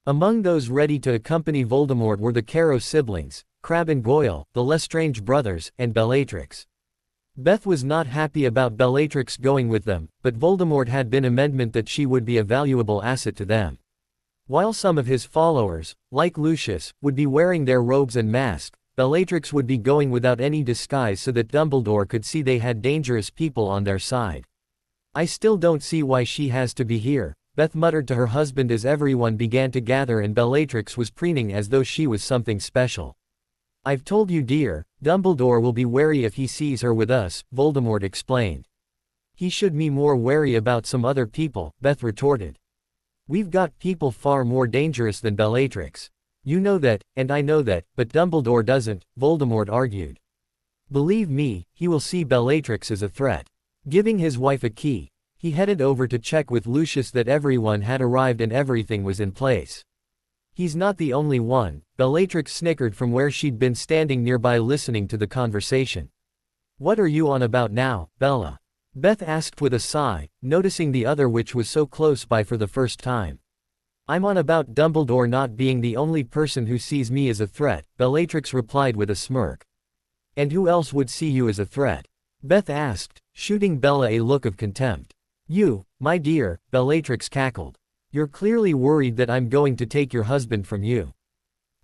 Among those ready to accompany Voldemort were the Carrow siblings, Crabbe and Goyle, the Lestrange brothers, and Bellatrix. Beth was not happy about Bellatrix going with them, but Voldemort had been amendment that she would be a valuable asset to them. While some of his followers, like Lucius, would be wearing their robes and masks, Bellatrix would be going without any disguise so that Dumbledore could see they had dangerous people on their side. I still don't see why she has to be here, Beth muttered to her husband as everyone began to gather and Bellatrix was preening as though she was something special. I've told you, dear, Dumbledore will be wary if he sees her with us, Voldemort explained. He should be more wary about some other people, Beth retorted. We've got people far more dangerous than Bellatrix. You know that, and I know that, but Dumbledore doesn't, Voldemort argued. Believe me, he will see Bellatrix as a threat. Giving his wife a key, he headed over to check with Lucius that everyone had arrived and everything was in place. He's not the only one, Bellatrix snickered from where she'd been standing nearby listening to the conversation. What are you on about now, Bella? Beth asked with a sigh, noticing the other witch was so close by for the first time. I'm on about Dumbledore not being the only person who sees me as a threat, Bellatrix replied with a smirk. And who else would see you as a threat? Beth asked, shooting Bella a look of contempt. You, my dear, Bellatrix cackled. You're clearly worried that I'm going to take your husband from you.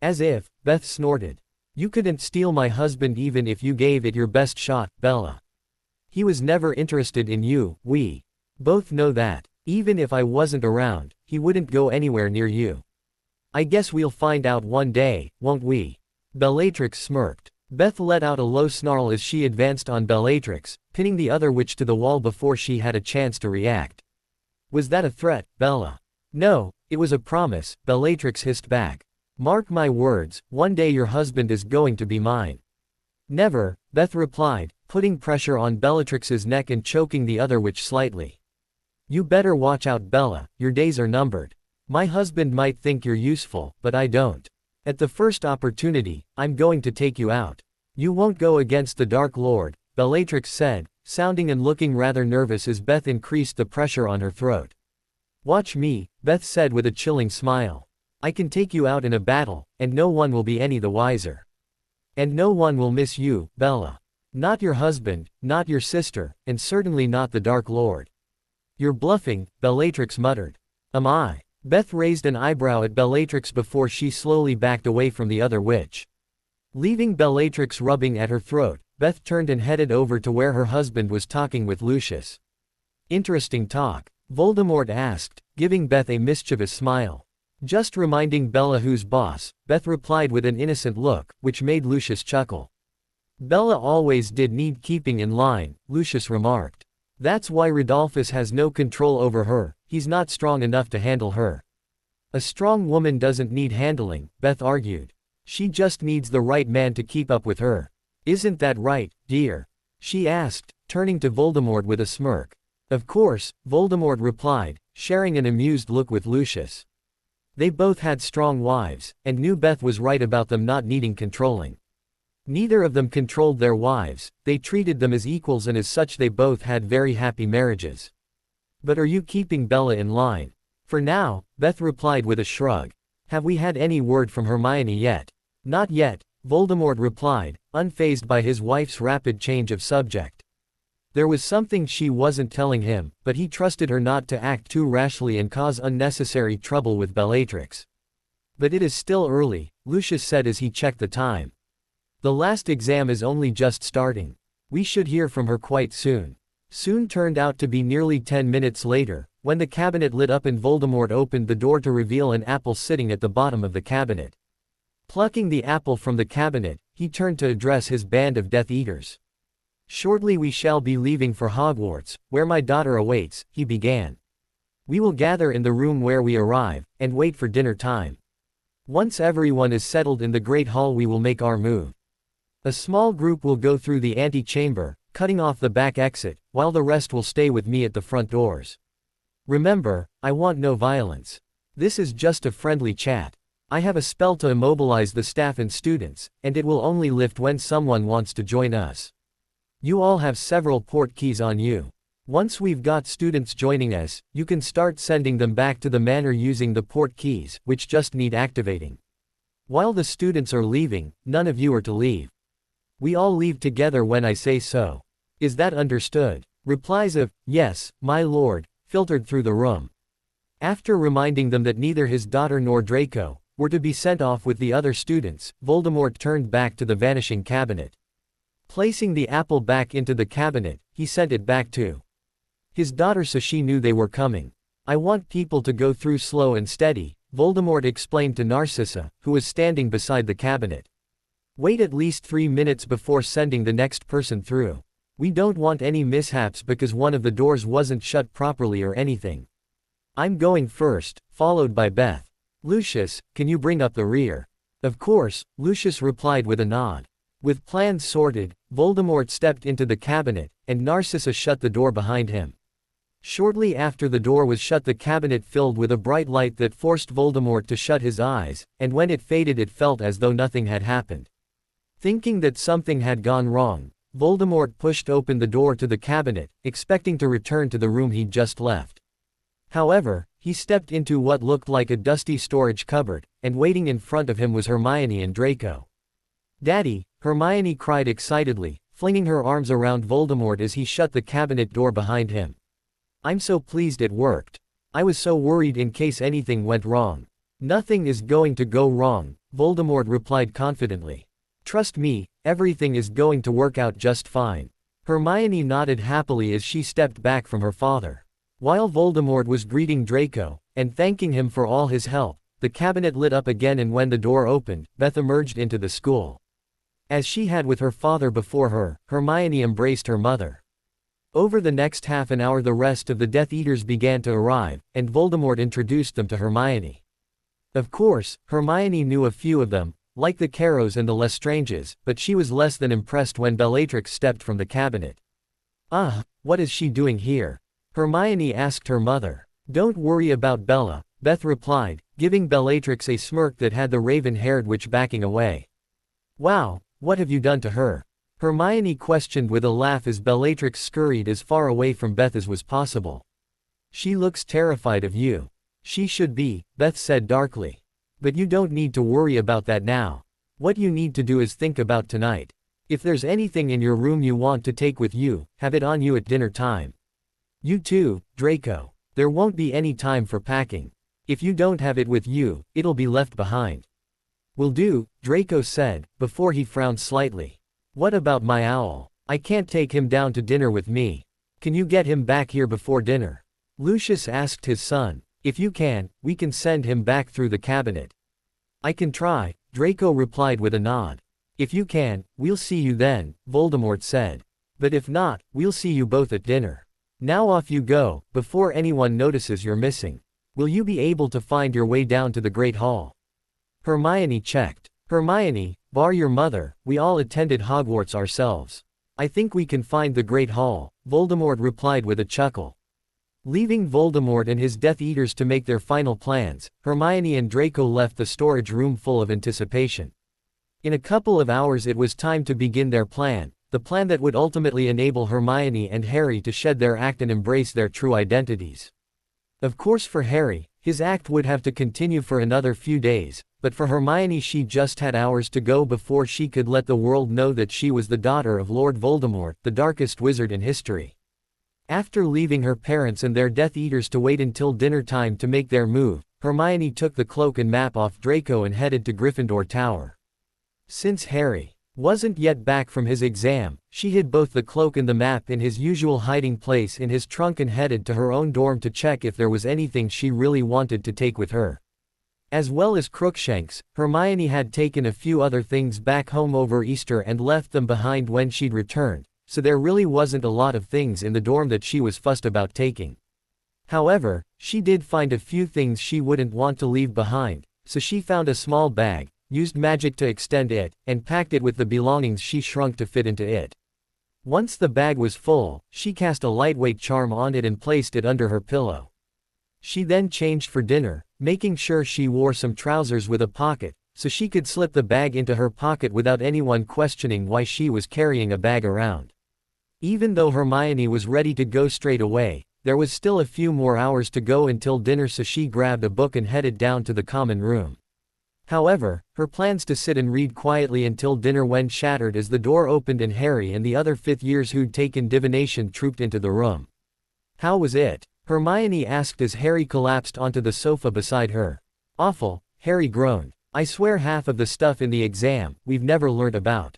As if, Beth snorted. You couldn't steal my husband even if you gave it your best shot, Bella. He was never interested in you, we both know that. Even if I wasn't around, he wouldn't go anywhere near you. I guess we'll find out one day, won't we? Bellatrix smirked. Beth let out a low snarl as she advanced on Bellatrix, pinning the other witch to the wall before she had a chance to react. Was that a threat, Bella? No, it was a promise, Bellatrix hissed back. Mark my words, one day your husband is going to be mine. Never, Beth replied, putting pressure on Bellatrix's neck and choking the other witch slightly. You better watch out, Bella, your days are numbered. My husband might think you're useful, but I don't. At the first opportunity, I'm going to take you out. You won't go against the Dark Lord, Bellatrix said, sounding and looking rather nervous as Beth increased the pressure on her throat. Watch me, Beth said with a chilling smile. I can take you out in a battle, and no one will be any the wiser. And no one will miss you, Bella. Not your husband, not your sister, and certainly not the Dark Lord. You're bluffing, Bellatrix muttered. Am I? Beth raised an eyebrow at Bellatrix before she slowly backed away from the other witch. Leaving Bellatrix rubbing at her throat, Beth turned and headed over to where her husband was talking with Lucius. Interesting talk, Voldemort asked, giving Beth a mischievous smile. Just reminding Bella who's boss, Beth replied with an innocent look, which made Lucius chuckle. Bella always did need keeping in line, Lucius remarked. That's why Rodolphus has no control over her, he's not strong enough to handle her. A strong woman doesn't need handling, Beth argued. She just needs the right man to keep up with her. Isn't that right, dear? She asked, turning to Voldemort with a smirk. Of course, Voldemort replied, sharing an amused look with Lucius. They both had strong wives, and knew Beth was right about them not needing controlling. Neither of them controlled their wives, they treated them as equals and as such they both had very happy marriages. But are you keeping Bella in line? For now, Beth replied with a shrug. Have we had any word from Hermione yet? Not yet, Voldemort replied, unfazed by his wife's rapid change of subject. There was something she wasn't telling him, but he trusted her not to act too rashly and cause unnecessary trouble with Bellatrix. But it is still early, Lucius said as he checked the time. The last exam is only just starting. We should hear from her quite soon. Soon turned out to be nearly 10 minutes later, when the cabinet lit up and Voldemort opened the door to reveal an apple sitting at the bottom of the cabinet. Plucking the apple from the cabinet, he turned to address his band of Death Eaters. Shortly we shall be leaving for Hogwarts, where my daughter awaits, he began. We will gather in the room where we arrive, and wait for dinner time. Once everyone is settled in the Great Hall we will make our move. A small group will go through the antechamber, cutting off the back exit, while the rest will stay with me at the front doors. Remember, I want no violence. This is just a friendly chat. I have a spell to immobilize the staff and students, and it will only lift when someone wants to join us. You all have several port keys on you. Once we've got students joining us, you can start sending them back to the manor using the port keys, which just need activating. While the students are leaving, none of you are to leave. We all leave together when I say so. Is that understood? Replies of, yes, my lord, filtered through the room. After reminding them that neither his daughter nor Draco, were to be sent off with the other students, Voldemort turned back to the vanishing cabinet. Placing the apple back into the cabinet, he sent it back to his daughter so she knew they were coming. I want people to go through slow and steady, Voldemort explained to Narcissa, who was standing beside the cabinet. Wait at least 3 minutes before sending the next person through. We don't want any mishaps because one of the doors wasn't shut properly or anything. I'm going first, followed by Beth. Lucius, can you bring up the rear? Of course, Lucius replied with a nod. With plans sorted, Voldemort stepped into the cabinet, and Narcissa shut the door behind him. Shortly after the door was shut, the cabinet filled with a bright light that forced Voldemort to shut his eyes, and when it faded it felt as though nothing had happened. Thinking that something had gone wrong, Voldemort pushed open the door to the cabinet, expecting to return to the room he'd just left. However, he stepped into what looked like a dusty storage cupboard, and waiting in front of him was Hermione and Draco. "Daddy," Hermione cried excitedly, flinging her arms around Voldemort as he shut the cabinet door behind him. "I'm so pleased it worked. I was so worried in case anything went wrong." "Nothing is going to go wrong," Voldemort replied confidently. "Trust me, everything is going to work out just fine." Hermione nodded happily as she stepped back from her father. While Voldemort was greeting Draco, and thanking him for all his help, the cabinet lit up again, and when the door opened, Beth emerged into the school. As she had with her father before her, Hermione embraced her mother. Over the next half an hour the rest of the Death Eaters began to arrive, and Voldemort introduced them to Hermione. Of course, Hermione knew a few of them, like the Carrows and the Lestranges, but she was less than impressed when Bellatrix stepped from the cabinet. What is she doing here?" Hermione asked her mother. "Don't worry about Bella," Beth replied, giving Bellatrix a smirk that had the raven-haired witch backing away. "Wow, what have you done to her?" Hermione questioned with a laugh as Bellatrix scurried as far away from Beth as was possible. "She looks terrified of you." "She should be," Beth said darkly. "But you don't need to worry about that now. What you need to do is think about tonight. If there's anything in your room you want to take with you, have it on you at dinner time. You too, Draco. There won't be any time for packing. If you don't have it with you, it'll be left behind." "Will do," Draco said, before he frowned slightly. "What about my owl? I can't take him down to dinner with me. Can you get him back here before dinner?" Lucius asked his son. "If you can, we can send him back through the cabinet." "I can try," Draco replied with a nod. "If you can, we'll see you then," Voldemort said. "But if not, we'll see you both at dinner. Now off you go, before anyone notices you're missing. Will you be able to find your way down to the Great Hall?" Hermione checked. "Hermione, bar your mother, we all attended Hogwarts ourselves. I think we can find the Great Hall," Voldemort replied with a chuckle. Leaving Voldemort and his Death Eaters to make their final plans, Hermione and Draco left the storage room full of anticipation. In a couple of hours it was time to begin their plan, the plan that would ultimately enable Hermione and Harry to shed their act and embrace their true identities. Of course for Harry, his act would have to continue for another few days, but for Hermione she just had hours to go before she could let the world know that she was the daughter of Lord Voldemort, the darkest wizard in history. After leaving her parents and their Death Eaters to wait until dinner time to make their move, Hermione took the cloak and map off Draco and headed to Gryffindor Tower. Since Harry wasn't yet back from his exam, she hid both the cloak and the map in his usual hiding place in his trunk and headed to her own dorm to check if there was anything she really wanted to take with her. As well as Crookshanks, Hermione had taken a few other things back home over Easter and left them behind when she'd returned, so there really wasn't a lot of things in the dorm that she was fussed about taking. However, she did find a few things she wouldn't want to leave behind, so she found a small bag, used magic to extend it, and packed it with the belongings she shrunk to fit into it. Once the bag was full, she cast a lightweight charm on it and placed it under her pillow. She then changed for dinner, making sure she wore some trousers with a pocket, so she could slip the bag into her pocket without anyone questioning why she was carrying a bag around. Even though Hermione was ready to go straight away, there was still a few more hours to go until dinner, so she grabbed a book and headed down to the common room. However, her plans to sit and read quietly until dinner went shattered as the door opened and Harry and the other fifth years who'd taken divination trooped into the room. "How was it?" Hermione asked as Harry collapsed onto the sofa beside her. "Awful," Harry groaned. I swear half of the stuff in the exam, we've never learnt about.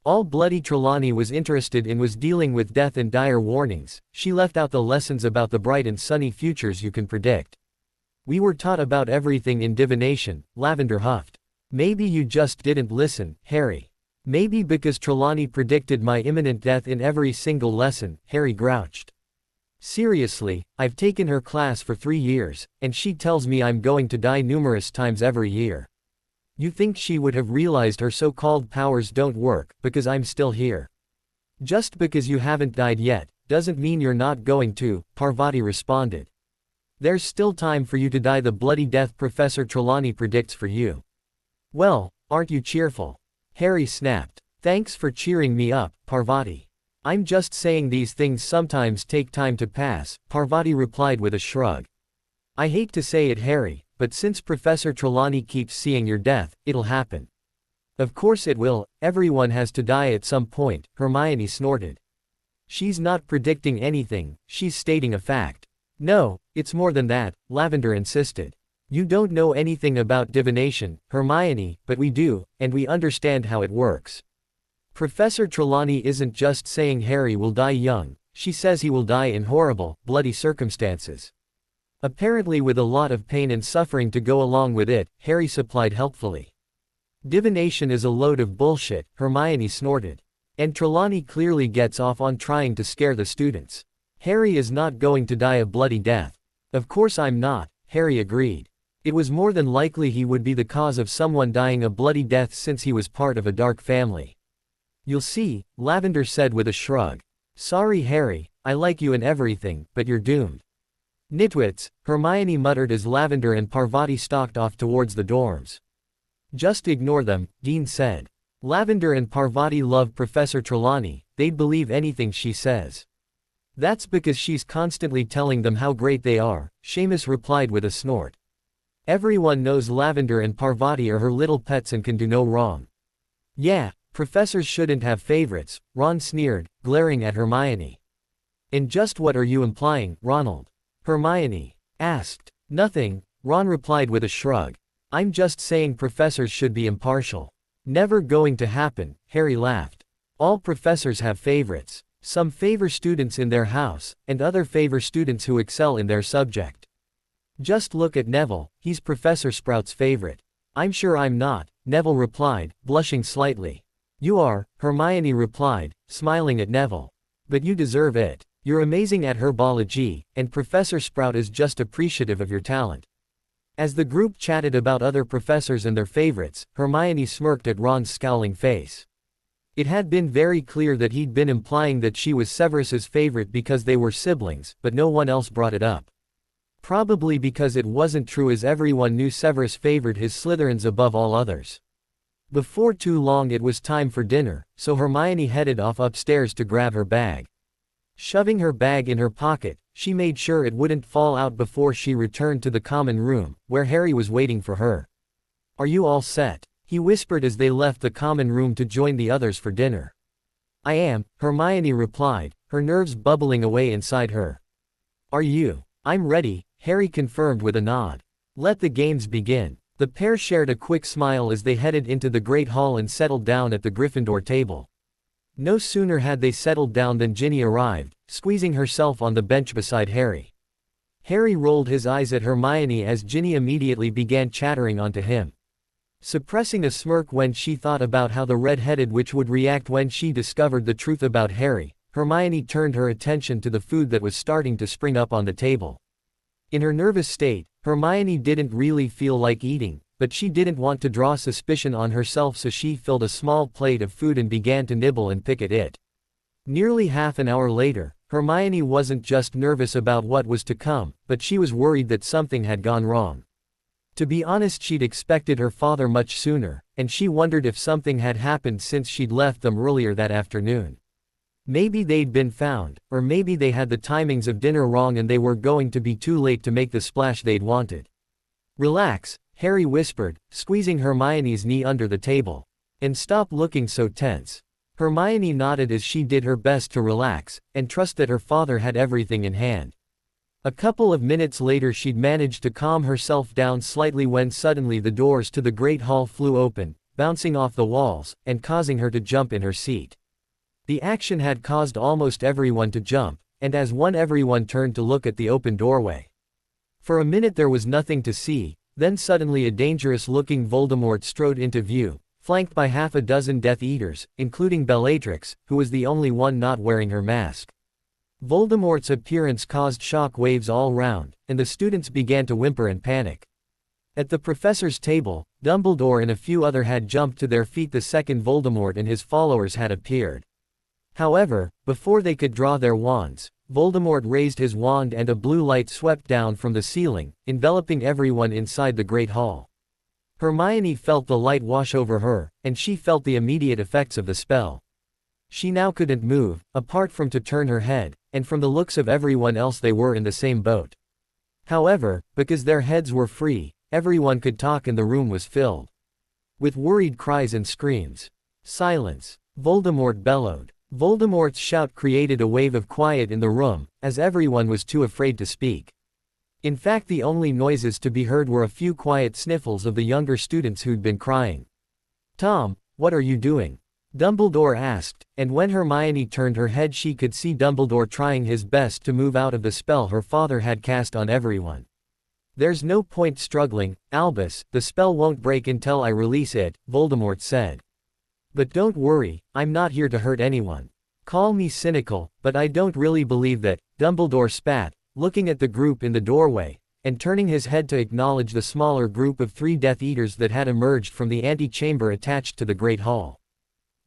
All bloody Trelawney was interested in was dealing with death and dire warnings. She left out the lessons about the bright and sunny futures you can predict. We were taught about everything in divination, Lavender huffed. Maybe you just didn't listen, Harry. Maybe because Trelawney predicted my imminent death in every single lesson, Harry grouched. Seriously, I've taken her class for 3 years, and she tells me I'm going to die numerous times every year. You think she would have realized her so-called powers don't work, because I'm still here? Just because you haven't died yet, doesn't mean you're not going to, Parvati responded. There's still time for you to die the bloody death Professor Trelawney predicts for you. Well, aren't you cheerful? Harry snapped. Thanks for cheering me up, Parvati. I'm just saying these things sometimes take time to pass, Parvati replied with a shrug. I hate to say it, Harry, but since Professor Trelawney keeps seeing your death, it'll happen. Of course it will, everyone has to die at some point, Hermione snorted. She's not predicting anything, she's stating a fact. No, it's more than that, Lavender insisted. You don't know anything about divination, Hermione, but we do, and we understand how it works. Professor Trelawney isn't just saying Harry will die young, she says he will die in horrible, bloody circumstances. Apparently with a lot of pain and suffering to go along with it, Harry supplied helpfully. Divination is a load of bullshit, Hermione snorted. And Trelawney clearly gets off on trying to scare the students. Harry is not going to die a bloody death. Of course I'm not, Harry agreed. It was more than likely he would be the cause of someone dying a bloody death since he was part of a dark family. You'll see, Lavender said with a shrug. Sorry Harry, I like you and everything, but you're doomed. Nitwits, Hermione muttered as Lavender and Parvati stalked off towards the dorms. Just ignore them, Dean said. Lavender and Parvati love Professor Trelawney, they'd believe anything she says. That's because she's constantly telling them how great they are, Seamus replied with a snort. Everyone knows Lavender and Parvati are her little pets and can do no wrong. Yeah, professors shouldn't have favorites, Ron sneered, glaring at Hermione. And just what are you implying, Ronald? Hermione asked. Nothing, Ron replied with a shrug. I'm just saying professors should be impartial. Never going to happen, Harry laughed. All professors have favorites. Some favor students in their house, and other favor students who excel in their subject. Just look at Neville, he's Professor Sprout's favorite. I'm sure I'm not, Neville replied, blushing slightly. You are, Hermione replied, smiling at Neville. But you deserve it. You're amazing at herbology, and Professor Sprout is just appreciative of your talent. As the group chatted about other professors and their favorites, Hermione smirked at Ron's scowling face. It had been very clear that he'd been implying that she was Severus's favorite because they were siblings, but no one else brought it up. Probably because it wasn't true, as everyone knew Severus favored his Slytherins above all others. Before too long it was time for dinner, so Hermione headed off upstairs to grab her bag. Shoving her bag in her pocket, she made sure it wouldn't fall out before she returned to the common room, where Harry was waiting for her. Are you all set? He whispered as they left the common room to join the others for dinner. I am, Hermione replied, her nerves bubbling away inside her. Are you? I'm ready, Harry confirmed with a nod. Let the games begin. The pair shared a quick smile as they headed into the Great Hall and settled down at the Gryffindor table. No sooner had they settled down than Ginny arrived, squeezing herself on the bench beside Harry. Harry rolled his eyes at Hermione as Ginny immediately began chattering onto him. Suppressing a smirk when she thought about how the red-headed witch would react when she discovered the truth about Harry, Hermione turned her attention to the food that was starting to spring up on the table. In her nervous state, Hermione didn't really feel like eating, but she didn't want to draw suspicion on herself, so she filled a small plate of food and began to nibble and pick at it. Nearly half an hour later, Hermione wasn't just nervous about what was to come, but she was worried that something had gone wrong. To be honest, she'd expected her father much sooner, and she wondered if something had happened since she'd left them earlier that afternoon. Maybe they'd been found, or maybe they had the timings of dinner wrong and they were going to be too late to make the splash they'd wanted. Relax, Harry whispered, squeezing Hermione's knee under the table. And stop looking so tense. Hermione nodded as she did her best to relax, and trust that her father had everything in hand. A couple of minutes later she'd managed to calm herself down slightly when suddenly the doors to the Great Hall flew open, bouncing off the walls, and causing her to jump in her seat. The action had caused almost everyone to jump, and as one everyone turned to look at the open doorway. For a minute there was nothing to see, then suddenly a dangerous-looking Voldemort strode into view, flanked by half a dozen Death Eaters, including Bellatrix, who was the only one not wearing her mask. Voldemort's appearance caused shock waves all round, and the students began to whimper and panic. At the professor's table, Dumbledore and a few others had jumped to their feet the second Voldemort and his followers had appeared. However, before they could draw their wands, Voldemort raised his wand and a blue light swept down from the ceiling, enveloping everyone inside the Great Hall. Hermione felt the light wash over her, and she felt the immediate effects of the spell. She now couldn't move, apart from to turn her head, and from the looks of everyone else they were in the same boat. However, because their heads were free, everyone could talk and the room was filled with worried cries and screams. "Silence!" Voldemort bellowed. Voldemort's shout created a wave of quiet in the room, as everyone was too afraid to speak. In fact, the only noises to be heard were a few quiet sniffles of the younger students who'd been crying. "Tom, what are you doing?" Dumbledore asked, and when Hermione turned her head she could see Dumbledore trying his best to move out of the spell her father had cast on everyone. "There's no point struggling, Albus, the spell won't break until I release it," Voldemort said. "But don't worry, I'm not here to hurt anyone. Call me cynical, but I don't really believe that," Dumbledore spat, looking at the group in the doorway, and turning his head to acknowledge the smaller group of 3 Death Eaters that had emerged from the antechamber attached to the Great Hall.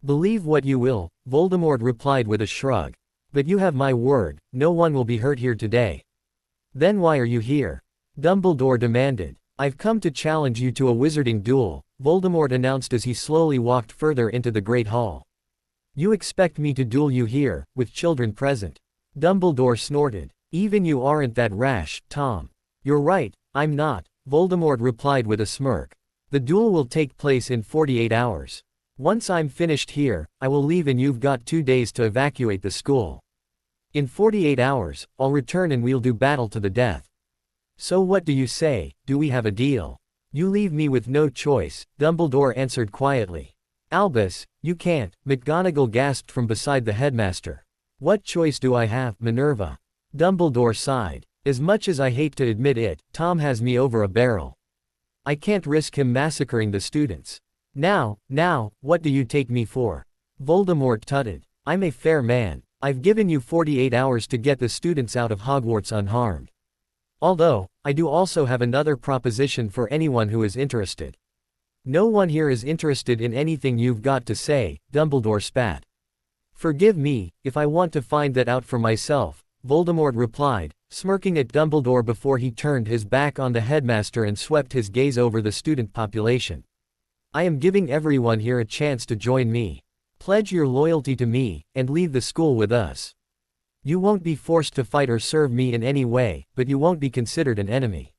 "Believe what you will," Voldemort replied with a shrug. "But you have my word, no one will be hurt here today." "Then why are you here?" Dumbledore demanded. "I've come to challenge you to a wizarding duel," Voldemort announced as he slowly walked further into the Great Hall. "You expect me to duel you here, with children present?" Dumbledore snorted. "Even you aren't that rash, Tom." "You're right, I'm not," Voldemort replied with a smirk. "The duel will take place in 48 hours. Once I'm finished here, I will leave and you've got 2 days to evacuate the school. In 48 hours, I'll return and we'll do battle to the death. So what do you say, do we have a deal?" "You leave me with no choice," Dumbledore answered quietly. "Albus, you can't," McGonagall gasped from beside the headmaster. "What choice do I have, Minerva?" Dumbledore sighed. "As much as I hate to admit it, Tom has me over a barrel. I can't risk him massacring the students. Now, what do you take me for?" Voldemort tutted. "I'm a fair man. I've given you 48 hours to get the students out of Hogwarts unharmed. Although, I do also have another proposition for anyone who is interested." "No one here is interested in anything you've got to say," Dumbledore spat. "Forgive me, if I want to find that out for myself," Voldemort replied, smirking at Dumbledore before he turned his back on the headmaster and swept his gaze over the student population. "I am giving everyone here a chance to join me. Pledge your loyalty to me, and leave the school with us. You won't be forced to fight or serve me in any way, but you won't be considered an enemy.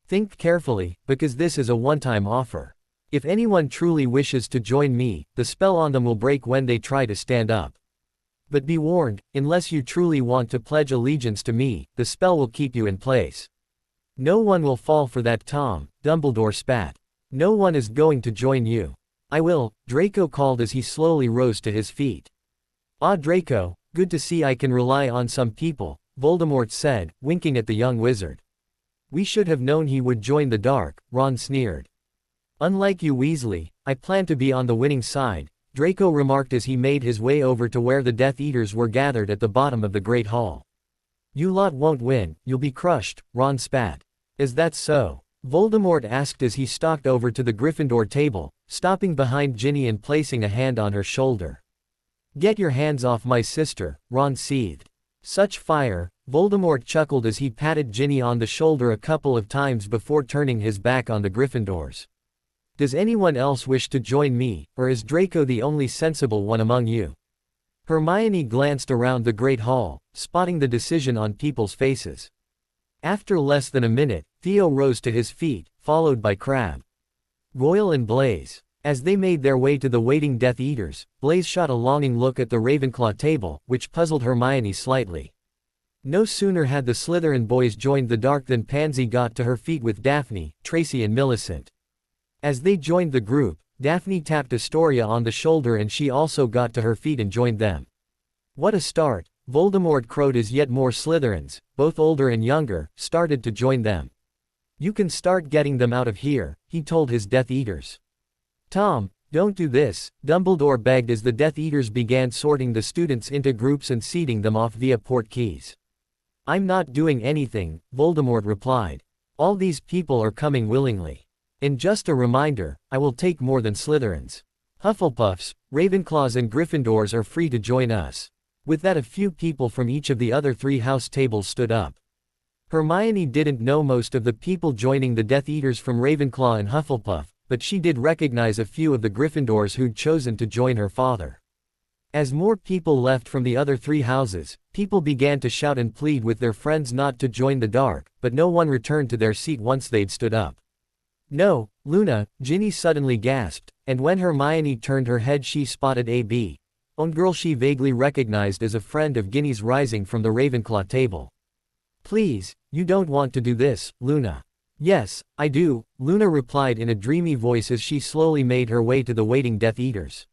Think carefully, because this is a one-time offer. If anyone truly wishes to join me, the spell on them will break when they try to stand up. But be warned, unless you truly want to pledge allegiance to me, the spell will keep you in place." "No one will fall for that, Tom," Dumbledore spat. "No one is going to join you." "I will," Draco called as he slowly rose to his feet. "Ah, Draco, good to see I can rely on some people," Voldemort said, winking at the young wizard. "We should have known he would join the dark," Ron sneered. "Unlike you Weasley, I plan to be on the winning side," Draco remarked as he made his way over to where the Death Eaters were gathered at the bottom of the Great Hall. "You lot won't win, you'll be crushed," Ron spat. "Is that so?" Voldemort asked as he stalked over to the Gryffindor table, stopping behind Ginny and placing a hand on her shoulder. "Get your hands off my sister," Ron seethed. "Such fire," Voldemort chuckled as he patted Ginny on the shoulder a couple of times before turning his back on the Gryffindors. "Does anyone else wish to join me, or is Draco the only sensible one among you?" Hermione glanced around the Great Hall, spotting the decision on people's faces. After less than a minute, Theo rose to his feet, followed by Crabbe, Goyle and Blaise. As they made their way to the waiting Death Eaters, Blaise shot a longing look at the Ravenclaw table, which puzzled Hermione slightly. No sooner had the Slytherin boys joined the dark than Pansy got to her feet with Daphne, Tracy and Millicent. As they joined the group, Daphne tapped Astoria on the shoulder and she also got to her feet and joined them. What a start! Voldemort crowed as yet more Slytherins, both older and younger, started to join them. You can start getting them out of here, he told his Death Eaters. Tom, don't do this, Dumbledore begged as the Death Eaters began sorting the students into groups and seating them off via port keys. I'm not doing anything, Voldemort replied. All these people are coming willingly. And just a reminder, I will take more than Slytherins. Hufflepuffs, Ravenclaws and Gryffindors are free to join us. With that, a few people from each of the other 3 house tables stood up. Hermione didn't know most of the people joining the Death Eaters from Ravenclaw and Hufflepuff, but she did recognize a few of the Gryffindors who'd chosen to join her father. As more people left from the other 3 houses, people began to shout and plead with their friends not to join the dark, but no one returned to their seat once they'd stood up. No, Luna, Ginny suddenly gasped, and when Hermione turned her head she spotted a own girl she vaguely recognized as a friend of Ginny's rising from the Ravenclaw table. Please, you don't want to do this, Luna. Yes, I do, Luna replied in a dreamy voice as she slowly made her way to the waiting Death Eaters.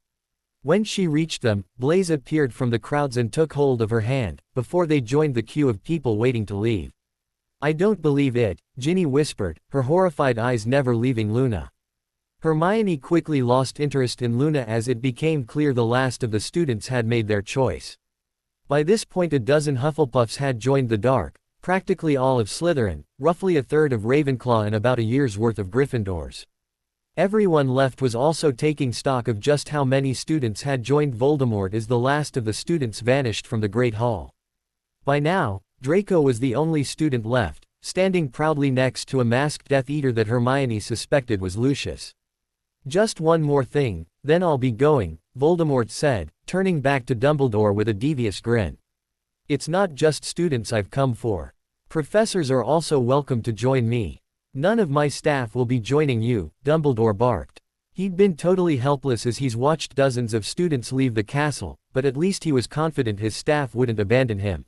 When she reached them, Blaise appeared from the crowds and took hold of her hand, before they joined the queue of people waiting to leave. I don't believe it, Ginny whispered, her horrified eyes never leaving Luna. Hermione quickly lost interest in Luna as it became clear the last of the students had made their choice. By this point a dozen Hufflepuffs had joined the dark, practically all of Slytherin, roughly a third of Ravenclaw and about a year's worth of Gryffindors. Everyone left was also taking stock of just how many students had joined Voldemort as the last of the students vanished from the Great Hall. By now, Draco was the only student left, standing proudly next to a masked Death Eater that Hermione suspected was Lucius. Just one more thing, then I'll be going, Voldemort said, turning back to Dumbledore with a devious grin. It's not just students I've come for. Professors are also welcome to join me. None of my staff will be joining you, Dumbledore barked. He'd been totally helpless as he's watched dozens of students leave the castle, but at least he was confident his staff wouldn't abandon him.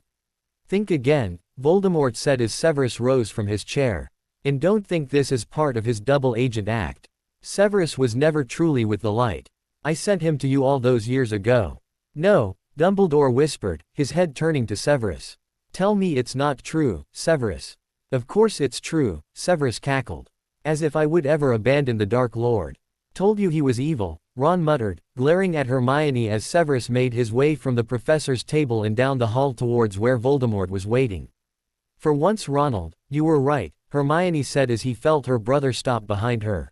Think again, Voldemort said as Severus rose from his chair. And don't think this is part of his double agent act. Severus was never truly with the light. I sent him to you all those years ago. No, Dumbledore whispered, his head turning to Severus. Tell me it's not true, Severus. Of course it's true, Severus cackled. As if I would ever abandon the Dark Lord. Told you he was evil, Ron muttered, glaring at Hermione as Severus made his way from the professor's table and down the hall towards where Voldemort was waiting. For once Ronald, you were right, Hermione said as he felt her brother stop behind her.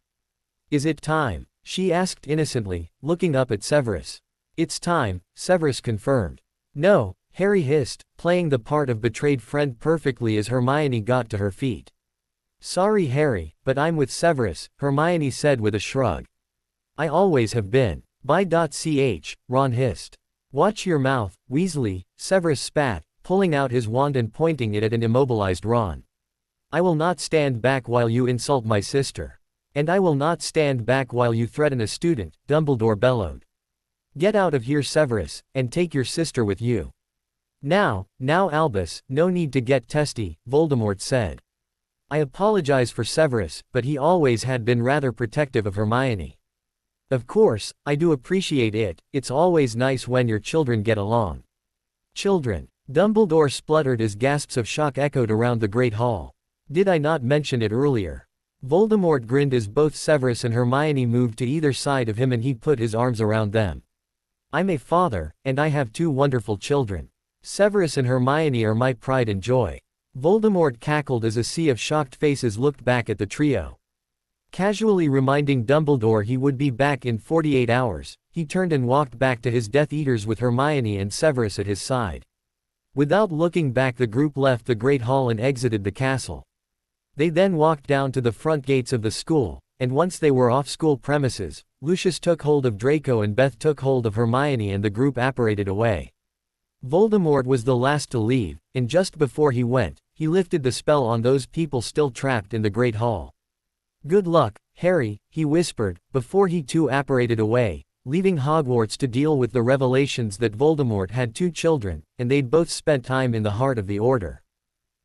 Is it time? She asked innocently, looking up at Severus. It's time, Severus confirmed. No, Harry hissed, playing the part of betrayed friend perfectly as Hermione got to her feet. Sorry Harry, but I'm with Severus, Hermione said with a shrug. I always have been. Bye.ch, Ron hissed. Watch your mouth, Weasley, Severus spat, pulling out his wand and pointing it at an immobilized Ron. I will not stand back while you insult my sister. And I will not stand back while you threaten a student, Dumbledore bellowed. Get out of here Severus, and take your sister with you. Now Albus, no need to get testy, Voldemort said. I apologize for Severus, but he always had been rather protective of Hermione. Of course, I do appreciate it, it's always nice when your children get along. Children. Dumbledore spluttered as gasps of shock echoed around the Great Hall. Did I not mention it earlier? Voldemort grinned as both Severus and Hermione moved to either side of him and he put his arms around them. I'm a father, and I have 2 wonderful children. Severus and Hermione are my pride and joy. Voldemort cackled as a sea of shocked faces looked back at the trio. Casually reminding Dumbledore he would be back in 48 hours, he turned and walked back to his Death Eaters with Hermione and Severus at his side. Without looking back the group left the Great Hall and exited the castle. They then walked down to the front gates of the school, and once they were off school premises, Lucius took hold of Draco and Beth took hold of Hermione and the group apparated away. Voldemort was the last to leave, and just before he went, he lifted the spell on those people still trapped in the Great Hall. Good luck, Harry, he whispered, before he too apparated away, leaving Hogwarts to deal with the revelations that Voldemort had 2 children, and they'd both spent time in the heart of the Order.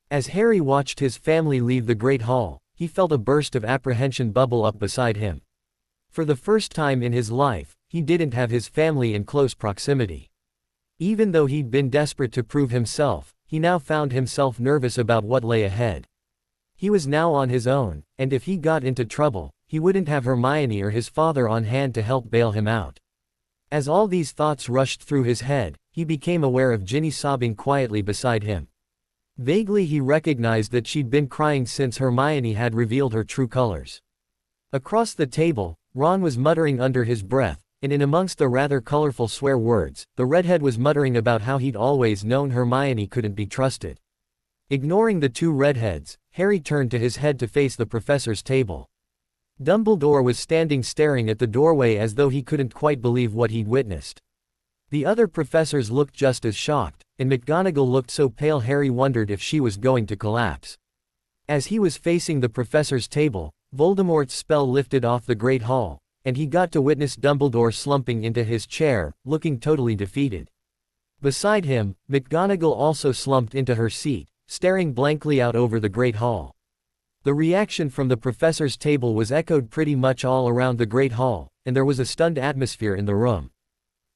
As Harry watched his family leave the Great Hall, he felt a burst of apprehension bubble up beside him. For the first time in his life, he didn't have his family in close proximity. Even though he'd been desperate to prove himself, he now found himself nervous about what lay ahead. He was now on his own, and if he got into trouble, he wouldn't have Hermione or his father on hand to help bail him out. As all these thoughts rushed through his head, he became aware of Ginny sobbing quietly beside him. Vaguely he recognized that she'd been crying since Hermione had revealed her true colors. Across the table, Ron was muttering under his breath, and in amongst the rather colorful swear words, the redhead was muttering about how he'd always known Hermione couldn't be trusted. Ignoring the 2 redheads, Harry turned to his head to face the professor's table. Dumbledore was standing staring at the doorway as though he couldn't quite believe what he'd witnessed. The other professors looked just as shocked, and McGonagall looked so pale Harry wondered if she was going to collapse. As he was facing the professor's table, Voldemort's spell lifted off the Great Hall, and he got to witness Dumbledore slumping into his chair, looking totally defeated. Beside him, McGonagall also slumped into her seat, staring blankly out over the Great Hall. The reaction from the professor's table was echoed pretty much all around the Great Hall, and there was a stunned atmosphere in the room.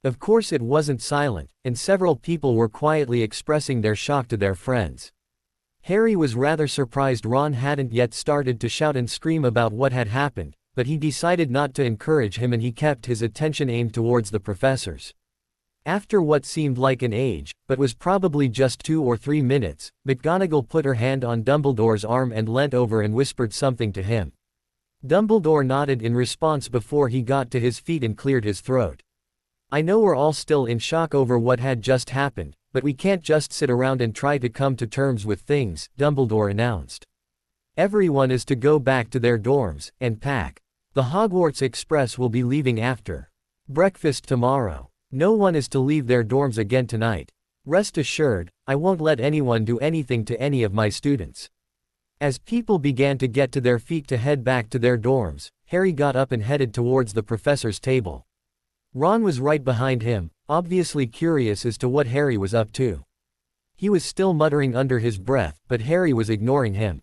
Of course it wasn't silent, and several people were quietly expressing their shock to their friends. Harry was rather surprised Ron hadn't yet started to shout and scream about what had happened, but he decided not to encourage him and he kept his attention aimed towards the professors. After what seemed like an age, but was probably just 2 or 3 minutes, McGonagall put her hand on Dumbledore's arm and leant over and whispered something to him. Dumbledore nodded in response before he got to his feet and cleared his throat. "I know we're all still in shock over what had just happened, but we can't just sit around and try to come to terms with things," Dumbledore announced. "Everyone is to go back to their dorms, and pack. The Hogwarts Express will be leaving after breakfast tomorrow. No one is to leave their dorms again tonight. Rest assured, I won't let anyone do anything to any of my students." As people began to get to their feet to head back to their dorms, Harry got up and headed towards the professor's table. Ron was right behind him, obviously curious as to what Harry was up to. He was still muttering under his breath, but Harry was ignoring him.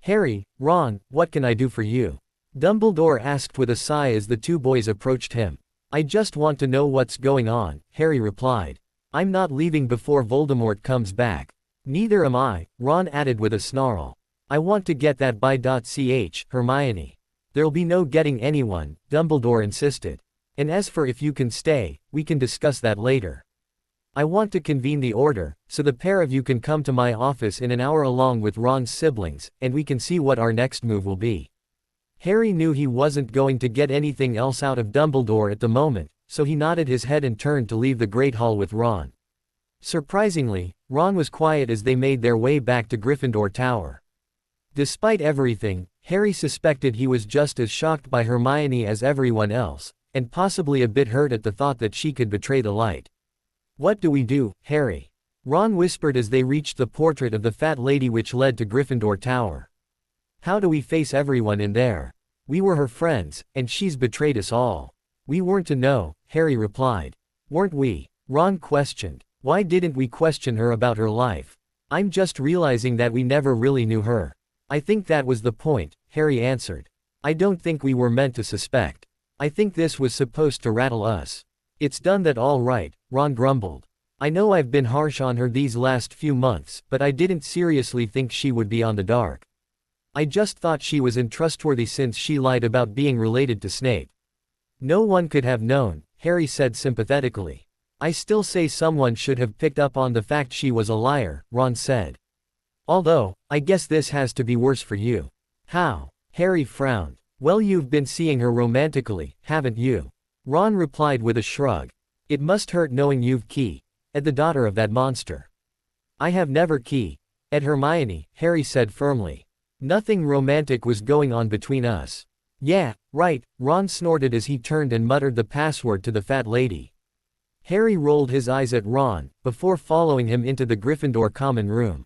"Harry, Ron, what can I do for you?" Dumbledore asked with a sigh as the 2 boys approached him. "I just want to know what's going on," Harry replied. "I'm not leaving before Voldemort comes back." "Neither am I," Ron added with a snarl. "I want to get that by.ch, Hermione." "There'll be no getting anyone," Dumbledore insisted. "And as for if you can stay, we can discuss that later. I want to convene the Order, so the pair of you can come to my office in an hour along with Ron's siblings, and we can see what our next move will be." Harry knew he wasn't going to get anything else out of Dumbledore at the moment, so he nodded his head and turned to leave the Great Hall with Ron. Surprisingly, Ron was quiet as they made their way back to Gryffindor Tower. Despite everything, Harry suspected he was just as shocked by Hermione as everyone else, and possibly a bit hurt at the thought that she could betray the light. "What do we do, Harry?" Ron whispered as they reached the portrait of the fat lady which led to Gryffindor Tower. "How do we face everyone in there? We were her friends, and she's betrayed us all." "We weren't to know," Harry replied. "Weren't we?" Ron questioned. "Why didn't we question her about her life?" "I'm just realizing that we never really knew her." "I think that was the point," Harry answered. "I don't think we were meant to suspect. I think this was supposed to rattle us." "It's done that all right," Ron grumbled. "I know I've been harsh on her these last few months, but I didn't seriously think she would be on the dark. I just thought she was untrustworthy since she lied about being related to Snape." "No one could have known," Harry said sympathetically. "I still say someone should have picked up on the fact she was a liar," Ron said. "Although, I guess this has to be worse for you." "How?" Harry frowned. "Well, you've been seeing her romantically, haven't you?" Ron replied with a shrug. "It must hurt knowing you've ed the daughter of that monster." "I have never ed Hermione," Harry said firmly. "Nothing romantic was going on between us." "Yeah, right," Ron snorted as he turned and muttered the password to the fat lady. Harry rolled his eyes at Ron, before following him into the Gryffindor common room.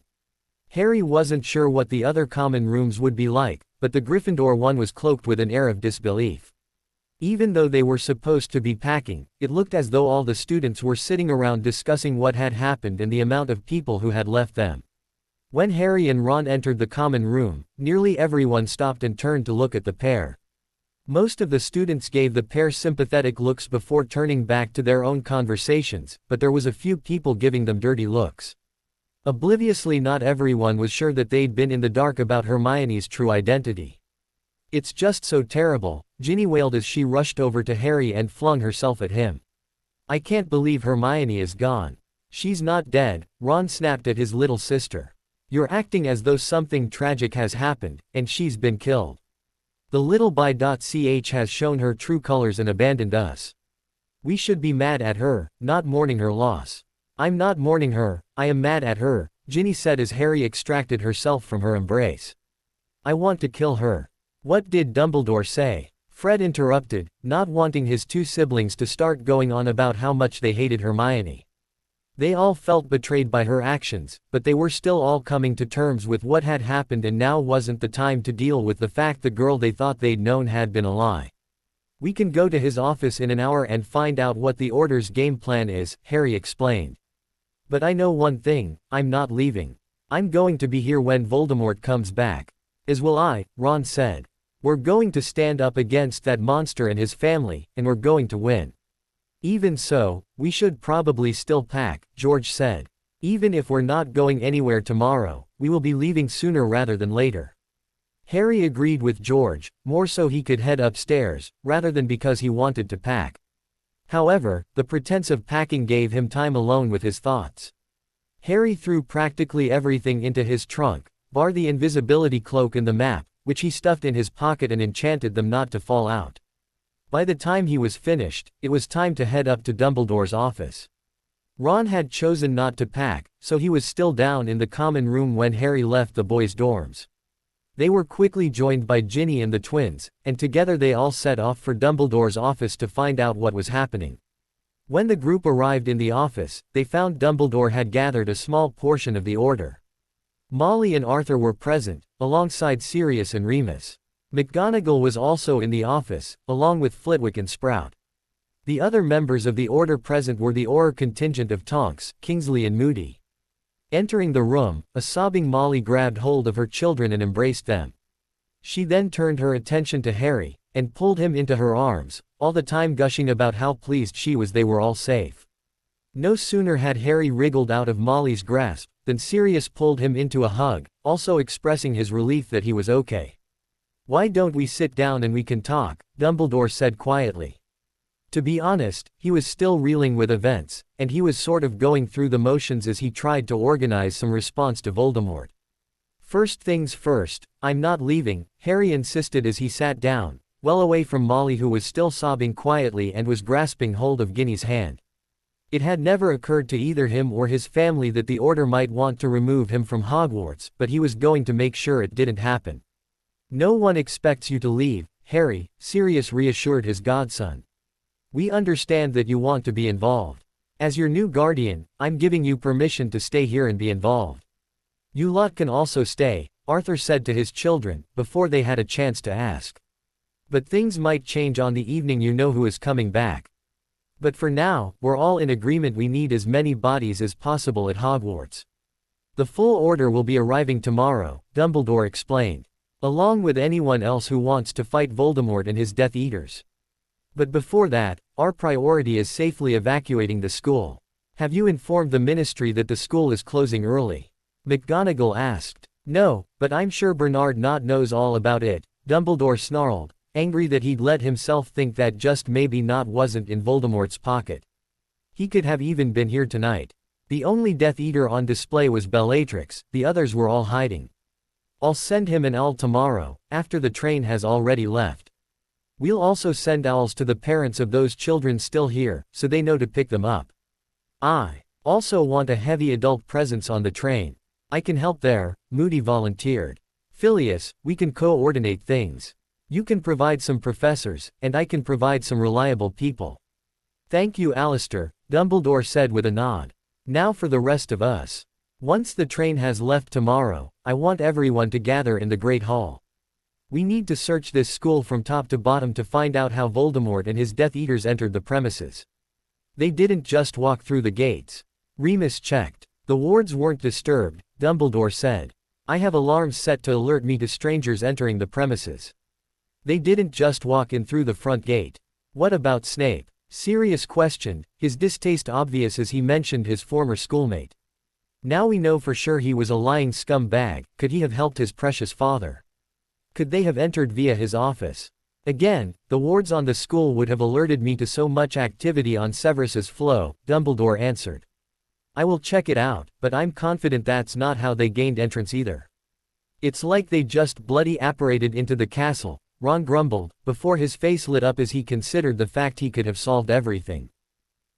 Harry wasn't sure what the other common rooms would be like, but the Gryffindor one was cloaked with an air of disbelief. Even though they were supposed to be packing, it looked as though all the students were sitting around discussing what had happened and the amount of people who had left them. When Harry and Ron entered the common room, nearly everyone stopped and turned to look at the pair. Most of the students gave the pair sympathetic looks before turning back to their own conversations, but there was a few people giving them dirty looks. Obliviously, not everyone was sure that they'd been in the dark about Hermione's true identity. "It's just so terrible," Ginny wailed as she rushed over to Harry and flung herself at him. "I can't believe Hermione is gone." "She's not dead," Ron snapped at his little sister. "You're acting as though something tragic has happened, and she's been killed. The little bi.ch has shown her true colors and abandoned us. We should be mad at her, not mourning her loss." "I'm not mourning her, I am mad at her," Ginny said as Harry extracted herself from her embrace. "I want to kill her." "What did Dumbledore say?" Fred interrupted, not wanting his two siblings to start going on about how much they hated Hermione. They all felt betrayed by her actions, but they were still all coming to terms with what had happened, and now wasn't the time to deal with the fact the girl they thought they'd known had been a lie. "We can go to his office in an hour and find out what the Order's game plan is," Harry explained. "But I know one thing, I'm not leaving. I'm going to be here when Voldemort comes back." "As will I," Ron said. "We're going to stand up against that monster and his family, and we're going to win." "Even so, we should probably still pack," George said. "Even if we're not going anywhere tomorrow, we will be leaving sooner rather than later." Harry agreed with George, more so he could head upstairs, rather than because he wanted to pack. However, the pretense of packing gave him time alone with his thoughts. Harry threw practically everything into his trunk, bar the invisibility cloak and the map, which he stuffed in his pocket and enchanted them not to fall out. By the time he was finished, it was time to head up to Dumbledore's office. Ron had chosen not to pack, so he was still down in the common room when Harry left the boys' dorms. They were quickly joined by Ginny and the twins, and together they all set off for Dumbledore's office to find out what was happening. When the group arrived in the office, they found Dumbledore had gathered a small portion of the Order. Molly and Arthur were present, alongside Sirius and Remus. McGonagall was also in the office, along with Flitwick and Sprout. The other members of the Order present were the Auror contingent of Tonks, Kingsley and Moody. Entering the room, a sobbing Molly grabbed hold of her children and embraced them. She then turned her attention to Harry, and pulled him into her arms, all the time gushing about how pleased she was they were all safe. No sooner had Harry wriggled out of Molly's grasp, than Sirius pulled him into a hug, also expressing his relief that he was okay. "Why don't we sit down and we can talk?" Dumbledore said quietly. To be honest, he was still reeling with events, and he was sort of going through the motions as he tried to organize some response to Voldemort. "First things first, I'm not leaving," Harry insisted as he sat down, well away from Molly, who was still sobbing quietly and was grasping hold of Ginny's hand. It had never occurred to either him or his family that the Order might want to remove him from Hogwarts, but he was going to make sure it didn't happen. "No one expects you to leave, Harry," Sirius reassured his godson. "We understand that you want to be involved. As your new guardian, I'm giving you permission to stay here and be involved. You lot can also stay," Arthur said to his children, before they had a chance to ask. "But things might change on the evening you know who is coming back. But for now, we're all in agreement we need as many bodies as possible at Hogwarts. The full Order will be arriving tomorrow," Dumbledore explained. "Along with anyone else who wants to fight Voldemort and his Death Eaters. But before that, our priority is safely evacuating the school. Have you informed the Ministry that the school is closing early?" McGonagall asked. "No, but I'm sure Bernard Knott knows all about it," Dumbledore snarled, angry that he'd let himself think that just maybe Knott wasn't in Voldemort's pocket. He could have even been here tonight. The only Death Eater on display was Bellatrix, the others were all hiding. "I'll send him an owl tomorrow, after the train has already left. We'll also send owls to the parents of those children still here, so they know to pick them up. I also want a heavy adult presence on the train. I can help there," Moody volunteered. "Phileas, we can coordinate things. You can provide some professors, and I can provide some reliable people." "Thank you, Alistair," Dumbledore said with a nod. "Now for the rest of us. Once the train has left tomorrow, I want everyone to gather in the Great Hall. We need to search this school from top to bottom to find out how Voldemort and his Death Eaters entered the premises. They didn't just walk through the gates. Remus checked. The wards weren't disturbed, Dumbledore said. I have alarms set to alert me to strangers entering the premises. They didn't just walk in through the front gate. What about Snape? Sirius questioned, his distaste obvious as he mentioned his former schoolmate. Now we know for sure he was a lying scumbag. Could he have helped his precious father? Could they have entered via his office? Again, the wards on the school would have alerted me to so much activity on Severus's floor, Dumbledore answered. I will check it out, but I'm confident that's not how they gained entrance either. It's like they just bloody apparated into the castle, Ron grumbled, before his face lit up as he considered the fact he could have solved everything.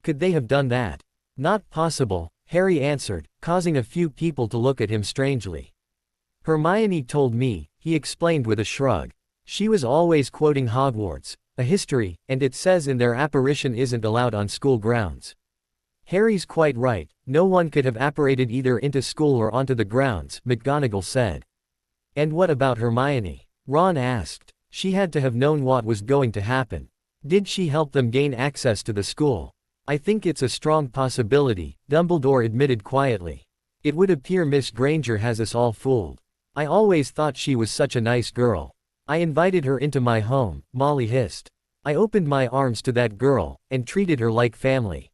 Could they have done that? Not possible, Harry answered, causing a few people to look at him strangely. Hermione told me, he explained with a shrug. She was always quoting Hogwarts, a history, and it says in their apparition isn't allowed on school grounds. Harry's quite right, no one could have apparated either into school or onto the grounds, McGonagall said. And what about Hermione? Ron asked. She had to have known what was going to happen. Did she help them gain access to the school? I think it's a strong possibility, Dumbledore admitted quietly. It would appear Miss Granger has us all fooled. I always thought she was such a nice girl. I invited her into my home, Molly hissed. I opened my arms to that girl, and treated her like family.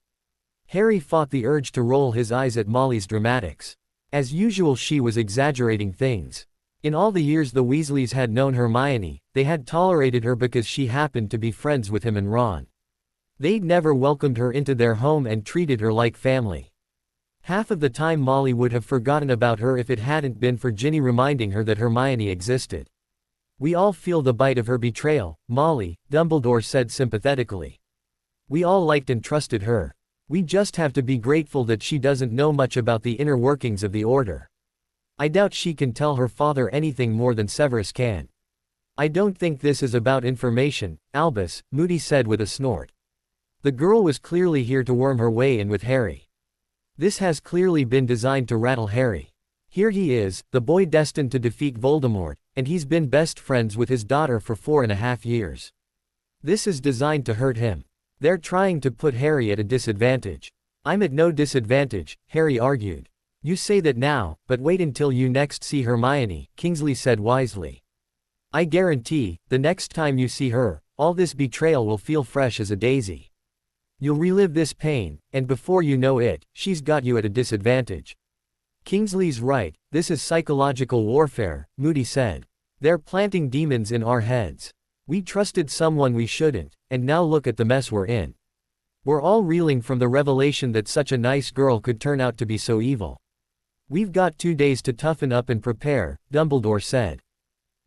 Harry fought the urge to roll his eyes at Molly's dramatics. As usual, she was exaggerating things. In all the years the Weasleys had known Hermione, they had tolerated her because she happened to be friends with him and Ron. They'd never welcomed her into their home and treated her like family. Half of the time Molly would have forgotten about her if it hadn't been for Ginny reminding her that Hermione existed. We all feel the bite of her betrayal, Molly, Dumbledore said sympathetically. We all liked and trusted her. We just have to be grateful that she doesn't know much about the inner workings of the Order. I doubt she can tell her father anything more than Severus can. I don't think this is about information, Albus, Moody said with a snort. The girl was clearly here to worm her way in with Harry. This has clearly been designed to rattle Harry. Here he is, the boy destined to defeat Voldemort, and he's been best friends with his daughter for 4.5 years. This is designed to hurt him. They're trying to put Harry at a disadvantage. I'm at no disadvantage, Harry argued. You say that now, but wait until you next see Hermione, Kingsley said wisely. I guarantee, the next time you see her, all this betrayal will feel fresh as a daisy. You'll relive this pain, and before you know it, she's got you at a disadvantage. Kingsley's right, this is psychological warfare, Moody said. They're planting demons in our heads. We trusted someone we shouldn't, and now look at the mess we're in. We're all reeling from the revelation that such a nice girl could turn out to be so evil. We've got 2 days to toughen up and prepare, Dumbledore said.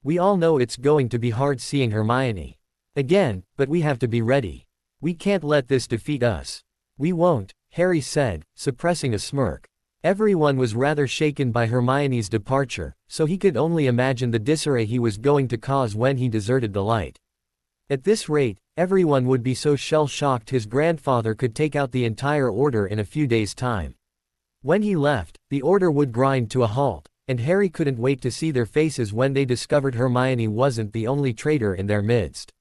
We all know it's going to be hard seeing Hermione again, but we have to be ready. We can't let this defeat us. We won't, Harry said, suppressing a smirk. Everyone was rather shaken by Hermione's departure, so he could only imagine the disarray he was going to cause when he deserted the light. At this rate, everyone would be so shell-shocked his grandfather could take out the entire Order in a few days' time. When he left, the Order would grind to a halt, and Harry couldn't wait to see their faces when they discovered Hermione wasn't the only traitor in their midst.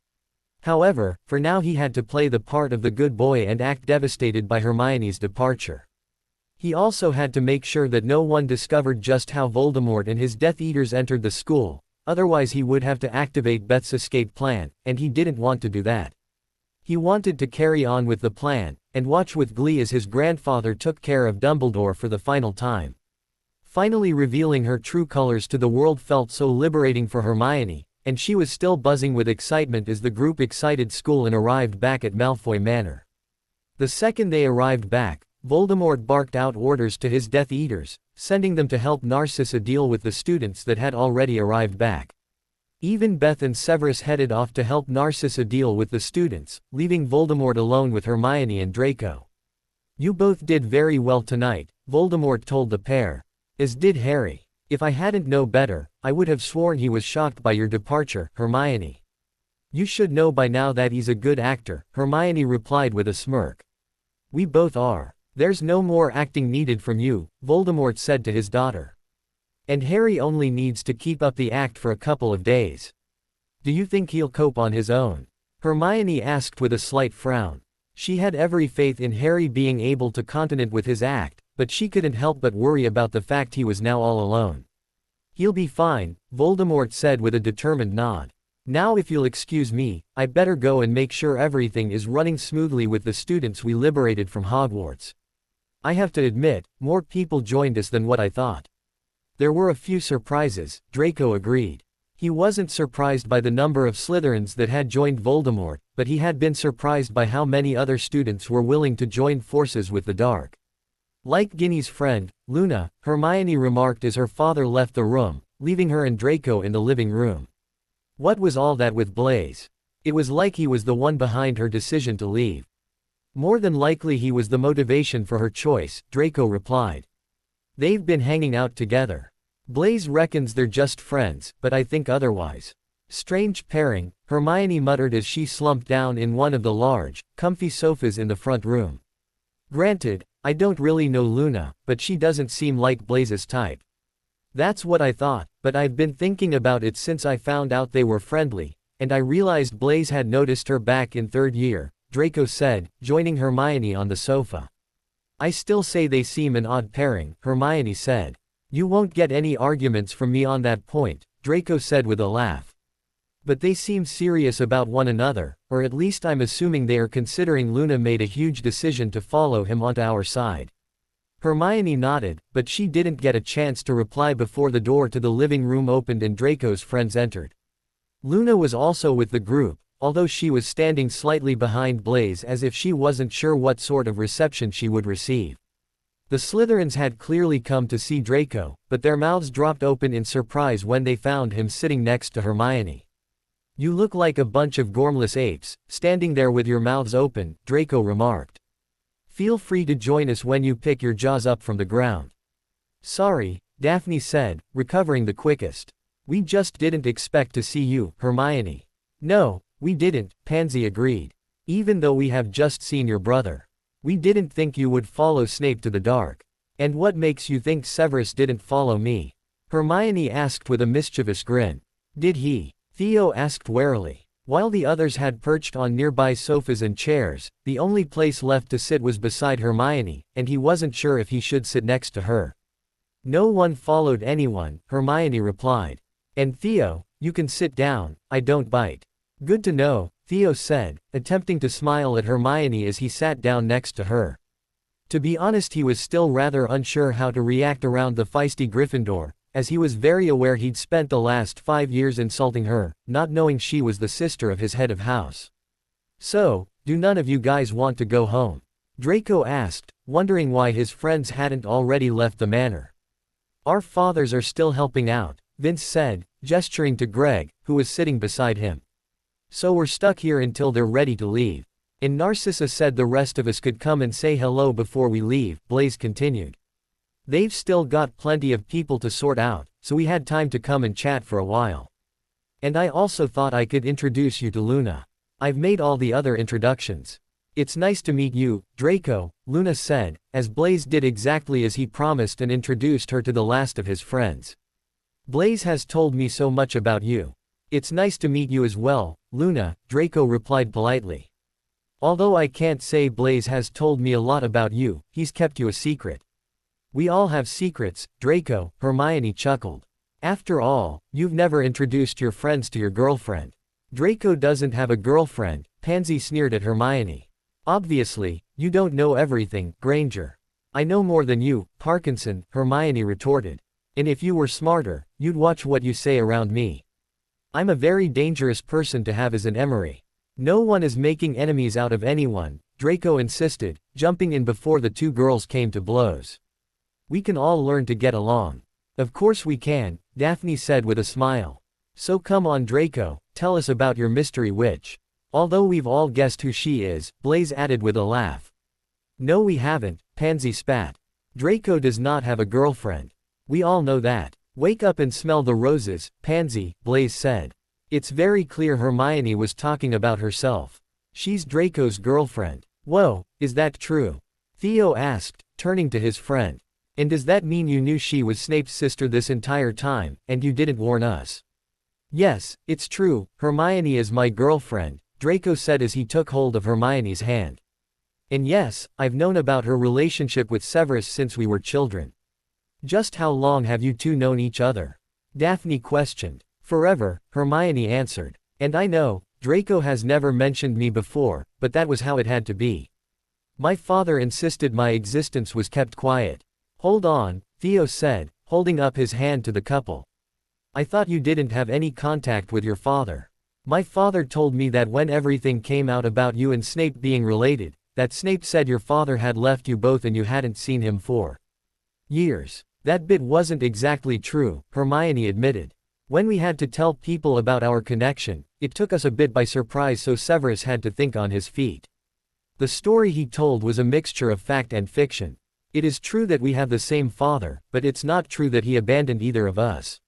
However, for now he had to play the part of the good boy and act devastated by Hermione's departure. He also had to make sure that no one discovered just how Voldemort and his Death Eaters entered the school, otherwise he would have to activate Beth's escape plan, and he didn't want to do that. He wanted to carry on with the plan, and watch with glee as his grandfather took care of Dumbledore for the final time. Finally revealing her true colors to the world felt so liberating for Hermione, and she was still buzzing with excitement as the group exited school and arrived back at Malfoy Manor. The second they arrived back, Voldemort barked out orders to his Death Eaters, sending them to help Narcissa deal with the students that had already arrived back. Even Beth and Severus headed off to help Narcissa deal with the students, leaving Voldemort alone with Hermione and Draco. You both did very well tonight, Voldemort told the pair. As did Harry. If I hadn't known better, I would have sworn he was shocked by your departure, Hermione. You should know by now that he's a good actor, Hermione replied with a smirk. We both are. There's no more acting needed from you, Voldemort said to his daughter. And Harry only needs to keep up the act for a couple of days. Do you think he'll cope on his own? Hermione asked with a slight frown. She had every faith in Harry being able to continent with his act, but she couldn't help but worry about the fact he was now all alone. He'll be fine, Voldemort said with a determined nod. Now if you'll excuse me, I'd better go and make sure everything is running smoothly with the students we liberated from Hogwarts. I have to admit, more people joined us than what I thought. There were a few surprises, Draco agreed. He wasn't surprised by the number of Slytherins that had joined Voldemort, but he had been surprised by how many other students were willing to join forces with the dark. Like Ginny's friend, Luna, Hermione remarked as her father left the room, leaving her and Draco in the living room. What was all that with Blaise? It was like he was the one behind her decision to leave. More than likely he was the motivation for her choice, Draco replied. They've been hanging out together. Blaise reckons they're just friends, but I think otherwise. Strange pairing, Hermione muttered as she slumped down in one of the large, comfy sofas in the front room. Granted, I don't really know Luna, but she doesn't seem like Blaise's type. That's what I thought, but I've been thinking about it since I found out they were friendly, and I realized Blaise had noticed her back in third year, Draco said, joining Hermione on the sofa. I still say they seem an odd pairing, Hermione said. You won't get any arguments from me on that point, Draco said with a laugh. But they seem serious about one another, or at least I'm assuming they are considering Luna made a huge decision to follow him onto our side. Hermione nodded, but she didn't get a chance to reply before the door to the living room opened and Draco's friends entered. Luna was also with the group, although she was standing slightly behind Blaise as if she wasn't sure what sort of reception she would receive. The Slytherins had clearly come to see Draco, but their mouths dropped open in surprise when they found him sitting next to Hermione. You look like a bunch of gormless apes, standing there with your mouths open, Draco remarked. Feel free to join us when you pick your jaws up from the ground. Sorry, Daphne said, recovering the quickest. We just didn't expect to see you, Hermione. No, we didn't, Pansy agreed. Even though we have just seen your brother. We didn't think you would follow Snape to the dark. And what makes you think Severus didn't follow me? Hermione asked with a mischievous grin. Did he? Theo asked warily. While the others had perched on nearby sofas and chairs, the only place left to sit was beside Hermione, and he wasn't sure if he should sit next to her. No one followed anyone, Hermione replied. And Theo, you can sit down, I don't bite. Good to know, Theo said, attempting to smile at Hermione as he sat down next to her. To be honest, he was still rather unsure how to react around the feisty Gryffindor, as he was very aware he'd spent the last 5 years insulting her, not knowing she was the sister of his head of house. So, do none of you guys want to go home? Draco asked, wondering why his friends hadn't already left the manor. Our fathers are still helping out, Vince said, gesturing to Greg, who was sitting beside him. So we're stuck here until they're ready to leave. And Narcissa said the rest of us could come and say hello before we leave, Blaise continued. They've still got plenty of people to sort out, so we had time to come and chat for a while. And I also thought I could introduce you to Luna. I've made all the other introductions. It's nice to meet you, Draco, Luna said, as Blaise did exactly as he promised and introduced her to the last of his friends. Blaise has told me so much about you. It's nice to meet you as well, Luna, Draco replied politely. Although I can't say Blaise has told me a lot about you, he's kept you a secret. We all have secrets, Draco, Hermione chuckled. After all, you've never introduced your friends to your girlfriend. Draco doesn't have a girlfriend, Pansy sneered at Hermione. Obviously, you don't know everything, Granger. I know more than you, Parkinson, Hermione retorted. And if you were smarter, you'd watch what you say around me. I'm a very dangerous person to have as an Emery. No one is making enemies out of anyone, Draco insisted, jumping in before the two girls came to blows. We can all learn to get along. Of course we can, Daphne said with a smile. So come on Draco, tell us about your mystery witch. Although we've all guessed who she is, Blaise added with a laugh. No we haven't, Pansy spat. Draco does not have a girlfriend. We all know that. Wake up and smell the roses, Pansy, Blaise said. It's very clear Hermione was talking about herself. She's Draco's girlfriend. Whoa, is that true? Theo asked, turning to his friend. And does that mean you knew she was Snape's sister this entire time, and you didn't warn us? Yes, it's true, Hermione is my girlfriend, Draco said as he took hold of Hermione's hand. And yes, I've known about her relationship with Severus since we were children. Just how long have you two known each other? Daphne questioned. Forever, Hermione answered. And I know, Draco has never mentioned me before, but that was how it had to be. My father insisted my existence was kept quiet. Hold on, Theo said, holding up his hand to the couple. I thought you didn't have any contact with your father. My father told me that when everything came out about you and Snape being related, that Snape said your father had left you both and you hadn't seen him for years. That bit wasn't exactly true, Hermione admitted. When we had to tell people about our connection, it took us a bit by surprise, so Severus had to think on his feet. The story he told was a mixture of fact and fiction. It is true that we have the same father, but it's not true that he abandoned either of us.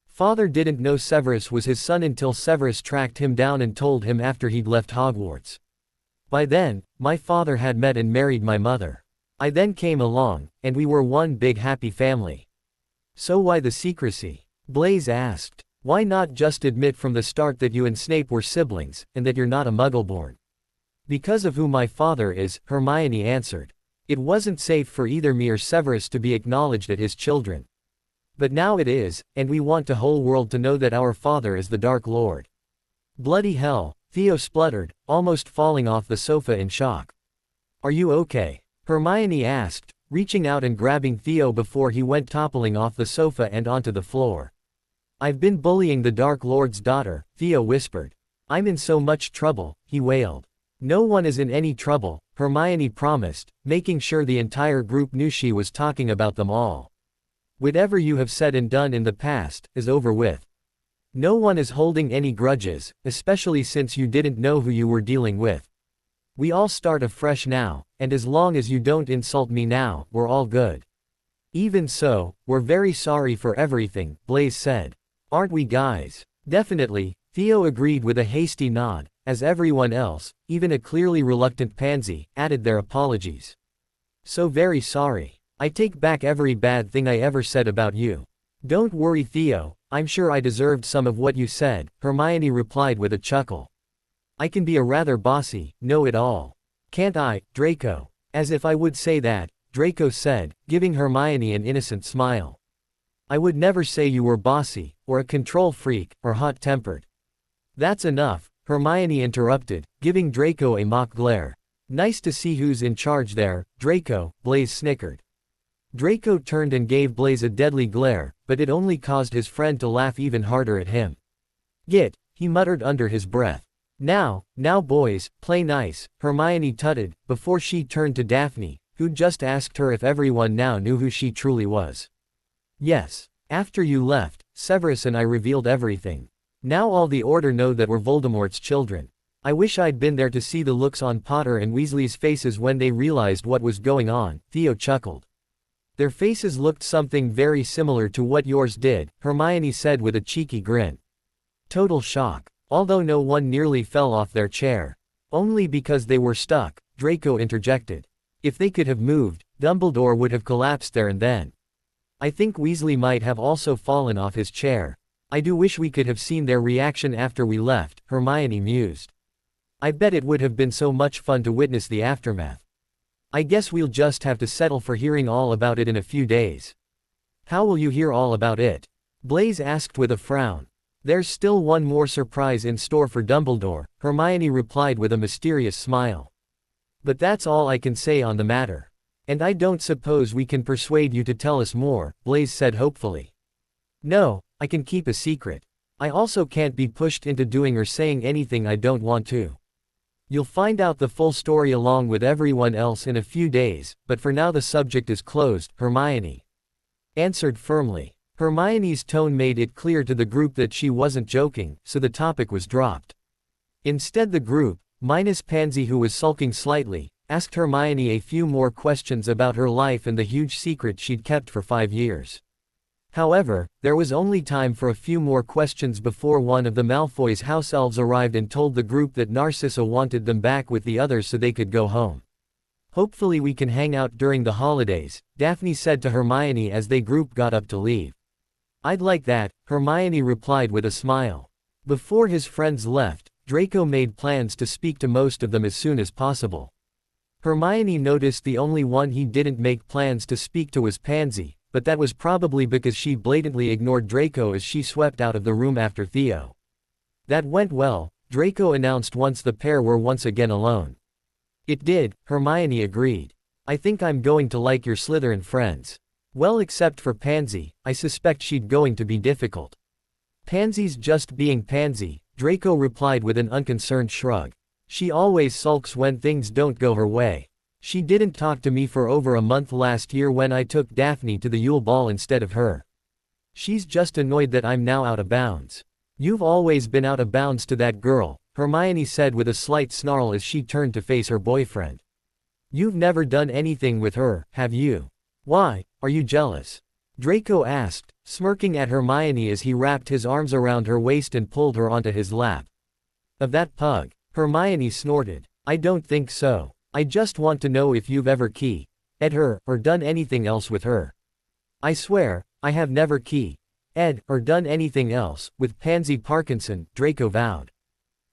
Father didn't know Severus was his son until Severus tracked him down and told him after he'd left Hogwarts. By then, my father had met and married my mother. I then came along, and we were one big happy family. So why the secrecy? Blaise asked. Why not just admit from the start that you and Snape were siblings, and that you're not a Muggleborn? Because of who my father is, Hermione answered. It wasn't safe for either me or Severus to be acknowledged as his children. But now it is, and we want the whole world to know that our father is the Dark Lord. Bloody hell, Theo spluttered, almost falling off the sofa in shock. Are you okay? Hermione asked, reaching out and grabbing Theo before he went toppling off the sofa and onto the floor. I've been bullying the Dark Lord's daughter, Theo whispered. I'm in so much trouble, he wailed. No one is in any trouble, Hermione promised, making sure the entire group knew she was talking about them all. Whatever you have said and done in the past is over with. No one is holding any grudges, especially since you didn't know who you were dealing with. We all start afresh now, and as long as you don't insult me now, we're all good. Even so, we're very sorry for everything, Blaise said. Aren't we, guys? Definitely, Theo agreed with a hasty nod, as everyone else, even a clearly reluctant Pansy, added their apologies. So very sorry. I take back every bad thing I ever said about you. Don't worry, Theo, I'm sure I deserved some of what you said, Hermione replied with a chuckle. I can be a rather bossy, know-it-all. Can't I, Draco? As if I would say that, Draco said, giving Hermione an innocent smile. I would never say you were bossy, or a control freak, or hot-tempered. That's enough, Hermione interrupted, giving Draco a mock glare. Nice to see who's in charge there, Draco, Blaise snickered. Draco turned and gave Blaise a deadly glare, but it only caused his friend to laugh even harder at him. Git, he muttered under his breath. Now boys, play nice, Hermione tutted, before she turned to Daphne, who'd just asked her if everyone now knew who she truly was. Yes. After you left, Severus and I revealed everything. Now all the Order know that we're Voldemort's children. I wish I'd been there to see the looks on Potter and Weasley's faces when they realized what was going on, Theo chuckled. Their faces looked something very similar to what yours did, Hermione said with a cheeky grin. Total shock. Although no one nearly fell off their chair. Only because they were stuck, Draco interjected. If they could have moved, Dumbledore would have collapsed there and then. I think Weasley might have also fallen off his chair. I do wish we could have seen their reaction after we left, Hermione mused. I bet it would have been so much fun to witness the aftermath. I guess we'll just have to settle for hearing all about it in a few days. How will you hear all about it? Blaise asked with a frown. There's still one more surprise in store for Dumbledore, Hermione replied with a mysterious smile. But that's all I can say on the matter. And I don't suppose we can persuade you to tell us more, Blaise said hopefully. No, I can keep a secret. I also can't be pushed into doing or saying anything I don't want to. You'll find out the full story along with everyone else in a few days, but for now the subject is closed, Hermione answered firmly. Hermione's tone made it clear to the group that she wasn't joking, so the topic was dropped. Instead the group, minus Pansy who was sulking slightly, asked Hermione a few more questions about her life and the huge secret she'd kept for 5 years. However, there was only time for a few more questions before one of the Malfoy's house elves arrived and told the group that Narcissa wanted them back with the others so they could go home. Hopefully we can hang out during the holidays, Daphne said to Hermione as they group got up to leave. "I'd like that," Hermione replied with a smile. Before his friends left, Draco made plans to speak to most of them as soon as possible. Hermione noticed the only one he didn't make plans to speak to was Pansy, but that was probably because she blatantly ignored Draco as she swept out of the room after Theo. "That went well," Draco announced once the pair were once again alone. "It did," Hermione agreed. "I think I'm going to like your Slytherin friends. Well, except for Pansy, I suspect she'd going to be difficult." "Pansy's just being Pansy," Draco replied with an unconcerned shrug. "She always sulks when things don't go her way. She didn't talk to me for over a month last year when I took Daphne to the Yule Ball instead of her. She's just annoyed that I'm now out of bounds." "You've always been out of bounds to that girl," Hermione said with a slight snarl as she turned to face her boyfriend. "You've never done anything with her, have you? Why, are you jealous?" Draco asked, smirking at Hermione as he wrapped his arms around her waist and pulled her onto his lap. "Of that pug?" Hermione snorted. "I don't think so. I just want to know if you've ever keyed her, or done anything else with her." "I swear, I have never keyed or done anything else with Pansy Parkinson," Draco vowed.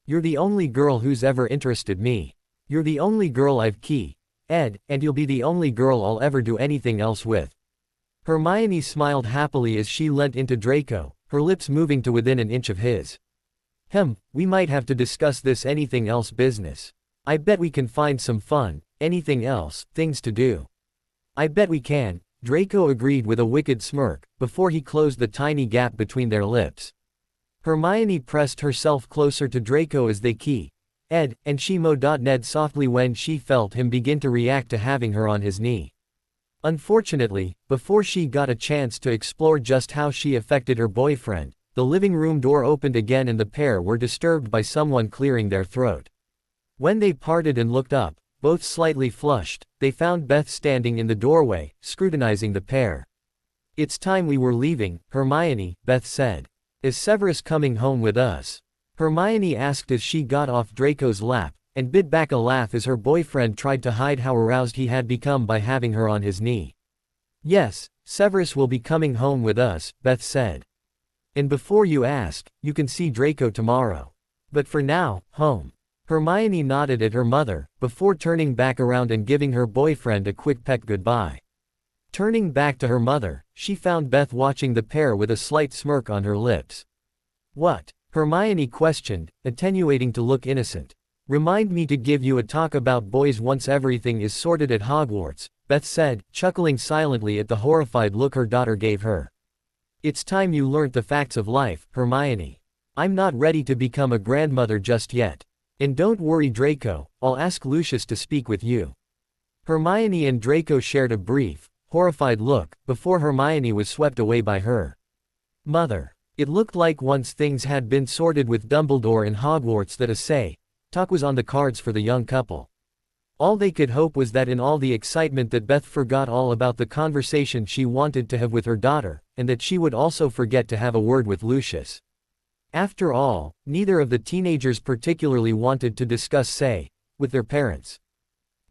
"You're the only girl who's ever interested me. You're the only girl I've keyed, and you'll be the only girl I'll ever do anything else with." Hermione smiled happily as she leant into Draco, her lips moving to within an inch of his. We might have to discuss this anything else business. I bet we can find some fun, anything else, things to do." "I bet we can," Draco agreed with a wicked smirk, before he closed the tiny gap between their lips. Hermione pressed herself closer to Draco as they keyed, and she mo.ned softly when she felt him begin to react to having her on his knee. Unfortunately, before she got a chance to explore just how she affected her boyfriend, the living room door opened again and the pair were disturbed by someone clearing their throat. When they parted and looked up, both slightly flushed, they found Beth standing in the doorway, scrutinizing the pair. "It's time we were leaving, Hermione," Beth said. "Is Severus coming home with us?" Hermione asked as she got off Draco's lap, and bit back a laugh as her boyfriend tried to hide how aroused he had become by having her on his knee. "Yes, Severus will be coming home with us," Beth said. "And before you ask, you can see Draco tomorrow. But for now, home." Hermione nodded at her mother, before turning back around and giving her boyfriend a quick pet goodbye. Turning back to her mother, she found Beth watching the pair with a slight smirk on her lips. "What?" Hermione questioned, attenuating to look innocent. "Remind me to give you a talk about boys once everything is sorted at Hogwarts," Beth said, chuckling silently at the horrified look her daughter gave her. "It's time you learnt the facts of life, Hermione. I'm not ready to become a grandmother just yet. And don't worry Draco, I'll ask Lucius to speak with you." Hermione and Draco shared a brief, horrified look, before Hermione was swept away by her mother. It looked like once things had been sorted with Dumbledore in Hogwarts that talk was on the cards for the young couple. All they could hope was that in all the excitement that Beth forgot all about the conversation she wanted to have with her daughter, and that she would also forget to have a word with Lucius. After all, neither of the teenagers particularly wanted to discuss with their parents.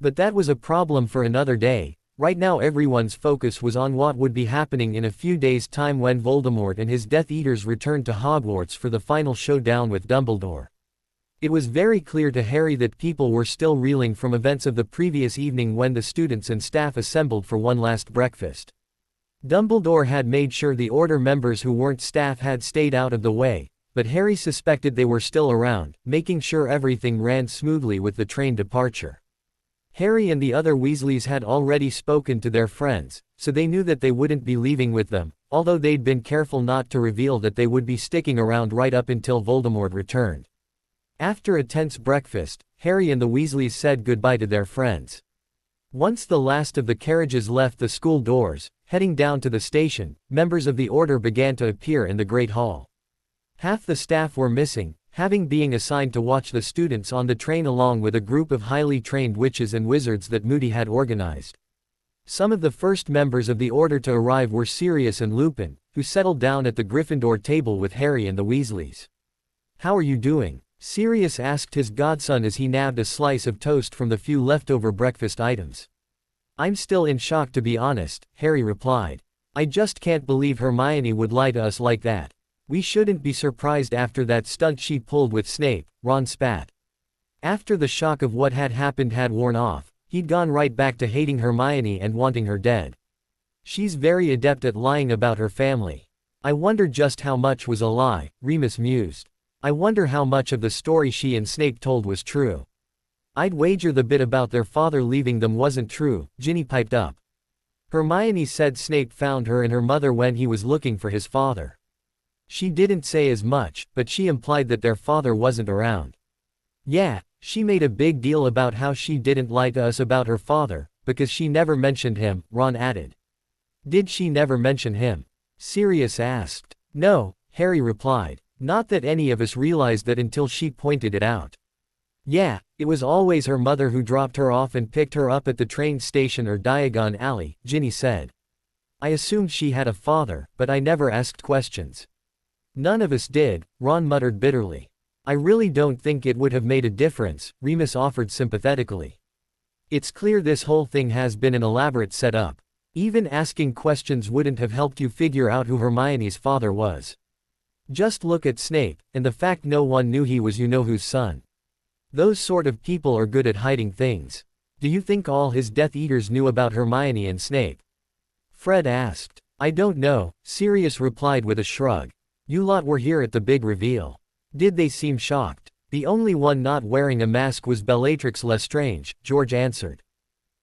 But that was a problem for another day. Right now everyone's focus was on what would be happening in a few days' time when Voldemort and his Death Eaters returned to Hogwarts for the final showdown with Dumbledore. It was very clear to Harry that people were still reeling from events of the previous evening when the students and staff assembled for one last breakfast. Dumbledore had made sure the Order members who weren't staff had stayed out of the way, but Harry suspected they were still around, making sure everything ran smoothly with the train departure. Harry and the other Weasleys had already spoken to their friends, so they knew that they wouldn't be leaving with them, although they'd been careful not to reveal that they would be sticking around right up until Voldemort returned. After a tense breakfast, Harry and the Weasleys said goodbye to their friends. Once the last of the carriages left the school doors, heading down to the station, members of the Order began to appear in the Great Hall. Half the staff were missing, having been assigned to watch the students on the train along with a group of highly trained witches and wizards that Moody had organized. Some of the first members of the Order to arrive were Sirius and Lupin, who settled down at the Gryffindor table with Harry and the Weasleys. "How are you doing?" Sirius asked his godson as he nabbed a slice of toast from the few leftover breakfast items. "I'm still in shock to be honest," Harry replied. I just can't believe Hermione would lie to us like that. We shouldn't be surprised after that stunt she pulled with Snape, Ron spat. After the shock of what had happened had worn off, he'd gone right back to hating Hermione and wanting her dead. She's very adept at lying about her family. I wonder just how much was a lie, Remus mused. I wonder how much of the story she and Snape told was true. I'd wager the bit about their father leaving them wasn't true, Ginny piped up. Hermione said Snape found her and her mother when he was looking for his father. She didn't say as much, but she implied that their father wasn't around. Yeah, she made a big deal about how she didn't lie to us about her father, because she never mentioned him, Ron added. Did she never mention him? Sirius asked. No, Harry replied. Not that any of us realized that until she pointed it out. Yeah, it was always her mother who dropped her off and picked her up at the train station or Diagon Alley, Ginny said. I assumed she had a father, but I never asked questions. None of us did, Ron muttered bitterly. I really don't think it would have made a difference, Remus offered sympathetically. It's clear this whole thing has been an elaborate setup. Even asking questions wouldn't have helped you figure out who Hermione's father was. Just look at Snape, and the fact no one knew he was you-know-who's son. Those sort of people are good at hiding things. Do you think all his Death Eaters knew about Hermione and Snape? Fred asked. I don't know, Sirius replied with a shrug. You lot were here at the big reveal. Did they seem shocked? The only one not wearing a mask was Bellatrix Lestrange, George answered.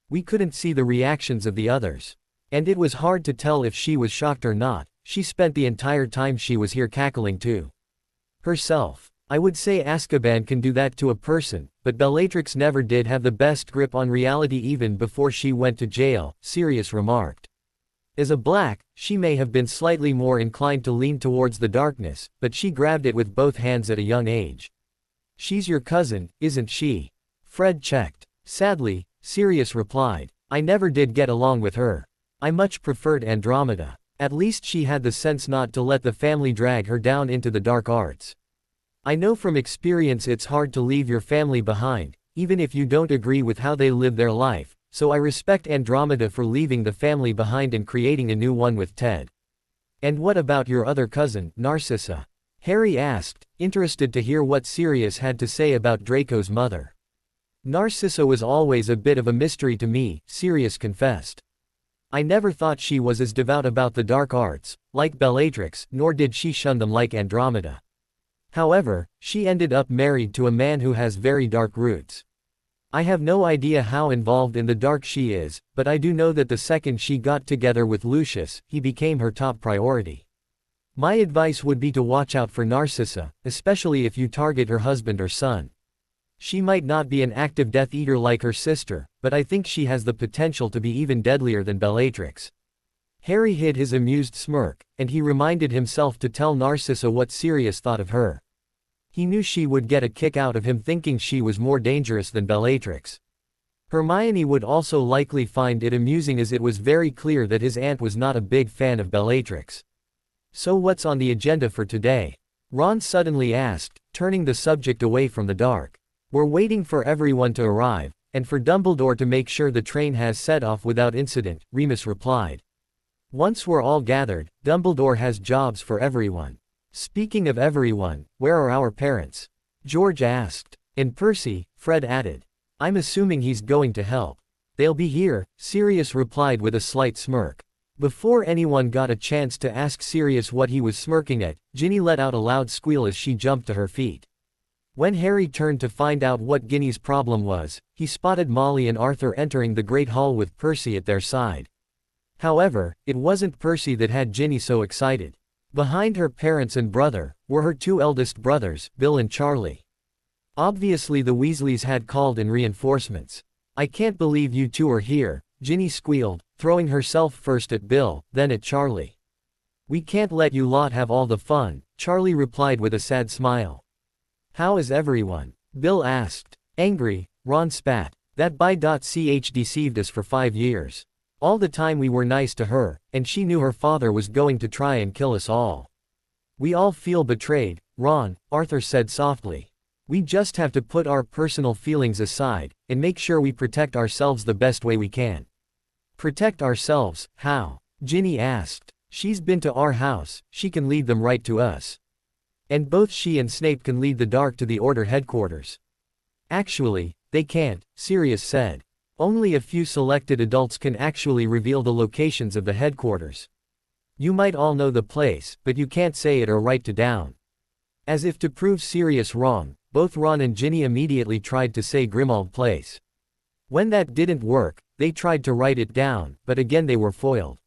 We couldn't see the reactions of the others. And it was hard to tell if she was shocked or not. She spent the entire time she was here cackling too. Herself. I would say Azkaban can do that to a person, but Bellatrix never did have the best grip on reality even before she went to jail, Sirius remarked. As a black, she may have been slightly more inclined to lean towards the darkness, but she grabbed it with both hands at a young age. She's your cousin, isn't she? Fred checked. Sadly, Sirius replied. I never did get along with her. I much preferred Andromeda. At least she had the sense not to let the family drag her down into the dark arts. I know from experience it's hard to leave your family behind, even if you don't agree with how they live their life, so I respect Andromeda for leaving the family behind and creating a new one with Ted. And what about your other cousin, Narcissa? Harry asked, interested to hear what Sirius had to say about Draco's mother. Narcissa was always a bit of a mystery to me, Sirius confessed. I never thought she was as devout about the dark arts, like Bellatrix, nor did she shun them like Andromeda. However, she ended up married to a man who has very dark roots. I have no idea how involved in the dark she is, but I do know that the second she got together with Lucius, he became her top priority. My advice would be to watch out for Narcissa, especially if you target her husband or son. She might not be an active Death Eater like her sister, but I think she has the potential to be even deadlier than Bellatrix. Harry hid his amused smirk, and he reminded himself to tell Narcissa what Sirius thought of her. He knew she would get a kick out of him thinking she was more dangerous than Bellatrix. Hermione would also likely find it amusing as it was very clear that his aunt was not a big fan of Bellatrix. So what's on the agenda for today? Ron suddenly asked, turning the subject away from the dark. We're waiting for everyone to arrive, and for Dumbledore to make sure the train has set off without incident, Remus replied. Once we're all gathered, Dumbledore has jobs for everyone. Speaking of everyone, where are our parents? George asked. And Percy, Fred added. I'm assuming he's going to help. They'll be here, Sirius replied with a slight smirk. Before anyone got a chance to ask Sirius what he was smirking at, Ginny let out a loud squeal as she jumped to her feet. When Harry turned to find out what Ginny's problem was, he spotted Molly and Arthur entering the Great Hall with Percy at their side. However, it wasn't Percy that had Ginny so excited. Behind her parents and brother, were her two eldest brothers, Bill and Charlie. Obviously the Weasleys had called in reinforcements. I can't believe you two are here, Ginny squealed, throwing herself first at Bill, then at Charlie. We can't let you lot have all the fun, Charlie replied with a sad smile. How is everyone? Bill asked. Angry, Ron spat. That bi.ch deceived us for 5 years. All the time we were nice to her, and she knew her father was going to try and kill us all. We all feel betrayed, Ron, Arthur said softly. We just have to put our personal feelings aside, and make sure we protect ourselves the best way we can. Protect ourselves, how? Ginny asked. She's been to our house, she can lead them right to us. And both she and Snape can lead the dark to the Order headquarters. Actually, they can't, Sirius said. Only a few selected adults can actually reveal the locations of the headquarters. You might all know the place, but you can't say it or write it down. As if to prove Sirius wrong, both Ron and Ginny immediately tried to say Grimmauld Place. When that didn't work, they tried to write it down, but again they were foiled.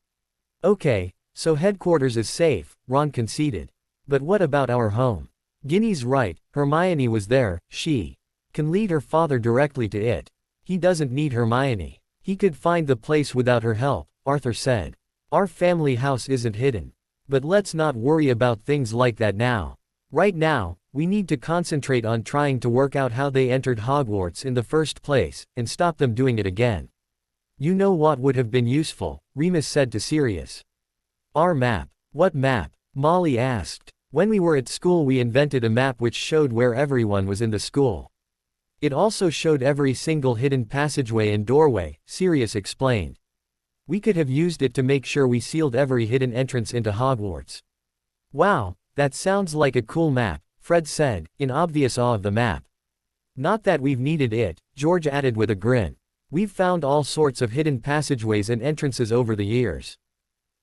Okay, so headquarters is safe, Ron conceded. But what about our home? Ginny's right, Hermione was there, she can lead her father directly to it. He doesn't need Hermione. He could find the place without her help, Arthur said. Our family house isn't hidden. But let's not worry about things like that now. Right now, we need to concentrate on trying to work out how they entered Hogwarts in the first place, and stop them doing it again. You know what would have been useful, Remus said to Sirius. Our map. What map? Molly asked. When we were at school we invented a map which showed where everyone was in the school. It also showed every single hidden passageway and doorway, Sirius explained. We could have used it to make sure we sealed every hidden entrance into Hogwarts. Wow, that sounds like a cool map, Fred said, in obvious awe of the map. Not that we've needed it, George added with a grin. We've found all sorts of hidden passageways and entrances over the years.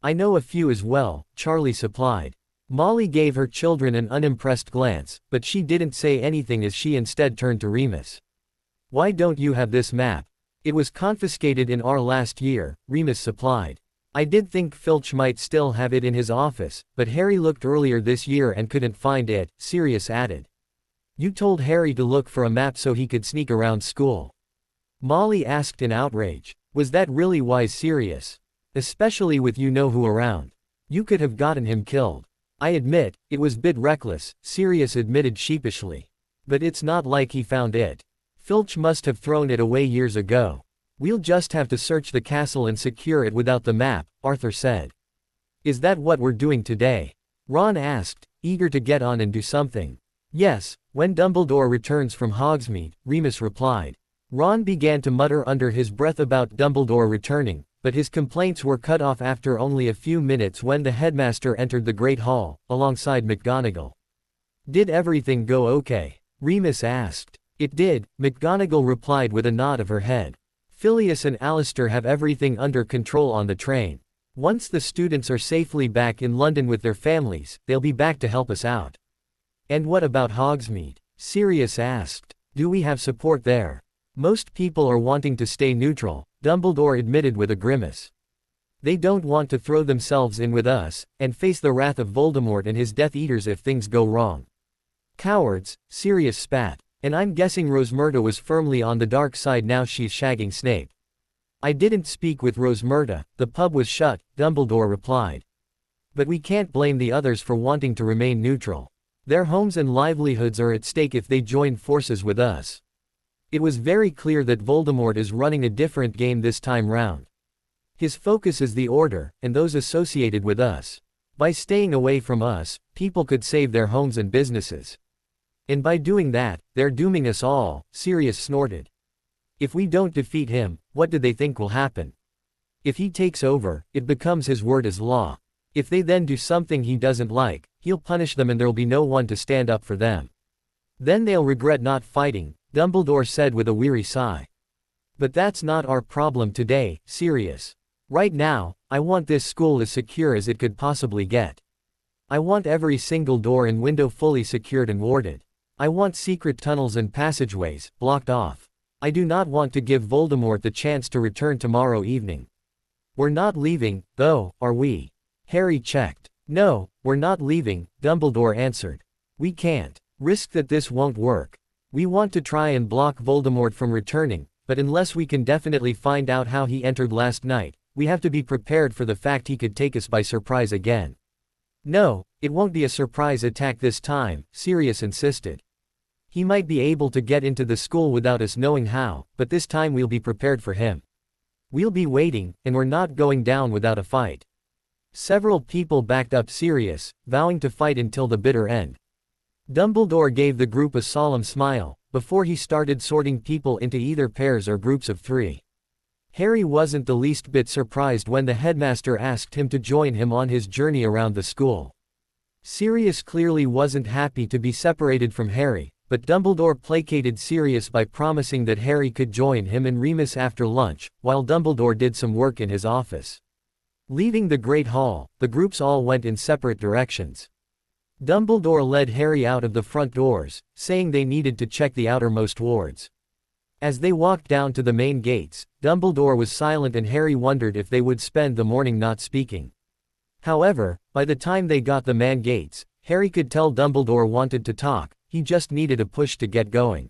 I know a few as well, Charlie supplied. Molly gave her children an unimpressed glance, but she didn't say anything as she instead turned to Remus. Why don't you have this map? It was confiscated in our last year, Remus supplied. I did think Filch might still have it in his office, but Harry looked earlier this year and couldn't find it, Sirius added. You told Harry to look for a map so he could sneak around school. Molly asked in outrage. Was that really wise, Sirius? Especially with you-know-who around. You could have gotten him killed. I admit, it was bit reckless, Sirius admitted sheepishly. But it's not like he found it. Filch must have thrown it away years ago. We'll just have to search the castle and secure it without the map, Arthur said. Is that what we're doing today? Ron asked, eager to get on and do something. Yes, when Dumbledore returns from Hogsmeade, Remus replied. Ron began to mutter under his breath about Dumbledore returning, but his complaints were cut off after only a few minutes when the headmaster entered the Great Hall, alongside McGonagall. Did everything go okay? Remus asked. It did, McGonagall replied with a nod of her head. Phileas and Alistair have everything under control on the train. Once the students are safely back in London with their families, they'll be back to help us out. And what about Hogsmeade? Sirius asked. Do we have support there? Most people are wanting to stay neutral, Dumbledore admitted with a grimace. They don't want to throw themselves in with us, and face the wrath of Voldemort and his Death Eaters if things go wrong. Cowards, Sirius spat. And I'm guessing Rosmerta was firmly on the dark side now she's shagging Snape. I didn't speak with Rosmerta, the pub was shut, Dumbledore replied. But we can't blame the others for wanting to remain neutral. Their homes and livelihoods are at stake if they join forces with us. It was very clear that Voldemort is running a different game this time round. His focus is the Order, and those associated with us. By staying away from us, people could save their homes and businesses. And by doing that, they're dooming us all, Sirius snorted. If we don't defeat him, what do they think will happen? If he takes over, it becomes his word as law. If they then do something he doesn't like, he'll punish them and there'll be no one to stand up for them. Then they'll regret not fighting, Dumbledore said with a weary sigh. But that's not our problem today, Sirius. Right now, I want this school as secure as it could possibly get. I want every single door and window fully secured and warded. I want secret tunnels and passageways, blocked off. I do not want to give Voldemort the chance to return tomorrow evening. We're not leaving, though, are we? Harry checked. No, we're not leaving, Dumbledore answered. We can't risk that this won't work. We want to try and block Voldemort from returning, but unless we can definitely find out how he entered last night, we have to be prepared for the fact he could take us by surprise again. No, it won't be a surprise attack this time, Sirius insisted. He might be able to get into the school without us knowing how, but this time we'll be prepared for him. We'll be waiting, and we're not going down without a fight. Several people backed up Sirius, vowing to fight until the bitter end. Dumbledore gave the group a solemn smile, before he started sorting people into either pairs or groups of 3. Harry wasn't the least bit surprised when the headmaster asked him to join him on his journey around the school. Sirius clearly wasn't happy to be separated from Harry, but Dumbledore placated Sirius by promising that Harry could join him and Remus after lunch, while Dumbledore did some work in his office. Leaving the Great Hall, the groups all went in separate directions. Dumbledore led Harry out of the front doors, saying they needed to check the outermost wards. As they walked down to the main gates, Dumbledore was silent and Harry wondered if they would spend the morning not speaking. However, by the time they got the main gates, Harry could tell Dumbledore wanted to talk, he just needed a push to get going.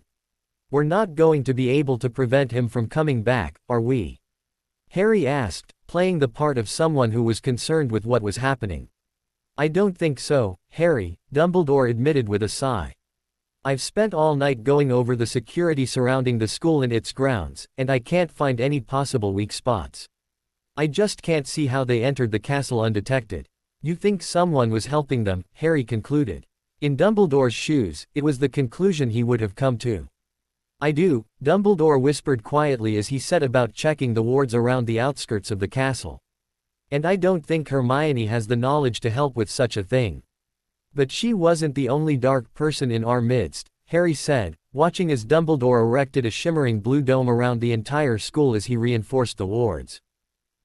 "We're not going to be able to prevent him from coming back, are we?" Harry asked, playing the part of someone who was concerned with what was happening. "I don't think so, Harry," Dumbledore admitted with a sigh. "I've spent all night going over the security surrounding the school and its grounds, and I can't find any possible weak spots. I just can't see how they entered the castle undetected." "You think someone was helping them," Harry concluded. In Dumbledore's shoes, it was the conclusion he would have come to. "I do," Dumbledore whispered quietly as he set about checking the wards around the outskirts of the castle. "And I don't think Hermione has the knowledge to help with such a thing." "But she wasn't the only dark person in our midst," Harry said, watching as Dumbledore erected a shimmering blue dome around the entire school as he reinforced the wards.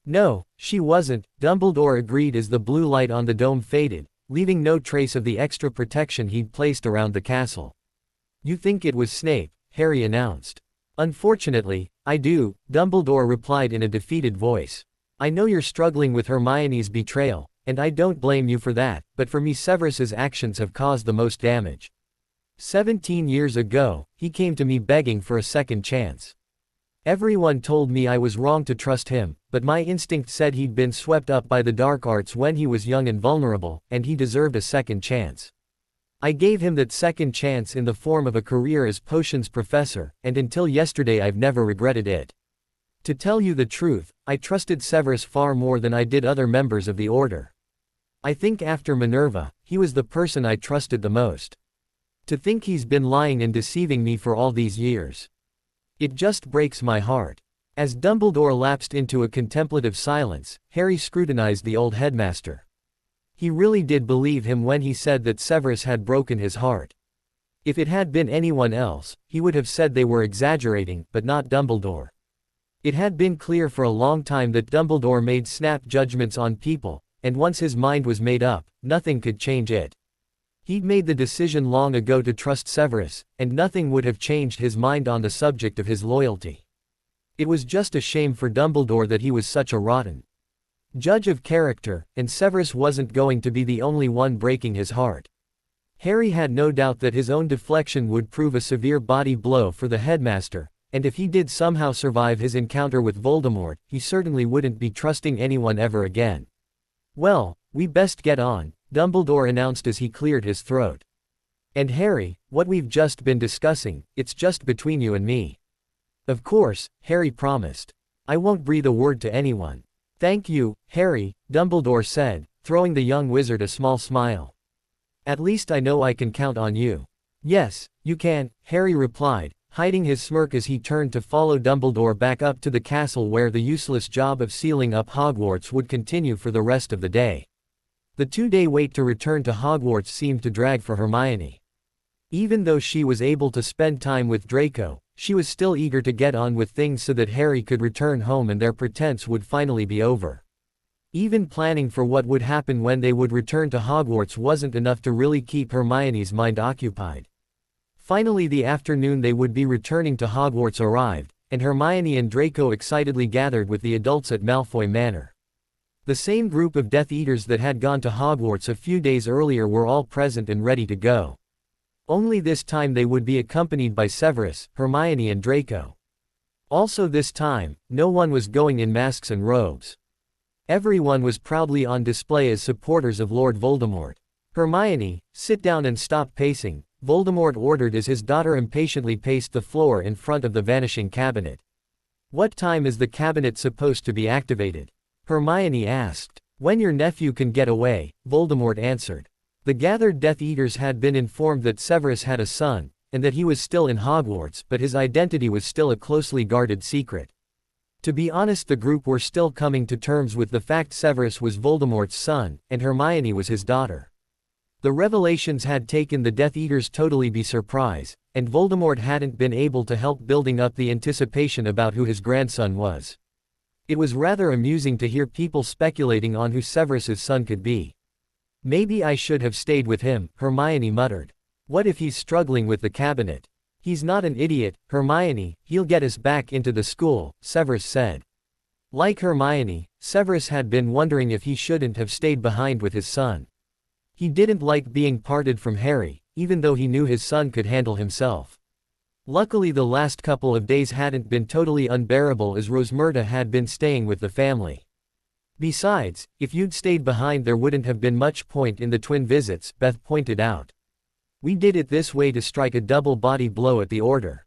"No, she wasn't," Dumbledore agreed as the blue light on the dome faded, leaving no trace of the extra protection he'd placed around the castle. "You think it was Snape," Harry announced. "Unfortunately, I do," Dumbledore replied in a defeated voice. "I know you're struggling with Hermione's betrayal, and I don't blame you for that, but for me Severus's actions have caused the most damage. 17 years ago, he came to me begging for a second chance. Everyone told me I was wrong to trust him, but my instinct said he'd been swept up by the dark arts when he was young and vulnerable, and he deserved a second chance. I gave him that second chance in the form of a career as potions professor, and until yesterday I've never regretted it. To tell you the truth, I trusted Severus far more than I did other members of the Order. I think after Minerva, he was the person I trusted the most. To think he's been lying and deceiving me for all these years. It just breaks my heart." As Dumbledore lapsed into a contemplative silence, Harry scrutinized the old headmaster. He really did believe him when he said that Severus had broken his heart. If it had been anyone else, he would have said they were exaggerating, but not Dumbledore. It had been clear for a long time that Dumbledore made snap judgments on people, and once his mind was made up, nothing could change it. He'd made the decision long ago to trust Severus, and nothing would have changed his mind on the subject of his loyalty. It was just a shame for Dumbledore that he was such a rotten judge of character, and Severus wasn't going to be the only one breaking his heart. Harry had no doubt that his own deflection would prove a severe body blow for the headmaster, and if he did somehow survive his encounter with Voldemort, he certainly wouldn't be trusting anyone ever again. "Well, we best get on," Dumbledore announced as he cleared his throat. "And Harry, what we've just been discussing, it's just between you and me." "Of course," Harry promised. "I won't breathe a word to anyone." "Thank you, Harry," Dumbledore said, throwing the young wizard a small smile. "At least I know I can count on you." "Yes, you can," Harry replied, hiding his smirk as he turned to follow Dumbledore back up to the castle where the useless job of sealing up Hogwarts would continue for the rest of the day. The 2-day wait to return to Hogwarts seemed to drag for Hermione. Even though she was able to spend time with Draco, she was still eager to get on with things so that Harry could return home and their pretense would finally be over. Even planning for what would happen when they would return to Hogwarts wasn't enough to really keep Hermione's mind occupied. Finally, the afternoon they would be returning to Hogwarts arrived, and Hermione and Draco excitedly gathered with the adults at Malfoy Manor. The same group of Death Eaters that had gone to Hogwarts a few days earlier were all present and ready to go. Only this time they would be accompanied by Severus, Hermione and Draco. Also this time, no one was going in masks and robes. Everyone was proudly on display as supporters of Lord Voldemort. "Hermione, sit down and stop pacing," Voldemort ordered as his daughter impatiently paced the floor in front of the vanishing cabinet. "What time is the cabinet supposed to be activated?" Hermione asked. "When your nephew can get away," Voldemort answered. The gathered Death Eaters had been informed that Severus had a son, and that he was still in Hogwarts, but his identity was still a closely guarded secret. To be honest, the group were still coming to terms with the fact Severus was Voldemort's son, and Hermione was his daughter. The revelations had taken the Death Eaters totally by surprise, and Voldemort hadn't been able to help building up the anticipation about who his grandson was. It was rather amusing to hear people speculating on who Severus's son could be. Maybe I should have stayed with him, Hermione muttered. What if he's struggling with the cabinet? He's not an idiot, Hermione, he'll get us back into the school, Severus said. Like Hermione, Severus had been wondering if he shouldn't have stayed behind with his son. He didn't like being parted from Harry, even though he knew his son could handle himself. Luckily the last couple of days hadn't been totally unbearable as Rosmerta had been staying with the family. Besides, if you'd stayed behind there wouldn't have been much point in the twin visits, Beth pointed out. We did it this way to strike a double body blow at the order.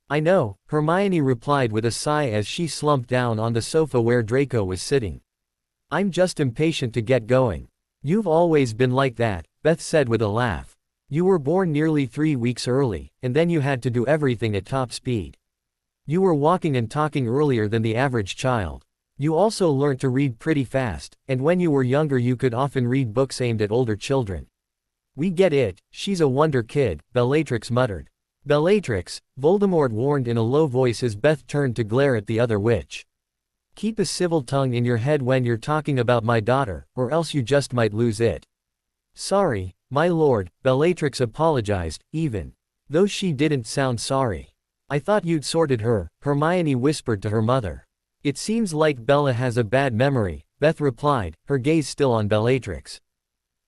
I know, Hermione replied with a sigh as she slumped down on the sofa where Draco was sitting. I'm just impatient to get going. You've always been like that, Beth said with a laugh. You were born nearly 3 weeks early, and then you had to do everything at top speed. You were walking and talking earlier than the average child. You also learned to read pretty fast, and when you were younger you could often read books aimed at older children. We get it, she's a wonder kid, Bellatrix muttered. Bellatrix, Voldemort warned in a low voice as Beth turned to glare at the other witch. Keep a civil tongue in your head when you're talking about my daughter, or else you just might lose it. Sorry, my lord, Bellatrix apologized, even though she didn't sound sorry. I thought you'd sorted her, Hermione whispered to her mother. It seems like Bella has a bad memory, Beth replied, her gaze still on Bellatrix.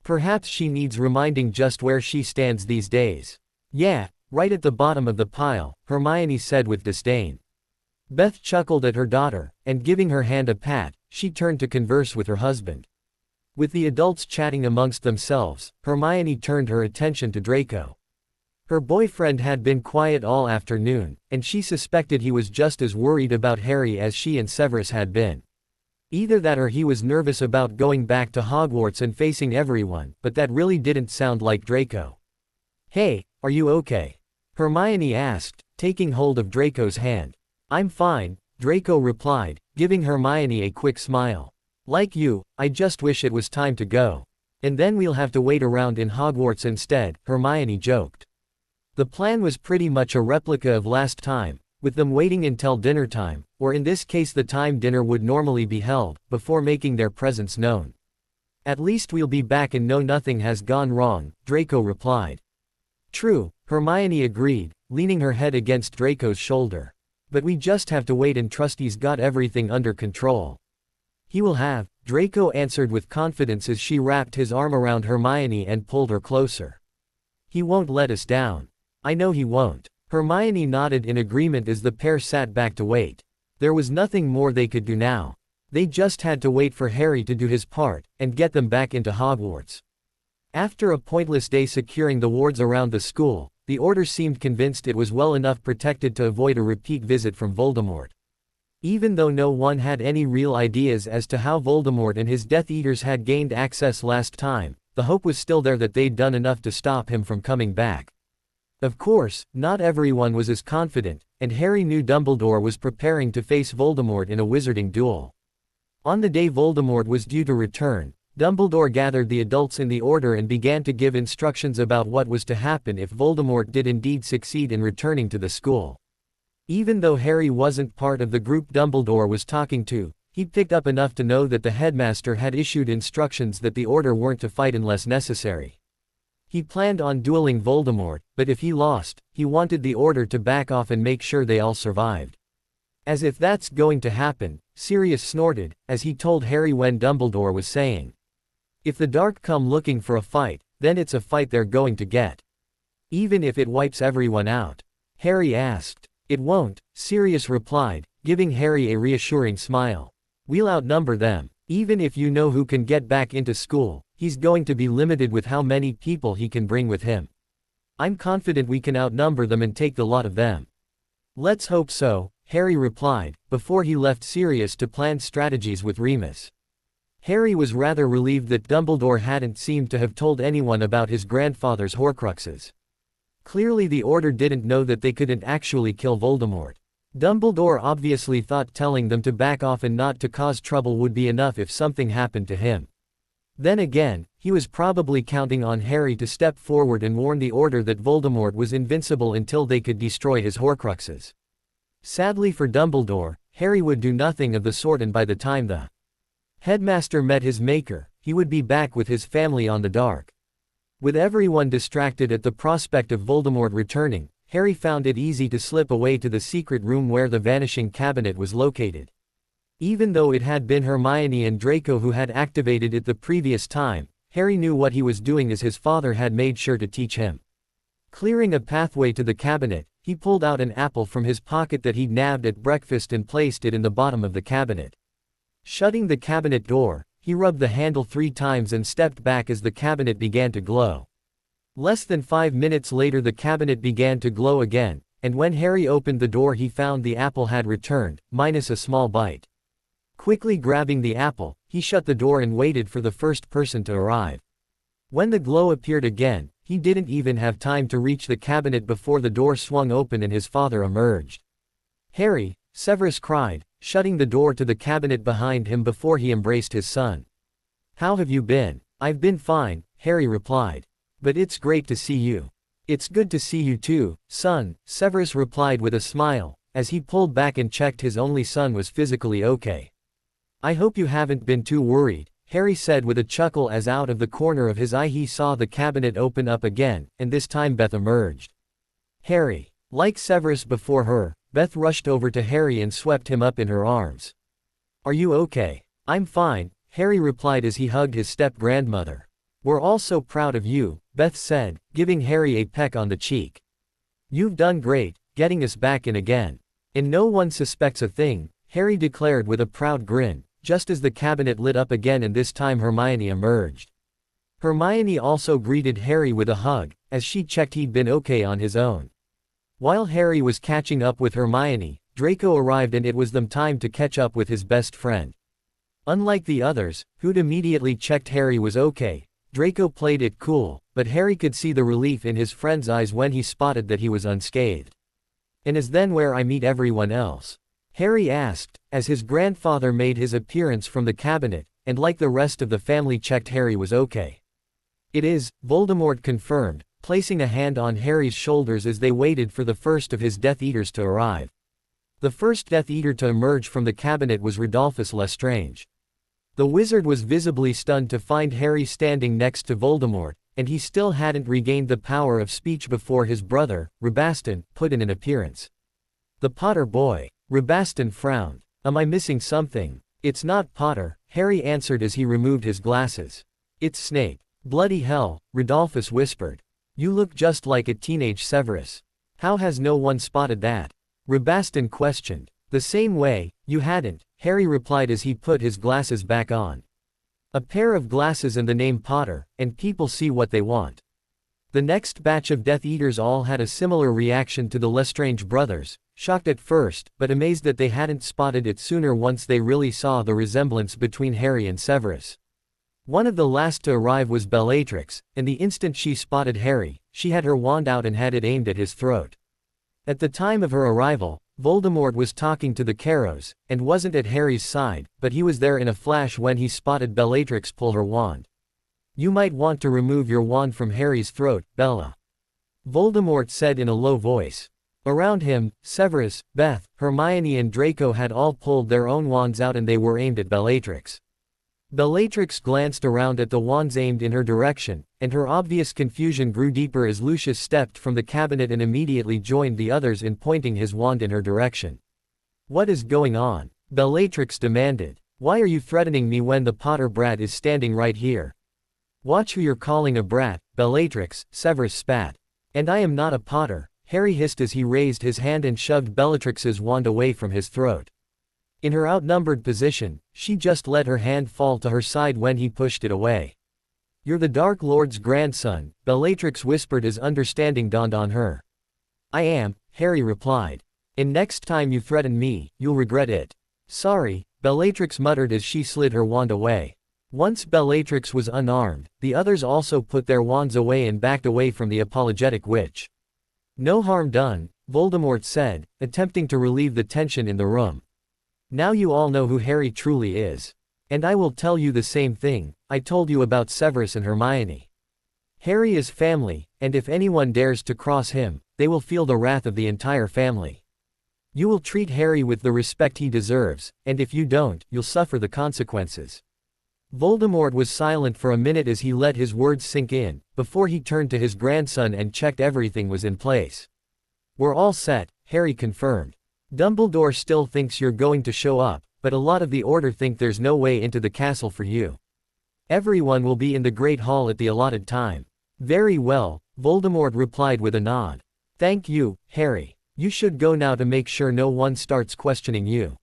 Perhaps she needs reminding just where she stands these days. Yeah, right at the bottom of the pile, Hermione said with disdain. Beth chuckled at her daughter, and giving her hand a pat, she turned to converse with her husband. With the adults chatting amongst themselves, Hermione turned her attention to Draco. Her boyfriend had been quiet all afternoon, and she suspected he was just as worried about Harry as she and Severus had been. Either that or he was nervous about going back to Hogwarts and facing everyone, but that really didn't sound like Draco. Hey, are you okay? Hermione asked, taking hold of Draco's hand. I'm fine, Draco replied, giving Hermione a quick smile. Like you, I just wish it was time to go. And then we'll have to wait around in Hogwarts instead, Hermione joked. The plan was pretty much a replica of last time, with them waiting until dinner time, or in this case the time dinner would normally be held, before making their presence known. At least we'll be back and know nothing has gone wrong, Draco replied. True, Hermione agreed, leaning her head against Draco's shoulder. But we just have to wait and trust he's got everything under control. He will have, Draco answered with confidence as she wrapped his arm around Hermione and pulled her closer. He won't let us down. I know he won't. Hermione nodded in agreement as the pair sat back to wait. There was nothing more they could do now. They just had to wait for Harry to do his part, and get them back into Hogwarts. After a pointless day securing the wards around the school, the Order seemed convinced it was well enough protected to avoid a repeat visit from Voldemort. Even though no one had any real ideas as to how Voldemort and his Death Eaters had gained access last time, the hope was still there that they'd done enough to stop him from coming back. Of course, not everyone was as confident, and Harry knew Dumbledore was preparing to face Voldemort in a wizarding duel. On the day Voldemort was due to return, Dumbledore gathered the adults in the Order and began to give instructions about what was to happen if Voldemort did indeed succeed in returning to the school. Even though Harry wasn't part of the group Dumbledore was talking to, he picked up enough to know that the headmaster had issued instructions that the Order weren't to fight unless necessary. He planned on dueling Voldemort, but if he lost, he wanted the Order to back off and make sure they all survived. As if that's going to happen, Sirius snorted, as he told Harry when Dumbledore was saying, "If the dark come looking for a fight, then it's a fight they're going to get. Even if it wipes everyone out." Harry asked. "It won't," Sirius replied, giving Harry a reassuring smile. "We'll outnumber them. Even if you know who can get back into school, he's going to be limited with how many people he can bring with him. I'm confident we can outnumber them and take the lot of them." "Let's hope so," Harry replied, before he left Sirius to plan strategies with Remus. Harry was rather relieved that Dumbledore hadn't seemed to have told anyone about his grandfather's Horcruxes. Clearly the Order didn't know that they couldn't actually kill Voldemort. Dumbledore obviously thought telling them to back off and not to cause trouble would be enough if something happened to him. Then again, he was probably counting on Harry to step forward and warn the Order that Voldemort was invincible until they could destroy his Horcruxes. Sadly for Dumbledore, Harry would do nothing of the sort, and by the time the headmaster met his maker, he would be back with his family on the dark. With everyone distracted at the prospect of Voldemort returning, Harry found it easy to slip away to the secret room where the vanishing cabinet was located. Even though it had been Hermione and Draco who had activated it the previous time, Harry knew what he was doing as his father had made sure to teach him. Clearing a pathway to the cabinet, he pulled out an apple from his pocket that he'd nabbed at breakfast and placed it in the bottom of the cabinet. Shutting the cabinet door, he rubbed the handle 3 times and stepped back as the cabinet began to glow. Less than 5 minutes later the cabinet began to glow again, and when Harry opened the door he found the apple had returned, minus a small bite. Quickly grabbing the apple, he shut the door and waited for the first person to arrive. When the glow appeared again, he didn't even have time to reach the cabinet before the door swung open and his father emerged. "Harry," Severus cried, shutting the door to the cabinet behind him before he embraced his son. "How have you been?" "I've been fine," Harry replied. "But it's great to see you." "It's good to see you too, son," Severus replied with a smile, as he pulled back and checked his only son was physically okay. "I hope you haven't been too worried," Harry said with a chuckle as out of the corner of his eye he saw the cabinet open up again, and this time Beth emerged. "Harry." Like Severus before her, Beth rushed over to Harry and swept him up in her arms. "Are you okay?" "I'm fine," Harry replied as he hugged his step-grandmother. "We're all so proud of you," Beth said, giving Harry a peck on the cheek. "You've done great, getting us back in again. And no one suspects a thing," Harry declared with a proud grin, just as the cabinet lit up again and this time Hermione emerged. Hermione also greeted Harry with a hug, as she checked he'd been okay on his own. While Harry was catching up with Hermione, Draco arrived and it was them time to catch up with his best friend. Unlike the others, who'd immediately checked Harry was okay, Draco played it cool, but Harry could see the relief in his friend's eyes when he spotted that he was unscathed. "And is then where I meet everyone else?" Harry asked, as his grandfather made his appearance from the cabinet, and like the rest of the family checked Harry was okay. "It is," Voldemort confirmed, placing a hand on Harry's shoulders as they waited for the first of his Death Eaters to arrive. The first Death Eater to emerge from the cabinet was Rodolphus Lestrange. The wizard was visibly stunned to find Harry standing next to Voldemort, and he still hadn't regained the power of speech before his brother, Rabastan, put in an appearance. "The Potter boy." Rabastan frowned. "Am I missing something?" "It's not Potter," Harry answered as he removed his glasses. "It's Snape." "Bloody hell," Rodolphus whispered. "You look just like a teenage Severus. How has no one spotted that?" Rabastan questioned. "The same way, you hadn't," Harry replied as he put his glasses back on. "A pair of glasses and the name Potter, and people see what they want." The next batch of Death Eaters all had a similar reaction to the Lestrange brothers, shocked at first, but amazed that they hadn't spotted it sooner once they really saw the resemblance between Harry and Severus. One of the last to arrive was Bellatrix, and the instant she spotted Harry, she had her wand out and had it aimed at his throat. At the time of her arrival, Voldemort was talking to the Carrows, and wasn't at Harry's side, but he was there in a flash when he spotted Bellatrix pull her wand. "You might want to remove your wand from Harry's throat, Bella," Voldemort said in a low voice. Around him, Severus, Beth, Hermione and Draco had all pulled their own wands out and they were aimed at Bellatrix. Bellatrix glanced around at the wands aimed in her direction, and her obvious confusion grew deeper as Lucius stepped from the cabinet and immediately joined the others in pointing his wand in her direction. "What is going on?" Bellatrix demanded. "Why are you threatening me when the Potter brat is standing right here?" "Watch who you're calling a brat, Bellatrix," Severus spat. "And I am not a Potter," Harry hissed as he raised his hand and shoved Bellatrix's wand away from his throat. In her outnumbered position, she just let her hand fall to her side when he pushed it away. "You're the Dark Lord's grandson," Bellatrix whispered as understanding dawned on her. "I am," Harry replied. "And next time you threaten me, you'll regret it." "Sorry," Bellatrix muttered as she slid her wand away. Once Bellatrix was unarmed, the others also put their wands away and backed away from the apologetic witch. "No harm done," Voldemort said, attempting to relieve the tension in the room. Now you all know who Harry truly is. And I will tell you the same thing I told you about Severus and Hermione. Harry is family, and if anyone dares to cross him, they will feel the wrath of the entire family. You will treat Harry with the respect he deserves, and if you don't, you'll suffer the consequences. Voldemort was silent for a minute as he let his words sink in, before he turned to his grandson and checked everything was in place. We're all set, Harry confirmed. Dumbledore still thinks you're going to show up, but a lot of the Order think there's no way into the castle for you. Everyone will be in the Great Hall at the allotted time. Very well, Voldemort replied with a nod. Thank you, Harry. You should go now to make sure no one starts questioning you.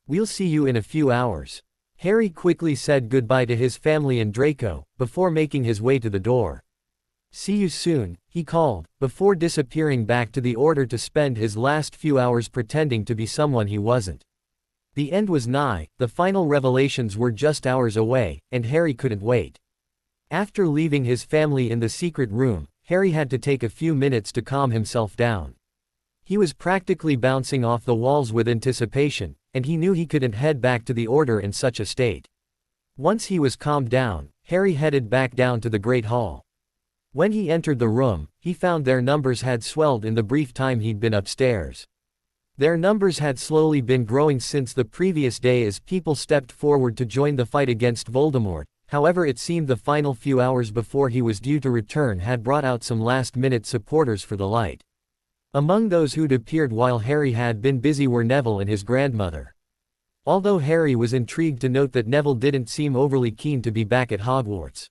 We'll see you in a few hours. Harry quickly said goodbye to his family and Draco, before making his way to the door. See you soon, he called, before disappearing back to the Order to spend his last few hours pretending to be someone he wasn't. The end was nigh, the final revelations were just hours away, and Harry couldn't wait. After leaving his family in the secret room, Harry had to take a few minutes to calm himself down. He was practically bouncing off the walls with anticipation, and he knew he couldn't head back to the Order in such a state. Once he was calmed down, Harry headed back down to the Great Hall. When he entered the room, he found their numbers had swelled in the brief time he'd been upstairs. Their numbers had slowly been growing since the previous day as people stepped forward to join the fight against Voldemort. However, it seemed the final few hours before he was due to return had brought out some last-minute supporters for the light. Among those who'd appeared while Harry had been busy were Neville and his grandmother. Although Harry was intrigued to note that Neville didn't seem overly keen to be back at Hogwarts.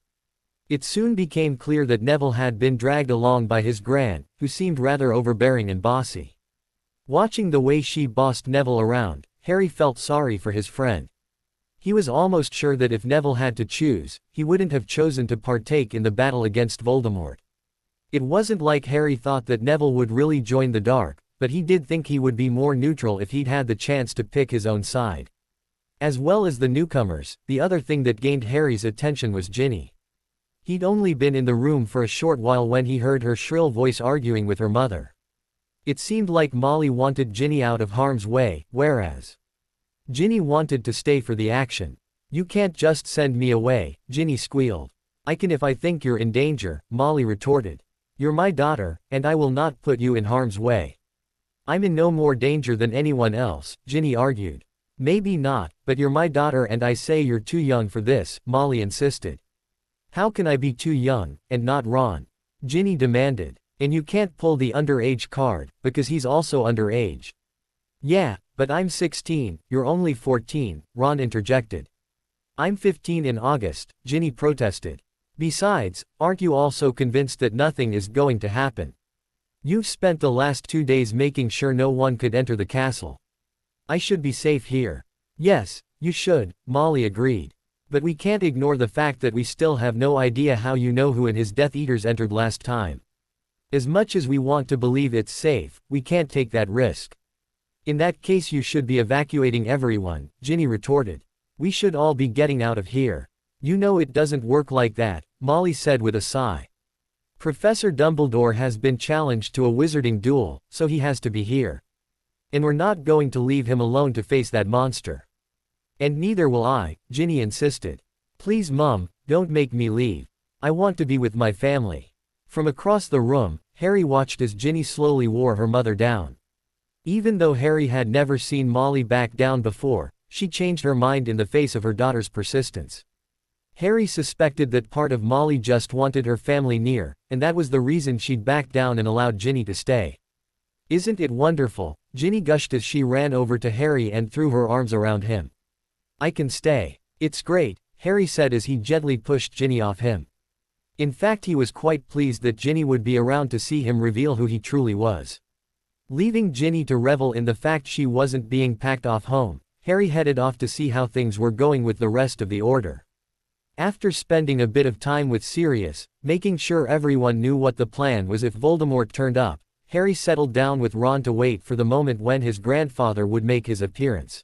It soon became clear that Neville had been dragged along by his gran, who seemed rather overbearing and bossy. Watching the way she bossed Neville around, Harry felt sorry for his friend. He was almost sure that if Neville had to choose, he wouldn't have chosen to partake in the battle against Voldemort. It wasn't like Harry thought that Neville would really join the dark, but he did think he would be more neutral if he'd had the chance to pick his own side. As well as the newcomers, the other thing that gained Harry's attention was Ginny. He'd only been in the room for a short while when he heard her shrill voice arguing with her mother. It seemed like Molly wanted Ginny out of harm's way, whereas Ginny wanted to stay for the action. You can't just send me away, Ginny squealed. I can if I think you're in danger, Molly retorted. You're my daughter, and I will not put you in harm's way. I'm in no more danger than anyone else, Ginny argued. Maybe not, but you're my daughter and I say you're too young for this, Molly insisted. How can I be too young, and not Ron? Ginny demanded. And you can't pull the underage card, because he's also underage. Yeah, but I'm 16, you're only 14, Ron interjected. I'm 15 in August, Ginny protested. Besides, aren't you also convinced that nothing is going to happen? You've spent the last 2 days making sure no one could enter the castle. I should be safe here. Yes, you should, Molly agreed. But we can't ignore the fact that we still have no idea how you know who and his Death Eaters entered last time. As much as we want to believe it's safe, we can't take that risk. In that case you should be evacuating everyone, Ginny retorted. We should all be getting out of here. You know it doesn't work like that, Molly said with a sigh. Professor Dumbledore has been challenged to a wizarding duel, so he has to be here. And we're not going to leave him alone to face that monster. And neither will I, Ginny insisted. Please Mum, don't make me leave. I want to be with my family. From across the room, Harry watched as Ginny slowly wore her mother down. Even though Harry had never seen Molly back down before, she changed her mind in the face of her daughter's persistence. Harry suspected that part of Molly just wanted her family near, and that was the reason she'd backed down and allowed Ginny to stay. Isn't it wonderful? Ginny gushed as she ran over to Harry and threw her arms around him. I can stay. It's great, Harry said as he gently pushed Ginny off him. In fact, he was quite pleased that Ginny would be around to see him reveal who he truly was. Leaving Ginny to revel in the fact she wasn't being packed off home, Harry headed off to see how things were going with the rest of the Order. After spending a bit of time with Sirius, making sure everyone knew what the plan was if Voldemort turned up, Harry settled down with Ron to wait for the moment when his grandfather would make his appearance.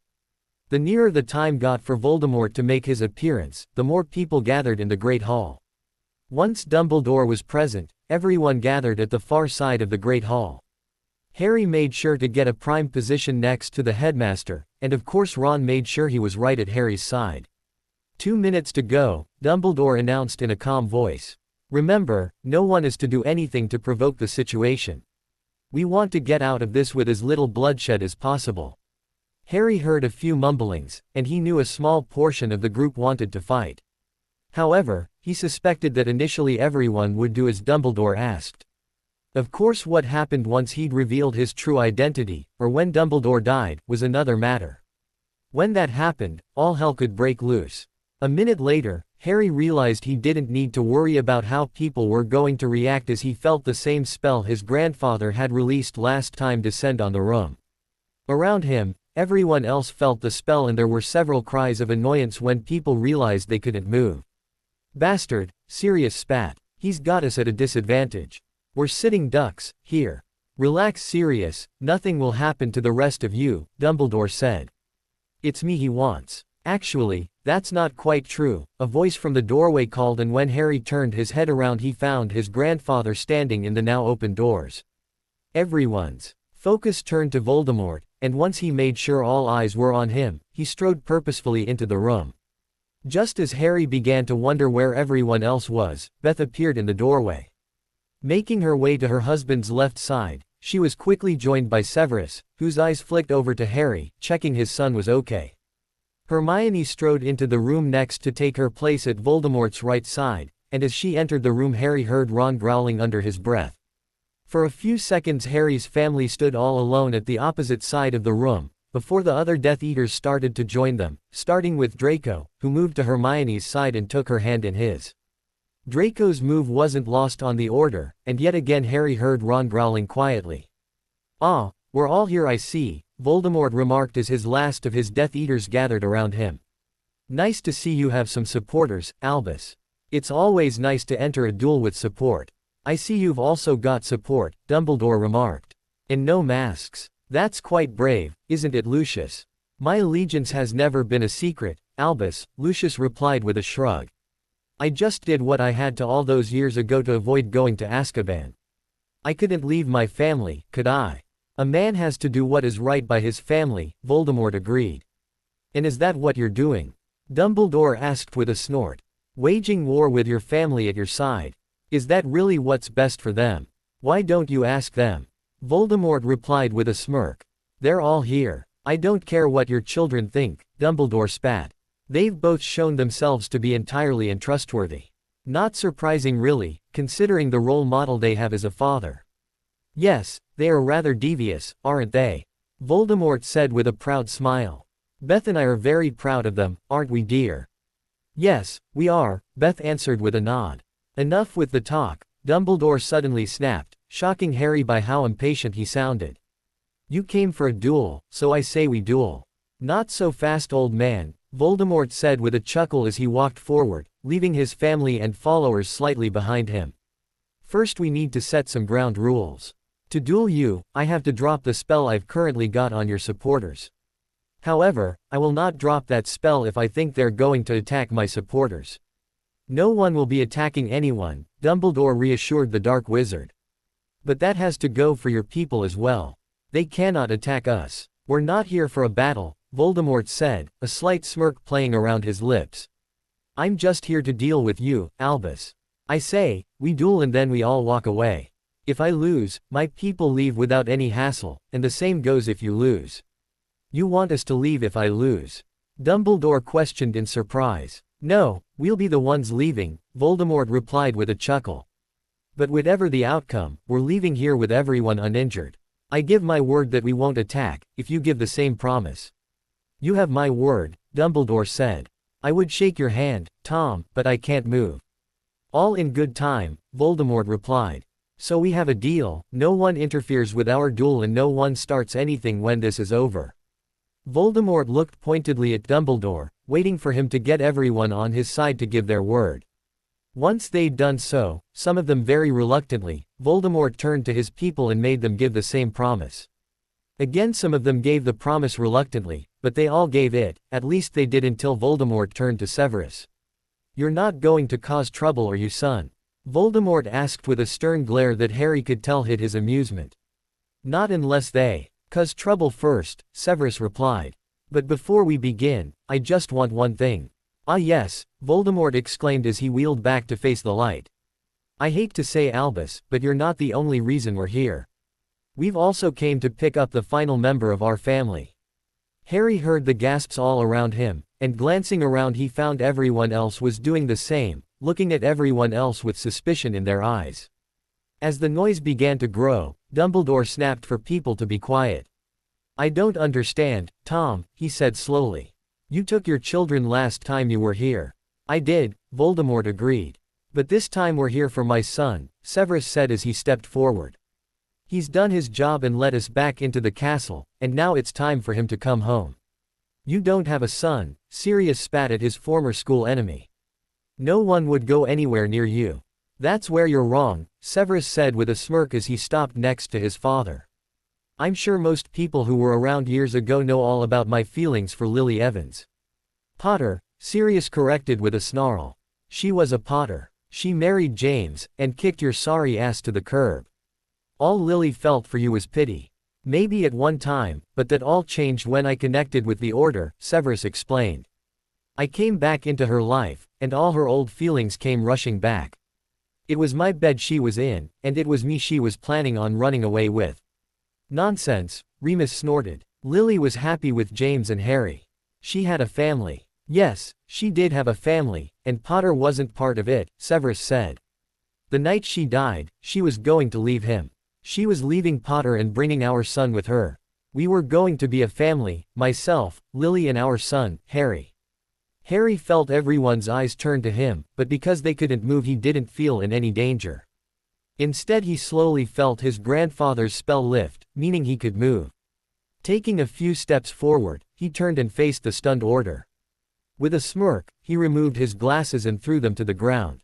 The nearer the time got for Voldemort to make his appearance, the more people gathered in the Great Hall. Once Dumbledore was present, everyone gathered at the far side of the Great Hall. Harry made sure to get a prime position next to the headmaster, and of course Ron made sure he was right at Harry's side. 2 minutes to go, Dumbledore announced in a calm voice. Remember, no one is to do anything to provoke the situation. We want to get out of this with as little bloodshed as possible. Harry heard a few mumblings, and he knew a small portion of the group wanted to fight. However, he suspected that initially everyone would do as Dumbledore asked. Of course, what happened once he'd revealed his true identity, or when Dumbledore died, was another matter. When that happened, all hell could break loose. A minute later, Harry realized he didn't need to worry about how people were going to react as he felt the same spell his grandfather had released last time descend on the room. Around him, everyone else felt the spell, and there were several cries of annoyance when people realized they couldn't move. Bastard, Sirius spat. He's got us at a disadvantage. We're sitting ducks, here. Relax, Sirius, nothing will happen to the rest of you, Dumbledore said. It's me he wants. Actually, that's not quite true, a voice from the doorway called, and when Harry turned his head around he found his grandfather standing in the now open doors. Everyone's focus turned to Voldemort, and once he made sure all eyes were on him, he strode purposefully into the room. Just as Harry began to wonder where everyone else was, Beth appeared in the doorway. Making her way to her husband's left side, she was quickly joined by Severus, whose eyes flicked over to Harry, checking his son was okay. Hermione strode into the room next to take her place at Voldemort's right side, and as she entered the room Harry heard Ron growling under his breath. For a few seconds Harry's family stood all alone at the opposite side of the room, before the other Death Eaters started to join them, starting with Draco, who moved to Hermione's side and took her hand in his. Draco's move wasn't lost on the order, and yet again Harry heard Ron growling quietly. "Ah, we're all here, I see," Voldemort remarked as his last of his Death Eaters gathered around him. "Nice to see you have some supporters, Albus. It's always nice to enter a duel with support. I see you've also got support," Dumbledore remarked. "And no masks. That's quite brave, isn't it, Lucius?" "My allegiance has never been a secret, Albus," Lucius replied with a shrug. "I just did what I had to all those years ago to avoid going to Azkaban. I couldn't leave my family, could I?" "A man has to do what is right by his family," Voldemort agreed. "And is that what you're doing?" Dumbledore asked with a snort. "Waging war with your family at your side. Is that really what's best for them? Why don't you ask them?" Voldemort replied with a smirk. "They're all here. I don't care what your children think," Dumbledore spat. "They've both shown themselves to be entirely untrustworthy. Not surprising really, considering the role model they have as a father." "Yes, they are rather devious, aren't they?" Voldemort said with a proud smile. "Beth and I are very proud of them, aren't we, dear?" "Yes, we are," Beth answered with a nod. "Enough with the talk," Dumbledore suddenly snapped, shocking Harry by how impatient he sounded. "You came for a duel, so I say we duel." "Not so fast, old man," Voldemort said with a chuckle as he walked forward, leaving his family and followers slightly behind him. "First we need to set some ground rules. To duel you, I have to drop the spell I've currently got on your supporters. However, I will not drop that spell if I think they're going to attack my supporters." "No one will be attacking anyone," Dumbledore reassured the Dark Wizard. "But that has to go for your people as well. They cannot attack us. We're not here for a battle," Voldemort said, a slight smirk playing around his lips. "I'm just here to deal with you, Albus. I say, we duel and then we all walk away. If I lose, my people leave without any hassle, and the same goes if you lose." "You want us to leave if I lose?" Dumbledore questioned in surprise. "No, we'll be the ones leaving," Voldemort replied with a chuckle. "But whatever the outcome, we're leaving here with everyone uninjured. I give my word that we won't attack, if you give the same promise." "You have my word," Dumbledore said. "I would shake your hand, Tom, but I can't move." "All in good time," Voldemort replied. "So we have a deal, no one interferes with our duel and no one starts anything when this is over." Voldemort looked pointedly at Dumbledore, waiting for him to get everyone on his side to give their word. Once they'd done so, some of them very reluctantly, Voldemort turned to his people and made them give the same promise. Again some of them gave the promise reluctantly, but they all gave it, at least they did until Voldemort turned to Severus. "You're not going to cause trouble, are you, son?" Voldemort asked with a stern glare that Harry could tell hid his amusement. Not unless they, 'cause trouble first, Severus replied. But before we begin, I just want one thing. Ah yes, Voldemort exclaimed as he wheeled back to face the light. I hate to say Albus, but you're not the only reason we're here. We've also came to pick up the final member of our family. Harry heard the gasps all around him, and glancing around he found everyone else was doing the same, looking at everyone else with suspicion in their eyes. As the noise began to grow, Dumbledore snapped for people to be quiet. I don't understand, Tom, he said slowly. You took your children last time you were here. I did, Voldemort agreed. But this time we're here for my son, Severus said as he stepped forward. He's done his job and let us back into the castle, and now it's time for him to come home. You don't have a son, Sirius spat at his former school enemy. No one would go anywhere near you. That's where you're wrong, Severus said with a smirk as he stopped next to his father. I'm sure most people who were around years ago know all about my feelings for Lily Evans. Potter, Sirius corrected with a snarl. She was a Potter. She married James, and kicked your sorry ass to the curb. All Lily felt for you was pity. Maybe at one time, but that all changed when I connected with the Order, Severus explained. I came back into her life, and all her old feelings came rushing back. It was my bed she was in, and it was me she was planning on running away with. Nonsense, Remus snorted. Lily was happy with James and Harry. She had a family. Yes, she did have a family, and Potter wasn't part of it, Severus said. The night she died, she was going to leave him. She was leaving Potter and bringing our son with her. We were going to be a family, myself, Lily and our son, Harry. Harry felt everyone's eyes turn to him, but because they couldn't move he didn't feel in any danger. Instead he slowly felt his grandfather's spell lift, meaning he could move. Taking a few steps forward, he turned and faced the stunned Order. With a smirk, he removed his glasses and threw them to the ground.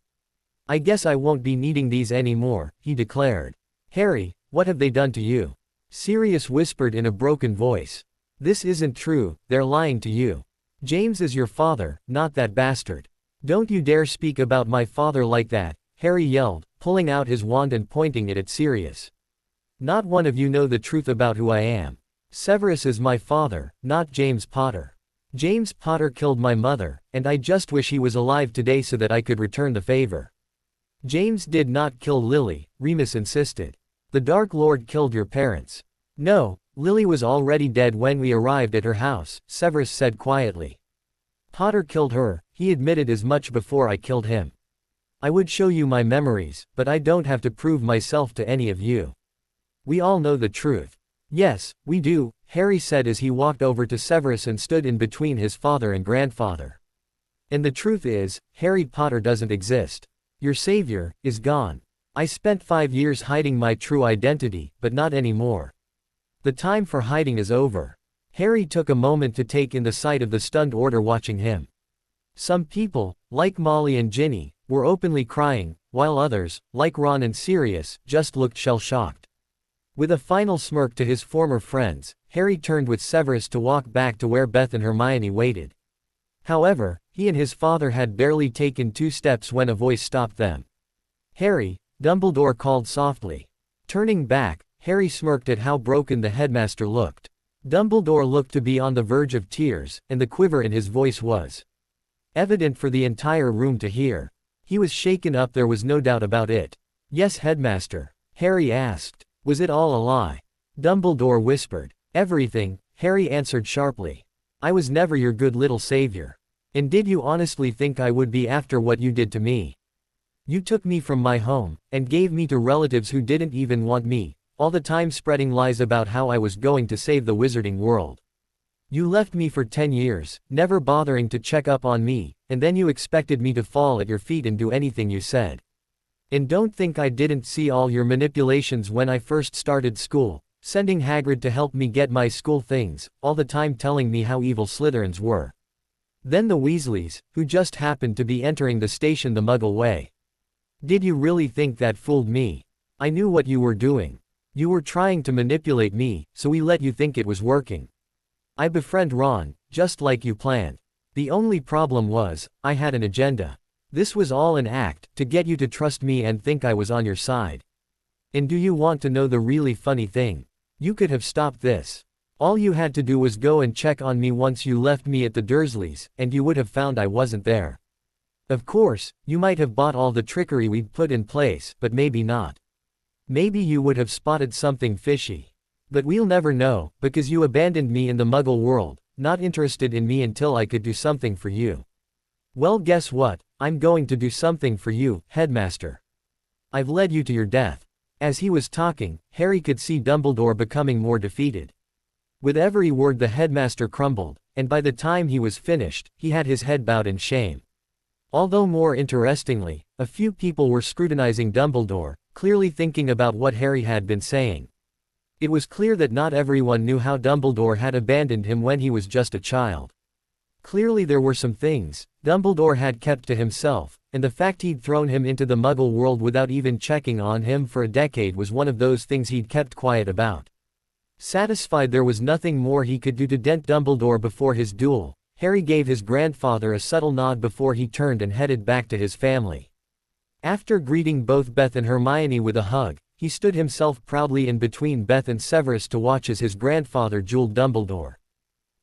I guess I won't be needing these anymore, he declared. Harry, what have they done to you? Sirius whispered in a broken voice. This isn't true, they're lying to you. James is your father, not that bastard. Don't you dare speak about my father like that, Harry yelled, pulling out his wand and pointing it at Sirius. Not one of you know the truth about who I am. Severus is my father, not James Potter. James Potter killed my mother, and I just wish he was alive today so that I could return the favor. James did not kill Lily, Remus insisted. The Dark Lord killed your parents. No, Lily was already dead when we arrived at her house, Severus said quietly. Potter killed her, he admitted as much before I killed him. I would show you my memories, but I don't have to prove myself to any of you. We all know the truth. Yes, we do, Harry said as he walked over to Severus and stood in between his father and grandfather. And the truth is, Harry Potter doesn't exist. Your savior is gone. I spent 5 years hiding my true identity, but not anymore. The time for hiding is over. Harry took a moment to take in the sight of the stunned Order watching him. Some people, like Molly and Ginny, were openly crying, while others, like Ron and Sirius, just looked shell-shocked. With a final smirk to his former friends, Harry turned with Severus to walk back to where Beth and Hermione waited. However, he and his father had barely taken 2 steps when a voice stopped them. Harry, Dumbledore called softly. Turning back, Harry smirked at how broken the headmaster looked. Dumbledore looked to be on the verge of tears, and the quiver in his voice was evident for the entire room to hear. He was shaken up, there was no doubt about it. Yes, headmaster, Harry asked. Was it all a lie? Dumbledore whispered. Everything, Harry answered sharply. I was never your good little savior. And did you honestly think I would be after what you did to me? You took me from my home, and gave me to relatives who didn't even want me, all the time spreading lies about how I was going to save the wizarding world. You left me for 10 years, never bothering to check up on me, and then you expected me to fall at your feet and do anything you said. And don't think I didn't see all your manipulations when I first started school, sending Hagrid to help me get my school things, all the time telling me how evil Slytherins were. Then the Weasleys, who just happened to be entering the station the Muggle way. Did you really think that fooled me? I knew what you were doing. You were trying to manipulate me, so we let you think it was working. I befriend Ron, just like you planned. The only problem was, I had an agenda. This was all an act, to get you to trust me and think I was on your side. And do you want to know the really funny thing? You could have stopped this. All you had to do was go and check on me once you left me at the Dursleys, and you would have found I wasn't there. Of course, you might have bought all the trickery we'd put in place, but maybe not. Maybe you would have spotted something fishy. But we'll never know, because you abandoned me in the Muggle world, not interested in me until I could do something for you. Well, guess what? I'm going to do something for you, Headmaster. I've led you to your death. As he was talking, Harry could see Dumbledore becoming more defeated. With every word the headmaster crumbled, and by the time he was finished, he had his head bowed in shame. Although more interestingly, a few people were scrutinizing Dumbledore, clearly thinking about what Harry had been saying. It was clear that not everyone knew how Dumbledore had abandoned him when he was just a child. Clearly there were some things Dumbledore had kept to himself, and the fact he'd thrown him into the Muggle world without even checking on him for a decade was one of those things he'd kept quiet about. Satisfied there was nothing more he could do to dent Dumbledore before his duel, Harry gave his grandfather a subtle nod before he turned and headed back to his family. After greeting both Beth and Hermione with a hug, he stood himself proudly in between Beth and Severus to watch as his grandfather dueled Dumbledore.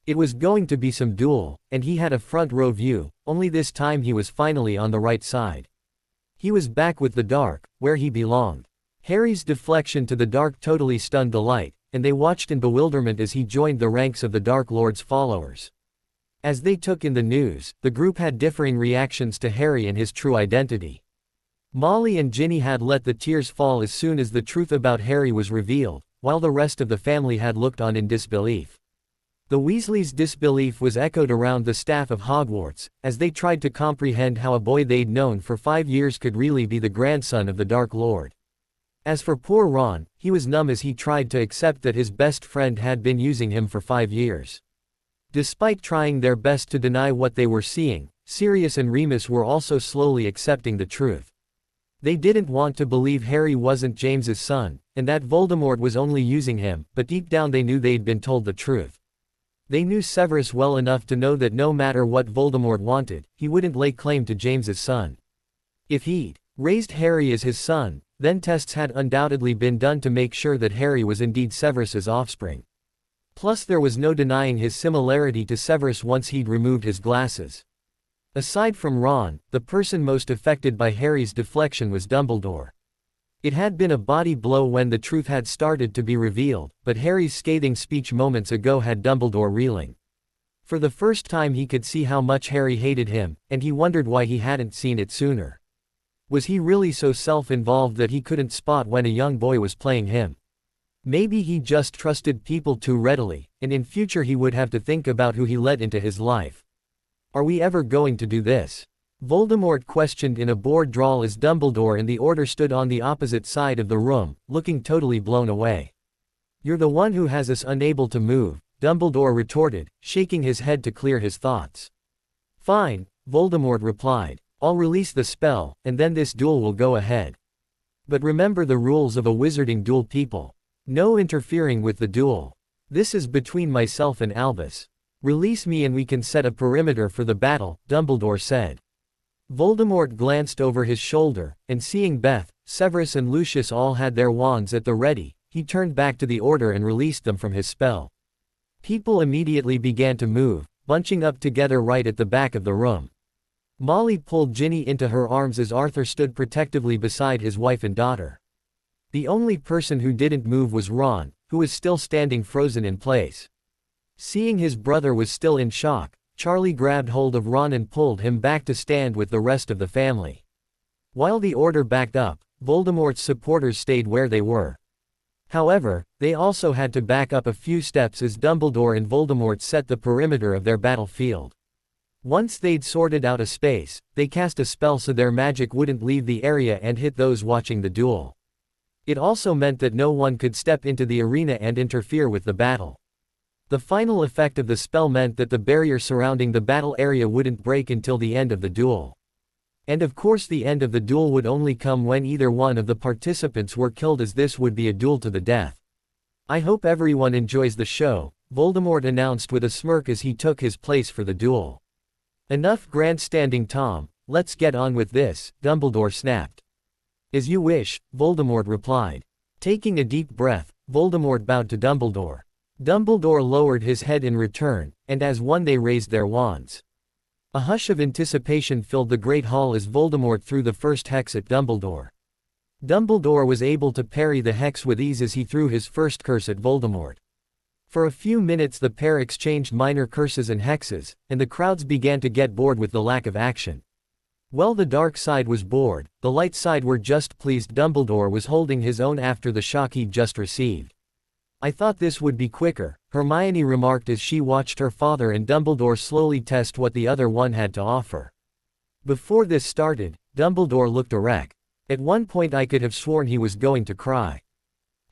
It was going to be some duel, and he had a front row view, only this time he was finally on the right side. He was back with the dark, where he belonged. Harry's deflection to the dark totally stunned the light, and they watched in bewilderment as he joined the ranks of the Dark Lord's followers. As they took in the news, the group had differing reactions to Harry and his true identity. Molly and Ginny had let the tears fall as soon as the truth about Harry was revealed, while the rest of the family had looked on in disbelief. The Weasleys' disbelief was echoed around the staff of Hogwarts, as they tried to comprehend how a boy they'd known for 5 years could really be the grandson of the Dark Lord. As for poor Ron, he was numb as he tried to accept that his best friend had been using him for 5 years. Despite trying their best to deny what they were seeing, Sirius and Remus were also slowly accepting the truth. They didn't want to believe Harry wasn't James's son, and that Voldemort was only using him, but deep down they knew they'd been told the truth. They knew Severus well enough to know that no matter what Voldemort wanted, he wouldn't lay claim to James's son. If he'd raised Harry as his son, then tests had undoubtedly been done to make sure that Harry was indeed Severus's offspring. Plus there was no denying his similarity to Severus once he'd removed his glasses. Aside from Ron, the person most affected by Harry's deflection was Dumbledore. It had been a body blow when the truth had started to be revealed, but Harry's scathing speech moments ago had Dumbledore reeling. For the first time he could see how much Harry hated him, and he wondered why he hadn't seen it sooner. Was he really so self-involved that he couldn't spot when a young boy was playing him? Maybe he just trusted people too readily, and in future he would have to think about who he let into his life. Are we ever going to do this? Voldemort questioned in a bored drawl as Dumbledore and the Order stood on the opposite side of the room, looking totally blown away. You're the one who has us unable to move, Dumbledore retorted, shaking his head to clear his thoughts. Fine, Voldemort replied. I'll release the spell, and then this duel will go ahead. But remember the rules of a wizarding duel, people. No interfering with the duel. This is between myself and Albus. Release me and we can set a perimeter for the battle, Dumbledore said. Voldemort glanced over his shoulder, and seeing Beth, Severus and Lucius all had their wands at the ready, he turned back to the Order and released them from his spell. People immediately began to move, bunching up together right at the back of the room. Molly pulled Ginny into her arms as Arthur stood protectively beside his wife and daughter. The only person who didn't move was Ron, who was still standing frozen in place. Seeing his brother was still in shock, Charlie grabbed hold of Ron and pulled him back to stand with the rest of the family. While the Order backed up, Voldemort's supporters stayed where they were. However, they also had to back up a few steps as Dumbledore and Voldemort set the perimeter of their battlefield. Once they'd sorted out a space, they cast a spell so their magic wouldn't leave the area and hit those watching the duel. It also meant that no one could step into the arena and interfere with the battle. The final effect of the spell meant that the barrier surrounding the battle area wouldn't break until the end of the duel. And of course the end of the duel would only come when either one of the participants were killed, as this would be a duel to the death. I hope everyone enjoys the show, Voldemort announced with a smirk as he took his place for the duel. Enough grandstanding, Tom, let's get on with this, Dumbledore snapped. As you wish, Voldemort replied. Taking a deep breath, Voldemort bowed to Dumbledore. Dumbledore lowered his head in return, and as one they raised their wands. A hush of anticipation filled the Great Hall as Voldemort threw the first hex at Dumbledore. Dumbledore was able to parry the hex with ease as he threw his first curse at Voldemort. For a few minutes the pair exchanged minor curses and hexes, and the crowds began to get bored with the lack of action. While the dark side was bored, the light side were just pleased Dumbledore was holding his own after the shock he'd just received. "I thought this would be quicker," Hermione remarked as she watched her father and Dumbledore slowly test what the other one had to offer. Before this started, Dumbledore looked a wreck. At one point I could have sworn he was going to cry.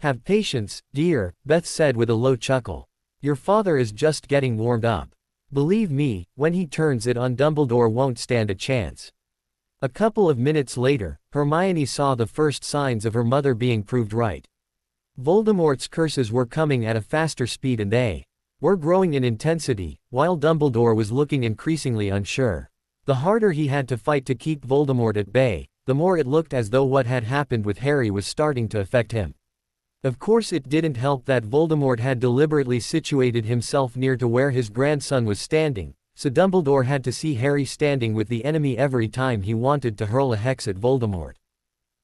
"Have patience, dear," Beth said with a low chuckle. "Your father is just getting warmed up. Believe me, when he turns it on Dumbledore won't stand a chance." A couple of minutes later, Hermione saw the first signs of her mother being proved right. Voldemort's curses were coming at a faster speed and they were growing in intensity, while Dumbledore was looking increasingly unsure. The harder he had to fight to keep Voldemort at bay, the more it looked as though what had happened with Harry was starting to affect him. Of course it didn't help that Voldemort had deliberately situated himself near to where his grandson was standing, so Dumbledore had to see Harry standing with the enemy every time he wanted to hurl a hex at Voldemort.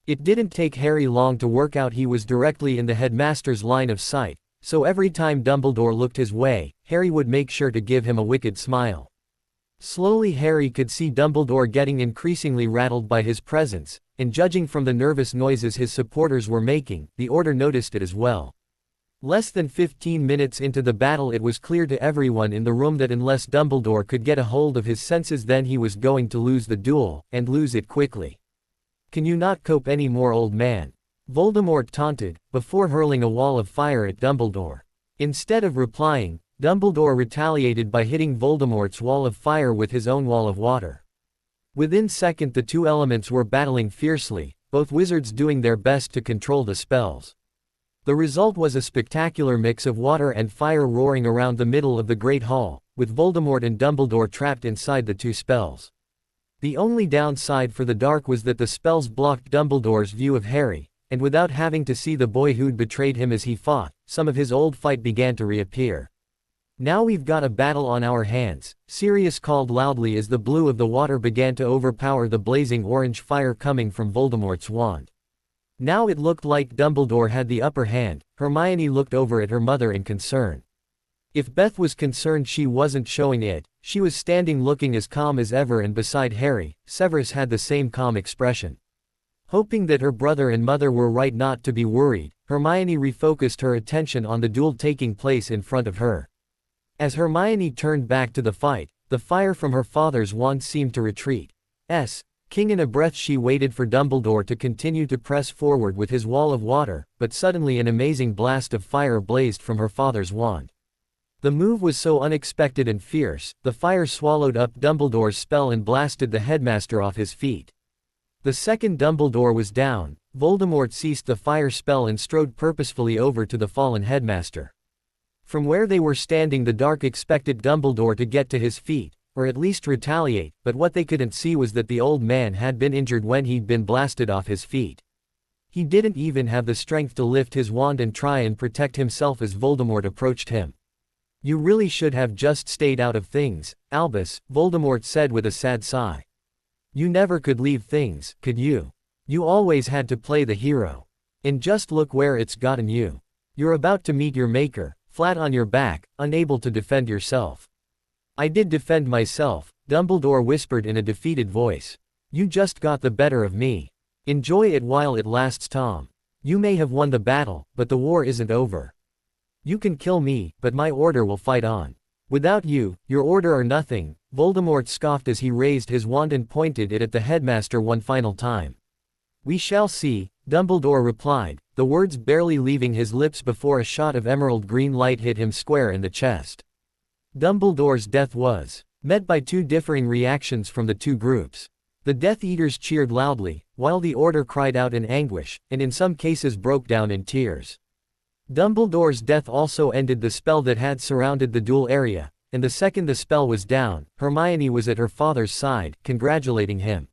It didn't take Harry long to work out he was directly in the headmaster's line of sight, so every time Dumbledore looked his way, Harry would make sure to give him a wicked smile. Slowly Harry could see Dumbledore getting increasingly rattled by his presence, and judging from the nervous noises his supporters were making, the Order noticed it as well. Less than 15 minutes into the battle it was clear to everyone in the room that unless Dumbledore could get a hold of his senses then he was going to lose the duel, and lose it quickly. "Can you not cope any more, old man?" Voldemort taunted, before hurling a wall of fire at Dumbledore. Instead of replying, Dumbledore retaliated by hitting Voldemort's wall of fire with his own wall of water. Within seconds the two elements were battling fiercely, both wizards doing their best to control the spells. The result was a spectacular mix of water and fire roaring around the middle of the Great Hall, with Voldemort and Dumbledore trapped inside the two spells. The only downside for the dark was that the spells blocked Dumbledore's view of Harry, and without having to see the boy who'd betrayed him as he fought, some of his old fight began to reappear. "Now we've got a battle on our hands," Sirius called loudly as the blue of the water began to overpower the blazing orange fire coming from Voldemort's wand. Now it looked like Dumbledore had the upper hand. Hermione looked over at her mother in concern. If Beth was concerned she wasn't showing it, she was standing looking as calm as ever, and beside Harry, Severus had the same calm expression. Hoping that her brother and mother were right not to be worried, Hermione refocused her attention on the duel taking place in front of her. As Hermione turned back to the fight, the fire from her father's wand seemed to retreat. King in a breath she waited for Dumbledore to continue to press forward with his wall of water, but suddenly an amazing blast of fire blazed from her father's wand. The move was so unexpected and fierce, the fire swallowed up Dumbledore's spell and blasted the headmaster off his feet. The second Dumbledore was down, Voldemort ceased the fire spell and strode purposefully over to the fallen headmaster. From where they were standing the dark expected Dumbledore to get to his feet, or at least retaliate, but what they couldn't see was that the old man had been injured when he'd been blasted off his feet. He didn't even have the strength to lift his wand and try and protect himself as Voldemort approached him. "You really should have just stayed out of things, Albus," Voldemort said with a sad sigh. "You never could leave things, could you? You always had to play the hero. And just look where it's gotten you. You're about to meet your maker, flat on your back, unable to defend yourself." "I did defend myself," Dumbledore whispered in a defeated voice. "You just got the better of me. Enjoy it while it lasts, Tom. You may have won the battle, but the war isn't over. You can kill me, but my order will fight on. Without you, your order are nothing," Voldemort scoffed as he raised his wand and pointed it at the headmaster one final time. "We shall see," Dumbledore replied, the words barely leaving his lips before a shot of emerald green light hit him square in the chest. Dumbledore's death was met by two differing reactions from the two groups. The Death Eaters cheered loudly, while the Order cried out in anguish, and in some cases broke down in tears. Dumbledore's death also ended the spell that had surrounded the duel area, and the second the spell was down, Hermione was at her father's side, congratulating him.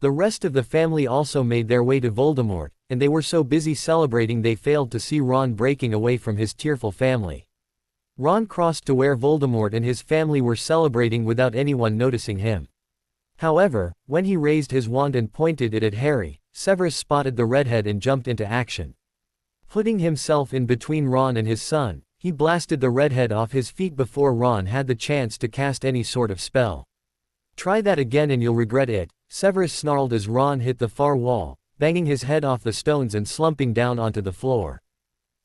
The rest of the family also made their way to Voldemort, and they were so busy celebrating they failed to see Ron breaking away from his tearful family. Ron crossed to where Voldemort and his family were celebrating without anyone noticing him. However, when he raised his wand and pointed it at Harry, Severus spotted the redhead and jumped into action. Putting himself in between Ron and his son, he blasted the redhead off his feet before Ron had the chance to cast any sort of spell. "Try that again and you'll regret it," Severus snarled as Ron hit the far wall, banging his head off the stones and slumping down onto the floor.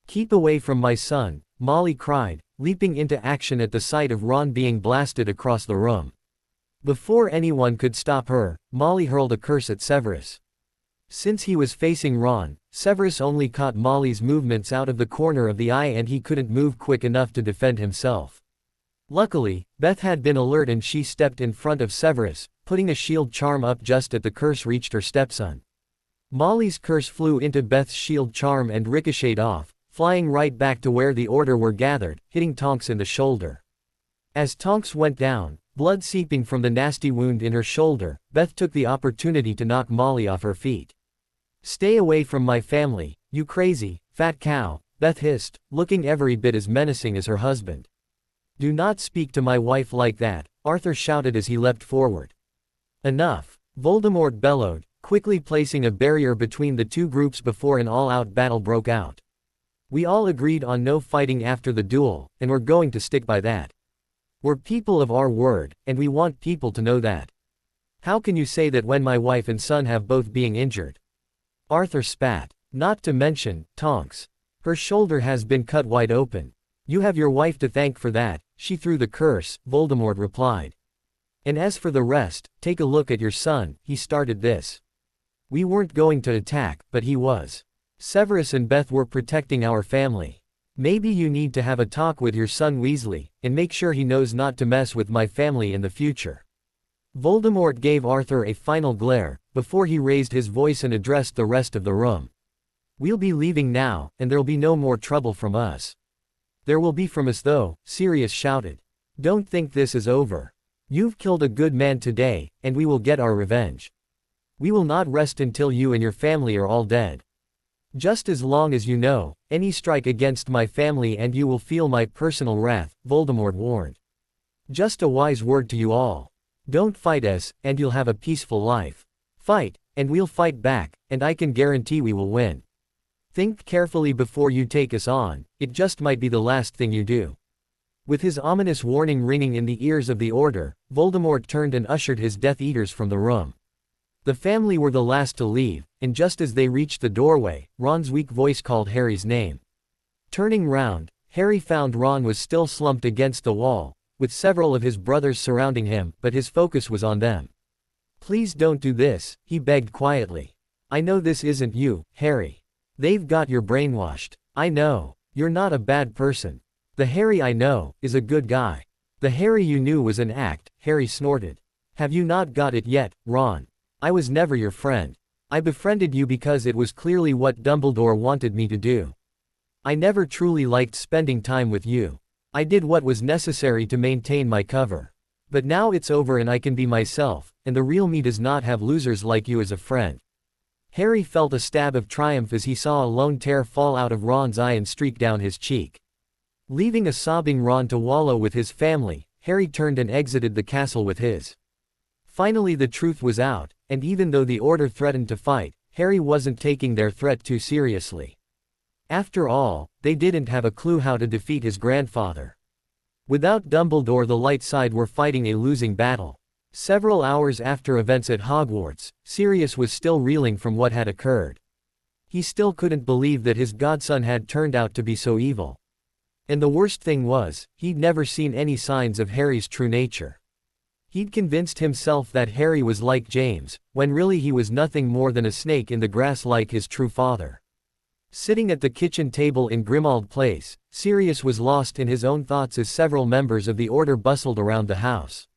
"Keep away from my son," Molly cried, leaping into action at the sight of Ron being blasted across the room. Before anyone could stop her, Molly hurled a curse at Severus. Since he was facing Ron, Severus only caught Molly's movements out of the corner of the eye and he couldn't move quick enough to defend himself. Luckily, Beth had been alert and she stepped in front of Severus, putting a shield charm up just as the curse reached her stepson. Molly's curse flew into Beth's shield charm and ricocheted off, flying right back to where the Order were gathered, hitting Tonks in the shoulder. As Tonks went down, blood seeping from the nasty wound in her shoulder, Beth took the opportunity to knock Molly off her feet. "Stay away from my family, you crazy, fat cow," Beth hissed, looking every bit as menacing as her husband. "Do not speak to my wife like that," Arthur shouted as he leapt forward. "Enough," Voldemort bellowed, quickly placing a barrier between the two groups before an all-out battle broke out. "We all agreed on no fighting after the duel, and we're going to stick by that. We're people of our word, and we want people to know that. How can you say that when my wife and son have both being injured?" Arthur spat. "Not to mention, Tonks. Her shoulder has been cut wide open. You have your wife to thank for that, she threw the curse," Voldemort replied. "And as for the rest, take a look at your son, he started this. We weren't going to attack, but he was. Severus and Beth were protecting our family. Maybe you need to have a talk with your son Weasley, and make sure he knows not to mess with my family in the future." Voldemort gave Arthur a final glare, before he raised his voice and addressed the rest of the room. "We'll be leaving now, and there'll be no more trouble from us." "There will be from us though," Sirius shouted. "Don't think this is over. You've killed a good man today, and we will get our revenge. We will not rest until you and your family are all dead. Just as long as you know, any strike against my family and you will feel my personal wrath," Voldemort warned. "Just a wise word to you all. Don't fight us, and you'll have a peaceful life. Fight, and we'll fight back, and I can guarantee we will win. Think carefully before you take us on, it just might be the last thing you do." With his ominous warning ringing in the ears of the Order, Voldemort turned and ushered his Death Eaters from the room. The family were the last to leave, and just as they reached the doorway, Ron's weak voice called Harry's name. Turning round, Harry found Ron was still slumped against the wall, with several of his brothers surrounding him, but his focus was on them. "Please don't do this," he begged quietly. "I know this isn't you, Harry. They've got you brainwashed. I know. You're not a bad person. The Harry I know is a good guy. The Harry you knew was an act," Harry snorted. "Have you not got it yet, Ron? I was never your friend. I befriended you because it was clearly what Dumbledore wanted me to do. I never truly liked spending time with you. I did what was necessary to maintain my cover. But now it's over and I can be myself, and the real me does not have losers like you as a friend." Harry felt a stab of triumph as he saw a lone tear fall out of Ron's eye and streak down his cheek. Leaving a sobbing Ron to wallow with his family, Harry turned and exited the castle with his. Finally the truth was out, and even though the Order threatened to fight, Harry wasn't taking their threat too seriously. After all, they didn't have a clue how to defeat his grandfather. Without Dumbledore, the light side were fighting a losing battle. Several hours after events at Hogwarts, Sirius was still reeling from what had occurred. He still couldn't believe that his godson had turned out to be so evil. And the worst thing was, he'd never seen any signs of Harry's true nature. He'd convinced himself that Harry was like James, when really he was nothing more than a snake in the grass like his true father. Sitting at the kitchen table in Grimmauld Place, Sirius was lost in his own thoughts as several members of the Order bustled around the house.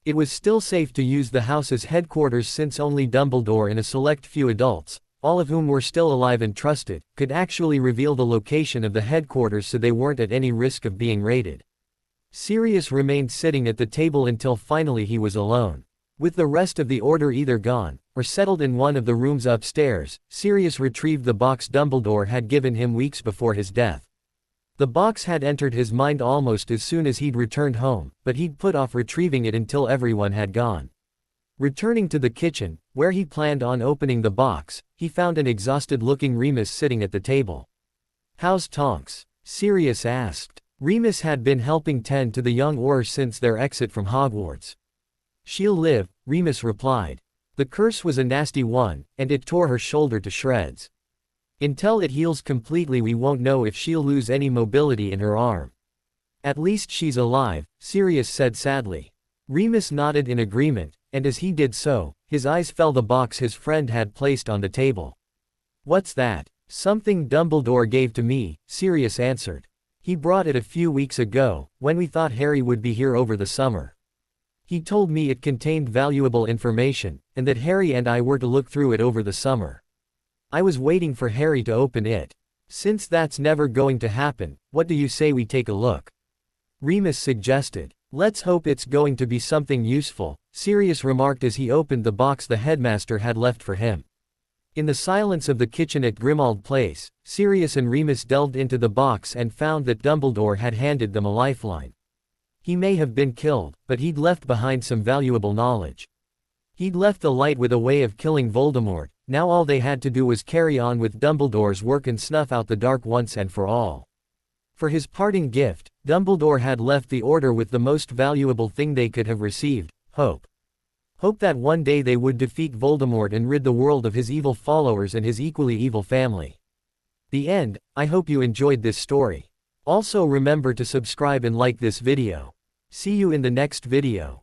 It was still safe to use the house's headquarters since only Dumbledore and a select few adults, all of whom were still alive and trusted, could actually reveal the location of the headquarters so they weren't at any risk of being raided. Sirius remained sitting at the table until finally he was alone. With the rest of the order either gone, or settled in one of the rooms upstairs, Sirius retrieved the box Dumbledore had given him weeks before his death. The box had entered his mind almost as soon as he'd returned home, but he'd put off retrieving it until everyone had gone. Returning to the kitchen, where he planned on opening the box, he found an exhausted-looking Remus sitting at the table. "How's Tonks?" Sirius asked. Remus had been helping tend to the young Auror since their exit from Hogwarts. "She'll live," Remus replied. "The curse was a nasty one, and it tore her shoulder to shreds. Until it heals completely we won't know if she'll lose any mobility in her arm." "At least she's alive," Sirius said sadly. Remus nodded in agreement, and as he did so, his eyes fell the box his friend had placed on the table. "What's that?" "Something Dumbledore gave to me," Sirius answered. "He brought it a few weeks ago, when we thought Harry would be here over the summer. He told me it contained valuable information, and that Harry and I were to look through it over the summer. I was waiting for Harry to open it. Since that's never going to happen, what do you say we take a look?" Remus suggested. "Let's hope it's going to be something useful," Sirius remarked as he opened the box the headmaster had left for him. In the silence of the kitchen at Grimmauld Place, Sirius and Remus delved into the box and found that Dumbledore had handed them a lifeline. He may have been killed, but he'd left behind some valuable knowledge. He'd left the light with a way of killing Voldemort. Now all they had to do was carry on with Dumbledore's work and snuff out the dark once and for all. For his parting gift, Dumbledore had left the Order with the most valuable thing they could have received: hope. Hope that one day they would defeat Voldemort and rid the world of his evil followers and his equally evil family. The end. I hope you enjoyed this story. Also remember to subscribe and like this video. See you in the next video.